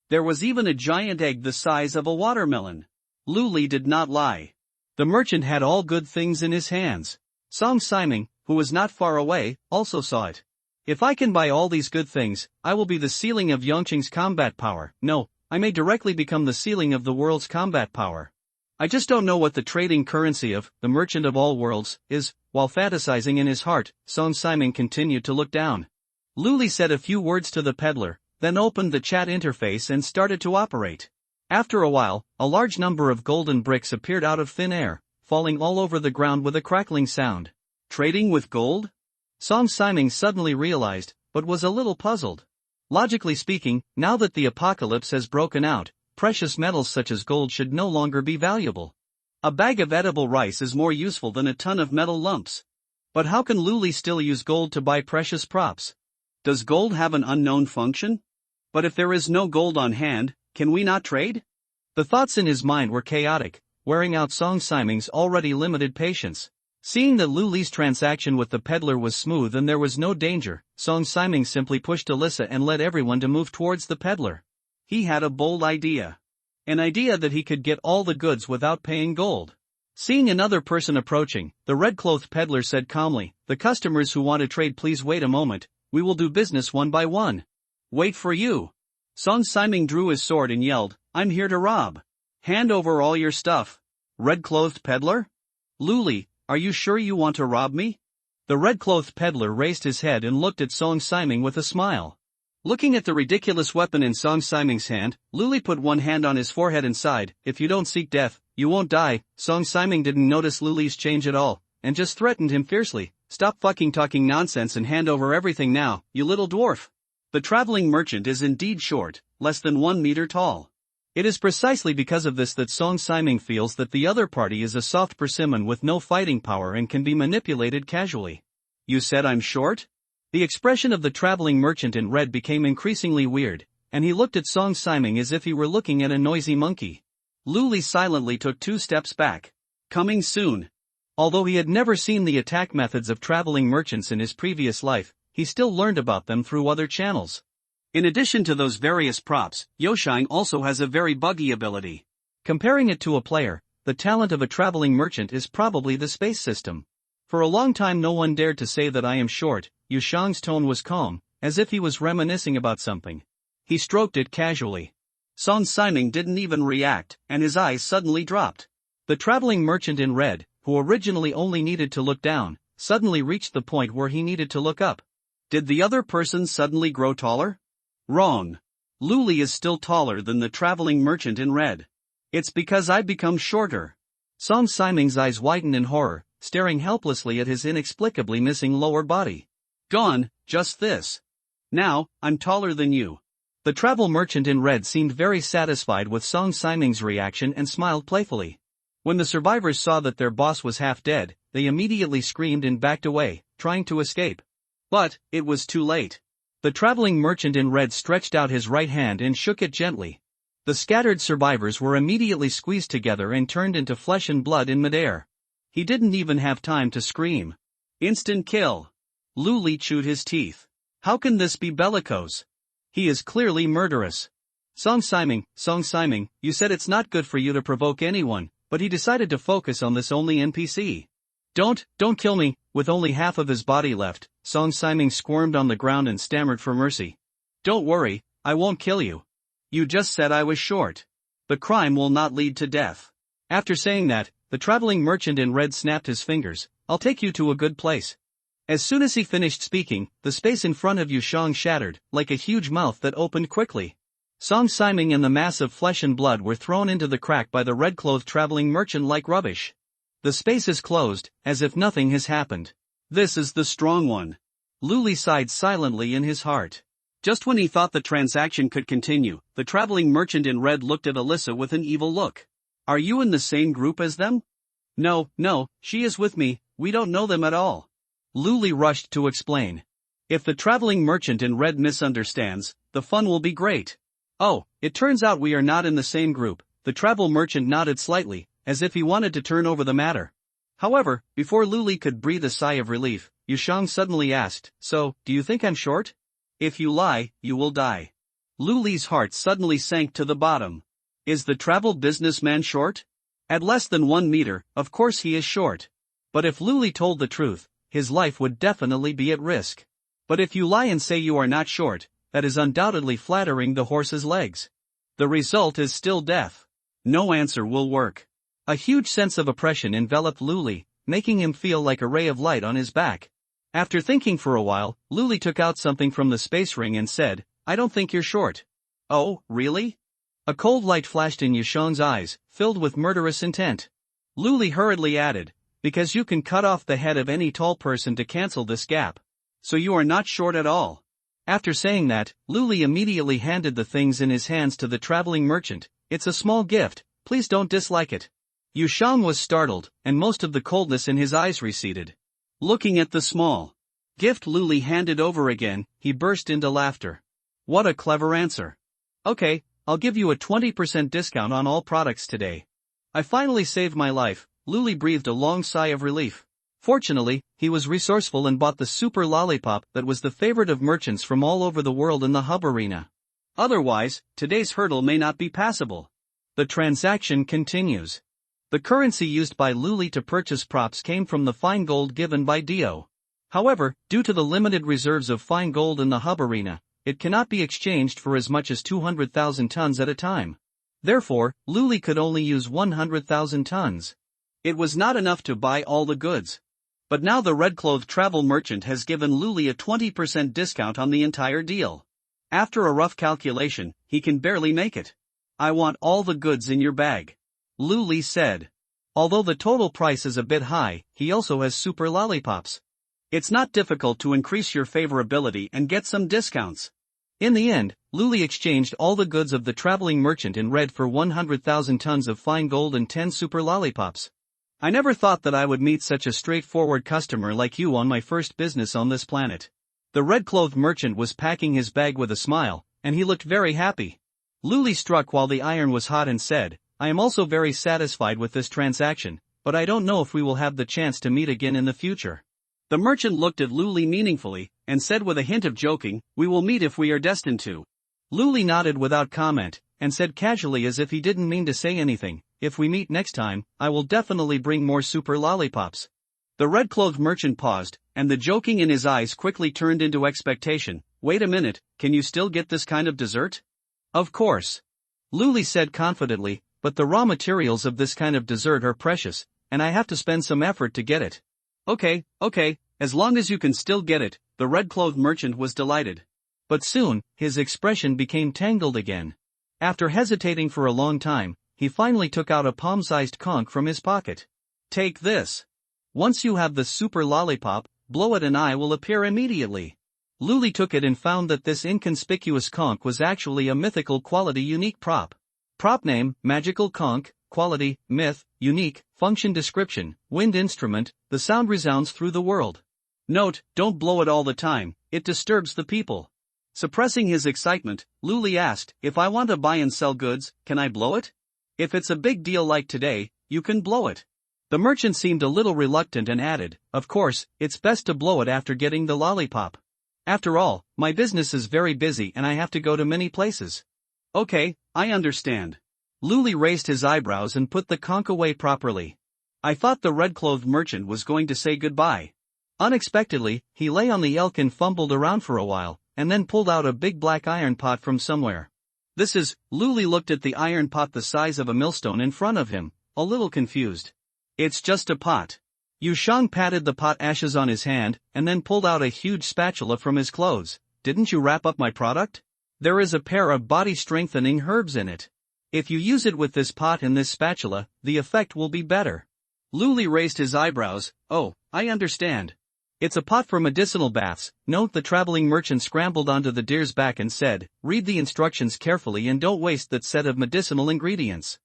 There was even a giant egg the size of a watermelon. Luli did not lie. The merchant had all good things in his hands. Song Siming, who was not far away, also saw it. If I can buy all these good things, I will be the ceiling of Yongqing's combat power. No, I may directly become the ceiling of the world's combat power. I just don't know what the trading currency of the merchant of all worlds is. While fantasizing in his heart, Song Siming continued to look down. Luli said a few words to the peddler, then opened the chat interface and started to operate. After a while, a large number of golden bricks appeared out of thin air, falling all over the ground with a crackling sound. Trading with gold? Song Siming suddenly realized, but was a little puzzled. Logically speaking, now that the apocalypse has broken out, precious metals such as gold should no longer be valuable. A bag of edible rice is more useful than a ton of metal lumps. But how can Luli still use gold to buy precious props? Does gold have an unknown function? But if there is no gold on hand, can we not trade? The thoughts in his mind were chaotic, wearing out Song Siming's already limited patience. Seeing that Luli's transaction with the peddler was smooth and there was no danger, Song Siming simply pushed Alyssa and led everyone to move towards the peddler. He had a bold idea. An idea that he could get all the goods without paying gold. Seeing another person approaching, the red-clothed peddler said calmly, "The customers who want to trade, please wait a moment, we will do business one by one." "Wait for you." Song Siming drew his sword and yelled, "I'm here to rob. Hand over all your stuff." "Red-clothed peddler? Luli, are you sure you want to rob me?" The red-clothed peddler raised his head and looked at Song Siming with a smile. Looking at the ridiculous weapon in Song Siming's hand, Luli put one hand on his forehead and sighed, "If you don't seek death, you won't die." Song Siming didn't notice Luli's change at all, and just threatened him fiercely, "Stop fucking talking nonsense and hand over everything now, you little dwarf." The traveling merchant is indeed short, less than 1 meter tall. It is precisely because of this that Song Siming feels that the other party is a soft persimmon with no fighting power and can be manipulated casually. "You said I'm short?" The expression of the traveling merchant in red became increasingly weird, and he looked at Song Siming as if he were looking at a noisy monkey. Luli silently took 2 steps back. Coming soon. Although he had never seen the attack methods of traveling merchants in his previous life, he still learned about them through other channels. In addition to those various props, Yoshang also has a very buggy ability. Comparing it to a player, the talent of a traveling merchant is probably the space system. For a long time no one dared to say that I am short. Yoshang's tone was calm, as if he was reminiscing about something. He stroked it casually. Song Siming didn't even react, and his eyes suddenly dropped. The traveling merchant in red, who originally only needed to look down, suddenly reached the point where he needed to look up. Did the other person suddenly grow taller? Wrong. Luli is still taller than the traveling merchant in red. It's because I've become shorter. Song Siming's eyes widened in horror, staring helplessly at his inexplicably missing lower body. "Gone, just this. Now, I'm taller than you." The travel merchant in red seemed very satisfied with Song Siming's reaction and smiled playfully. When the survivors saw that their boss was half dead, they immediately screamed and backed away, trying to escape. But it was too late. The traveling merchant in red stretched out his right hand and shook it gently. The scattered survivors were immediately squeezed together and turned into flesh and blood in midair. He didn't even have time to scream. Instant kill. Luli chewed his teeth. How can this be bellicose? He is clearly murderous. Song Siming, you said it's not good for you to provoke anyone, but he decided to focus on this only NPC. Don't kill me." With only half of his body left, Song Siming squirmed on the ground and stammered for mercy. "Don't worry, I won't kill you. You just said I was short. The crime will not lead to death." After saying that, the traveling merchant in red snapped his fingers. "I'll take you to a good place." As soon as he finished speaking, the space in front of Yushang shattered, like a huge mouth that opened quickly. Song Siming and the mass of flesh and blood were thrown into the crack by the red-clothed traveling merchant like rubbish. The space is closed, as if nothing has happened. This is the strong one. Luli sighed silently in his heart. Just when he thought the transaction could continue, the traveling merchant in red looked at Alyssa with an evil look. "Are you in the same group as them?" No, she is with me, we don't know them at all." Luli rushed to explain. If the traveling merchant in red misunderstands, the fun will be great. "Oh, it turns out we are not in the same group." The travel merchant nodded slightly, as if he wanted to turn over the matter. However, before Luli could breathe a sigh of relief, Yushang suddenly asked, "So, do you think I'm short?" "If you lie, you will die." Luli's heart suddenly sank to the bottom. Is the travel businessman short? At less than 1 meter, of course he is short. But if Luli told the truth, his life would definitely be at risk. But if you lie and say you are not short, that is undoubtedly flattering the horse's legs. The result is still death. No answer will work. A huge sense of oppression enveloped Luli, making him feel like a ray of light on his back. After thinking for a while, Luli took out something from the space ring and said, "I don't think you're short." "Oh, really?" A cold light flashed in Yushang's eyes, filled with murderous intent. Luli hurriedly added, "Because you can cut off the head of any tall person to cancel this gap. So you are not short at all." After saying that, Luli immediately handed the things in his hands to the traveling merchant. "It's a small gift, please don't dislike it." Yushang was startled, and most of the coldness in his eyes receded. Looking at the small gift Luli handed over again, he burst into laughter. What a clever answer. "Okay, I'll give you a 20% discount on all products today." "I finally saved my life." Luli breathed a long sigh of relief. Fortunately, he was resourceful and bought the super lollipop that was the favorite of merchants from all over the world in the hub arena. Otherwise, today's hurdle may not be passable. The transaction continues. The currency used by Luli to purchase props came from the fine gold given by Dio. However, due to the limited reserves of fine gold in the hub arena, it cannot be exchanged for as much as 200,000 tons at a time. Therefore, Luli could only use 100,000 tons. It was not enough to buy all the goods. But now the red-clothed travel merchant has given Luli a 20% discount on the entire deal. After a rough calculation, he can barely make it. "I want all the goods in your bag," Luli said. Although the total price is a bit high, he also has super lollipops. It's not difficult to increase your favorability and get some discounts. In the end, Luli exchanged all the goods of the traveling merchant in red for 100,000 tons of fine gold and 10 super lollipops. "I never thought that I would meet such a straightforward customer like you on my first business on this planet." The red-clothed merchant was packing his bag with a smile, and he looked very happy. Luli struck while the iron was hot and said, "I am also very satisfied with this transaction, but I don't know if we will have the chance to meet again in the future." The merchant looked at Luli meaningfully, and said with a hint of joking, "We will meet if we are destined to." Luli nodded without comment, and said casually as if he didn't mean to say anything, "If we meet next time, I will definitely bring more super lollipops." The red-clothed merchant paused, and the joking in his eyes quickly turned into expectation. "Wait a minute, can you still get this kind of dessert?" "Of course," Luli said confidently, "but the raw materials of this kind of dessert are precious, and I have to spend some effort to get it." Okay, as long as you can still get it," the red-clothed merchant was delighted. But soon, his expression became tangled again. After hesitating for a long time, he finally took out a palm-sized conch from his pocket. "Take this. Once you have the super lollipop, blow it and I will appear immediately." Luli took it and found that this inconspicuous conch was actually a mythical quality unique prop. Prop name, magical conch, quality, myth, unique, function description, wind instrument, the sound resounds through the world. Note, don't blow it all the time, it disturbs the people. Suppressing his excitement, Luli asked, "If I want to buy and sell goods, can I blow it? If it's a big deal like today, you can blow it." The merchant seemed a little reluctant and added, "Of course, it's best to blow it after getting the lollipop. After all, my business is very busy and I have to go to many places." "Okay, I understand." Luli raised his eyebrows and put the conch away properly. I thought the red-clothed merchant was going to say goodbye. Unexpectedly, he lay on the elk and fumbled around for a while, and then pulled out a big black iron pot from somewhere. "This is," Luli looked at the iron pot the size of a millstone in front of him, a little confused. "It's just a pot." Yushang patted the pot ashes on his hand, and then pulled out a huge spatula from his clothes. "Didn't you wrap up my product? There is a pair of body-strengthening herbs in it. If you use it with this pot and this spatula, the effect will be better." Luli raised his eyebrows. "Oh, I understand. It's a pot for medicinal baths." Note, the traveling merchant scrambled onto the deer's back and said, "Read the instructions carefully and don't waste that set of medicinal ingredients.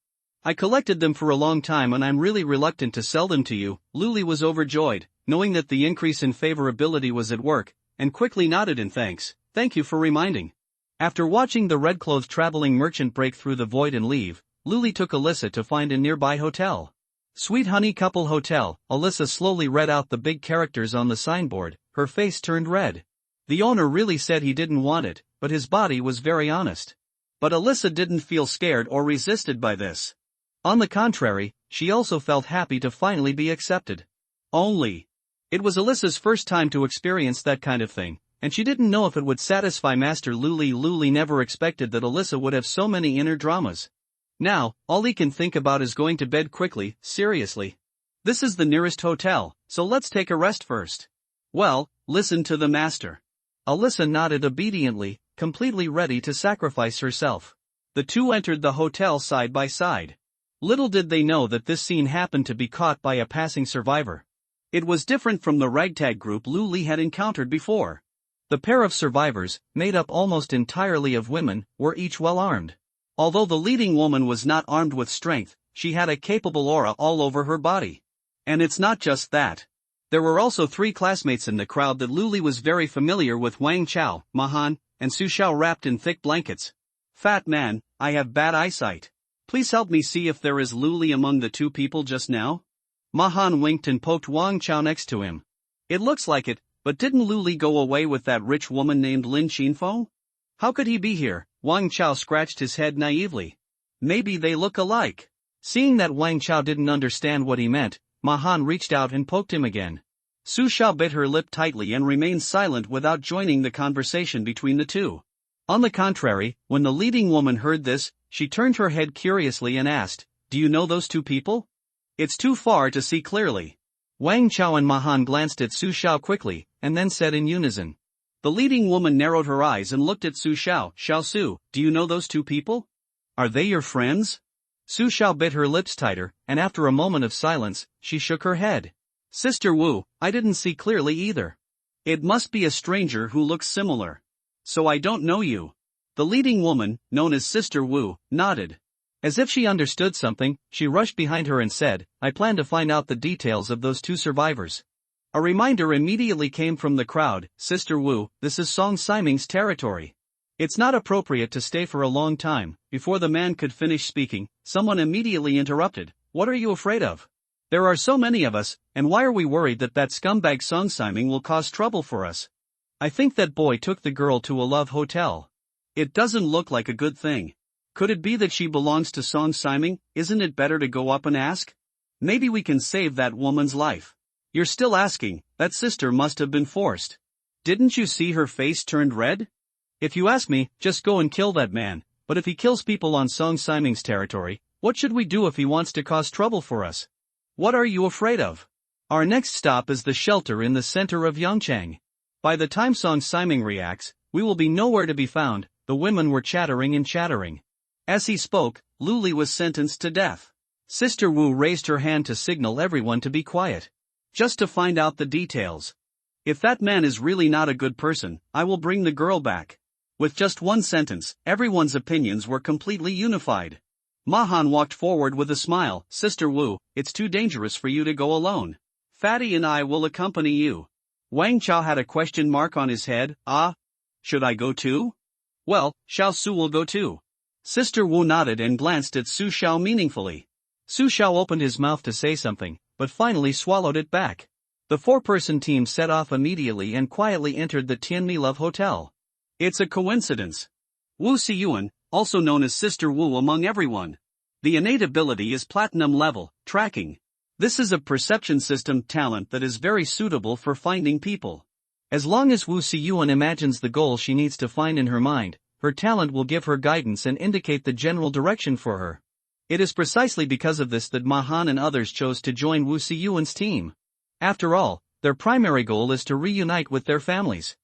I collected them for a long time and I'm really reluctant to sell them to you." Luli was overjoyed, knowing that the increase in favorability was at work, and quickly nodded in thanks. "Thank you for reminding." After watching the red-clothed traveling merchant break through the void and leave, Luli took Alyssa to find a nearby hotel. "Sweet Honey Couple Hotel," Alyssa slowly read out the big characters on the signboard, her face turned red. The owner really said he didn't want it, but his body was very honest. But Alyssa didn't feel scared or resisted by this. On the contrary, she also felt happy to finally be accepted. Only, it was Alyssa's first time to experience that kind of thing, and she didn't know if it would satisfy Master Luli. Luli never expected that Alyssa would have so many inner dramas. Now, all he can think about is going to bed quickly. Seriously. This is the nearest hotel, so let's take a rest first. Well, listen to the master. Alyssa nodded obediently, completely ready to sacrifice herself. The two entered the hotel side by side. Little did they know that this scene happened to be caught by a passing survivor. It was different from the ragtag group Luli had encountered before. The pair of survivors, made up almost entirely of women, were each well armed. Although the leading woman was not armed with strength, she had a capable aura all over her body. And it's not just that. There were also 3 classmates in the crowd that Luli was very familiar with: Wang Chao, Mahan, and Su Xiao, wrapped in thick blankets. "Fat man, I have bad eyesight. Please help me see if there is Luli among the 2 people just now." Mahan winked and poked Wang Chao next to him. "It looks like it, but didn't Luli go away with that rich woman named Lin Xinfo? How could he be here?" Wang Chao scratched his head naively. Maybe they look alike. Seeing that Wang Chao didn't understand what he meant, Ma Han reached out and poked him again. Su Xiao bit her lip tightly and remained silent without joining the conversation between the two. On the contrary, when the leading woman heard this, she turned her head curiously and asked, "Do you know those two people?" "It's too far to see clearly." Wang Chao and Ma Han glanced at Su Xiao quickly, and then said in unison. The leading woman narrowed her eyes and looked at Su Xiao. "Xiao Su, do you know those two people? Are they your friends?" Su Xiao bit her lips tighter, and after a moment of silence, she shook her head. "Sister Wu, I didn't see clearly either. It must be a stranger who looks similar. So I don't know you." The leading woman, known as Sister Wu, nodded. As if she understood something, she rushed behind her and said, "I plan to find out the details of those two survivors." A reminder immediately came from the crowd. "Sister Wu, this is Song Siming's territory. It's not appropriate to stay for a long time." Before the man could finish speaking, someone immediately interrupted. "What are you afraid of? There are so many of us, and why are we worried that scumbag Song Siming will cause trouble for us? I think that boy took the girl to a love hotel. It doesn't look like a good thing. Could it be that she belongs to Song Siming? Isn't it better to go up and ask? Maybe we can save that woman's life." "You're still asking? That sister must have been forced. Didn't you see her face turned red?" "If you ask me, just go and kill that man, but if he kills people on Song Siming's territory, what should we do if he wants to cause trouble for us?" "What are you afraid of?" "Our next stop is the shelter in the center of Yangchang. By the time Song Siming reacts, we will be nowhere to be found." The women were chattering and chattering. As he spoke, Lu Li was sentenced to death. Sister Wu raised her hand to signal everyone to be quiet. "Just to find out the details. If that man is really not a good person, I will bring the girl back." With just one sentence, everyone's opinions were completely unified. Ma Han walked forward with a smile. "Sister Wu, it's too dangerous for you to go alone. Fatty and I will accompany you." Wang Chao had a question mark on his head. Should I go too? "Well, Xiao Su will go too." Sister Wu nodded and glanced at Su Xiao meaningfully. Su Xiao opened his mouth to say something, but finally swallowed it back. The four-person team set off immediately and quietly entered the Tianmi Love Hotel. It's a coincidence. Wu Xiyuan, also known as Sister Wu among everyone. The innate ability is platinum level, tracking. This is a perception system talent that is very suitable for finding people. As long as Wu Xiyuan imagines the goal she needs to find in her mind, her talent will give her guidance and indicate the general direction for her. It is precisely because of this that Ma Han and others chose to join Wu Xiyuan's team. After all, their primary goal is to reunite with their families.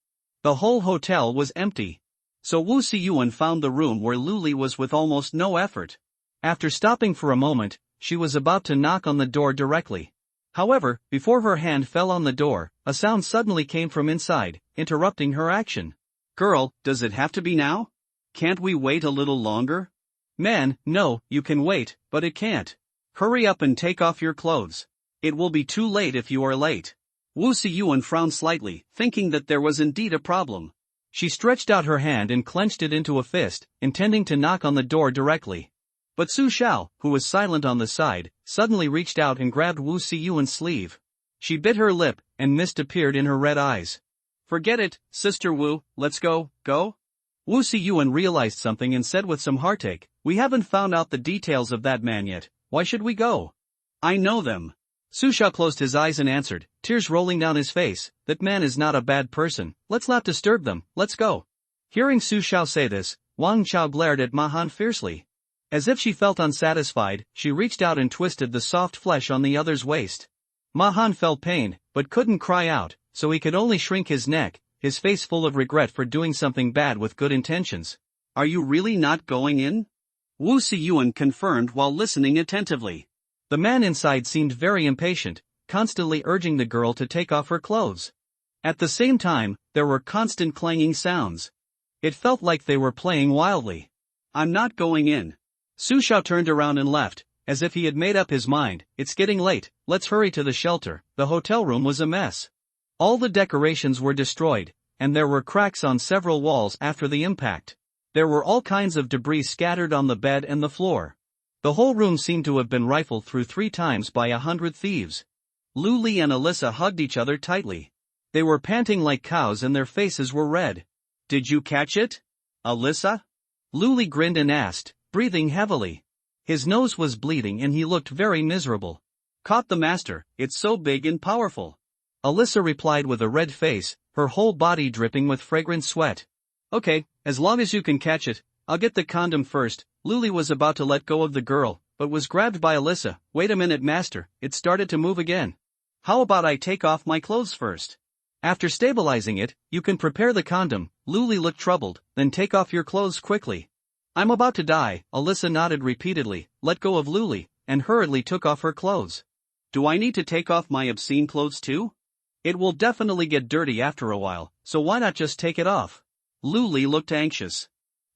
The whole hotel was empty. So Wu Xiyuan found the room where Lu Li was with almost no effort. After stopping for a moment, she was about to knock on the door directly. However, before her hand fell on the door, a sound suddenly came from inside, interrupting her action. "Girl, does it have to be now? Can't we wait a little longer?" "Man, no, you can wait, but it can't. Hurry up and take off your clothes. It will be too late if you are late." Wu Xiyuan frowned slightly, thinking that there was indeed a problem. She stretched out her hand and clenched it into a fist, intending to knock on the door directly. But Su Xiao, who was silent on the side, suddenly reached out and grabbed Wu Xiyuan's sleeve. She bit her lip, and mist appeared in her red eyes. "Forget it, Sister Wu, let's go." Wu Xiyuan realized something and said with some heartache, "We haven't found out the details of that man yet, why should we go?" "I know them." Su Xiao closed his eyes and answered, tears rolling down his face, "That man is not a bad person, let's not disturb them, let's go." Hearing Su Xiao say this, Wang Chao glared at Ma Han fiercely. As if she felt unsatisfied, she reached out and twisted the soft flesh on the other's waist. Ma Han felt pain, but couldn't cry out, so he could only shrink his neck, his face full of regret for doing something bad with good intentions. "Are you really not going in?" Wu Xiyuan confirmed while listening attentively. The man inside seemed very impatient, constantly urging the girl to take off her clothes. At the same time, there were constant clanging sounds. It felt like they were playing wildly. "I'm not going in." Su Xiao turned around and left, as if he had made up his mind. "It's getting late, let's hurry to the shelter." The hotel room was a mess. All the decorations were destroyed, and there were cracks on several walls after the impact. There were all kinds of debris scattered on the bed and the floor. The whole room seemed to have been rifled through 3 times by 100 thieves. Lu Li and Alyssa hugged each other tightly. They were panting like cows and their faces were red. "Did you catch it, Alyssa?" Lu Li grinned and asked, breathing heavily. His nose was bleeding and he looked very miserable. Caught the master, it's so big and powerful. Alyssa replied with a red face, her whole body dripping with fragrant sweat. Okay, as long as you can catch it, I'll get the condom first. Luli was about to let go of the girl, but was grabbed by Alyssa. Wait a minute, master, it started to move again. How about I take off my clothes first? After stabilizing it, you can prepare the condom. Luli looked troubled, then take off your clothes quickly. I'm about to die, Alyssa nodded repeatedly, let go of Luli, and hurriedly took off her clothes. Do I need to take off my obscene clothes too? It will definitely get dirty after a while, so why not just take it off? Luli looked anxious.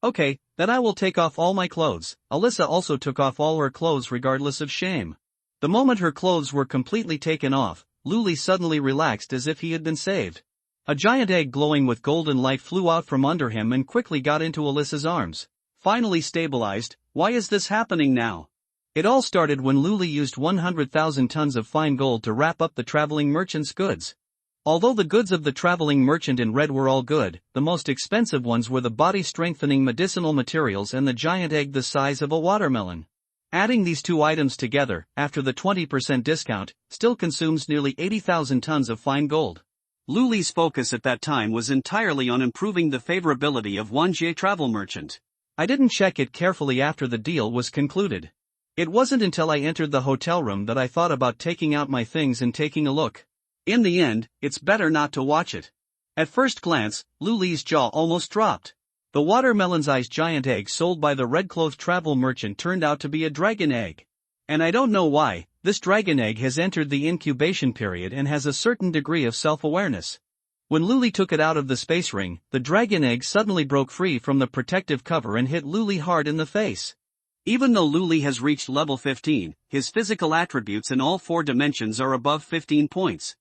Okay, then I will take off all my clothes. Alyssa also took off all her clothes regardless of shame. The moment her clothes were completely taken off, Luli suddenly relaxed as if he had been saved. A giant egg glowing with golden light flew out from under him and quickly got into Alyssa's arms. Finally stabilized, why is this happening now? It all started when Luli used 100,000 tons of fine gold to wrap up the traveling merchant's goods. Although the goods of the traveling merchant in red were all good, the most expensive ones were the body-strengthening medicinal materials and the giant egg the size of a watermelon. Adding these two items together, after the 20% discount, still consumes nearly 80,000 tons of fine gold. Luli's focus at that time was entirely on improving the favorability of Wanjie travel merchant. I didn't check it carefully after the deal was concluded. It wasn't until I entered the hotel room that I thought about taking out my things and taking a look. In the end, it's better not to watch it. At first glance, Luli's jaw almost dropped. The watermelon-sized giant egg sold by the red-clothed travel merchant turned out to be a dragon egg. And I don't know why, this dragon egg has entered the incubation period and has a certain degree of self-awareness. When Luli took it out of the space ring, the dragon egg suddenly broke free from the protective cover and hit Luli hard in the face. Even though Luli has reached level 15, his physical attributes in all 4 dimensions are above 15 points.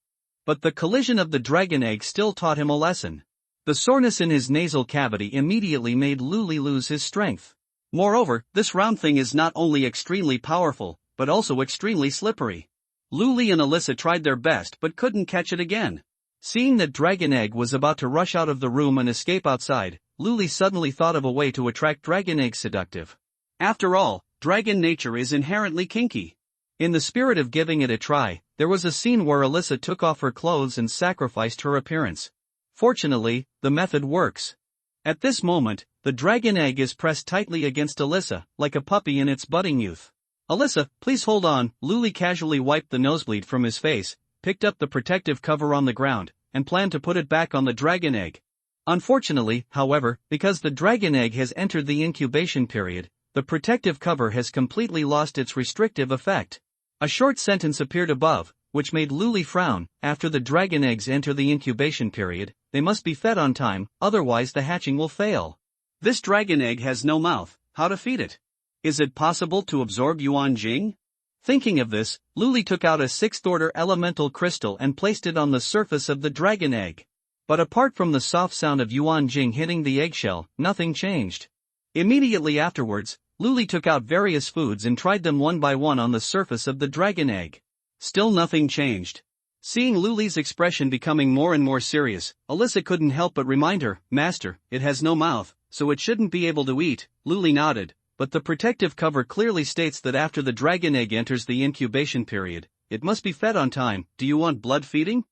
But the collision of the dragon egg still taught him a lesson. The soreness in his nasal cavity immediately made Luli lose his strength. Moreover, this round thing is not only extremely powerful, but also extremely slippery. Luli and Alyssa tried their best but couldn't catch it again. Seeing that dragon egg was about to rush out of the room and escape outside, Luli suddenly thought of a way to attract dragon egg seductive. After all, dragon nature is inherently kinky. In the spirit of giving it a try, there was a scene where Alyssa took off her clothes and sacrificed her appearance. Fortunately, the method works. At this moment, the dragon egg is pressed tightly against Alyssa, like a puppy in its budding youth. Alyssa, please hold on. Luli casually wiped the nosebleed from his face, picked up the protective cover on the ground, and planned to put it back on the dragon egg. Unfortunately, however, because the dragon egg has entered the incubation period, the protective cover has completely lost its restrictive effect. A short sentence appeared above, which made Luli frown. After the dragon eggs enter the incubation period, they must be fed on time, otherwise the hatching will fail. This dragon egg has no mouth, how to feed it? Is it possible to absorb Yuan Jing? Thinking of this, Luli took out a 6th-order elemental crystal and placed it on the surface of the dragon egg. But apart from the soft sound of Yuan Jing hitting the eggshell, nothing changed. Immediately afterwards, Luli took out various foods and tried them one by one on the surface of the dragon egg. Still nothing changed. Seeing Luli's expression becoming more and more serious, Alyssa couldn't help but remind her, Master, it has no mouth, so it shouldn't be able to eat. Luli nodded, but the protective cover clearly states that after the dragon egg enters the incubation period, it must be fed on time. Do you want blood feeding?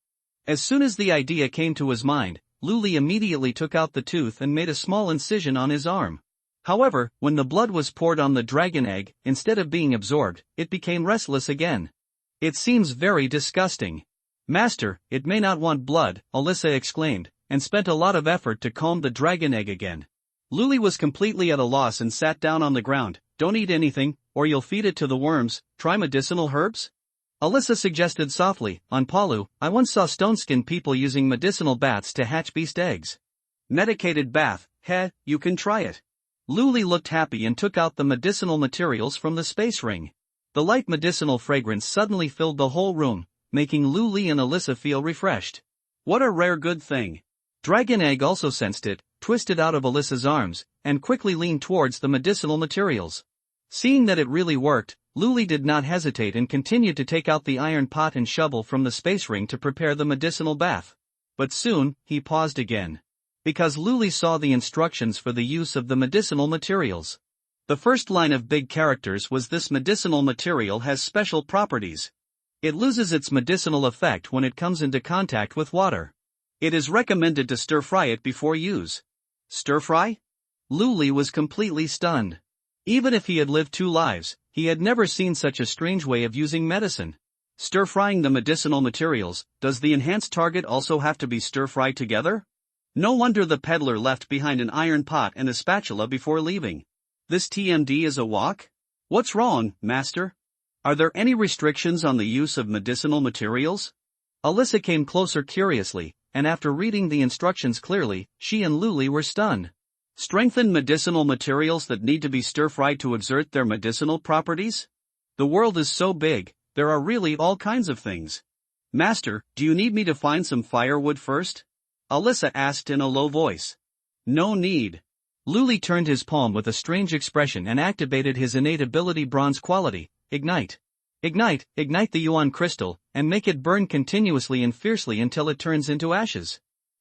As soon as the idea came to his mind, Luli immediately took out the tooth and made a small incision on his arm. However, when the blood was poured on the dragon egg, instead of being absorbed, it became restless again. It seems very disgusting. Master, it may not want blood, Alyssa exclaimed, and spent a lot of effort to comb the dragon egg again. Luli was completely at a loss and sat down on the ground. Don't eat anything, or you'll feed it to the worms. Try medicinal herbs? Alyssa suggested softly. On Palu, I once saw stone-skinned people using medicinal baths to hatch beast eggs. Medicated bath, you can try it. Luli looked happy and took out the medicinal materials from the space ring. The light medicinal fragrance suddenly filled the whole room, making Luli and Alyssa feel refreshed. What a rare good thing. Dragon egg also sensed it, twisted out of Alyssa's arms, and quickly leaned towards the medicinal materials. Seeing that it really worked, Luli did not hesitate and continued to take out the iron pot and shovel from the space ring to prepare the medicinal bath. But soon, he paused again. Because Luli saw the instructions for the use of the medicinal materials. The first line of big characters was this medicinal material has special properties. It loses its medicinal effect when it comes into contact with water. It is recommended to stir-fry it before use. Stir-fry? Luli was completely stunned. Even if he had lived 2 lives, he had never seen such a strange way of using medicine. Stir-frying the medicinal materials, does the enhanced target also have to be stir-fried together? No wonder the peddler left behind an iron pot and a spatula before leaving. This TMD is a walk? What's wrong, master? Are there any restrictions on the use of medicinal materials? Alyssa came closer curiously, and after reading the instructions clearly, she and Luli were stunned. Strengthen medicinal materials that need to be stir-fried to exert their medicinal properties? The world is so big, there are really all kinds of things. Master, do you need me to find some firewood first? Alyssa asked in a low voice. No need. Luli turned his palm with a strange expression and activated his innate ability bronze quality, Ignite. Ignite the yuan crystal, and make it burn continuously and fiercely until it turns into ashes.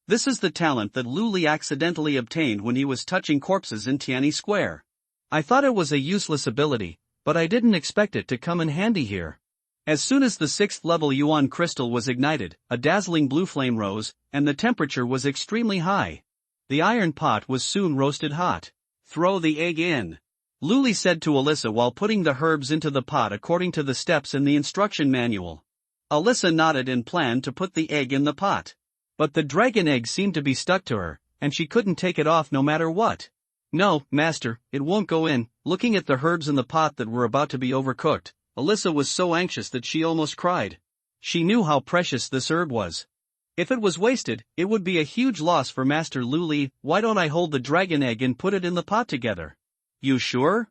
This is the talent that Luli accidentally obtained when he was touching corpses in Tianyi Square. I thought it was a useless ability, but I didn't expect it to come in handy here. As soon as the 6th level yuan crystal was ignited, a dazzling blue flame rose, and the temperature was extremely high. The iron pot was soon roasted hot. Throw the egg in, Luli said to Alyssa while putting the herbs into the pot according to the steps in the instruction manual. Alyssa nodded and planned to put the egg in the pot. But the dragon egg seemed to be stuck to her, and she couldn't take it off no matter what. No, master, it won't go in. Looking at the herbs in the pot that were about to be overcooked, Alyssa was so anxious that she almost cried. She knew how precious this herb was. If it was wasted, it would be a huge loss for Master Luli. Why don't I hold the dragon egg and put it in the pot together? You sure?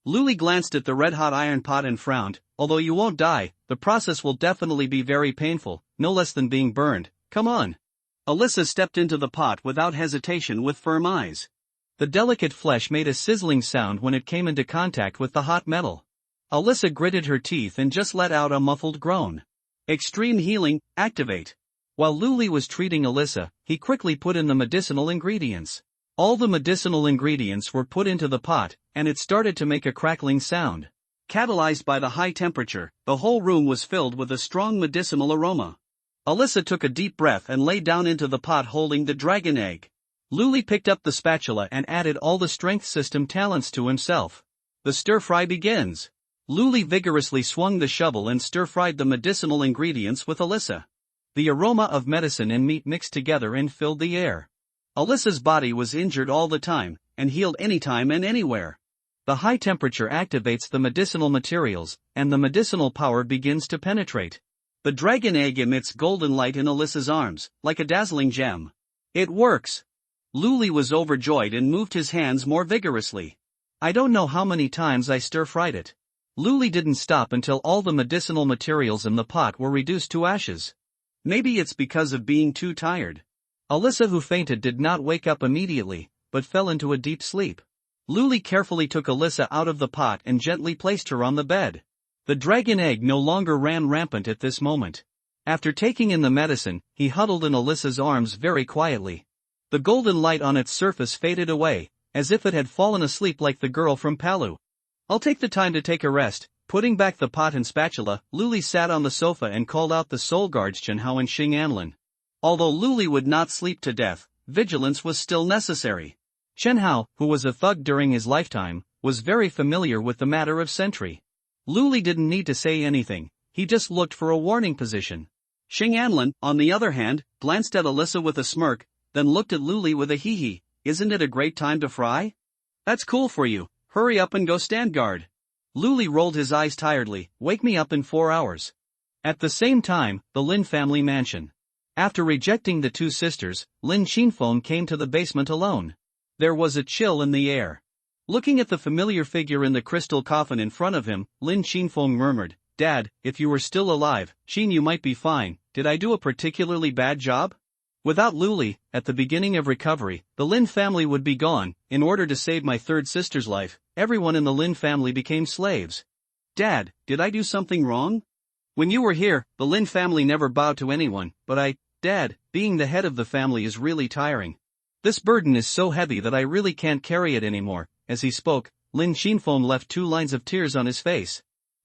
Luli glanced at the red-hot iron pot and frowned. Although you won't die, the process will definitely be very painful, no less than being burned. Come on. Alyssa stepped into the pot without hesitation with firm eyes. The delicate flesh made a sizzling sound when it came into contact with the hot metal. Alyssa gritted her teeth and just let out a muffled groan. Extreme healing, activate. While Luli was treating Alyssa, he quickly put in the medicinal ingredients. All the medicinal ingredients were put into the pot, and it started to make a crackling sound. Catalyzed by the high temperature, the whole room was filled with a strong medicinal aroma. Alyssa took a deep breath and lay down into the pot holding the dragon egg. Luli picked up the spatula and added all the strength system talents to himself. The stir-fry begins. Luli vigorously swung the shovel and stir-fried the medicinal ingredients with Alyssa. The aroma of medicine and meat mixed together and filled the air. Alyssa's body was injured all the time, and healed anytime and anywhere. The high temperature activates the medicinal materials, and the medicinal power begins to penetrate. The dragon egg emits golden light in Alyssa's arms, like a dazzling gem. It works! Luli was overjoyed and moved his hands more vigorously. I don't know how many times I stir-fried it. Luli didn't stop until all the medicinal materials in the pot were reduced to ashes. Maybe it's because of being too tired. Alyssa, who fainted, did not wake up immediately, but fell into a deep sleep. Luli carefully took Alyssa out of the pot and gently placed her on the bed. The dragon egg no longer ran rampant at this moment. After taking in the medicine, he huddled in Alyssa's arms very quietly. The golden light on its surface faded away, as if it had fallen asleep like the girl from Palu. I'll take the time to take a rest. Putting back the pot and spatula, Luli sat on the sofa and called out the soul guards Chen Hao and Xing Anlin. Although Luli would not sleep to death, vigilance was still necessary. Chen Hao, who was a thug during his lifetime, was very familiar with the matter of sentry. Luli didn't need to say anything, he just looked for a warning position. Xing Anlin, on the other hand, glanced at Alyssa with a smirk, then looked at Luli with a hee-hee. Isn't it a great time to fry? That's cool for you, hurry up and go stand guard. Luli rolled his eyes tiredly. Wake me up in 4 hours. At the same time, the Lin family mansion. After rejecting the 2 sisters, Lin Qinfeng came to the basement alone. There was a chill in the air. Looking at the familiar figure in the crystal coffin in front of him, Lin Qinfeng murmured, Dad, if you were still alive, Qin, you might be fine. Did I do a particularly bad job? Without Luli, at the beginning of recovery, the Lin family would be gone. In order to save my 3rd sister's life, everyone in the Lin family became slaves. Dad, did I do something wrong? When you were here, the Lin family never bowed to anyone, but Dad, being the head of the family is really tiring. This burden is so heavy that I really can't carry it anymore. As he spoke, Lin Xinfeng left 2 lines of tears on his face.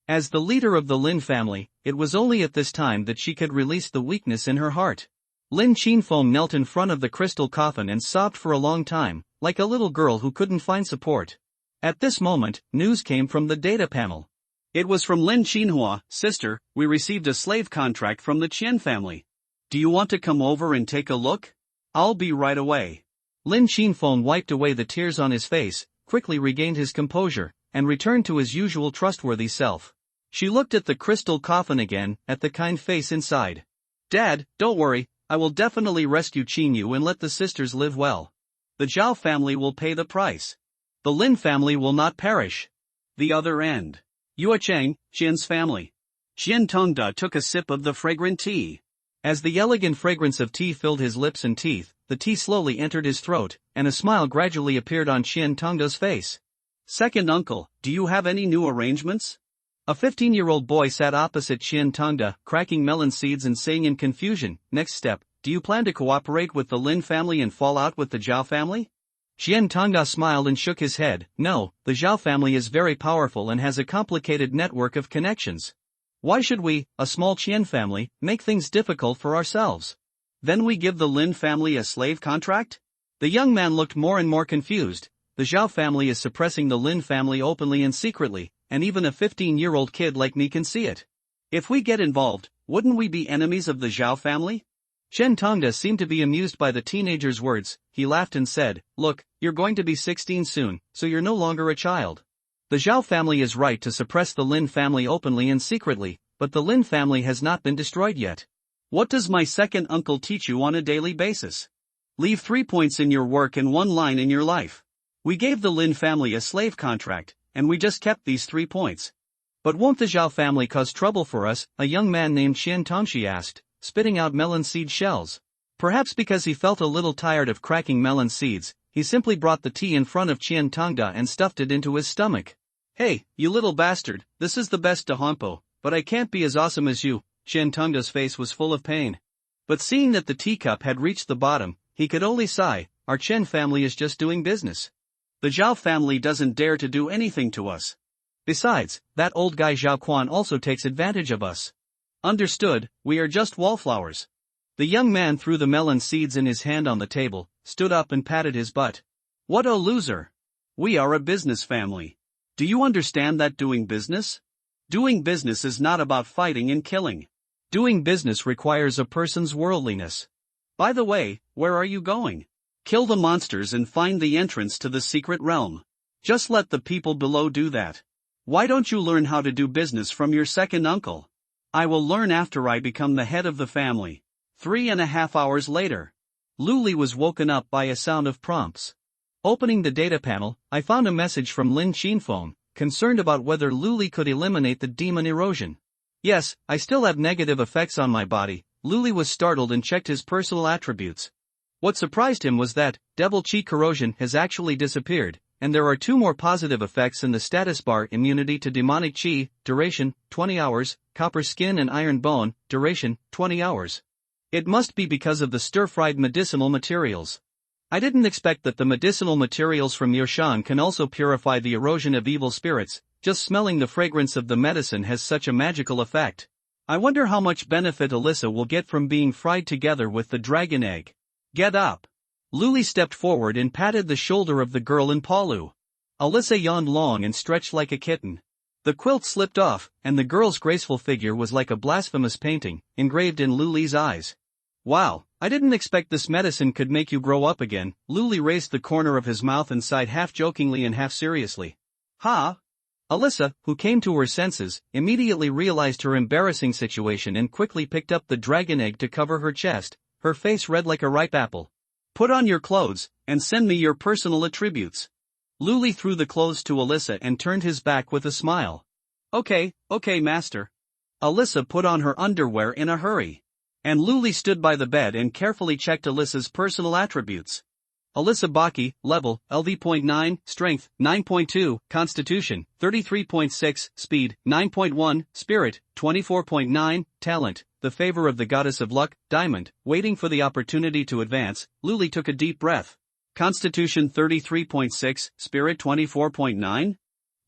As the leader of the Lin family, it was only at this time that she could release the weakness in her heart. Lin Xinfeng knelt in front of the crystal coffin and sobbed for a long time, like a little girl who couldn't find support. At this moment, news came from the data panel. It was from Lin Xinhua, sister, we received a slave contract from the Qian family. Do you want to come over and take a look? I'll be right away. Lin Xinfeng wiped away the tears on his face, quickly regained his composure, and returned to his usual trustworthy self. She looked at the crystal coffin again, at the kind face inside. Dad, don't worry, I will definitely rescue Qin Yu and let the sisters live well. The Zhao family will pay the price. The Lin family will not perish. The other end. Yue Cheng, Qian's family. Qian Tongda took a sip of the fragrant tea. As the elegant fragrance of tea filled his lips and teeth, the tea slowly entered his throat, and a smile gradually appeared on Qian Tongda's face. Second uncle, do you have any new arrangements? A 15-year-old boy sat opposite Qian Tongda, cracking melon seeds and saying in confusion, next step, do you plan to cooperate with the Lin family and fall out with the Zhao family? Qian Tongda smiled and shook his head, no, the Zhao family is very powerful and has a complicated network of connections. Why should we, a small Qian family, make things difficult for ourselves? Then we give the Lin family a slave contract? The young man looked more and more confused. The Zhao family is suppressing the Lin family openly and secretly, and even a 15-year-old kid like me can see it. If we get involved, wouldn't we be enemies of the Zhao family? Qian Tongda seemed to be amused by the teenager's words. He laughed and said, look, you're going to be 16 soon, so you're no longer a child. The Zhao family is right to suppress the Lin family openly and secretly, but the Lin family has not been destroyed yet. What does my second uncle teach you on a daily basis? Leave 3 points in your work and 1 line in your life. We gave the Lin family a slave contract, and we just kept these 3 points. But won't the Zhao family cause trouble for us? A young man named Qian Tongxi asked, spitting out melon seed shells. Perhaps because he felt a little tired of cracking melon seeds, he simply brought the tea in front of Qian Tongda and stuffed it into his stomach. Hey, you little bastard, this is the best Dahompo, but I can't be as awesome as you. Qian Tongda's face was full of pain. But seeing that the teacup had reached the bottom, he could only sigh, our Qian family is just doing business. The Zhao family doesn't dare to do anything to us. Besides, that old guy Zhao Quan also takes advantage of us. Understood, we are just wallflowers. The young man threw the melon seeds in his hand on the table, stood up and patted his butt. What a loser. We are a business family. Do you understand that doing business? Doing business is not about fighting and killing. Doing business requires a person's worldliness. By the way, where are you going? Kill the monsters and find the entrance to the secret realm. Just let the people below do that. Why don't you learn how to do business from your second uncle? I will learn after I become the head of the family. 3.5 hours later. Luli was woken up by a sound of prompts. Opening the data panel, I found a message from Lin Xinfeng, concerned about whether Luli could eliminate the demon erosion. Yes, I still have negative effects on my body. Luli was startled and checked his personal attributes. What surprised him was that devil chi corrosion has actually disappeared, and there are 2 more positive effects in the status bar: immunity to demonic chi, duration 20 hours, copper skin and iron bone, duration 20 hours. It must be because of the stir-fried medicinal materials. I didn't expect that the medicinal materials from Yoshan can also purify the erosion of evil spirits. Just smelling the fragrance of the medicine has such a magical effect. I wonder how much benefit Alyssa will get from being fried together with the dragon egg. Get up. Luli stepped forward and patted the shoulder of the girl in Palu. Alyssa yawned long and stretched like a kitten. The quilt slipped off, and the girl's graceful figure was like a blasphemous painting, engraved in Luli's eyes. Wow, I didn't expect this medicine could make you grow up again. Luli raised the corner of his mouth and sighed half jokingly and half seriously. Ha! Alyssa, who came to her senses, immediately realized her embarrassing situation and quickly picked up the dragon egg to cover her chest, her face red like a ripe apple. Put on your clothes, and send me your personal attributes. Luli threw the clothes to Alyssa and turned his back with a smile. Okay, master. Alyssa put on her underwear in a hurry. And Luli stood by the bed and carefully checked Alyssa's personal attributes. Alyssa Baki, level, LV.9, strength, 9.2, constitution, 33.6, speed, 9.1, spirit, 24.9, talent, the favor of the goddess of luck, diamond. Waiting for the opportunity to advance, Luli took a deep breath. Constitution 33.6, Spirit 24.9?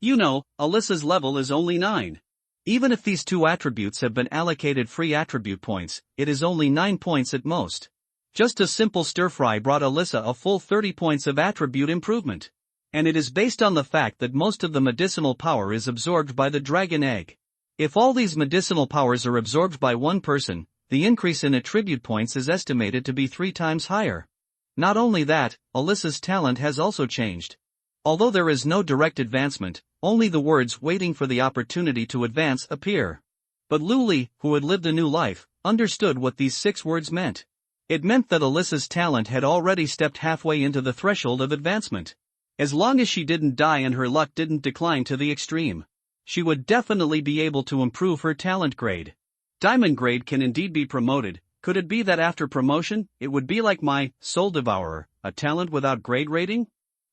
You know, Alyssa's level is only 9. Even if these two attributes have been allocated free attribute points, it is only 9 points at most. Just a simple stir-fry brought Alyssa a full 30 points of attribute improvement. And it is based on the fact that most of the medicinal power is absorbed by the dragon egg. If all these medicinal powers are absorbed by one person, the increase in attribute points is estimated to be 3 times higher. Not only that, Alyssa's talent has also changed. Although there is no direct advancement, only the words "waiting for the opportunity to advance" appear. But Luli, who had lived a new life, understood what these 6 words meant. It meant that Alyssa's talent had already stepped halfway into the threshold of advancement. As long as she didn't die and her luck didn't decline to the extreme, she would definitely be able to improve her talent grade. Diamond grade can indeed be promoted. Could it be that after promotion, it would be like my Soul Devourer, a talent without grade rating?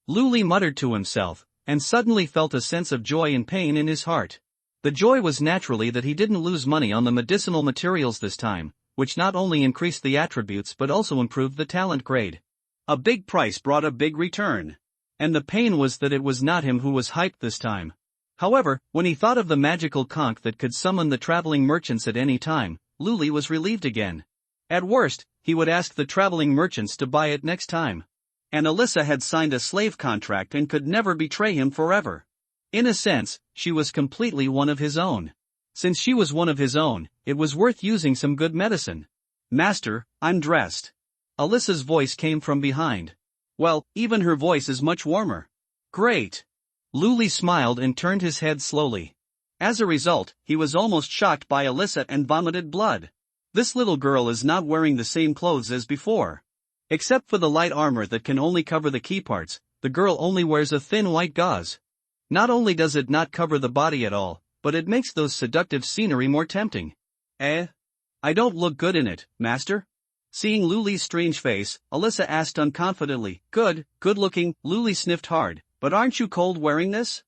Luli muttered to himself, and suddenly felt a sense of joy and pain in his heart. The joy was naturally that he didn't lose money on the medicinal materials this time, which not only increased the attributes but also improved the talent grade. A big price brought a big return. And the pain was that it was not him who was hyped this time. However, when he thought of the magical conch that could summon the traveling merchants at any time, Luli was relieved again. At worst, he would ask the traveling merchants to buy it next time. And Alyssa had signed a slave contract and could never betray him forever. In a sense, she was completely one of his own. Since she was one of his own, it was worth using some good medicine. "Master, I'm dressed." Alyssa's voice came from behind. Well, even her voice is much warmer. Great. Luli smiled and turned his head slowly. As a result, he was almost shocked by Alyssa and vomited blood. This little girl is not wearing the same clothes as before. Except for the light armor that can only cover the key parts, the girl only wears a thin white gauze. Not only does it not cover the body at all, but it makes those seductive scenery more tempting. I don't look good in it, master? Seeing Luli's strange face, Alyssa asked unconfidently. Good looking. Luli sniffed hard. But aren't you cold wearing this?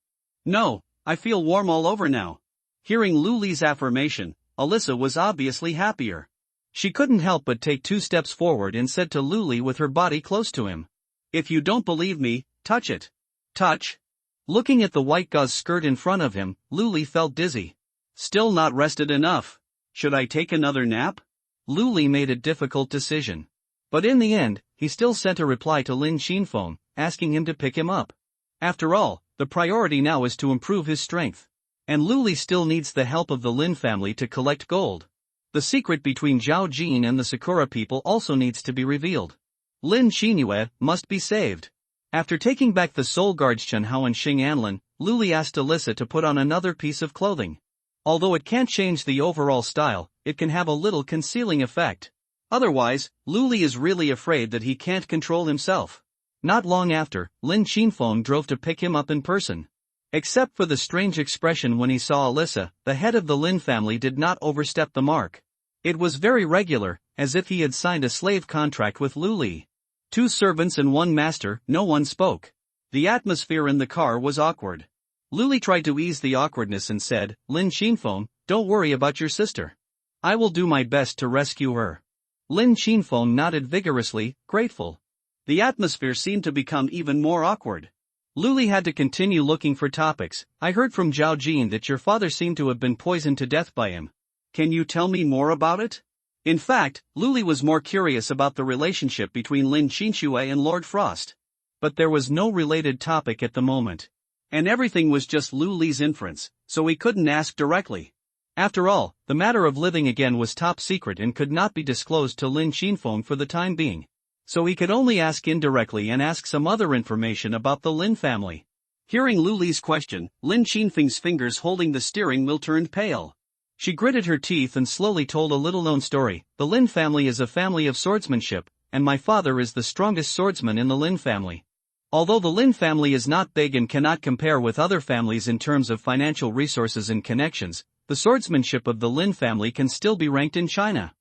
No, I feel warm all over now. Hearing Luli's affirmation, Alyssa was obviously happier. She couldn't help but take 2 steps forward and said to Luli with her body close to him. If you don't believe me, touch it. Touch? Looking at the white gauze skirt in front of him, Luli felt dizzy. Still not rested enough. Should I take another nap? Luli made a difficult decision. But in the end, he still sent a reply to Lin Shinfeng, asking him to pick him up. After all, the priority now is to improve his strength. And Luli still needs the help of the Lin family to collect gold. The secret between Zhao Jin and the Sakura people also needs to be revealed. Lin Xinyue must be saved. After taking back the soul guards Chenhao and Xing Anlin, Luli asked Alyssa to put on another piece of clothing. Although it can't change the overall style, it can have a little concealing effect. Otherwise, Luli is really afraid that he can't control himself. Not long after, Lin Shinfeng drove to pick him up in person. Except for the strange expression when he saw Alyssa, the head of the Lin family did not overstep the mark. It was very regular, as if he had signed a slave contract with Luli. 2 servants and 1 master, no one spoke. The atmosphere in the car was awkward. Luli tried to ease the awkwardness and said, Lin Shinfeng, don't worry about your sister. I will do my best to rescue her. Lin Shinfeng nodded vigorously, grateful. The atmosphere seemed to become even more awkward. Luli had to continue looking for topics. I heard from Zhao Jin that your father seemed to have been poisoned to death by him. Can you tell me more about it? In fact, Luli was more curious about the relationship between Lin Xinyue and Lord Frost. But there was no related topic at the moment. And everything was just Luli's inference, so he couldn't ask directly. After all, the matter of living again was top secret and could not be disclosed to Lin Shinfeng for the time being. So he could only ask indirectly and ask some other information about the Lin family. Hearing Luli's question, Lin Shinfeng's fingers holding the steering wheel turned pale. She gritted her teeth and slowly told a little-known story. The Lin family is a family of swordsmanship, and my father is the strongest swordsman in the Lin family. Although the Lin family is not big and cannot compare with other families in terms of financial resources and connections, the swordsmanship of the Lin family can still be ranked in China.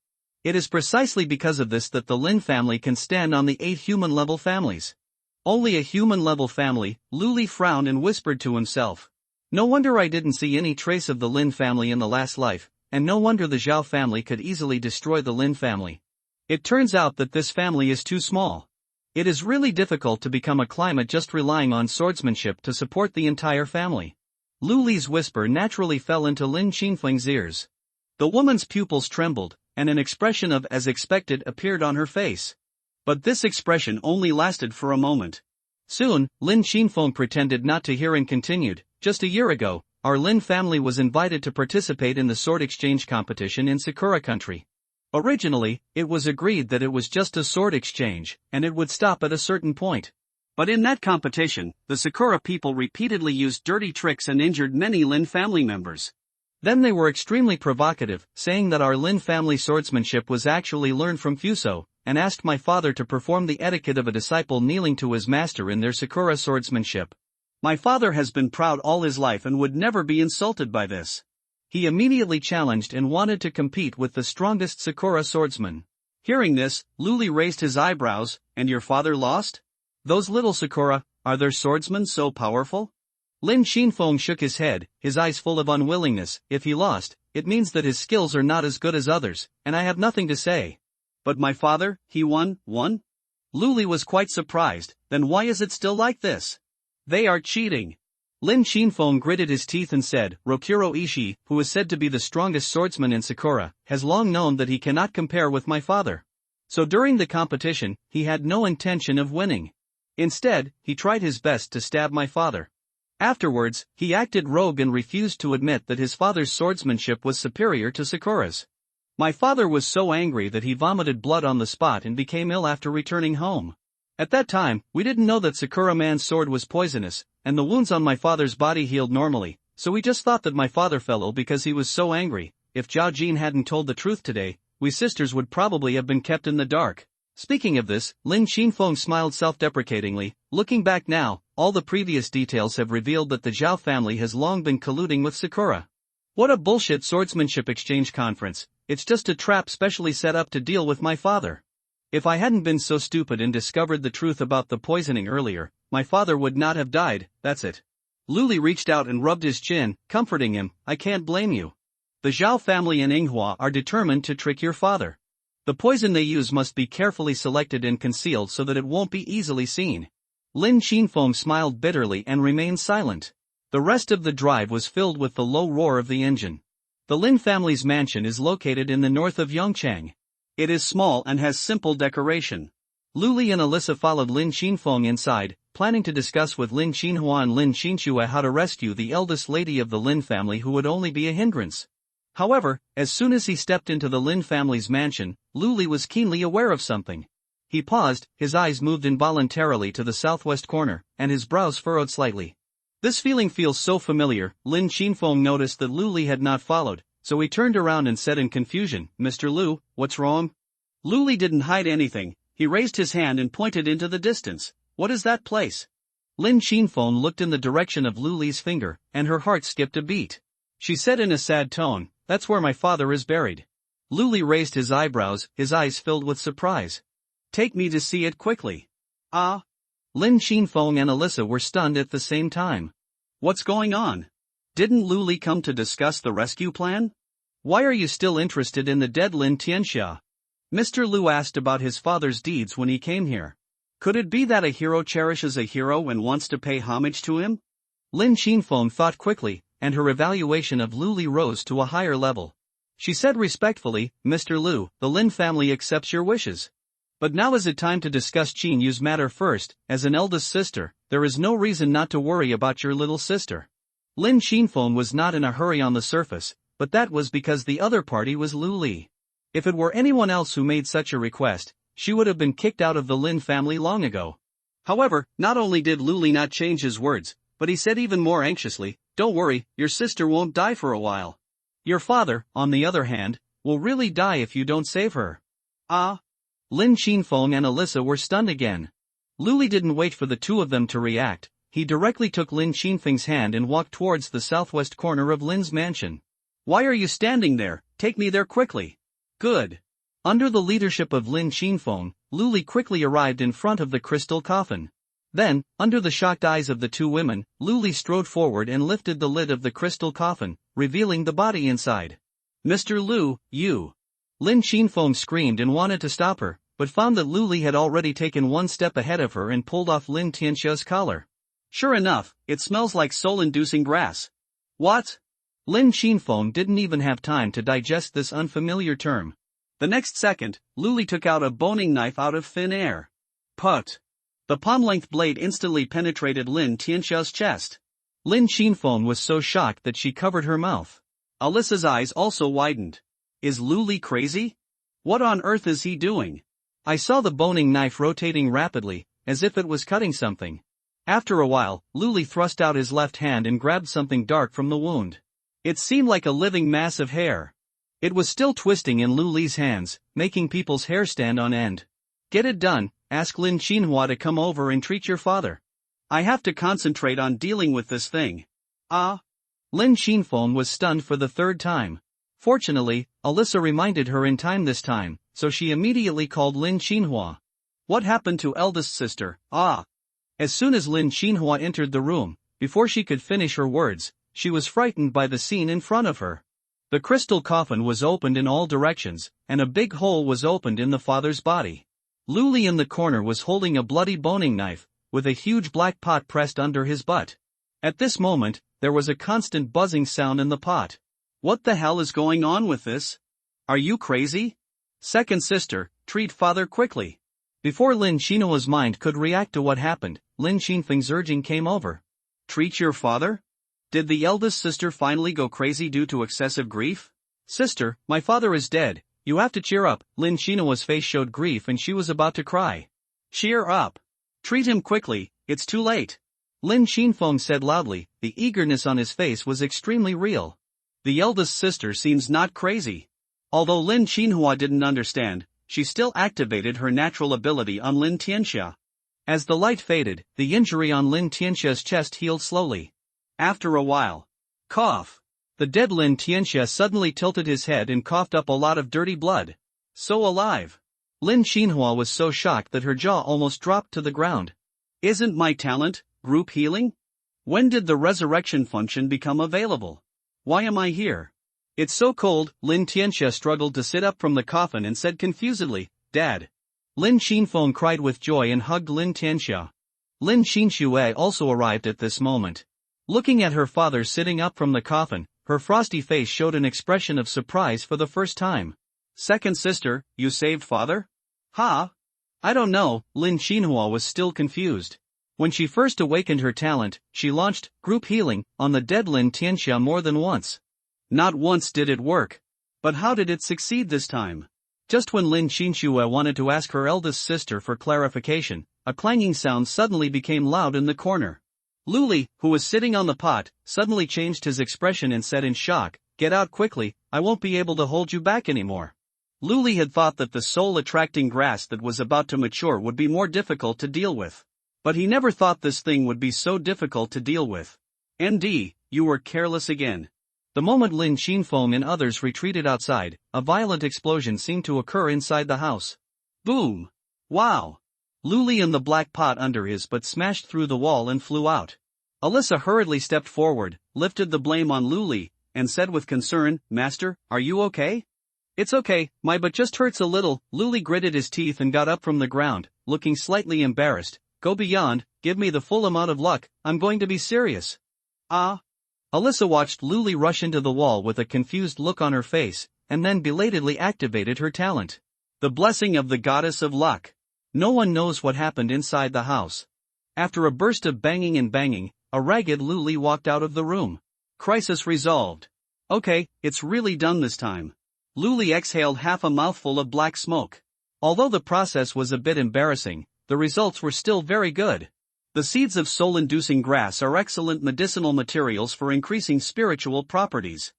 It is precisely because of this that the Lin family can stand on the 8 human-level families. Only a human-level family, Luli frowned and whispered to himself. No wonder I didn't see any trace of the Lin family in the last life, and no wonder the Zhao family could easily destroy the Lin family. It turns out that this family is too small. It is really difficult to become a climate just relying on swordsmanship to support the entire family. Lu Li's whisper naturally fell into Lin Qinfeng's ears. The woman's pupils trembled, and an expression of as expected appeared on her face. But this expression only lasted for a moment. Soon, Lin Qinfeng pretended not to hear and continued, just a year ago, our Lin family was invited to participate in the sword exchange competition in Sakura country. Originally, it was agreed that it was just a sword exchange, and it would stop at a certain point. But in that competition, the Sakura people repeatedly used dirty tricks and injured many Lin family members. Then they were extremely provocative, saying that our Lin family swordsmanship was actually learned from Fuso, and asked my father to perform the etiquette of a disciple kneeling to his master in their Sakura swordsmanship. My father has been proud all his life and would never be insulted by this. He immediately challenged and wanted to compete with the strongest Sakura swordsman. Hearing this, Lu Li raised his eyebrows. And your father lost? Those little Sakura, are their swordsmen so powerful? Lin Qinfeng shook his head, his eyes full of unwillingness. If he lost, it means that his skills are not as good as others, and I have nothing to say. But my father, he won? Lu Li was quite surprised. Then why is it still like this? They are cheating. Lin Qinfeng gritted his teeth and said, Rokuro Ishii, who is said to be the strongest swordsman in Sakura, has long known that he cannot compare with my father. So during the competition, he had no intention of winning. Instead, he tried his best to stab my father. Afterwards, he acted rogue and refused to admit that his father's swordsmanship was superior to Sakura's. My father was so angry that he vomited blood on the spot and became ill after returning home. At that time, we didn't know that Sakura man's sword was poisonous, and the wounds on my father's body healed normally, so we just thought that my father fell ill because he was so angry. If Zhao Jin hadn't told the truth today, we sisters would probably have been kept in the dark. Speaking of this, Lin Qinfeng smiled self-deprecatingly. Looking back now, all the previous details have revealed that the Zhao family has long been colluding with Sakura. What a bullshit swordsmanship exchange conference, it's just a trap specially set up to deal with my father. If I hadn't been so stupid and discovered the truth about the poisoning earlier, my father would not have died. That's it. Lu Li reached out and rubbed his chin, comforting him. I can't blame you. The Zhao family and Yinghua are determined to trick your father. The poison they use must be carefully selected and concealed so that it won't be easily seen. Lin Qinfeng smiled bitterly and remained silent. The rest of the drive was filled with the low roar of the engine. The Lin family's mansion is located in the north of Yongchang. It is small and has simple decoration. Lu Li and Alyssa followed Lin Qinfeng inside, planning to discuss with Lin Qinhua and Lin Qinchua how to rescue the eldest lady of the Lin family who would only be a hindrance. However, as soon as he stepped into the Lin family's mansion, Lu Li was keenly aware of something. He paused, his eyes moved involuntarily to the southwest corner, and his brows furrowed slightly. This feeling feels so familiar. Lin Qinfeng noticed that Lu Li had not followed, so he turned around and said in confusion, Mr. Lu, what's wrong? Lu Li didn't hide anything. He raised his hand and pointed into the distance. What is that place? Lin Qinfeng looked in the direction of Lu Li's finger, and her heart skipped a beat. She said in a sad tone, that's where my father is buried. Lu Li raised his eyebrows, his eyes filled with surprise. Take me to see it quickly. Ah? Lin Qinfeng and Alyssa were stunned at the same time. What's going on? Didn't Lu Li come to discuss the rescue plan? Why are you still interested in the dead Lin Tianxia? Mr. Lu asked about his father's deeds when he came here. Could it be that a hero cherishes a hero and wants to pay homage to him? Lin Qinfeng thought quickly, and her evaluation of Lu Li rose to a higher level. She said respectfully, Mr. Lu, the Lin family accepts your wishes. But now is it time to discuss Qin Yu's matter first. As an eldest sister, there is no reason not to worry about your little sister. Lin Qinfeng was not in a hurry on the surface, but that was because the other party was Lu Li. If it were anyone else who made such a request, she would have been kicked out of the Lin family long ago. However, not only did Lu Li not change his words, but he said even more anxiously, don't worry, your sister won't die for a while. Your father, on the other hand, will really die if you don't save her. Ah? Lin Qinfeng and Alyssa were stunned again. Lu Li didn't wait for the two of them to react. He directly took Lin Qinfeng's hand and walked towards the southwest corner of Lin's mansion. Why are you standing there? Take me there quickly. Good. Under the leadership of Lin Qinfeng, Lu Li quickly arrived in front of the crystal coffin. Then, under the shocked eyes of the two women, Lu Li strode forward and lifted the lid of the crystal coffin, revealing the body inside. Mr. Lu, you. Lin Qinfeng screamed and wanted to stop her, but found that Luli had already taken one step ahead of her and pulled off Lin Tianxia's collar. Sure enough, it smells like soul-inducing grass. What? Lin Xinfeng didn't even have time to digest this unfamiliar term. The next second, Luli took out a boning knife out of thin air. Put! The palm-length blade instantly penetrated Lin Tianxia's chest. Lin Xinfeng was so shocked that she covered her mouth. Alyssa's eyes also widened. Is Luli crazy? What on earth is he doing? I saw the boning knife rotating rapidly, as if it was cutting something. After a while, Luli thrust out his left hand and grabbed something dark from the wound. It seemed like a living mass of hair. It was still twisting in Luli's hands, making people's hair stand on end. Get it done, ask Lin Xinhua to come over and treat your father. I have to concentrate on dealing with this thing. Lin Xinfeng was stunned for the third time. Fortunately, Alyssa reminded her in time this time, so she immediately called Lin Xinhua. What happened to eldest sister? As soon as Lin Xinhua entered the room, before she could finish her words, she was frightened by the scene in front of her. The crystal coffin was opened in all directions, and a big hole was opened in the father's body. Luli in the corner was holding a bloody boning knife, with a huge black pot pressed under his butt. At this moment, there was a constant buzzing sound in the pot. What the hell is going on with this? Are you crazy? Second sister, treat father quickly. Before Lin Xinhua's mind could react to what happened, Lin Xinfeng's urging came over. Treat your father? Did the eldest sister finally go crazy due to excessive grief? Sister, my father is dead, you have to cheer up. Lin Xinhua's face showed grief and she was about to cry. Cheer up. Treat him quickly, it's too late. Lin Xinfeng said loudly, the eagerness on his face was extremely real. The eldest sister seems not crazy. Although Lin Xinhua didn't understand, she still activated her natural ability on Lin Tianxia. As the light faded, the injury on Lin Tianxia's chest healed slowly. After a while, cough. The dead Lin Tianxia suddenly tilted his head and coughed up a lot of dirty blood. So alive. Lin Xinhua was so shocked that her jaw almost dropped to the ground. Isn't my talent, group healing? When did the resurrection function become available? Why am I here? It's so cold. Lin Tianxia struggled to sit up from the coffin and said confusedly, Dad. Lin Xinfeng cried with joy and hugged Lin Tianxia. Lin Xinxue also arrived at this moment. Looking at her father sitting up from the coffin, her frosty face showed an expression of surprise for the first time. Second sister, you saved father? I don't know. Lin Xinhua was still confused. When she first awakened her talent, she launched group healing on the dead Lin Tianxia more than once. Not once did it work. But how did it succeed this time? Just when Lin Xinxue wanted to ask her eldest sister for clarification, a clanging sound suddenly became loud in the corner. Luli, who was sitting on the pot, suddenly changed his expression and said in shock, Get out quickly, I won't be able to hold you back anymore. Luli had thought that the soul-attracting grass that was about to mature would be more difficult to deal with. But he never thought this thing would be so difficult to deal with. ND, you were careless again. The moment Lin Xinfeng and others retreated outside, a violent explosion seemed to occur inside the house. Boom! Wow! Luli and the black pot under his butt smashed through the wall and flew out. Alyssa hurriedly stepped forward, lifted the blame on Luli, and said with concern, Master, are you okay? It's okay, my butt just hurts a little. Luli gritted his teeth and got up from the ground, looking slightly embarrassed. Go beyond, give me the full amount of luck, I'm going to be serious. Alyssa watched Luli rush into the wall with a confused look on her face, and then belatedly activated her talent. The blessing of the goddess of luck. No one knows what happened inside the house. After a burst of banging and banging, a ragged Luli walked out of the room. Crisis resolved. Okay, it's really done this time. Luli exhaled half a mouthful of black smoke. Although the process was a bit embarrassing, the results were still very good. The seeds of soul-inducing grass are excellent medicinal materials for increasing spiritual properties.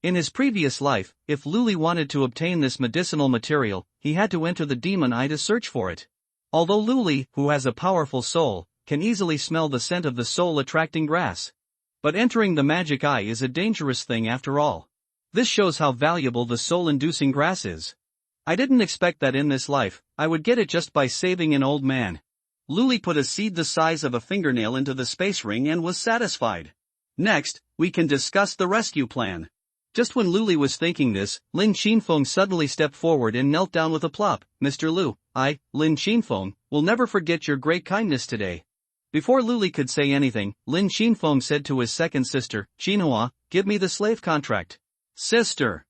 In his previous life, if Luli wanted to obtain this medicinal material, he had to enter the demon eye to search for it. Although Luli, who has a powerful soul, can easily smell the scent of the soul-attracting grass. But entering the magic eye is a dangerous thing after all. This shows how valuable the soul-inducing grass is. I didn't expect that in this life, I would get it just by saving an old man. Luli put a seed the size of a fingernail into the space ring and was satisfied. Next, we can discuss the rescue plan. Just when Luli was thinking this, Lin Xinfeng suddenly stepped forward and knelt down with a plop. Mr. Lu, I, Lin Xinfeng, will never forget your great kindness today. Before Luli could say anything, Lin Xinfeng said to his second sister, Xinhua, give me the slave contract. Sister!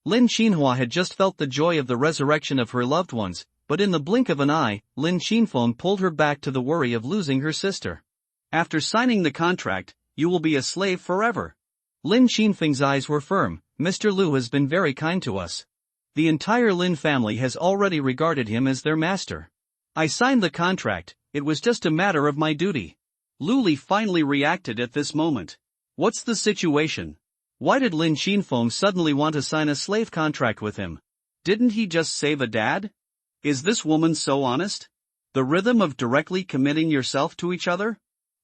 Lin Xinhua had just felt the joy of the resurrection of her loved ones, but in the blink of an eye, Lin Xinfeng pulled her back to the worry of losing her sister. After signing the contract, you will be a slave forever. Lin Xinfeng's eyes were firm. Mr. Lu has been very kind to us. The entire Lin family has already regarded him as their master. I signed the contract, it was just a matter of my duty. Luli finally reacted at this moment. What's the situation? Why did Lin Xinfeng suddenly want to sign a slave contract with him? Didn't he just save a dad? Is this woman so honest? The rhythm of directly committing yourself to each other?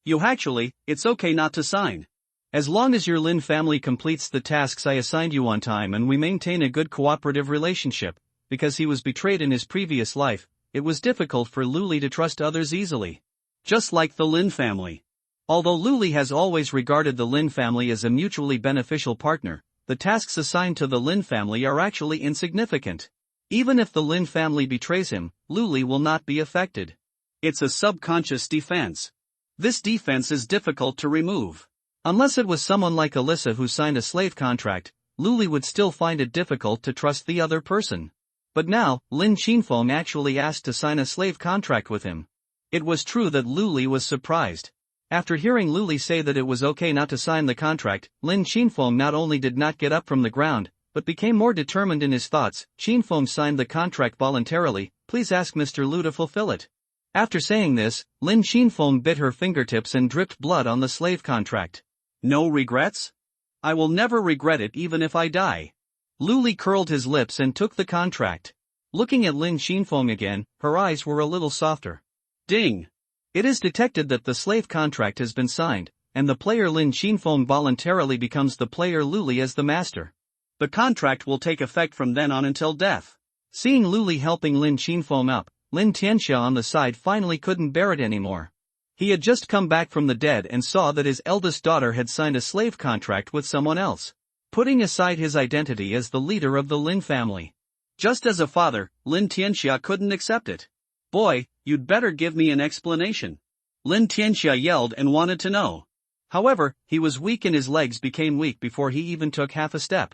It's okay not to sign. As long as your Lin family completes the tasks I assigned you on time and we maintain a good cooperative relationship, because he was betrayed in his previous life, it was difficult for Luli to trust others easily. Just like the Lin family. Although Luli has always regarded the Lin family as a mutually beneficial partner, the tasks assigned to the Lin family are actually insignificant. Even if the Lin family betrays him, Luli will not be affected. It's a subconscious defense. This defense is difficult to remove. Unless it was someone like Alyssa who signed a slave contract, Luli would still find it difficult to trust the other person. But now, Lin Xinfeng actually asked to sign a slave contract with him. It was true that Luli was surprised. After hearing Luli say that it was okay not to sign the contract, Lin Xinfeng not only did not get up from the ground, but became more determined in his thoughts. Xinfeng signed the contract voluntarily, please ask Mr. Lu to fulfill it. After saying this, Lin Xinfeng bit her fingertips and dripped blood on the slave contract. No regrets? I will never regret it even if I die. Luli curled his lips and took the contract. Looking at Lin Xinfeng again, her eyes were a little softer. Ding! It is detected that the slave contract has been signed, and the player Lin Xinfeng voluntarily becomes the player Luli as the master. The contract will take effect from then on until death. Seeing Luli helping Lin Xinfeng up, Lin Tianxia on the side finally couldn't bear it anymore. He had just come back from the dead and saw that his eldest daughter had signed a slave contract with someone else, putting aside his identity as the leader of the Lin family. Just as a father, Lin Tianxia couldn't accept it. Boy, you'd better give me an explanation. Lin Tianxia yelled and wanted to know. However, he was weak and his legs became weak before he even took half a step.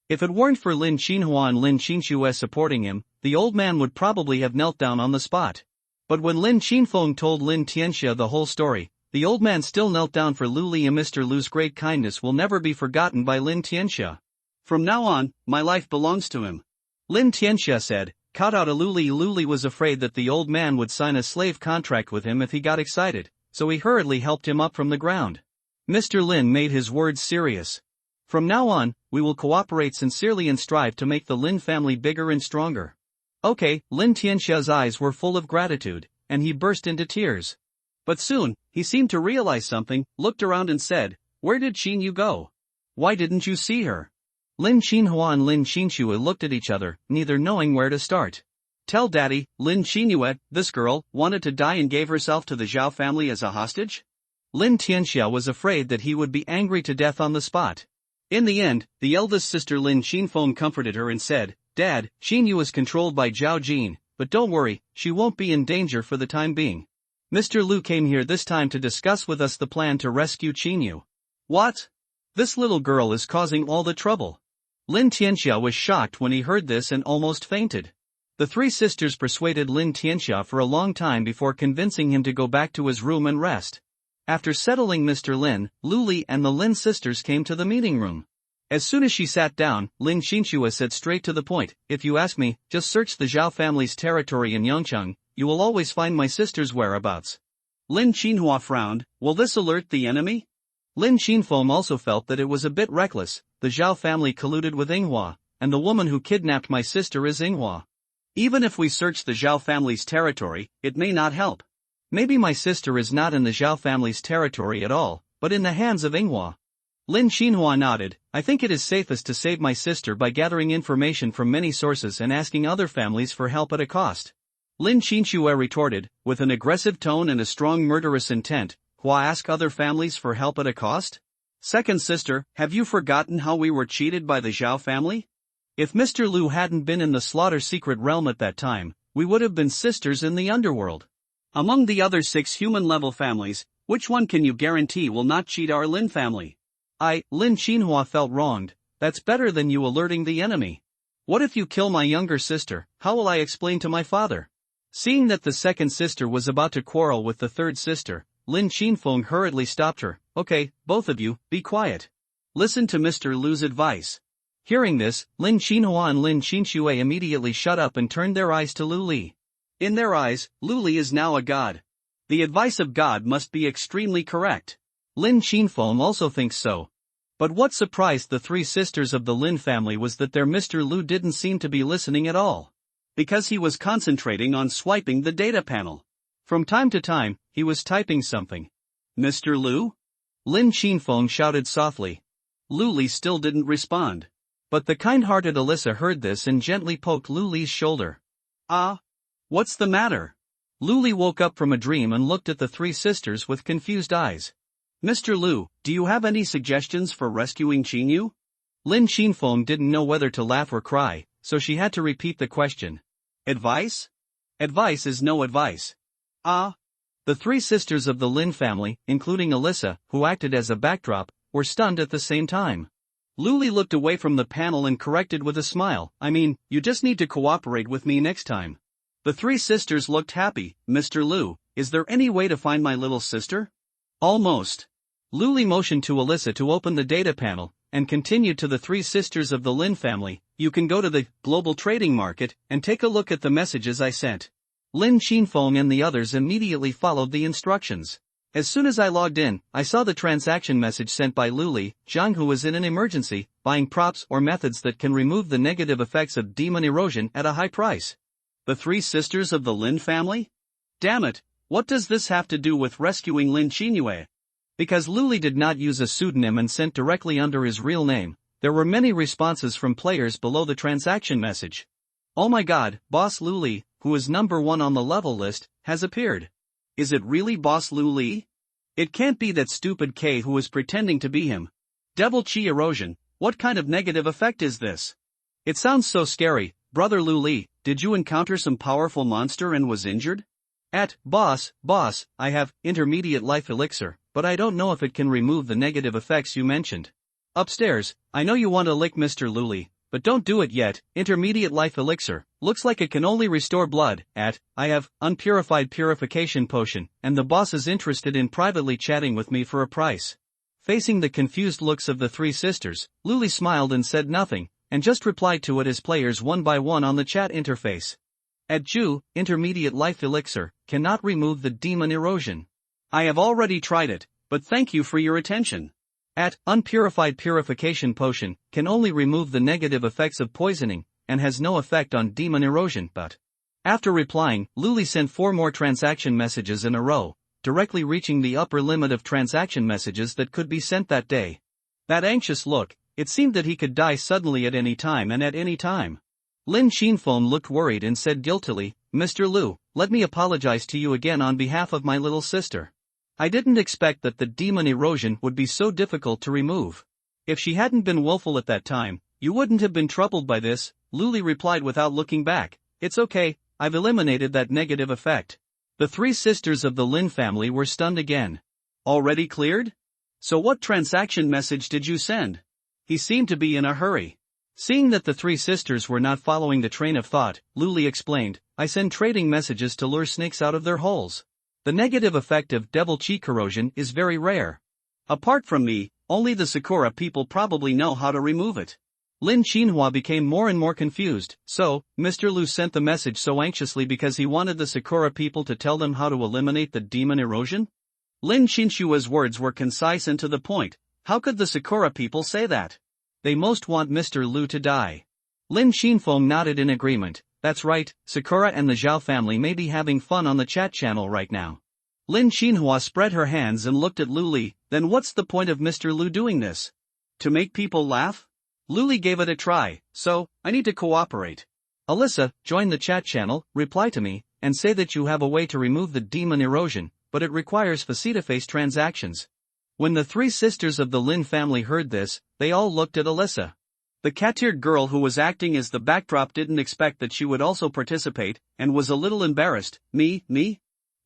If it weren't for Lin Xinhua and Lin Xinxue supporting him, the old man would probably have knelt down on the spot. But when Lin Xinfeng told Lin Tianxia the whole story, the old man still knelt down for Luli, and Mr. Lu's great kindness will never be forgotten by Lin Tianxia. From now on, my life belongs to him. Lin Tianxia said, kowtowed to Luli. Luli was afraid that the old man would sign a slave contract with him if he got excited, so he hurriedly helped him up from the ground. Mr. Lin made his words serious. From now on, we will cooperate sincerely and strive to make the Lin family bigger and stronger. Okay, Lin Tianxia's eyes were full of gratitude, and he burst into tears. But soon, he seemed to realize something, looked around and said, where did Xinyu go? Why didn't you see her? Lin Xinhua and Lin Xinxue looked at each other, neither knowing where to start. Tell Daddy, Lin Xinyu, this girl, wanted to die and gave herself to the Zhao family as a hostage? Lin Tianxia was afraid that he would be angry to death on the spot. In the end, the eldest sister Lin Xinfeng comforted her and said, Dad, Xinyu is controlled by Zhao Jin, but don't worry, she won't be in danger for the time being. Mr. Lu came here this time to discuss with us the plan to rescue Xinyu. What? This little girl is causing all the trouble. Lin Tianxia was shocked when he heard this and almost fainted. The three sisters persuaded Lin Tianxia for a long time before convincing him to go back to his room and rest. After settling Mr. Lin, Luli and the Lin sisters came to the meeting room. As soon as she sat down, Lin Xinxue said straight to the point, if you ask me, just search the Zhao family's territory in Yongcheng, you will always find my sister's whereabouts. Lin Xinhua frowned, will this alert the enemy? Lin Xinfeng also felt that it was a bit reckless, the Zhao family colluded with Yinghua, and the woman who kidnapped my sister is Yinghua. Even if we search the Zhao family's territory, it may not help. Maybe my sister is not in the Zhao family's territory at all, but in the hands of Yinghua. Lin Xinhua nodded, I think it is safest to save my sister by gathering information from many sources and asking other families for help at a cost. Lin Xinxue retorted, with an aggressive tone and a strong murderous intent, why ask other families for help at a cost? Second sister, have you forgotten how we were cheated by the Zhao family? If Mr. Lu hadn't been in the slaughter secret realm at that time, We would have been sisters in the underworld. Among the other 6 human-level families, which one can you guarantee will not cheat our Lin family? Lin Xinhua felt wronged. That's better than you alerting the enemy. What if you kill my younger sister? How will I explain to my father? Seeing that the second sister was about to quarrel with the third sister, Lin Xinfeng hurriedly stopped her. Okay, both of you, be quiet. Listen to Mr. Lu's advice. Hearing this, Lin Xinhua and Lin Xinxue immediately shut up and turned their eyes to Lu Li. In their eyes, Lu Li is now a god. The advice of God must be extremely correct. Lin Xinfeng also thinks so. But what surprised the 3 sisters of the Lin family was that their Mr. Lu didn't seem to be listening at all. Because he was concentrating on swiping the data panel. From time to time, he was typing something. Mr. Lu? Lin Xinfeng shouted softly. Lu Li still didn't respond. But the kind-hearted Alyssa heard this and gently poked Lu Li's shoulder. What's the matter? Lu Li woke up from a dream and looked at the 3 sisters with confused eyes. Mr. Lu, do you have any suggestions for rescuing Qinyu? Lin Xinfeng didn't know whether to laugh or cry, so she had to repeat the question. Advice? Advice is no advice. The 3 sisters of the Lin family, including Alyssa, who acted as a backdrop, were stunned at the same time. Lu Li looked away from the panel and corrected with a smile. You just need to cooperate with me next time. The 3 sisters looked happy. Mr. Lu, is there any way to find my little sister? Almost. Lu Li motioned to Alyssa to open the data panel, and continued to the 3 sisters of the Lin family. You can go to the global trading market and take a look at the messages I sent. Lin Xinfeng and the others immediately followed the instructions. As soon as I logged in, I saw the transaction message sent by Lu Li, Zhang, who is in an emergency, buying props or methods that can remove the negative effects of demon erosion at a high price. The 3 sisters of the Lin family? Damn it, what does this have to do with rescuing Lin Xinyu? Because Lu Li did not use a pseudonym and sent directly under his real name, there were many responses from players below the transaction message. Oh my god, Boss Lu Li, who is number 1 on the level list, has appeared. Is it really Boss Lu Li? It can't be that stupid K who is pretending to be him. Devil Chi erosion, what kind of negative effect is this? It sounds so scary. Brother Lu Li, did you encounter some powerful monster and was injured? Boss, I have intermediate life elixir, but I don't know if it can remove the negative effects you mentioned. Upstairs, I know you want to lick Mr. Lu Li, but don't do it yet. Intermediate life elixir, looks like it can only restore blood. I have unpurified purification potion, and the boss is interested in privately chatting with me for a price. Facing the confused looks of the 3 sisters, Lu Li smiled and said nothing, and just replied to it as players one by one on the chat interface. Intermediate life elixir, cannot remove the demon erosion. I have already tried it, but thank you for your attention. Unpurified purification potion, can only remove the negative effects of poisoning, and has no effect on demon erosion. But after replying, Lu Li sent 4 more transaction messages in a row, directly reaching the upper limit of transaction messages that could be sent that day. That anxious look, it seemed that he could die suddenly at any time and at any time. Lin Xinfeng looked worried and said guiltily, Mr. Lu, let me apologize to you again on behalf of my little sister. I didn't expect that the demon erosion would be so difficult to remove. If she hadn't been willful at that time, you wouldn't have been troubled by this. Lu Li replied without looking back. It's okay, I've eliminated that negative effect. The 3 sisters of the Lin family were stunned again. Already cleared? So what transaction message did you send? He seemed to be in a hurry. Seeing that the 3 sisters were not following the train of thought, Lu Li explained, I send trading messages to lure snakes out of their holes. The negative effect of devil chi corrosion is very rare. Apart from me, only the Sakura people probably know how to remove it. Lin Xinhua became more and more confused. So, Mr. Lu sent the message so anxiously because he wanted the Sakura people to tell them how to eliminate the demon erosion? Lin Xinshua's words were concise and to the point. How could the Sakura people say that? They most want Mr. Lu to die. Lin Xinfeng nodded in agreement. That's right, Sakura and the Zhao family may be having fun on the chat channel right now. Lin Xinhua spread her hands and looked at Lu Li. Then what's the point of Mr. Lu doing this? To make people laugh? Lu Li gave it a try, so, I need to cooperate. Alyssa, join the chat channel, reply to me, and say that you have a way to remove the demon erosion, but it requires face-to-face transactions. When the 3 sisters of the Lin family heard this, they all looked at Alyssa. The cat-eared girl who was acting as the backdrop didn't expect that she would also participate, and was a little embarrassed. Me?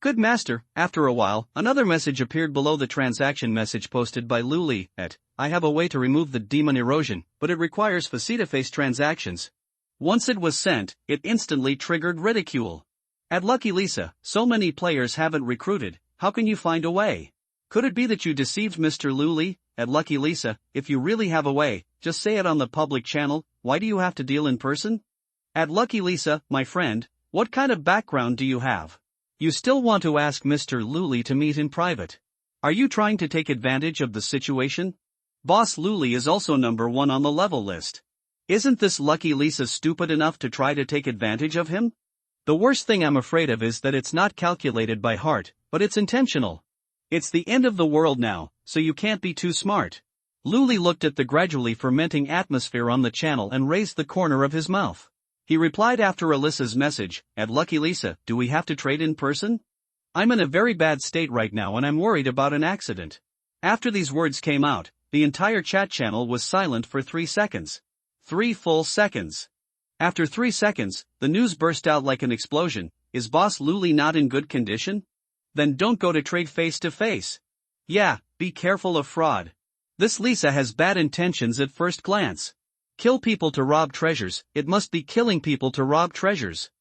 Good master. After a while, another message appeared below the transaction message posted by Luli. I have a way to remove the demon erosion, but it requires face-to-face transactions. Once it was sent, it instantly triggered ridicule. At Lucky Lisa, so many players haven't recruited, how can you find a way? Could it be that you deceived Mr. Luli? At Lucky Lisa, if you really have a way, just say it on the public channel. Why do you have to deal in person? At Lucky Lisa, my friend, what kind of background do you have? You still want to ask Mr. Luli to meet in private? Are you trying to take advantage of the situation? Boss Luli is also number 1 on the level list. Isn't this Lucky Lisa stupid enough to try to take advantage of him? The worst thing I'm afraid of is that it's not calculated by heart, but it's intentional. It's the end of the world now, so you can't be too smart. Luli looked at the gradually fermenting atmosphere on the channel and raised the corner of his mouth. He replied after Alyssa's message, at Lucky Lisa, do we have to trade in person? I'm in a very bad state right now and I'm worried about an accident. After these words came out, the entire chat channel was silent for 3 seconds. 3 full seconds. After 3 seconds, the news burst out like an explosion. Is Boss Luli not in good condition? Then don't go to trade face to face. Yeah, be careful of fraud. This Lisa has bad intentions at first glance. Kill people to rob treasures, it must be killing people to rob treasures.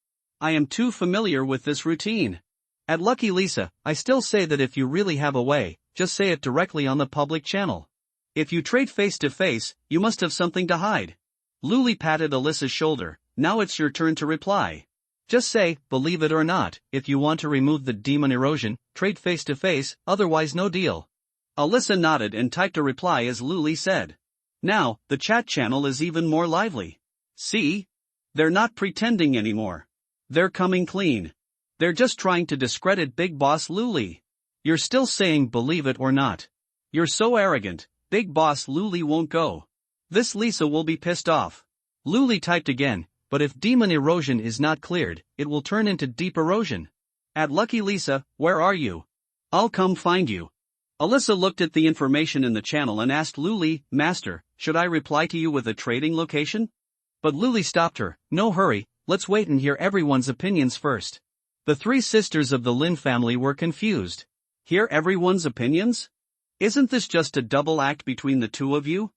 I am too familiar with this routine. At Lucky Lisa, I still say that if you really have a way, just say it directly on the public channel. If you trade face to face, you must have something to hide. Luli patted Alyssa's shoulder. Now it's your turn to reply. Just say, believe it or not, if you want to remove the demon erosion, trade face to face, otherwise no deal. Alyssa nodded and typed a reply as Luli said. Now, the chat channel is even more lively. See? They're not pretending anymore. They're coming clean. They're just trying to discredit Big Boss Luli. You're still saying believe it or not. You're so arrogant, Big Boss Luli won't go. This Lisa will be pissed off. Luli typed again, but if demon erosion is not cleared, it will turn into deep erosion. At Lucky Lisa, where are you? I'll come find you. Alyssa looked at the information in the channel and asked Luli, Master, should I reply to you with a trading location? But Luli stopped her. No hurry, let's wait and hear everyone's opinions first. The 3 sisters of the Lin family were confused. Hear everyone's opinions? Isn't this just a double act between the 2 of you?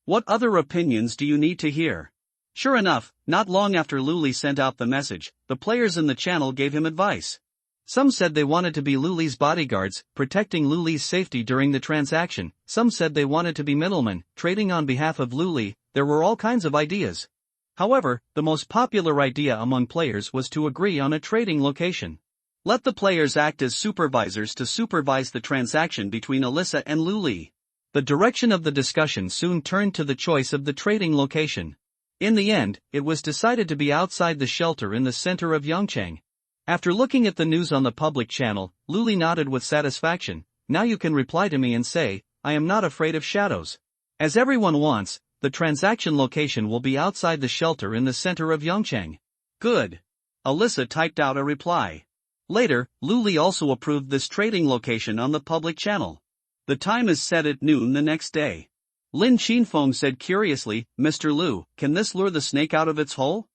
What other opinions do you need to hear? Sure enough, not long after Luli sent out the message, the players in the channel gave him advice. Some said they wanted to be Luli's bodyguards, protecting Luli's safety during the transaction. Some said they wanted to be middlemen, trading on behalf of Luli. There were all kinds of ideas. However, the most popular idea among players was to agree on a trading location. Let the players act as supervisors to supervise the transaction between Alyssa and Luli. The direction of the discussion soon turned to the choice of the trading location. In the end, it was decided to be outside the shelter in the center of Yongchang. After looking at the news on the public channel, Luli nodded with satisfaction. Now you can reply to me and say, I am not afraid of shadows. As everyone wants, the transaction location will be outside the shelter in the center of Yongchang. Good. Alyssa typed out a reply. Later, Luli also approved this trading location on the public channel. The time is set at noon the next day. Lin Qinfeng said curiously, Mr. Lu, can this lure the snake out of its hole?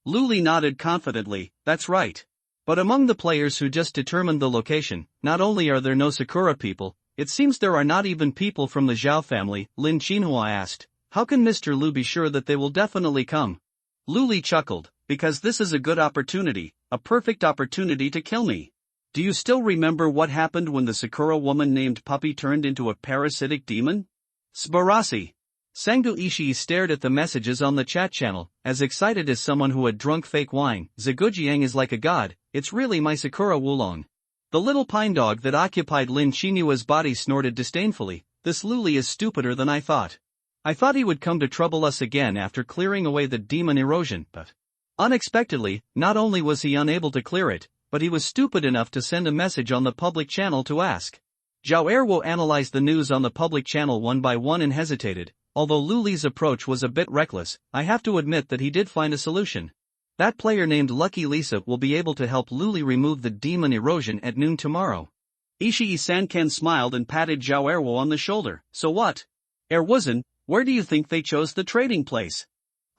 Luli nodded confidently, that's right. But among the players who just determined the location, not only are there no Sakura people, it seems there are not even people from the Zhao family. Lin Qinhua asked, how can Mr. Lu be sure that they will definitely come? Luli chuckled, because this is a good opportunity, a perfect opportunity to kill me. Do you still remember what happened when the Sakura woman named Puppy turned into a parasitic demon? Sbarasi. Sangdu Ishii stared at the messages on the chat channel, as excited as someone who had drunk fake wine. Zigujiang is like a god, it's really my Sakura Wulong. The little pine dog that occupied Lin Qinua's body snorted disdainfully, this Luli is stupider than I thought. I thought he would come to trouble us again after clearing away the demon erosion, but unexpectedly, not only was he unable to clear it, but he was stupid enough to send a message on the public channel to ask. Zhao Erwo analyzed the news on the public channel one by one and hesitated. Although Luli's approach was a bit reckless, I have to admit that he did find a solution. That player named Lucky Lisa will be able to help Luli remove the demon erosion at noon tomorrow. Ishii Sankan smiled and patted Zhao Erwo on the shoulder. So what? Erwuzan, where do you think they chose the trading place?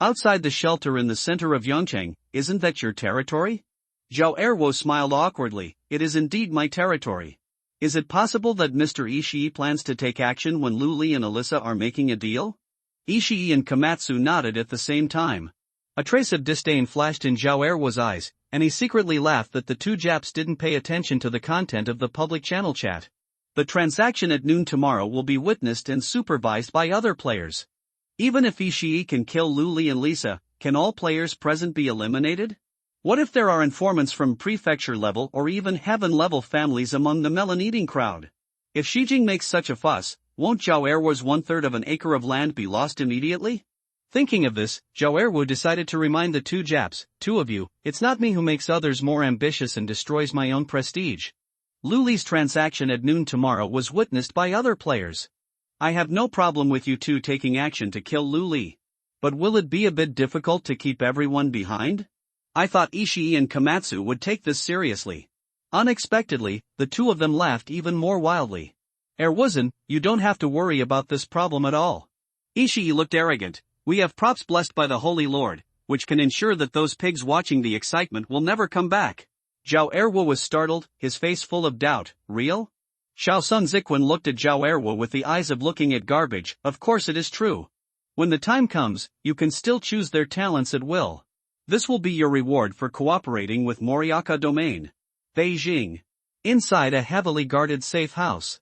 Outside the shelter in the center of Yangcheng, isn't that your territory? Zhao Erwo smiled awkwardly. It is indeed my territory. Is it possible that Mr. Ishii plans to take action when Lu Li and Alyssa are making a deal? Ishii and Komatsu nodded at the same time. A trace of disdain flashed in Zhao Erwo's eyes, and he secretly laughed that the two Japs didn't pay attention to the content of the public channel chat. The transaction at noon tomorrow will be witnessed and supervised by other players. Even if Ishii can kill Lu Li and Lisa, can all players present be eliminated? What if there are informants from prefecture level or even heaven level families among the melon-eating crowd? If Shijing makes such a fuss, won't Zhao Erwo's 1/3 of an acre of land be lost immediately? Thinking of this, Zhao Erwo decided to remind the two Japs, two of you, it's not me who makes others more ambitious and destroys my own prestige. Lu Li's transaction at noon tomorrow was witnessed by other players. I have no problem with you two taking action to kill Lu Li. But will it be a bit difficult to keep everyone behind? I thought Ishii and Komatsu would take this seriously. Unexpectedly, the two of them laughed even more wildly. Erwuzen, you don't have to worry about this problem at all. Ishii looked arrogant. We have props blessed by the Holy Lord, which can ensure that those pigs watching the excitement will never come back. Zhao Erwo was startled, his face full of doubt. Real? Xiao Sun Ziquan looked at Zhao Erwo with the eyes of looking at garbage. Of course it is true. When the time comes, you can still choose their talents at will. This will be your reward for cooperating with Moriaka Domain. Beijing. Inside a heavily guarded safe house.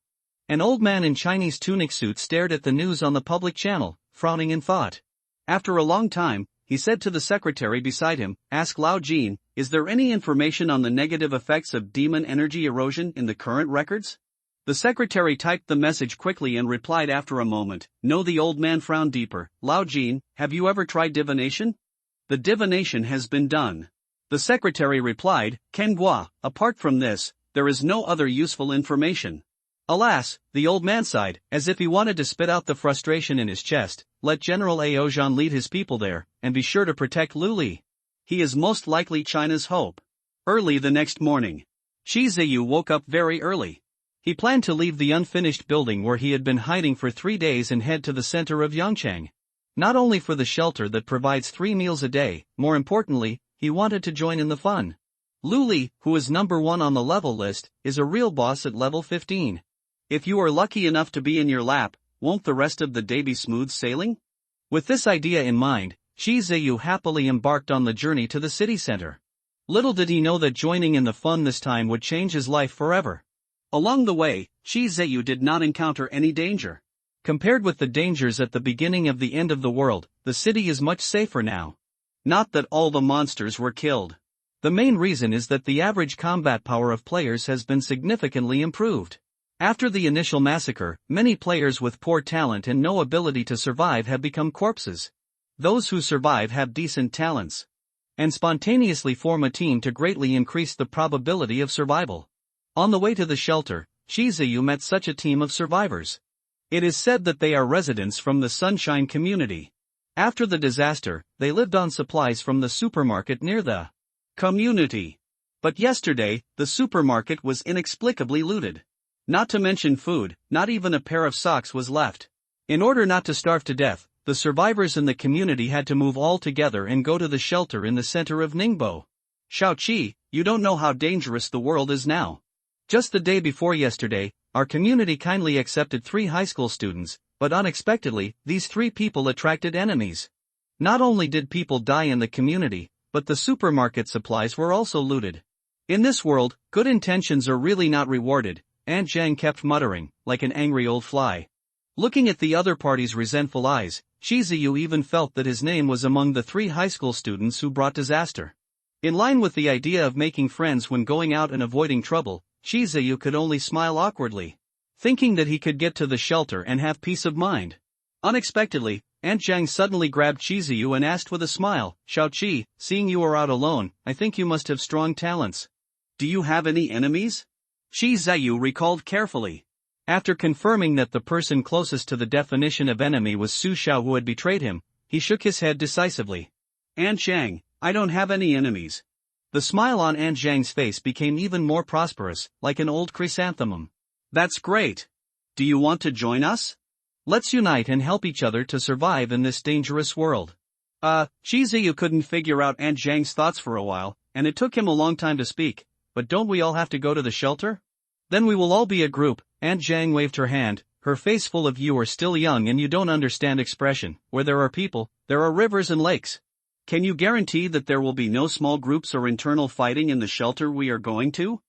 An old man in Chinese tunic suit stared at the news on the public channel, frowning in thought. After a long time, he said to the secretary beside him, Ask Lao Jin, is there any information on the negative effects of demon energy erosion in the current records? The secretary typed the message quickly and replied after a moment, No. The old man frowned deeper. Lao Jin, have you ever tried divination? The divination has been done. The secretary replied, Kengua, apart from this, there is no other useful information. Alas, the old man sighed, as if he wanted to spit out the frustration in his chest. Let General Aozhan lead his people there, and be sure to protect Lu Li. He is most likely China's hope. Early the next morning, Shi Ziyu woke up very early. He planned to leave the unfinished building where he had been hiding for 3 days and head to the center of Yangcheng. Not only for the shelter that provides 3 meals a day, more importantly, he wanted to join in the fun. Lu Li, who is number 1 on the level list, is a real boss at level 15. If you are lucky enough to be in your lap, won't the rest of the day be smooth sailing? With this idea in mind, Shi Ziyu happily embarked on the journey to the city center. Little did he know that joining in the fun this time would change his life forever. Along the way, Shi Ziyu did not encounter any danger. Compared with the dangers at the beginning of the end of the world, the city is much safer now. Not that all the monsters were killed. The main reason is that the average combat power of players has been significantly improved. After the initial massacre, many players with poor talent and no ability to survive have become corpses. Those who survive have decent talents and spontaneously form a team to greatly increase the probability of survival. On the way to the shelter, Shi Ziyu met such a team of survivors. It is said that they are residents from the Sunshine community. After the disaster, they lived on supplies from the supermarket near the community. But yesterday, the supermarket was inexplicably looted. Not to mention food, not even a pair of socks was left. In order not to starve to death, the survivors in the community had to move all together and go to the shelter in the center of Ningbo. Xiaoqi, you don't know how dangerous the world is now. Just the day before yesterday, our community kindly accepted 3 high school students, but unexpectedly, these 3 people attracted enemies. Not only did people die in the community, but the supermarket supplies were also looted. In this world, good intentions are really not rewarded, Aunt Zhang kept muttering, like an angry old fly. Looking at the other party's resentful eyes, Shi Ziyu even felt that his name was among the 3 high school students who brought disaster. In line with the idea of making friends when going out and avoiding trouble, Shi Ziyu could only smile awkwardly, thinking that he could get to the shelter and have peace of mind. Unexpectedly, Aunt Zhang suddenly grabbed Shi Ziyu and asked with a smile, Xiaoqi, seeing you are out alone, I think you must have strong talents. Do you have any enemies? Shi Ziyu recalled carefully. After confirming that the person closest to the definition of enemy was Su Xiao who had betrayed him, he shook his head decisively. Aunt Zhang, I don't have any enemies. The smile on Aunt Zhang's face became even more prosperous, like an old chrysanthemum. That's great. Do you want to join us? Let's unite and help each other to survive in this dangerous world. Shizuyu couldn't figure out Aunt Zhang's thoughts for a while, and it took him a long time to speak. But don't we all have to go to the shelter? Then we will all be a group. Aunt Zhang waved her hand, her face full of "you are still young and you don't understand" expression. Where there are people, there are rivers and lakes. Can you guarantee that there will be no small groups or internal fighting in the shelter we are going to?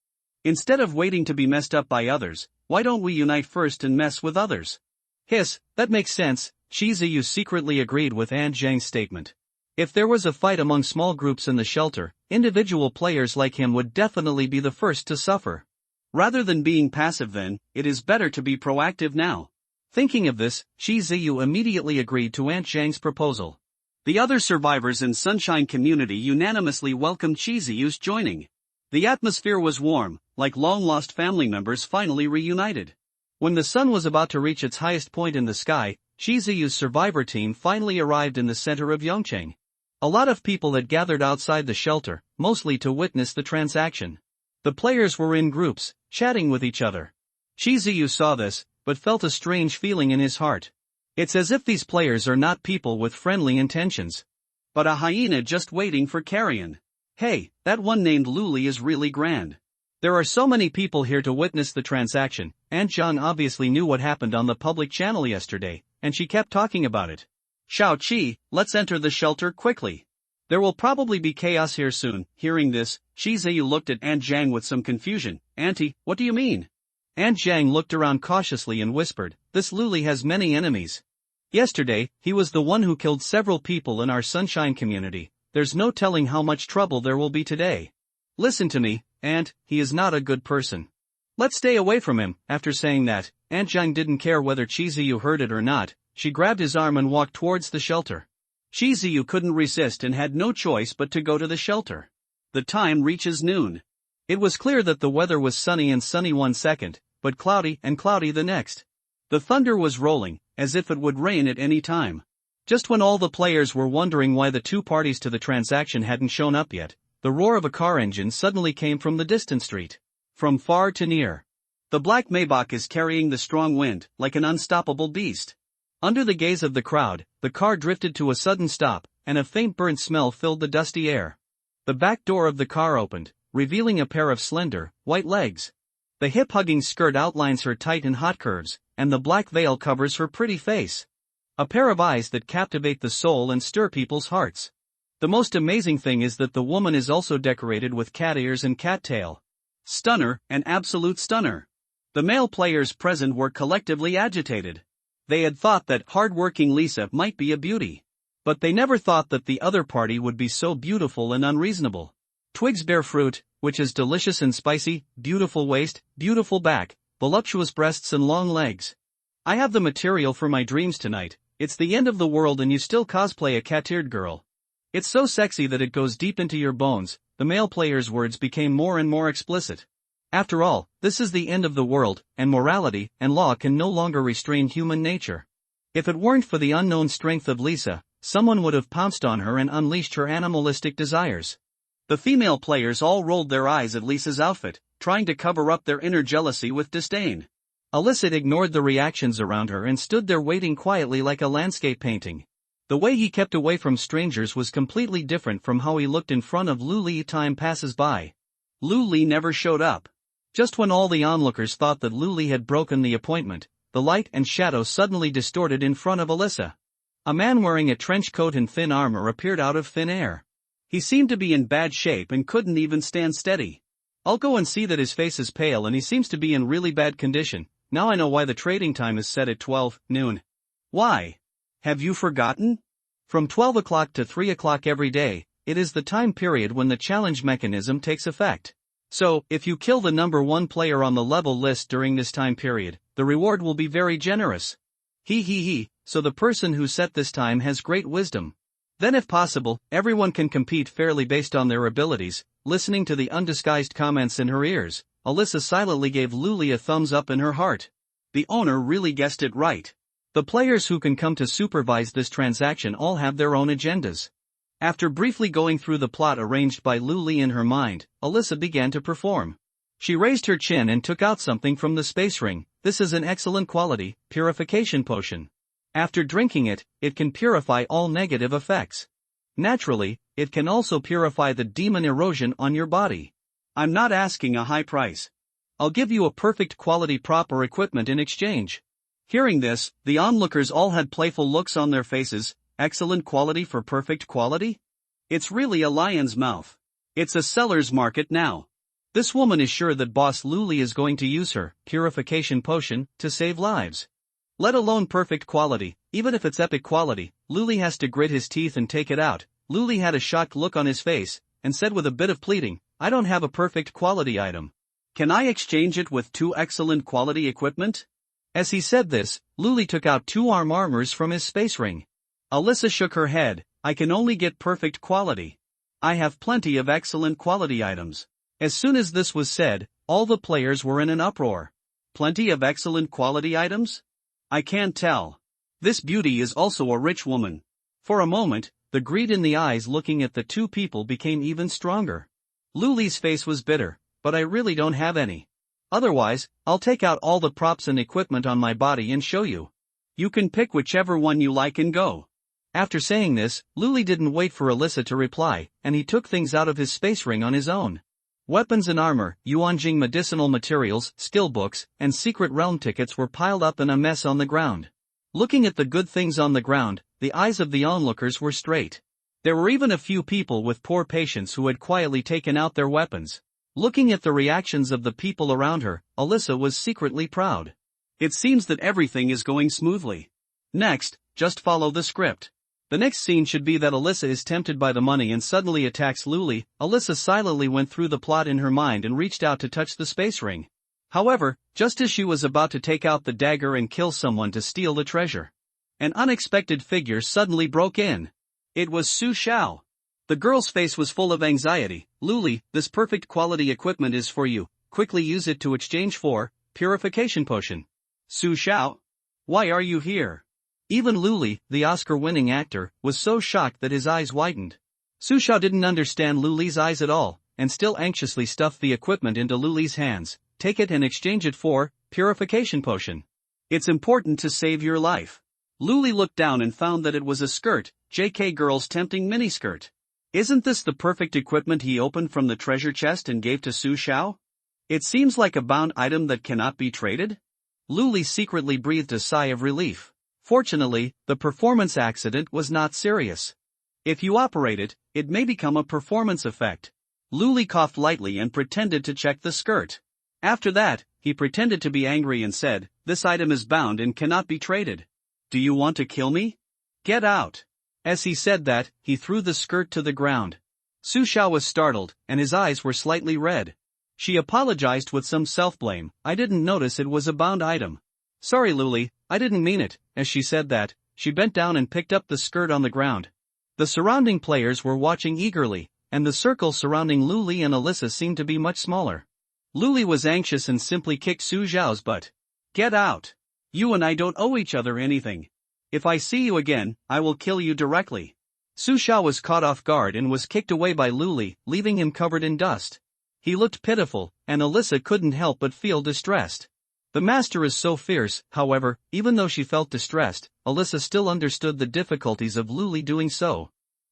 Instead of waiting to be messed up by others, why don't we unite first and mess with others? Hiss, that makes sense. Shizuyu secretly agreed with Aunt Zhang's statement. If there was a fight among small groups in the shelter, individual players like him would definitely be the first to suffer. Rather than being passive then, it is better to be proactive now. Thinking of this, Shizuyu immediately agreed to Aunt Zhang's proposal. The other survivors in Sunshine Community unanimously welcomed Shizuyu's joining. The atmosphere was warm, like long-lost family members finally reunited. When the sun was about to reach its highest point in the sky, Shizuyu's survivor team finally arrived in the center of Yongcheng. A lot of people had gathered outside the shelter, mostly to witness the transaction. The players were in groups, chatting with each other. Shizuyu saw this, but felt a strange feeling in his heart. It's as if these players are not people with friendly intentions, but a hyena just waiting for carrion. Hey, that one named Luli is really grand. There are so many people here to witness the transaction. Aunt Zhang obviously knew what happened on the public channel yesterday, and she kept talking about it. Shao Qi, let's enter the shelter quickly. There will probably be chaos here soon. Hearing this, Shizuyu looked at Aunt Zhang with some confusion. Auntie, what do you mean? Aunt Zhang looked around cautiously and whispered, this Luli has many enemies. Yesterday, he was the one who killed several people in our Sunshine Community. There's no telling how much trouble there will be today. Listen to me, Aunt, he is not a good person. Let's stay away from him. After saying that, Aunt Zhang didn't care whether Shizuyu heard it or not. She grabbed his arm and walked towards the shelter. Shizuyu couldn't resist and had no choice but to go to the shelter. The time reaches noon. It was clear that the weather was sunny and sunny one second, but cloudy and cloudy the next. The thunder was rolling, as if it would rain at any time. Just when all the players were wondering why the two parties to the transaction hadn't shown up yet, the roar of a car engine suddenly came from the distant street. From far to near. The black Maybach is carrying the strong wind, like an unstoppable beast. Under the gaze of the crowd, the car drifted to a sudden stop, and a faint burnt smell filled the dusty air. The back door of the car opened, revealing a pair of slender, white legs. The hip-hugging skirt outlines her tight and hot curves, and the black veil covers her pretty face. A pair of eyes that captivate the soul and stir people's hearts. The most amazing thing is that the woman is also decorated with cat ears and cat tail. Stunner, an absolute stunner. The male players present were collectively agitated. They had thought that hard-working Lisa might be a beauty. But they never thought that the other party would be so beautiful and unreasonable. Twigs bear fruit, which is delicious and spicy, beautiful waist, beautiful back, voluptuous breasts and long legs. I have the material for my dreams tonight. It's the end of the world and you still cosplay a cat-eared girl. It's so sexy that it goes deep into your bones. The male player's words became more and more explicit. After all, this is the end of the world, and morality and law can no longer restrain human nature. If it weren't for the unknown strength of Lisa, someone would have pounced on her and unleashed her animalistic desires. The female players all rolled their eyes at Lisa's outfit, trying to cover up their inner jealousy with disdain. Alyssa ignored the reactions around her and stood there waiting quietly like a landscape painting. The way he kept away from strangers was completely different from how he looked in front of Luli. Time passes by. Luli never showed up. Just when all the onlookers thought that Luli had broken the appointment, the light and shadow suddenly distorted in front of Alyssa. A man wearing a trench coat and thin armor appeared out of thin air. He seemed to be in bad shape and couldn't even stand steady. I'll go and see that his face is pale and he seems to be in really bad condition. Now I know why the trading time is set at 12 noon. Why? Have you forgotten? From 12 o'clock to 3 o'clock every day, it is the time period when the challenge mechanism takes effect. So, if you kill the number one player on the level list during this time period, the reward will be very generous. So the person who set this time has great wisdom. Then if possible, everyone can compete fairly based on their abilities. Listening to the undisguised comments in her ears, Alyssa silently gave Luli a thumbs up in her heart. The owner really guessed it right. The players who can come to supervise this transaction all have their own agendas. After briefly going through the plot arranged by Luli in her mind, Alyssa began to perform. She raised her chin and took out something from the space ring. This is an excellent quality, purification potion. After drinking it, it can purify all negative effects. Naturally, it can also purify the demon erosion on your body. I'm not asking a high price. I'll give you a perfect quality prop or equipment in exchange. Hearing this, the onlookers all had playful looks on their faces. Excellent quality for perfect quality? It's really a lion's mouth. It's a seller's market now. This woman is sure that Boss Luli is going to use her purification potion to save lives. Let alone perfect quality, even if it's epic quality, Luli has to grit his teeth and take it out. Luli had a shocked look on his face, and said with a bit of pleading, I don't have a perfect quality item. Can I exchange it with 2 excellent quality equipment? As he said this, Luli took out 2 armors from his space ring. Alyssa shook her head, I can only get perfect quality. I have plenty of excellent quality items. As soon as this was said, all the players were in an uproar. Plenty of excellent quality items? I can't tell. This beauty is also a rich woman. For a moment, the greed in the eyes looking at the 2 people became even stronger. Luli's face was bitter, but I really don't have any. Otherwise, I'll take out all the props and equipment on my body and show you. You can pick whichever one you like and go. After saying this, Luli didn't wait for Alyssa to reply, and he took things out of his space ring on his own. Weapons and armor, Yuanjing medicinal materials, skill books, and secret realm tickets were piled up in a mess on the ground. Looking at the good things on the ground, the eyes of the onlookers were straight. There were even a few people with poor patience who had quietly taken out their weapons. Looking at the reactions of the people around her, Alyssa was secretly proud. It seems that everything is going smoothly. Next, just follow the script. The next scene should be that Alyssa is tempted by the money and suddenly attacks Luli. Alyssa silently went through the plot in her mind and reached out to touch the space ring. However, just as she was about to take out the dagger and kill someone to steal the treasure, an unexpected figure suddenly broke in. It was Su Xiao. The girl's face was full of anxiety. Luli, this perfect quality equipment is for you. Quickly use it to exchange for purification potion. Su Xiao? Why are you here? Even Luli, the Oscar-winning actor, was so shocked that his eyes widened. Su Xiao didn't understand Luli's eyes at all, and still anxiously stuffed the equipment into Luli's hands. Take it and exchange it for purification potion. It's important to save your life. Luli looked down and found that it was a skirt, JK Girl's tempting miniskirt. Isn't this the perfect equipment he opened from the treasure chest and gave to Su Xiao? It seems like a bound item that cannot be traded? Luli secretly breathed a sigh of relief. Fortunately, the performance accident was not serious. If you operate it, it may become a performance effect. Luli coughed lightly and pretended to check the skirt. After that, he pretended to be angry and said, this item is bound and cannot be traded. Do you want to kill me? Get out. As he said that, he threw the skirt to the ground. Su Xiao was startled, and his eyes were slightly red. She apologized with some self-blame. I didn't notice it was a bound item. Sorry Luli, I didn't mean it. As she said that, she bent down and picked up the skirt on the ground. The surrounding players were watching eagerly, and the circle surrounding Luli and Alyssa seemed to be much smaller. Luli was anxious and simply kicked Su Xiao's butt. Get out. You and I don't owe each other anything. If I see you again, I will kill you directly. Su Xiao was caught off guard and was kicked away by Luli, leaving him covered in dust. He looked pitiful, and Alyssa couldn't help but feel distressed. The master is so fierce. However, even though she felt distressed, Alyssa still understood the difficulties of Luli doing so.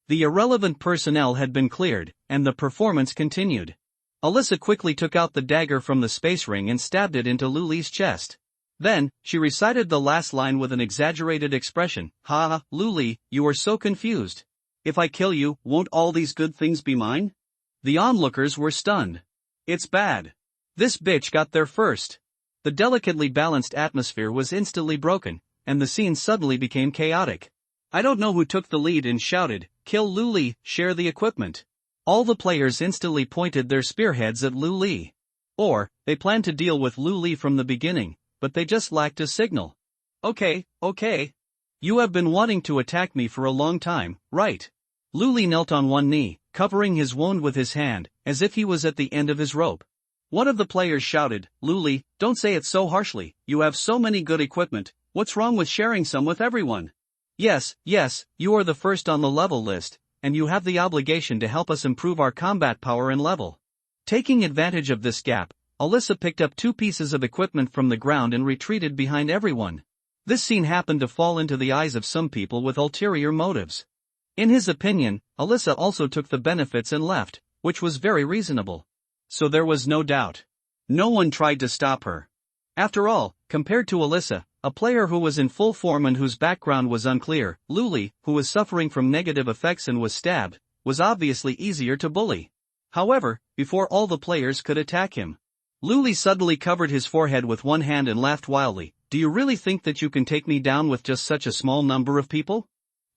The irrelevant personnel had been cleared, and the performance continued. Alyssa quickly took out the dagger from the space ring and stabbed it into Luli's chest. Then, she recited the last line with an exaggerated expression. Ha, Luli, you are so confused. If I kill you, won't all these good things be mine? The onlookers were stunned. It's bad. This bitch got there first. The delicately balanced atmosphere was instantly broken, and the scene suddenly became chaotic. I don't know who took the lead and shouted, kill Luli, share the equipment. All the players instantly pointed their spearheads at Luli. Or, they planned to deal with Luli from the beginning, but they just lacked a signal. Okay. You have been wanting to attack me for a long time, right? Luli knelt on one knee, covering his wound with his hand, as if he was at the end of his rope. One of the players shouted, Luli, don't say it so harshly, you have so many good equipment, what's wrong with sharing some with everyone? Yes, you are the first on the level list, and you have the obligation to help us improve our combat power and level. Taking advantage of this gap, Alyssa picked up 2 pieces of equipment from the ground and retreated behind everyone. This scene happened to fall into the eyes of some people with ulterior motives. In his opinion, Alyssa also took the benefits and left, which was very reasonable. So there was no doubt. No one tried to stop her. After all, compared to Alyssa, a player who was in full form and whose background was unclear, Luli, who was suffering from negative effects and was stabbed, was obviously easier to bully. However, before all the players could attack him, Luli suddenly covered his forehead with one hand and laughed wildly. Do you really think that you can take me down with just such a small number of people?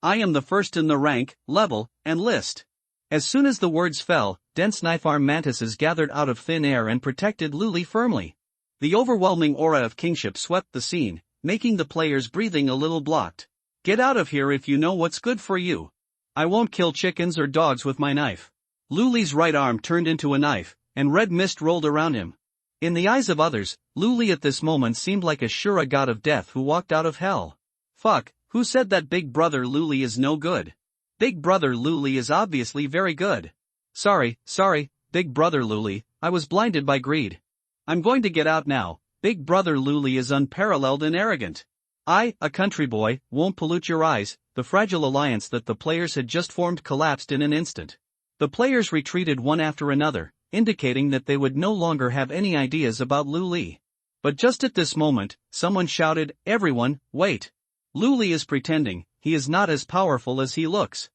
I am the first in the rank, level, and list. As soon as the words fell, dense knife-arm mantises gathered out of thin air and protected Luli firmly. The overwhelming aura of kingship swept the scene, making the players' breathing a little blocked. Get out of here if you know what's good for you. I won't kill chickens or dogs with my knife. Luli's right arm turned into a knife, and red mist rolled around him. In the eyes of others, Luli at this moment seemed like a Shura god of death who walked out of hell. Fuck, who said that Big Brother Luli is no good? Big Brother Luli is obviously very good. Sorry, Big Brother Luli, I was blinded by greed. I'm going to get out now. Big Brother Luli is unparalleled and arrogant. I, a country boy, won't pollute your eyes. The fragile alliance that the players had just formed collapsed in an instant. The players retreated one after another, indicating that they would no longer have any ideas about Luli. But just at this moment, someone shouted, "Everyone, wait! Luli is pretending, he is not as powerful as he looks."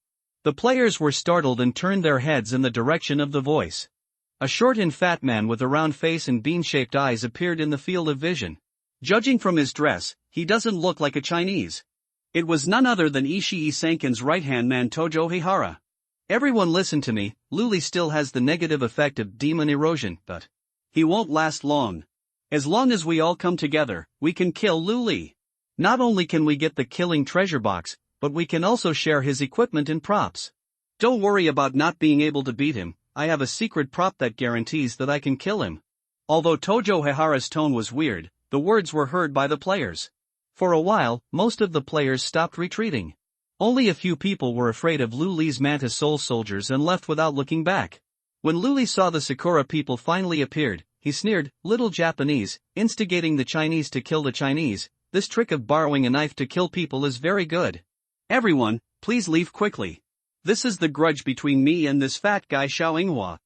The players were startled and turned their heads in the direction of the voice. A short and fat man with a round face and bean-shaped eyes appeared in the field of vision. Judging from his dress, he doesn't look like a Chinese. It was none other than Ishii Sankin's right-hand man Tojo Hihara. Everyone listen to me, Luli still has the negative effect of demon erosion, but he won't last long. As long as we all come together, we can kill Luli. Not only can we get the killing treasure box, but we can also share his equipment and props. Don't worry about not being able to beat him, I have a secret prop that guarantees that I can kill him. Although Tojo Hihara's tone was weird, the words were heard by the players. For a while, most of the players stopped retreating. Only a few people were afraid of Luli's Mantis Soul Soldiers and left without looking back. When Luli saw the Sakura people finally appeared, he sneered, "Little Japanese, instigating the Chinese to kill the Chinese. This trick of borrowing a knife to kill people is very good. Everyone, please leave quickly. This is the grudge between me and this fat guy Xiao Yinghua."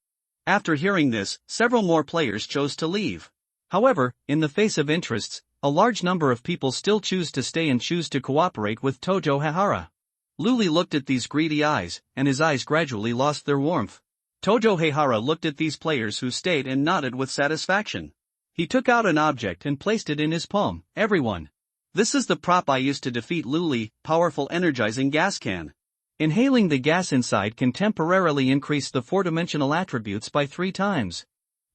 After hearing this, several more players chose to leave. However, in the face of interests, a large number of people still choose to stay and choose to cooperate with Tojo Hihara. Luli looked at these greedy eyes, and his eyes gradually lost their warmth. Tojo Hihara looked at these players who stayed and nodded with satisfaction. He took out an object and placed it in his palm. "Everyone. This is the prop I used to defeat Luli, powerful energizing gas can. Inhaling the gas inside can temporarily increase the four-dimensional attributes by 3 times.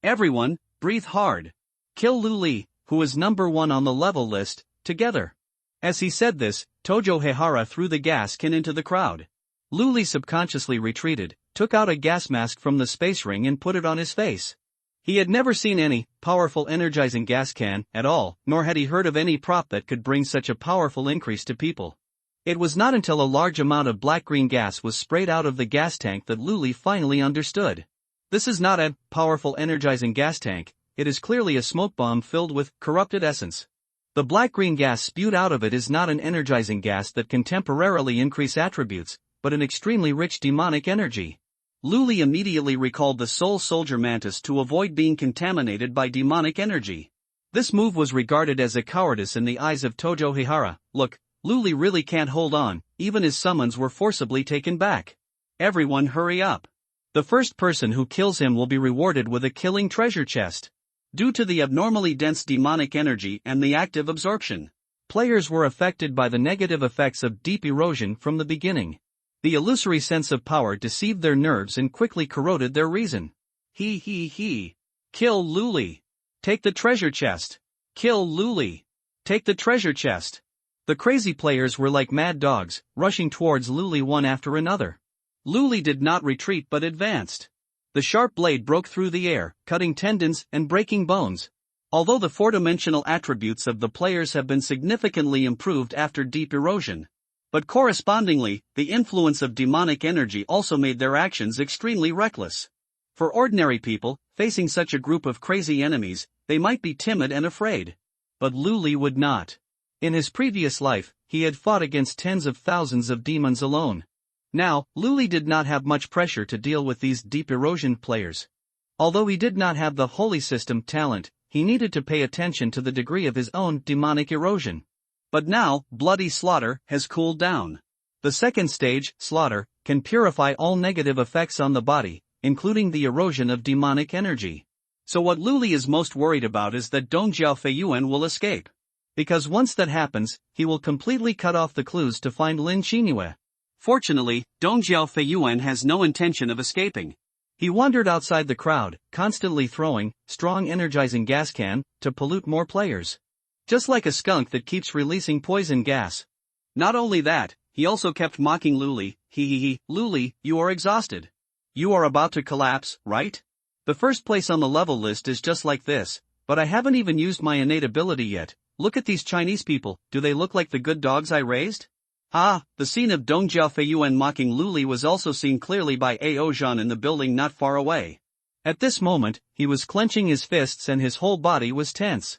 Everyone, breathe hard. Kill Luli, who is number 1 on the level list, together." As he said this, Tojo Hihara threw the gas can into the crowd. Luli subconsciously retreated, took out a gas mask from the space ring and put it on his face. He had never seen any powerful energizing gas can at all, nor had he heard of any prop that could bring such a powerful increase to people. It was not until a large amount of black-green gas was sprayed out of the gas tank that Luli finally understood. This is not a powerful energizing gas tank, it is clearly a smoke bomb filled with corrupted essence. The black-green gas spewed out of it is not an energizing gas that can temporarily increase attributes, but an extremely rich demonic energy. Luli immediately recalled the Soul Soldier Mantis to avoid being contaminated by demonic energy. This move was regarded as a cowardice in the eyes of Tojo Hihara. Look, Luli really can't hold on, even his summons were forcibly taken back. Everyone hurry up. The first person who kills him will be rewarded with a killing treasure chest. Due to the abnormally dense demonic energy and the active absorption, players were affected by the negative effects of deep erosion from the beginning. The illusory sense of power deceived their nerves and quickly corroded their reason. He. Kill Luli. Take the treasure chest. Kill Luli. Take the treasure chest. The crazy players were like mad dogs, rushing towards Luli one after another. Luli did not retreat but advanced. The sharp blade broke through the air, cutting tendons and breaking bones. Although the four-dimensional attributes of the players have been significantly improved after deep erosion, but correspondingly, the influence of demonic energy also made their actions extremely reckless. For ordinary people, facing such a group of crazy enemies, they might be timid and afraid. But Luli would not. In his previous life, he had fought against tens of thousands of demons alone. Now, Luli did not have much pressure to deal with these deep erosion players. Although he did not have the holy system talent, he needed to pay attention to the degree of his own demonic erosion. But now, bloody slaughter has cooled down. The second stage, slaughter, can purify all negative effects on the body, including the erosion of demonic energy. So what Luli is most worried about is that Dong Jiao Feiyuan will escape. Because once that happens, he will completely cut off the clues to find Lin Xinue. Fortunately, Dong Jiao Feiyuan has no intention of escaping. He wandered outside the crowd, constantly throwing strong energizing gas can to pollute more players. Just like a skunk that keeps releasing poison gas. Not only that, he also kept mocking Luli. Luli, you are exhausted. You are about to collapse, right? The first place on the level list is just like this, but I haven't even used my innate ability yet. Look at these Chinese people, do they look like the good dogs I raised? The scene of Dong Jiao Feiyuan mocking Luli was also seen clearly by Ao Zhan in the building not far away. At this moment, he was clenching his fists and his whole body was tense.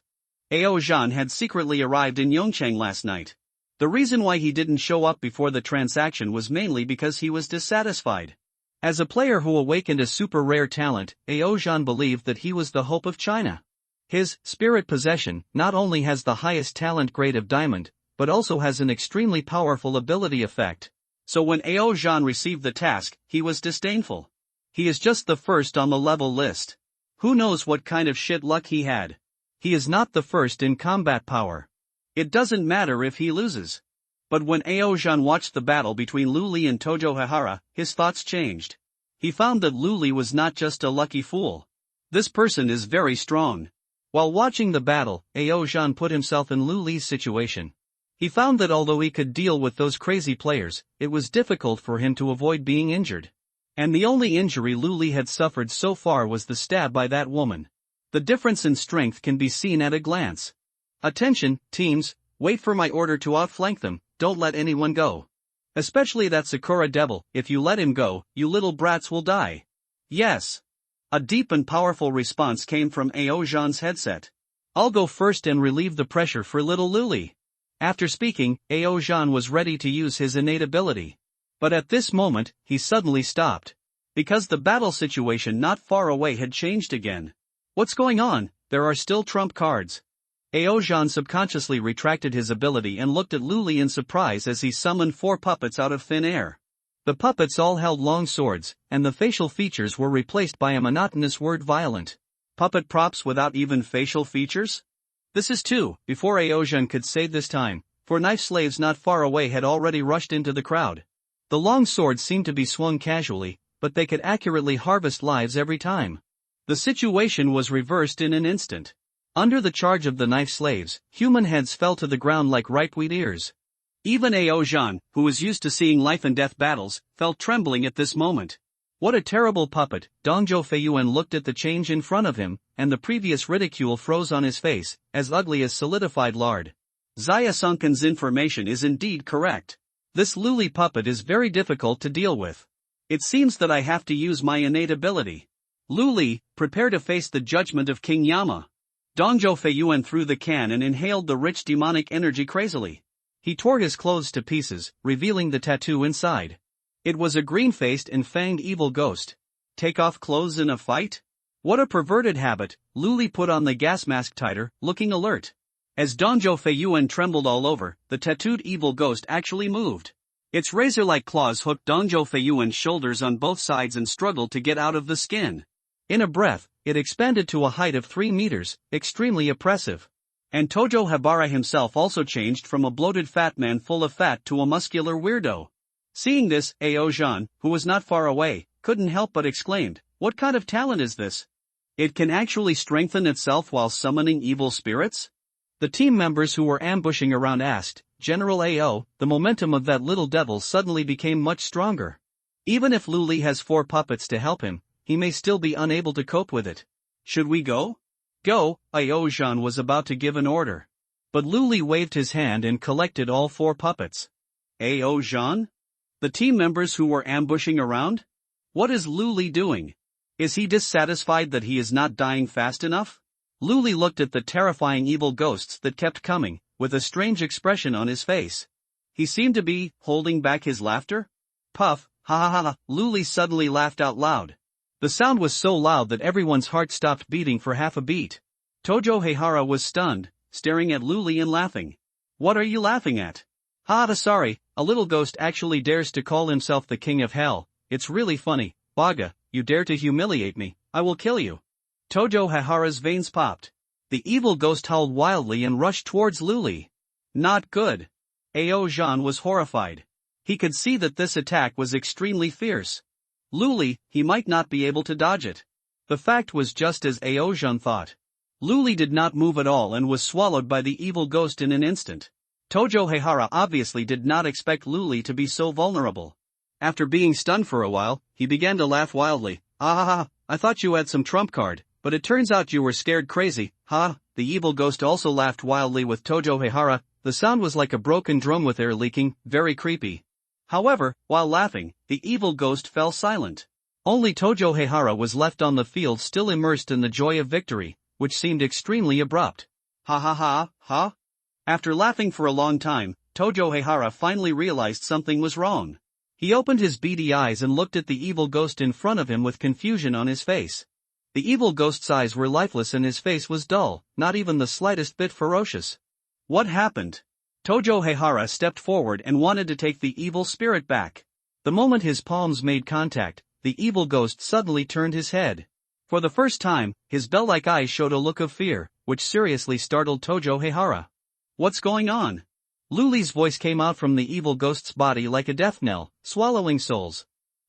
Ao Zhan had secretly arrived in Yongchang last night. The reason why he didn't show up before the transaction was mainly because he was dissatisfied. As a player who awakened a super rare talent, Ao Zhan believed that he was the hope of China. His spirit possession not only has the highest talent grade of diamond, but also has an extremely powerful ability effect. So when Ao Zhan received the task, he was disdainful. He is just the first on the level list. Who knows what kind of shit luck he had? He is not the first in combat power. It doesn't matter if he loses. But when Ao Zhan watched the battle between Luli and Tojo Hahara, his thoughts changed. He found that Luli was not just a lucky fool. This person is very strong. While watching the battle, Ao Zhan put himself in Luli's situation. He found that although he could deal with those crazy players, it was difficult for him to avoid being injured. And the only injury Luli had suffered so far was the stab by that woman. The difference in strength can be seen at a glance. Attention, teams, wait for my order to outflank them, don't let anyone go. Especially that Sakura devil, if you let him go, you little brats will die. Yes. A deep and powerful response came from Ao Zhan's headset. I'll go first and relieve the pressure for little Luli. After speaking, Ao Zhan was ready to use his innate ability. But at this moment, he suddenly stopped. Because the battle situation not far away had changed again. What's going on? There are still trump cards. Ao Zhan subconsciously retracted his ability and looked at Luli in surprise as he summoned 4 puppets out of thin air. The puppets all held long swords, and the facial features were replaced by a monotonous word violent. Puppet props without even facial features? This is 2, before Ao Zhan could say this time, for knife slaves not far away had already rushed into the crowd. The long swords seemed to be swung casually, but they could accurately harvest lives every time. The situation was reversed in an instant. Under the charge of the knife slaves, human heads fell to the ground like ripe wheat ears. Even Ao Zhan, who was used to seeing life and death battles, felt trembling at this moment. What a terrible puppet! Dong Jiao Feiyuan looked at the change in front of him, and the previous ridicule froze on his face, as ugly as solidified lard. Xia Sunken's information is indeed correct. This Luli puppet is very difficult to deal with. It seems that I have to use my innate ability. Luli, prepare to face the judgment of King Yama. Dong Jiao Feiyuan threw the can and inhaled the rich demonic energy crazily. He tore his clothes to pieces, revealing the tattoo inside. It was a green-faced and fanged evil ghost. Take off clothes in a fight? What a perverted habit! Luli put on the gas mask tighter, looking alert. As Dong Jiao Feiyuan trembled all over, the tattooed evil ghost actually moved. Its razor-like claws hooked Dong Jiao Feiyuan's shoulders on both sides and struggled to get out of the skin. In a breath, it expanded to a height of 3 meters, extremely oppressive. And Tojo Habara himself also changed from a bloated fat man full of fat to a muscular weirdo. Seeing this, Ao Zhan, who was not far away, couldn't help but exclaimed, "What kind of talent is this? It can actually strengthen itself while summoning evil spirits?" The team members who were ambushing around asked, "General Ao, the momentum of that little devil suddenly became much stronger. Even if Luli has 4 puppets to help him, he may still be unable to cope with it. Should we go?" "Go," Ao Zhan was about to give an order. But Luli waved his hand and collected all 4 puppets. Ao Zhan? The team members who were ambushing around? What is Luli doing? Is he dissatisfied that he is not dying fast enough? Luli looked at the terrifying evil ghosts that kept coming, with a strange expression on his face. He seemed to be holding back his laughter. Puff, ha ha ha ha, Luli suddenly laughed out loud. The sound was so loud that everyone's heart stopped beating for half a beat. Tojo Heihara was stunned, staring at Luli and laughing. What are you laughing at? Ha, sorry, a little ghost actually dares to call himself the king of hell. It's really funny. Baga, you dare to humiliate me, I will kill you. Tojo Heihara's veins popped. The evil ghost howled wildly and rushed towards Luli. Not good. Ao Jean was horrified. He could see that this attack was extremely fierce. Luli, he might not be able to dodge it. The fact was just as Ao Jean thought. Luli did not move at all and was swallowed by the evil ghost in an instant. Tojo Heihara obviously did not expect Luli to be so vulnerable. After being stunned for a while, he began to laugh wildly. Ah ha ha, I thought you had some trump card, but it turns out you were scared crazy, ha. The evil ghost also laughed wildly with Tojo Heihara. The sound was like a broken drum with air leaking, very creepy. However, while laughing, the evil ghost fell silent. Only Tojo Heihara was left on the field still immersed in the joy of victory, which seemed extremely abrupt. Ha ha ha, ha. After laughing for a long time, Tojo Heihara finally realized something was wrong. He opened his beady eyes and looked at the evil ghost in front of him with confusion on his face. The evil ghost's eyes were lifeless and his face was dull, not even the slightest bit ferocious. What happened? Tojo Heihara stepped forward and wanted to take the evil spirit back. The moment his palms made contact, the evil ghost suddenly turned his head. For the first time, his bell-like eyes showed a look of fear, which seriously startled Tojo Heihara. What's going on? Luli's voice came out from the evil ghost's body like a death knell, swallowing souls.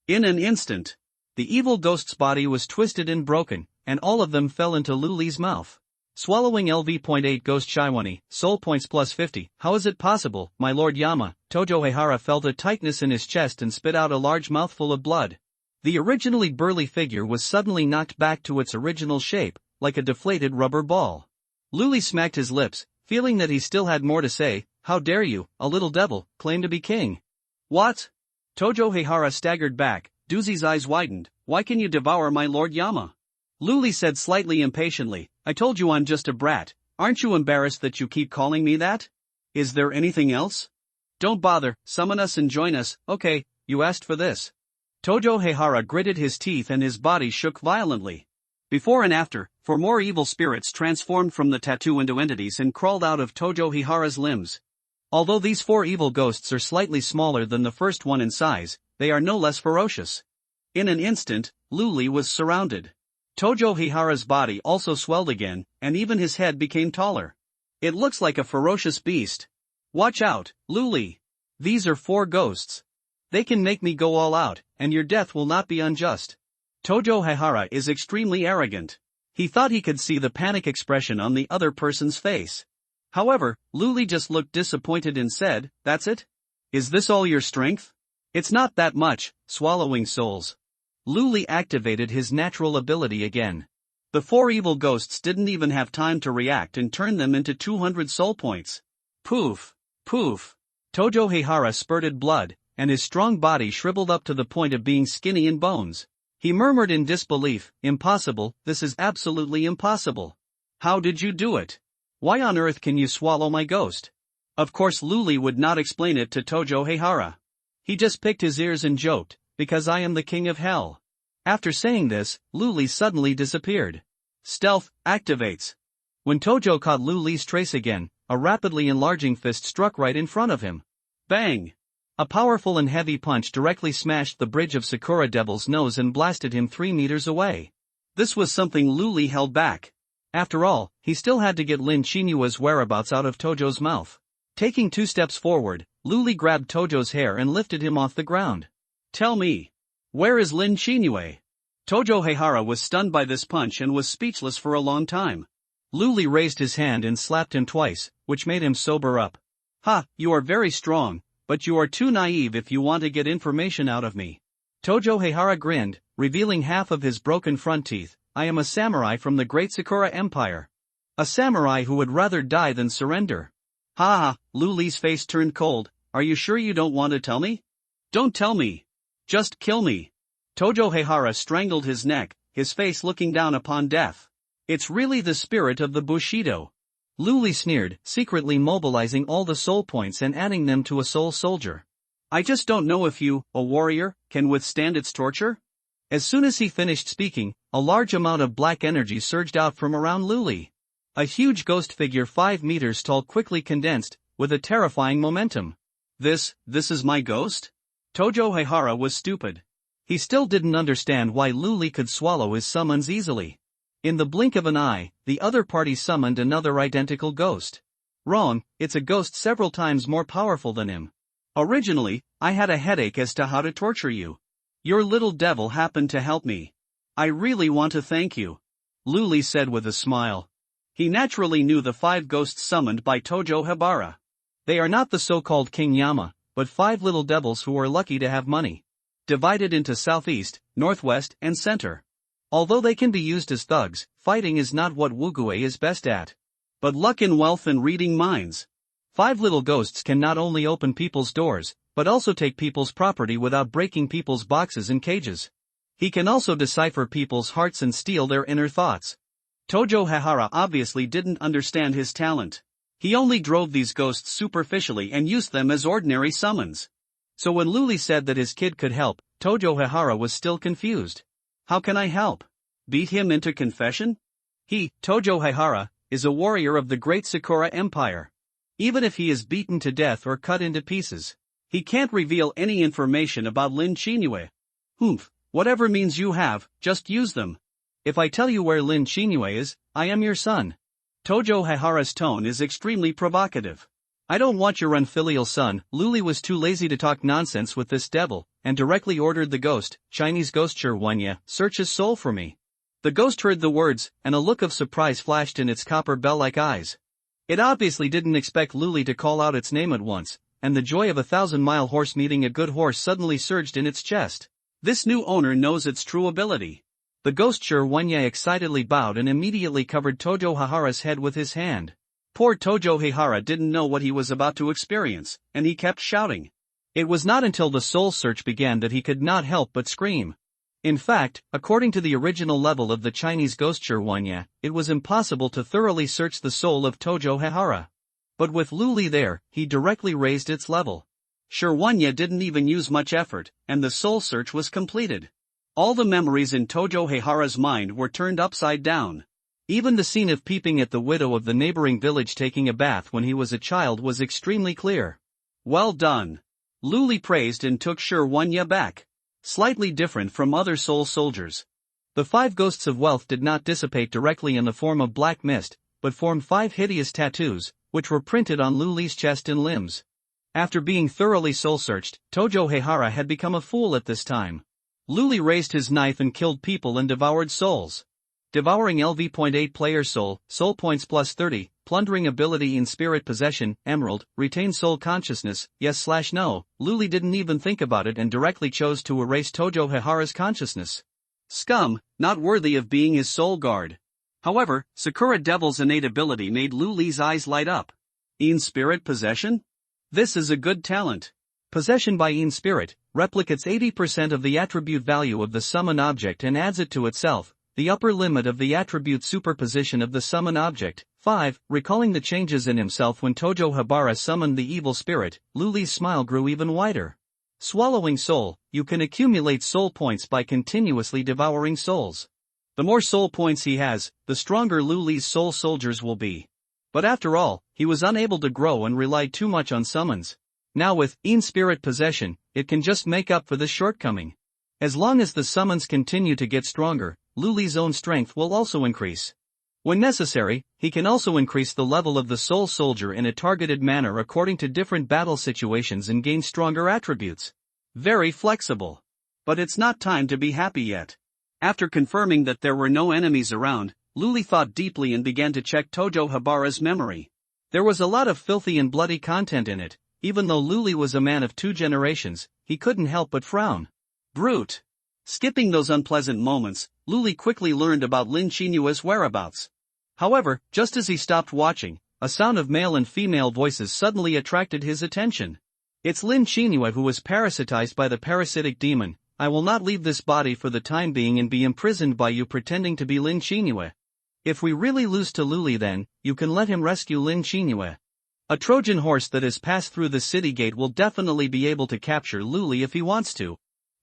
In an instant, the evil ghost's body was twisted and broken, and all of them fell into Luli's mouth. Swallowing LV.8 Ghost Shiwani, soul points plus 50, how is it possible, my lord Yama? Tojo Heihara felt a tightness in his chest and spit out a large mouthful of blood. The originally burly figure was suddenly knocked back to its original shape, like a deflated rubber ball. Luli smacked his lips, feeling that he still had more to say. How dare you, a little devil, claim to be king? What? Tojo Heihara staggered back, Doozy's eyes widened. Why can you devour my lord Yama? Luli said slightly impatiently, I told you I'm just a brat, aren't you embarrassed that you keep calling me that? Is there anything else? Don't bother, summon us and join us, okay, you asked for this. Tojo Heihara gritted his teeth and his body shook violently. Before and after, for more evil spirits transformed from the tattoo into entities and crawled out of Tojo Heihara's limbs. Although these 4 evil ghosts are slightly smaller than the first one in size, they are no less ferocious. In an instant, Luli was surrounded. Tojo Heihara's body also swelled again, and even his head became taller. It looks like a ferocious beast. Watch out, Luli. These are 4 ghosts. They can make me go all out, and your death will not be unjust. Tojo Heihara is extremely arrogant. He thought he could see the panic expression on the other person's face. However, Luli just looked disappointed and said, that's it? Is this all your strength? It's not that much, swallowing souls. Luli activated his natural ability again. The 4 evil ghosts didn't even have time to react and turned them into 200 soul points. Poof, poof. Tojo Heihara spurted blood, and his strong body shriveled up to the point of being skinny in bones. He murmured in disbelief, impossible, this is absolutely impossible. How did you do it? Why on earth can you swallow my ghost? Of course Luli would not explain it to Tojo Heihara. He just picked his ears and joked, because I am the king of hell. After saying this, Luli suddenly disappeared. Stealth activates. When Tojo caught Luli's trace again, a rapidly enlarging fist struck right in front of him. Bang! A powerful and heavy punch directly smashed the bridge of Sakura Devil's nose and blasted him 3 meters away. This was something Luli held back. After all, he still had to get Lin Chinua's whereabouts out of Tojo's mouth. Taking 2 steps forward, Luli grabbed Tojo's hair and lifted him off the ground. Tell me, where is Lin Chinue? Tojo Heihara was stunned by this punch and was speechless for a long time. Luli raised his hand and slapped him twice, which made him sober up. Ha, you are very strong, but you are too naive if you want to get information out of me. Tojo Heihara grinned, revealing half of his broken front teeth. I am a samurai from the great Sakura Empire. A samurai who would rather die than surrender. Ha ha, Luli's face turned cold. Are you sure you don't want to tell me? Don't tell me. Just kill me. Tojo Heihara strangled his neck, his face looking down upon death. It's really the spirit of the Bushido. Luli sneered, secretly mobilizing all the soul points and adding them to a soul soldier. I just don't know if you, a warrior, can withstand its torture? As soon as he finished speaking, a large amount of black energy surged out from around Luli. A huge ghost figure 5 meters tall quickly condensed, with a terrifying momentum. This is my ghost? Tojo Haihara was stupid. He still didn't understand why Luli could swallow his summons easily. In the blink of an eye, the other party summoned another identical ghost. Wrong, it's a ghost several times more powerful than him. Originally, I had a headache as to how to torture you. Your little devil happened to help me. I really want to thank you, Luli said with a smile. He naturally knew the 5 ghosts summoned by Tojo Habara. They are not the so-called King Yama, but 5 little devils who are lucky to have money. Divided into southeast, northwest, and center. Although they can be used as thugs, fighting is not what Wugue is best at. But luck in wealth and reading minds. 5 little ghosts can not only open people's doors, but also take people's property without breaking people's boxes and cages. He can also decipher people's hearts and steal their inner thoughts. Tojo Haihara obviously didn't understand his talent. He only drove these ghosts superficially and used them as ordinary summons. So when Luli said that his kid could help, Tojo Haihara was still confused. How can I help? Beat him into confession? He, Tojo Haihara, is a warrior of the great Sakura Empire. Even if he is beaten to death or cut into pieces, he can't reveal any information about Lin Chinue. Whatever means you have, just use them. If I tell you where Lin Chinue is, I am your son. Tojo Haihara's tone is extremely provocative. I don't want your unfilial son. Luli was too lazy to talk nonsense with this devil, and directly ordered the ghost, Chinese ghost Shirwanya, search his soul for me. The ghost heard the words, and a look of surprise flashed in its copper bell-like eyes. It obviously didn't expect Luli to call out its name at once, and the joy of a 1,000-mile horse meeting a good horse suddenly surged in its chest. This new owner knows its true ability. The ghost Shirwanya excitedly bowed and immediately covered Tojo Haihara's head with his hand. Poor Tojo Haihara didn't know what he was about to experience, and he kept shouting. It was not until the soul search began that he could not help but scream. In fact, according to the original level of the Chinese ghost Shirwanya, it was impossible to thoroughly search the soul of Tojo Haihara. But with Luli there, he directly raised its level. Shirwanya didn't even use much effort, and the soul search was completed. All the memories in Tojo Haihara's mind were turned upside down. Even the scene of peeping at the widow of the neighboring village taking a bath when he was a child was extremely clear. Well done. Luli praised and took Shirwanya back. Slightly different from other soul soldiers. The 5 ghosts of wealth did not dissipate directly in the form of black mist, but formed 5 hideous tattoos, which were printed on Luli's chest and limbs. After being thoroughly soul-searched, Tojo Haihara had become a fool at this time. Luli raised his knife and killed people and devoured souls. Devouring LV.8 player soul points plus 30, plundering ability in spirit possession, emerald, retain soul consciousness, yes/no. Luli didn't even think about it and directly chose to erase Tojo Haihara's consciousness. Scum, not worthy of being his soul guard. However, Sakura Devil's innate ability made Luli's eyes light up. In spirit possession? This is a good talent. Possession by in spirit replicates 80% of the attribute value of the summon object and adds it to itself. The upper limit of the attribute superposition of the summon object. 5. Recalling the changes in himself when Tojo Habara summoned the evil spirit, Luli's smile grew even wider. Swallowing soul, you can accumulate soul points by continuously devouring souls. The more soul points he has, the stronger Luli's soul soldiers will be. But after all, he was unable to grow and relied too much on summons. Now with in spirit possession, it can just make up for this shortcoming. As long as the summons continue to get stronger, Luli's own strength will also increase. When necessary, he can also increase the level of the soul soldier in a targeted manner according to different battle situations and gain stronger attributes. Very flexible. But it's not time to be happy yet. After confirming that there were no enemies around, Luli thought deeply and began to check Tojo Habara's memory. There was a lot of filthy and bloody content in it. Even though Luli was a man of 2 generations, he couldn't help but frown. Brute. Skipping those unpleasant moments, Luli quickly learned about Lin Chinue's whereabouts. However, just as he stopped watching, a sound of male and female voices suddenly attracted his attention. It's Lin Chinue who was parasitized by the parasitic demon. I will not leave this body for the time being and be imprisoned by you pretending to be Lin Chinue. If we really lose to Luli then, you can let him rescue Lin Chinue. A Trojan horse that has passed through the city gate will definitely be able to capture Luli if he wants to.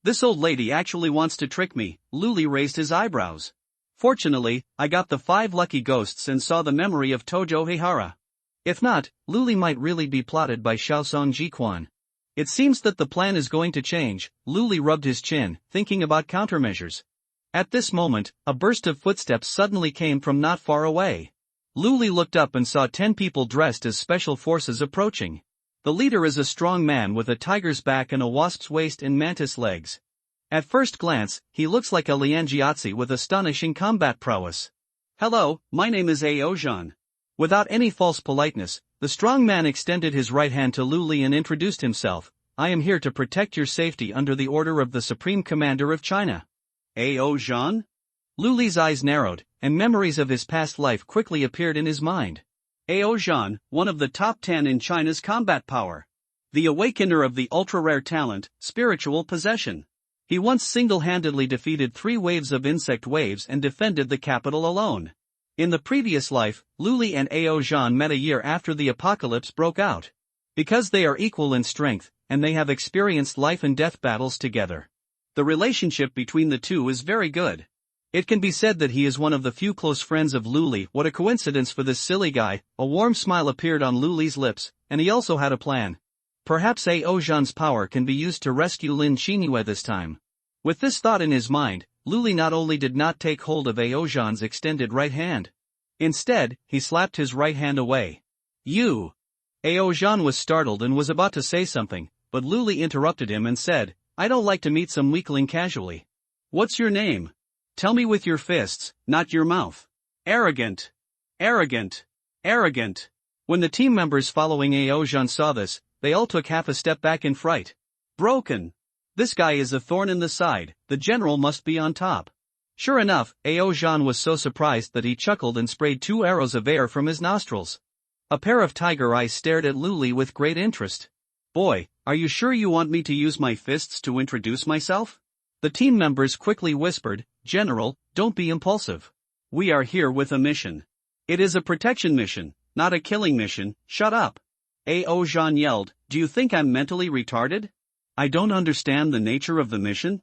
This old lady actually wants to trick me, Luli raised his eyebrows. Fortunately, I got the 5 lucky ghosts and saw the memory of Tojo Heihara. If not, Luli might really be plotted by Shaosong Jiquan. It seems that the plan is going to change. Luli rubbed his chin, thinking about countermeasures. At this moment, a burst of footsteps suddenly came from not far away. Luli looked up and saw 10 people dressed as special forces approaching. The leader is a strong man with a tiger's back and a wasp's waist and mantis legs. At first glance, he looks like a Lianjiatsi with astonishing combat prowess. Hello, my name is Aozhan. Without any false politeness, the strong man extended his right hand to Luli and introduced himself. I am here to protect your safety under the order of the Supreme Commander of China. Aozhan? Luli's eyes narrowed, and memories of his past life quickly appeared in his mind. Aozhan, one of the top 10 in China's combat power. The awakener of the ultra-rare talent, spiritual possession. He once single-handedly defeated 3 waves of insect waves and defended the capital alone. In the previous life, Luli and Aozhan met a year after the apocalypse broke out. Because they are equal in strength, and they have experienced life and death battles together. The relationship between the two is very good. It can be said that he is one of the few close friends of Luli. What a coincidence for this silly guy. A warm smile appeared on Luli's lips, and he also had a plan. Perhaps Aozhan's power can be used to rescue Lin Xingyue this time. With this thought in his mind, Luli not only did not take hold of Aozhan's extended right hand. Instead, he slapped his right hand away. You! Aozhan was startled and was about to say something, but Luli interrupted him and said, I don't like to meet some weakling casually. What's your name? Tell me with your fists, not your mouth. Arrogant. Arrogant. Arrogant. When the team members following Aozhan saw this, they all took half a step back in fright. Broken. This guy is a thorn in the side, the general must be on top. Sure enough, Aozhan was so surprised that he chuckled and sprayed 2 arrows of air from his nostrils. A pair of tiger eyes stared at Luli with great interest. Boy, are you sure you want me to use my fists to introduce myself? The team members quickly whispered, General, don't be impulsive. We are here with a mission. It is a protection mission, not a killing mission, shut up. Aozhan yelled, do you think I'm mentally retarded? I don't understand the nature of the mission.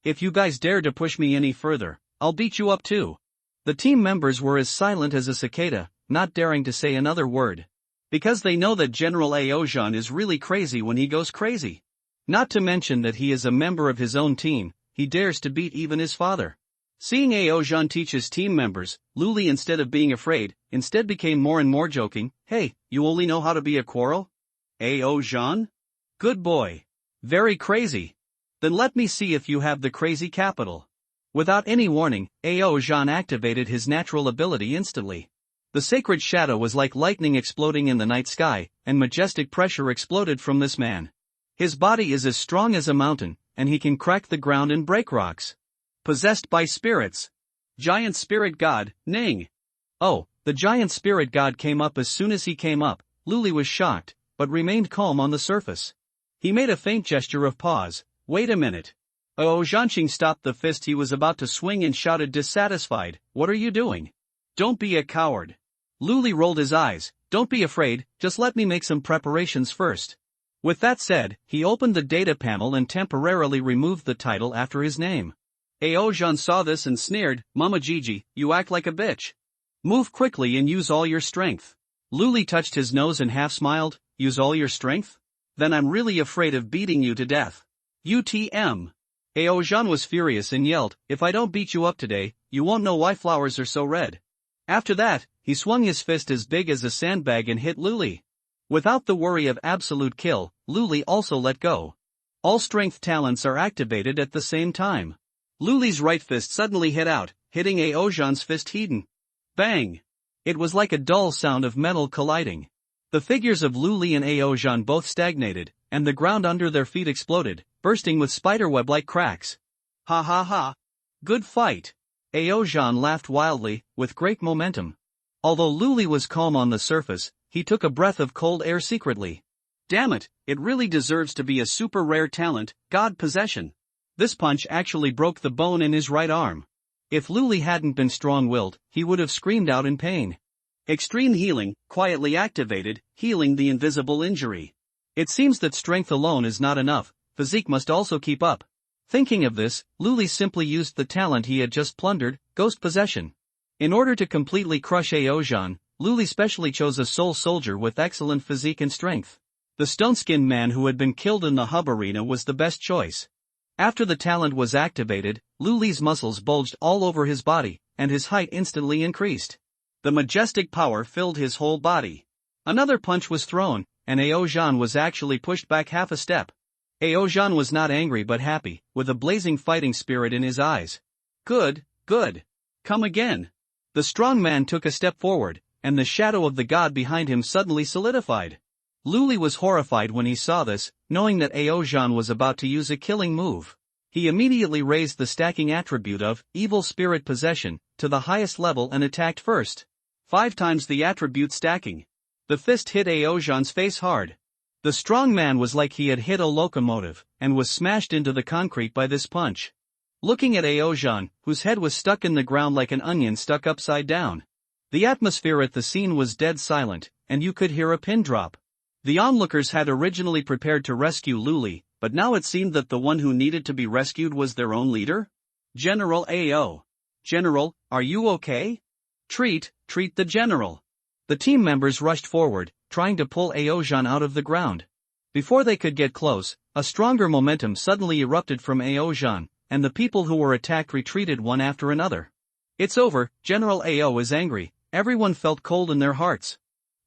If you guys dare to push me any further, I'll beat you up too. The team members were as silent as a cicada, not daring to say another word. Because they know that General Aozhan is really crazy when he goes crazy. Not to mention that he is a member of his own team, he dares to beat even his father. Seeing Aozhan teach his team members, Luli instead of being afraid, instead became more and more joking, hey, you only know how to be a quarrel? Aozhan? Good boy. Very crazy. Then let me see if you have the crazy capital. Without any warning, Aozhan activated his natural ability instantly. The sacred shadow was like lightning exploding in the night sky, and majestic pressure exploded from this man. His body is as strong as a mountain, and he can crack the ground and break rocks. Possessed by spirits. Giant spirit god, Ning. Oh, the giant spirit god came up as soon as he came up. Luli was shocked, but remained calm on the surface. He made a faint gesture of pause. Wait a minute. Aozhan stopped the fist he was about to swing and shouted dissatisfied, what are you doing? Don't be a coward. Luli rolled his eyes, don't be afraid, just let me make some preparations first. With that said, he opened the data panel and temporarily removed the title after his name. Aozhan saw this and sneered, Mama Gigi, you act like a bitch. Move quickly and use all your strength. Luli touched his nose and half smiled, use all your strength? Then I'm really afraid of beating you to death. UTM. Aozhan was furious and yelled, if I don't beat you up today, you won't know why flowers are so red. After that, he swung his fist as big as a sandbag and hit Luli. Without the worry of absolute kill, Luli also let go. All strength talents are activated at the same time. Luli's right fist suddenly hit out, hitting Aozhan's fist hidden. Bang! It was like a dull sound of metal colliding. The figures of Luli and Aozhan both stagnated, and the ground under their feet exploded, bursting with spiderweb-like cracks. Ha ha ha! Good fight! Aozhan laughed wildly, with great momentum. Although Luli was calm on the surface, he took a breath of cold air secretly. Damn it, it really deserves to be a super rare talent, god possession. This punch actually broke the bone in his right arm. If Luli hadn't been strong-willed, he would have screamed out in pain. Extreme healing, quietly activated, healing the invisible injury. It seems that strength alone is not enough, physique must also keep up. Thinking of this, Luli simply used the talent he had just plundered, ghost possession. In order to completely crush Aojan, Luli specially chose a soul soldier with excellent physique and strength. The stone-skinned man who had been killed in the hub arena was the best choice. After the talent was activated, Luli's muscles bulged all over his body, and his height instantly increased. The majestic power filled his whole body. Another punch was thrown, and Aojan was actually pushed back half a step. Aojan was not angry but happy, with a blazing fighting spirit in his eyes. Good, good. Come again. The strong man took a step forward, and the shadow of the god behind him suddenly solidified. Luli was horrified when he saw this, knowing that Aojan was about to use a killing move. He immediately raised the stacking attribute of evil spirit possession to the highest level and attacked first. 5 times the attribute stacking. The fist hit Aojan's face hard. The strong man was like he had hit a locomotive, and was smashed into the concrete by this punch. Looking at Aojan, whose head was stuck in the ground like an onion stuck upside down. The atmosphere at the scene was dead silent, and you could hear a pin drop. The onlookers had originally prepared to rescue Luli, but now it seemed that the one who needed to be rescued was their own leader? General Ao. General, are you okay? Treat the general. The team members rushed forward, trying to pull Aojan out of the ground. Before they could get close, a stronger momentum suddenly erupted from Aojan, and the people who were attacked retreated one after another. It's over, General Ao is angry, everyone felt cold in their hearts.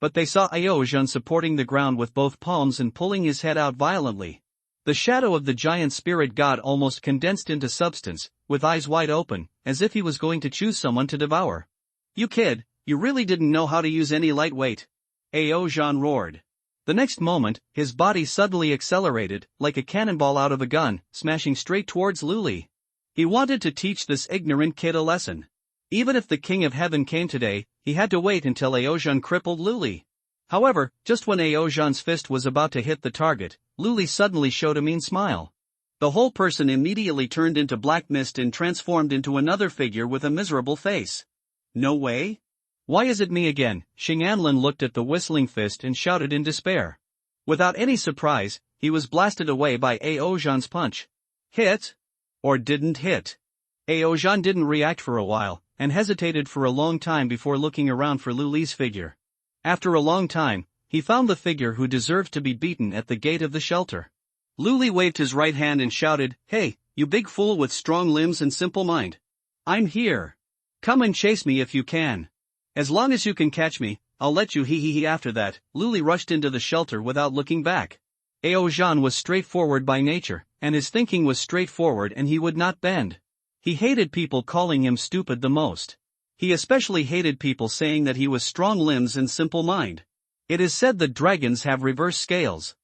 But they saw Aojan supporting the ground with both palms and pulling his head out violently. The shadow of the giant spirit god almost condensed into substance, with eyes wide open, as if he was going to choose someone to devour. You kid, you really didn't know how to use any lightweight. Aojan roared. The next moment, his body suddenly accelerated, like a cannonball out of a gun, smashing straight towards Luli. He wanted to teach this ignorant kid a lesson. Even if the King of Heaven came today, he had to wait until Aojan crippled Luli. However, just when Aojan's fist was about to hit the target, Luli suddenly showed a mean smile. The whole person immediately turned into black mist and transformed into another figure with a miserable face. No way? Why is it me again? Xing'anlin looked at the whistling fist and shouted in despair. Without any surprise, he was blasted away by Aojan's punch. Hit? Or didn't hit? Aojan didn't react for a while, and hesitated for a long time before looking around for Luli's figure. After a long time, he found the figure who deserved to be beaten at the gate of the shelter. Luli waved his right hand and shouted, "Hey, you big fool with strong limbs and simple mind. I'm here. Come and chase me if you can. As long as you can catch me, I'll let you hee." After that, Luli rushed into the shelter without looking back. Aojan was straightforward by nature, and his thinking was straightforward and he would not bend. He hated people calling him stupid the most. He especially hated people saying that he was strong limbs and simple mind. It is said that dragons have reverse scales.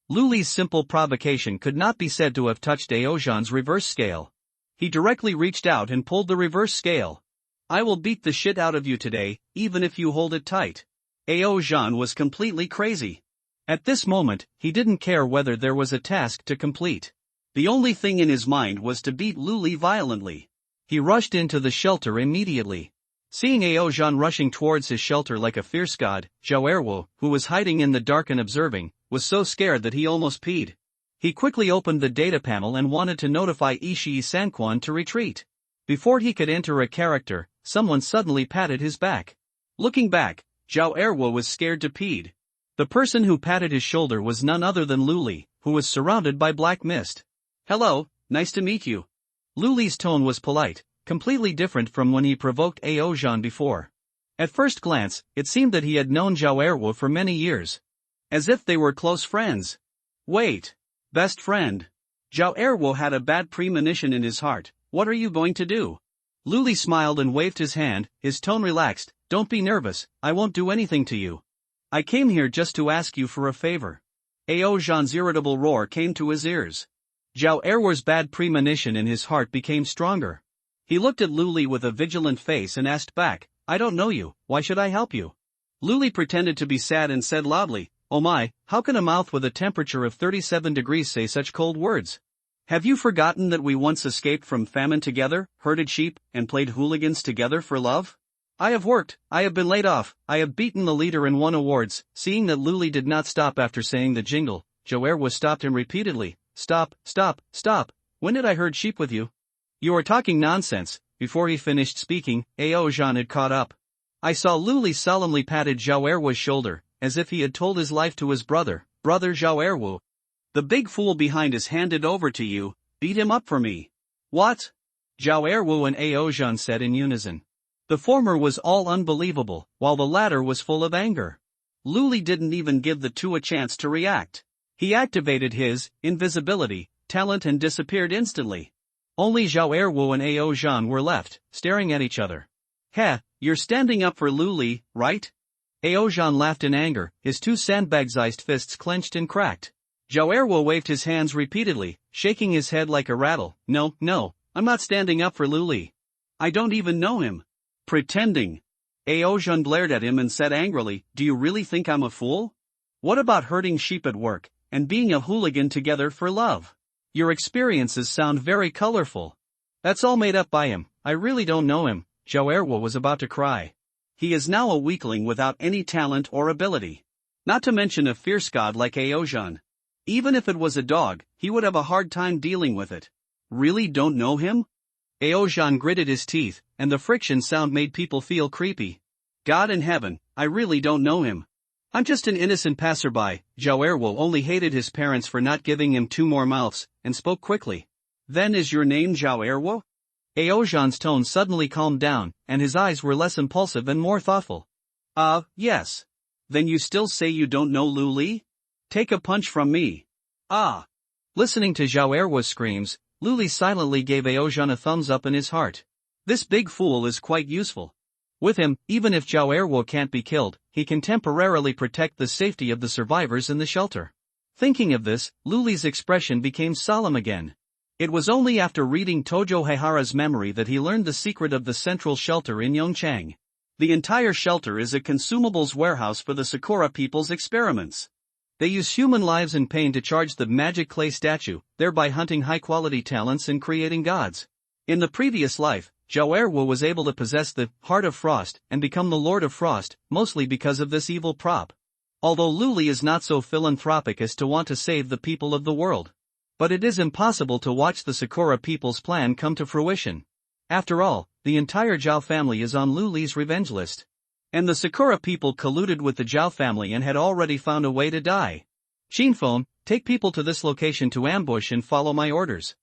Luli's simple provocation could not be said to have touched Aojan's reverse scale. He directly reached out and pulled the reverse scale. I will beat the shit out of you today, even if you hold it tight. Aojan was completely crazy. At this moment, he didn't care whether there was a task to complete. The only thing in his mind was to beat Luli violently. He rushed into the shelter immediately. Seeing Aojan rushing towards his shelter like a fierce god, Zhao Erwo, who was hiding in the dark and observing, was so scared that he almost peed. He quickly opened the data panel and wanted to notify Ishii Sanquan to retreat. Before he could enter a character, someone suddenly patted his back. Looking back, Zhao Erwo was scared to peed. The person who patted his shoulder was none other than Luli, who was surrounded by black mist. Hello, nice to meet you. Luli's tone was polite, completely different from when he provoked Aojan before. At first glance, it seemed that he had known Zhao Erwo for many years. As if they were close friends. Wait. Best friend. Zhao Erwo had a bad premonition in his heart. What are you going to do? Luli smiled and waved his hand, his tone relaxed. Don't be nervous, I won't do anything to you. I came here just to ask you for a favor. Aojan's irritable roar came to his ears. Zhao Erwo's bad premonition in his heart became stronger. He looked at Luli with a vigilant face and asked back, I don't know you, why should I help you? Luli pretended to be sad and said loudly, oh my, how can a mouth with a temperature of 37 degrees say such cold words? Have you forgotten that we once escaped from famine together, herded sheep, and played hooligans together for love? I have worked, I have been laid off, I have beaten the leader and won awards." Seeing that Luli did not stop after saying the jingle, Joerwa stopped him repeatedly. "Stop, stop, stop, when did I herd sheep with you? You are talking nonsense." Before he finished speaking, Aojan had caught up. I saw Luli solemnly patted Joerwa's shoulder, as if he had told his life to his brother, "Brother Joerwa. The big fool behind is handed over to you, beat him up for me." "What?" Joerwa and Aojan said in unison. The former was all unbelievable, while the latter was full of anger. Luli didn't even give the two a chance to react. He activated his invisibility talent and disappeared instantly. Only Joerwa and Aojan were left, staring at each other. "Heh, you're standing up for Luli, right?" Aojan laughed in anger, his two sandbag-sized fists clenched and cracked. Joerwa waved his hands repeatedly, shaking his head like a rattle. No, I'm not standing up for Luli. I don't even know him." "Pretending." Aojan blared at him and said angrily, "Do you really think I'm a fool? What about herding sheep at work, and being a hooligan together for love? Your experiences sound very colorful." "That's all made up by him, I really don't know him." Joerwa was about to cry. "He is now a weakling without any talent or ability. Not to mention a fierce god like Aojan. Even if it was a dog, he would have a hard time dealing with it." "Really don't know him?" Aojan gritted his teeth, and the friction sound made people feel creepy. "God in heaven, I really don't know him. I'm just an innocent passerby." Joerwa only hated his parents for not giving him two more mouths, and spoke quickly. "Then is your name Joerwa?" Aojan's tone suddenly calmed down, and his eyes were less impulsive and more thoughtful. Yes. Then you still say you don't know Luli? Take a punch from me." "Ah." Listening to Joerwa's screams, Luli silently gave Aojan a thumbs up in his heart. This big fool is quite useful. With him, even if Joerwa can't be killed, he can temporarily protect the safety of the survivors in the shelter. Thinking of this, Luli's expression became solemn again. It was only after reading Tojo Haihara's memory that he learned the secret of the central shelter in Yongchang. The entire shelter is a consumables warehouse for the Sakura people's experiments. They use human lives and pain to charge the magic clay statue, thereby hunting high-quality talents and creating gods. In the previous life, Joerwa was able to possess the Heart of Frost and become the Lord of Frost, mostly because of this evil prop. Although Luli is not so philanthropic as to want to save the people of the world. But it is impossible to watch the Sakura people's plan come to fruition. After all, the entire Zhao family is on Luli's revenge list. And the Sakura people colluded with the Zhao family and had already found a way to die. "Shinphone, take people to this location to ambush and follow my orders."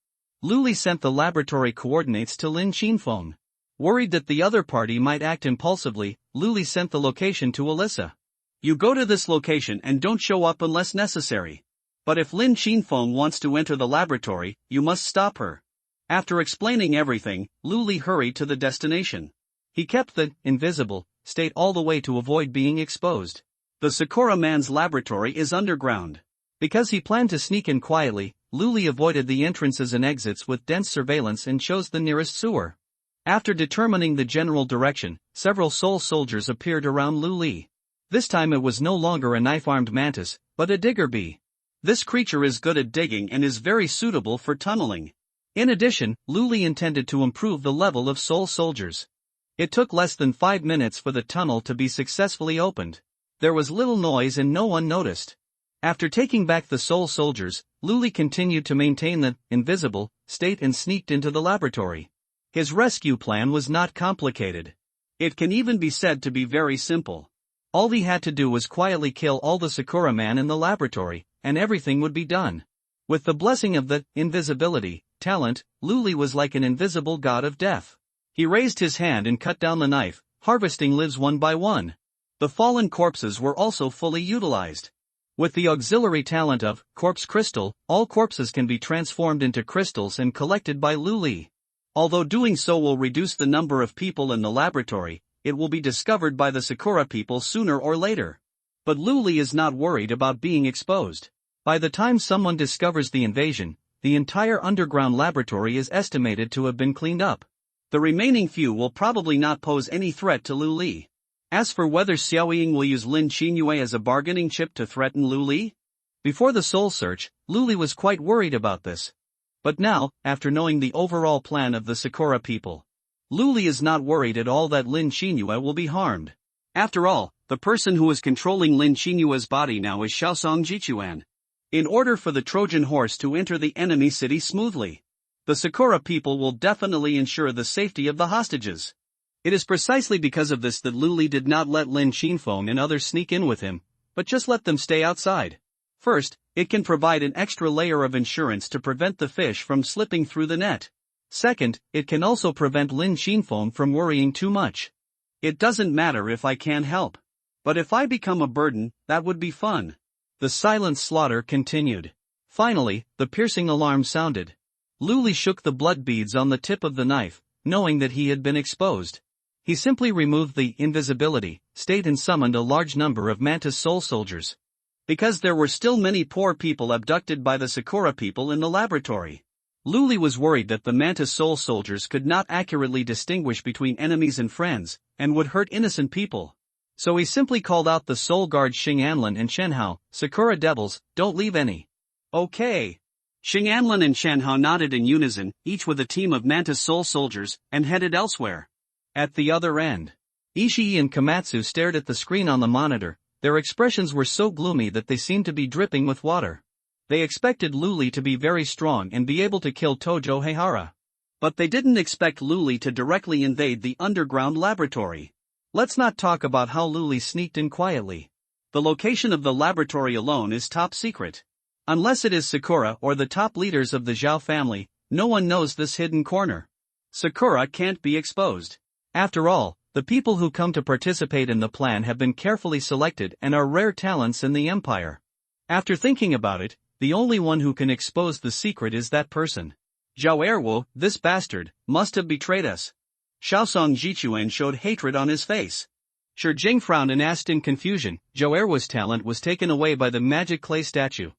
Luli sent the laboratory coordinates to Lin Shinphone. Worried that the other party might act impulsively, Luli sent the location to Alyssa. "You go to this location and don't show up unless necessary. But if Lin Shinphone wants to enter the laboratory, you must stop her." After explaining everything, Luli hurried to the destination. He kept the invisible state all the way to avoid being exposed. The Sakura man's laboratory is underground. Because he planned to sneak in quietly, Luli avoided the entrances and exits with dense surveillance and chose the nearest sewer. After determining the general direction, several soul soldiers appeared around Luli. This time it was no longer a knife-armed mantis, but a digger bee. This creature is good at digging and is very suitable for tunneling. In addition, Luli intended to improve the level of soul soldiers. It took less than 5 minutes for the tunnel to be successfully opened. There was little noise and no one noticed. After taking back the soul soldiers, Luli continued to maintain the invisible state and sneaked into the laboratory. His rescue plan was not complicated. It can even be said to be very simple. All he had to do was quietly kill all the Sakura man in the laboratory, and everything would be done. With the blessing of the invisibility talent, Luli was like an invisible god of death. He raised his hand and cut down the knife, harvesting lives one by one. The fallen corpses were also fully utilized. With the auxiliary talent of corpse crystal, all corpses can be transformed into crystals and collected by Luli. Although doing so will reduce the number of people in the laboratory, it will be discovered by the Sakura people sooner or later. But Luli is not worried about being exposed. By the time someone discovers the invasion, the entire underground laboratory is estimated to have been cleaned up. The remaining few will probably not pose any threat to Luli. As for whether Xiaoying will use Lin Qinyue as a bargaining chip to threaten Luli? Before the soul search, Luli was quite worried about this. But now, after knowing the overall plan of the Sakura people, Lu Li is not worried at all that Lin Qinyue will be harmed. After all, the person who is controlling Lin Qinyue's body now is Xiaosong Jichuan. In order for the Trojan horse to enter the enemy city smoothly, the Sakura people will definitely ensure the safety of the hostages. It is precisely because of this that Lu Li did not let Lin Qinfeng and others sneak in with him, but just let them stay outside. First, it can provide an extra layer of insurance to prevent the fish from slipping through the net. Second, it can also prevent Lin Qinfeng from worrying too much. It doesn't matter if I can't help. But if I become a burden, that would be fun. The silent slaughter continued. Finally, the piercing alarm sounded. Lu Li shook the blood beads on the tip of the knife, knowing that he had been exposed. He simply removed the invisibility state and summoned a large number of Mantis Soul soldiers. Because there were still many poor people abducted by the Sakura people in the laboratory, Lu Li was worried that the Mantis Soul soldiers could not accurately distinguish between enemies and friends, and would hurt innocent people. So he simply called out the Soul Guards Xing Anlin and Shenhao, "Sakura devils, don't leave any." Okay. Xing Anlin and Shenhao nodded in unison, each with a team of Mantis Soul soldiers, and headed elsewhere. At the other end, Ishii and Komatsu stared at the screen on the monitor. Their expressions were so gloomy that they seemed to be dripping with water. They expected Lu Li to be very strong and be able to kill Tojo Heihara. But they didn't expect Lu Li to directly invade the underground laboratory. Let's not talk about how Lu Li sneaked in quietly. The location of the laboratory alone is top secret. Unless it is Sakura or the top leaders of the Zhao family, no one knows this hidden corner. Sakura can't be exposed. After all, the people who come to participate in the plan have been carefully selected and are rare talents in the empire. After thinking about it, the only one who can expose the secret is that person. Zhao Erwo, this bastard, must have betrayed us. Xiaosong Jichuan showed hatred on his face. Shi Jing frowned and asked in confusion. Zhao Erwo's talent was taken away by the magic clay statue.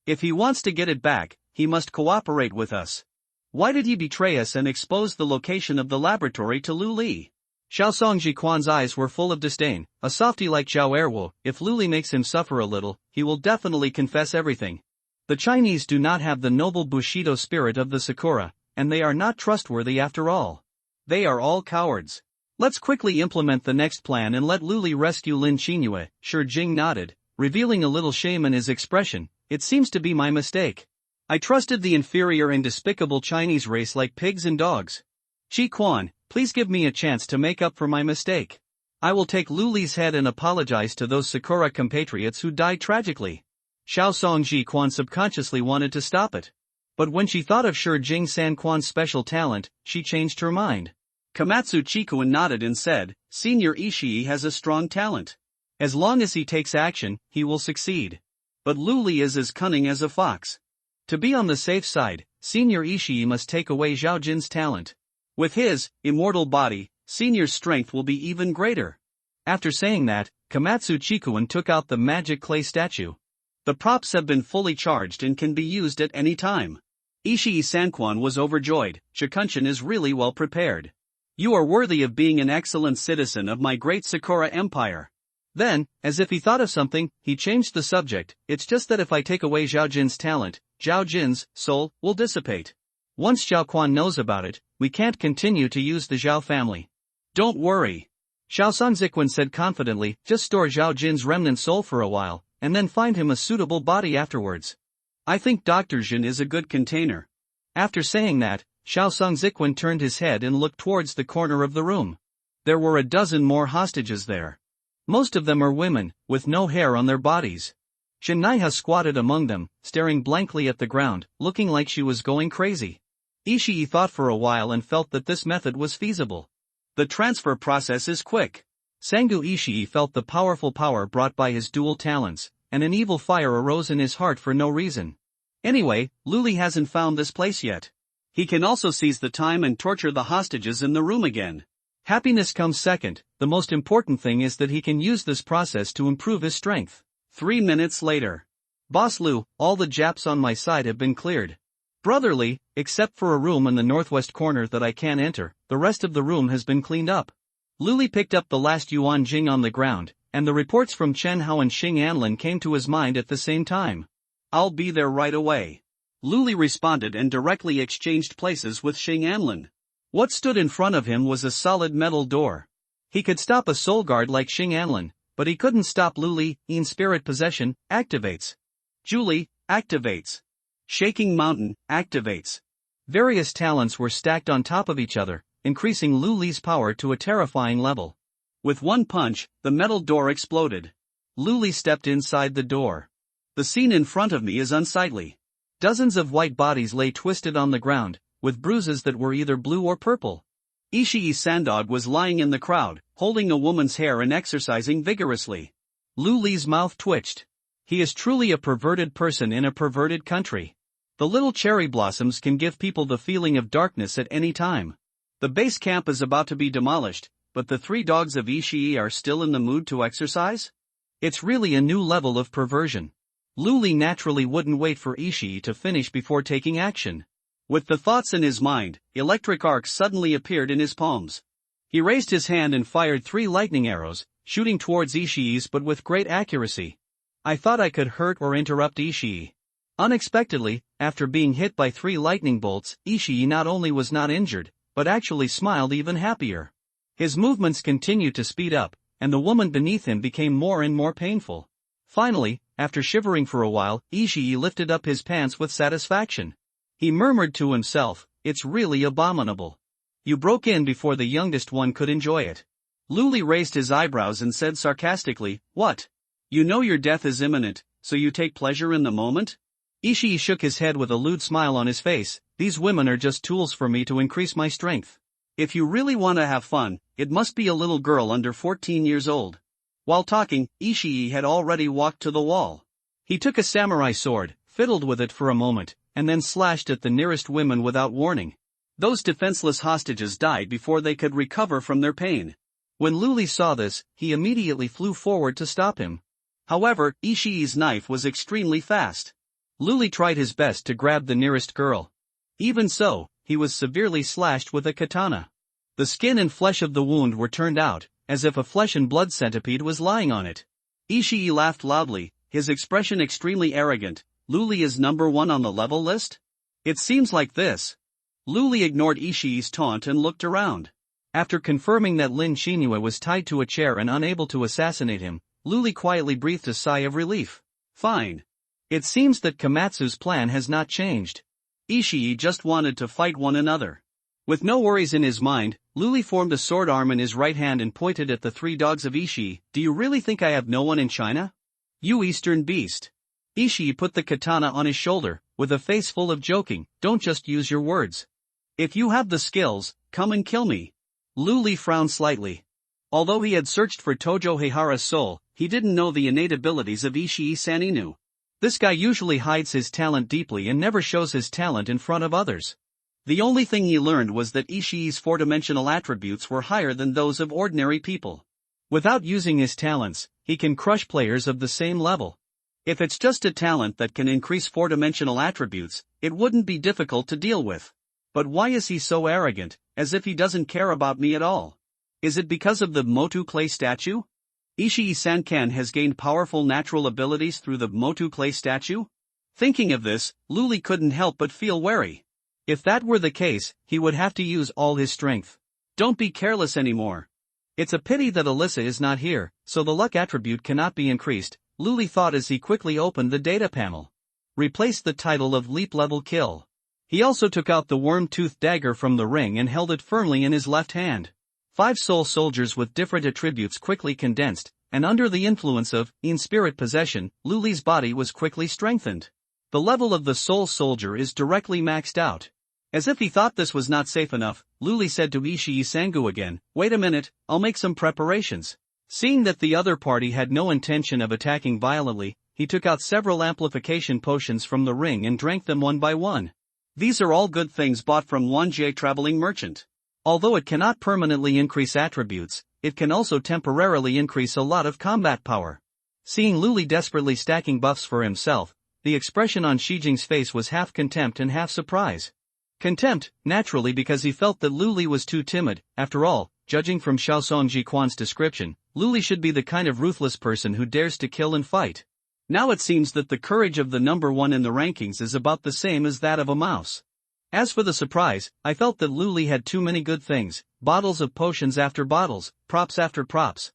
If he wants to get it back, he must cooperate with us. Why did he betray us and expose the location of the laboratory to Lu Li? Xiaosong Jiquan's eyes were full of disdain. A softy like Zhao Erwo, if Lu Li makes him suffer a little, he will definitely confess everything. The Chinese do not have the noble Bushido spirit of the Sakura, and they are not trustworthy after all. They are all cowards. Let's quickly implement the next plan and let Lu Li rescue Lin Qinyue. Shi Jing nodded, revealing a little shame in his expression. It seems to be my mistake. I trusted the inferior and despicable Chinese race like pigs and dogs. Qi Quan, please give me a chance to make up for my mistake. I will take Lu Li's head and apologize to those Sakura compatriots who died tragically. Xiaosong Ji Quan subconsciously wanted to stop it. But when she thought of Shi Jing San Quan's special talent, she changed her mind. Komatsu Chikuan nodded and said, Senior Ishii has a strong talent. As long as he takes action, he will succeed. But Lu Li is as cunning as a fox. To be on the safe side, Senior Ishii must take away Zhao Jin's talent. With his immortal body, Senior's strength will be even greater. After saying that, Komatsu Chikuan took out the magic clay statue. The props have been fully charged and can be used at any time. Ishii Sanquan was overjoyed. Shikunshin is really well prepared. You are worthy of being an excellent citizen of my great Sakura Empire. Then, as if he thought of something, he changed the subject. It's just that if I take away Zhao Jin's talent, Zhao Jin's soul will dissipate. Once Zhao Quan knows about it, we can't continue to use the Zhao family. Don't worry. Xiaosong Ziquan said confidently, just store Zhao Jin's remnant soul for a while, and then find him a suitable body afterwards. I think Dr. Jin is a good container. After saying that, Xiaosong Ziquan turned his head and looked towards the corner of the room. There were a dozen more hostages there. Most of them are women, with no hair on their bodies. Shinaiha squatted among them, staring blankly at the ground, looking like she was going crazy. Ishii thought for a while and felt that this method was feasible. The transfer process is quick. Sangu Ishii felt the powerful power brought by his dual talents, and an evil fire arose in his heart for no reason. Anyway, Lu Li hasn't found this place yet. He can also seize the time and torture the hostages in the room again. Happiness comes second. The most important thing is that he can use this process to improve his strength. 3 minutes later. Boss Lu, all the Japs on my side have been cleared. Brotherly, except for a room in the northwest corner that I can't enter, the rest of the room has been cleaned up. Lu Li picked up the last Yuan Jing on the ground, and the reports from Chen Hao and Xing Anlin came to his mind at the same time. I'll be there right away. Lu Li responded and directly exchanged places with Xing Anlin. What stood in front of him was a solid metal door. He could stop a soul guard like Xing Anlin, but he couldn't stop Luli. In spirit possession, activates. Julie, activates. Shaking Mountain, activates. Various talents were stacked on top of each other, increasing Luli's power to a terrifying level. With one punch, the metal door exploded. Luli stepped inside the door. The scene in front of me is unsightly. Dozens of white bodies lay twisted on the ground, with bruises that were either blue or purple. Ishii Sandog was lying in the crowd, holding a woman's hair and exercising vigorously. Luli's mouth twitched. He is truly a perverted person in a perverted country. The little cherry blossoms can give people the feeling of darkness at any time. The base camp is about to be demolished, but the 3 dogs of Ishii are still in the mood to exercise? It's really a new level of perversion. Luli naturally wouldn't wait for Ishii to finish before taking action. With the thoughts in his mind, electric arcs suddenly appeared in his palms. He raised his hand and fired 3 lightning arrows, shooting towards Ishii's but with great accuracy. I thought I could hurt or interrupt Ishii. Unexpectedly, after being hit by 3 lightning bolts, Ishii not only was not injured, but actually smiled even happier. His movements continued to speed up, and the woman beneath him became more and more painful. Finally, after shivering for a while, Ishii lifted up his pants with satisfaction. He murmured to himself, "It's really abominable. You broke in before the youngest one could enjoy it." Luli raised his eyebrows and said sarcastically, "What? You know your death is imminent, so you take pleasure in the moment?" Ishii shook his head with a lewd smile on his face. "These women are just tools for me to increase my strength. If you really want to have fun, it must be a little girl under 14 years old." While talking, Ishii had already walked to the wall. He took a samurai sword, fiddled with it for a moment, and then slashed at the nearest women without warning. Those defenseless hostages died before they could recover from their pain. When Luli saw this, he immediately flew forward to stop him. However, Ishii's knife was extremely fast. Luli tried his best to grab the nearest girl. Even so, he was severely slashed with a katana. The skin and flesh of the wound were turned out, as if a flesh and blood centipede was lying on it. Ishii laughed loudly, his expression extremely arrogant. "Luli is number 1 on the level list? It seems like this." Luli ignored Ishii's taunt and looked around. After confirming that Lin Shinue was tied to a chair and unable to assassinate him, Luli quietly breathed a sigh of relief. Fine. It seems that Komatsu's plan has not changed. Ishii just wanted to fight one another. With no worries in his mind, Luli formed a sword arm in his right hand and pointed at the 3 dogs of Ishii. "Do you really think I have no one in China? You eastern beast." Ishii put the katana on his shoulder, with a face full of joking. "Don't just use your words. If you have the skills, come and kill me." Luli frowned slightly. Although he had searched for Tojo Heihara's soul, he didn't know the innate abilities of Ishii Saninu. This guy usually hides his talent deeply and never shows his talent in front of others. The only thing he learned was that Ishii's 4-dimensional attributes were higher than those of ordinary people. Without using his talents, he can crush players of the same level. If it's just a talent that can increase 4-dimensional attributes, it wouldn't be difficult to deal with. But why is he so arrogant, as if he doesn't care about me at all? Is it because of the Motu clay statue? Ishii Sankan has gained powerful natural abilities through the Motu clay statue? Thinking of this, Luli couldn't help but feel wary. If that were the case, he would have to use all his strength. Don't be careless anymore. It's a pity that Alyssa is not here, so the luck attribute cannot be increased, Luli thought as he quickly opened the data panel. Replaced the title of Leap Level Kill. He also took out the worm-toothed dagger from the ring and held it firmly in his left hand. 5 soul soldiers with different attributes quickly condensed, and under the influence of in-spirit possession, Luli's body was quickly strengthened. The level of the soul soldier is directly maxed out. As if he thought this was not safe enough, Luli said to Ishii Sangu again, "Wait a minute, I'll make some preparations." Seeing that the other party had no intention of attacking violently, he took out several amplification potions from the ring and drank them one by one. These are all good things bought from Wanjie Traveling Merchant. Although it cannot permanently increase attributes, it can also temporarily increase a lot of combat power. Seeing Luli desperately stacking buffs for himself, the expression on Shijing's face was half contempt and half surprise. Contempt, naturally, because he felt that Luli was too timid. After all, judging from Xiaosong Jiquan's description, Luli should be the kind of ruthless person who dares to kill and fight. Now it seems that the courage of the number 1 in the rankings is about the same as that of a mouse. As for the surprise, I felt that Luli had too many good things, bottles of potions after bottles, props after props.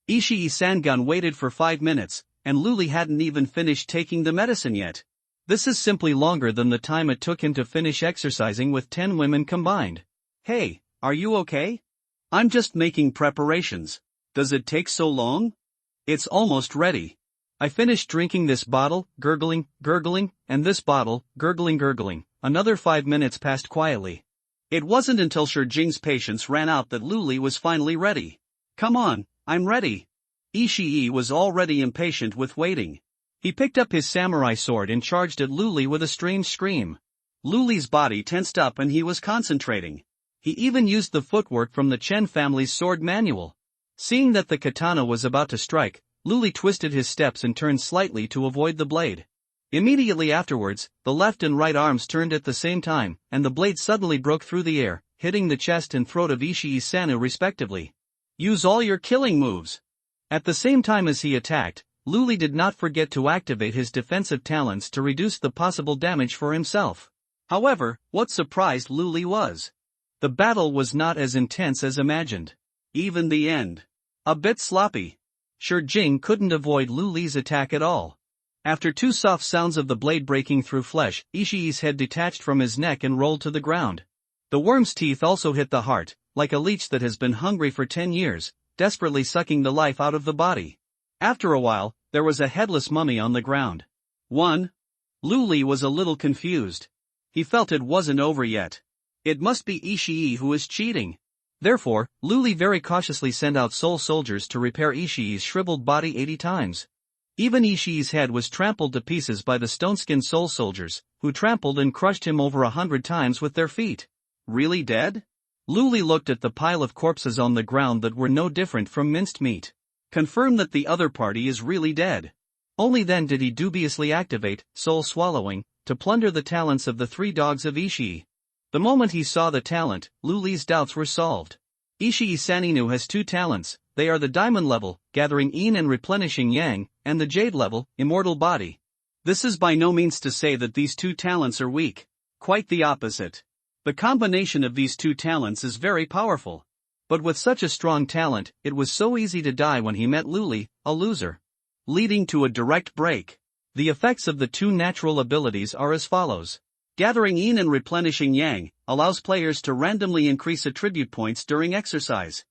Ishii-Sangun waited for 5 minutes, and Luli hadn't even finished taking the medicine yet. This is simply longer than the time it took him to finish exercising with 10 women combined. Hey, are you okay? I'm just making preparations. Does it take so long? It's almost ready. I finished drinking this bottle, gurgling, and this bottle, gurgling. Another 5 minutes passed quietly. It wasn't until Shijing's patience ran out that Luli was finally ready. Come on, I'm ready. Ishii was already impatient with waiting. He picked up his samurai sword and charged at Luli with a strange scream. Luli's body tensed up and he was concentrating. He even used the footwork from the Chen family's sword manual. Seeing that the katana was about to strike, Luli twisted his steps and turned slightly to avoid the blade. Immediately afterwards, the left and right arms turned at the same time, and the blade suddenly broke through the air, hitting the chest and throat of Ishii-Sanu respectively. Use all your killing moves. At the same time as he attacked, Luli did not forget to activate his defensive talents to reduce the possible damage for himself. However, what surprised Luli was the battle was not as intense as imagined. Even the end. A bit sloppy. Shijing couldn't avoid Luli's attack at all. After 2 soft sounds of the blade breaking through flesh, Ishii's head detached from his neck and rolled to the ground. The worm's teeth also hit the heart, like a leech that has been hungry for 10 years, desperately sucking the life out of the body. After a while, there was a headless mummy on the ground. 1. Luli was a little confused. He felt it wasn't over yet. It must be Ishii who is cheating. Therefore, Luli very cautiously sent out soul soldiers to repair Ishii's shriveled body 80 times. Even Ishii's head was trampled to pieces by the stone-skinned soul soldiers, who trampled and crushed him over 100 times with their feet. Really dead? Luli looked at the pile of corpses on the ground that were no different from minced meat. Confirm that the other party is really dead. Only then did he dubiously activate soul swallowing to plunder the talents of the 3 dogs of Ishii. The moment he saw the talent, Luli's doubts were solved. Ishii-Saninu has 2 talents. They are the diamond level, gathering yin and replenishing yang, and the jade level, immortal body. This is by no means to say that these 2 talents are weak. Quite the opposite. The combination of these 2 talents is very powerful. But with such a strong talent, it was so easy to die when he met Luli, a loser. Leading to a direct break. The effects of the 2 natural abilities are as follows. Gathering yin and replenishing yang allows players to randomly increase attribute points during exercise.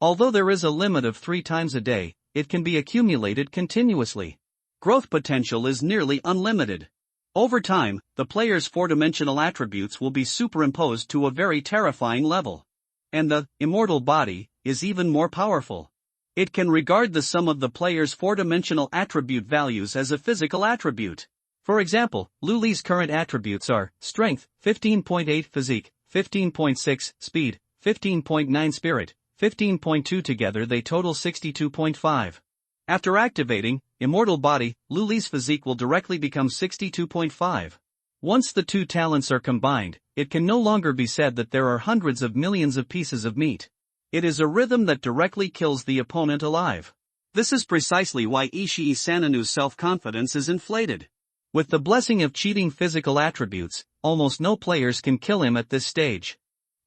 Although there is a limit of 3 times a day, it can be accumulated continuously. Growth potential is nearly unlimited. Over time, the player's 4-dimensional attributes will be superimposed to a very terrifying level. And the immortal body is even more powerful. It can regard the sum of the player's 4-dimensional attribute values as a physical attribute. For example, Luli's current attributes are strength, 15.8 physique, 15.6 speed, 15.9 spirit, 15.2 together they total 62.5. After activating immortal body, Luli's physique will directly become 62.5. Once the 2 talents are combined, it can no longer be said that there are hundreds of millions of pieces of meat. It is a rhythm that directly kills the opponent alive. This is precisely why Ishii-Sananu's self-confidence is inflated. With the blessing of cheating physical attributes, almost no players can kill him at this stage.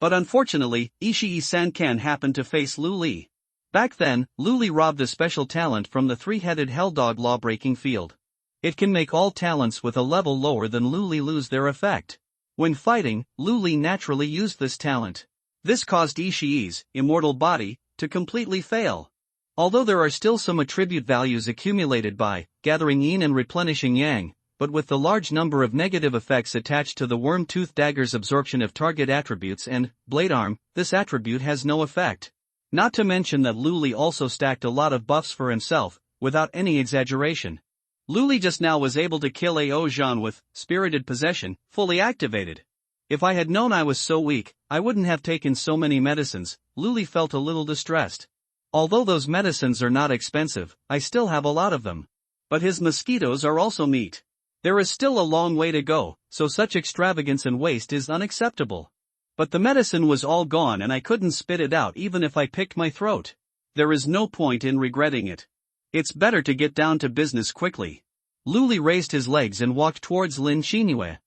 But unfortunately, Ishii-Sankan happened to face Luli. Back then, Luli robbed a special talent from the 3-headed Helldog law-breaking field. It can make all talents with a level lower than Luli lose their effect. When fighting, Luli naturally used this talent. This caused Ishii's immortal body to completely fail. Although there are still some attribute values accumulated by gathering yin and replenishing yang, but with the large number of negative effects attached to the worm-tooth dagger's absorption of target attributes and blade arm, this attribute has no effect. Not to mention that Luli also stacked a lot of buffs for himself, without any exaggeration. Luli just now was able to kill Ao Zhan with spirited possession, fully activated. If I had known I was so weak, I wouldn't have taken so many medicines. Luli felt a little distressed. Although those medicines are not expensive, I still have a lot of them. But his mosquitoes are also meat. There is still a long way to go, so such extravagance and waste is unacceptable. But the medicine was all gone and I couldn't spit it out even if I picked my throat. There is no point in regretting it. It's better to get down to business quickly. Luli raised his legs and walked towards Lin Shinue.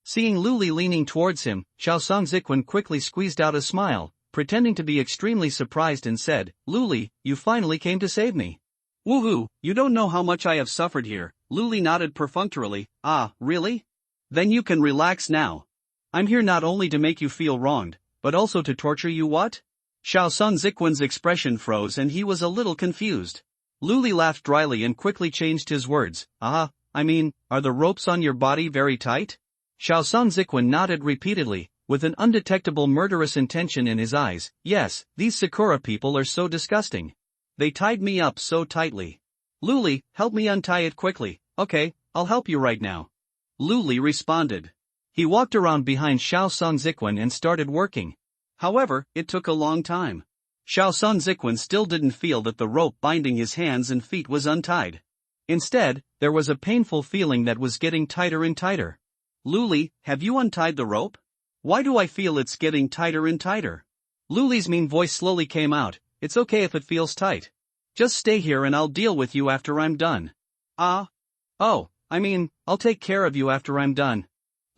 Seeing Luli leaning towards him, Xiao Songzhiquan quickly squeezed out a smile, pretending to be extremely surprised and said, "Luli, you finally came to save me." Woohoo, you don't know how much I have suffered here. Luli nodded perfunctorily. Ah, really? Then you can relax now. I'm here not only to make you feel wronged, but also to torture you. What? Xiao Songzhiquan's expression froze and he was a little confused. Luli laughed dryly and quickly changed his words. "Ah, I mean, are the ropes on your body very tight?" Xiao Songzhiquan nodded repeatedly, with an undetectable murderous intention in his eyes. "Yes, these Sakura people are so disgusting. They tied me up so tightly. Luli, help me untie it quickly." "Okay, I'll help you right now." Luli responded. He walked around behind Xiao Songzhiquan and started working. However, it took a long time. Xiao Songzhiquan still didn't feel that the rope binding his hands and feet was untied. Instead, there was a painful feeling that was getting tighter and tighter. "Luli, have you untied the rope? Why do I feel it's getting tighter and tighter?" Luli's mean voice slowly came out. "It's okay if it feels tight. Just stay here and I'll deal with you after I'm done." "Ah? Oh, I mean, I'll take care of you after I'm done."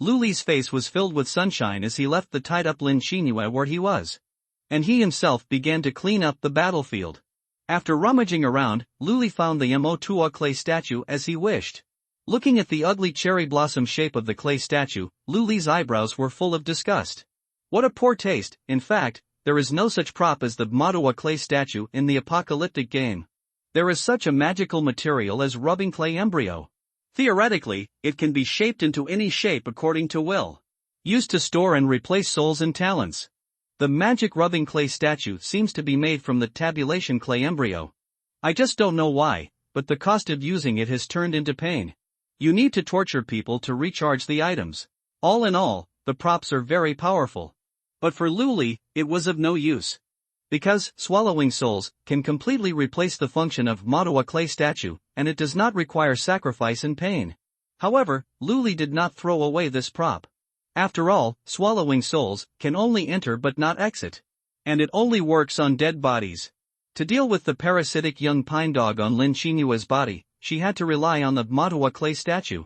Luli's face was filled with sunshine as he left the tied-up Lin Xinhua where he was. And he himself began to clean up the battlefield. After rummaging around, Luli found the Mo2 clay statue as he wished. Looking at the ugly cherry blossom shape of the clay statue, Luli's eyebrows were full of disgust. What a poor taste. In fact, there is no such prop as the Mo2 clay statue in the apocalyptic game. There is such a magical material as rubbing clay embryo. Theoretically, it can be shaped into any shape according to will. Used to store and replace souls and talents. The magic rubbing clay statue seems to be made from the tabulation clay embryo. I just don't know why, but the cost of using it has turned into pain. You need to torture people to recharge the items. All in all, the props are very powerful. But for Luli, it was of no use. Because swallowing souls can completely replace the function of Mo2 clay statue, and it does not require sacrifice and pain. However, Luli did not throw away this prop. After all, swallowing souls can only enter but not exit. And it only works on dead bodies. To deal with the parasitic young pine dog on Lin Xinua's body, she had to rely on the Mo2 clay statue.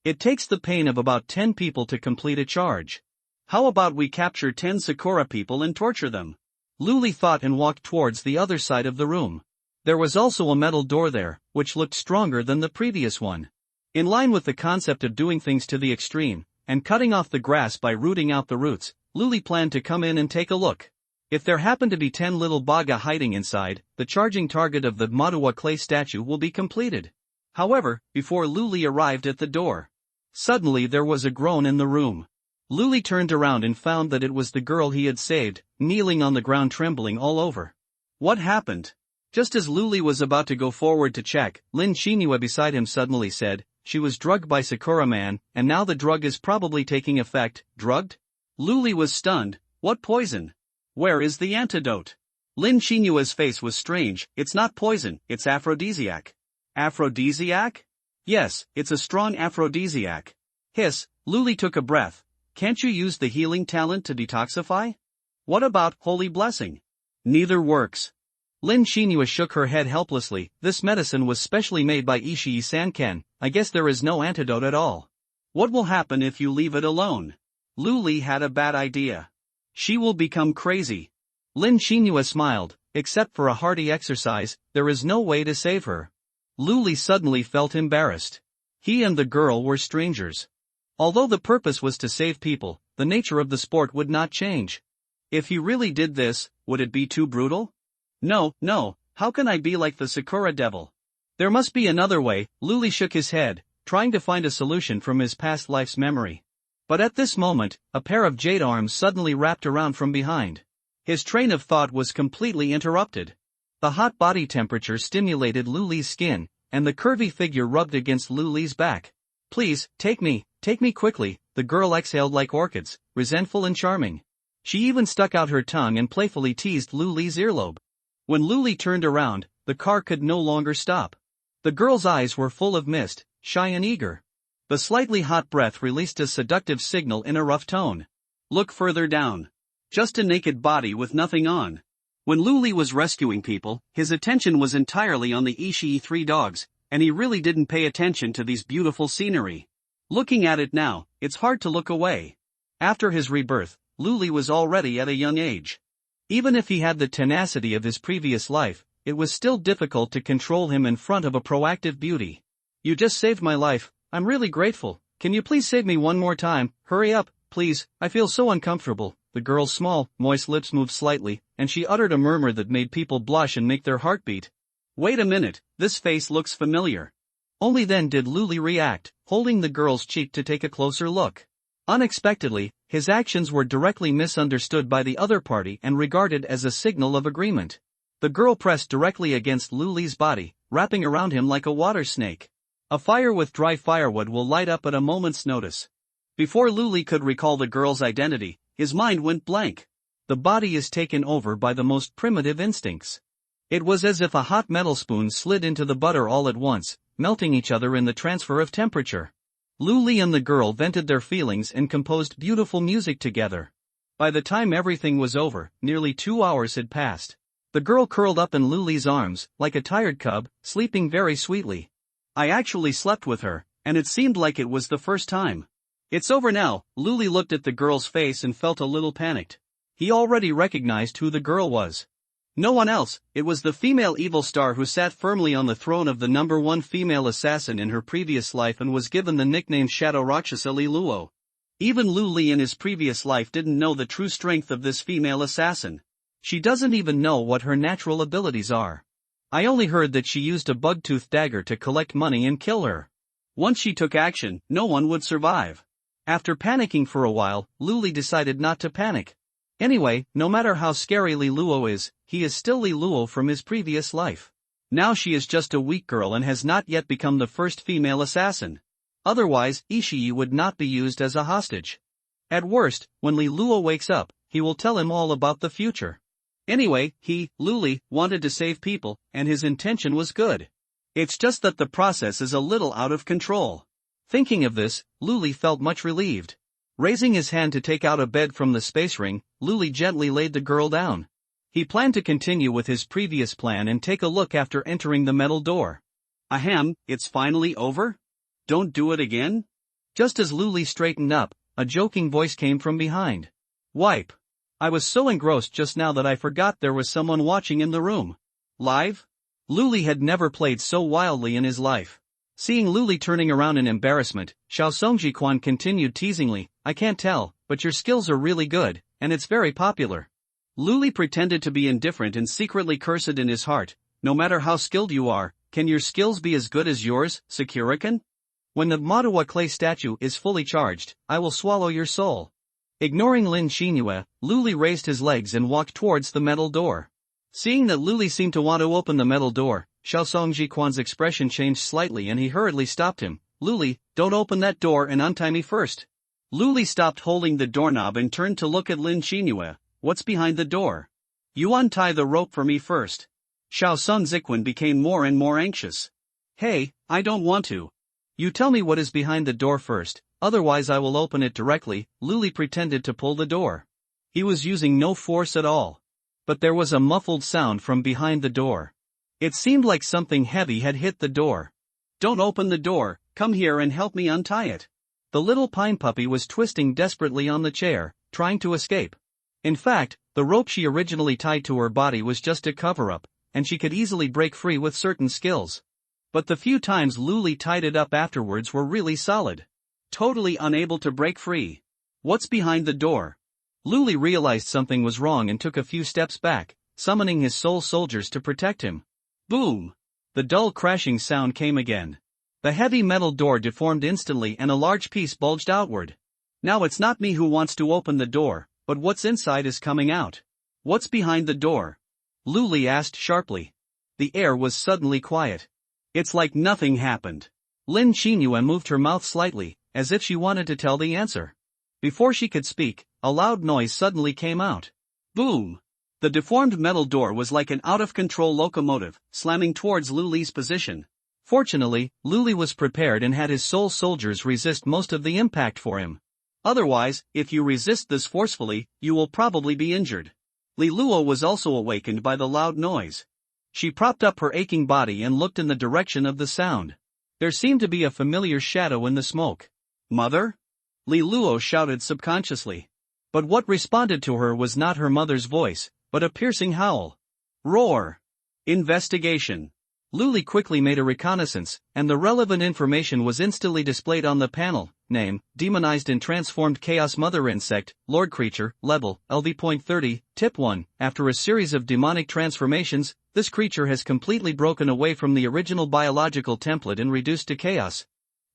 It takes the pain of about 10 people to complete a charge. How about we capture 10 Sakura people and torture them? Luli thought and walked towards the other side of the room. There was also a metal door there, which looked stronger than the previous one. In line with the concept of doing things to the extreme, and cutting off the grass by rooting out the roots, Luli planned to come in and take a look. If there happen to be 10 little baga hiding inside, the charging target of the Mo2 clay statue will be completed. However, before Luli arrived at the door, suddenly there was a groan in the room. Luli turned around and found that it was the girl he had saved, kneeling on the ground trembling all over. What happened? Just as Luli was about to go forward to check, Lin Xinhua beside him suddenly said, "She was drugged by Sakura Man, and now the drug is probably taking effect." Drugged? Luli was stunned. What poison? Where is the antidote? Lin Xinua's face was strange. "It's not poison, it's aphrodisiac." Aphrodisiac? Yes, it's a strong aphrodisiac. Hiss, Luli took a breath. Can't you use the healing talent to detoxify? What about holy blessing? Neither works. Lin Xinhua shook her head helplessly. This medicine was specially made by Ishii Sanken. I guess there is no antidote at all. What will happen if you leave it alone? Luli had a bad idea. She will become crazy. Lin Xinhua smiled. Except for a hearty exercise, there is no way to save her. Luli suddenly felt embarrassed. He and the girl were strangers. Although the purpose was to save people, the nature of the sport would not change. If he really did this, would it be too brutal? No, how can I be like the Sakura devil? There must be another way. Luli shook his head, trying to find a solution from his past life's memory. But at this moment, a pair of jade arms suddenly wrapped around from behind. His train of thought was completely interrupted. The hot body temperature stimulated Luli's skin, and the curvy figure rubbed against Luli's back. Please, take me quickly, the girl exhaled like orchids, resentful and charming. She even stuck out her tongue and playfully teased Luli's earlobe. When Luli turned around, the car could no longer stop. The girl's eyes were full of mist, shy and eager. The slightly hot breath released a seductive signal in a rough tone. Look further down. Just a naked body with nothing on. When Luli was rescuing people, his attention was entirely on the Ishii 3 dogs, and he really didn't pay attention to these beautiful scenery. Looking at it now, it's hard to look away. After his rebirth, Luli was already at a young age. Even if he had the tenacity of his previous life, it was still difficult to control him in front of a proactive beauty. You just saved my life, I'm really grateful. Can you please save me one more time? Hurry up, please, I feel so uncomfortable. The girl's small, moist lips moved slightly, and she uttered a murmur that made people blush and make their heart beat. Wait a minute, this face looks familiar. Only then did Luli react, holding the girl's cheek to take a closer look. Unexpectedly, his actions were directly misunderstood by the other party and regarded as a signal of agreement. The girl pressed directly against Luli's body, wrapping around him like a water snake. A fire with dry firewood will light up at a moment's notice. Before Luli could recall the girl's identity, his mind went blank. The body is taken over by the most primitive instincts. It was as if a hot metal spoon slid into the butter all at once, melting each other in the transfer of temperature. Luli and the girl vented their feelings and composed beautiful music together. By the time everything was over, nearly 2 hours had passed. The girl curled up in Luli's arms, like a tired cub, sleeping very sweetly. I actually slept with her, and it seemed like it was the first time. It's over now. Luli looked at the girl's face and felt a little panicked. He already recognized who the girl was. No one else, it was the female evil star who sat firmly on the throne of the #1 female assassin in her previous life and was given the nickname Shadow Rakshasa Li Luo. Even Lu Li in his previous life didn't know the true strength of this female assassin. She doesn't even know what her natural abilities are. I only heard that she used a bug-toothed dagger to collect money and kill her. Once she took action, no one would survive. After panicking for a while, Luli decided not to panic. Anyway, no matter how scary Li Luo is, he is still Li Luo from his previous life. Now she is just a weak girl and has not yet become the first female assassin. Otherwise, Ishii would not be used as a hostage. At worst, when Li Luo wakes up, he will tell him all about the future. Anyway, Luli, wanted to save people, and his intention was good. It's just that the process is a little out of control. Thinking of this, Luli felt much relieved. Raising his hand to take out a bed from the space ring, Luli gently laid the girl down. He planned to continue with his previous plan and take a look after entering the metal door. Ahem, it's finally over? Don't do it again? Just as Luli straightened up, a joking voice came from behind. Wipe. I was so engrossed just now that I forgot there was someone watching in the room. Live? Luli had never played so wildly in his life. Seeing Luli turning around in embarrassment, Xiao Songjiquan continued teasingly, I can't tell, but your skills are really good, and it's very popular. Luli pretended to be indifferent and secretly cursed in his heart, no matter how skilled you are, can your skills be as good as yours, Sakurakan? When the Madowa clay statue is fully charged, I will swallow your soul. Ignoring Lin Xinhua, Luli raised his legs and walked towards the metal door. Seeing that Luli seemed to want to open the metal door, Xiao Songjiquan's expression changed slightly and he hurriedly stopped him. Luli, don't open that door and untie me first. Luli stopped holding the doorknob and turned to look at Lin Xinhua. What's behind the door? You untie the rope for me first. Xiao Songjiquan became more and more anxious. Hey, I don't want to. You tell me what is behind the door first, otherwise I will open it directly. Luli pretended to pull the door. He was using no force at all. But there was a muffled sound from behind the door. It seemed like something heavy had hit the door. Don't open the door, come here and help me untie it. The little pine puppy was twisting desperately on the chair, trying to escape. In fact, the rope she originally tied to her body was just a cover-up, and she could easily break free with certain skills. But the few times Luli tied it up afterwards were really solid. Totally unable to break free. What's behind the door? Luli realized something was wrong and took a few steps back, summoning his soul soldiers to protect him. Boom! The dull crashing sound came again. The heavy metal door deformed instantly and a large piece bulged outward. Now it's not me who wants to open the door, but what's inside is coming out. What's behind the door? Luli asked sharply. The air was suddenly quiet. It's like nothing happened. Lin Xinhua moved her mouth slightly, as if she wanted to tell the answer. Before she could speak, a loud noise suddenly came out. Boom! The deformed metal door was like an out-of-control locomotive, slamming towards Luli's position. Fortunately, Luli was prepared and had his soul soldiers resist most of the impact for him. Otherwise, if you resist this forcefully, you will probably be injured. Li Luo was also awakened by the loud noise. She propped up her aching body and looked in the direction of the sound. There seemed to be a familiar shadow in the smoke. Mother? Li Luo shouted subconsciously. But what responded to her was not her mother's voice, but a piercing howl. Roar! Investigation. Luli quickly made a reconnaissance, and the relevant information was instantly displayed on the panel. Name, demonized and transformed chaos mother insect, lord creature, level, LV.30, tip 1. After a series of demonic transformations, this creature has completely broken away from the original biological template and reduced to chaos.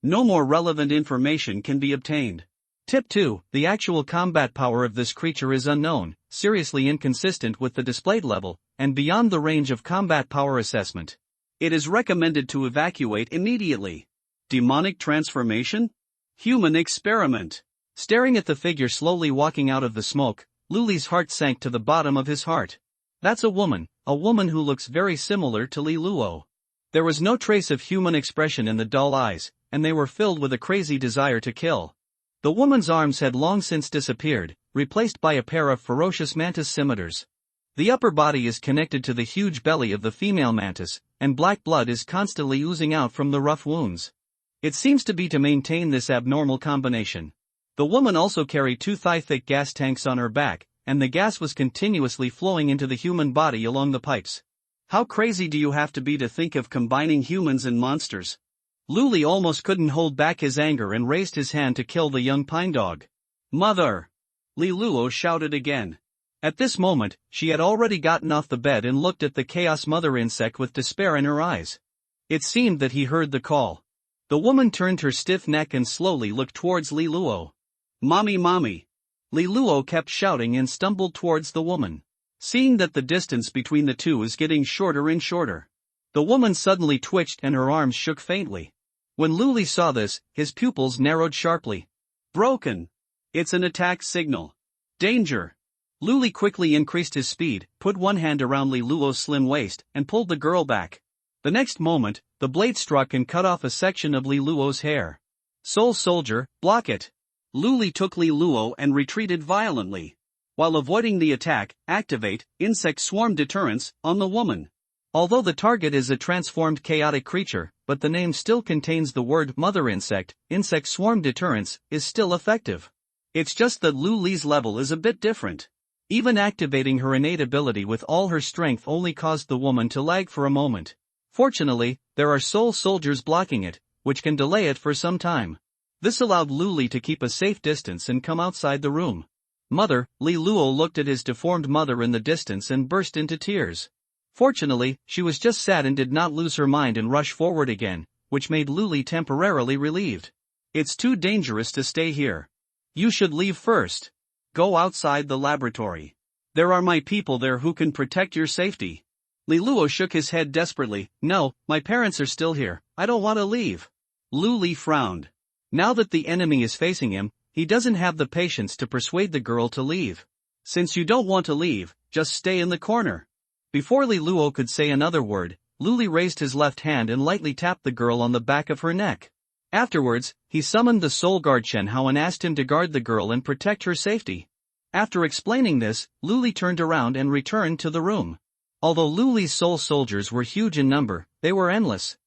No more relevant information can be obtained. Tip 2. The actual combat power of this creature is unknown, seriously inconsistent with the displayed level, and beyond the range of combat power assessment. It is recommended to evacuate immediately. Demonic transformation? Human experiment. Staring at the figure slowly walking out of the smoke, Luli's heart sank to the bottom of his heart. That's a woman who looks very similar to Li Luo. There was no trace of human expression in the dull eyes, and they were filled with a crazy desire to kill. The woman's arms had long since disappeared, replaced by a pair of ferocious mantis scimitars. The upper body is connected to the huge belly of the female mantis, and black blood is constantly oozing out from the rough wounds. It seems to be to maintain this abnormal combination. The woman also carried 2 thigh-thick gas tanks on her back, and the gas was continuously flowing into the human body along the pipes. How crazy do you have to be to think of combining humans and monsters? Luli almost couldn't hold back his anger and raised his hand to kill the young pine dog. Mother! Li Luo shouted again. At this moment, she had already gotten off the bed and looked at the chaos mother insect with despair in her eyes. It seemed that he heard the call. The woman turned her stiff neck and slowly looked towards Li Luo. Mommy, mommy! Li Luo kept shouting and stumbled towards the woman. Seeing that the distance between the two is getting shorter and shorter, the woman suddenly twitched and her arms shook faintly. When Luli saw this, his pupils narrowed sharply. Broken! It's an attack signal. Danger! Luli quickly increased his speed, put one hand around Li Luo's slim waist, and pulled the girl back. The next moment, the blade struck and cut off a section of Li Luo's hair. Soul Soldier, block it! Luli took Li Luo and retreated violently. While avoiding the attack, activate Insect Swarm Deterrence on the woman. Although the target is a transformed chaotic creature, but the name still contains the word mother insect, Insect Swarm Deterrence is still effective. It's just that Luli's level is a bit different. Even activating her innate ability with all her strength only caused the woman to lag for a moment. Fortunately, there are soul soldiers blocking it, which can delay it for some time. This allowed Luli to keep a safe distance and come outside the room. Mother, Li Luo looked at his deformed mother in the distance and burst into tears. Fortunately, she was just sad and did not lose her mind and rush forward again, which made Luli temporarily relieved. It's too dangerous to stay here. You should leave first. Go outside the laboratory. There are my people there who can protect your safety. Li Luo shook his head desperately. No, my parents are still here, I don't want to leave. Luli frowned. Now that the enemy is facing him, he doesn't have the patience to persuade the girl to leave. Since you don't want to leave, just stay in the corner. Before Li Luo could say another word, Luli raised his left hand and lightly tapped the girl on the back of her neck. Afterwards, he summoned the soul guard Shen Hao and asked him to guard the girl and protect her safety. After explaining this, Luli turned around and returned to the room. Although Luli's soul soldiers were huge in number, they were endless.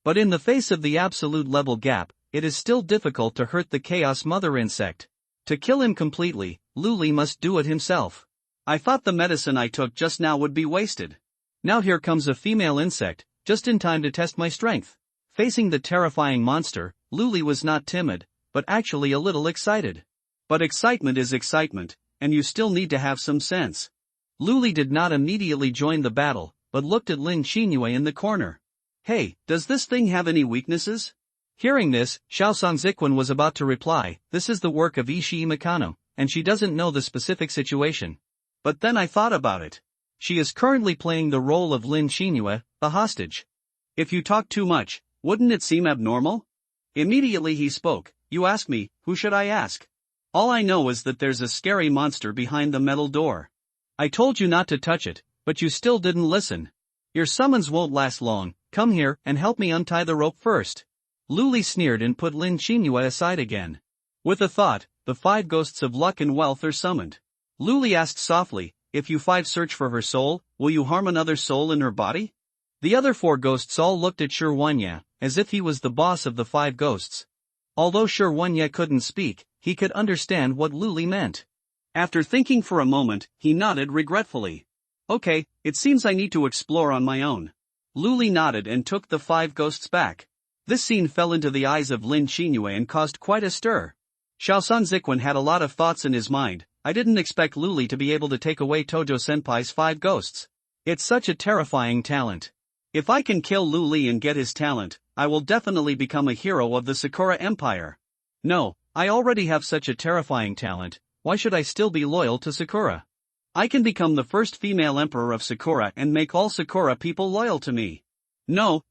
But in the face of the absolute level gap, it is still difficult to hurt the chaos mother insect. To kill him completely, Luli must do it himself. I thought the medicine I took just now would be wasted. Now here comes a female insect, just in time to test my strength. Facing the terrifying monster, Luli was not timid, but actually a little excited. But excitement is excitement, and you still need to have some sense. Luli did not immediately join the battle, but looked at Lin Qinyue in the corner. Hey, does this thing have any weaknesses? Hearing this, Xiao Songzikwen was about to reply, this is the work of Ishii Mikano, and she doesn't know the specific situation. But then I thought about it. She is currently playing the role of Lin Qinyue, the hostage. If you talk too much, wouldn't it seem abnormal? Immediately he spoke, you ask me, who should I ask? All I know is that there's a scary monster behind the metal door. I told you not to touch it, but you still didn't listen. Your summons won't last long, come here and help me untie the rope first. Luli sneered and put Lin Qinyue aside again. With a thought, the 5 ghosts of luck and wealth are summoned. Luli asked softly, if you 5 search for her soul, will you harm another soul in her body? The other 4 ghosts all looked at Shi Wanya, as if he was the boss of the 5 ghosts. Although sure one yet couldn't speak, he could understand what Luli meant. After thinking for a moment, he nodded regretfully. Okay, it seems I need to explore on my own. Luli nodded and took the 5 ghosts back. This scene fell into the eyes of Lin Qingyue and caused quite a stir. Shaosan Ziquan had a lot of thoughts in his mind. I didn't expect Luli to be able to take away Tojo-senpai's 5 ghosts. It's such a terrifying talent. If I can kill Luli and get his talent, I will definitely become a hero of the Sakura Empire. No, I already have such a terrifying talent, why should I still be loyal to Sakura? I can become the first female emperor of Sakura and make all Sakura people loyal to me. No,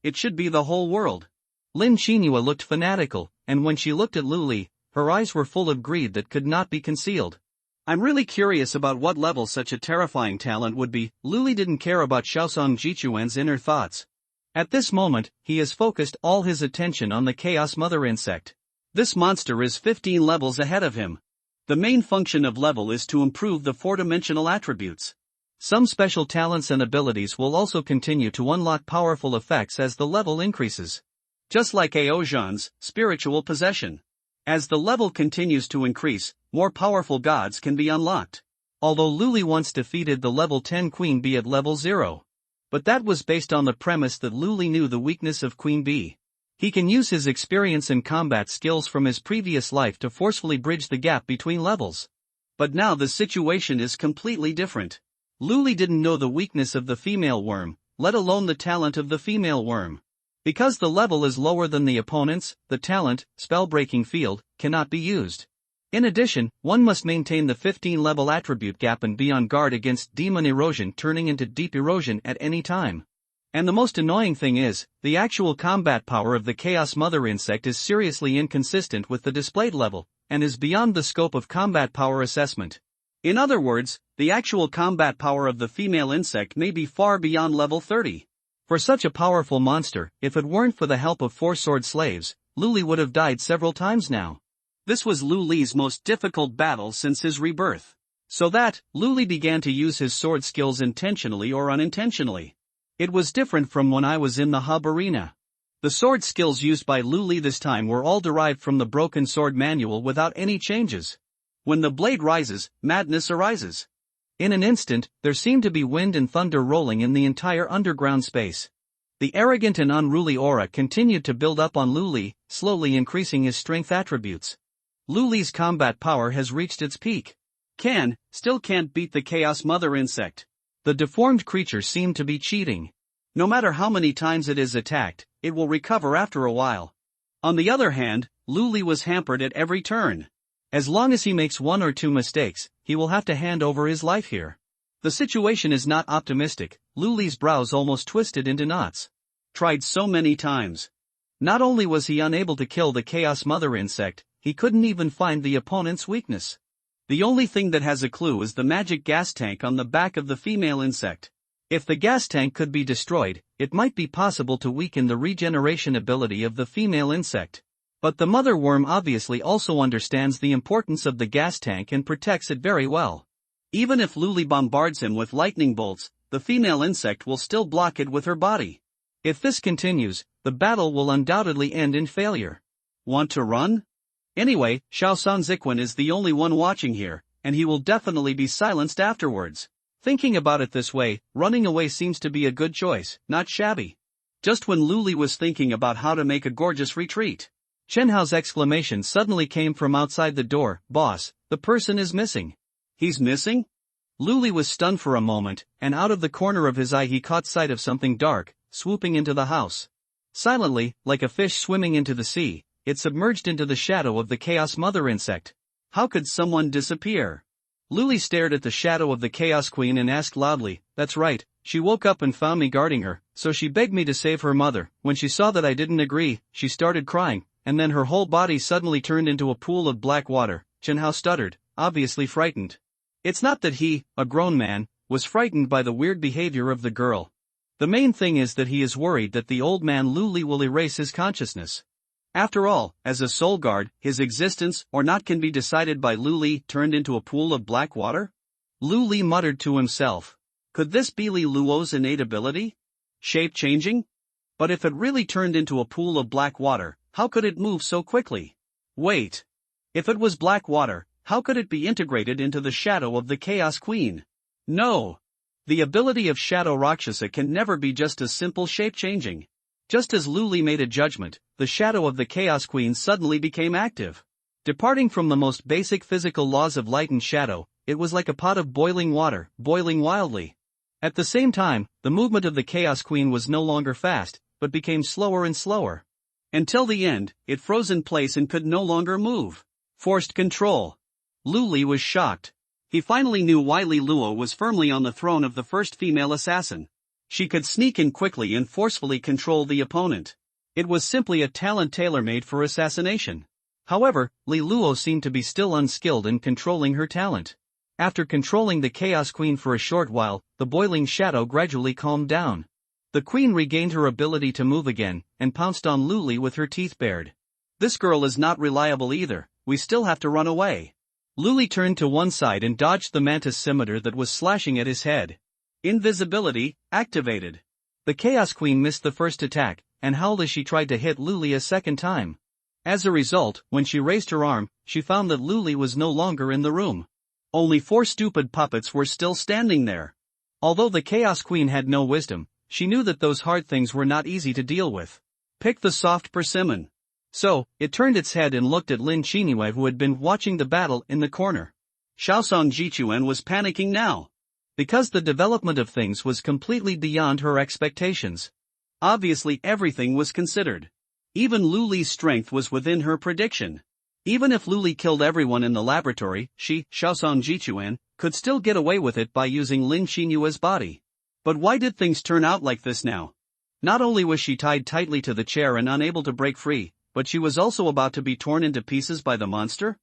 it should be the whole world. Lin Qingyue looked fanatical, and when she looked at Luli, her eyes were full of greed that could not be concealed. I'm really curious about what level such a terrifying talent would be. Luli didn't care about Shaosong Jichuan's inner thoughts. At this moment, he has focused all his attention on the Chaos Mother insect. This monster is 15 levels ahead of him. The main function of level is to improve the 4-dimensional attributes. Some special talents and abilities will also continue to unlock powerful effects as the level increases. Just like Aozhan's spiritual possession. As the level continues to increase, more powerful gods can be unlocked. Although Luli once defeated the level 10 Queen Bee at level 0. But that was based on the premise that Luli knew the weakness of Queen Bee. He can use his experience and combat skills from his previous life to forcefully bridge the gap between levels. But now the situation is completely different. Luli didn't know the weakness of the female worm, let alone the talent of the female worm. Because the level is lower than the opponent's, the talent, spell-breaking field, cannot be used. In addition, one must maintain the 15-level attribute gap and be on guard against demon erosion turning into deep erosion at any time. And the most annoying thing is, the actual combat power of the Chaos Mother insect is seriously inconsistent with the displayed level, and is beyond the scope of combat power assessment. In other words, the actual combat power of the female insect may be far beyond level 30. For such a powerful monster, if it weren't for the help of 4 sword slaves, Luli would have died several times now. This was Luli's most difficult battle since his rebirth. So that, Luli began to use his sword skills intentionally or unintentionally. It was different from when I was in the hub arena. The sword skills used by Luli this time were all derived from the Broken Sword Manual without any changes. When the blade rises, madness arises. In an instant, there seemed to be wind and thunder rolling in the entire underground space. The arrogant and unruly aura continued to build up on Luli, slowly increasing his strength attributes. Luli's combat power has reached its peak. Still can't beat the Chaos Mother insect. The deformed creature seemed to be cheating. No matter how many times it is attacked, it will recover after a while. On the other hand, Luli was hampered at every turn. As long as he makes 1 or 2 mistakes, he will have to hand over his life here. The situation is not optimistic. Luli's brows almost twisted into knots. Tried so many times. Not only was he unable to kill the Chaos Mother insect, he couldn't even find the opponent's weakness. The only thing that has a clue is the magic gas tank on the back of the female insect. If the gas tank could be destroyed, it might be possible to weaken the regeneration ability of the female insect. But the mother worm obviously also understands the importance of the gas tank and protects it very well. Even if Luli bombards him with lightning bolts, the female insect will still block it with her body. If this continues, the battle will undoubtedly end in failure. Want to run? Anyway, Shaosan Ziquan is the only one watching here, and he will definitely be silenced afterwards. Thinking about it this way, running away seems to be a good choice, not shabby. Just when Luli was thinking about how to make a gorgeous retreat, Chen Hao's exclamation suddenly came from outside the door. Boss, the person is missing. He's missing? Luli was stunned for a moment, and out of the corner of his eye he caught sight of something dark, swooping into the house. Silently, like a fish swimming into the sea, it submerged into the shadow of the Chaos Mother insect. How could someone disappear? Luli stared at the shadow of the Chaos Queen and asked loudly, "That's right, she woke up and found me guarding her, so she begged me to save her mother. When she saw that I didn't agree, she started crying, and then her whole body suddenly turned into a pool of black water." Chen Hao stuttered, obviously frightened. It's not that he, a grown man, was frightened by the weird behavior of the girl. The main thing is that he is worried that the old man Luli will erase his consciousness. After all, as a soul guard, his existence or not can be decided by Luli turned into a pool of black water? Luli muttered to himself. Could this be Li Luo's innate ability? Shape changing? But if it really turned into a pool of black water, how could it move so quickly? Wait. If it was black water, how could it be integrated into the shadow of the Chaos Queen? No. The ability of Shadow Rakshasa can never be just a simple shape-changing. Just as Luli made a judgment, the shadow of the Chaos Queen suddenly became active. Departing from the most basic physical laws of light and shadow, it was like a pot of boiling water, boiling wildly. At the same time, the movement of the Chaos Queen was no longer fast, but became slower and slower. Until the end, it froze in place and could no longer move. Forced control. Luli was shocked. He finally knew why Li Luo was firmly on the throne of the first female assassin. She could sneak in quickly and forcefully control the opponent. It was simply a talent tailor-made for assassination. However, Li Luo seemed to be still unskilled in controlling her talent. After controlling the Chaos Queen for a short while, the boiling shadow gradually calmed down. The queen regained her ability to move again, and pounced on Luli with her teeth bared. This girl is not reliable either, we still have to run away. Luli turned to one side and dodged the mantis scimitar that was slashing at his head. Invisibility, activated. The Chaos Queen missed the first attack, and howled as she tried to hit Luli a second time. As a result, when she raised her arm, she found that Luli was no longer in the room. Only 4 stupid puppets were still standing there. Although the Chaos Queen had no wisdom, she knew that those hard things were not easy to deal with. Pick the soft persimmon. So, it turned its head and looked at Lin Qingyue, who had been watching the battle in the corner. Xiaosong Jichuan was panicking now. Because the development of things was completely beyond her expectations. Obviously everything was considered. Even Luli's strength was within her prediction. Even if Luli killed everyone in the laboratory, she, Xiaosong Jichuan, could still get away with it by using Lin Qinyue's body. But why did things turn out like this now? Not only was she tied tightly to the chair and unable to break free, but she was also about to be torn into pieces by the monster?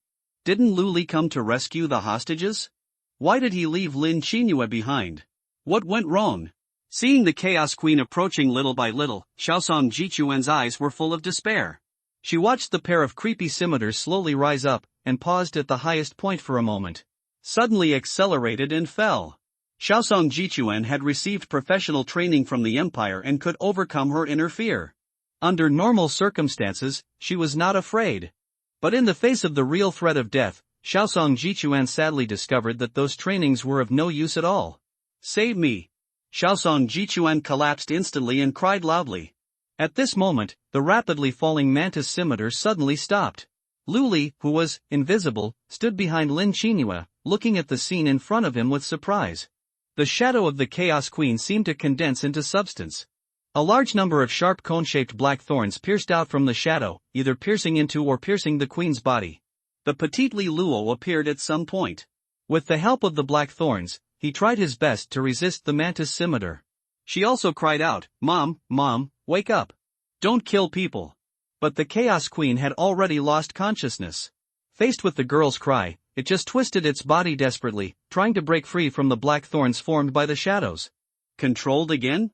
Didn't Luli come to rescue the hostages? Why did he leave Lin Qinyue behind? What went wrong? Seeing the Chaos Queen approaching little by little, Xiaosong Jichuan's eyes were full of despair. She watched the pair of creepy scimitars slowly rise up, and paused at the highest point for a moment. Suddenly accelerated and fell. Xiaosong Jichuan had received professional training from the Empire and could overcome her inner fear. Under normal circumstances, she was not afraid. But in the face of the real threat of death, Xiaosong Jichuan sadly discovered that those trainings were of no use at all. Save me! Xiaosong Jichuan collapsed instantly and cried loudly. At this moment, the rapidly falling mantis scimitar suddenly stopped. Luli, who was invisible, stood behind Lin Qinyue, looking at the scene in front of him with surprise. The shadow of the Chaos Queen seemed to condense into substance. A large number of sharp cone-shaped black thorns pierced out from the shadow, either piercing into or piercing the queen's body. The petite Li Luo appeared at some point. With the help of the black thorns, he tried his best to resist the mantis scimitar. She also cried out, "Mom, Mom, wake up. Don't kill people." But the Chaos Queen had already lost consciousness. Faced with the girl's cry, it just twisted its body desperately, trying to break free from the black thorns formed by the shadows. Controlled again?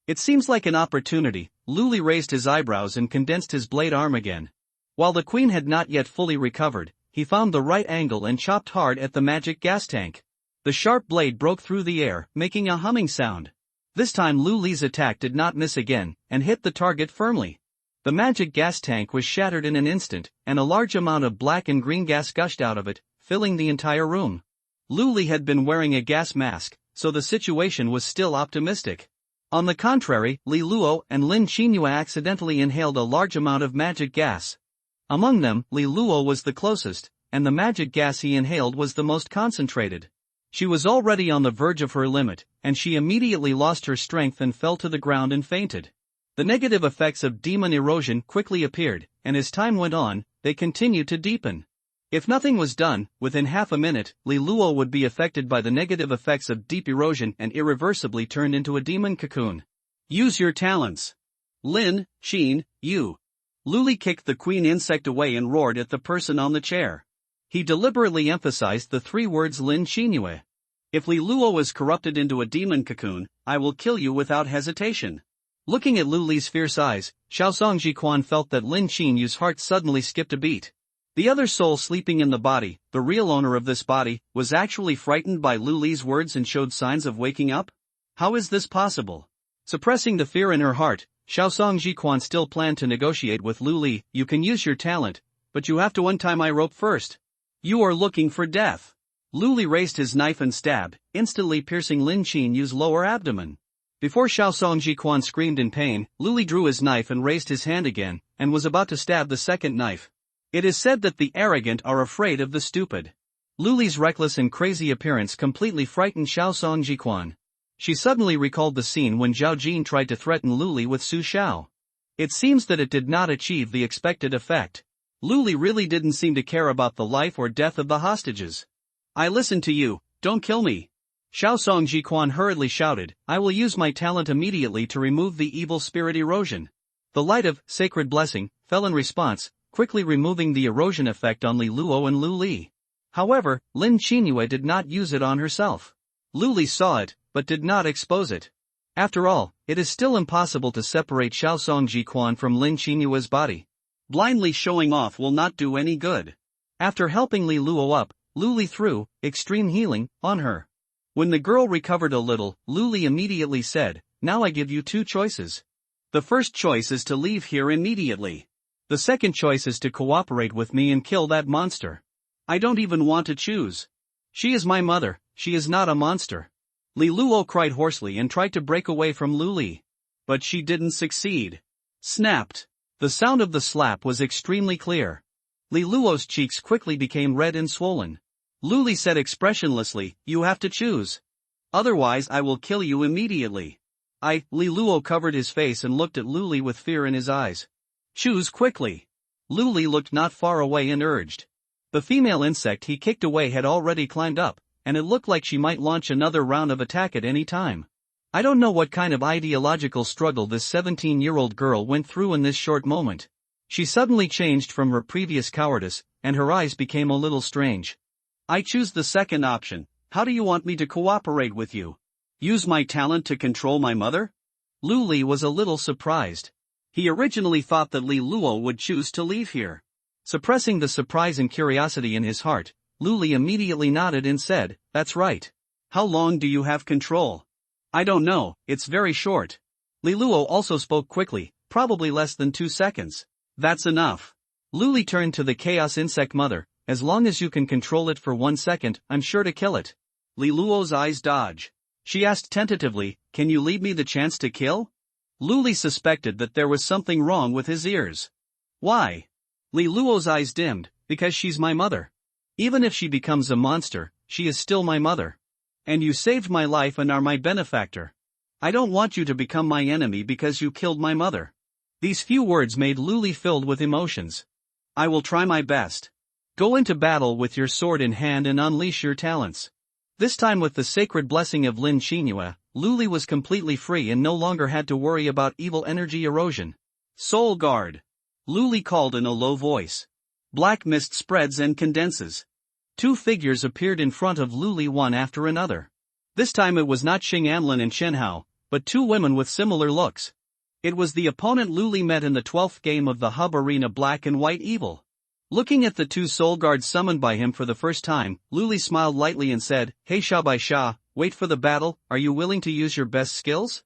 It seems like an opportunity. Luli raised his eyebrows and condensed his blade arm again. While the queen had not yet fully recovered, he found the right angle and chopped hard at the magic gas tank. The sharp blade broke through the air, making a humming sound. This time Luli's attack did not miss again, and hit the target firmly. The magic gas tank was shattered in an instant, and a large amount of black and green gas gushed out of it, filling the entire room. Luli had been wearing a gas mask, so the situation was still optimistic. On the contrary, Li Luo and Lin Qinyue accidentally inhaled a large amount of magic gas. Among them, Li Luo was the closest, and the magic gas he inhaled was the most concentrated. She was already on the verge of her limit, and she immediately lost her strength and fell to the ground and fainted. The negative effects of demon erosion quickly appeared, and as time went on, they continued to deepen. If nothing was done, within half a minute, Li Luo would be affected by the negative effects of deep erosion and irreversibly turned into a demon cocoon. Use your talents. Lin, Xin, you. Luli kicked the queen insect away and roared at the person on the chair. He deliberately emphasized the 3 words Lin Qinyue. If Li Luo is corrupted into a demon cocoon, I will kill you without hesitation. Looking at Luli's fierce eyes, Xiaosong Jichuan felt that Lin Qinyue's heart suddenly skipped a beat. The other soul sleeping in the body, the real owner of this body, was actually frightened by Luli's words and showed signs of waking up? How is this possible? Suppressing the fear in her heart, Xiaosong Jiquan still planned to negotiate with Lu Li. You can use your talent, but you have to untie my rope first. You are looking for death. Lu Li raised his knife and stabbed, instantly piercing Lin Qinyu's lower abdomen. Before Xiaosong Jiquan screamed in pain, Lu Li drew his knife and raised his hand again, and was about to stab the second knife. It is said that the arrogant are afraid of the stupid. Lu Li's reckless and crazy appearance completely frightened Xiaosong Jiquan. She suddenly recalled the scene when Zhao Jin tried to threaten Lu Li with Su Xiao. It seems that it did not achieve the expected effect. Lu Li really didn't seem to care about the life or death of the hostages. I listen to you, don't kill me. Xiaosong Jiquan hurriedly shouted, I will use my talent immediately to remove the evil spirit erosion. The light of sacred blessing fell in response, quickly removing the erosion effect on Li Luo and Lu Li. However, Lin Qinyue did not use it on herself. Lu Li saw it, but did not expose it. After all, it is still impossible to separate Xiaosong Jiquan from Lin Qinyue's body. Blindly showing off will not do any good. After helping Li Luo up, Lu Li threw extreme healing on her. When the girl recovered a little, Lu Li immediately said, now I give you two choices. The first choice is to leave here immediately. The second choice is to cooperate with me and kill that monster. I don't even want to choose. She is my mother, she is not a monster. Li Luo cried hoarsely and tried to break away from Lu Li. But she didn't succeed. Snapped. The sound of the slap was extremely clear. Li Luo's cheeks quickly became red and swollen. Lu Li said expressionlessly, you have to choose. Otherwise I will kill you immediately. Li Luo covered his face and looked at Lu Li with fear in his eyes. Choose quickly. Lu Li looked not far away and urged. The female insect he kicked away had already climbed up, and it looked like she might launch another round of attack at any time. I don't know what kind of ideological struggle this 17-year-old girl went through in this short moment. She suddenly changed from her previous cowardice, and her eyes became a little strange. I choose the second option. How do you want me to cooperate with you? Use my talent to control my mother? Lu Li was a little surprised. He originally thought that Li Luo would choose to leave here. Suppressing the surprise and curiosity in his heart, Lu Li immediately nodded and said, that's right. How long do you have control? I don't know, it's very short. Li Luo also spoke quickly, probably less than 2 seconds. That's enough. Lu Li turned to the chaos insect mother, as long as you can control it for 1 second, I'm sure to kill it. Li Luo's eyes dodged. She asked tentatively, can you leave me the chance to kill? Lu Li suspected that there was something wrong with his ears. Why? Li Luo's eyes dimmed, because she's my mother. Even if she becomes a monster, she is still my mother. And you saved my life and are my benefactor. I don't want you to become my enemy because you killed my mother. These few words made Lu Li filled with emotions. I will try my best. Go into battle with your sword in hand and unleash your talents. This time with the sacred blessing of Lin Qinyue, Lu Li was completely free and no longer had to worry about evil energy erosion. Soul Guard. Lu Li called in a low voice. Black mist spreads and condenses. 2 figures appeared in front of Lu Li one after another. This time it was not Xing Anlin and Shen Hao, but 2 women with similar looks. It was the opponent Lu Li met in the 12th game of the Hub Arena Black and White Evil. Looking at the 2 soul guards summoned by him for the first time, Lu Li smiled lightly and said, Hey Sha Bai Sha, wait for the battle, are you willing to use your best skills?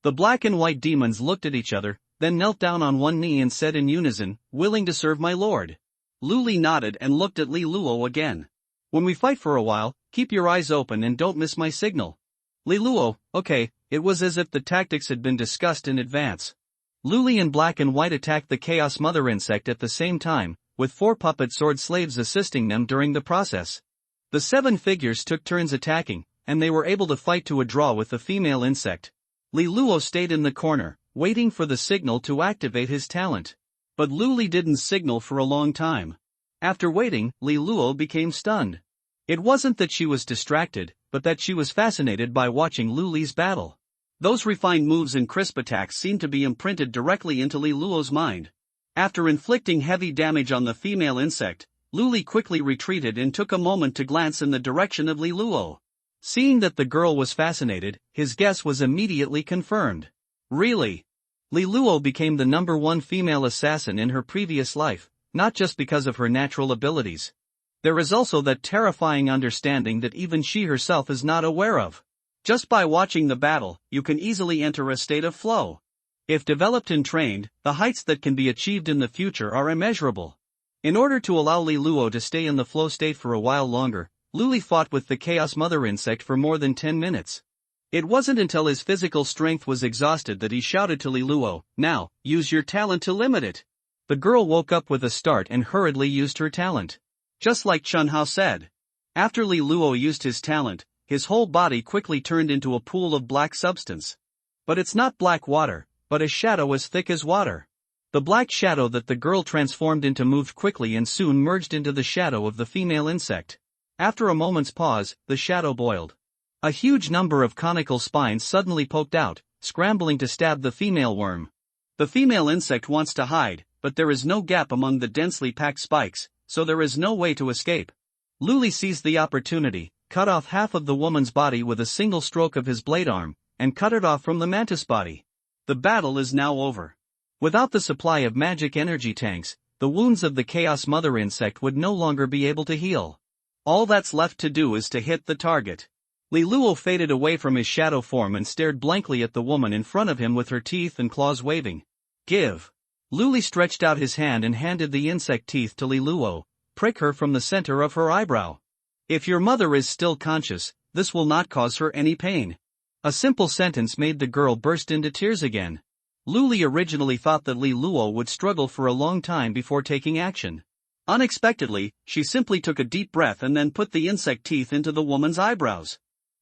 The black and white demons looked at each other, then knelt down on one knee and said in unison, willing to serve my lord. Lu Li nodded and looked at Li Luo again. When we fight for a while, keep your eyes open and don't miss my signal. Li Luo, okay. It was as if the tactics had been discussed in advance. Lu Li and black and white attacked the chaos mother insect at the same time, with 4 puppet sword slaves assisting them during the process. The 7 figures took turns attacking, and they were able to fight to a draw with the female insect. Li Luo stayed in the corner, waiting for the signal to activate his talent. But Lu Li didn't signal for a long time. After waiting, Li Luo became stunned. It wasn't that she was distracted, but that she was fascinated by watching Lu Li's battle. Those refined moves and crisp attacks seemed to be imprinted directly into Li Luo's mind. After inflicting heavy damage on the female insect, Lu Li quickly retreated and took a moment to glance in the direction of Li Luo. Seeing that the girl was fascinated, his guess was immediately confirmed. Really? Li Luo became the #1 female assassin in her previous life, not just because of her natural abilities. There is also that terrifying understanding that even she herself is not aware of. Just by watching the battle, you can easily enter a state of flow. If developed and trained, the heights that can be achieved in the future are immeasurable. In order to allow Li Luo to stay in the flow state for a while longer, Luli fought with the Chaos Mother insect for more than 10 minutes. It wasn't until his physical strength was exhausted that he shouted to Li Luo, "Now, use your talent to limit it." The girl woke up with a start and hurriedly used her talent. Just like Chun Hao said. After Li Luo used his talent, his whole body quickly turned into a pool of black substance. But it's not black water, but a shadow as thick as water. The black shadow that the girl transformed into moved quickly and soon merged into the shadow of the female insect. After a moment's pause, the shadow boiled. A huge number of conical spines suddenly poked out, scrambling to stab the female worm. The female insect wants to hide, but there is no gap among the densely packed spikes, so there is no way to escape. Luli seized the opportunity, cut off half of the woman's body with a single stroke of his blade arm, and cut it off from the mantis body. The battle is now over. Without the supply of magic energy tanks, the wounds of the Chaos Mother insect would no longer be able to heal. All that's left to do is to hit the target. Li Luo faded away from his shadow form and stared blankly at the woman in front of him with her teeth and claws waving. "Give." Luli stretched out his hand and handed the insect teeth to Li Luo. "Prick her from the center of her eyebrow. If your mother is still conscious, this will not cause her any pain." A simple sentence made the girl burst into tears again. Luli originally thought that Li Luo would struggle for a long time before taking action. Unexpectedly, she simply took a deep breath and then put the insect teeth into the woman's eyebrows.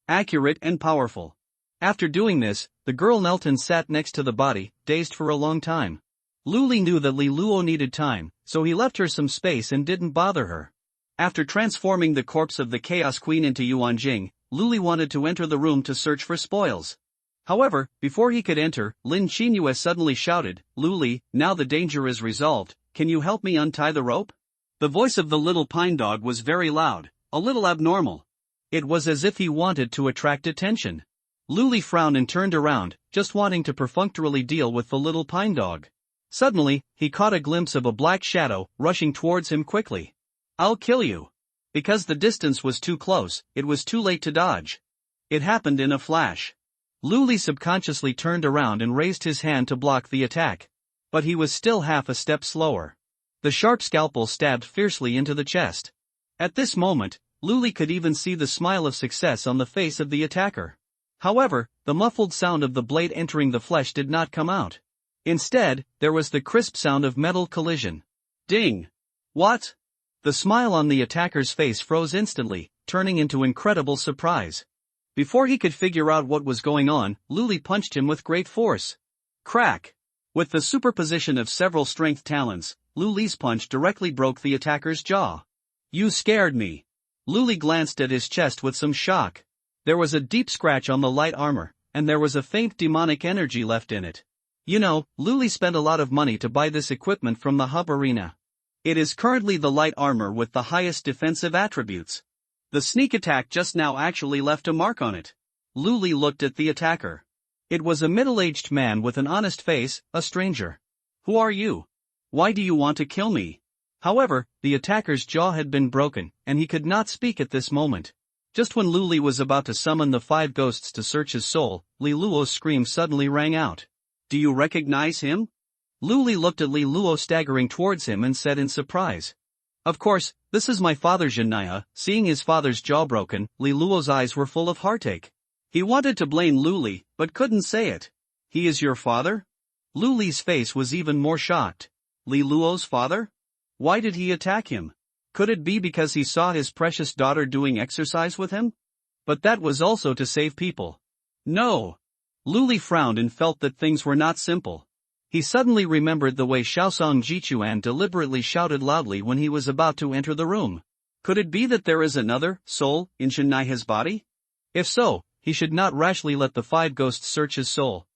Accurate and powerful. After doing this, the girl knelt and sat next to the body, dazed for a long time. Luli knew that Li Luo needed time, so he left her some space and didn't bother her. After transforming the corpse of the Chaos Queen into Yuan Jing, Luli wanted to enter the room to search for spoils. However, before he could enter, Lin Qinyue suddenly shouted, "Luli, now the danger is resolved, can you help me untie the rope?" The voice of the little pine dog was very loud, a little abnormal. It was as if he wanted to attract attention. Luli frowned and turned around, just wanting to perfunctorily deal with the little pine dog. Suddenly, he caught a glimpse of a black shadow, rushing towards him quickly. "I'll kill you." Because the distance was too close, it was too late to dodge. It happened in a flash. Luli subconsciously turned around and raised his hand to block the attack. But he was still half a step slower. The sharp scalpel stabbed fiercely into the chest. At this moment, Luli could even see the smile of success on the face of the attacker. However, the muffled sound of the blade entering the flesh did not come out. Instead, there was the crisp sound of metal collision. Ding! What? The smile on the attacker's face froze instantly, turning into incredible surprise. Before he could figure out what was going on, Luli punched him with great force. Crack! With the superposition of several strength talents, Luli's punch directly broke the attacker's jaw. "You scared me." Luli glanced at his chest with some shock. There was a deep scratch on the light armor, and there was a faint demonic energy left in it. You know, Luli spent a lot of money to buy this equipment from the hub arena. It is currently the light armor with the highest defensive attributes. The sneak attack just now actually left a mark on it. Luli looked at the attacker. It was a middle-aged man with an honest face, a stranger. "Who are you? Why do you want to kill me?" However, the attacker's jaw had been broken, and he could not speak at this moment. Just when Luli was about to summon the 5 ghosts to search his soul, Li Luo's scream suddenly rang out. "Do you recognize him?" Luli looked at Li Luo staggering towards him and said in surprise. "Of course, this is my father Jinaya." Seeing his father's jaw broken, Li Luo's eyes were full of heartache. He wanted to blame Luli, but couldn't say it. "He is your father?" Luli's face was even more shocked. Li Luo's father? Why did he attack him? Could it be because he saw his precious daughter doing exercise with him? But that was also to save people. No. Luli frowned and felt that things were not simple. He suddenly remembered the way Xiaosong Jichuan deliberately shouted loudly when he was about to enter the room. Could it be that there is another soul in Jinai's body? If so, he should not rashly let the 5 ghosts search his soul.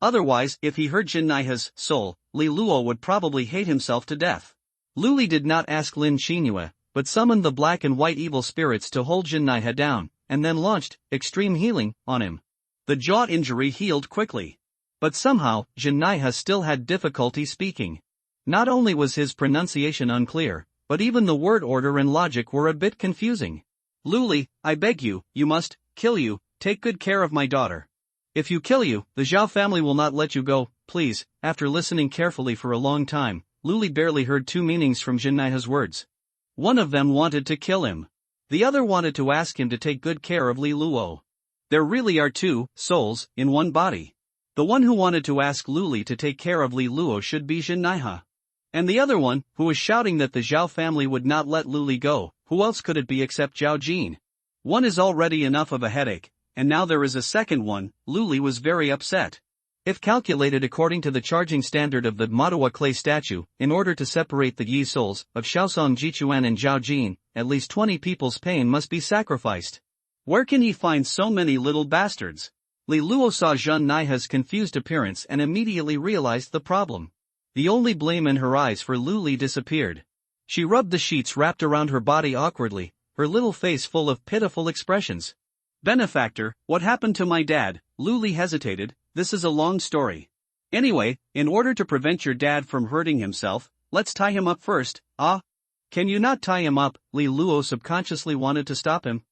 Otherwise, if he heard Jinai's soul, Li Luo would probably hate himself to death. Luli did not ask Lin Qinyue, but summoned the black and white evil spirits to hold Jinai down, and then launched extreme healing on him. The jaw injury healed quickly. But somehow, Jinai still had difficulty speaking. Not only was his pronunciation unclear, but even the word order and logic were a bit confusing. "Luli, I beg you, you must, kill you, take good care of my daughter. If you kill you, the Zhao family will not let you go." please. After listening carefully for a long time, Luli barely heard two meanings from Jinaiha's words. One of them wanted to kill him. The other wanted to ask him to take good care of Li Luo. There really are two souls in one body. The one who wanted to ask Luli to take care of Li Luo should be Jinaiha. And the other one, who was shouting that the Zhao family would not let Luli go, who else could it be except Zhao Jin? One is already enough of a headache, and now there is a second one. Luli was very upset. If calculated according to the charging standard of the Matua clay statue, in order to separate the Yi souls of Shaosong Jichuan and Zhao Jin, at least 20 people's pain must be sacrificed. Where can he find so many little bastards? Li Luo saw Zhen Naiha's confused appearance and immediately realized the problem. The only blame in her eyes for Luli disappeared. She rubbed the sheets wrapped around her body awkwardly, her little face full of pitiful expressions. Benefactor, what happened to my dad? Luli hesitated. This is a long story. Anyway, in order to prevent your dad from hurting himself, let's tie him up first. Ah? Can you not tie him up? Li Luo subconsciously wanted to stop him.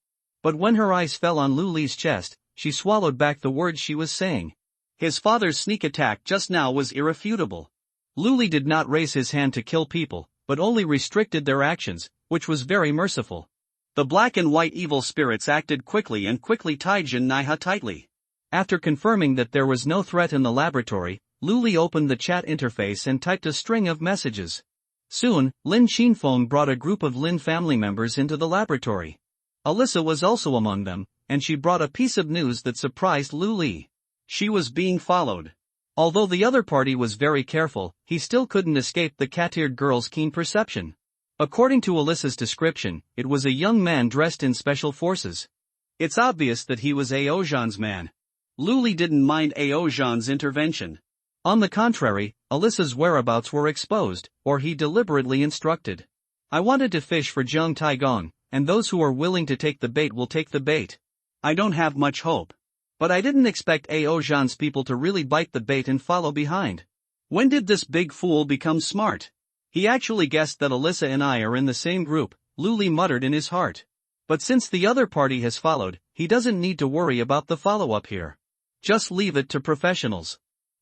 But when her eyes fell on Luli's chest, she swallowed back the words she was saying. His father's sneak attack just now was irrefutable. Luli did not raise his hand to kill people, but only restricted their actions, which was very merciful. The black and white evil spirits acted quickly and quickly tied Jinaiha tightly. After confirming that there was no threat in the laboratory, Luli opened the chat interface and typed a string of messages. Soon, Lin Qinfeng brought a group of Lin family members into the laboratory. Alyssa was also among them, and she brought a piece of news that surprised Luli. She was being followed. Although the other party was very careful, he still couldn't escape the cat-eared girl's keen perception. According to Alyssa's description, it was a young man dressed in special forces. It's obvious that he was Ao Zhan's man. Luli didn't mind Ao Zhan's intervention. On the contrary, Alyssa's whereabouts were exposed, or he deliberately instructed. I wanted to fish for Zheng Taigong, and those who are willing to take the bait will take the bait. I don't have much hope. But I didn't expect Ao Zhan's people to really bite the bait and follow behind. When did this big fool become smart? He actually guessed that Alyssa and I are in the same group, Luli muttered in his heart. But since the other party has followed, he doesn't need to worry about the follow-up here. Just leave it to professionals.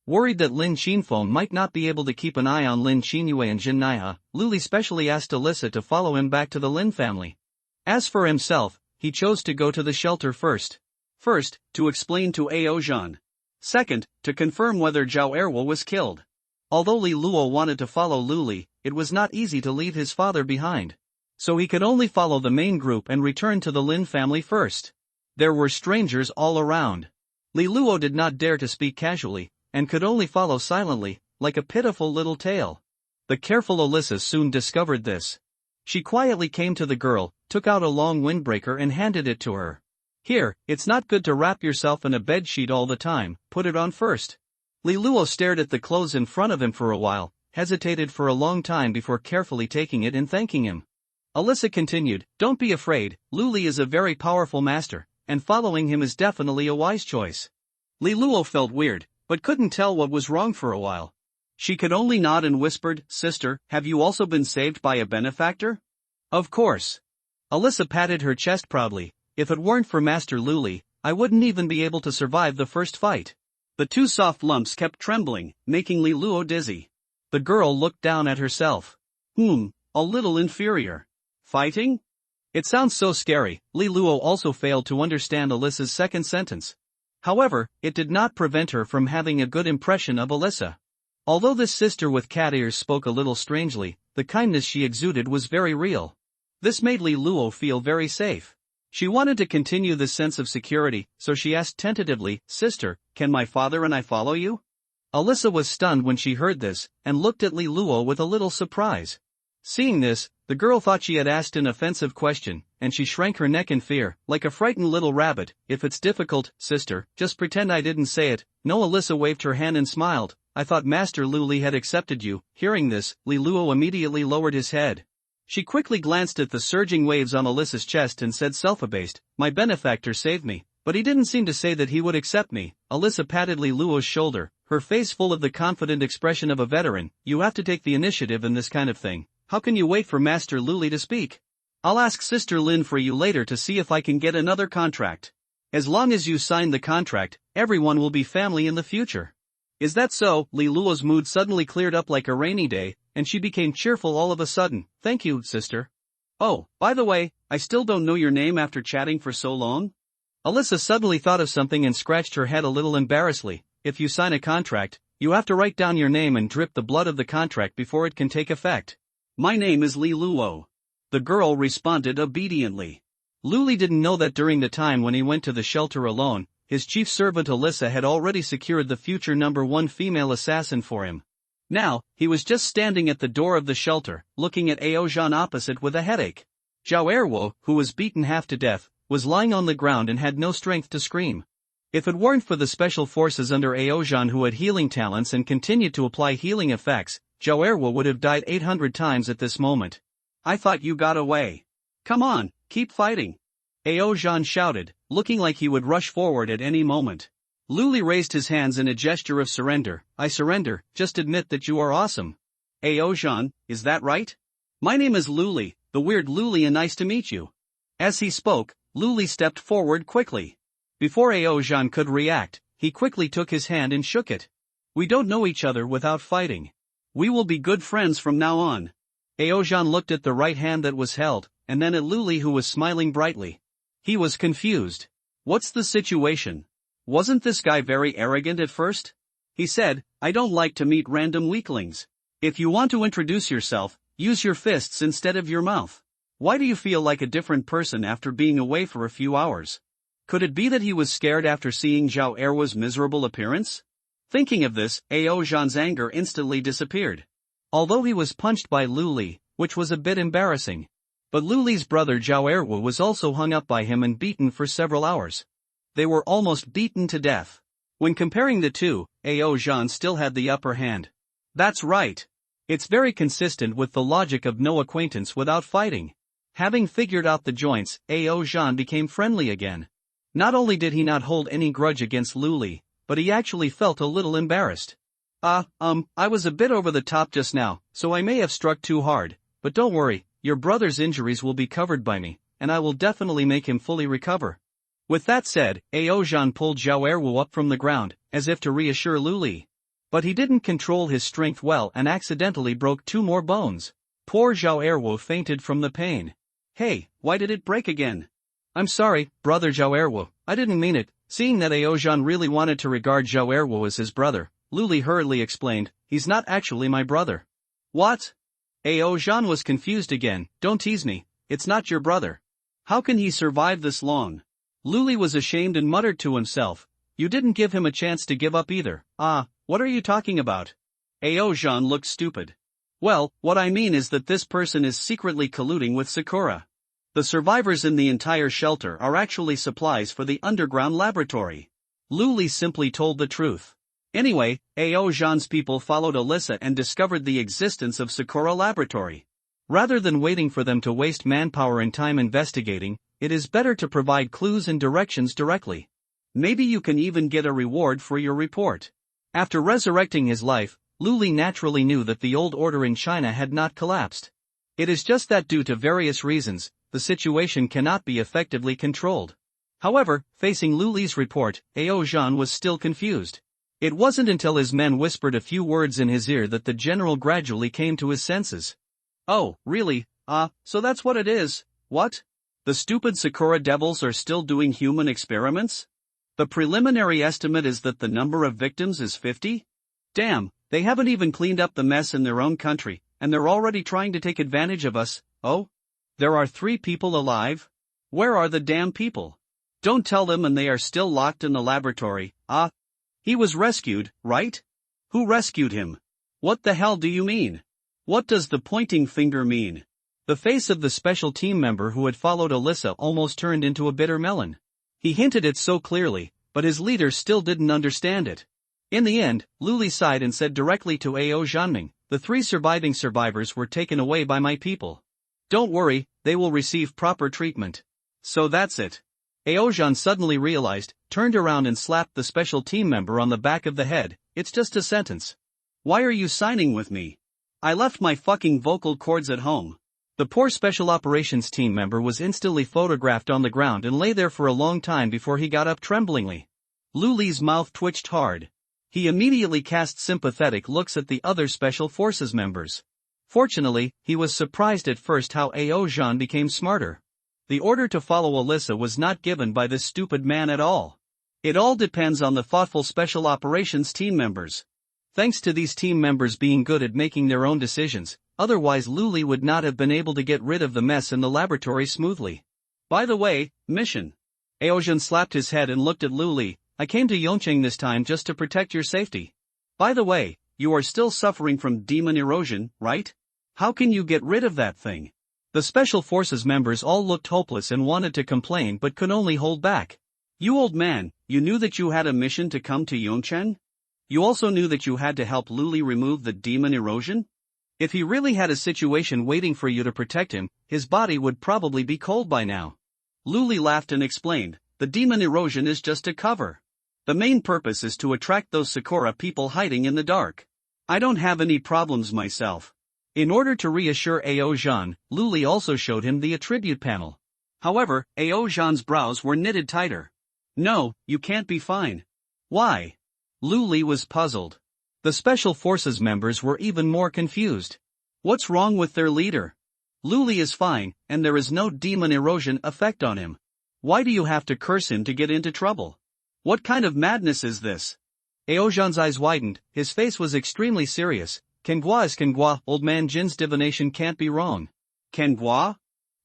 Worried that Lin Qinfeng might not be able to keep an eye on Lin Qinyue and Jinaiha, Luli specially asked Alyssa to follow him back to the Lin family. As for himself, he chose to go to the shelter first. First, to explain to Ao Zhan. Second, to confirm whether Zhao Erwo was killed. Although Li Luo wanted to follow Luli, it was not easy to leave his father behind. So he could only follow the main group and return to the Lin family first. There were strangers all around. Li Luo did not dare to speak casually, and could only follow silently, like a pitiful little tail. The careful Alyssa soon discovered this. She quietly came to the girl, took out a long windbreaker and handed it to her. Here, it's not good to wrap yourself in a bedsheet all the time, put it on first. Li Luo stared at the clothes in front of him for a while, hesitated for a long time before carefully taking it and thanking him. Alyssa continued, don't be afraid, Luli is a very powerful master, and following him is definitely a wise choice. Li Luo felt weird, but couldn't tell what was wrong for a while. She could only nod and whispered, sister, have you also been saved by a benefactor? Of course. Alyssa patted her chest proudly. If it weren't for Master Luli, I wouldn't even be able to survive the first fight. The two soft lumps kept trembling, making Li Luo dizzy. The girl looked down at herself. A little inferior. Fighting? It sounds so scary. Li Luo also failed to understand Alyssa's second sentence. However, it did not prevent her from having a good impression of Alyssa. Although this sister with cat ears spoke a little strangely, the kindness she exuded was very real. This made Li Luo feel very safe. She wanted to continue this sense of security, so she asked tentatively, sister, can my father and I follow you? Alyssa was stunned when she heard this, and looked at Li Luo with a little surprise. Seeing this, the girl thought she had asked an offensive question, and she shrank her neck in fear, like a frightened little rabbit. If it's difficult, sister, just pretend I didn't say it. No, Alyssa waved her hand and smiled. I thought Master Luli had accepted you. Hearing this, Li Luo immediately lowered his head. She quickly glanced at the surging waves on Alyssa's chest and said self-abased, my benefactor saved me, but he didn't seem to say that he would accept me. Alyssa patted Li Luo's shoulder, her face full of the confident expression of a veteran. You have to take the initiative in this kind of thing. How can you wait for Master Luli to speak? I'll ask Sister Lin for you later to see if I can get another contract. As long as you sign the contract, everyone will be family in the future. Is that so? Li Luo's mood suddenly cleared up like a rainy day, and she became cheerful all of a sudden. Thank you, sister. Oh, by the way, I still don't know your name after chatting for so long. Alyssa suddenly thought of something and scratched her head a little embarrassedly. If you sign a contract, you have to write down your name and drip the blood of the contract before it can take effect. My name is Li Luo. The girl responded obediently. Luli didn't know that during the time when he went to the shelter alone, his chief servant Alyssa had already secured the future #1 female assassin for him. Now, he was just standing at the door of the shelter, looking at Aozhan opposite with a headache. Zhao Erwo, who was beaten half to death, was lying on the ground and had no strength to scream. If it weren't for the special forces under Aozhan who had healing talents and continued to apply healing effects, Zhao Erwo would have died 800 times at this moment. I thought you got away. Come on, keep fighting. Aozhan shouted, looking like he would rush forward at any moment. Luli raised his hands in a gesture of surrender. I surrender, just admit that you are awesome. Aozhan, is that right? My name is Luli, the weird Luli, and nice to meet you. As he spoke, Luli stepped forward quickly. Before Aozhan could react, he quickly took his hand and shook it. We don't know each other without fighting. We will be good friends from now on. Aozhan looked at the right hand that was held, and then at Luli, who was smiling brightly. He was confused. What's the situation? Wasn't this guy very arrogant at first? He said, I don't like to meet random weaklings. If you want to introduce yourself, use your fists instead of your mouth. Why do you feel like a different person after being away for a few hours? Could it be that he was scared after seeing Zhao Erwo's miserable appearance? Thinking of this, Aozhan's anger instantly disappeared. Although he was punched by Luli, which was a bit embarrassing. But Luli's brother Zhao Erwo was also hung up by him and beaten for several hours. They were almost beaten to death. When comparing the two, Aozhan still had the upper hand. That's right. It's very consistent with the logic of no acquaintance without fighting. Having figured out the joints, Aozhan became friendly again. Not only did he not hold any grudge against Luli, but he actually felt a little embarrassed. I was a bit over the top just now, so I may have struck too hard, but don't worry, your brother's injuries will be covered by me, and I will definitely make him fully recover. With that said, Aozhan pulled Zhao Erwo up from the ground, as if to reassure Luli. But he didn't control his strength well and accidentally broke 2 more bones. Poor Zhao Erwo fainted from the pain. Hey, why did it break again? I'm sorry, brother Zhao Erwo, I didn't mean it. Seeing that Aozhan really wanted to regard Zhao Erwo as his brother, Luli hurriedly explained, he's not actually my brother. What? Aozhan was confused again. Don't tease me, it's not your brother. How can he survive this long? Luli was ashamed and muttered to himself, you didn't give him a chance to give up either. What are you talking about? Aozhan looked stupid. Well, what I mean is that this person is secretly colluding with Sakura. The survivors in the entire shelter are actually supplies for the underground laboratory. Luli simply told the truth. Anyway, Aozhan's people followed Alyssa and discovered the existence of Sakura Laboratory. Rather than waiting for them to waste manpower and time investigating, it is better to provide clues and directions directly. Maybe you can even get a reward for your report. After resurrecting his life, Luli naturally knew that the old order in China had not collapsed. It is just that due to various reasons, the situation cannot be effectively controlled. However, facing Luli's report, Aozhan was still confused. It wasn't until his men whispered a few words in his ear that the general gradually came to his senses. Oh, really? So that's what it is. What? The stupid Sakura devils are still doing human experiments? The preliminary estimate is that the number of victims is 50? Damn, they haven't even cleaned up the mess in their own country, and they're already trying to take advantage of us. Oh? There are 3 people alive? Where are the damn people? Don't tell them and they are still locked in the laboratory. He was rescued, right? Who rescued him? What the hell do you mean? What does the pointing finger mean? The face of the special team member who had followed Alyssa almost turned into a bitter melon. He hinted it so clearly, but his leader still didn't understand it. In the end, Luli sighed and said directly to Aozhan, the 3 surviving survivors were taken away by my people. Don't worry, they will receive proper treatment. So that's it. Aozhan suddenly realized, turned around and slapped the special team member on the back of the head. It's just a sentence. Why are you signing with me? I left my fucking vocal cords at home. The poor special operations team member was instantly photographed on the ground and lay there for a long time before he got up tremblingly. Luli's mouth twitched hard. He immediately cast sympathetic looks at the other Special Forces members. Fortunately, he was surprised at first how Ao Jean became smarter. The order to follow Alyssa was not given by this stupid man at all. It all depends on the thoughtful Special Operations team members. Thanks to these team members being good at making their own decisions, otherwise Luli would not have been able to get rid of the mess in the laboratory smoothly. By the way, mission. Ao Jean slapped his head and looked at Luli. I came to Yongcheng this time just to protect your safety. By the way, you are still suffering from demon erosion, right? How can you get rid of that thing? The Special Forces members all looked hopeless and wanted to complain but could only hold back. You old man, you knew that you had a mission to come to Yongcheng? You also knew that you had to help Luli remove the demon erosion? If he really had a situation waiting for you to protect him, his body would probably be cold by now. Luli laughed and explained, the demon erosion is just a cover. The main purpose is to attract those Sakura people hiding in the dark. I don't have any problems myself. In order to reassure Ao Jean, Luli also showed him the attribute panel. However, Ao Jean's brows were knitted tighter. No, you can't be fine. Why? Luli was puzzled. The Special Forces members were even more confused. What's wrong with their leader? Luli is fine, and there is no demon erosion effect on him. Why do you have to curse him to get into trouble? What kind of madness is this? Ao Jean's eyes widened, his face was extremely serious. Kengua is Kengua, Old Man Jin's divination can't be wrong. Kengua?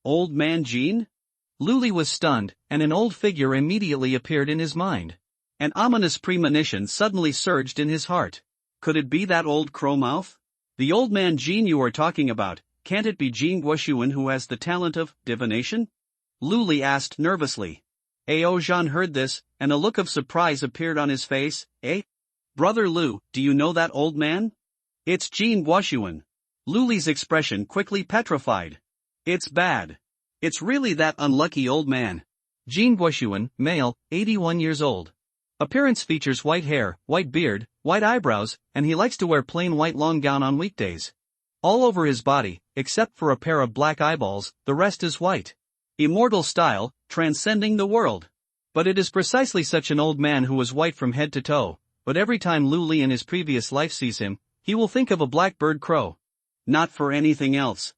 Old Man Jin? Luli was stunned, and an old figure immediately appeared in his mind. An ominous premonition suddenly surged in his heart. Could it be that old crow-mouth? The Old Man Jin you are talking about, can't it be Jin Guoshuan who has the talent of divination? Luli asked nervously. Ao Jean heard this, and a look of surprise appeared on his face. Eh? Brother Lu, do you know that old man? It's Jin Guoshuan. Luli's expression quickly petrified. It's bad. It's really that unlucky old man. Jin Guoshuan, male, 81 years old. Appearance features white hair, white beard, white eyebrows, and he likes to wear plain white long gown on weekdays. All over his body, except for a pair of black eyeballs, the rest is white. Immortal style, transcending the world. But it is precisely such an old man who is white from head to toe, but every time Luli in his previous life sees him, he will think of a blackbird crow. Not for anything else.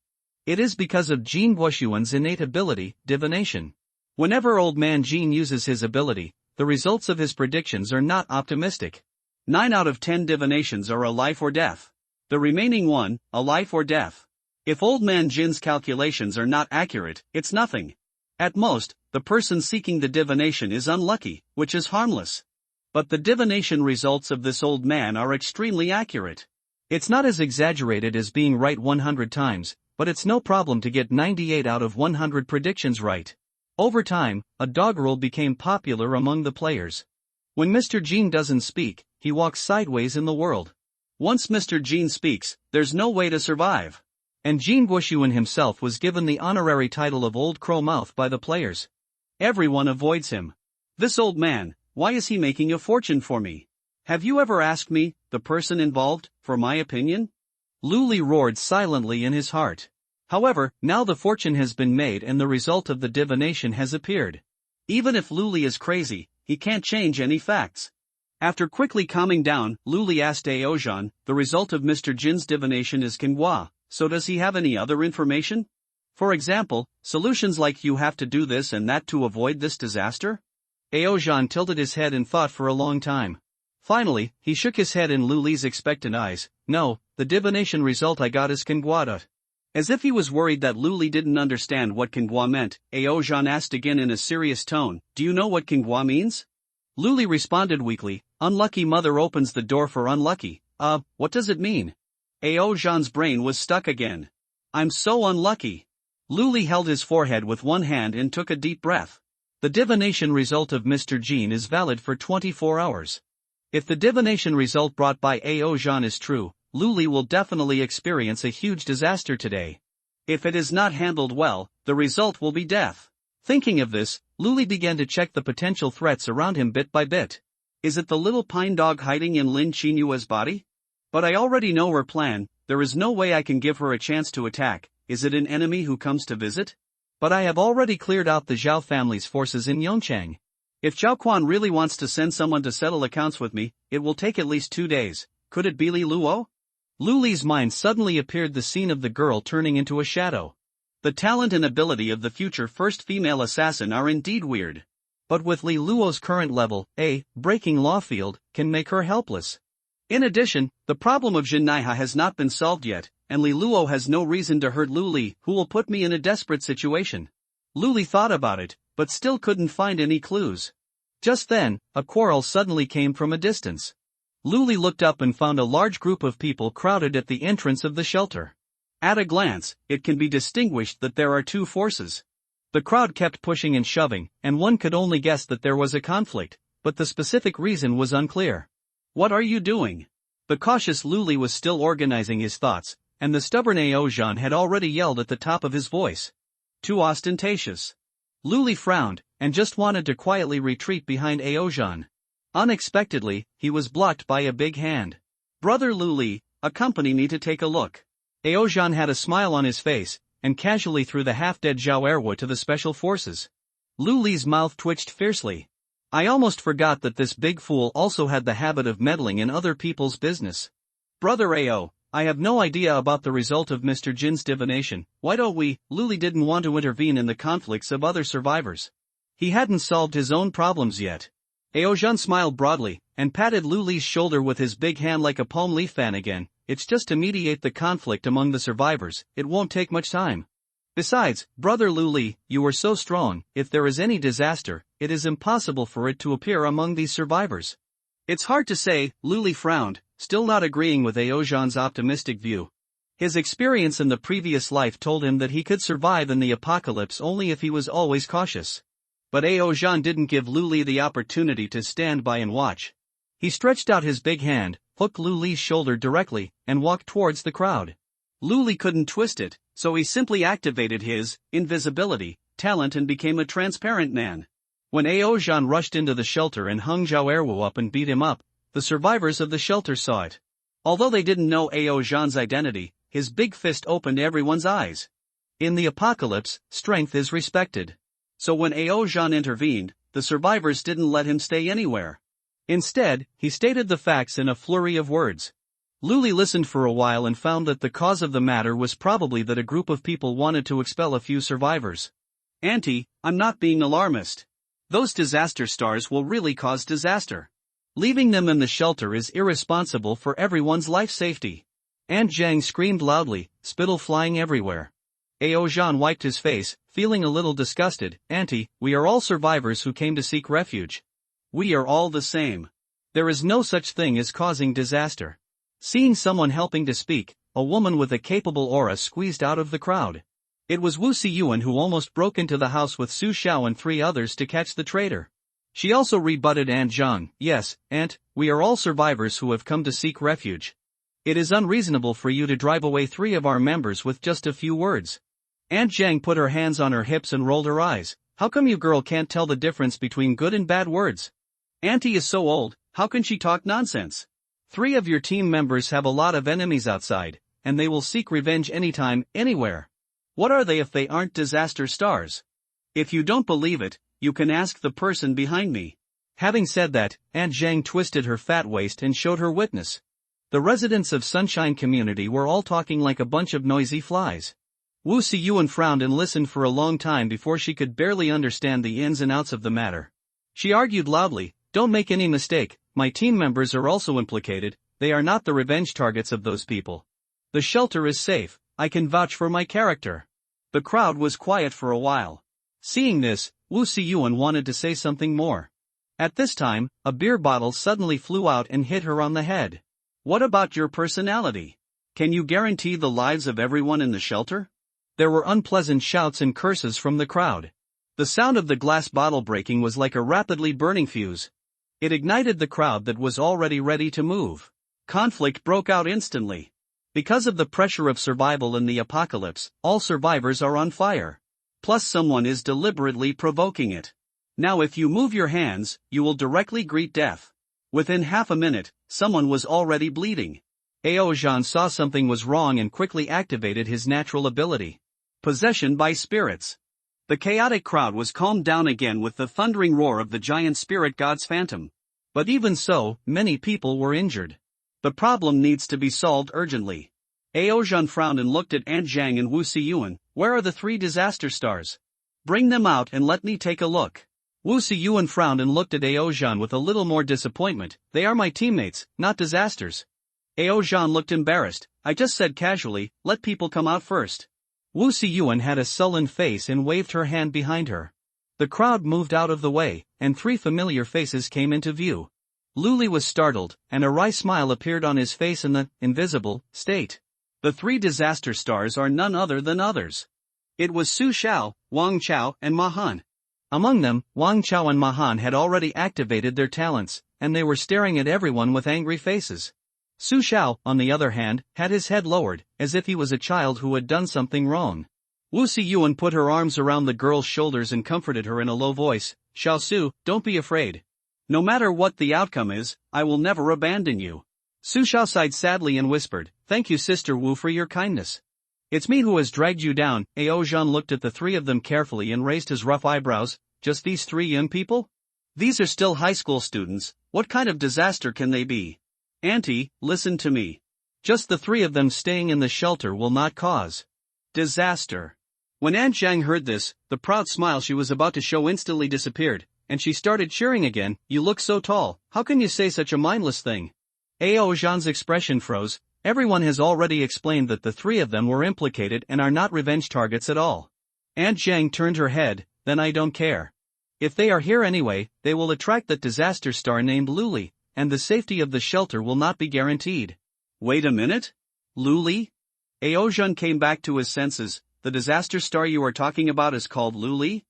It is because of Jin Guoshuan's innate ability, divination. Whenever Old Man Jin uses his ability, the results of his predictions are not optimistic. 9 out of 10 divinations are a life or death. The remaining one, a life or death. If Old Man Jin's calculations are not accurate, it's nothing. At most, the person seeking the divination is unlucky, which is harmless. But the divination results of this old man are extremely accurate. It's not as exaggerated as being right 100 times, but it's no problem to get 98 out of 100 predictions right. Over time, a doggerel became popular among the players. When Mr. Jin doesn't speak, he walks sideways in the world. Once Mr. Jin speaks, there's no way to survive. And Jin Guoshuan himself was given the honorary title of Old Crow Mouth by the players. Everyone avoids him. This old man, why is he making a fortune for me? Have you ever asked me, the person involved, for my opinion? Luli roared silently in his heart. However, now the fortune has been made and the result of the divination has appeared. Even if Luli is crazy, he can't change any facts. After quickly calming down, Luli asked Ao Jean, the result of Mr. Jin's divination is Kengua, so does he have any other information? For example, solutions like you have to do this and that to avoid this disaster? Ao Jean tilted his head in thought for a long time. Finally, he shook his head in Luli's expectant eyes. No, the divination result I got is Kengua. As if he was worried that Luli didn't understand what Kengua meant, Ao Jean asked again in a serious tone, do you know what Kengua means? Luli responded weakly, unlucky mother opens the door for unlucky. What does it mean? Ao Jean's brain was stuck again. I'm so unlucky. Luli held his forehead with one hand and took a deep breath. The divination result of Mr. Jean is valid for 24 hours. If the divination result brought by Ao Jean is true, Luli will definitely experience a huge disaster today. If it is not handled well, the result will be death. Thinking of this, Luli began to check the potential threats around him bit by bit. Is it the little pine dog hiding in Lin Qinyua's body? But I already know her plan, there is no way I can give her a chance to attack. Is it an enemy who comes to visit? But I have already cleared out the Zhao family's forces in Yongcheng. If Zhao Quan really wants to send someone to settle accounts with me, it will take at least 2 days. Could it be Li Luo? Lu Li's mind suddenly appeared the scene of the girl turning into a shadow. The talent and ability of the future first female assassin are indeed weird. But with Li Luo's current level, breaking law field, can make her helpless. In addition, the problem of Jin Naiha has not been solved yet, and Li Luo has no reason to hurt Lu Li, who will put me in a desperate situation. Lu Li thought about it, but still couldn't find any clues. Just then, a quarrel suddenly came from a distance. Lu Li looked up and found a large group of people crowded at the entrance of the shelter. At a glance, it can be distinguished that there are two forces. The crowd kept pushing and shoving, and one could only guess that there was a conflict, but the specific reason was unclear. What are you doing? The cautious Lu Li was still organizing his thoughts, and the stubborn Ao Zhan had already yelled at the top of his voice. Too ostentatious. Lu Li frowned, and just wanted to quietly retreat behind Ao Zhan. Unexpectedly, he was blocked by a big hand. Brother Lu Li, accompany me to take a look. Ao Zhan had a smile on his face, and casually threw the half-dead Zhao Erwo to the special forces. Lu Li's mouth twitched fiercely. I almost forgot that this big fool also had the habit of meddling in other people's business. Brother Ao, I have no idea about the result of Mr. Jin's divination. Why don't we? Lu Li didn't want to intervene in the conflicts of other survivors. He hadn't solved his own problems yet. Ao Zhan smiled broadly, and patted Lu Li's shoulder with his big hand like a palm leaf fan again. It's just to mediate the conflict among the survivors, it won't take much time. Besides, Brother Lu Li, you are so strong, if there is any disaster, it is impossible for it to appear among these survivors. It's hard to say, Lu Li frowned, still not agreeing with Ao Zhan's optimistic view. His experience in the previous life told him that he could survive in the apocalypse only if he was always cautious. But Ao Zhan didn't give Lu Li the opportunity to stand by and watch. He stretched out his big hand, hooked Lu Li's shoulder directly, and walked towards the crowd. Lu Li couldn't twist it, so he simply activated his invisibility talent and became a transparent man. When Ao Zhan rushed into the shelter and hung Zhao Erwo up and beat him up, the survivors of the shelter saw it. Although they didn't know Ao Zhan's identity, his big fist opened everyone's eyes. In the apocalypse, strength is respected. So when Ao Zhan intervened, the survivors didn't let him stay anywhere. Instead, he stated the facts in a flurry of words. Lu Li listened for a while and found that the cause of the matter was probably that a group of people wanted to expel a few survivors. Auntie, I'm not being alarmist. Those disaster stars will really cause disaster. Leaving them in the shelter is irresponsible for everyone's life safety. Aunt Zhang screamed loudly, spittle flying everywhere. Ao Zhan wiped his face, feeling a little disgusted. Auntie, we are all survivors who came to seek refuge. We are all the same. There is no such thing as causing disaster. Seeing someone helping to speak, a woman with a capable aura squeezed out of the crowd. It was Wu Siyuan who almost broke into the house with Su Xiao and 3 others to catch the traitor. She also rebutted Aunt Zhang. Yes, Aunt, we are all survivors who have come to seek refuge. It is unreasonable for you to drive away 3 of our members with just a few words. Aunt Zhang put her hands on her hips and rolled her eyes. How come you girl can't tell the difference between good and bad words? Auntie is so old, how can she talk nonsense? 3 of your team members have a lot of enemies outside, and they will seek revenge anytime, anywhere. What are they if they aren't disaster stars? If you don't believe it, you can ask the person behind me. Having said that, Aunt Zhang twisted her fat waist and showed her witness. The residents of Sunshine Community were all talking like a bunch of noisy flies. Wu Siyuan frowned and listened for a long time before she could barely understand the ins and outs of the matter. She argued loudly, don't make any mistake, my team members are also implicated, they are not the revenge targets of those people. The shelter is safe, I can vouch for my character. The crowd was quiet for a while. Seeing this, Wu Siyuan wanted to say something more. At this time, a beer bottle suddenly flew out and hit her on the head. What about your personality? Can you guarantee the lives of everyone in the shelter? There were unpleasant shouts and curses from the crowd. The sound of the glass bottle breaking was like a rapidly burning fuse. It ignited the crowd that was already ready to move. Conflict broke out instantly. Because of the pressure of survival in the apocalypse, all survivors are on fire. Plus someone is deliberately provoking it. Now if you move your hands, you will directly greet death. Within half a minute, someone was already bleeding. Ao Zhan saw something was wrong and quickly activated his natural ability. Possession by spirits. The chaotic crowd was calmed down again with the thundering roar of the giant spirit god's phantom. But even so, many people were injured. The problem needs to be solved urgently. Aozhan frowned and looked at Ant Zhang and Wu Siyuan. Where are the 3 disaster stars? Bring them out and let me take a look. Wu Siyuan frowned and looked at Aozhan with a little more disappointment. They are my teammates, not disasters. Aozhan looked embarrassed. I just said casually, let people come out first. Wu Siyuan had a sullen face and waved her hand behind her. The crowd moved out of the way, and 3 familiar faces came into view. Luli was startled, and a wry smile appeared on his face in the invisible state. The 3 disaster stars are none other than others. It was Su Xiao, Wang Chao, and Ma Han. Among them, Wang Chao and Ma Han had already activated their talents, and they were staring at everyone with angry faces. Su Xiao, on the other hand, had his head lowered, as if he was a child who had done something wrong. Wu Siyuan put her arms around the girl's shoulders and comforted her in a low voice. Xiao Su, don't be afraid. No matter what the outcome is, I will never abandon you. Su Xiao sighed sadly and whispered, thank you Sister Wu for your kindness. It's me who has dragged you down. Aozhan looked at the 3 of them carefully and raised his rough eyebrows. Just these 3 young people? These are still high school students. What kind of disaster can they be? Auntie, listen to me. Just the 3 of them staying in the shelter will not cause disaster. When Aunt Zhang heard this, the proud smile she was about to show instantly disappeared, and she started cheering again. You look so tall, how can you say such a mindless thing? Aozhan's expression froze. Everyone has already explained that the 3 of them were implicated and are not revenge targets at all. Aunt Zhang turned her head. Then I don't care. If they are here anyway, they will attract that disaster star named Luli, and the safety of the shelter will not be guaranteed. Wait a minute? Luli? Aozhan came back to his senses. The disaster star you are talking about is called Luli?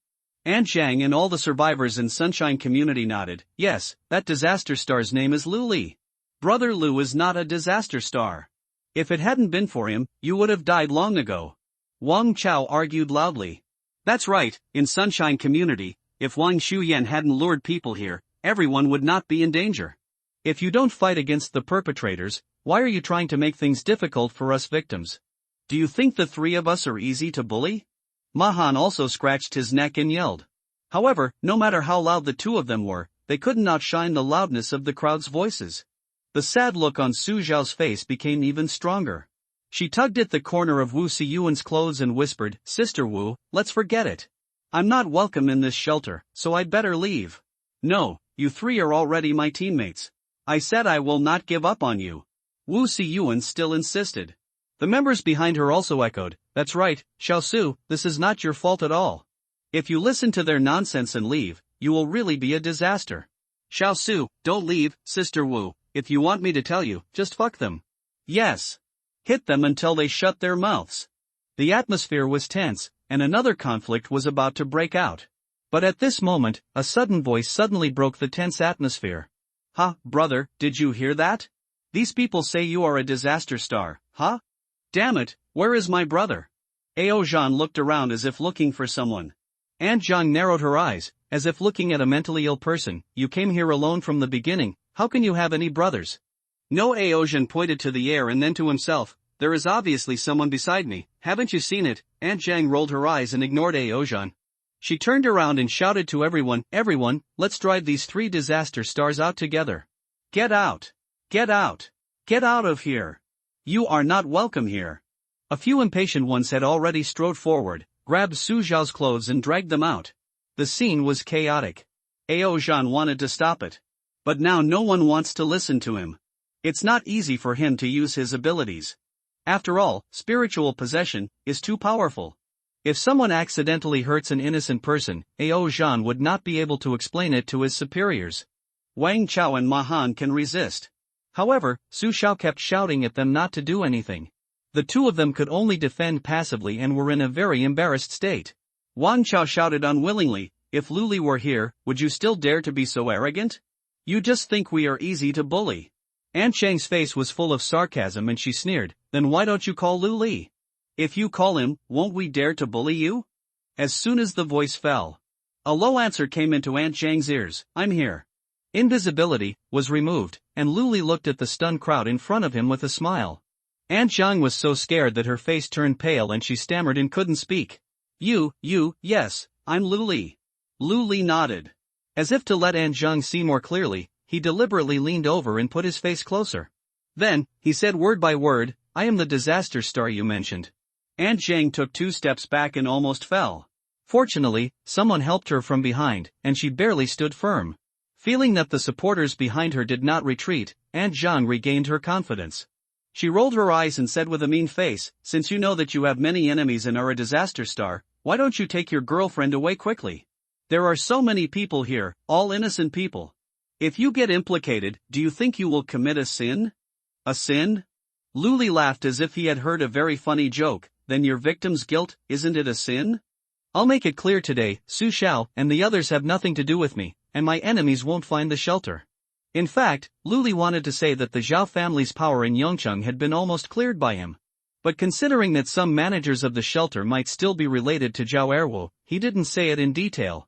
Aunt Zhang and all the survivors in Sunshine Community nodded. Yes, that disaster star's name is Luli. Brother Lu is not a disaster star. If it hadn't been for him, you would have died long ago. Wang Chao argued loudly. That's right, in Sunshine Community, if Wang Shuyan hadn't lured people here, everyone would not be in danger. If you don't fight against the perpetrators, why are you trying to make things difficult for us victims? Do you think the 3 of us are easy to bully? Ma Han also scratched his neck and yelled. However, no matter how loud the 2 of them were, they couldn't outshine the loudness of the crowd's voices. The sad look on Su Zhao's face became even stronger. She tugged at the corner of Wu Siyuan's clothes and whispered, Sister Wu, let's forget it. I'm not welcome in this shelter, so I'd better leave. No, you 3 are already my teammates. I said I will not give up on you. Wu Siyuan still insisted. The members behind her also echoed, that's right, Xiao Su, this is not your fault at all. If you listen to their nonsense and leave, you will really be a disaster. Xiao Su, don't leave, Sister Wu. If you want me to tell you, just fuck them. Yes. Hit them until they shut their mouths. The atmosphere was tense, and another conflict was about to break out. But at this moment, a sudden voice suddenly broke the tense atmosphere. Ha, brother, did you hear that? These people say you are a disaster star, huh? Damn it, where is my brother? Aozhan looked around as if looking for someone. Aunt Zhang narrowed her eyes, as if looking at a mentally ill person. You came here alone from the beginning, how can you have any brothers? No, Aozhan pointed to the air and then to himself. There is obviously someone beside me, haven't you seen it? Aunt Zhang rolled her eyes and ignored Aozhan. She turned around and shouted to everyone, everyone, let's drive these 3 disaster stars out together. Get out! Get out! Get out of here! You are not welcome here. A few impatient ones had already strode forward, grabbed Su Zhao's clothes and dragged them out. The scene was chaotic. Aozhan wanted to stop it. But now no one wants to listen to him. It's not easy for him to use his abilities. After all, spiritual possession is too powerful. If someone accidentally hurts an innocent person, Aozhan would not be able to explain it to his superiors. Wang Chao and Ma Han can resist. However, Su Xiao kept shouting at them not to do anything. The 2 of them could only defend passively and were in a very embarrassed state. Wang Chao shouted unwillingly, if Luli were here, would you still dare to be so arrogant? You just think we are easy to bully. Aunt Zhang's face was full of sarcasm and she sneered, then why don't you call Luli? If you call him, won't we dare to bully you? As soon as the voice fell, a low answer came into Aunt Zhang's ears, I'm here. Invisibility was removed, and Luli looked at the stunned crowd in front of him with a smile. Aunt Zhang was so scared that her face turned pale and she stammered and couldn't speak. Yes, I'm Lu Li. Lu Li nodded. As if to let An Zheng see more clearly, he deliberately leaned over and put his face closer. Then, he said word by word, I am the disaster star you mentioned. An Zheng took 2 steps back and almost fell. Fortunately, someone helped her from behind, and she barely stood firm. Feeling that the supporters behind her did not retreat, An Zheng regained her confidence. She rolled her eyes and said with a mean face, since you know that you have many enemies and are a disaster star, why don't you take your girlfriend away quickly? There are so many people here, all innocent people. If you get implicated, do you think you will commit a sin? A sin? Lu Li laughed as if he had heard a very funny joke. Then your victim's guilt, isn't it a sin? I'll make it clear today, Su Xiao and the others have nothing to do with me, and my enemies won't find the shelter. In fact, Lu Li wanted to say that the Zhao family's power in Yongcheng had been almost cleared by him. But considering that some managers of the shelter might still be related to Zhao Erwo, he didn't say it in detail.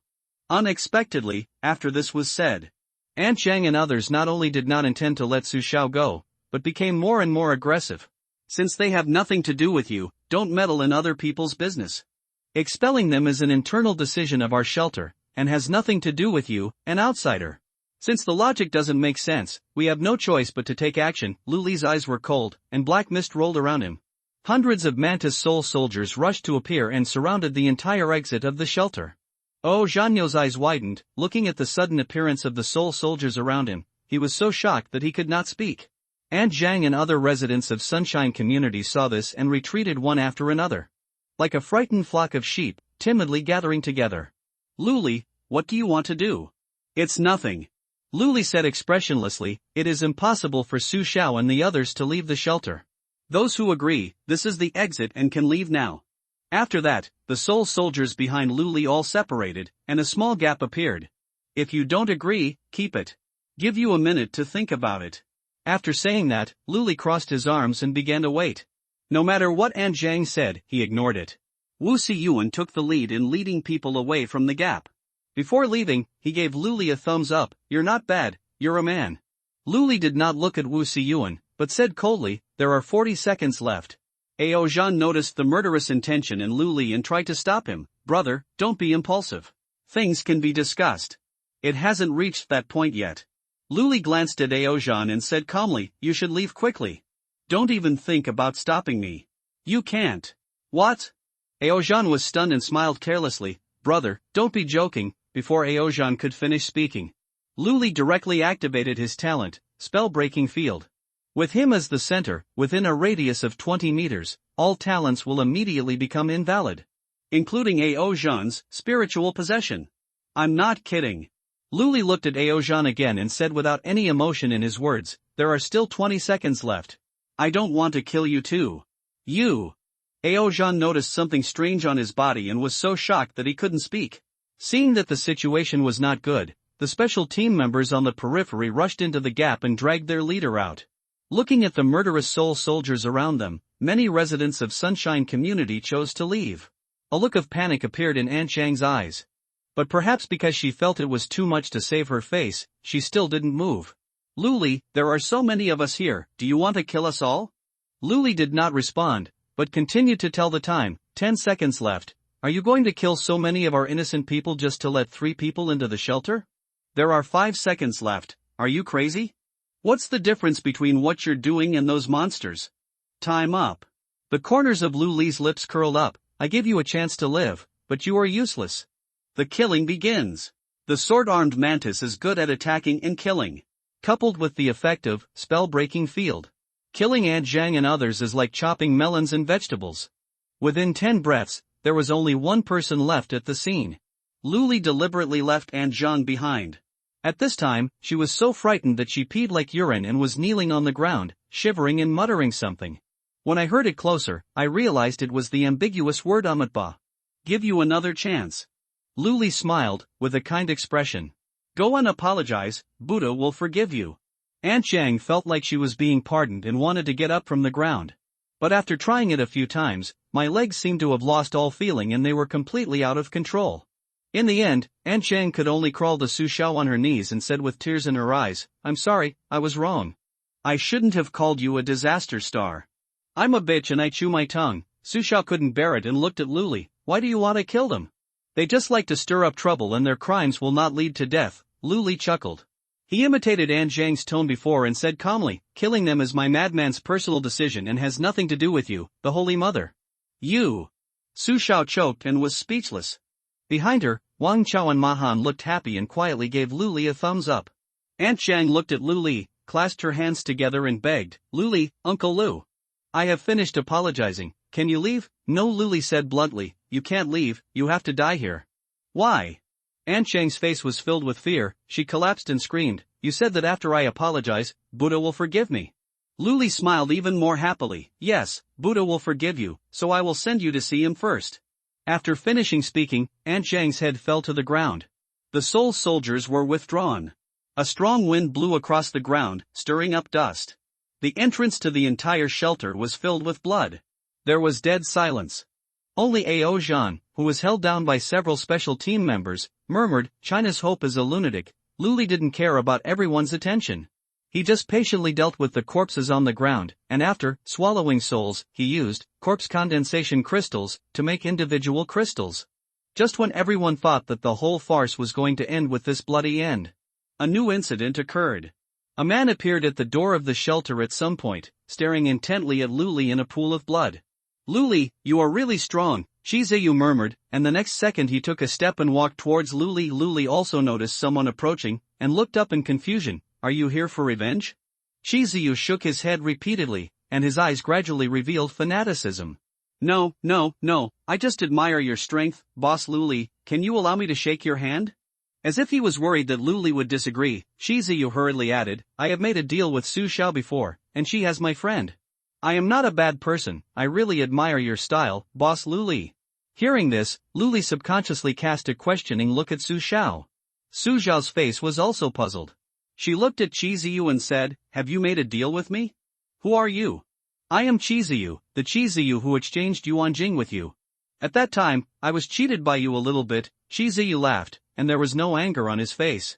Unexpectedly, after this was said, An Zheng and others not only did not intend to let Su Xiao go, but became more and more aggressive. Since they have nothing to do with you, don't meddle in other people's business. Expelling them is an internal decision of our shelter, and has nothing to do with you, an outsider. Since the logic doesn't make sense, we have no choice but to take action. Lu Li's eyes were cold, and black mist rolled around him. Hundreds of Mantis Soul soldiers rushed to appear and surrounded the entire exit of the shelter. Oh, Zhanyo's eyes widened, looking at the sudden appearance of the Soul soldiers around him. He was so shocked that he could not speak. An Zheng and other residents of Sunshine Community saw this and retreated one after another. Like a frightened flock of sheep, timidly gathering together. Lu Li, what do you want to do? It's nothing. Lu Li said expressionlessly, it is impossible for Su Xiao and the others to leave the shelter. Those who agree, this is the exit and can leave now. After that, the Soul soldiers behind Lu Li all separated, and a small gap appeared. If you don't agree, keep it. Give you a minute to think about it. After saying that, Lu Li crossed his arms and began to wait. No matter what An Zheng said, he ignored it. Wu Siyuan took the lead in leading people away from the gap. Before leaving, he gave Lu Li a thumbs up, you're not bad, you're a man. Lu Li did not look at Wu Siyuan, but said coldly, there are 40 seconds left. Ao Zhan noticed the murderous intention in Lu Li and tried to stop him. Brother, don't be impulsive. Things can be discussed. It hasn't reached that point yet. Lu Li glanced at Ao Zhan and said calmly, you should leave quickly. Don't even think about stopping me. You can't. What? Ao Zhan was stunned and smiled carelessly. Brother, don't be joking. Before Ao Zhan could finish speaking, Lu Li directly activated his talent, spell-breaking field. With him as the center, within a radius of 20 meters, all talents will immediately become invalid. Including Ao Zhan's spiritual possession. I'm not kidding. Lu Li looked at Ao Zhan again and said without any emotion in his words, there are still 20 seconds left. I don't want to kill you too. You. Ao Zhan noticed something strange on his body and was so shocked that he couldn't speak. Seeing that the situation was not good, the special team members on the periphery rushed into the gap and dragged their leader out. Looking at the murderous Soul soldiers around them, many residents of Sunshine Community chose to leave. A look of panic appeared in An Zheng's eyes. But perhaps because she felt it was too much to save her face, she still didn't move. Lu Li, there are so many of us here, do you want to kill us all? Lu Li did not respond, but continued to tell the time, 10 seconds left. Are you going to kill so many of our innocent people just to let 3 people into the shelter? There are 5 seconds left, are you crazy? What's the difference between what you're doing and those monsters? Time up. The corners of Lu Li's lips curled up, I give you a chance to live, but you are useless. The killing begins. The sword-armed mantis is good at attacking and killing. Coupled with the effective, spell-breaking field. Killing An Zheng and others is like chopping melons and vegetables. Within 10 breaths, there was only one person left at the scene. Lu Li deliberately left An Zheng behind. At this time, she was so frightened that she peed like urine and was kneeling on the ground, shivering and muttering something. When I heard it closer, I realized it was the ambiguous word Amatba. Give you another chance. Lu Li smiled, with a kind expression. Go and apologize, Buddha will forgive you. An Zheng felt like she was being pardoned and wanted to get up from the ground. But after trying it a few times, my legs seemed to have lost all feeling and they were completely out of control. In the end, An Zheng could only crawl to Su Xiao on her knees and said with tears in her eyes, I'm sorry, I was wrong. I shouldn't have called you a disaster star. I'm a bitch and I chew my tongue. Su Xiao couldn't bear it and looked at Lu Li, Why do you want to kill them? They just like to stir up trouble and their crimes will not lead to death, Lu Li chuckled. He imitated An Zhang's tone before and said calmly, killing them is my madman's personal decision and has nothing to do with you, the Holy Mother. You. Su Shao choked and was speechless. Behind her, Wang Chao and Ma Han looked happy and quietly gave Lu Li a thumbs up. Aunt Zhang looked at Lu Li, clasped her hands together and begged, Lu Li, Uncle Lu. I have finished apologizing, can you leave? No, Lu Li said bluntly, you can't leave, you have to die here. Why? Aunt Zhang's face was filled with fear, she collapsed and screamed, you said that after I apologize, Buddha will forgive me. Lu Li smiled even more happily, yes, Buddha will forgive you, so I will send you to see him first. After finishing speaking, Aunt Zhang's head fell to the ground. The Soul soldiers were withdrawn. A strong wind blew across the ground, stirring up dust. The entrance to the entire shelter was filled with blood. There was dead silence. Only Ao Zhan, who was held down by several special team members, murmured, China's hope is a lunatic. Lu Li didn't care about everyone's attention. He just patiently dealt with the corpses on the ground, and after swallowing souls, he used corpse condensation crystals to make individual crystals. Just when everyone thought that the whole farce was going to end with this bloody end, a new incident occurred. A man appeared at the door of the shelter at some point, staring intently at Lu Li in a pool of blood. Lu Li, you are really strong, Shi Ziyu murmured, and the next second he took a step and walked towards Lu Li. Lu Li also noticed someone approaching, and looked up in confusion. Are you here for revenge? Shi Ziyu shook his head repeatedly, and his eyes gradually revealed fanaticism. No, I just admire your strength, Boss Lu Li, can you allow me to shake your hand? As if he was worried that Lu Li would disagree, Shi Ziyu hurriedly added, I have made a deal with Su Xiao before, and she has my friend. I am not a bad person, I really admire your style, Boss Lu Li. Hearing this, Lu Li subconsciously cast a questioning look at Su Xiao. Su Xiao's face was also puzzled. She looked at Qi Ziyu and said, have you made a deal with me? Who are you? I am Qi Ziyu, the Qi Ziyu who exchanged Yuan Jing with you. At that time, I was cheated by you a little bit, Qi Ziyu laughed, and there was no anger on his face.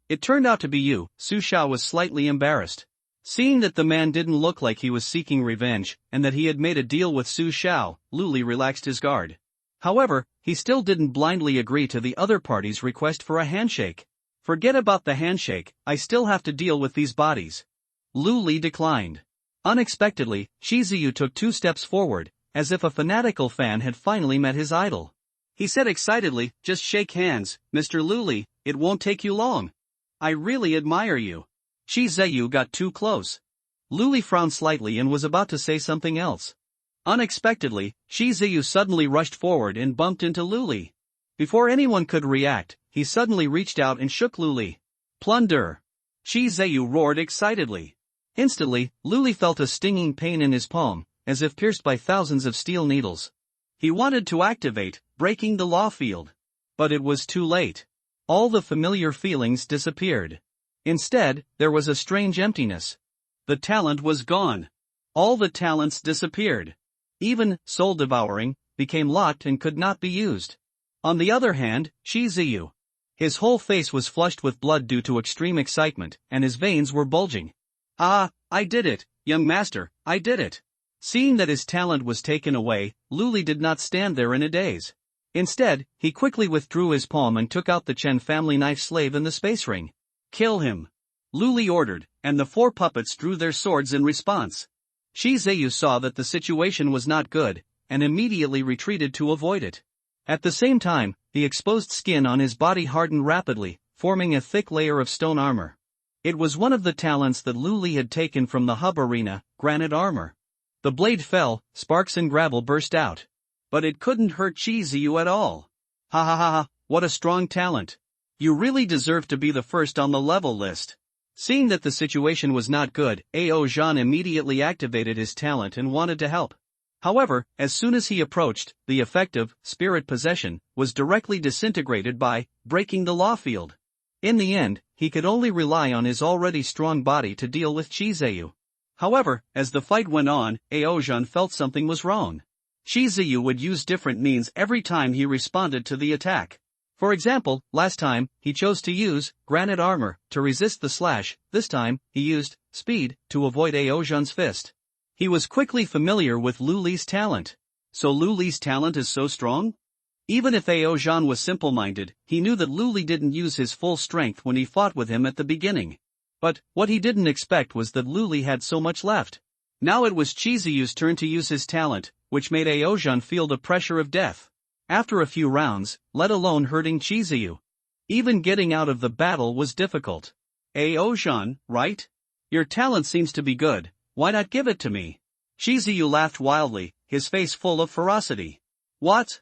It turned out to be you, Su Xiao was slightly embarrassed. Seeing that the man didn't look like he was seeking revenge, and that he had made a deal with Su Xiao, Lu Li relaxed his guard. However, he still didn't blindly agree to the other party's request for a handshake. Forget about the handshake, I still have to deal with these bodies. Lu Li declined. Unexpectedly, Shi Ziyu took 2 steps forward, as if a fanatical fan had finally met his idol. He said excitedly, just shake hands, Mr. Lu Li, it won't take you long. I really admire you. Shi Ziyu got too close. Lu Li frowned slightly and was about to say something else. Unexpectedly, Shi Ziyu suddenly rushed forward and bumped into Lu Li. Before anyone could react, he suddenly reached out and shook Lu Li. Plunder! Shi Ziyu roared excitedly. Instantly, Lu Li felt a stinging pain in his palm, as if pierced by thousands of steel needles. He wanted to activate, breaking the law field. But it was too late. All the familiar feelings disappeared. Instead, there was a strange emptiness. The talent was gone. All the talents disappeared. Even soul devouring became locked and could not be used. On the other hand, Shi Ziyu. His whole face was flushed with blood due to extreme excitement, and his veins were bulging. Ah, I did it, young master, I did it. Seeing that his talent was taken away, Lu Li did not stand there in a daze. Instead, he quickly withdrew his palm and took out the Chen family knife slave in the space ring. Kill him. Lu Li ordered, and the 4 puppets drew their swords in response. Shi Ziyu saw that the situation was not good, and immediately retreated to avoid it. At the same time, the exposed skin on his body hardened rapidly, forming a thick layer of stone armor. It was one of the talents that Lu Li had taken from the hub arena, granite armor. The blade fell, sparks and gravel burst out. But it couldn't hurt Qi Ziyu at all. Ha ha ha ha, what a strong talent. You really deserve to be the first on the level list. Seeing that the situation was not good, Ao Zhan immediately activated his talent and wanted to help. However, as soon as he approached, the effective spirit possession was directly disintegrated by breaking the law field. In the end, he could only rely on his already strong body to deal with Qi Ziyu. However, as the fight went on, Ao Zhan felt something was wrong. Qi Ziyu would use different means every time he responded to the attack. For example, last time, he chose to use granite armor to resist the slash. This time, he used speed to avoid Ao Zhan's fist. He was quickly familiar with Lu Li's talent. So Lu Li's talent is so strong? Even if Aozhan was simple-minded, he knew that Lu Li didn't use his full strength when he fought with him at the beginning. But, what he didn't expect was that Lu Li had so much left. Now it was Chizuyu's turn to use his talent, which made Aozhan feel the pressure of death. After a few rounds, let alone hurting Chizuyu, even getting out of the battle was difficult. Aozhan, right? Your talent seems to be good, why not give it to me? Chizuyu laughed wildly, his face full of ferocity. What?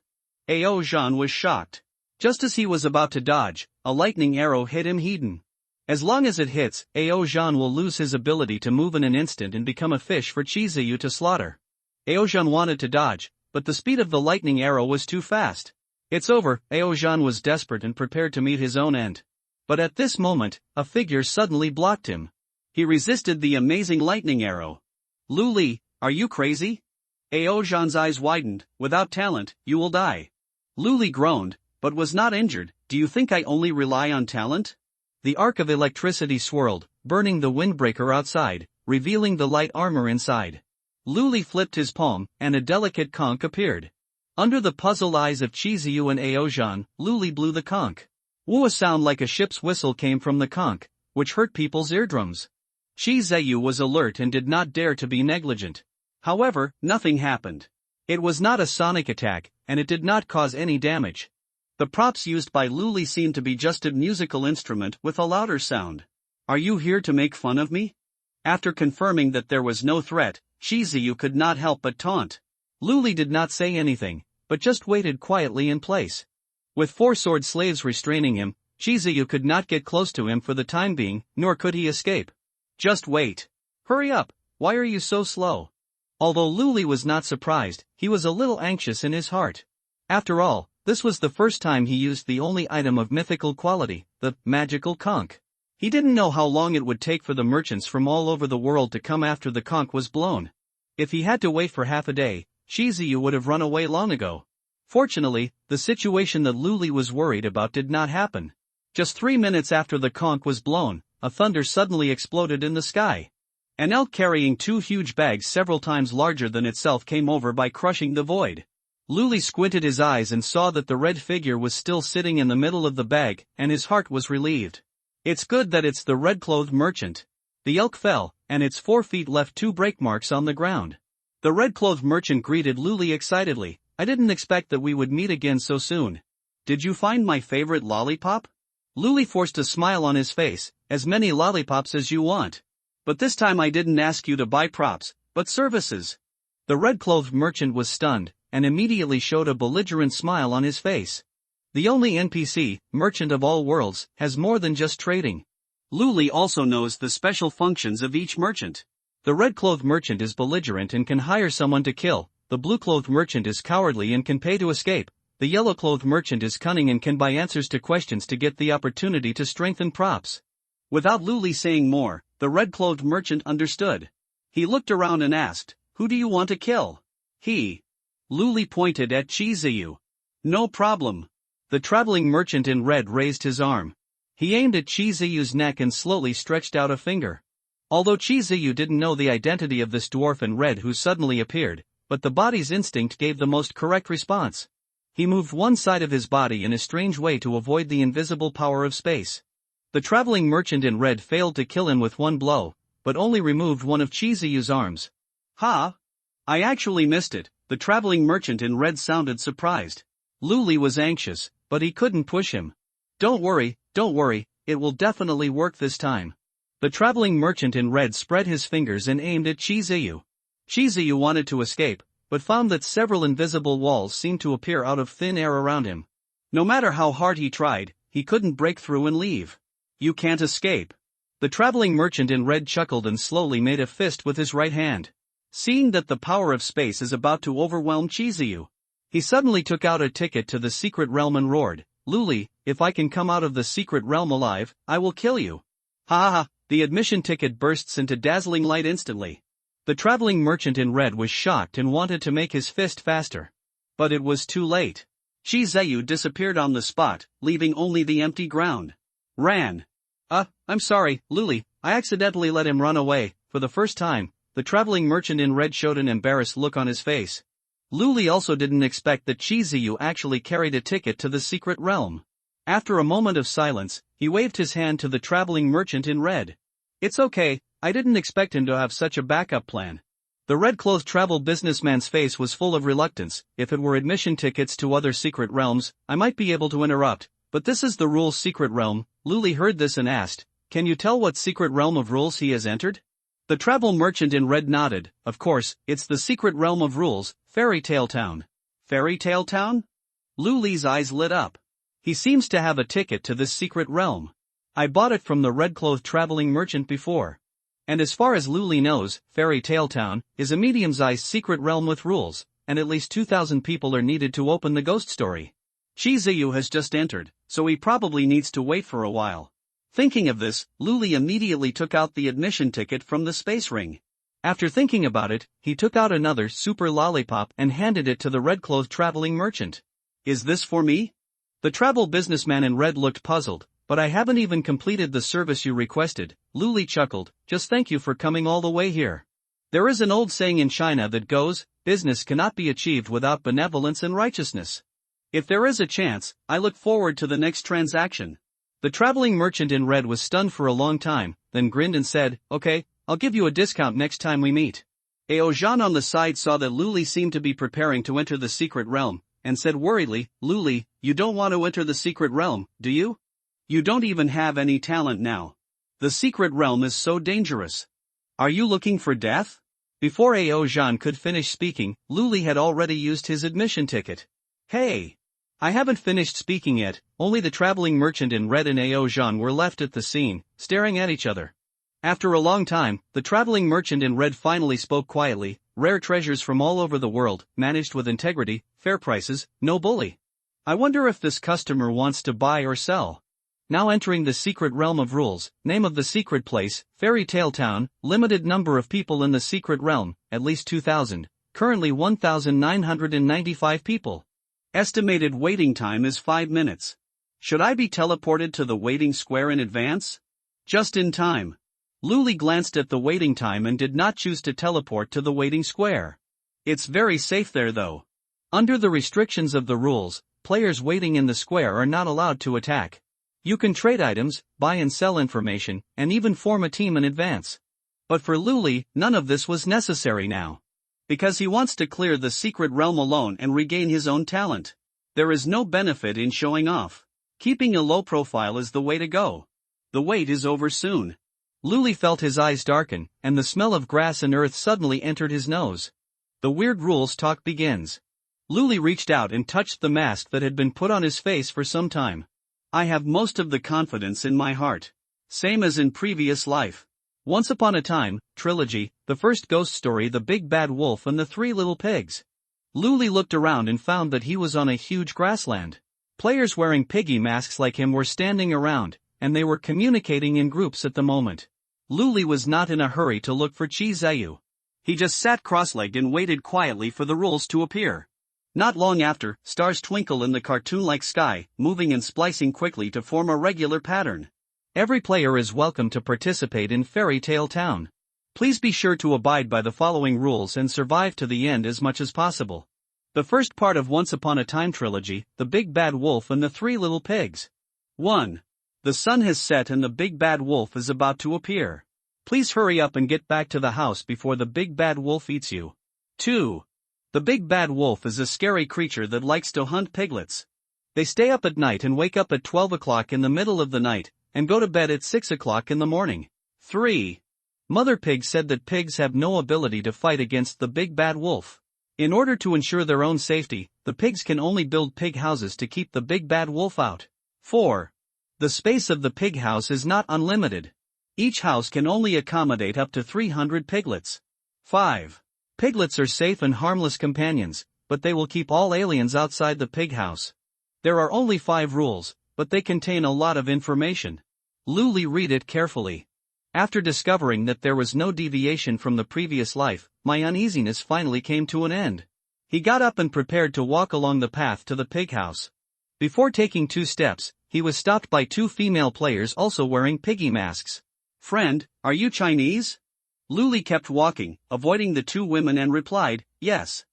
Aozhan was shocked. Just as he was about to dodge, a lightning arrow hit him hidden. As long as it hits, Aozhan will lose his ability to move in an instant and become a fish for Chizuyu to slaughter. Aozhan wanted to dodge, but the speed of the lightning arrow was too fast. It's over, Aozhan was desperate and prepared to meet his own end. But at this moment, a figure suddenly blocked him. He resisted the amazing lightning arrow. Lu Li, are you crazy? Aozhan's eyes widened, without talent, you will die. Lu Li groaned, but was not injured. Do you think I only rely on talent? The arc of electricity swirled, burning the windbreaker outside, revealing the light armor inside. Lu Li flipped his palm, and a delicate conch appeared. Under the puzzled eyes of Chizuyu and Aozhan, Lu Li blew the conch. Woo, a sound like a ship's whistle came from the conch, which hurt people's eardrums. Chizuyu was alert and did not dare to be negligent. However, nothing happened. It was not a sonic attack, and it did not cause any damage. The props used by Lu Li seemed to be just a musical instrument with a louder sound. Are you here to make fun of me? After confirming that there was no threat, Chizuyu could not help but taunt. Lu Li did not say anything, but just waited quietly in place. With 4 sword slaves restraining him, Chizuyu could not get close to him for the time being, nor could he escape. Just wait. Hurry up, why are you so slow? Although Lu Li was not surprised, he was a little anxious in his heart. After all, this was the first time he used the only item of mythical quality, the magical conch. He didn't know how long it would take for the merchants from all over the world to come after the conch was blown. If he had to wait for half a day, Chizuyu would have run away long ago. Fortunately, the situation that Lu Li was worried about did not happen. Just 3 minutes after the conch was blown, a thunder suddenly exploded in the sky. An elk carrying 2 huge bags several times larger than itself came over by crushing the void. Lu Li squinted his eyes and saw that the red figure was still sitting in the middle of the bag, and his heart was relieved. It's good that it's the red-clothed merchant. The elk fell, and its 4 feet left 2 break marks on the ground. The red-clothed merchant greeted Lu Li excitedly. I didn't expect that we would meet again so soon. Did you find my favorite lollipop? Lu Li forced a smile on his face. As many lollipops as you want. But this time I didn't ask you to buy props, but services. The red-clothed merchant was stunned, and immediately showed a belligerent smile on his face. The only NPC, merchant of all worlds, has more than just trading. Lu Li also knows the special functions of each merchant. The red-clothed merchant is belligerent and can hire someone to kill, the blue-clothed merchant is cowardly and can pay to escape, the yellow-clothed merchant is cunning and can buy answers to questions to get the opportunity to strengthen props. Without Lu Li saying more, the red-clothed merchant understood. He looked around and asked, who do you want to kill? He. Lu Li pointed at Chizuyu. No problem. The traveling merchant in red raised his arm. He aimed at Chizuyu's neck and slowly stretched out a finger. Although Chizuyu didn't know the identity of this dwarf in red who suddenly appeared, but the body's instinct gave the most correct response. He moved one side of his body in a strange way to avoid the invisible power of space. The traveling merchant in red failed to kill him with one blow, but only removed one of Chizuyu's arms. Ha! I actually missed it. The traveling merchant in red sounded surprised. Lu Li was anxious, but he couldn't push him. Don't worry, it will definitely work this time. The traveling merchant in red spread his fingers and aimed at Chizuyu. Chizuyu wanted to escape, but found that several invisible walls seemed to appear out of thin air around him. No matter how hard he tried, he couldn't break through and leave. You can't escape. The traveling merchant in red chuckled and slowly made a fist with his right hand. Seeing that the power of space is about to overwhelm Chizuyu, he suddenly took out a ticket to the secret realm and roared, Lu Li, if I can come out of the secret realm alive, I will kill you. Ha ha ha, the admission ticket bursts into dazzling light instantly. The traveling merchant in red was shocked and wanted to make his fist faster. But it was too late. Chizuyu disappeared on the spot, leaving only the empty ground. Ran. I'm sorry, Lu Li, I accidentally let him run away. For the first time, the traveling merchant in red showed an embarrassed look on his face. Luli also didn't expect that Chiziyu actually carried a ticket to the secret realm. After a moment of silence, he waved his hand to the traveling merchant in red. It's okay, I didn't expect him to have such a backup plan. The red-clothed travel businessman's face was full of reluctance. If it were admission tickets to other secret realms, I might be able to interrupt, but this is the rules secret realm. Luli heard this and asked, can you tell what secret realm of rules he has entered? The travel merchant in red nodded. Of course, it's the secret realm of rules, Fairy Tale Town. Fairy Tale Town? Luli's eyes lit up. He seems to have a ticket to this secret realm. I bought it from the red-clothed traveling merchant before. And as far as Luli knows, Fairy Tale Town is a medium-sized secret realm with rules, and at least 2,000 people are needed to open the ghost story. Chiziyu has just entered, so he probably needs to wait for a while. Thinking of this, Luli immediately took out the admission ticket from the space ring. After thinking about it, he took out another super lollipop and handed it to the red-clothed traveling merchant. Is this for me? The travel businessman in red looked puzzled. But I haven't even completed the service you requested. Luli chuckled, just thank you for coming all the way here. There is an old saying in China that goes, business cannot be achieved without benevolence and righteousness. If there is a chance, I look forward to the next transaction. The traveling merchant in red was stunned for a long time, then grinned and said, okay, I'll give you a discount next time we meet. Ao Zhan on the side saw that Luli seemed to be preparing to enter the secret realm, and said worriedly, Luli, you don't want to enter the secret realm, do you? You don't even have any talent now. The secret realm is so dangerous. Are you looking for death? Before Ao Zhan could finish speaking, Luli had already used his admission ticket. Hey! I haven't finished speaking yet. Only the traveling merchant in red and Ao Zhan were left at the scene, staring at each other. After a long time, the traveling merchant in red finally spoke quietly, rare treasures from all over the world, managed with integrity, fair prices, no bully. I wonder if this customer wants to buy or sell. Now entering the secret realm of rules, name of the secret place, Fairy Tale Town, limited number of people in the secret realm, at least 2,000, currently 1,995 people. Estimated waiting time is 5 minutes. Should I be teleported to the waiting square in advance? Just in time. Luli glanced at the waiting time and did not choose to teleport to the waiting square. It's very safe there though. Under the restrictions of the rules, players waiting in the square are not allowed to attack. You can trade items, buy and sell information, and even form a team in advance. But for Luli, none of this was necessary now. Because he wants to clear the secret realm alone and regain his own talent. There is no benefit in showing off. Keeping a low profile is the way to go. The wait is over soon. Luli felt his eyes darken, and the smell of grass and earth suddenly entered his nose. The weird rules talk begins. Luli reached out and touched the mask that had been put on his face for some time. I have most of the confidence in my heart. Same as in previous life. Once Upon a Time, Trilogy, the first ghost story The Big Bad Wolf and the Three Little Pigs. Luli looked around and found that he was on a huge grassland. Players wearing piggy masks like him were standing around, and they were communicating in groups at the moment. Luli was not in a hurry to look for Chiziyu. He just sat cross-legged and waited quietly for the rules to appear. Not long after, stars twinkle in the cartoon-like sky, moving and splicing quickly to form a regular pattern. Every player is welcome to participate in Fairy Tale Town. Please be sure to abide by the following rules and survive to the end as much as possible. The first part of Once Upon a Time Trilogy, The Big Bad Wolf and the Three Little Pigs. 1. The sun has set and the Big Bad Wolf is about to appear. Please hurry up and get back to the house before the Big Bad Wolf eats you. 2. The Big Bad Wolf is a scary creature that likes to hunt piglets. They stay up at night and wake up at 12 o'clock in the middle of the night, and go to bed at 6 o'clock in the morning. 3. Mother Pig said that pigs have no ability to fight against the Big Bad Wolf. In order to ensure their own safety, the pigs can only build pig houses to keep the Big Bad Wolf out. 4. The space of the pig house is not unlimited. Each house can only accommodate up to 300 piglets. 5. Piglets are safe and harmless companions, but they will keep all aliens outside the pig house. There are only 5 rules, but they contain a lot of information. Luli read it carefully. After discovering that there was no deviation from the previous life, my uneasiness finally came to an end. He got up and prepared to walk along the path to the pig house. Before taking 2 steps, he was stopped by 2 female players also wearing piggy masks. Friend, are you Chinese? Luli kept walking, avoiding the 2 women and replied, yes.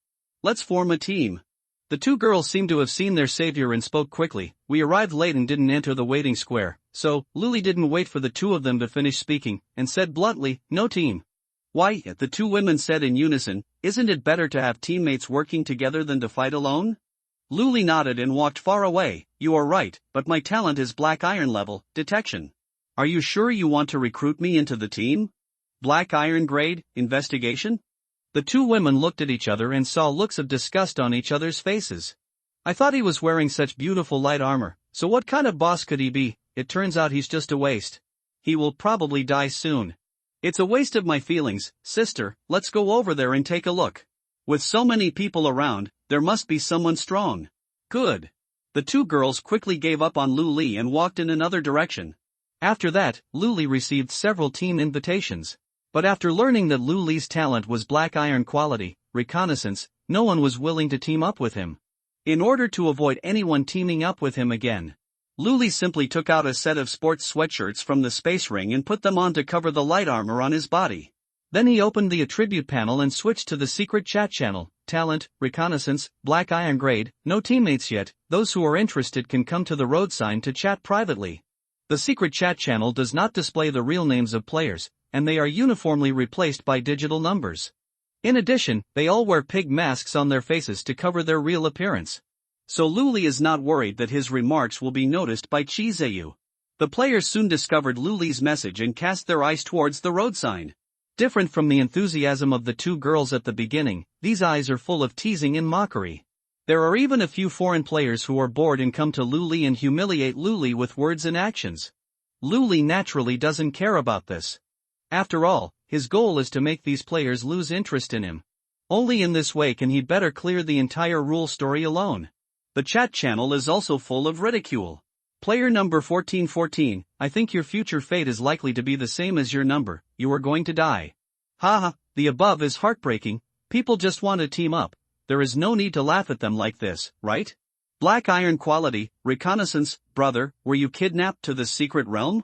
let's form a team. The two girls seemed to have seen their savior and spoke quickly. We arrived late and didn't enter the waiting square, so Luli didn't wait for the two of them to finish speaking, and said bluntly, no team. Why, the two women said in unison, isn't it better to have teammates working together than to fight alone? Luli nodded and walked far away. You are right, but my talent is black iron level, detection. Are you sure you want to recruit me into the team? Black iron grade, investigation? The two women looked at each other and saw looks of disgust on each other's faces. I thought he was wearing such beautiful light armor, so what kind of boss could he be? It turns out he's just a waste. He will probably die soon. It's a waste of my feelings, sister, let's go over there and take a look. With so many people around, there must be someone strong. Good. The two girls quickly gave up on Luli and walked in another direction. After that, Luli received several team invitations. But after learning that Luli's talent was black iron quality, reconnaissance, no one was willing to team up with him. In order to avoid anyone teaming up with him again, Luli simply took out a set of sports sweatshirts from the space ring and put them on to cover the light armor on his body. Then he opened the attribute panel and switched to the secret chat channel. Talent, reconnaissance, black iron grade, no teammates yet, those who are interested can come to the road sign to chat privately. The secret chat channel does not display the real names of players, and they are uniformly replaced by digital numbers. In addition, they all wear pig masks on their faces to cover their real appearance. So Luli is not worried that his remarks will be noticed by Chizuru. The players soon discovered Luli's message and cast their eyes towards the road sign. Different from the enthusiasm of the two girls at the beginning, these eyes are full of teasing and mockery. There are even a few foreign players who are bored and come to Luli and humiliate Luli with words and actions. Luli naturally doesn't care about this. After all, his goal is to make these players lose interest in him. Only in this way can he better clear the entire rule story alone. The chat channel is also full of ridicule. Player number 1414, I think your future fate is likely to be the same as your number, you are going to die. Haha, the above is heartbreaking, people just want to team up, there is no need to laugh at them like this, right? Black iron quality, reconnaissance, brother, were you kidnapped to the secret realm?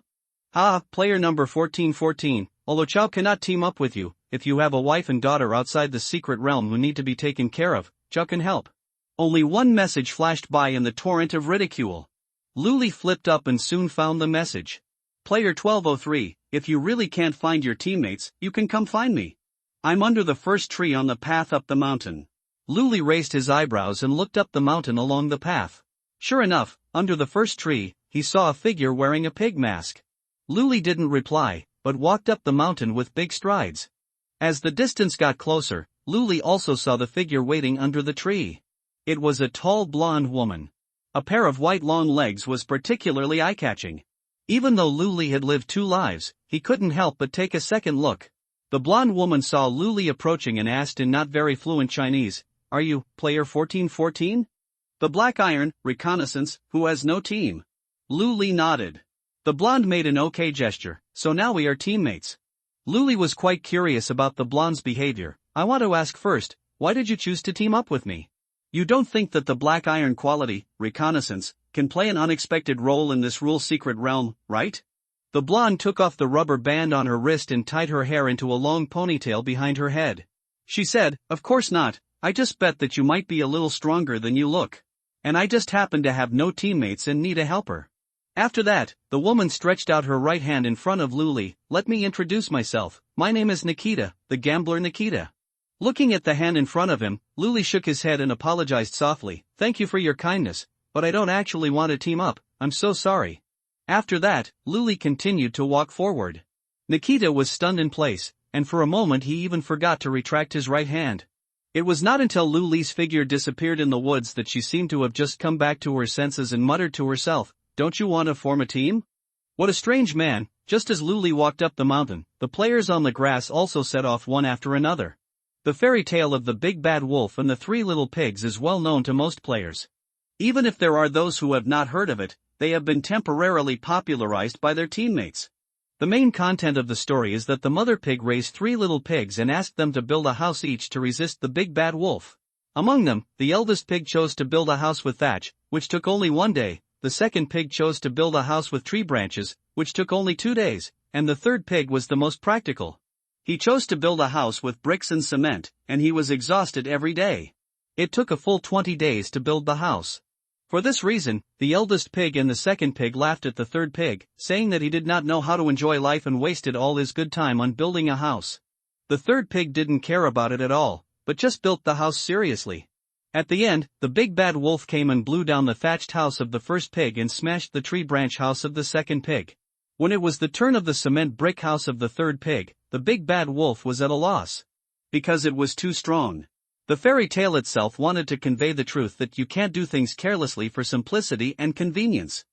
Player number 1414, although Chow cannot team up with you, if you have a wife and daughter outside the secret realm who need to be taken care of, Chow can help. Only one message flashed by in the torrent of ridicule. Luli flipped up and soon found the message. Player 1203, if you really can't find your teammates, you can come find me. I'm under the first tree on the path up the mountain. Luli raised his eyebrows and looked up the mountain along the path. Sure enough, under the first tree, he saw a figure wearing a pig mask. Luli didn't reply, but walked up the mountain with big strides. As the distance got closer, Luli also saw the figure waiting under the tree. It was a tall blonde woman. A pair of white long legs was particularly eye-catching. Even though Luli had lived two lives, he couldn't help but take a second look. The blonde woman saw Luli approaching and asked in not very fluent Chinese, "Are you, player 1414? The black iron, reconnaissance, who has no team?" Luli nodded. The blonde made an okay gesture, so now we are teammates. Luli was quite curious about the blonde's behavior. I want to ask first, why did you choose to team up with me? You don't think that the black iron quality, reconnaissance, can play an unexpected role in this rule secret realm, right? The blonde took off the rubber band on her wrist and tied her hair into a long ponytail behind her head. She said, of course not, I just bet that you might be a little stronger than you look. And I just happen to have no teammates and need a helper. After that, the woman stretched out her right hand in front of Luli. Let me introduce myself, my name is Nikita, the gambler Nikita. Looking at the hand in front of him, Luli shook his head and apologized softly, thank you for your kindness, but I don't actually want to team up, I'm so sorry. After that, Luli continued to walk forward. Nikita was stunned in place, and for a moment he even forgot to retract his right hand. It was not until Luli's figure disappeared in the woods that she seemed to have just come back to her senses and muttered to herself, don't you want to form a team? What a strange man. Just as Luli walked up the mountain, the players on the grass also set off one after another. The fairy tale of the big bad wolf and the three little pigs is well known to most players. Even if there are those who have not heard of it, they have been temporarily popularized by their teammates. The main content of the story is that the mother pig raised three little pigs and asked them to build a house each to resist the big bad wolf. Among them, the eldest pig chose to build a house with thatch, which took only 1 day, the second pig chose to build a house with tree branches, which took only 2 days, and the third pig was the most practical. He chose to build a house with bricks and cement, and he was exhausted every day. It took a full 20 days to build the house. For this reason, the eldest pig and the second pig laughed at the third pig, saying that he did not know how to enjoy life and wasted all his good time on building a house. The third pig didn't care about it at all, but just built the house seriously. At the end, the big bad wolf came and blew down the thatched house of the first pig and smashed the tree branch house of the second pig. When it was the turn of the cement brick house of the third pig, the big bad wolf was at a loss. Because it was too strong. The fairy tale itself wanted to convey the truth that you can't do things carelessly for simplicity and convenience.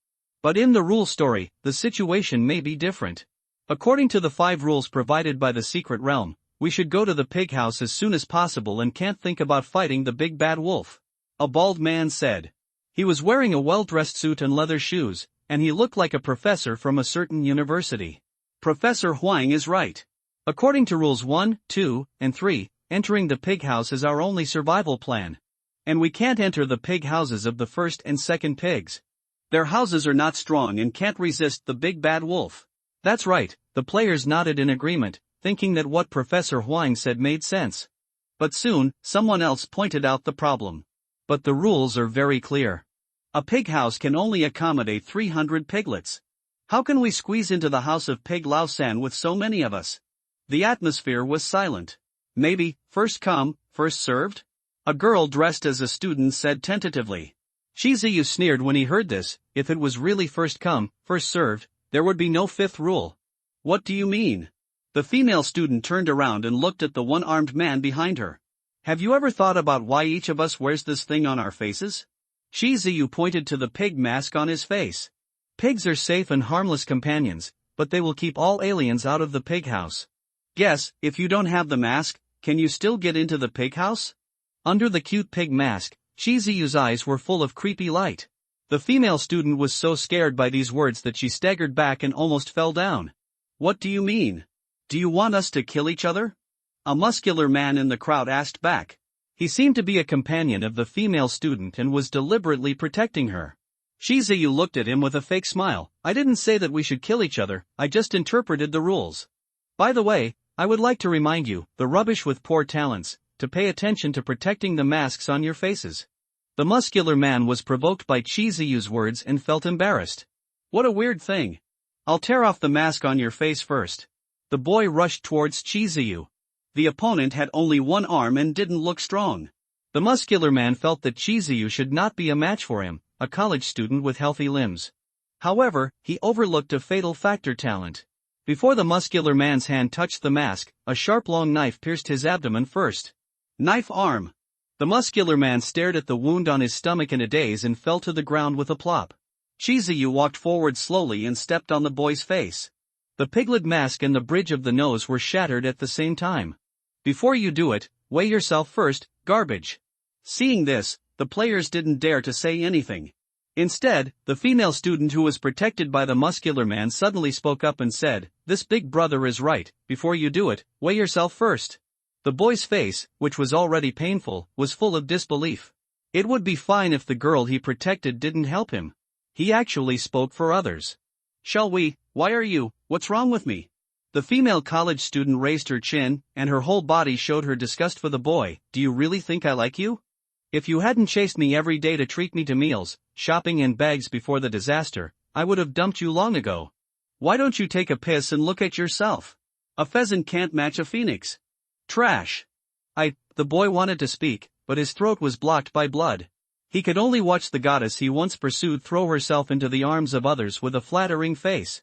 But in the rule story, the situation may be different. According to the 5 rules provided by the secret realm, we should go to the pig house as soon as possible and can't think about fighting the big bad wolf. A bald man said. He was wearing a well-dressed suit and leather shoes, and he looked like a professor from a certain university. Professor Huang is right. According to rules 1, 2, and 3, entering the pig house is our only survival plan. And we can't enter the pig houses of the first and second pigs. Their houses are not strong and can't resist the big bad wolf. That's right, the players nodded in agreement, thinking that what Professor Huang said made sense. But soon, someone else pointed out the problem. But the rules are very clear. A pig house can only accommodate 300 piglets. How can we squeeze into the house of Pig Lao San with so many of us? The atmosphere was silent. Maybe, first come, first served? A girl dressed as a student said tentatively. Chi Ziyu sneered when he heard this. If it was really first come, first served, there would be no 5th rule. What do you mean? The female student turned around and looked at the one-armed man behind her. Have you ever thought about why each of us wears this thing on our faces? Chi Ziyu pointed to the pig mask on his face. Pigs are safe and harmless companions, but they will keep all aliens out of the pig house. Guess, if you don't have the mask, can you still get into the pig house? Under the cute pig mask, Chi Ziyu's eyes were full of creepy light. The female student was so scared by these words that she staggered back and almost fell down. What do you mean? Do you want us to kill each other? A muscular man in the crowd asked back. He seemed to be a companion of the female student and was deliberately protecting her. Chi Ziyu looked at him with a fake smile. I didn't say that we should kill each other, I just interpreted the rules. By the way, I would like to remind you, the rubbish with poor talents, to pay attention to protecting the masks on your faces. The muscular man was provoked by Chi Ziyu's words and felt embarrassed. What a weird thing. I'll tear off the mask on your face first. The boy rushed towards Chi Ziyu. The opponent had only one arm and didn't look strong. The muscular man felt that Chi Ziyu should not be a match for him, a college student with healthy limbs. However, he overlooked a fatal factor: talent. Before the muscular man's hand touched the mask, a sharp long knife pierced his abdomen first. Knife arm. The muscular man stared at the wound on his stomach in a daze and fell to the ground with a plop. Chi Ziyu walked forward slowly and stepped on the boy's face. The piglet mask and the bridge of the nose were shattered at the same time. Before you do it, weigh yourself first, garbage. Seeing this, the players didn't dare to say anything. Instead, the female student who was protected by the muscular man suddenly spoke up and said, "This big brother is right, before you do it, weigh yourself first." The boy's face, which was already painful, was full of disbelief. It would be fine if the girl he protected didn't help him. He actually spoke for others. Shall we? Why are you? What's wrong with me? The female college student raised her chin, and her whole body showed her disgust for the boy. Do you really think I like you? If you hadn't chased me every day to treat me to meals, shopping and bags before the disaster, I would have dumped you long ago. Why don't you take a piss and look at yourself? A pheasant can't match a phoenix. Trash. The boy wanted to speak, but his throat was blocked by blood. He could only watch the goddess he once pursued throw herself into the arms of others with a flattering face.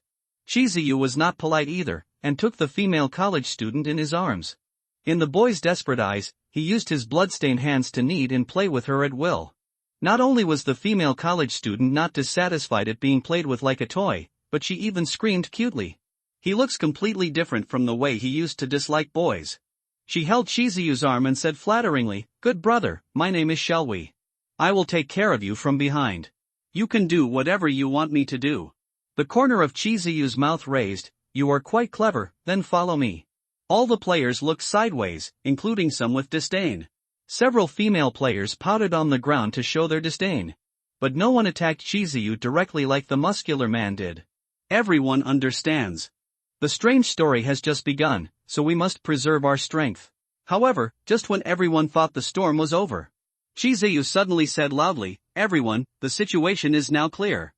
Chi Ziyu was not polite either, and took the female college student in his arms. In the boy's desperate eyes, he used his blood-stained hands to knead and play with her at will. Not only was the female college student not dissatisfied at being played with like a toy, but she even screamed cutely. He looks completely different from the way he used to dislike boys. She held Chi Ziyu's arm and said flatteringly, "Good brother, my name is Shelby. I will take care of you from behind. You can do whatever you want me to do." The corner of Chi Ziyu's mouth raised. "You are quite clever, then follow me." All the players looked sideways, including some with disdain. Several female players pouted on the ground to show their disdain. But no one attacked Chi Ziyu directly like the muscular man did. Everyone understands. The strange story has just begun, so we must preserve our strength. However, just when everyone thought the storm was over, Shizuyu suddenly said loudly, "Everyone, the situation is now clear.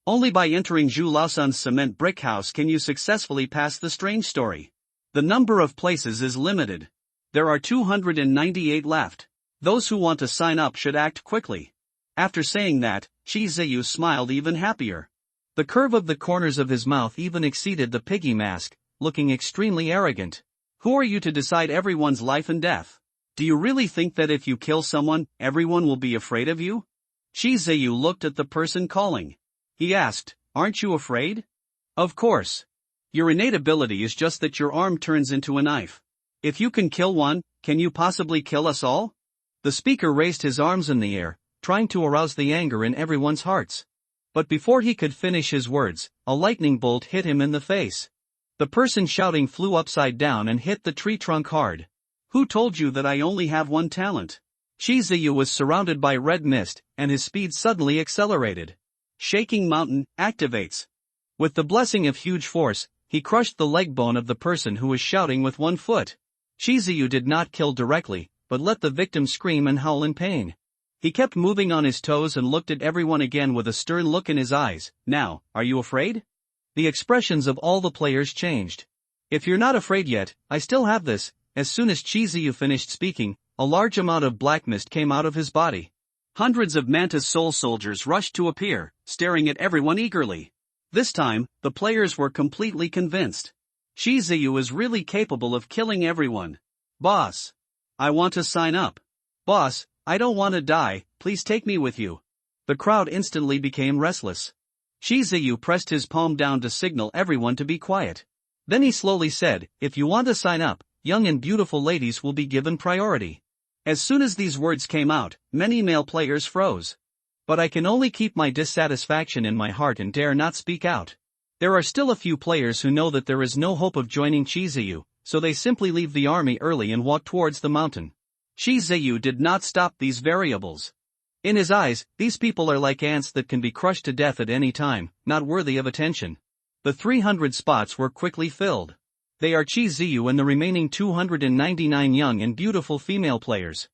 Only by entering Zhu Laosan's cement brick house can you successfully pass the strange story. The number of places is limited. There are 298 left. Those who want to sign up should act quickly." After saying that, Shizuyu smiled even happier. The curve of the corners of his mouth even exceeded the piggy mask, looking extremely arrogant. "Who are you to decide everyone's life and death? Do you really think that if you kill someone, everyone will be afraid of you?" Shizuyu looked at the person calling. He asked, "Aren't you afraid?" "Of course. Your innate ability is just that your arm turns into a knife. If you can kill one, can you possibly kill us all?" The speaker raised his arms in the air, trying to arouse the anger in everyone's hearts. But before he could finish his words, a lightning bolt hit him in the face. The person shouting flew upside down and hit the tree trunk hard. "Who told you that I only have one talent?" Shizuyu was surrounded by red mist, and his speed suddenly accelerated. Shaking Mountain activates. With the blessing of huge force, he crushed the leg bone of the person who was shouting with one foot. Shizuyu did not kill directly, but let the victim scream and howl in pain. He kept moving on his toes and looked at everyone again with a stern look in his eyes. "Now, are you afraid?" The expressions of all the players changed. "If you're not afraid yet, I still have this." As soon as Shizuyu finished speaking, a large amount of black mist came out of his body. Hundreds of Mantis Soul soldiers rushed to appear, staring at everyone eagerly. This time, the players were completely convinced. Shizuyu is really capable of killing everyone. "Boss, I want to sign up." "Boss, I don't want to die, please take me with you." The crowd instantly became restless. Shizuyu pressed his palm down to signal everyone to be quiet. Then he slowly said, "If you want to sign up, young and beautiful ladies will be given priority." As soon as these words came out, many male players froze. But I can only keep my dissatisfaction in my heart and dare not speak out. There are still a few players who know that there is no hope of joining Shizuyu, so they simply leave the army early and walk towards the mountain. Shizuyu did not stop these variables. In his eyes, these people are like ants that can be crushed to death at any time, not worthy of attention. The 300 spots were quickly filled. They are Shizuyu and the remaining 299 young and beautiful female players.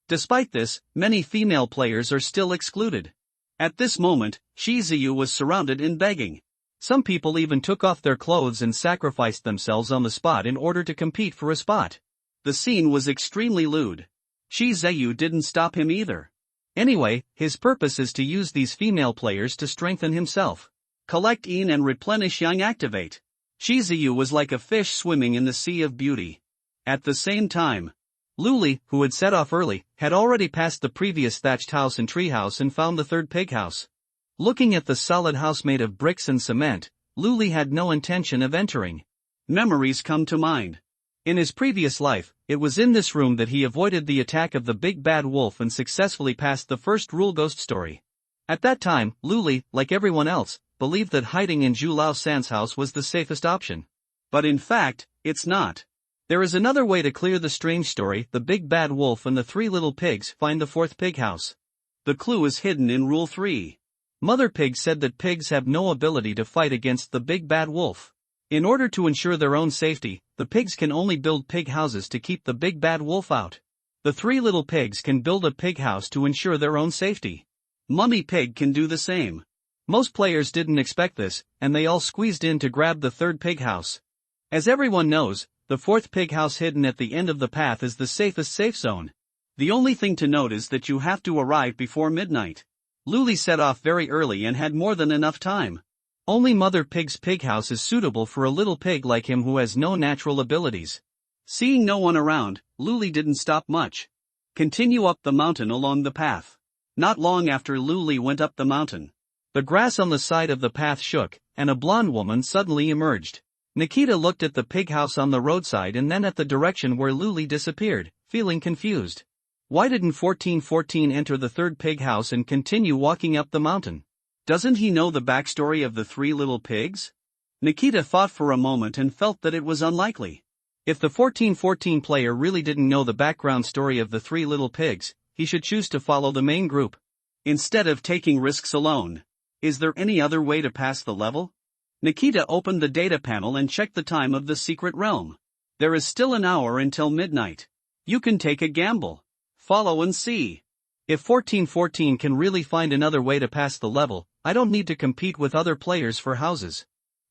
Despite this, many female players are still excluded. At this moment, Shizuyu was surrounded and begging. Some people even took off their clothes and sacrificed themselves on the spot in order to compete for a spot. The scene was extremely lewd. Shizuyu didn't stop him either. Anyway, his purpose is to use these female players to strengthen himself. Collect Yin and replenish Yang activate. Shizuyu was like a fish swimming in the sea of beauty. At the same time, Luli, who had set off early, had already passed the previous thatched house and treehouse and found the third pig house. Looking at the solid house made of bricks and cement, Luli had no intention of entering. Memories come to mind. In his previous life, it was in this room that he avoided the attack of the big bad wolf and successfully passed the first rule ghost story. At that time, Luli, like everyone else, believed that hiding in Zhu Lao San's house was the safest option. But in fact, it's not. There is another way to clear the strange story. The big bad wolf and the three little pigs find the fourth pig house. The clue is hidden in Rule 3. Mother Pig said that pigs have no ability to fight against the big bad wolf. In order to ensure their own safety, the pigs can only build pig houses to keep the big bad wolf out. The three little pigs can build a pig house to ensure their own safety. Mummy Pig can do the same. Most players didn't expect this, and they all squeezed in to grab the third pig house. As everyone knows, the fourth pig house hidden at the end of the path is the safest safe zone. The only thing to note is that you have to arrive before midnight. Luli set off very early and had more than enough time. Only Mother Pig's pig house is suitable for a little pig like him who has no natural abilities. Seeing no one around, Luli didn't stop much. Continue up the mountain along the path. Not long after Luli went up the mountain, the grass on the side of the path shook, and a blonde woman suddenly emerged. Nikita looked at the pig house on the roadside and then at the direction where Luli disappeared, feeling confused. Why didn't 1414 enter the third pig house and continue walking up the mountain? Doesn't he know the backstory of the three little pigs? Nikita thought for a moment and felt that it was unlikely. If the 1414 player really didn't know the background story of the three little pigs, he should choose to follow the main group instead of taking risks alone. Is there any other way to pass the level? Nikita opened the data panel and checked the time of the secret realm. There is still an hour until midnight. You can take a gamble. Follow and see. If 1414 can really find another way to pass the level, I don't need to compete with other players for houses.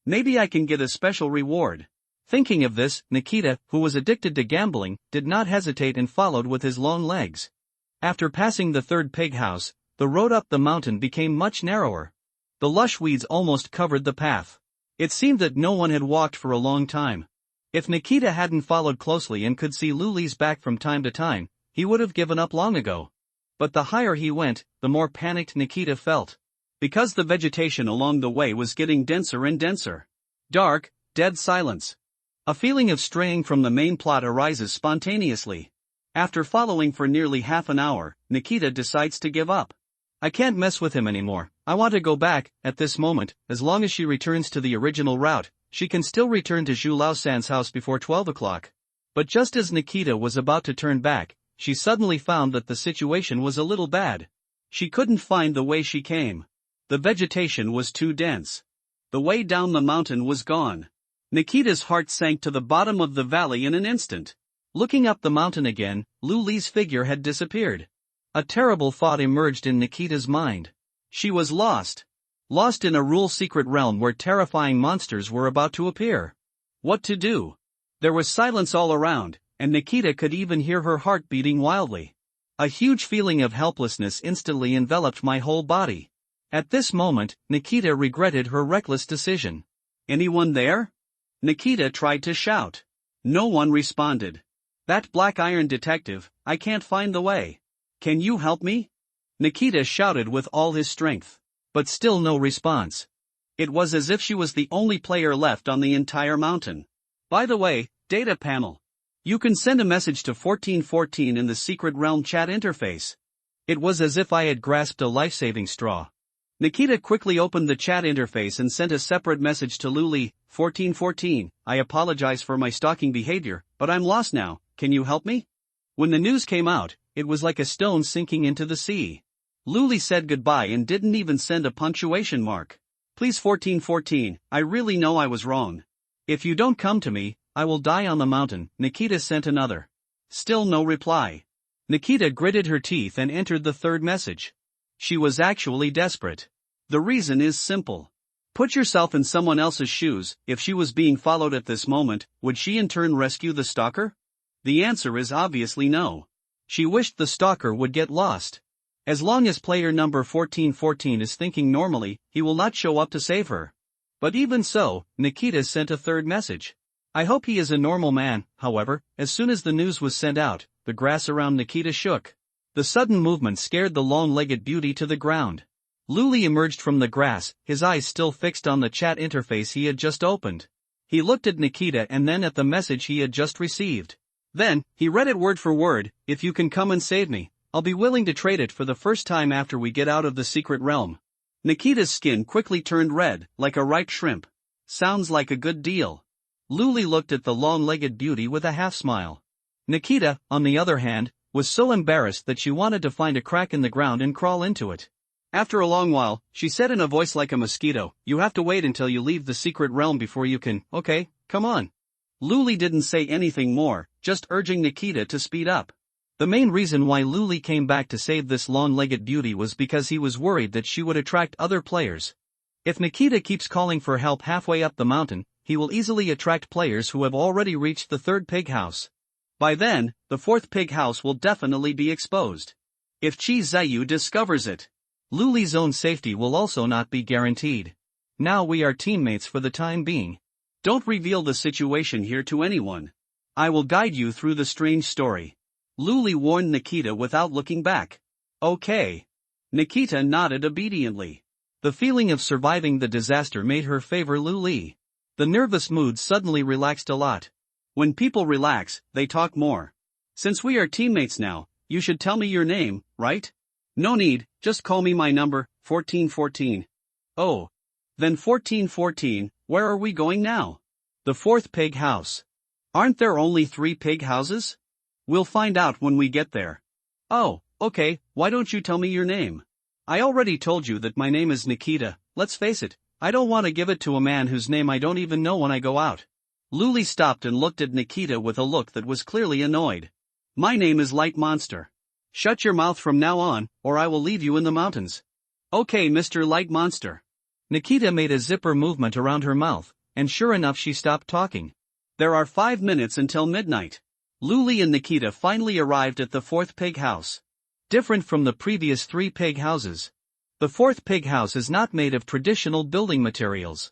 Maybe I can get a special reward. Thinking of this, Nikita, who was addicted to gambling, did not hesitate and followed with his long legs. After passing the third pig house, the road up the mountain became much narrower. The lush weeds almost covered the path. It seemed that no one had walked for a long time. If Nikita hadn't followed closely and could see Luli's back from time to time, he would have given up long ago. But the higher he went, the more panicked Nikita felt. Because the vegetation along the way was getting denser and denser. Dark, dead silence. A feeling of straying from the main plot arises spontaneously. After following for nearly half an hour, Nikita decides to give up. I can't mess with him anymore. I want to go back. At this moment, as long as she returns to the original route, she can still return to Zhu Laosan's house before 12 o'clock. But just as Nikita was about to turn back, she suddenly found that the situation was a little bad. She couldn't find the way she came. The vegetation was too dense. The way down the mountain was gone. Nikita's heart sank to the bottom of the valley in an instant. Looking up the mountain again, Luli's figure had disappeared. A terrible thought emerged in Nikita's mind. She was lost. Lost in a rule-secret realm where terrifying monsters were about to appear. What to do? There was silence all around, and Nikita could even hear her heart beating wildly. A huge feeling of helplessness instantly enveloped my whole body. At this moment, Nikita regretted her reckless decision. Anyone there? Nikita tried to shout. No one responded. That black iron detective, I can't find the way. Can you help me? Nikita shouted with all his strength. But still no response. It was as if she was the only player left on the entire mountain. By the way, data panel. You can send a message to 1414 in the secret realm chat interface. It was as if I had grasped a life-saving straw. Nikita quickly opened the chat interface and sent a separate message to Luli. 1414, I apologize for my stalking behavior, but I'm lost now. Can you help me? When the news came out, it was like a stone sinking into the sea. Luli said goodbye and didn't even send a punctuation mark. Please 1414, I really know I was wrong. If you don't come to me, I will die on the mountain. Nikita sent another. Still no reply. Nikita gritted her teeth and entered the third message. She was actually desperate. The reason is simple. Put yourself in someone else's shoes. If she was being followed at this moment, would she in turn rescue the stalker? The answer is obviously no. She wished the stalker would get lost. As long as player number 1414 is thinking normally, he will not show up to save her. But even so, Nikita sent a third message. I hope he is a normal man. However, as soon as the news was sent out, the grass around Nikita shook. The sudden movement scared the long-legged beauty to the ground. Luli emerged from the grass, his eyes still fixed on the chat interface he had just opened. He looked at Nikita and then at the message he had just received. Then, he read it word for word. If you can come and save me, I'll be willing to trade it for the first time after we get out of the secret realm. Nikita's skin quickly turned red, like a ripe shrimp. Sounds like a good deal. Luli looked at the long-legged beauty with a half-smile. Nikita, on the other hand, was so embarrassed that she wanted to find a crack in the ground and crawl into it. After a long while, she said in a voice like a mosquito, you have to wait until you leave the secret realm before you can. Okay, come on. Luli didn't say anything more, just urging Nikita to speed up. The main reason why Luli came back to save this long-legged beauty was because he was worried that she would attract other players. If Nikita keeps calling for help halfway up the mountain, he will easily attract players who have already reached the third pig house. By then, the fourth pig house will definitely be exposed. If Chi Zayu discovers it, Luli's own safety will also not be guaranteed. Now we are teammates for the time being. Don't reveal the situation here to anyone. I will guide you through the strange story. Luli warned Nikita without looking back. Okay. Nikita nodded obediently. The feeling of surviving the disaster made her favor Luli. The nervous mood suddenly relaxed a lot. When people relax, they talk more. Since we are teammates now, you should tell me your name, right? No need, just call me my number, 1414. Oh. Then 1414, where are we going now? The fourth pig house. Aren't there only 3 pig houses? We'll find out when we get there. Oh, okay, why don't you tell me your name? I already told you that my name is Nikita. Let's face it, I don't want to give it to a man whose name I don't even know when I go out. Luli stopped and looked at Nikita with a look that was clearly annoyed. My name is Light Monster. Shut your mouth from now on, or I will leave you in the mountains. Okay, Mr. Light Monster. Nikita made a zipper movement around her mouth, and sure enough she stopped talking. There are 5 minutes until midnight. Luli and Nikita finally arrived at the 4th pig house. Different from the previous 3 pig houses. The 4th pig house is not made of traditional building materials.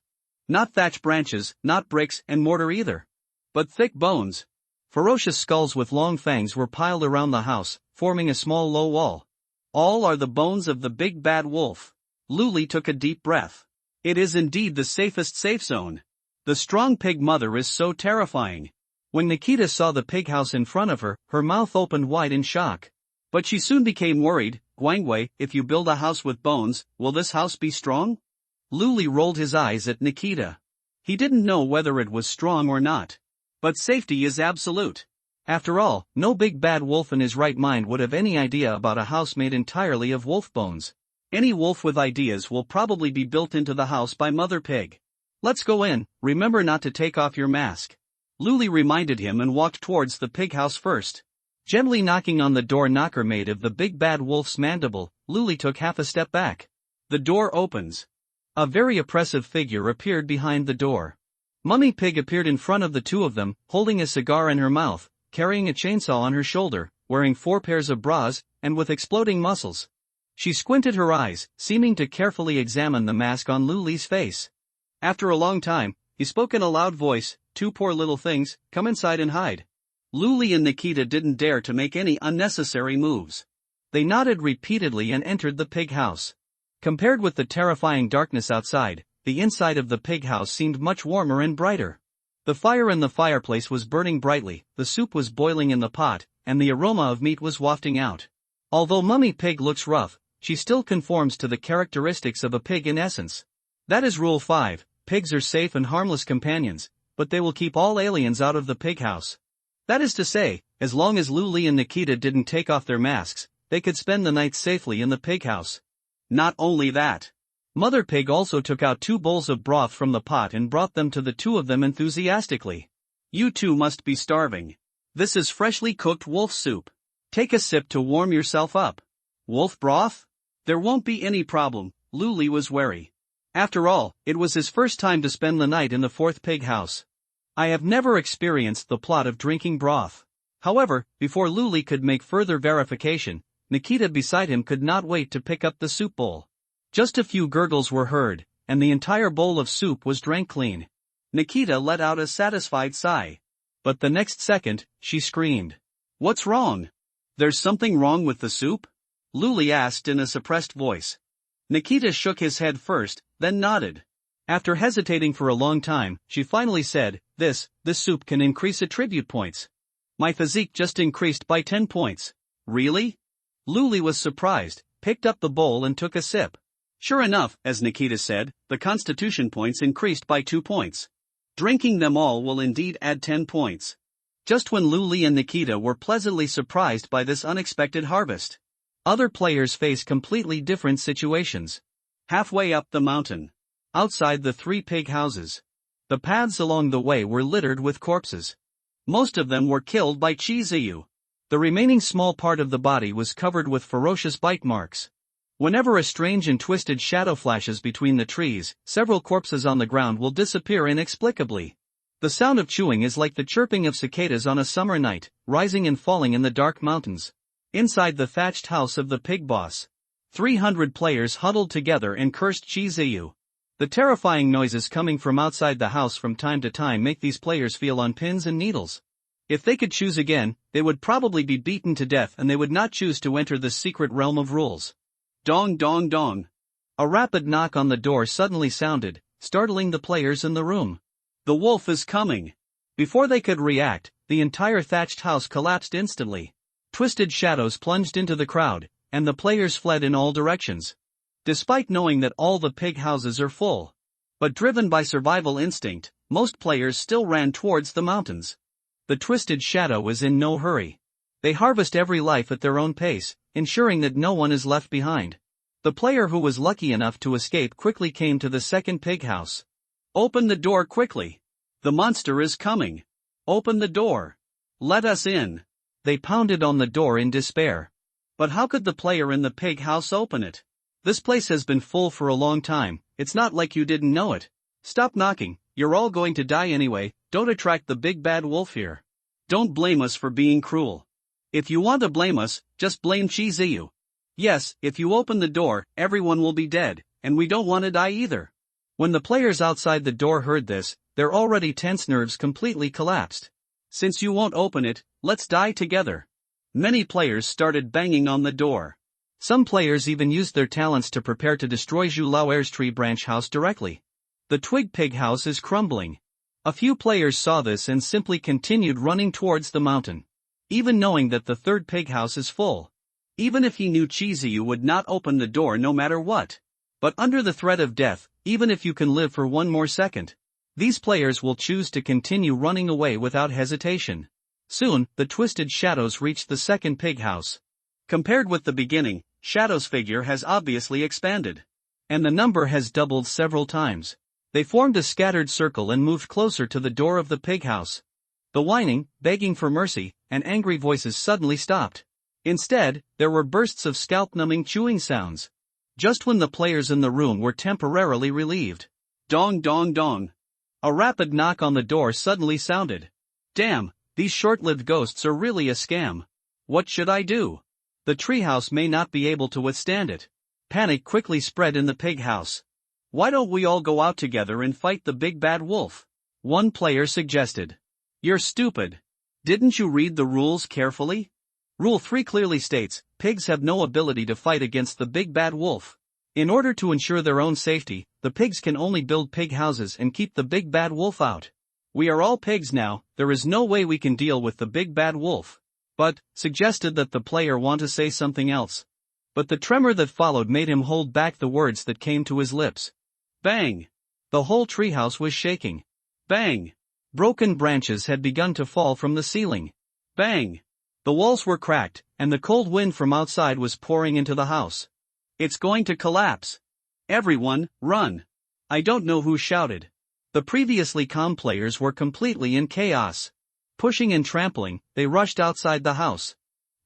Not thatch branches, not bricks and mortar either. But thick bones. Ferocious skulls with long fangs were piled around the house, forming a small low wall. All are the bones of the big bad wolf. Luli took a deep breath. It is indeed the safest safe zone. The strong pig mother is so terrifying. When Nikita saw the pig house in front of her, her mouth opened wide in shock. But she soon became worried. Guangwei, if you build a house with bones, will this house be strong? Luli rolled his eyes at Nikita. He didn't know whether it was strong or not. But safety is absolute. After all, no big bad wolf in his right mind would have any idea about a house made entirely of wolf bones. Any wolf with ideas will probably be built into the house by Mother Pig. Let's go in, remember not to take off your mask. Luli reminded him and walked towards the pig house first. Gently knocking on the door knocker made of the big bad wolf's mandible, Luli took half a step back. The door opens. A very oppressive figure appeared behind the door. Mummy Pig appeared in front of the two of them, holding a cigar in her mouth, carrying a chainsaw on her shoulder, wearing 4 pairs of bras, and with exploding muscles. She squinted her eyes, seeming to carefully examine the mask on Luli's face. After a long time, he spoke in a loud voice, "2 poor little things, come inside and hide." Luli and Nikita didn't dare to make any unnecessary moves. They nodded repeatedly and entered the pig house. Compared with the terrifying darkness outside, the inside of the pig house seemed much warmer and brighter. The fire in the fireplace was burning brightly, the soup was boiling in the pot, and the aroma of meat was wafting out. Although Mummy Pig looks rough, she still conforms to the characteristics of a pig in essence. That is Rule 5, pigs are safe and harmless companions, but they will keep all aliens out of the pig house. That is to say, as long as Luli and Nikita didn't take off their masks, they could spend the night safely in the pig house. Not only that. Mother Pig also took out 2 bowls of broth from the pot and brought them to the two of them enthusiastically. You two must be starving. This is freshly cooked wolf soup. Take a sip to warm yourself up. Wolf broth? There won't be any problem, Luli was wary. After all, it was his first time to spend the night in the 4th pig house. I have never experienced the plot of drinking broth. However, before Luli could make further verification, Nikita beside him could not wait to pick up the soup bowl. Just a few gurgles were heard, and the entire bowl of soup was drank clean. Nikita let out a satisfied sigh. But the next second, she screamed. "What's wrong? There's something wrong with the soup?" Luli asked in a suppressed voice. Nikita shook his head first, then nodded. After hesitating for a long time, she finally said, This soup can increase attribute points. My physique just increased by 10 points. Really? Luli was surprised, picked up the bowl and took a sip. Sure enough, as Nikita said, the constitution points increased by 2 points. Drinking them all will indeed add 10 points. Just when Luli and Nikita were pleasantly surprised by this unexpected harvest, other players face completely different situations. Halfway up the mountain, outside the 3 pig houses, the paths along the way were littered with corpses. Most of them were killed by Chiziyu. The remaining small part of the body was covered with ferocious bite marks. Whenever a strange and twisted shadow flashes between the trees, several corpses on the ground will disappear inexplicably. The sound of chewing is like the chirping of cicadas on a summer night, rising and falling in the dark mountains. Inside the thatched house of the pig boss, 300 players huddled together and cursed Chiziyu. The terrifying noises coming from outside the house from time to time make these players feel on pins and needles. If they could choose again, they would probably be beaten to death and they would not choose to enter the secret realm of rules. Dong dong dong. A rapid knock on the door suddenly sounded, startling the players in the room. The wolf is coming. Before they could react, the entire thatched house collapsed instantly. Twisted shadows plunged into the crowd, and the players fled in all directions. Despite knowing that all the pig houses are full, but driven by survival instinct, most players still ran towards the mountains. The twisted shadow is in no hurry. They harvest every life at their own pace, ensuring that no one is left behind. The player who was lucky enough to escape quickly came to the second pig house. Open the door quickly. The monster is coming. Open the door. Let us in. They pounded on the door in despair. But how could the player in the pig house open it? This place has been full for a long time, it's not like you didn't know it. Stop knocking, you're all going to die anyway, don't attract the big bad wolf here. Don't blame us for being cruel. If you want to blame us, just blame Chiziyu. Yes, if you open the door, everyone will be dead, and we don't want to die either. When the players outside the door heard this, their already tense nerves completely collapsed. Since you won't open it, let's die together. Many players started banging on the door. Some players even used their talents to prepare to destroy Zhu Laoer's tree branch house directly. The twig pig house is crumbling. A few players saw this and simply continued running towards the mountain. Even knowing that the third pig house is full. Even if he knew Chiziyu would not open the door no matter what. But under the threat of death, even if you can live for one more second, these players will choose to continue running away without hesitation. Soon, the twisted shadows reached the second pig house. Compared with the beginning, Shadow's figure has obviously expanded. And the number has doubled several times. They formed a scattered circle and moved closer to the door of the pig house. The whining, begging for mercy, and angry voices suddenly stopped. Instead, there were bursts of scalp-numbing chewing sounds. Just when the players in the room were temporarily relieved. Dong dong dong. A rapid knock on the door suddenly sounded. Damn, these short-lived ghosts are really a scam. What should I do? The treehouse may not be able to withstand it. Panic quickly spread in the pig house. Why don't we all go out together and fight the big bad wolf? One player suggested. You're stupid. Didn't you read the rules carefully? Rule 3 clearly states, pigs have no ability to fight against the big bad wolf. In order to ensure their own safety, the pigs can only build pig houses and keep the big bad wolf out. We are all pigs now, there is no way we can deal with the big bad wolf. But, suggested that the player want to say something else. But the tremor that followed made him hold back the words that came to his lips. Bang! The whole treehouse was shaking. Bang! Broken branches had begun to fall from the ceiling. Bang! The walls were cracked, and the cold wind from outside was pouring into the house. It's going to collapse. Everyone, run! I don't know who shouted. The previously calm players were completely in chaos. Pushing and trampling, they rushed outside the house.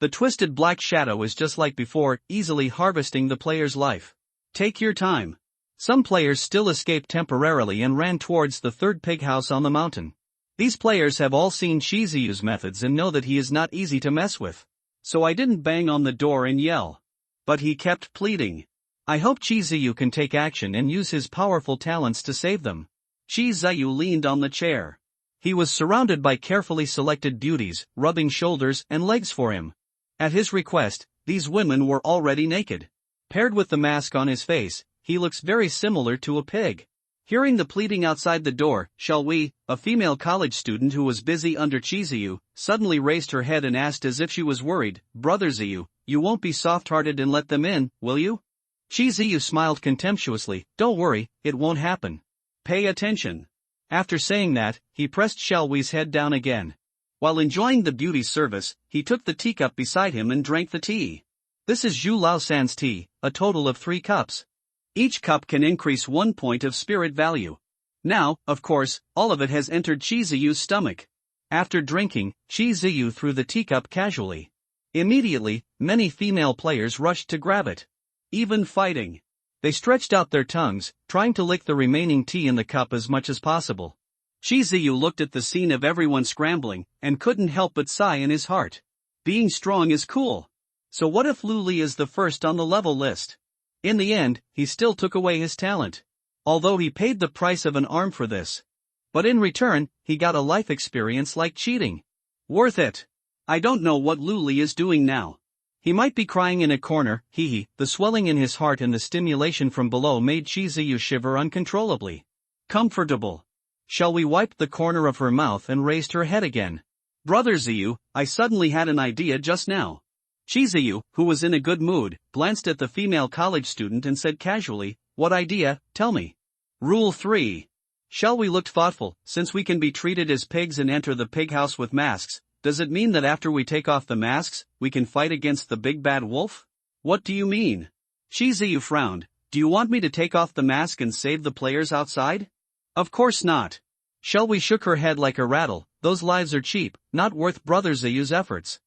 The twisted black shadow is just like before, easily harvesting the player's life. Take your time. Some players still escaped temporarily and ran towards the third pig house on the mountain. These players have all seen Chiziyu's methods and know that he is not easy to mess with. So I didn't bang on the door and yell. But he kept pleading. I hope Chiziyu can take action and use his powerful talents to save them. Chiziyu leaned on the chair. He was surrounded by carefully selected beauties, rubbing shoulders and legs for him. At his request, these women were already naked. Paired with the mask on his face, he looks very similar to a pig. Hearing the pleading outside the door, shall we, a female college student who was busy under Chiziyu, suddenly raised her head and asked as if she was worried, Brother Ziyu, you won't be soft-hearted and let them in, will you? Chiziyu smiled contemptuously, don't worry, it won't happen. Pay attention. After saying that, he pressed Xiaowi's head down again. While enjoying the beauty's service, he took the teacup beside him and drank the tea. This is Zhu Lao-san's tea, a total of 3 cups. Each cup can increase 1 point of spirit value. Now, of course, all of it has entered Chiziyu's stomach. After drinking, Chiziyu threw the teacup casually. Immediately, many female players rushed to grab it. Even fighting. They stretched out their tongues, trying to lick the remaining tea in the cup as much as possible. Chiziyu looked at the scene of everyone scrambling, and couldn't help but sigh in his heart. Being strong is cool. So what if Luli is the first on the level list? In the end, he still took away his talent. Although he paid the price of an arm for this. But in return, he got a life experience like cheating. Worth it. I don't know what Luli is doing now. He might be crying in a corner, the swelling in his heart and the stimulation from below made Chiziyu shiver uncontrollably. Comfortable. Shall we wipe the corner of her mouth and raised her head again? Brother Ziyu, I suddenly had an idea just now. Chiziyu, who was in a good mood, glanced at the female college student and said casually, what idea, tell me. Rule 3. Shall we look thoughtful, since we can be treated as pigs and enter the pig house with masks, does it mean that after we take off the masks, we can fight against the big bad wolf? What do you mean? Chiziyu frowned, do you want me to take off the mask and save the players outside? Of course not. Shall we shook her head like a rattle, those lives are cheap, not worth Brother Ziyu's efforts.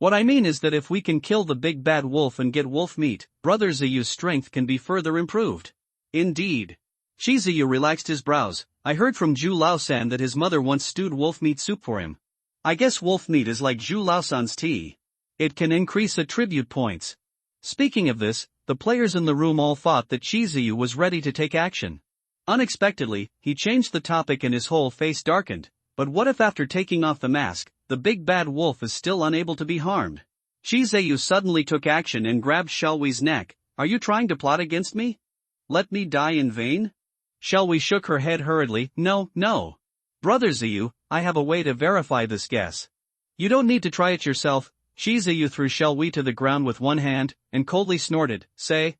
What I mean is that if we can kill the big bad wolf and get wolf meat, Brother Ziyu's strength can be further improved. Indeed. Shi Ziyu relaxed his brows. I heard from Zhu Laosan that his mother once stewed wolf meat soup for him. I guess wolf meat is like Zhu Laosan's tea. It can increase attribute points. Speaking of this, the players in the room all thought that Shi Ziyu was ready to take action. Unexpectedly, he changed the topic and his whole face darkened. But what if after taking off the mask, the big bad wolf is still unable to be harmed? Shi Ziyu suddenly took action and grabbed Xiaohui's neck. Are you trying to plot against me? Let me die in vain? Xiaohui shook her head hurriedly. No. Brother Ziyu, I have a way to verify this guess. You don't need to try it yourself. Shi Ziyu threw Xiaohui to the ground with one hand, and coldly snorted, Say.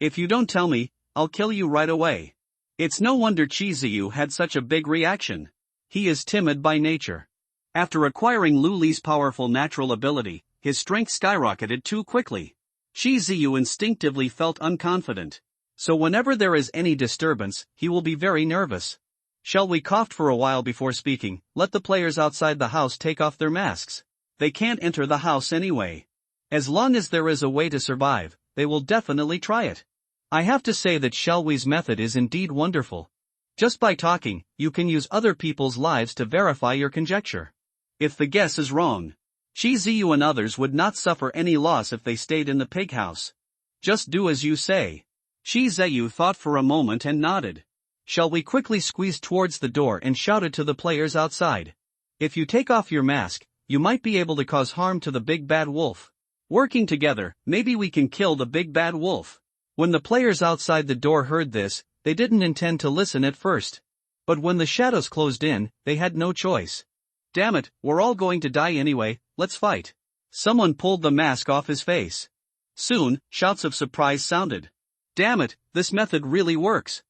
If you don't tell me, I'll kill you right away. It's no wonder Shi Ziyu had such a big reaction. He is timid by nature. After acquiring Lu Li's powerful natural ability, his strength skyrocketed too quickly. Shi Ziyu instinctively felt unconfident. So whenever there is any disturbance, he will be very nervous. Xiaohui coughed for a while before speaking. Let the players outside the house take off their masks. They can't enter the house anyway. As long as there is a way to survive, they will definitely try it. I have to say that Xiaohui's method is indeed wonderful. Just by talking, you can use other people's lives to verify your conjecture. If the guess is wrong, Shi Ziyu and others would not suffer any loss if they stayed in the pig house. Just do as you say. Shi Ziyu thought for a moment and nodded. Xiaohui quickly squeezed towards the door and shouted to the players outside. If you take off your mask, you might be able to cause harm to the big bad wolf. Working together, maybe we can kill the big bad wolf. When the players outside the door heard this, they didn't intend to listen at first. But when the shadows closed in, they had no choice. Damn it, we're all going to die anyway, let's fight. Someone pulled the mask off his face. Soon, shouts of surprise sounded. Damn it, this method really works.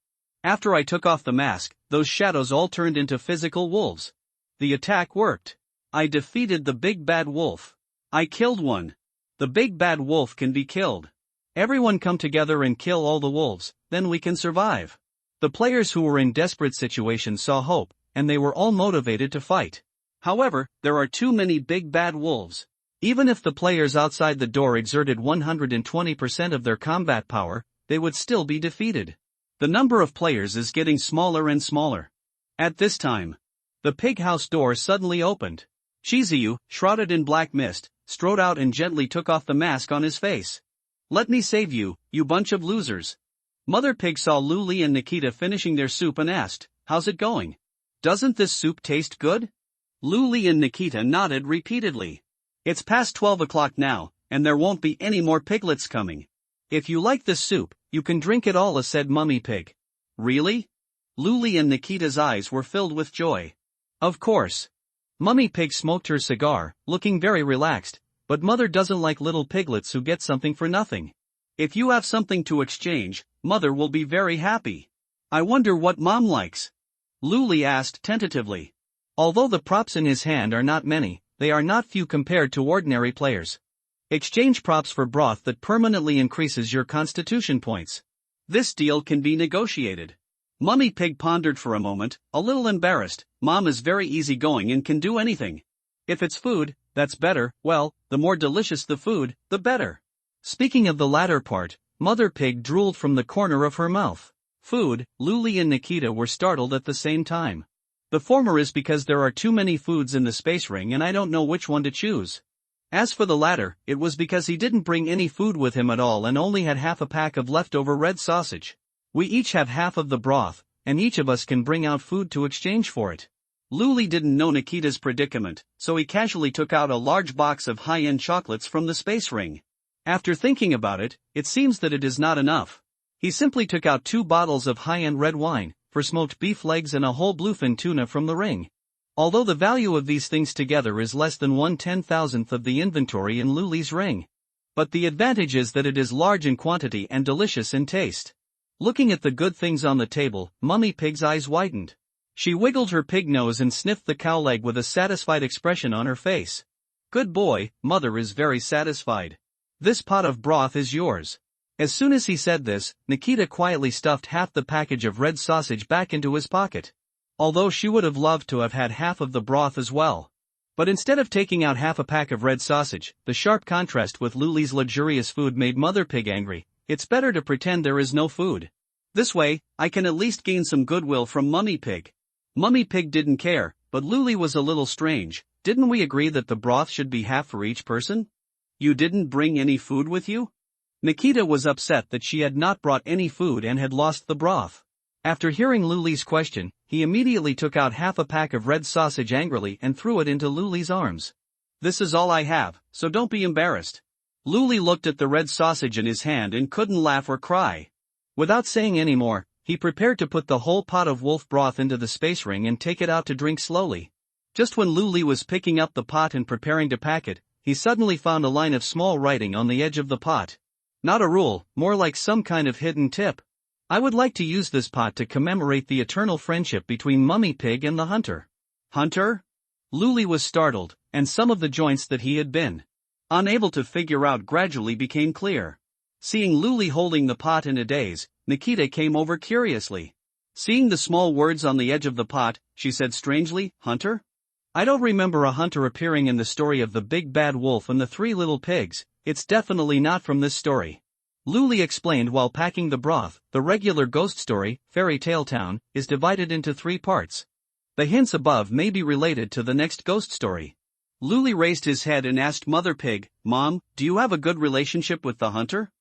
After I took off the mask, those shadows all turned into physical wolves. The attack worked. I defeated the big bad wolf. I killed one. The big bad wolf can be killed. Everyone come together and kill all the wolves, then we can survive. The players who were in desperate situations saw hope, and they were all motivated to fight. However, there are too many big bad wolves. Even if the players outside the door exerted 120% of their combat power, they would still be defeated. The number of players is getting smaller and smaller. At this time, the pig house door suddenly opened. Shi Ziyu, shrouded in black mist, strode out and gently took off the mask on his face. Let me save you, you bunch of losers. Mother Pig saw Lu Li and Nikita finishing their soup and asked, How's it going? Doesn't this soup taste good? Lu Li and Nikita nodded repeatedly. It's past 12 o'clock now, and there won't be any more piglets coming. If you like this soup, you can drink it all, said Mummy Pig. Really? Lu Li and Nikita's eyes were filled with joy. Of course. Mummy Pig smoked her cigar, looking very relaxed, but Mother doesn't like little piglets who get something for nothing. If you have something to exchange, Mother will be very happy. I wonder what Mom likes? Lu Li asked tentatively. Although the props in his hand are not many, they are not few compared to ordinary players. Exchange props for broth that permanently increases your constitution points. This deal can be negotiated. Mummy Pig pondered for a moment, a little embarrassed. Mom is very easygoing and can do anything. If it's food, that's better. Well, the more delicious the food, the better. Speaking of the latter part, Mother Pig drooled from the corner of her mouth. Food. Lu Li and Nikita were startled at the same time. The former is because there are too many foods in the space ring and I don't know which one to choose. As for the latter, it was because he didn't bring any food with him at all and only had half a pack of leftover red sausage. We each have half of the broth, and each of us can bring out food to exchange for it. Lu Li didn't know Nikita's predicament, so he casually took out a large box of high-end chocolates from the space ring. After thinking about it, it seems that it is not enough. He simply took out 2 bottles of high-end red wine, for smoked beef legs and a whole bluefin tuna from the ring. Although the value of these things together is less than 1/10,000th of the inventory in Lu Li's ring. But the advantage is that it is large in quantity and delicious in taste. Looking at the good things on the table, Mummy Pig's eyes widened. She wiggled her pig nose and sniffed the cow leg with a satisfied expression on her face. Good boy, Mother is very satisfied. This pot of broth is yours. As soon as he said this, Nikita quietly stuffed half the package of red sausage back into his pocket. Although she would have loved to have had half of the broth as well. But instead of taking out half a pack of red sausage, the sharp contrast with Luli's luxurious food made Mother Pig angry. It's better to pretend there is no food. This way, I can at least gain some goodwill from Mummy Pig. Mummy Pig didn't care, but Luli was a little strange. Didn't we agree that the broth should be half for each person? You didn't bring any food with you? Nikita was upset that she had not brought any food and had lost the broth. After hearing Luli's question, he immediately took out half a pack of red sausage angrily and threw it into Luli's arms. This is all I have, so don't be embarrassed. Luli looked at the red sausage in his hand and couldn't laugh or cry. Without saying any more, he prepared to put the whole pot of wolf broth into the space ring and take it out to drink slowly. Just when Luli was picking up the pot and preparing to pack it, he suddenly found a line of small writing on the edge of the pot. Not a rule, more like some kind of hidden tip. I would like to use this pot to commemorate the eternal friendship between Mummy Pig and the hunter. Hunter? Luli was startled, and some of the joints that he had been unable to figure out gradually became clear. Seeing Luli holding the pot in a daze, Nikita came over curiously. Seeing the small words on the edge of the pot, she said strangely, Hunter? I don't remember a hunter appearing in the story of the big bad wolf and the three little pigs. It's definitely not from this story. Luli explained while packing the broth. The regular ghost story, Fairy Tale Town, is divided into 3 parts. The hints above may be related to the next ghost story. Luli raised his head and asked Mother Pig, Mom, do you have a good relationship with the hunter?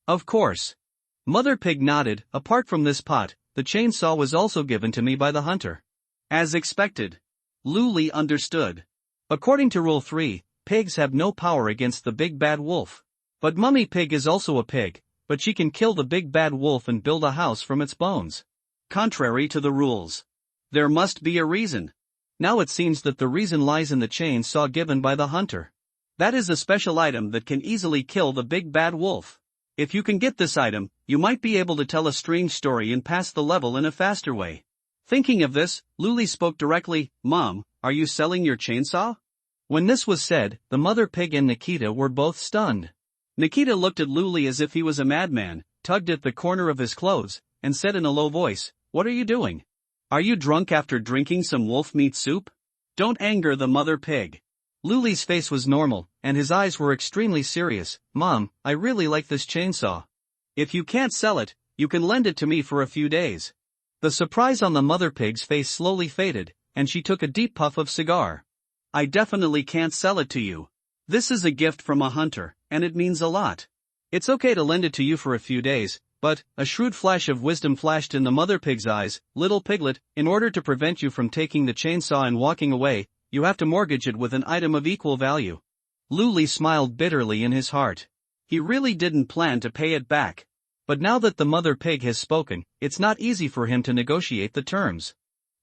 Of course. Mother Pig nodded. Apart from this pot, the chainsaw was also given to me by the hunter. As expected. Luli understood. According to Rule 3, pigs have no power against the big bad wolf. But Mummy Pig is also a pig, but she can kill the big bad wolf and build a house from its bones. Contrary to the rules. There must be a reason. Now it seems that the reason lies in the chainsaw given by the hunter. That is a special item that can easily kill the big bad wolf. If you can get this item, you might be able to tell a strange story and pass the level in a faster way. Thinking of this, Luli spoke directly, Mom, are you selling your chainsaw? When this was said, the Mother Pig and Nikita were both stunned. Nikita looked at Luli as if he was a madman, tugged at the corner of his clothes, and said in a low voice, What are you doing? Are you drunk after drinking some wolf meat soup? Don't anger the Mother Pig. Luli's face was normal, and his eyes were extremely serious. Mom, I really like this chainsaw. If you can't sell it, you can lend it to me for a few days. The surprise on the Mother Pig's face slowly faded, and she took a deep puff of cigar. I definitely can't sell it to you. This is a gift from a hunter, and it means a lot. It's okay to lend it to you for a few days, but, a shrewd flash of wisdom flashed in the Mother Pig's eyes, Little Piglet, in order to prevent you from taking the chainsaw and walking away, you have to mortgage it with an item of equal value. Luli smiled bitterly in his heart. He really didn't plan to pay it back. But now that the Mother Pig has spoken, it's not easy for him to negotiate the terms.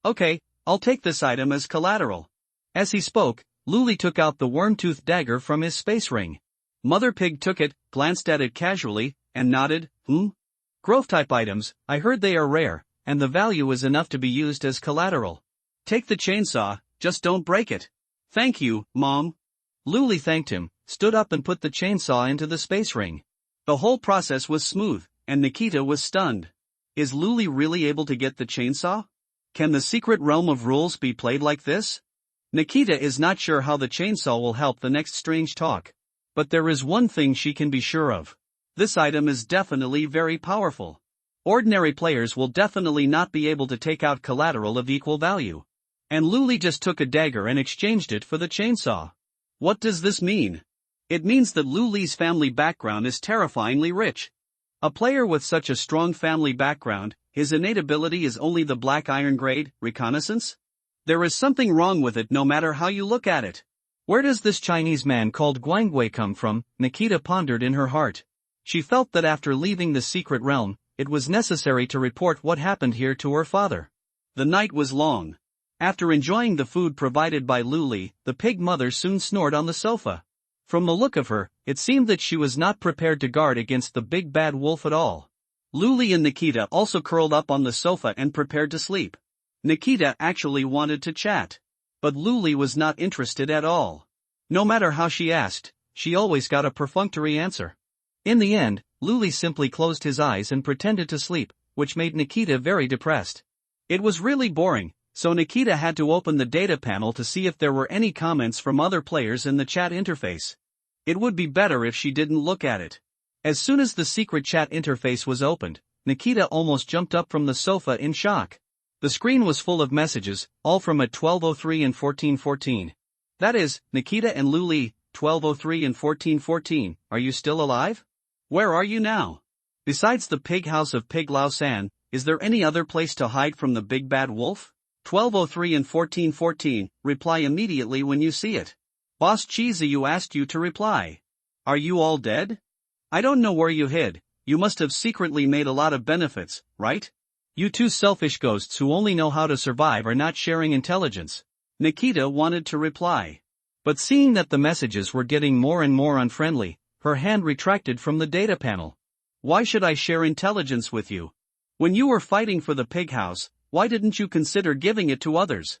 Okay, I'll take this item as collateral. As he spoke, Luli took out the worm-toothed dagger from his space ring. Mother Pig took it, glanced at it casually, and nodded, Growth-type items, I heard they are rare, and the value is enough to be used as collateral. Take the chainsaw, just don't break it. Thank you, Mom. Luli thanked him, stood up and put the chainsaw into the space ring. The whole process was smooth, and Nikita was stunned. Is Luli really able to get the chainsaw? Can the secret realm of rules be played like this? Nikita is not sure how the chainsaw will help the next strange talk. But there is one thing she can be sure of. This item is definitely very powerful. Ordinary players will definitely not be able to take out collateral of equal value. And Luli just took a dagger and exchanged it for the chainsaw. What does this mean? It means that Luli's family background is terrifyingly rich. A player with such a strong family background, his innate ability is only the black iron grade, reconnaissance? There is something wrong with it no matter how you look at it. Where does this Chinese man called Guangwei come from? Nikita pondered in her heart. She felt that after leaving the secret realm, it was necessary to report what happened here to her father. The night was long. After enjoying the food provided by Luli, the pig mother soon snored on the sofa. From the look of her, it seemed that she was not prepared to guard against the big bad wolf at all. Luli and Nikita also curled up on the sofa and prepared to sleep. Nikita actually wanted to chat. But Luli was not interested at all. No matter how she asked, she always got a perfunctory answer. In the end, Luli simply closed his eyes and pretended to sleep, which made Nikita very depressed. It was really boring, So Nikita had to open the data panel to see if there were any comments from other players in the chat interface. It would be better if she didn't look at it. As soon as the secret chat interface was opened, Nikita almost jumped up from the sofa in shock. The screen was full of messages, all from at 12:03 and 14:14. That is, Nikita and Luli, 12:03 and 14:14, are you still alive? Where are you now? Besides the pig house of Pig Lao San, is there any other place to hide from the big bad wolf? 12:03 and 14:14, reply immediately when you see it. Boss Chiziyu asked you to reply. Are you all dead? I don't know where you hid, you must have secretly made a lot of benefits, right? You two selfish ghosts who only know how to survive are not sharing intelligence. Nikita wanted to reply. But seeing that the messages were getting more and more unfriendly, her hand retracted from the data panel. Why should I share intelligence with you? When you were fighting for the pig house, why didn't you consider giving it to others?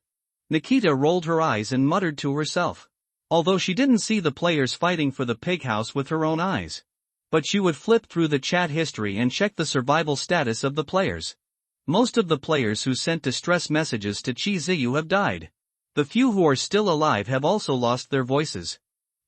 Nikita rolled her eyes and muttered to herself. Although she didn't see the players fighting for the pig house with her own eyes. But she would flip through the chat history and check the survival status of the players. Most of the players who sent distress messages to Chi Ziyu have died. The few who are still alive have also lost their voices.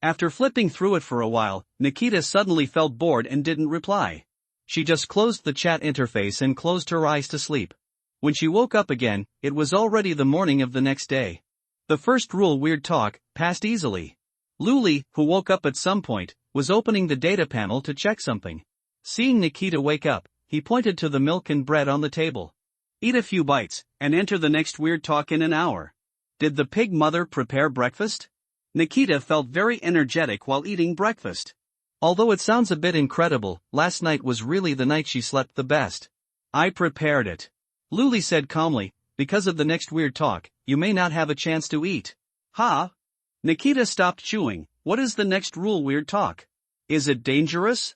After flipping through it for a while, Nikita suddenly felt bored and didn't reply. She just closed the chat interface and closed her eyes to sleep. When she woke up again, it was already the morning of the next day. The first rule weird talk passed easily. Luli, who woke up at some point, was opening the data panel to check something. Seeing Nikita wake up, he pointed to the milk and bread on the table. Eat a few bites, and enter the next weird talk in an hour. Did the pig mother prepare breakfast? Nikita felt very energetic while eating breakfast. Although it sounds a bit incredible, last night was really the night she slept the best. I prepared it. Luli said calmly, because of the next weird talk, you may not have a chance to eat. Ha? Nikita stopped chewing. What is the next rule weird talk? Is it dangerous?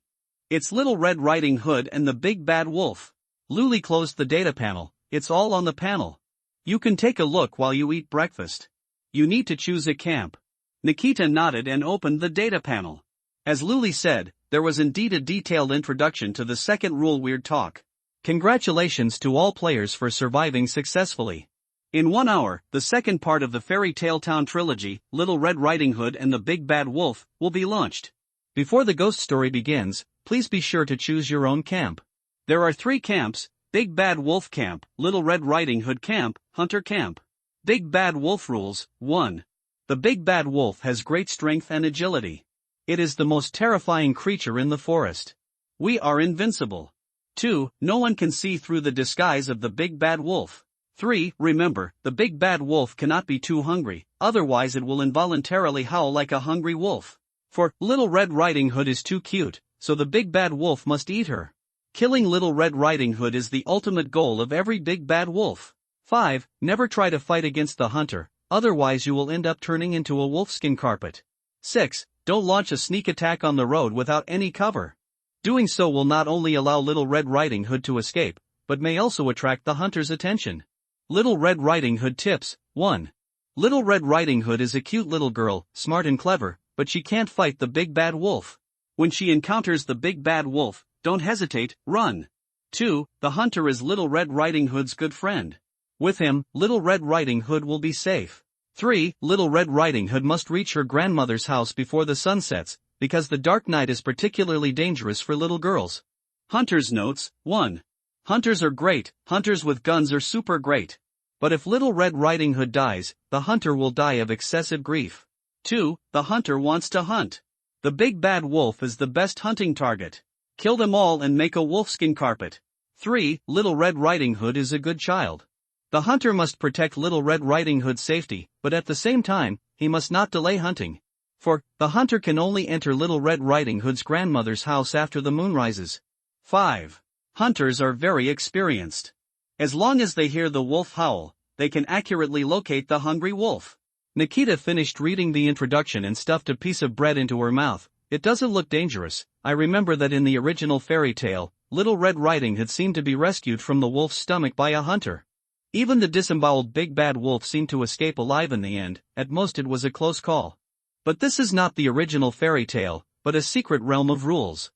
It's Little Red Riding Hood and the Big Bad Wolf. Luli closed the data panel, it's all on the panel. You can take a look while you eat breakfast. You need to choose a camp. Nikita nodded and opened the data panel. As Luli said, there was indeed a detailed introduction to the second rule weird talk. Congratulations to all players for surviving successfully. In 1 hour, the second part of the Fairy Tale Town trilogy, Little Red Riding Hood and the Big Bad Wolf, will be launched. Before the ghost story begins, please be sure to choose your own camp. There are 3 camps: Big Bad Wolf Camp, Little Red Riding Hood Camp, Hunter Camp. Big Bad Wolf rules. 1. The Big Bad Wolf has great strength and agility. It is the most terrifying creature in the forest. We are invincible. 2. No one can see through the disguise of the Big Bad Wolf. 3. Remember, the Big Bad Wolf cannot be too hungry, otherwise it will involuntarily howl like a hungry wolf. For Little Red Riding Hood is too cute, so the Big Bad Wolf must eat her. Killing Little Red Riding Hood is the ultimate goal of every Big Bad Wolf. 5. Never try to fight against the hunter, otherwise you will end up turning into a wolfskin carpet. 6. Don't launch a sneak attack on the road without any cover. Doing so will not only allow Little Red Riding Hood to escape, but may also attract the hunter's attention. Little Red Riding Hood tips. 1. Little Red Riding Hood is a cute little girl, smart and clever, but she can't fight the Big Bad Wolf. When she encounters the Big Bad Wolf, don't hesitate, run. 2. The hunter is Little Red Riding Hood's good friend. With him, Little Red Riding Hood will be safe. 3. Little Red Riding Hood must reach her grandmother's house before the sun sets, because the dark night is particularly dangerous for little girls. Hunter's notes. 1. Hunters are great, hunters with guns are super great. But if Little Red Riding Hood dies, the hunter will die of excessive grief. 2. The hunter wants to hunt. The Big Bad Wolf is the best hunting target. Kill them all and make a wolfskin carpet. 3. Little Red Riding Hood is a good child. The hunter must protect Little Red Riding Hood's safety, but at the same time, he must not delay hunting. For, the hunter can only enter Little Red Riding Hood's grandmother's house after the moon rises. 5. Hunters are very experienced. As long as they hear the wolf howl, they can accurately locate the hungry wolf. Nikita finished reading the introduction and stuffed a piece of bread into her mouth. It doesn't look dangerous. I remember that in the original fairy tale, Little Red Riding Hood seemed to be rescued from the wolf's stomach by a hunter. Even the disemboweled Big Bad Wolf seemed to escape alive in the end, at most it was a close call. But this is not the original fairy tale, but a secret realm of rules.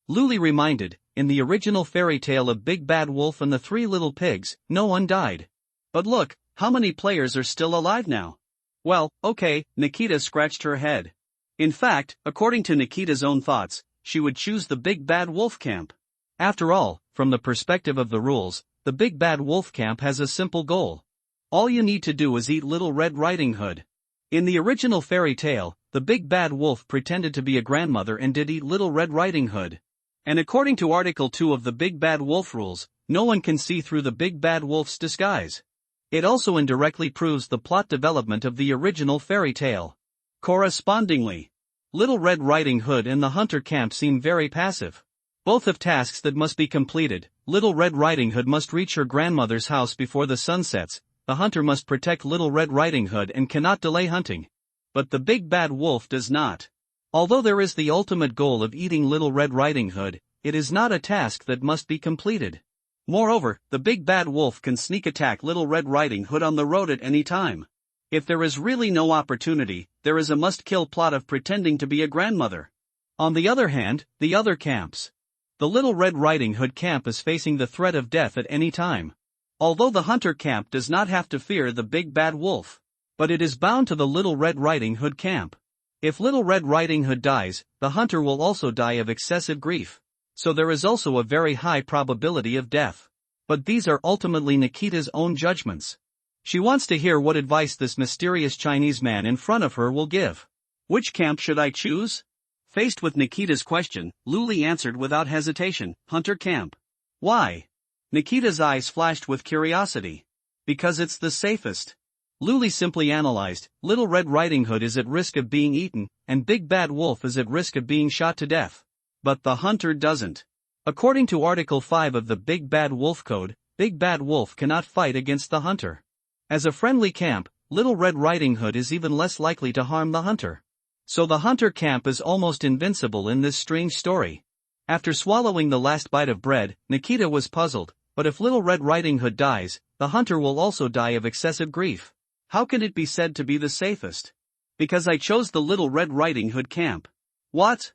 Luli reminded, in the original fairy tale of Big Bad Wolf and the 3 Little Pigs, no one died. But look, How many players are still alive now? Well, okay, Nikita scratched her head. In fact, according to Nikita's own thoughts, she would choose the Big Bad Wolf Camp. After all, from the perspective of the rules, the Big Bad Wolf Camp has a simple goal. All you need to do is eat Little Red Riding Hood. In the original fairy tale, the Big Bad Wolf pretended to be a grandmother and did eat Little Red Riding Hood. And according to Article 2 of the Big Bad Wolf rules, no one can see through the Big Bad Wolf's disguise. It also indirectly proves the plot development of the original fairy tale. Correspondingly, Little Red Riding Hood and the Hunter Camp seem very passive. Both have tasks that must be completed. Little Red Riding Hood must reach her grandmother's house before the sun sets. The hunter must protect Little Red Riding Hood and cannot delay hunting. But the Big Bad Wolf does not. Although there is the ultimate goal of eating Little Red Riding Hood, it is not a task that must be completed. Moreover, the Big Bad Wolf can sneak attack Little Red Riding Hood on the road at any time. If there is really no opportunity, there is a must-kill plot of pretending to be a grandmother. On the other hand, the other camps. The Little Red Riding Hood camp is facing the threat of death at any time. Although the Hunter camp does not have to fear the Big Bad Wolf, but it is bound to the Little Red Riding Hood camp. If Little Red Riding Hood dies, the hunter will also die of excessive grief. So there is also a very high probability of death. But these are ultimately Nikita's own judgments. She wants to hear what advice this mysterious Chinese man in front of her will give. Which camp should I choose? Faced with Nikita's question, Luli answered without hesitation, Hunter camp. Why? Nikita's eyes flashed with curiosity. Because it's the safest. Luli simply analyzed, Little Red Riding Hood is at risk of being eaten, and Big Bad Wolf is at risk of being shot to death. But the hunter doesn't. According to Article 5 of the Big Bad Wolf Code, Big Bad Wolf cannot fight against the hunter. As a friendly camp, Little Red Riding Hood is even less likely to harm the hunter. So the hunter camp is almost invincible in this strange story. After swallowing the last bite of bread, Nikita was puzzled, but if Little Red Riding Hood dies, the hunter will also die of excessive grief. How can it be said to be the safest? Because I chose the Little Red Riding Hood camp. What?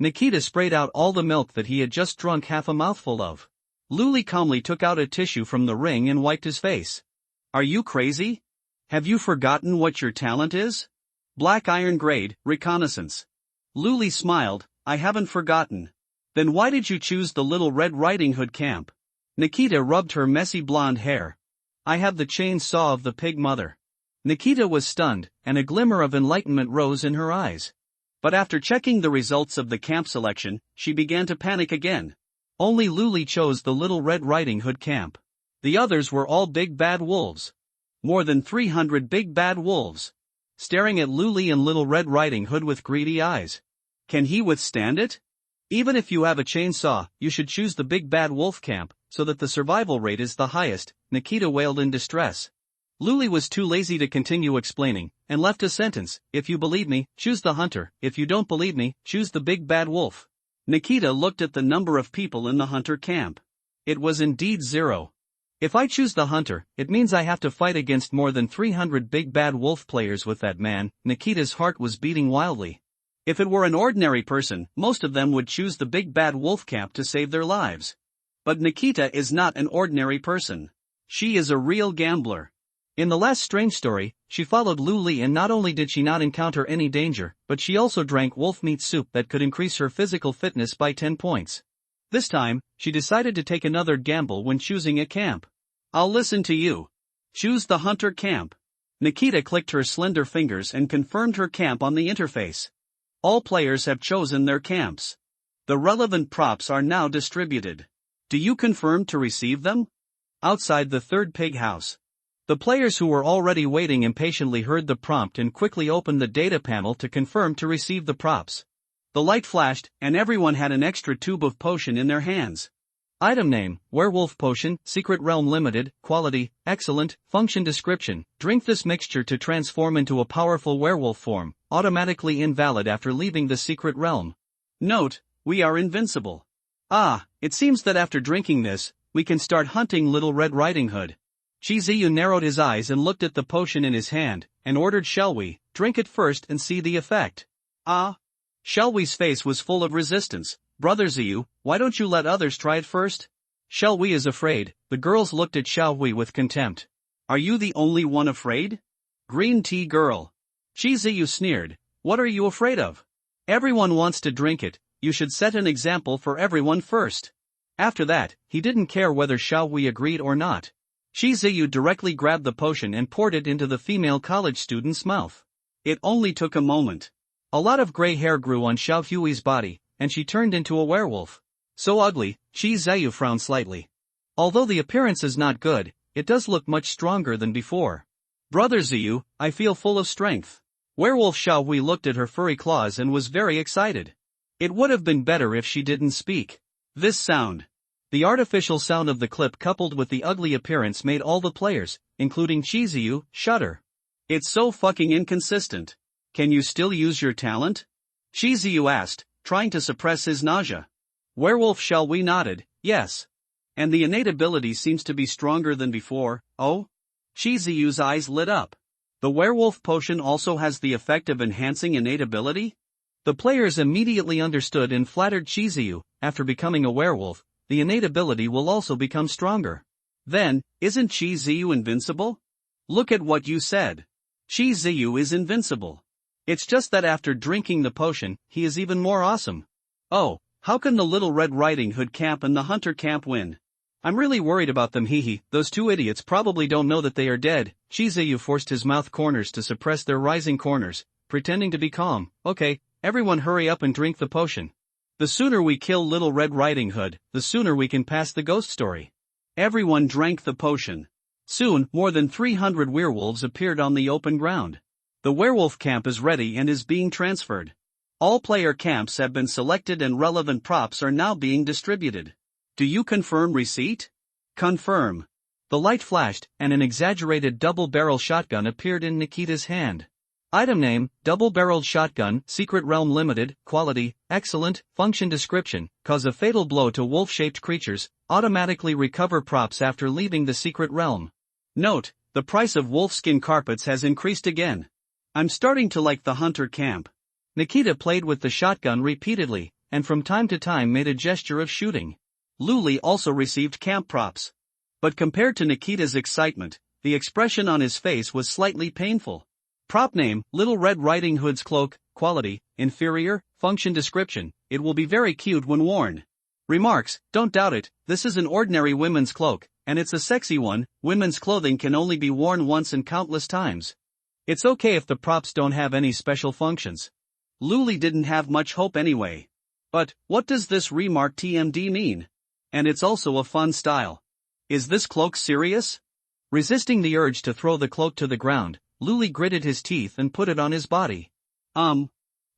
Nikita sprayed out all the milk that he had just drunk half a mouthful of. Luli calmly took out a tissue from the ring and wiped his face. Are you crazy? Have you forgotten what your talent is? Black Iron Grade, Reconnaissance. Luli smiled, I haven't forgotten. Then why did you choose the Little Red Riding Hood camp? Nikita rubbed her messy blonde hair. I have the chainsaw of the pig mother. Nikita was stunned, and a glimmer of enlightenment rose in her eyes. But after checking the results of the camp selection, she began to panic again. Only Luli chose the Little Red Riding Hood camp. The others were all big bad wolves. More than 300 big bad wolves. Staring at Luli and Little Red Riding Hood with greedy eyes. Can he withstand it? Even if you have a chainsaw, you should choose the Big Bad Wolf camp, so that the survival rate is the highest, Nikita wailed in distress. Luli was too lazy to continue explaining, and left a sentence, if you believe me, choose the hunter, if you don't believe me, choose the Big Bad Wolf. Nikita looked at the number of people in the hunter camp. It was indeed 0. If I choose the hunter, it means I have to fight against more than 300 Big Bad Wolf players with that man. Nikita's heart was beating wildly. If it were an ordinary person, most of them would choose the Big Bad Wolf camp to save their lives. But Nikita is not an ordinary person. She is a real gambler. In the last strange story, she followed Luli, and not only did she not encounter any danger, but she also drank wolf meat soup that could increase her physical fitness by 10 points. This time, she decided to take another gamble when choosing a camp. I'll listen to you. Choose the hunter camp. Nikita clicked her slender fingers and confirmed her camp on the interface. All players have chosen their camps. The relevant props are now distributed. Do you confirm to receive them? Outside the third pig house. The players who were already waiting impatiently heard the prompt and quickly opened the data panel to confirm to receive the props. The light flashed, and everyone had an extra tube of potion in their hands. Item name, Werewolf Potion, Secret Realm Limited, Quality, Excellent, Function Description, drink this mixture to transform into a powerful werewolf form, automatically invalid after leaving the Secret Realm. Note, we are invincible. Ah, it seems that after drinking this, we can start hunting Little Red Riding Hood. Chiziyu narrowed his eyes and looked at the potion in his hand, and ordered Shall we drink it first and see the effect. Ah. Shelwy's face was full of resistance. Brother Ziyu, why don't you let others try it first? Shelwy is afraid. The girls looked at Xiaohui with contempt. Are you the only one afraid? Green tea girl. Chiziyu sneered. What are you afraid of? Everyone wants to drink it, you should set an example for everyone first. After that, he didn't care whether Xiaowei agreed or not. Chiziyu directly grabbed the potion and poured it into the female college student's mouth. It only took a moment. A lot of gray hair grew on Xiaohui's body, and she turned into a werewolf. So ugly, Chiziyu frowned slightly. Although the appearance is not good, it does look much stronger than before. Brother Ziyu, I feel full of strength. Werewolf Xiaohui looked at her furry claws and was very excited. It would have been better if she didn't speak. This sound. The artificial sound of the clip coupled with the ugly appearance made all the players, including Chiziyu, shudder. It's so fucking inconsistent. Can you still use your talent? Chiziyu asked, trying to suppress his nausea. Werewolf Xiaohui nodded, yes. And the innate ability seems to be stronger than before, oh? Chiziyu's eyes lit up. The werewolf potion also has the effect of enhancing innate ability? The players immediately understood and flattered Chiziyu. After becoming a werewolf, the innate ability will also become stronger. Then, isn't Chiziyu invincible? Look at what you said. Chiziyu is invincible. It's just that after drinking the potion, he is even more awesome. Oh, how can the Little Red Riding Hood camp and the Hunter camp win? I'm really worried about them, hehe. Those two idiots probably don't know that they are dead. Chiziyu forced his mouth corners to suppress their rising corners, pretending to be calm. Okay, everyone hurry up and drink the potion. The sooner we kill Little Red Riding Hood, the sooner we can pass the ghost story. Everyone drank the potion. Soon, more than 300 werewolves appeared on the open ground. The werewolf camp is ready and is being transferred. All player camps have been selected and relevant props are now being distributed. Do you confirm receipt? Confirm. The light flashed, and an exaggerated double-barrel shotgun appeared in Nikita's hand. Item name, double-barreled shotgun, Secret Realm Limited, quality, excellent, function description, cause a fatal blow to wolf-shaped creatures, automatically recover props after leaving the secret realm. Note, the price of wolfskin carpets has increased again. I'm starting to like the hunter camp. Nikita played with the shotgun repeatedly, and from time to time made a gesture of shooting. Luli also received camp props. But compared to Nikita's excitement, the expression on his face was slightly painful. Prop name, Little Red Riding Hood's cloak, quality, inferior, function description, it will be very cute when worn. Remarks, don't doubt it, this is an ordinary women's cloak, and it's a sexy one. Women's clothing can only be worn once and countless times. It's okay if the props don't have any special functions. Luli didn't have much hope anyway. But, what does this remark TMD mean? And it's also a fun style. Is this cloak serious? Resisting the urge to throw the cloak to the ground, Luli gritted his teeth and put it on his body.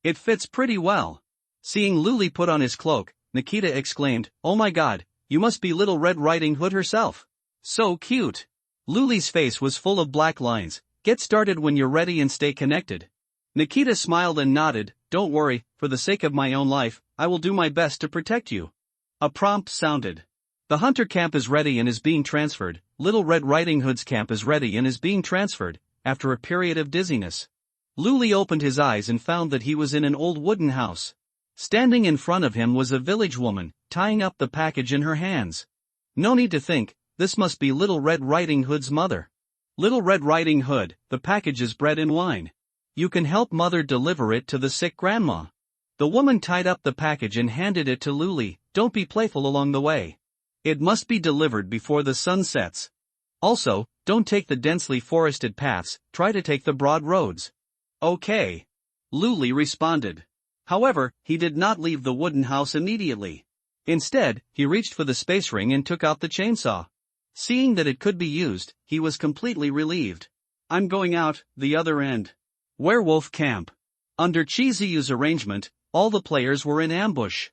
It fits pretty well. Seeing Luli put on his cloak, Nikita exclaimed, oh my god, you must be Little Red Riding Hood herself. So cute. Luli's face was full of black lines. Get started when you're ready and stay connected. Nikita smiled and nodded, don't worry, for the sake of my own life, I will do my best to protect you. A prompt sounded. The hunter camp is ready and is being transferred. Little Red Riding Hood's camp is ready and is being transferred, after a period of dizziness. Luli opened his eyes and found that he was in an old wooden house. Standing in front of him was a village woman, tying up the package in her hands. No need to think, this must be Little Red Riding Hood's mother. Little Red Riding Hood, the package is bread and wine. You can help mother deliver it to the sick grandma. The woman tied up the package and handed it to Luli. Don't be playful along the way. It must be delivered before the sun sets. Also, don't take the densely forested paths, try to take the broad roads. Okay. Luli responded. However, he did not leave the wooden house immediately. Instead, he reached for the space ring and took out the chainsaw. Seeing that it could be used, he was completely relieved. I'm going out, the other end. Werewolf camp. Under Chiziyu's arrangement, all the players were in ambush.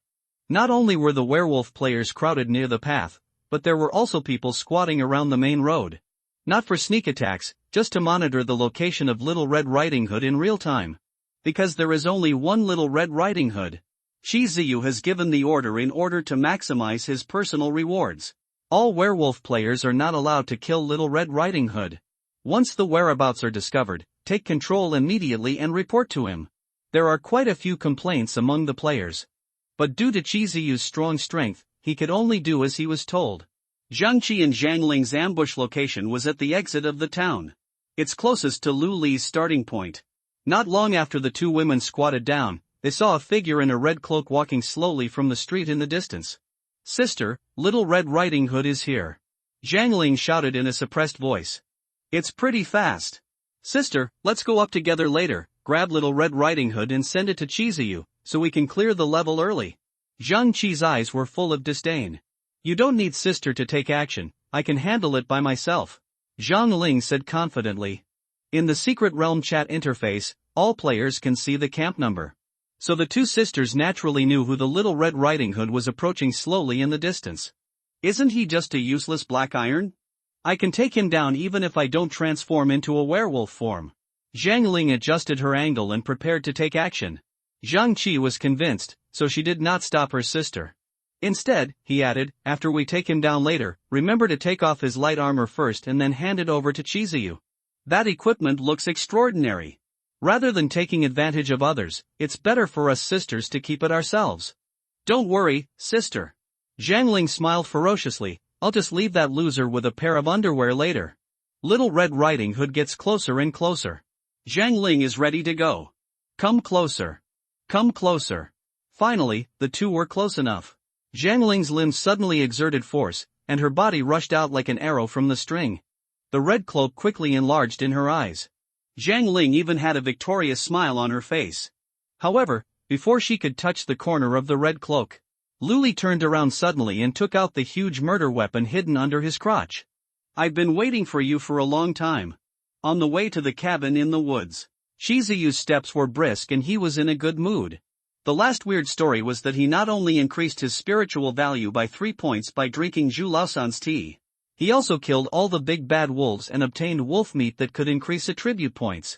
Not only were the werewolf players crowded near the path, but there were also people squatting around the main road. Not for sneak attacks, just to monitor the location of Little Red Riding Hood in real time. Because there is only one Little Red Riding Hood. Chiziyu has given the order in order to maximize his personal rewards. All werewolf players are not allowed to kill Little Red Riding Hood. Once the whereabouts are discovered, take control immediately and report to him. There are quite a few complaints among the players. But due to Chiziyu's strong strength, he could only do as he was told. Jiangqi and Zhang Ling's ambush location was at the exit of the town. It's closest to Lu Li's starting point. Not long after the two women squatted down, they saw a figure in a red cloak walking slowly from the street in the distance. "Sister, Little Red Riding Hood is here," Zhang Ling shouted in a suppressed voice. "It's pretty fast. Sister, let's go up together later, grab Little Red Riding Hood and send it to Chiziyu, so we can clear the level early." Zhang Qi's eyes were full of disdain. "You don't need sister to take action, I can handle it by myself," Zhang Ling said confidently. In the Secret Realm chat interface, all players can see the camp number. So the two sisters naturally knew who the Little Red Riding Hood was approaching slowly in the distance. "Isn't he just a useless black iron? I can take him down even if I don't transform into a werewolf form." Zhang Ling adjusted her angle and prepared to take action. Zhang Qi was convinced, so she did not stop her sister. "Instead," he added, "after we take him down later, remember to take off his light armor first and then hand it over to Chiziyu. That equipment looks extraordinary. Rather than taking advantage of others, it's better for us sisters to keep it ourselves." "Don't worry, sister." Zhang Ling smiled ferociously, "I'll just leave that loser with a pair of underwear later." Little Red Riding Hood gets closer and closer. Zhang Ling is ready to go. "Come closer. Come closer." Finally, the two were close enough. Zhang Ling's limbs suddenly exerted force, and her body rushed out like an arrow from the string. The red cloak quickly enlarged in her eyes. Zhang Ling even had a victorious smile on her face. However, before she could touch the corner of the red cloak, Lu Li turned around suddenly and took out the huge murder weapon hidden under his crotch. "I've been waiting for you for a long time." On the way to the cabin in the woods, Shizuyu's steps were brisk and he was in a good mood. The last weird story was that he not only increased his spiritual value by 3 points by drinking Zhu Laosan's tea, he also killed all the big bad wolves and obtained wolf meat that could increase attribute points.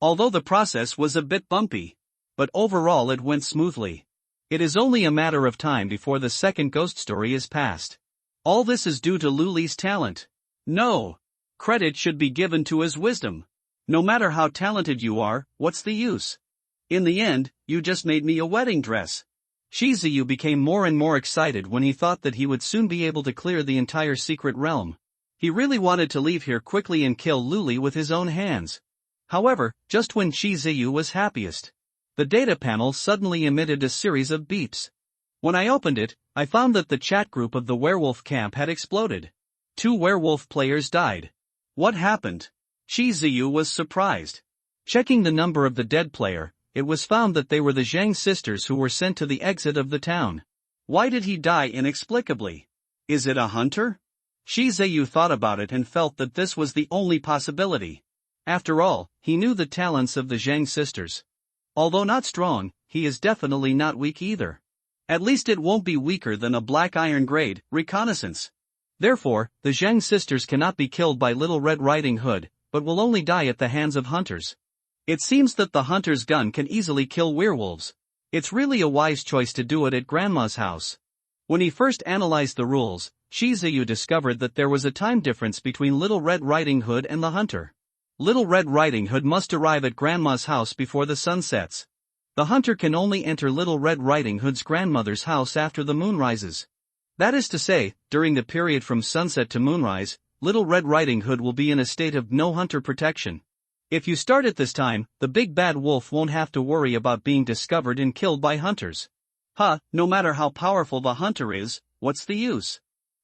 Although the process was a bit bumpy, but overall it went smoothly. It is only a matter of time before the second ghost story is passed. All this is due to Lu Li's talent. No. Credit should be given to his wisdom. No matter how talented you are, what's the use? In the end, you just made me a wedding dress. Shizuyu became more and more excited when he thought that he would soon be able to clear the entire secret realm. He really wanted to leave here quickly and kill Lu Li with his own hands. However, just when Shizuyu was happiest, the data panel suddenly emitted a series of beeps. When I opened it, I found that the chat group of the werewolf camp had exploded. 2 werewolf players died. What happened? Shizuyu was surprised. Checking the number of the dead player, it was found that they were the Zhang sisters who were sent to the exit of the town. Why did he die inexplicably? Is it a hunter? Shizuyu thought about it and felt that this was the only possibility. After all, he knew the talents of the Zhang sisters. Although not strong, he is definitely not weak either. At least it won't be weaker than a black iron grade reconnaissance. Therefore, the Zhang sisters cannot be killed by Little Red Riding Hood, but will only die at the hands of hunters. It seems that the hunter's gun can easily kill werewolves. It's really a wise choice to do it at Grandma's house. When he first analyzed the rules, Shizuyu discovered that there was a time difference between Little Red Riding Hood and the hunter. Little Red Riding Hood must arrive at Grandma's house before the sun sets. The hunter can only enter Little Red Riding Hood's grandmother's house after the moon rises. That is to say, during the period from sunset to moonrise, Little Red Riding Hood will be in a state of no hunter protection. If you start at this time, the big bad wolf won't have to worry about being discovered and killed by hunters. No matter how powerful the hunter is, what's the use?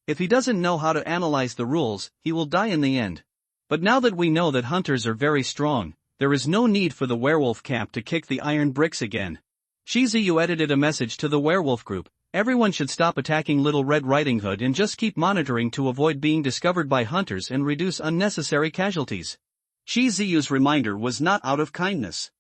If he doesn't know how to analyze the rules, he will die in the end. But now that we know that hunters are very strong, there is no need for the werewolf camp to kick the iron bricks again. Shizuyu edited a message to the werewolf group. Everyone should stop attacking Little Red Riding Hood and just keep monitoring to avoid being discovered by hunters and reduce unnecessary casualties. Shizuyu's reminder was not out of kindness.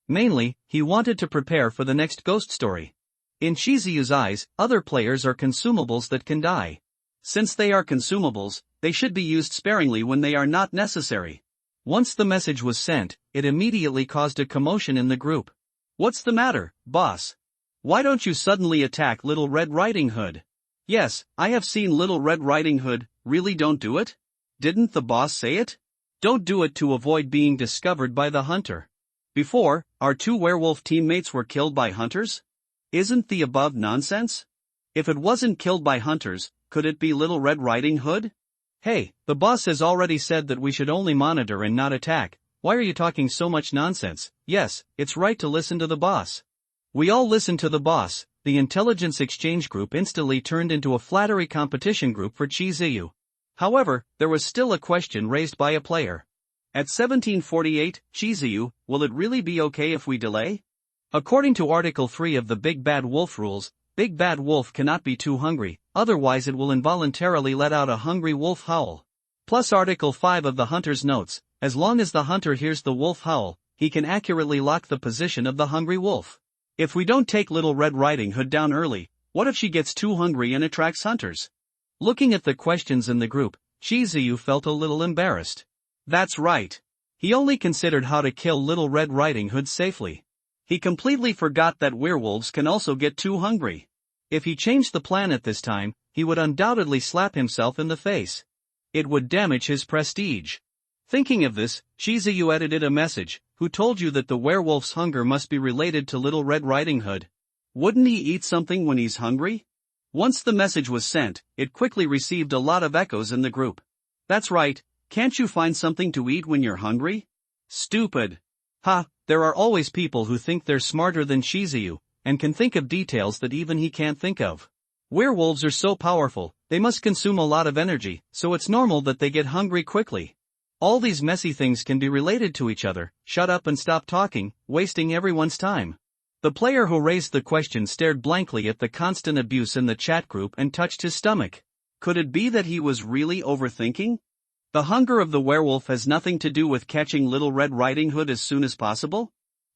Mainly, he wanted to prepare for the next ghost story. In Shizuyu's eyes, other players are consumables that can die. Since they are consumables, they should be used sparingly when they are not necessary. Once the message was sent, it immediately caused a commotion in the group. What's the matter, boss? Why don't you suddenly attack Little Red Riding Hood? Yes, I have seen Little Red Riding Hood, really don't do it? Didn't the boss say it? Don't do it to avoid being discovered by the hunter. Before, our 2 werewolf teammates were killed by hunters? Isn't the above nonsense? If it wasn't killed by hunters, Could it be Little Red Riding Hood? Hey, the boss has already said that we should only monitor and not attack. Why are you talking so much nonsense? Yes, it's right to listen to the boss. We all listened to the boss. The intelligence exchange group instantly turned into a flattery competition group for Chizuyu. However, there was still a question raised by a player. At 1748, Chizuyu, will it really be okay if we delay? According to Article 3 of the Big Bad Wolf rules, Big Bad Wolf cannot be too hungry, otherwise it will involuntarily let out a hungry wolf howl. Plus Article 5 of the Hunter's Notes, as long as the hunter hears the wolf howl, he can accurately lock the position of the hungry wolf. If we don't take Little Red Riding Hood down early, what if she gets too hungry and attracts hunters? Looking at the questions in the group, Chizuyu felt a little embarrassed. That's right. He only considered how to kill Little Red Riding Hood safely. He completely forgot that werewolves can also get too hungry. If he changed the plan at this time, he would undoubtedly slap himself in the face. It would damage his prestige. Thinking of this, Chizuyu edited a message, who told you that the werewolf's hunger must be related to Little Red Riding Hood. Wouldn't he eat something when he's hungry? Once the message was sent, it quickly received a lot of echoes in the group. That's right, can't you find something to eat when you're hungry? Stupid. Ha, there are always people who think they're smarter than Chizuyu, and can think of details that even he can't think of. Werewolves are so powerful, they must consume a lot of energy, so it's normal that they get hungry quickly. All these messy things can be related to each other. Shut up and stop talking, wasting everyone's time. The player who raised the question stared blankly at the constant abuse in the chat group and touched his stomach. Could it be that he was really overthinking? The hunger of the werewolf has nothing to do with catching Little Red Riding Hood as soon as possible?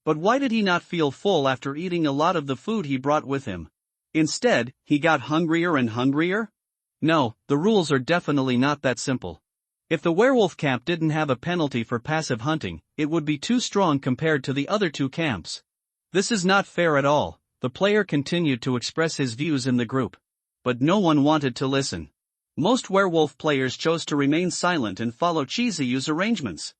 But why did he not feel full after eating a lot of the food he brought with him? Instead, he got hungrier and hungrier? No, the rules are definitely not that simple. If the werewolf camp didn't have a penalty for passive hunting, it would be too strong compared to the other two camps. This is not fair at all. The player continued to express his views in the group. But no one wanted to listen. Most werewolf players chose to remain silent and follow Chizuyu's arrangements.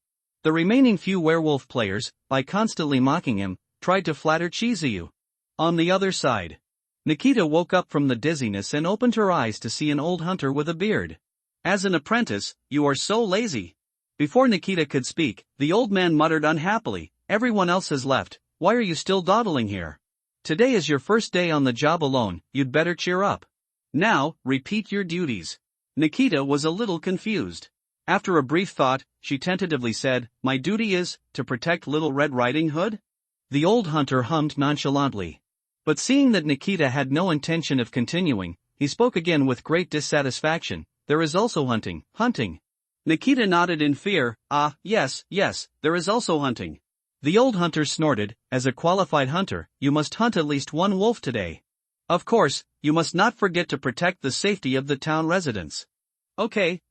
The remaining few werewolf players, by constantly mocking him, tried to flatter Chizuyu. On the other side, Nikita woke up from the dizziness and opened her eyes to see an old hunter with a beard. As an apprentice, you are so lazy. Before Nikita could speak, the old man muttered unhappily, everyone else has left, why are you still dawdling here? Today is your first day on the job alone, you'd better cheer up. Now, repeat your duties. Nikita was a little confused. After a brief thought, she tentatively said, my duty is, to protect Little Red Riding Hood? The old hunter hummed nonchalantly. But seeing that Nikita had no intention of continuing, he spoke again with great dissatisfaction, there is also hunting. Nikita nodded in fear, yes, there is also hunting. The old hunter snorted, as a qualified hunter, you must hunt at least one wolf today. Of course, you must not forget to protect the safety of the town residents. Okay.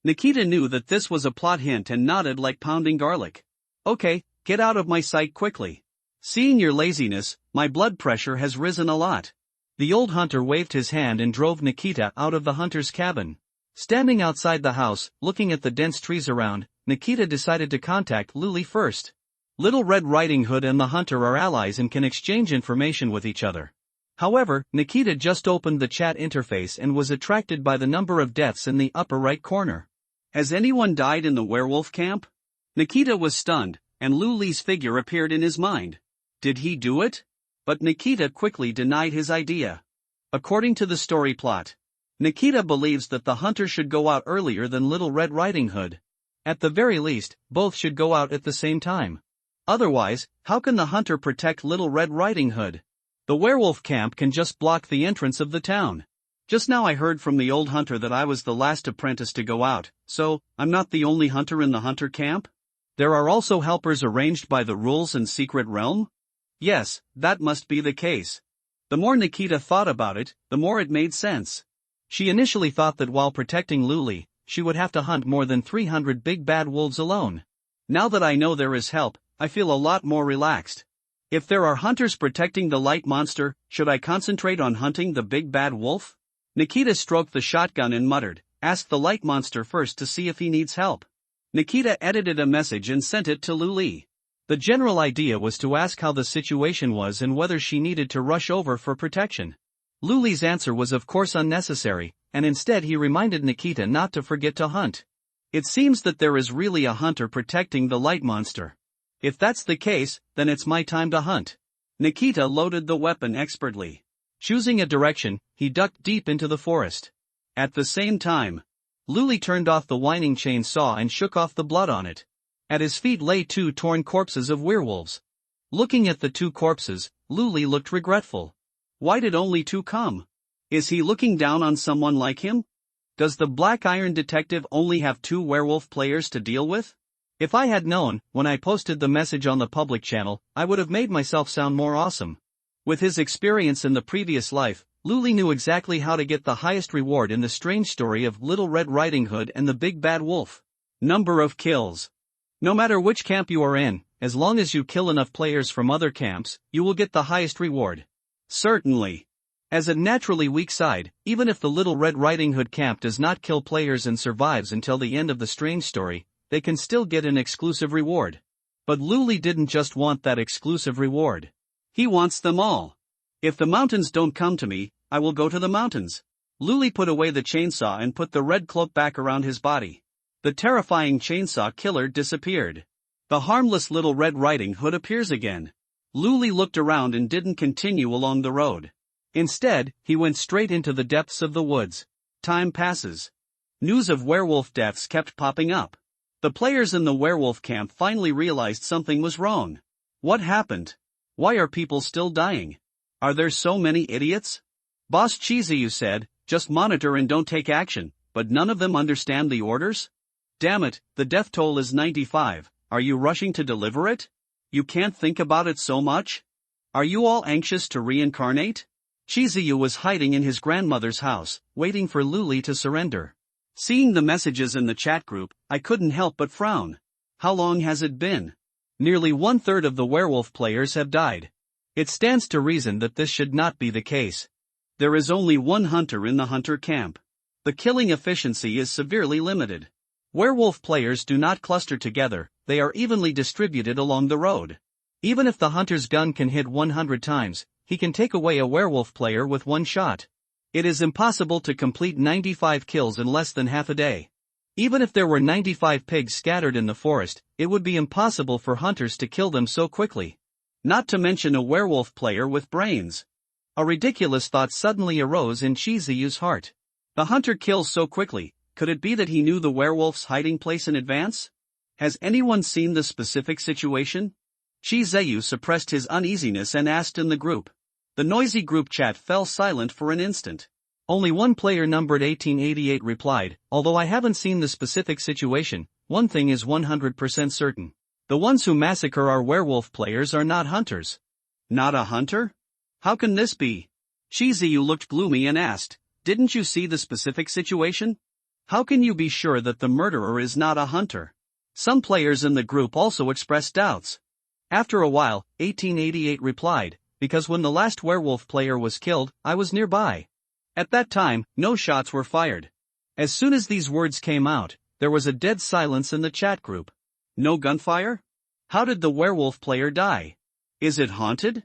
Nikita knew that this was a plot hint and nodded like pounding garlic. Okay, get out of my sight quickly. Seeing your laziness, my blood pressure has risen a lot. The old hunter waved his hand and drove Nikita out of the hunter's cabin. Standing outside the house, looking at the dense trees around, Nikita decided to contact Luli first. Little Red Riding Hood and the hunter are allies and can exchange information with each other. However, Nikita just opened the chat interface and was attracted by the number of deaths in the upper right corner. Has anyone died in the werewolf camp? Nikita was stunned, and Luli's figure appeared in his mind. Did he do it? But Nikita quickly denied his idea. According to the story plot, Nikita believes that the hunter should go out earlier than Little Red Riding Hood. At the very least, both should go out at the same time. Otherwise, how can the hunter protect Little Red Riding Hood? The werewolf camp can just block the entrance of the town. Just now I heard from the old hunter that I was the last apprentice to go out, so, I'm not the only hunter in the hunter camp? There are also helpers arranged by the rules and secret realm? Yes, that must be the case. The more Nikita thought about it, the more it made sense. She initially thought that while protecting Luli, she would have to hunt more than 300 big bad wolves alone. Now that I know there is help, I feel a lot more relaxed. If there are hunters protecting the light monster, should I concentrate on hunting the big bad wolf? Nikita stroked the shotgun and muttered, ask the light monster first to see if he needs help. Nikita edited a message and sent it to Luli. The general idea was to ask how the situation was and whether she needed to rush over for protection. Luli's answer was of course unnecessary, and instead he reminded Nikita not to forget to hunt. It seems that there is really a hunter protecting the light monster. If that's the case, then it's my time to hunt. Nikita loaded the weapon expertly. Choosing a direction, he ducked deep into the forest. At the same time, Luli turned off the whining chainsaw and shook off the blood on it. At his feet lay two torn corpses of werewolves. Looking at the two corpses, Luli looked regretful. Why did only two come? Is he looking down on someone like him? Does the Black Iron detective only have two werewolf players to deal with? If I had known, when I posted the message on the public channel, I would have made myself sound more awesome. With his experience in the previous life, Luli knew exactly how to get the highest reward in the strange story of Little Red Riding Hood and the Big Bad Wolf. Number of kills. No matter which camp you are in, as long as you kill enough players from other camps, you will get the highest reward. Certainly. As a naturally weak side, even if the Little Red Riding Hood camp does not kill players and survives until the end of the strange story, they can still get an exclusive reward. But Luli didn't just want that exclusive reward. He wants them all. If the mountains don't come to me, I will go to the mountains. Luli put away the chainsaw and put the red cloak back around his body. The terrifying chainsaw killer disappeared. The harmless Little Red Riding Hood appears again. Luli looked around and didn't continue along the road. Instead, he went straight into the depths of the woods. Time passes. News of werewolf deaths kept popping up. The players in the werewolf camp finally realized something was wrong. What happened? Why are people still dying? Are there so many idiots? Boss Chiziyu said, just monitor and don't take action, but none of them understand the orders? Damn it, the death toll is 95, are you rushing to deliver it? You can't think about it so much? Are you all anxious to reincarnate? Chiziyu was hiding in his grandmother's house, waiting for Luli to surrender. Seeing the messages in the chat group, I couldn't help but frown. How long has it been? Nearly 1/3 of the werewolf players have died. It stands to reason that this should not be the case. There is only one hunter in the hunter camp. The killing efficiency is severely limited. Werewolf players do not cluster together, they are evenly distributed along the road. Even if the hunter's gun can hit 100 times, he can take away a werewolf player with one shot. It is impossible to complete 95 kills in less than half a day. Even if there were 95 pigs scattered in the forest, it would be impossible for hunters to kill them so quickly. Not to mention a werewolf player with brains. A ridiculous thought suddenly arose in Chiziyu's heart. The hunter kills so quickly, could it be that he knew the werewolf's hiding place in advance? Has anyone seen the specific situation? Chiziyu suppressed his uneasiness and asked in the group. The noisy group chat fell silent for an instant. Only one player numbered 1888 replied, although I haven't seen the specific situation, one thing is 100% certain. The ones who massacre our werewolf players are not hunters. Not a hunter? How can this be? Chiziyu looked gloomy and asked, didn't you see the specific situation? How can you be sure that the murderer is not a hunter? Some players in the group also expressed doubts. After a while, 1888 replied, because when the last werewolf player was killed, I was nearby. At that time, no shots were fired. As soon as these words came out, there was a dead silence in the chat group. No gunfire? How did the werewolf player die? Is it haunted?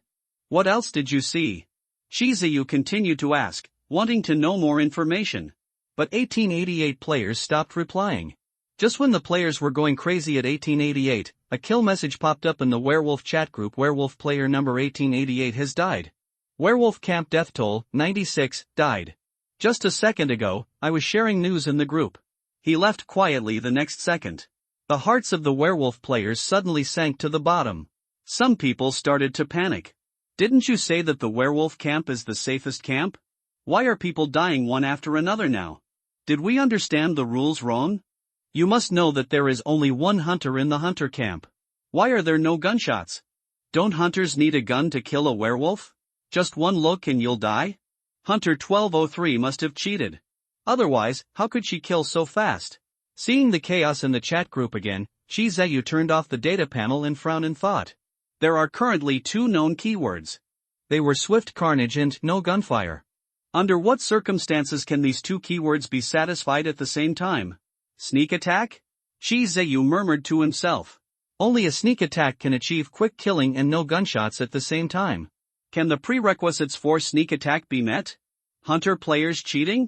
What else did you see? Chiziyu continued to ask, wanting to know more information. But 1888 players stopped replying. Just when the players were going crazy at 1888, a kill message popped up in the werewolf chat group. Werewolf player number 1888 has died. Werewolf camp death toll, 96, died. Just a second ago, I was sharing news in the group. He left quietly the next second. The hearts of the werewolf players suddenly sank to the bottom. Some people started to panic. Didn't you say that the werewolf camp is the safest camp? Why are people dying one after another now? Did we understand the rules wrong? You must know that there is only one hunter in the hunter camp. Why are there no gunshots? Don't hunters need a gun to kill a werewolf? Just one look and you'll die? Hunter 1203 must have cheated. Otherwise, how could she kill so fast? Seeing the chaos in the chat group again, Chiziyu turned off the data panel and frowned in thought. There are currently two known keywords. They were swift carnage and no gunfire. Under what circumstances can these two keywords be satisfied at the same time? Sneak attack? Chiziyu murmured to himself. Only a sneak attack can achieve quick killing and no gunshots at the same time. Can the prerequisites for sneak attack be met? Hunter players cheating?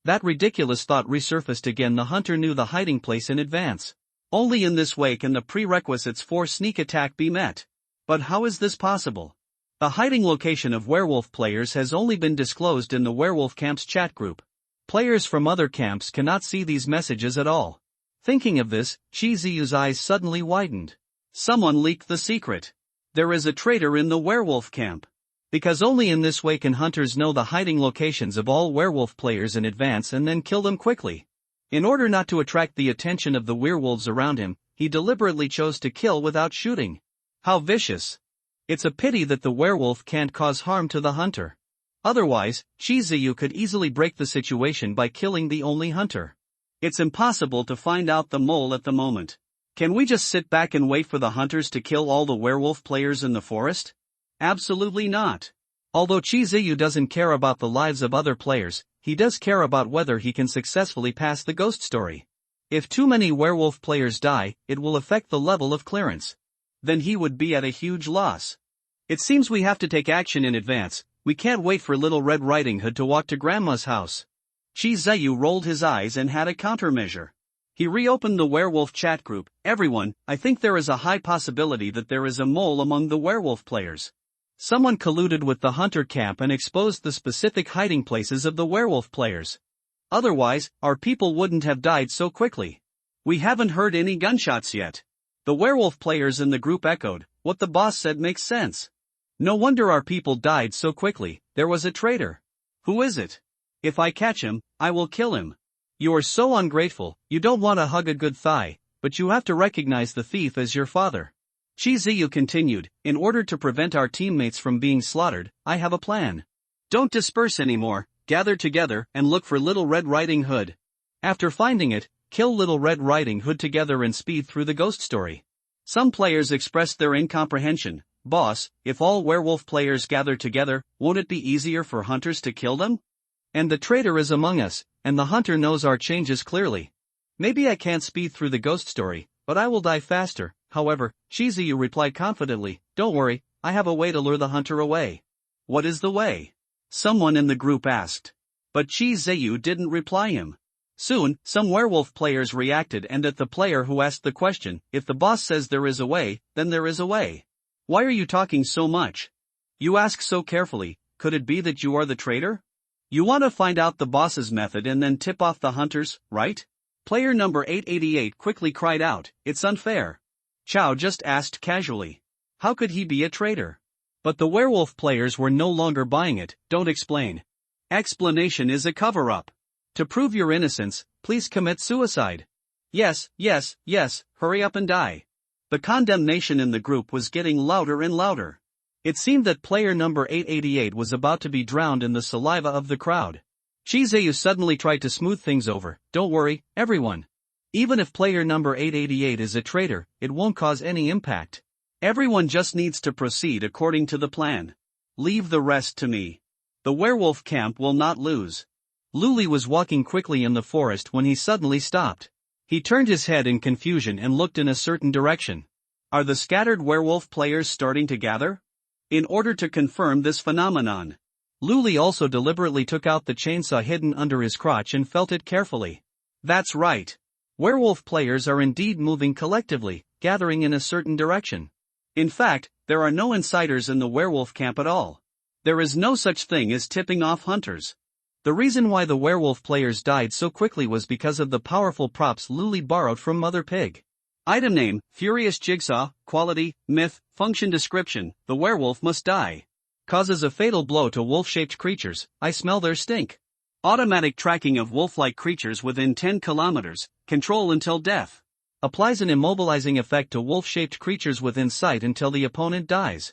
That ridiculous thought resurfaced again. The hunter knew the hiding place in advance. Only in this way can the prerequisites for sneak attack be met. But how is this possible? The hiding location of werewolf players has only been disclosed in the werewolf camp's chat group. Players from other camps cannot see these messages at all. Thinking of this, Chi Ziyu's eyes suddenly widened. Someone leaked the secret. There is a traitor in the werewolf camp. Because only in this way can hunters know the hiding locations of all werewolf players in advance and then kill them quickly. In order not to attract the attention of the werewolves around him, he deliberately chose to kill without shooting. How vicious! It's a pity that the werewolf can't cause harm to the hunter. Otherwise, Chi Ziyu could easily break the situation by killing the only hunter. It's impossible to find out the mole at the moment. Can we just sit back and wait for the hunters to kill all the werewolf players in the forest? Absolutely not. Although Chi Ziyu doesn't care about the lives of other players, he does care about whether he can successfully pass the ghost story. If too many werewolf players die, it will affect the level of clearance. Then he would be at a huge loss. It seems we have to take action in advance. We can't wait for Little Red Riding Hood to walk to Grandma's house. Chi Ziyu rolled his eyes and had a countermeasure. He reopened the werewolf chat group. Everyone, I think there is a high possibility that there is a mole among the werewolf players. Someone colluded with the hunter camp and exposed the specific hiding places of the werewolf players. Otherwise, our people wouldn't have died so quickly. We haven't heard any gunshots yet. The werewolf players in the group echoed. What the boss said makes sense. No wonder our people died so quickly. There was a traitor. Who is it? If I catch him, I will kill him. You are so ungrateful. You don't want to hug a good thigh, but you have to recognize the thief as your father. Chi Ziyu continued, in order to prevent our teammates from being slaughtered, I have a plan. Don't disperse anymore, gather together and look for Little Red Riding Hood. After finding it, kill Little Red Riding Hood together and speed through the ghost story. Some players expressed their incomprehension. Boss, if all werewolf players gather together, won't it be easier for hunters to kill them? And the traitor is among us, and the hunter knows our changes clearly. Maybe I can't speed through the ghost story, but I will die faster. However, Chi Ziyu replied confidently, don't worry, I have a way to lure the hunter away. What is the way? Someone in the group asked. But Chi Ziyu didn't reply him. Soon, some werewolf players reacted and at the player who asked the question, if the boss says there is a way, then there is a way. Why are you talking so much? You ask so carefully, could it be that you are the traitor? You want to find out the boss's method and then tip off the hunters, right? Player number 888 quickly cried out, it's unfair. Chao just asked casually. How could he be a traitor? But the werewolf players were no longer buying it. Don't explain. Explanation is a cover-up. To prove your innocence, please commit suicide. Yes, hurry up and die. The condemnation in the group was getting louder and louder. It seemed that player number 888 was about to be drowned in the saliva of the crowd. Chi Ziyu suddenly tried to smooth things over. Don't worry, everyone. Even if player number 888 is a traitor, it won't cause any impact. Everyone just needs to proceed according to the plan. Leave the rest to me. The werewolf camp will not lose. Luli was walking quickly in the forest when he suddenly stopped. He turned his head in confusion and looked in a certain direction. Are the scattered werewolf players starting to gather? In order to confirm this phenomenon, Luli also deliberately took out the chainsaw hidden under his crotch and felt it carefully. That's right. Werewolf players are indeed moving collectively, gathering in a certain direction. In fact, there are no insiders in the werewolf camp at all. There is no such thing as tipping off hunters. The reason why the werewolf players died so quickly was because of the powerful props Luli borrowed from Mother Pig. Item name, Furious Jigsaw, Quality, Myth, Function Description, the werewolf must die. Causes a fatal blow to wolf-shaped creatures, I smell their stink. Automatic tracking of wolf-like creatures within 10 kilometers, control until death. Applies an immobilizing effect to wolf-shaped creatures within sight until the opponent dies.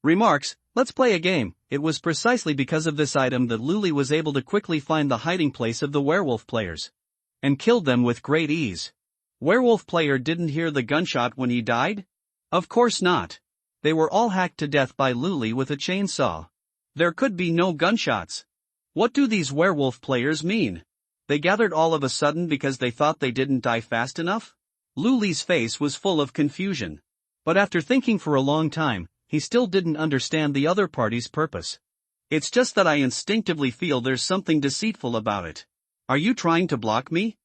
Remarks, let's play a game. It was precisely because of this item that Luli was able to quickly find the hiding place of the werewolf players. And killed them with great ease. Werewolf player didn't hear the gunshot when he died? Of course not. They were all hacked to death by Luli with a chainsaw. There could be no gunshots. What do these werewolf players mean? They gathered all of a sudden because they thought they didn't die fast enough? Luli's face was full of confusion. But after thinking for a long time, he still didn't understand the other party's purpose. It's just that I instinctively feel there's something deceitful about it. Are you trying to block me?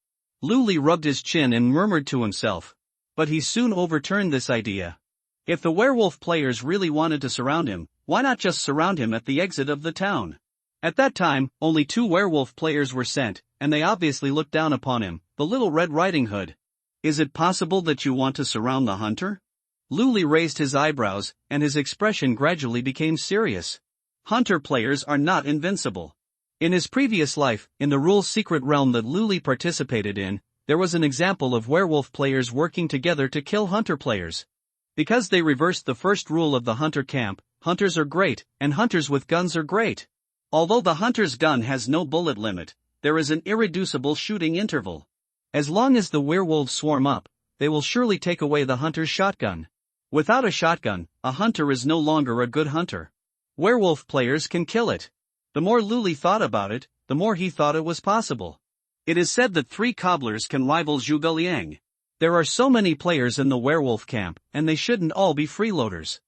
Luli rubbed his chin and murmured to himself. But he soon overturned this idea. If the werewolf players really wanted to surround him, why not just surround him at the exit of the town? At that time, only 2 werewolf players were sent, and they obviously looked down upon him, the Little Red Riding Hood. Is it possible that you want to surround the hunter? Luli raised his eyebrows, and his expression gradually became serious. Hunter players are not invincible. In his previous life, in the Rule's secret realm that Luli participated in, there was an example of werewolf players working together to kill hunter players. Because they reversed the first rule of the hunter camp, hunters are great, and hunters with guns are great. Although the hunter's gun has no bullet limit, there is an irreducible shooting interval. As long as the werewolves swarm up, they will surely take away the hunter's shotgun. Without a shotgun, a hunter is no longer a good hunter. Werewolf players can kill it. The more Luli thought about it, the more he thought it was possible. It is said that 3 cobblers can rival Zhuge Liang. There are so many players in the werewolf camp, and they shouldn't all be freeloaders.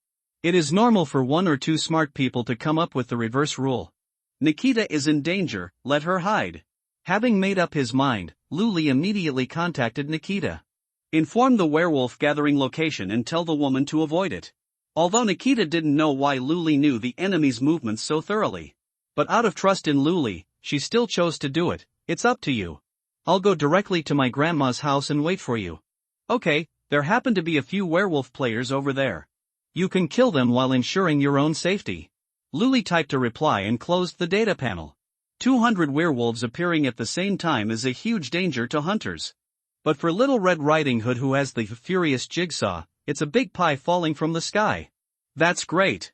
It is normal for 1 or 2 smart people to come up with the reverse rule. Nikita is in danger, let her hide. Having made up his mind, Luli immediately contacted Nikita. Inform the werewolf gathering location and tell the woman to avoid it. Although Nikita didn't know why Luli knew the enemy's movements so thoroughly. But out of trust in Luli, she still chose to do it. It's up to you. I'll go directly to my grandma's house and wait for you. Okay, there happen to be a few werewolf players over there. You can kill them while ensuring your own safety. Luli typed a reply and closed the data panel. 200 werewolves appearing at the same time is a huge danger to hunters. But for Little Red Riding Hood, who has the furious jigsaw, it's a big pie falling from the sky. That's great.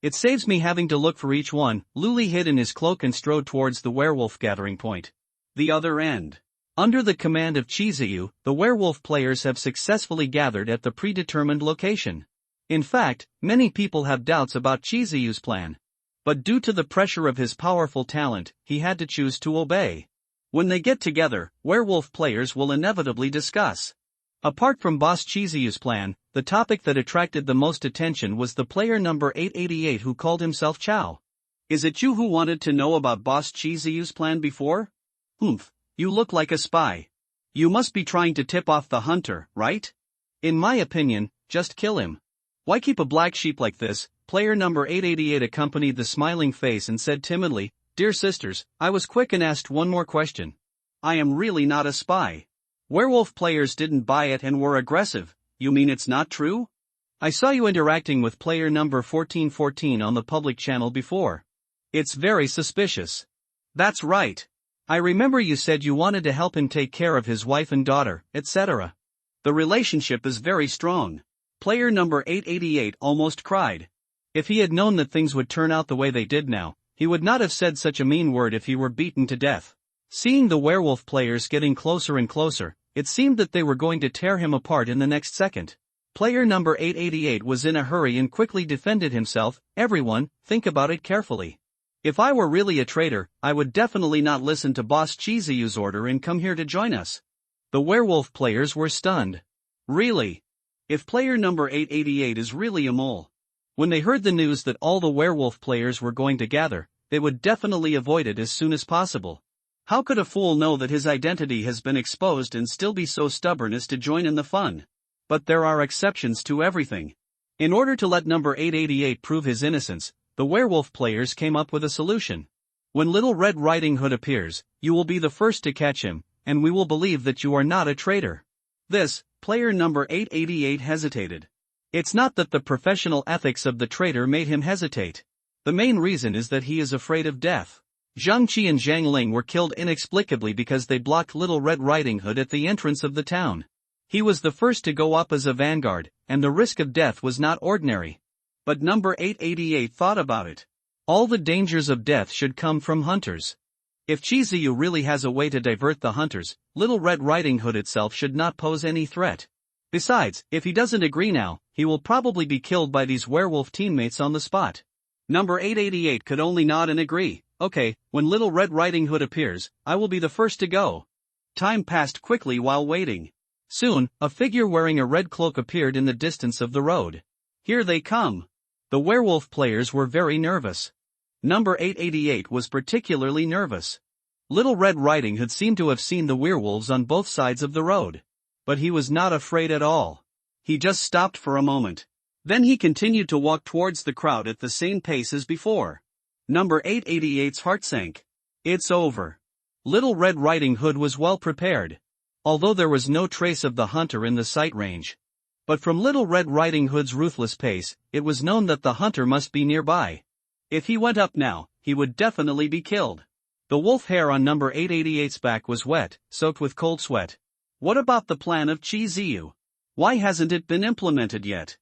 It saves me having to look for each one. Luli hid in his cloak and strode towards the werewolf gathering point. The other end. Under the command of Chizuyu, the werewolf players have successfully gathered at the predetermined location. In fact, many people have doubts about Chizuyu's plan. But due to the pressure of his powerful talent, he had to choose to obey. When they get together, werewolf players will inevitably discuss. Apart from Boss Chizuyu's plan, the topic that attracted the most attention was the player number 888 who called himself Chow. Is it you who wanted to know about Boss Chizuyu's plan before? Humph, you look like a spy. You must be trying to tip off the hunter, right? In my opinion, just kill him. Why keep a black sheep like this? Player number 888 accompanied the smiling face and said timidly, Dear sisters, I was quick and asked one more question. I am really not a spy. Werewolf players didn't buy it and were aggressive. You mean it's not true? I saw you interacting with player number 1414 on the public channel before. It's very suspicious. That's right. I remember you said you wanted to help him take care of his wife and daughter, etc. The relationship is very strong. Player number 888 almost cried. If he had known that things would turn out the way they did now, he would not have said such a mean word if he were beaten to death. Seeing the werewolf players getting closer and closer, it seemed that they were going to tear him apart in the next second. Player number 888 was in a hurry and quickly defended himself. Everyone, think about it carefully. If I were really a traitor, I would definitely not listen to Boss Chizuyu's order and come here to join us. The werewolf players were stunned. Really? If player number 888 is really a mole. When they heard the news that all the werewolf players were going to gather, they would definitely avoid it as soon as possible. How could a fool know that his identity has been exposed and still be so stubborn as to join in the fun? But there are exceptions to everything. In order to let number 888 prove his innocence, the werewolf players came up with a solution. When Little Red Riding Hood appears, you will be the first to catch him, and we will believe that you are not a traitor. This, player number 888 hesitated. It's not that the professional ethics of the traitor made him hesitate. The main reason is that he is afraid of death. Zhang Qi and Zhang Ling were killed inexplicably because they blocked Little Red Riding Hood at the entrance of the town. He was the first to go up as a vanguard, and the risk of death was not ordinary. But number 888 thought about it. All the dangers of death should come from hunters. If Chizuyu really has a way to divert the hunters, Little Red Riding Hood itself should not pose any threat. Besides, if he doesn't agree now, he will probably be killed by these werewolf teammates on the spot. Number 888 could only nod and agree. Okay, when Little Red Riding Hood appears, I will be the first to go. Time passed quickly while waiting. Soon, a figure wearing a red cloak appeared in the distance of the road. Here they come. The werewolf players were very nervous. Number 888 was particularly nervous. Little Red Riding Hood seemed to have seen the werewolves on both sides of the road. But he was not afraid at all. He just stopped for a moment. Then he continued to walk towards the crowd at the same pace as before. Number 888's heart sank. It's over. Little Red Riding Hood was well prepared. Although there was no trace of the hunter in the sight range. But from Little Red Riding Hood's ruthless pace, it was known that the hunter must be nearby. If he went up now, he would definitely be killed. The wolf hair on number 888's back was wet, soaked with cold sweat. What about the plan of Chi Ziyu? Why hasn't it been implemented yet?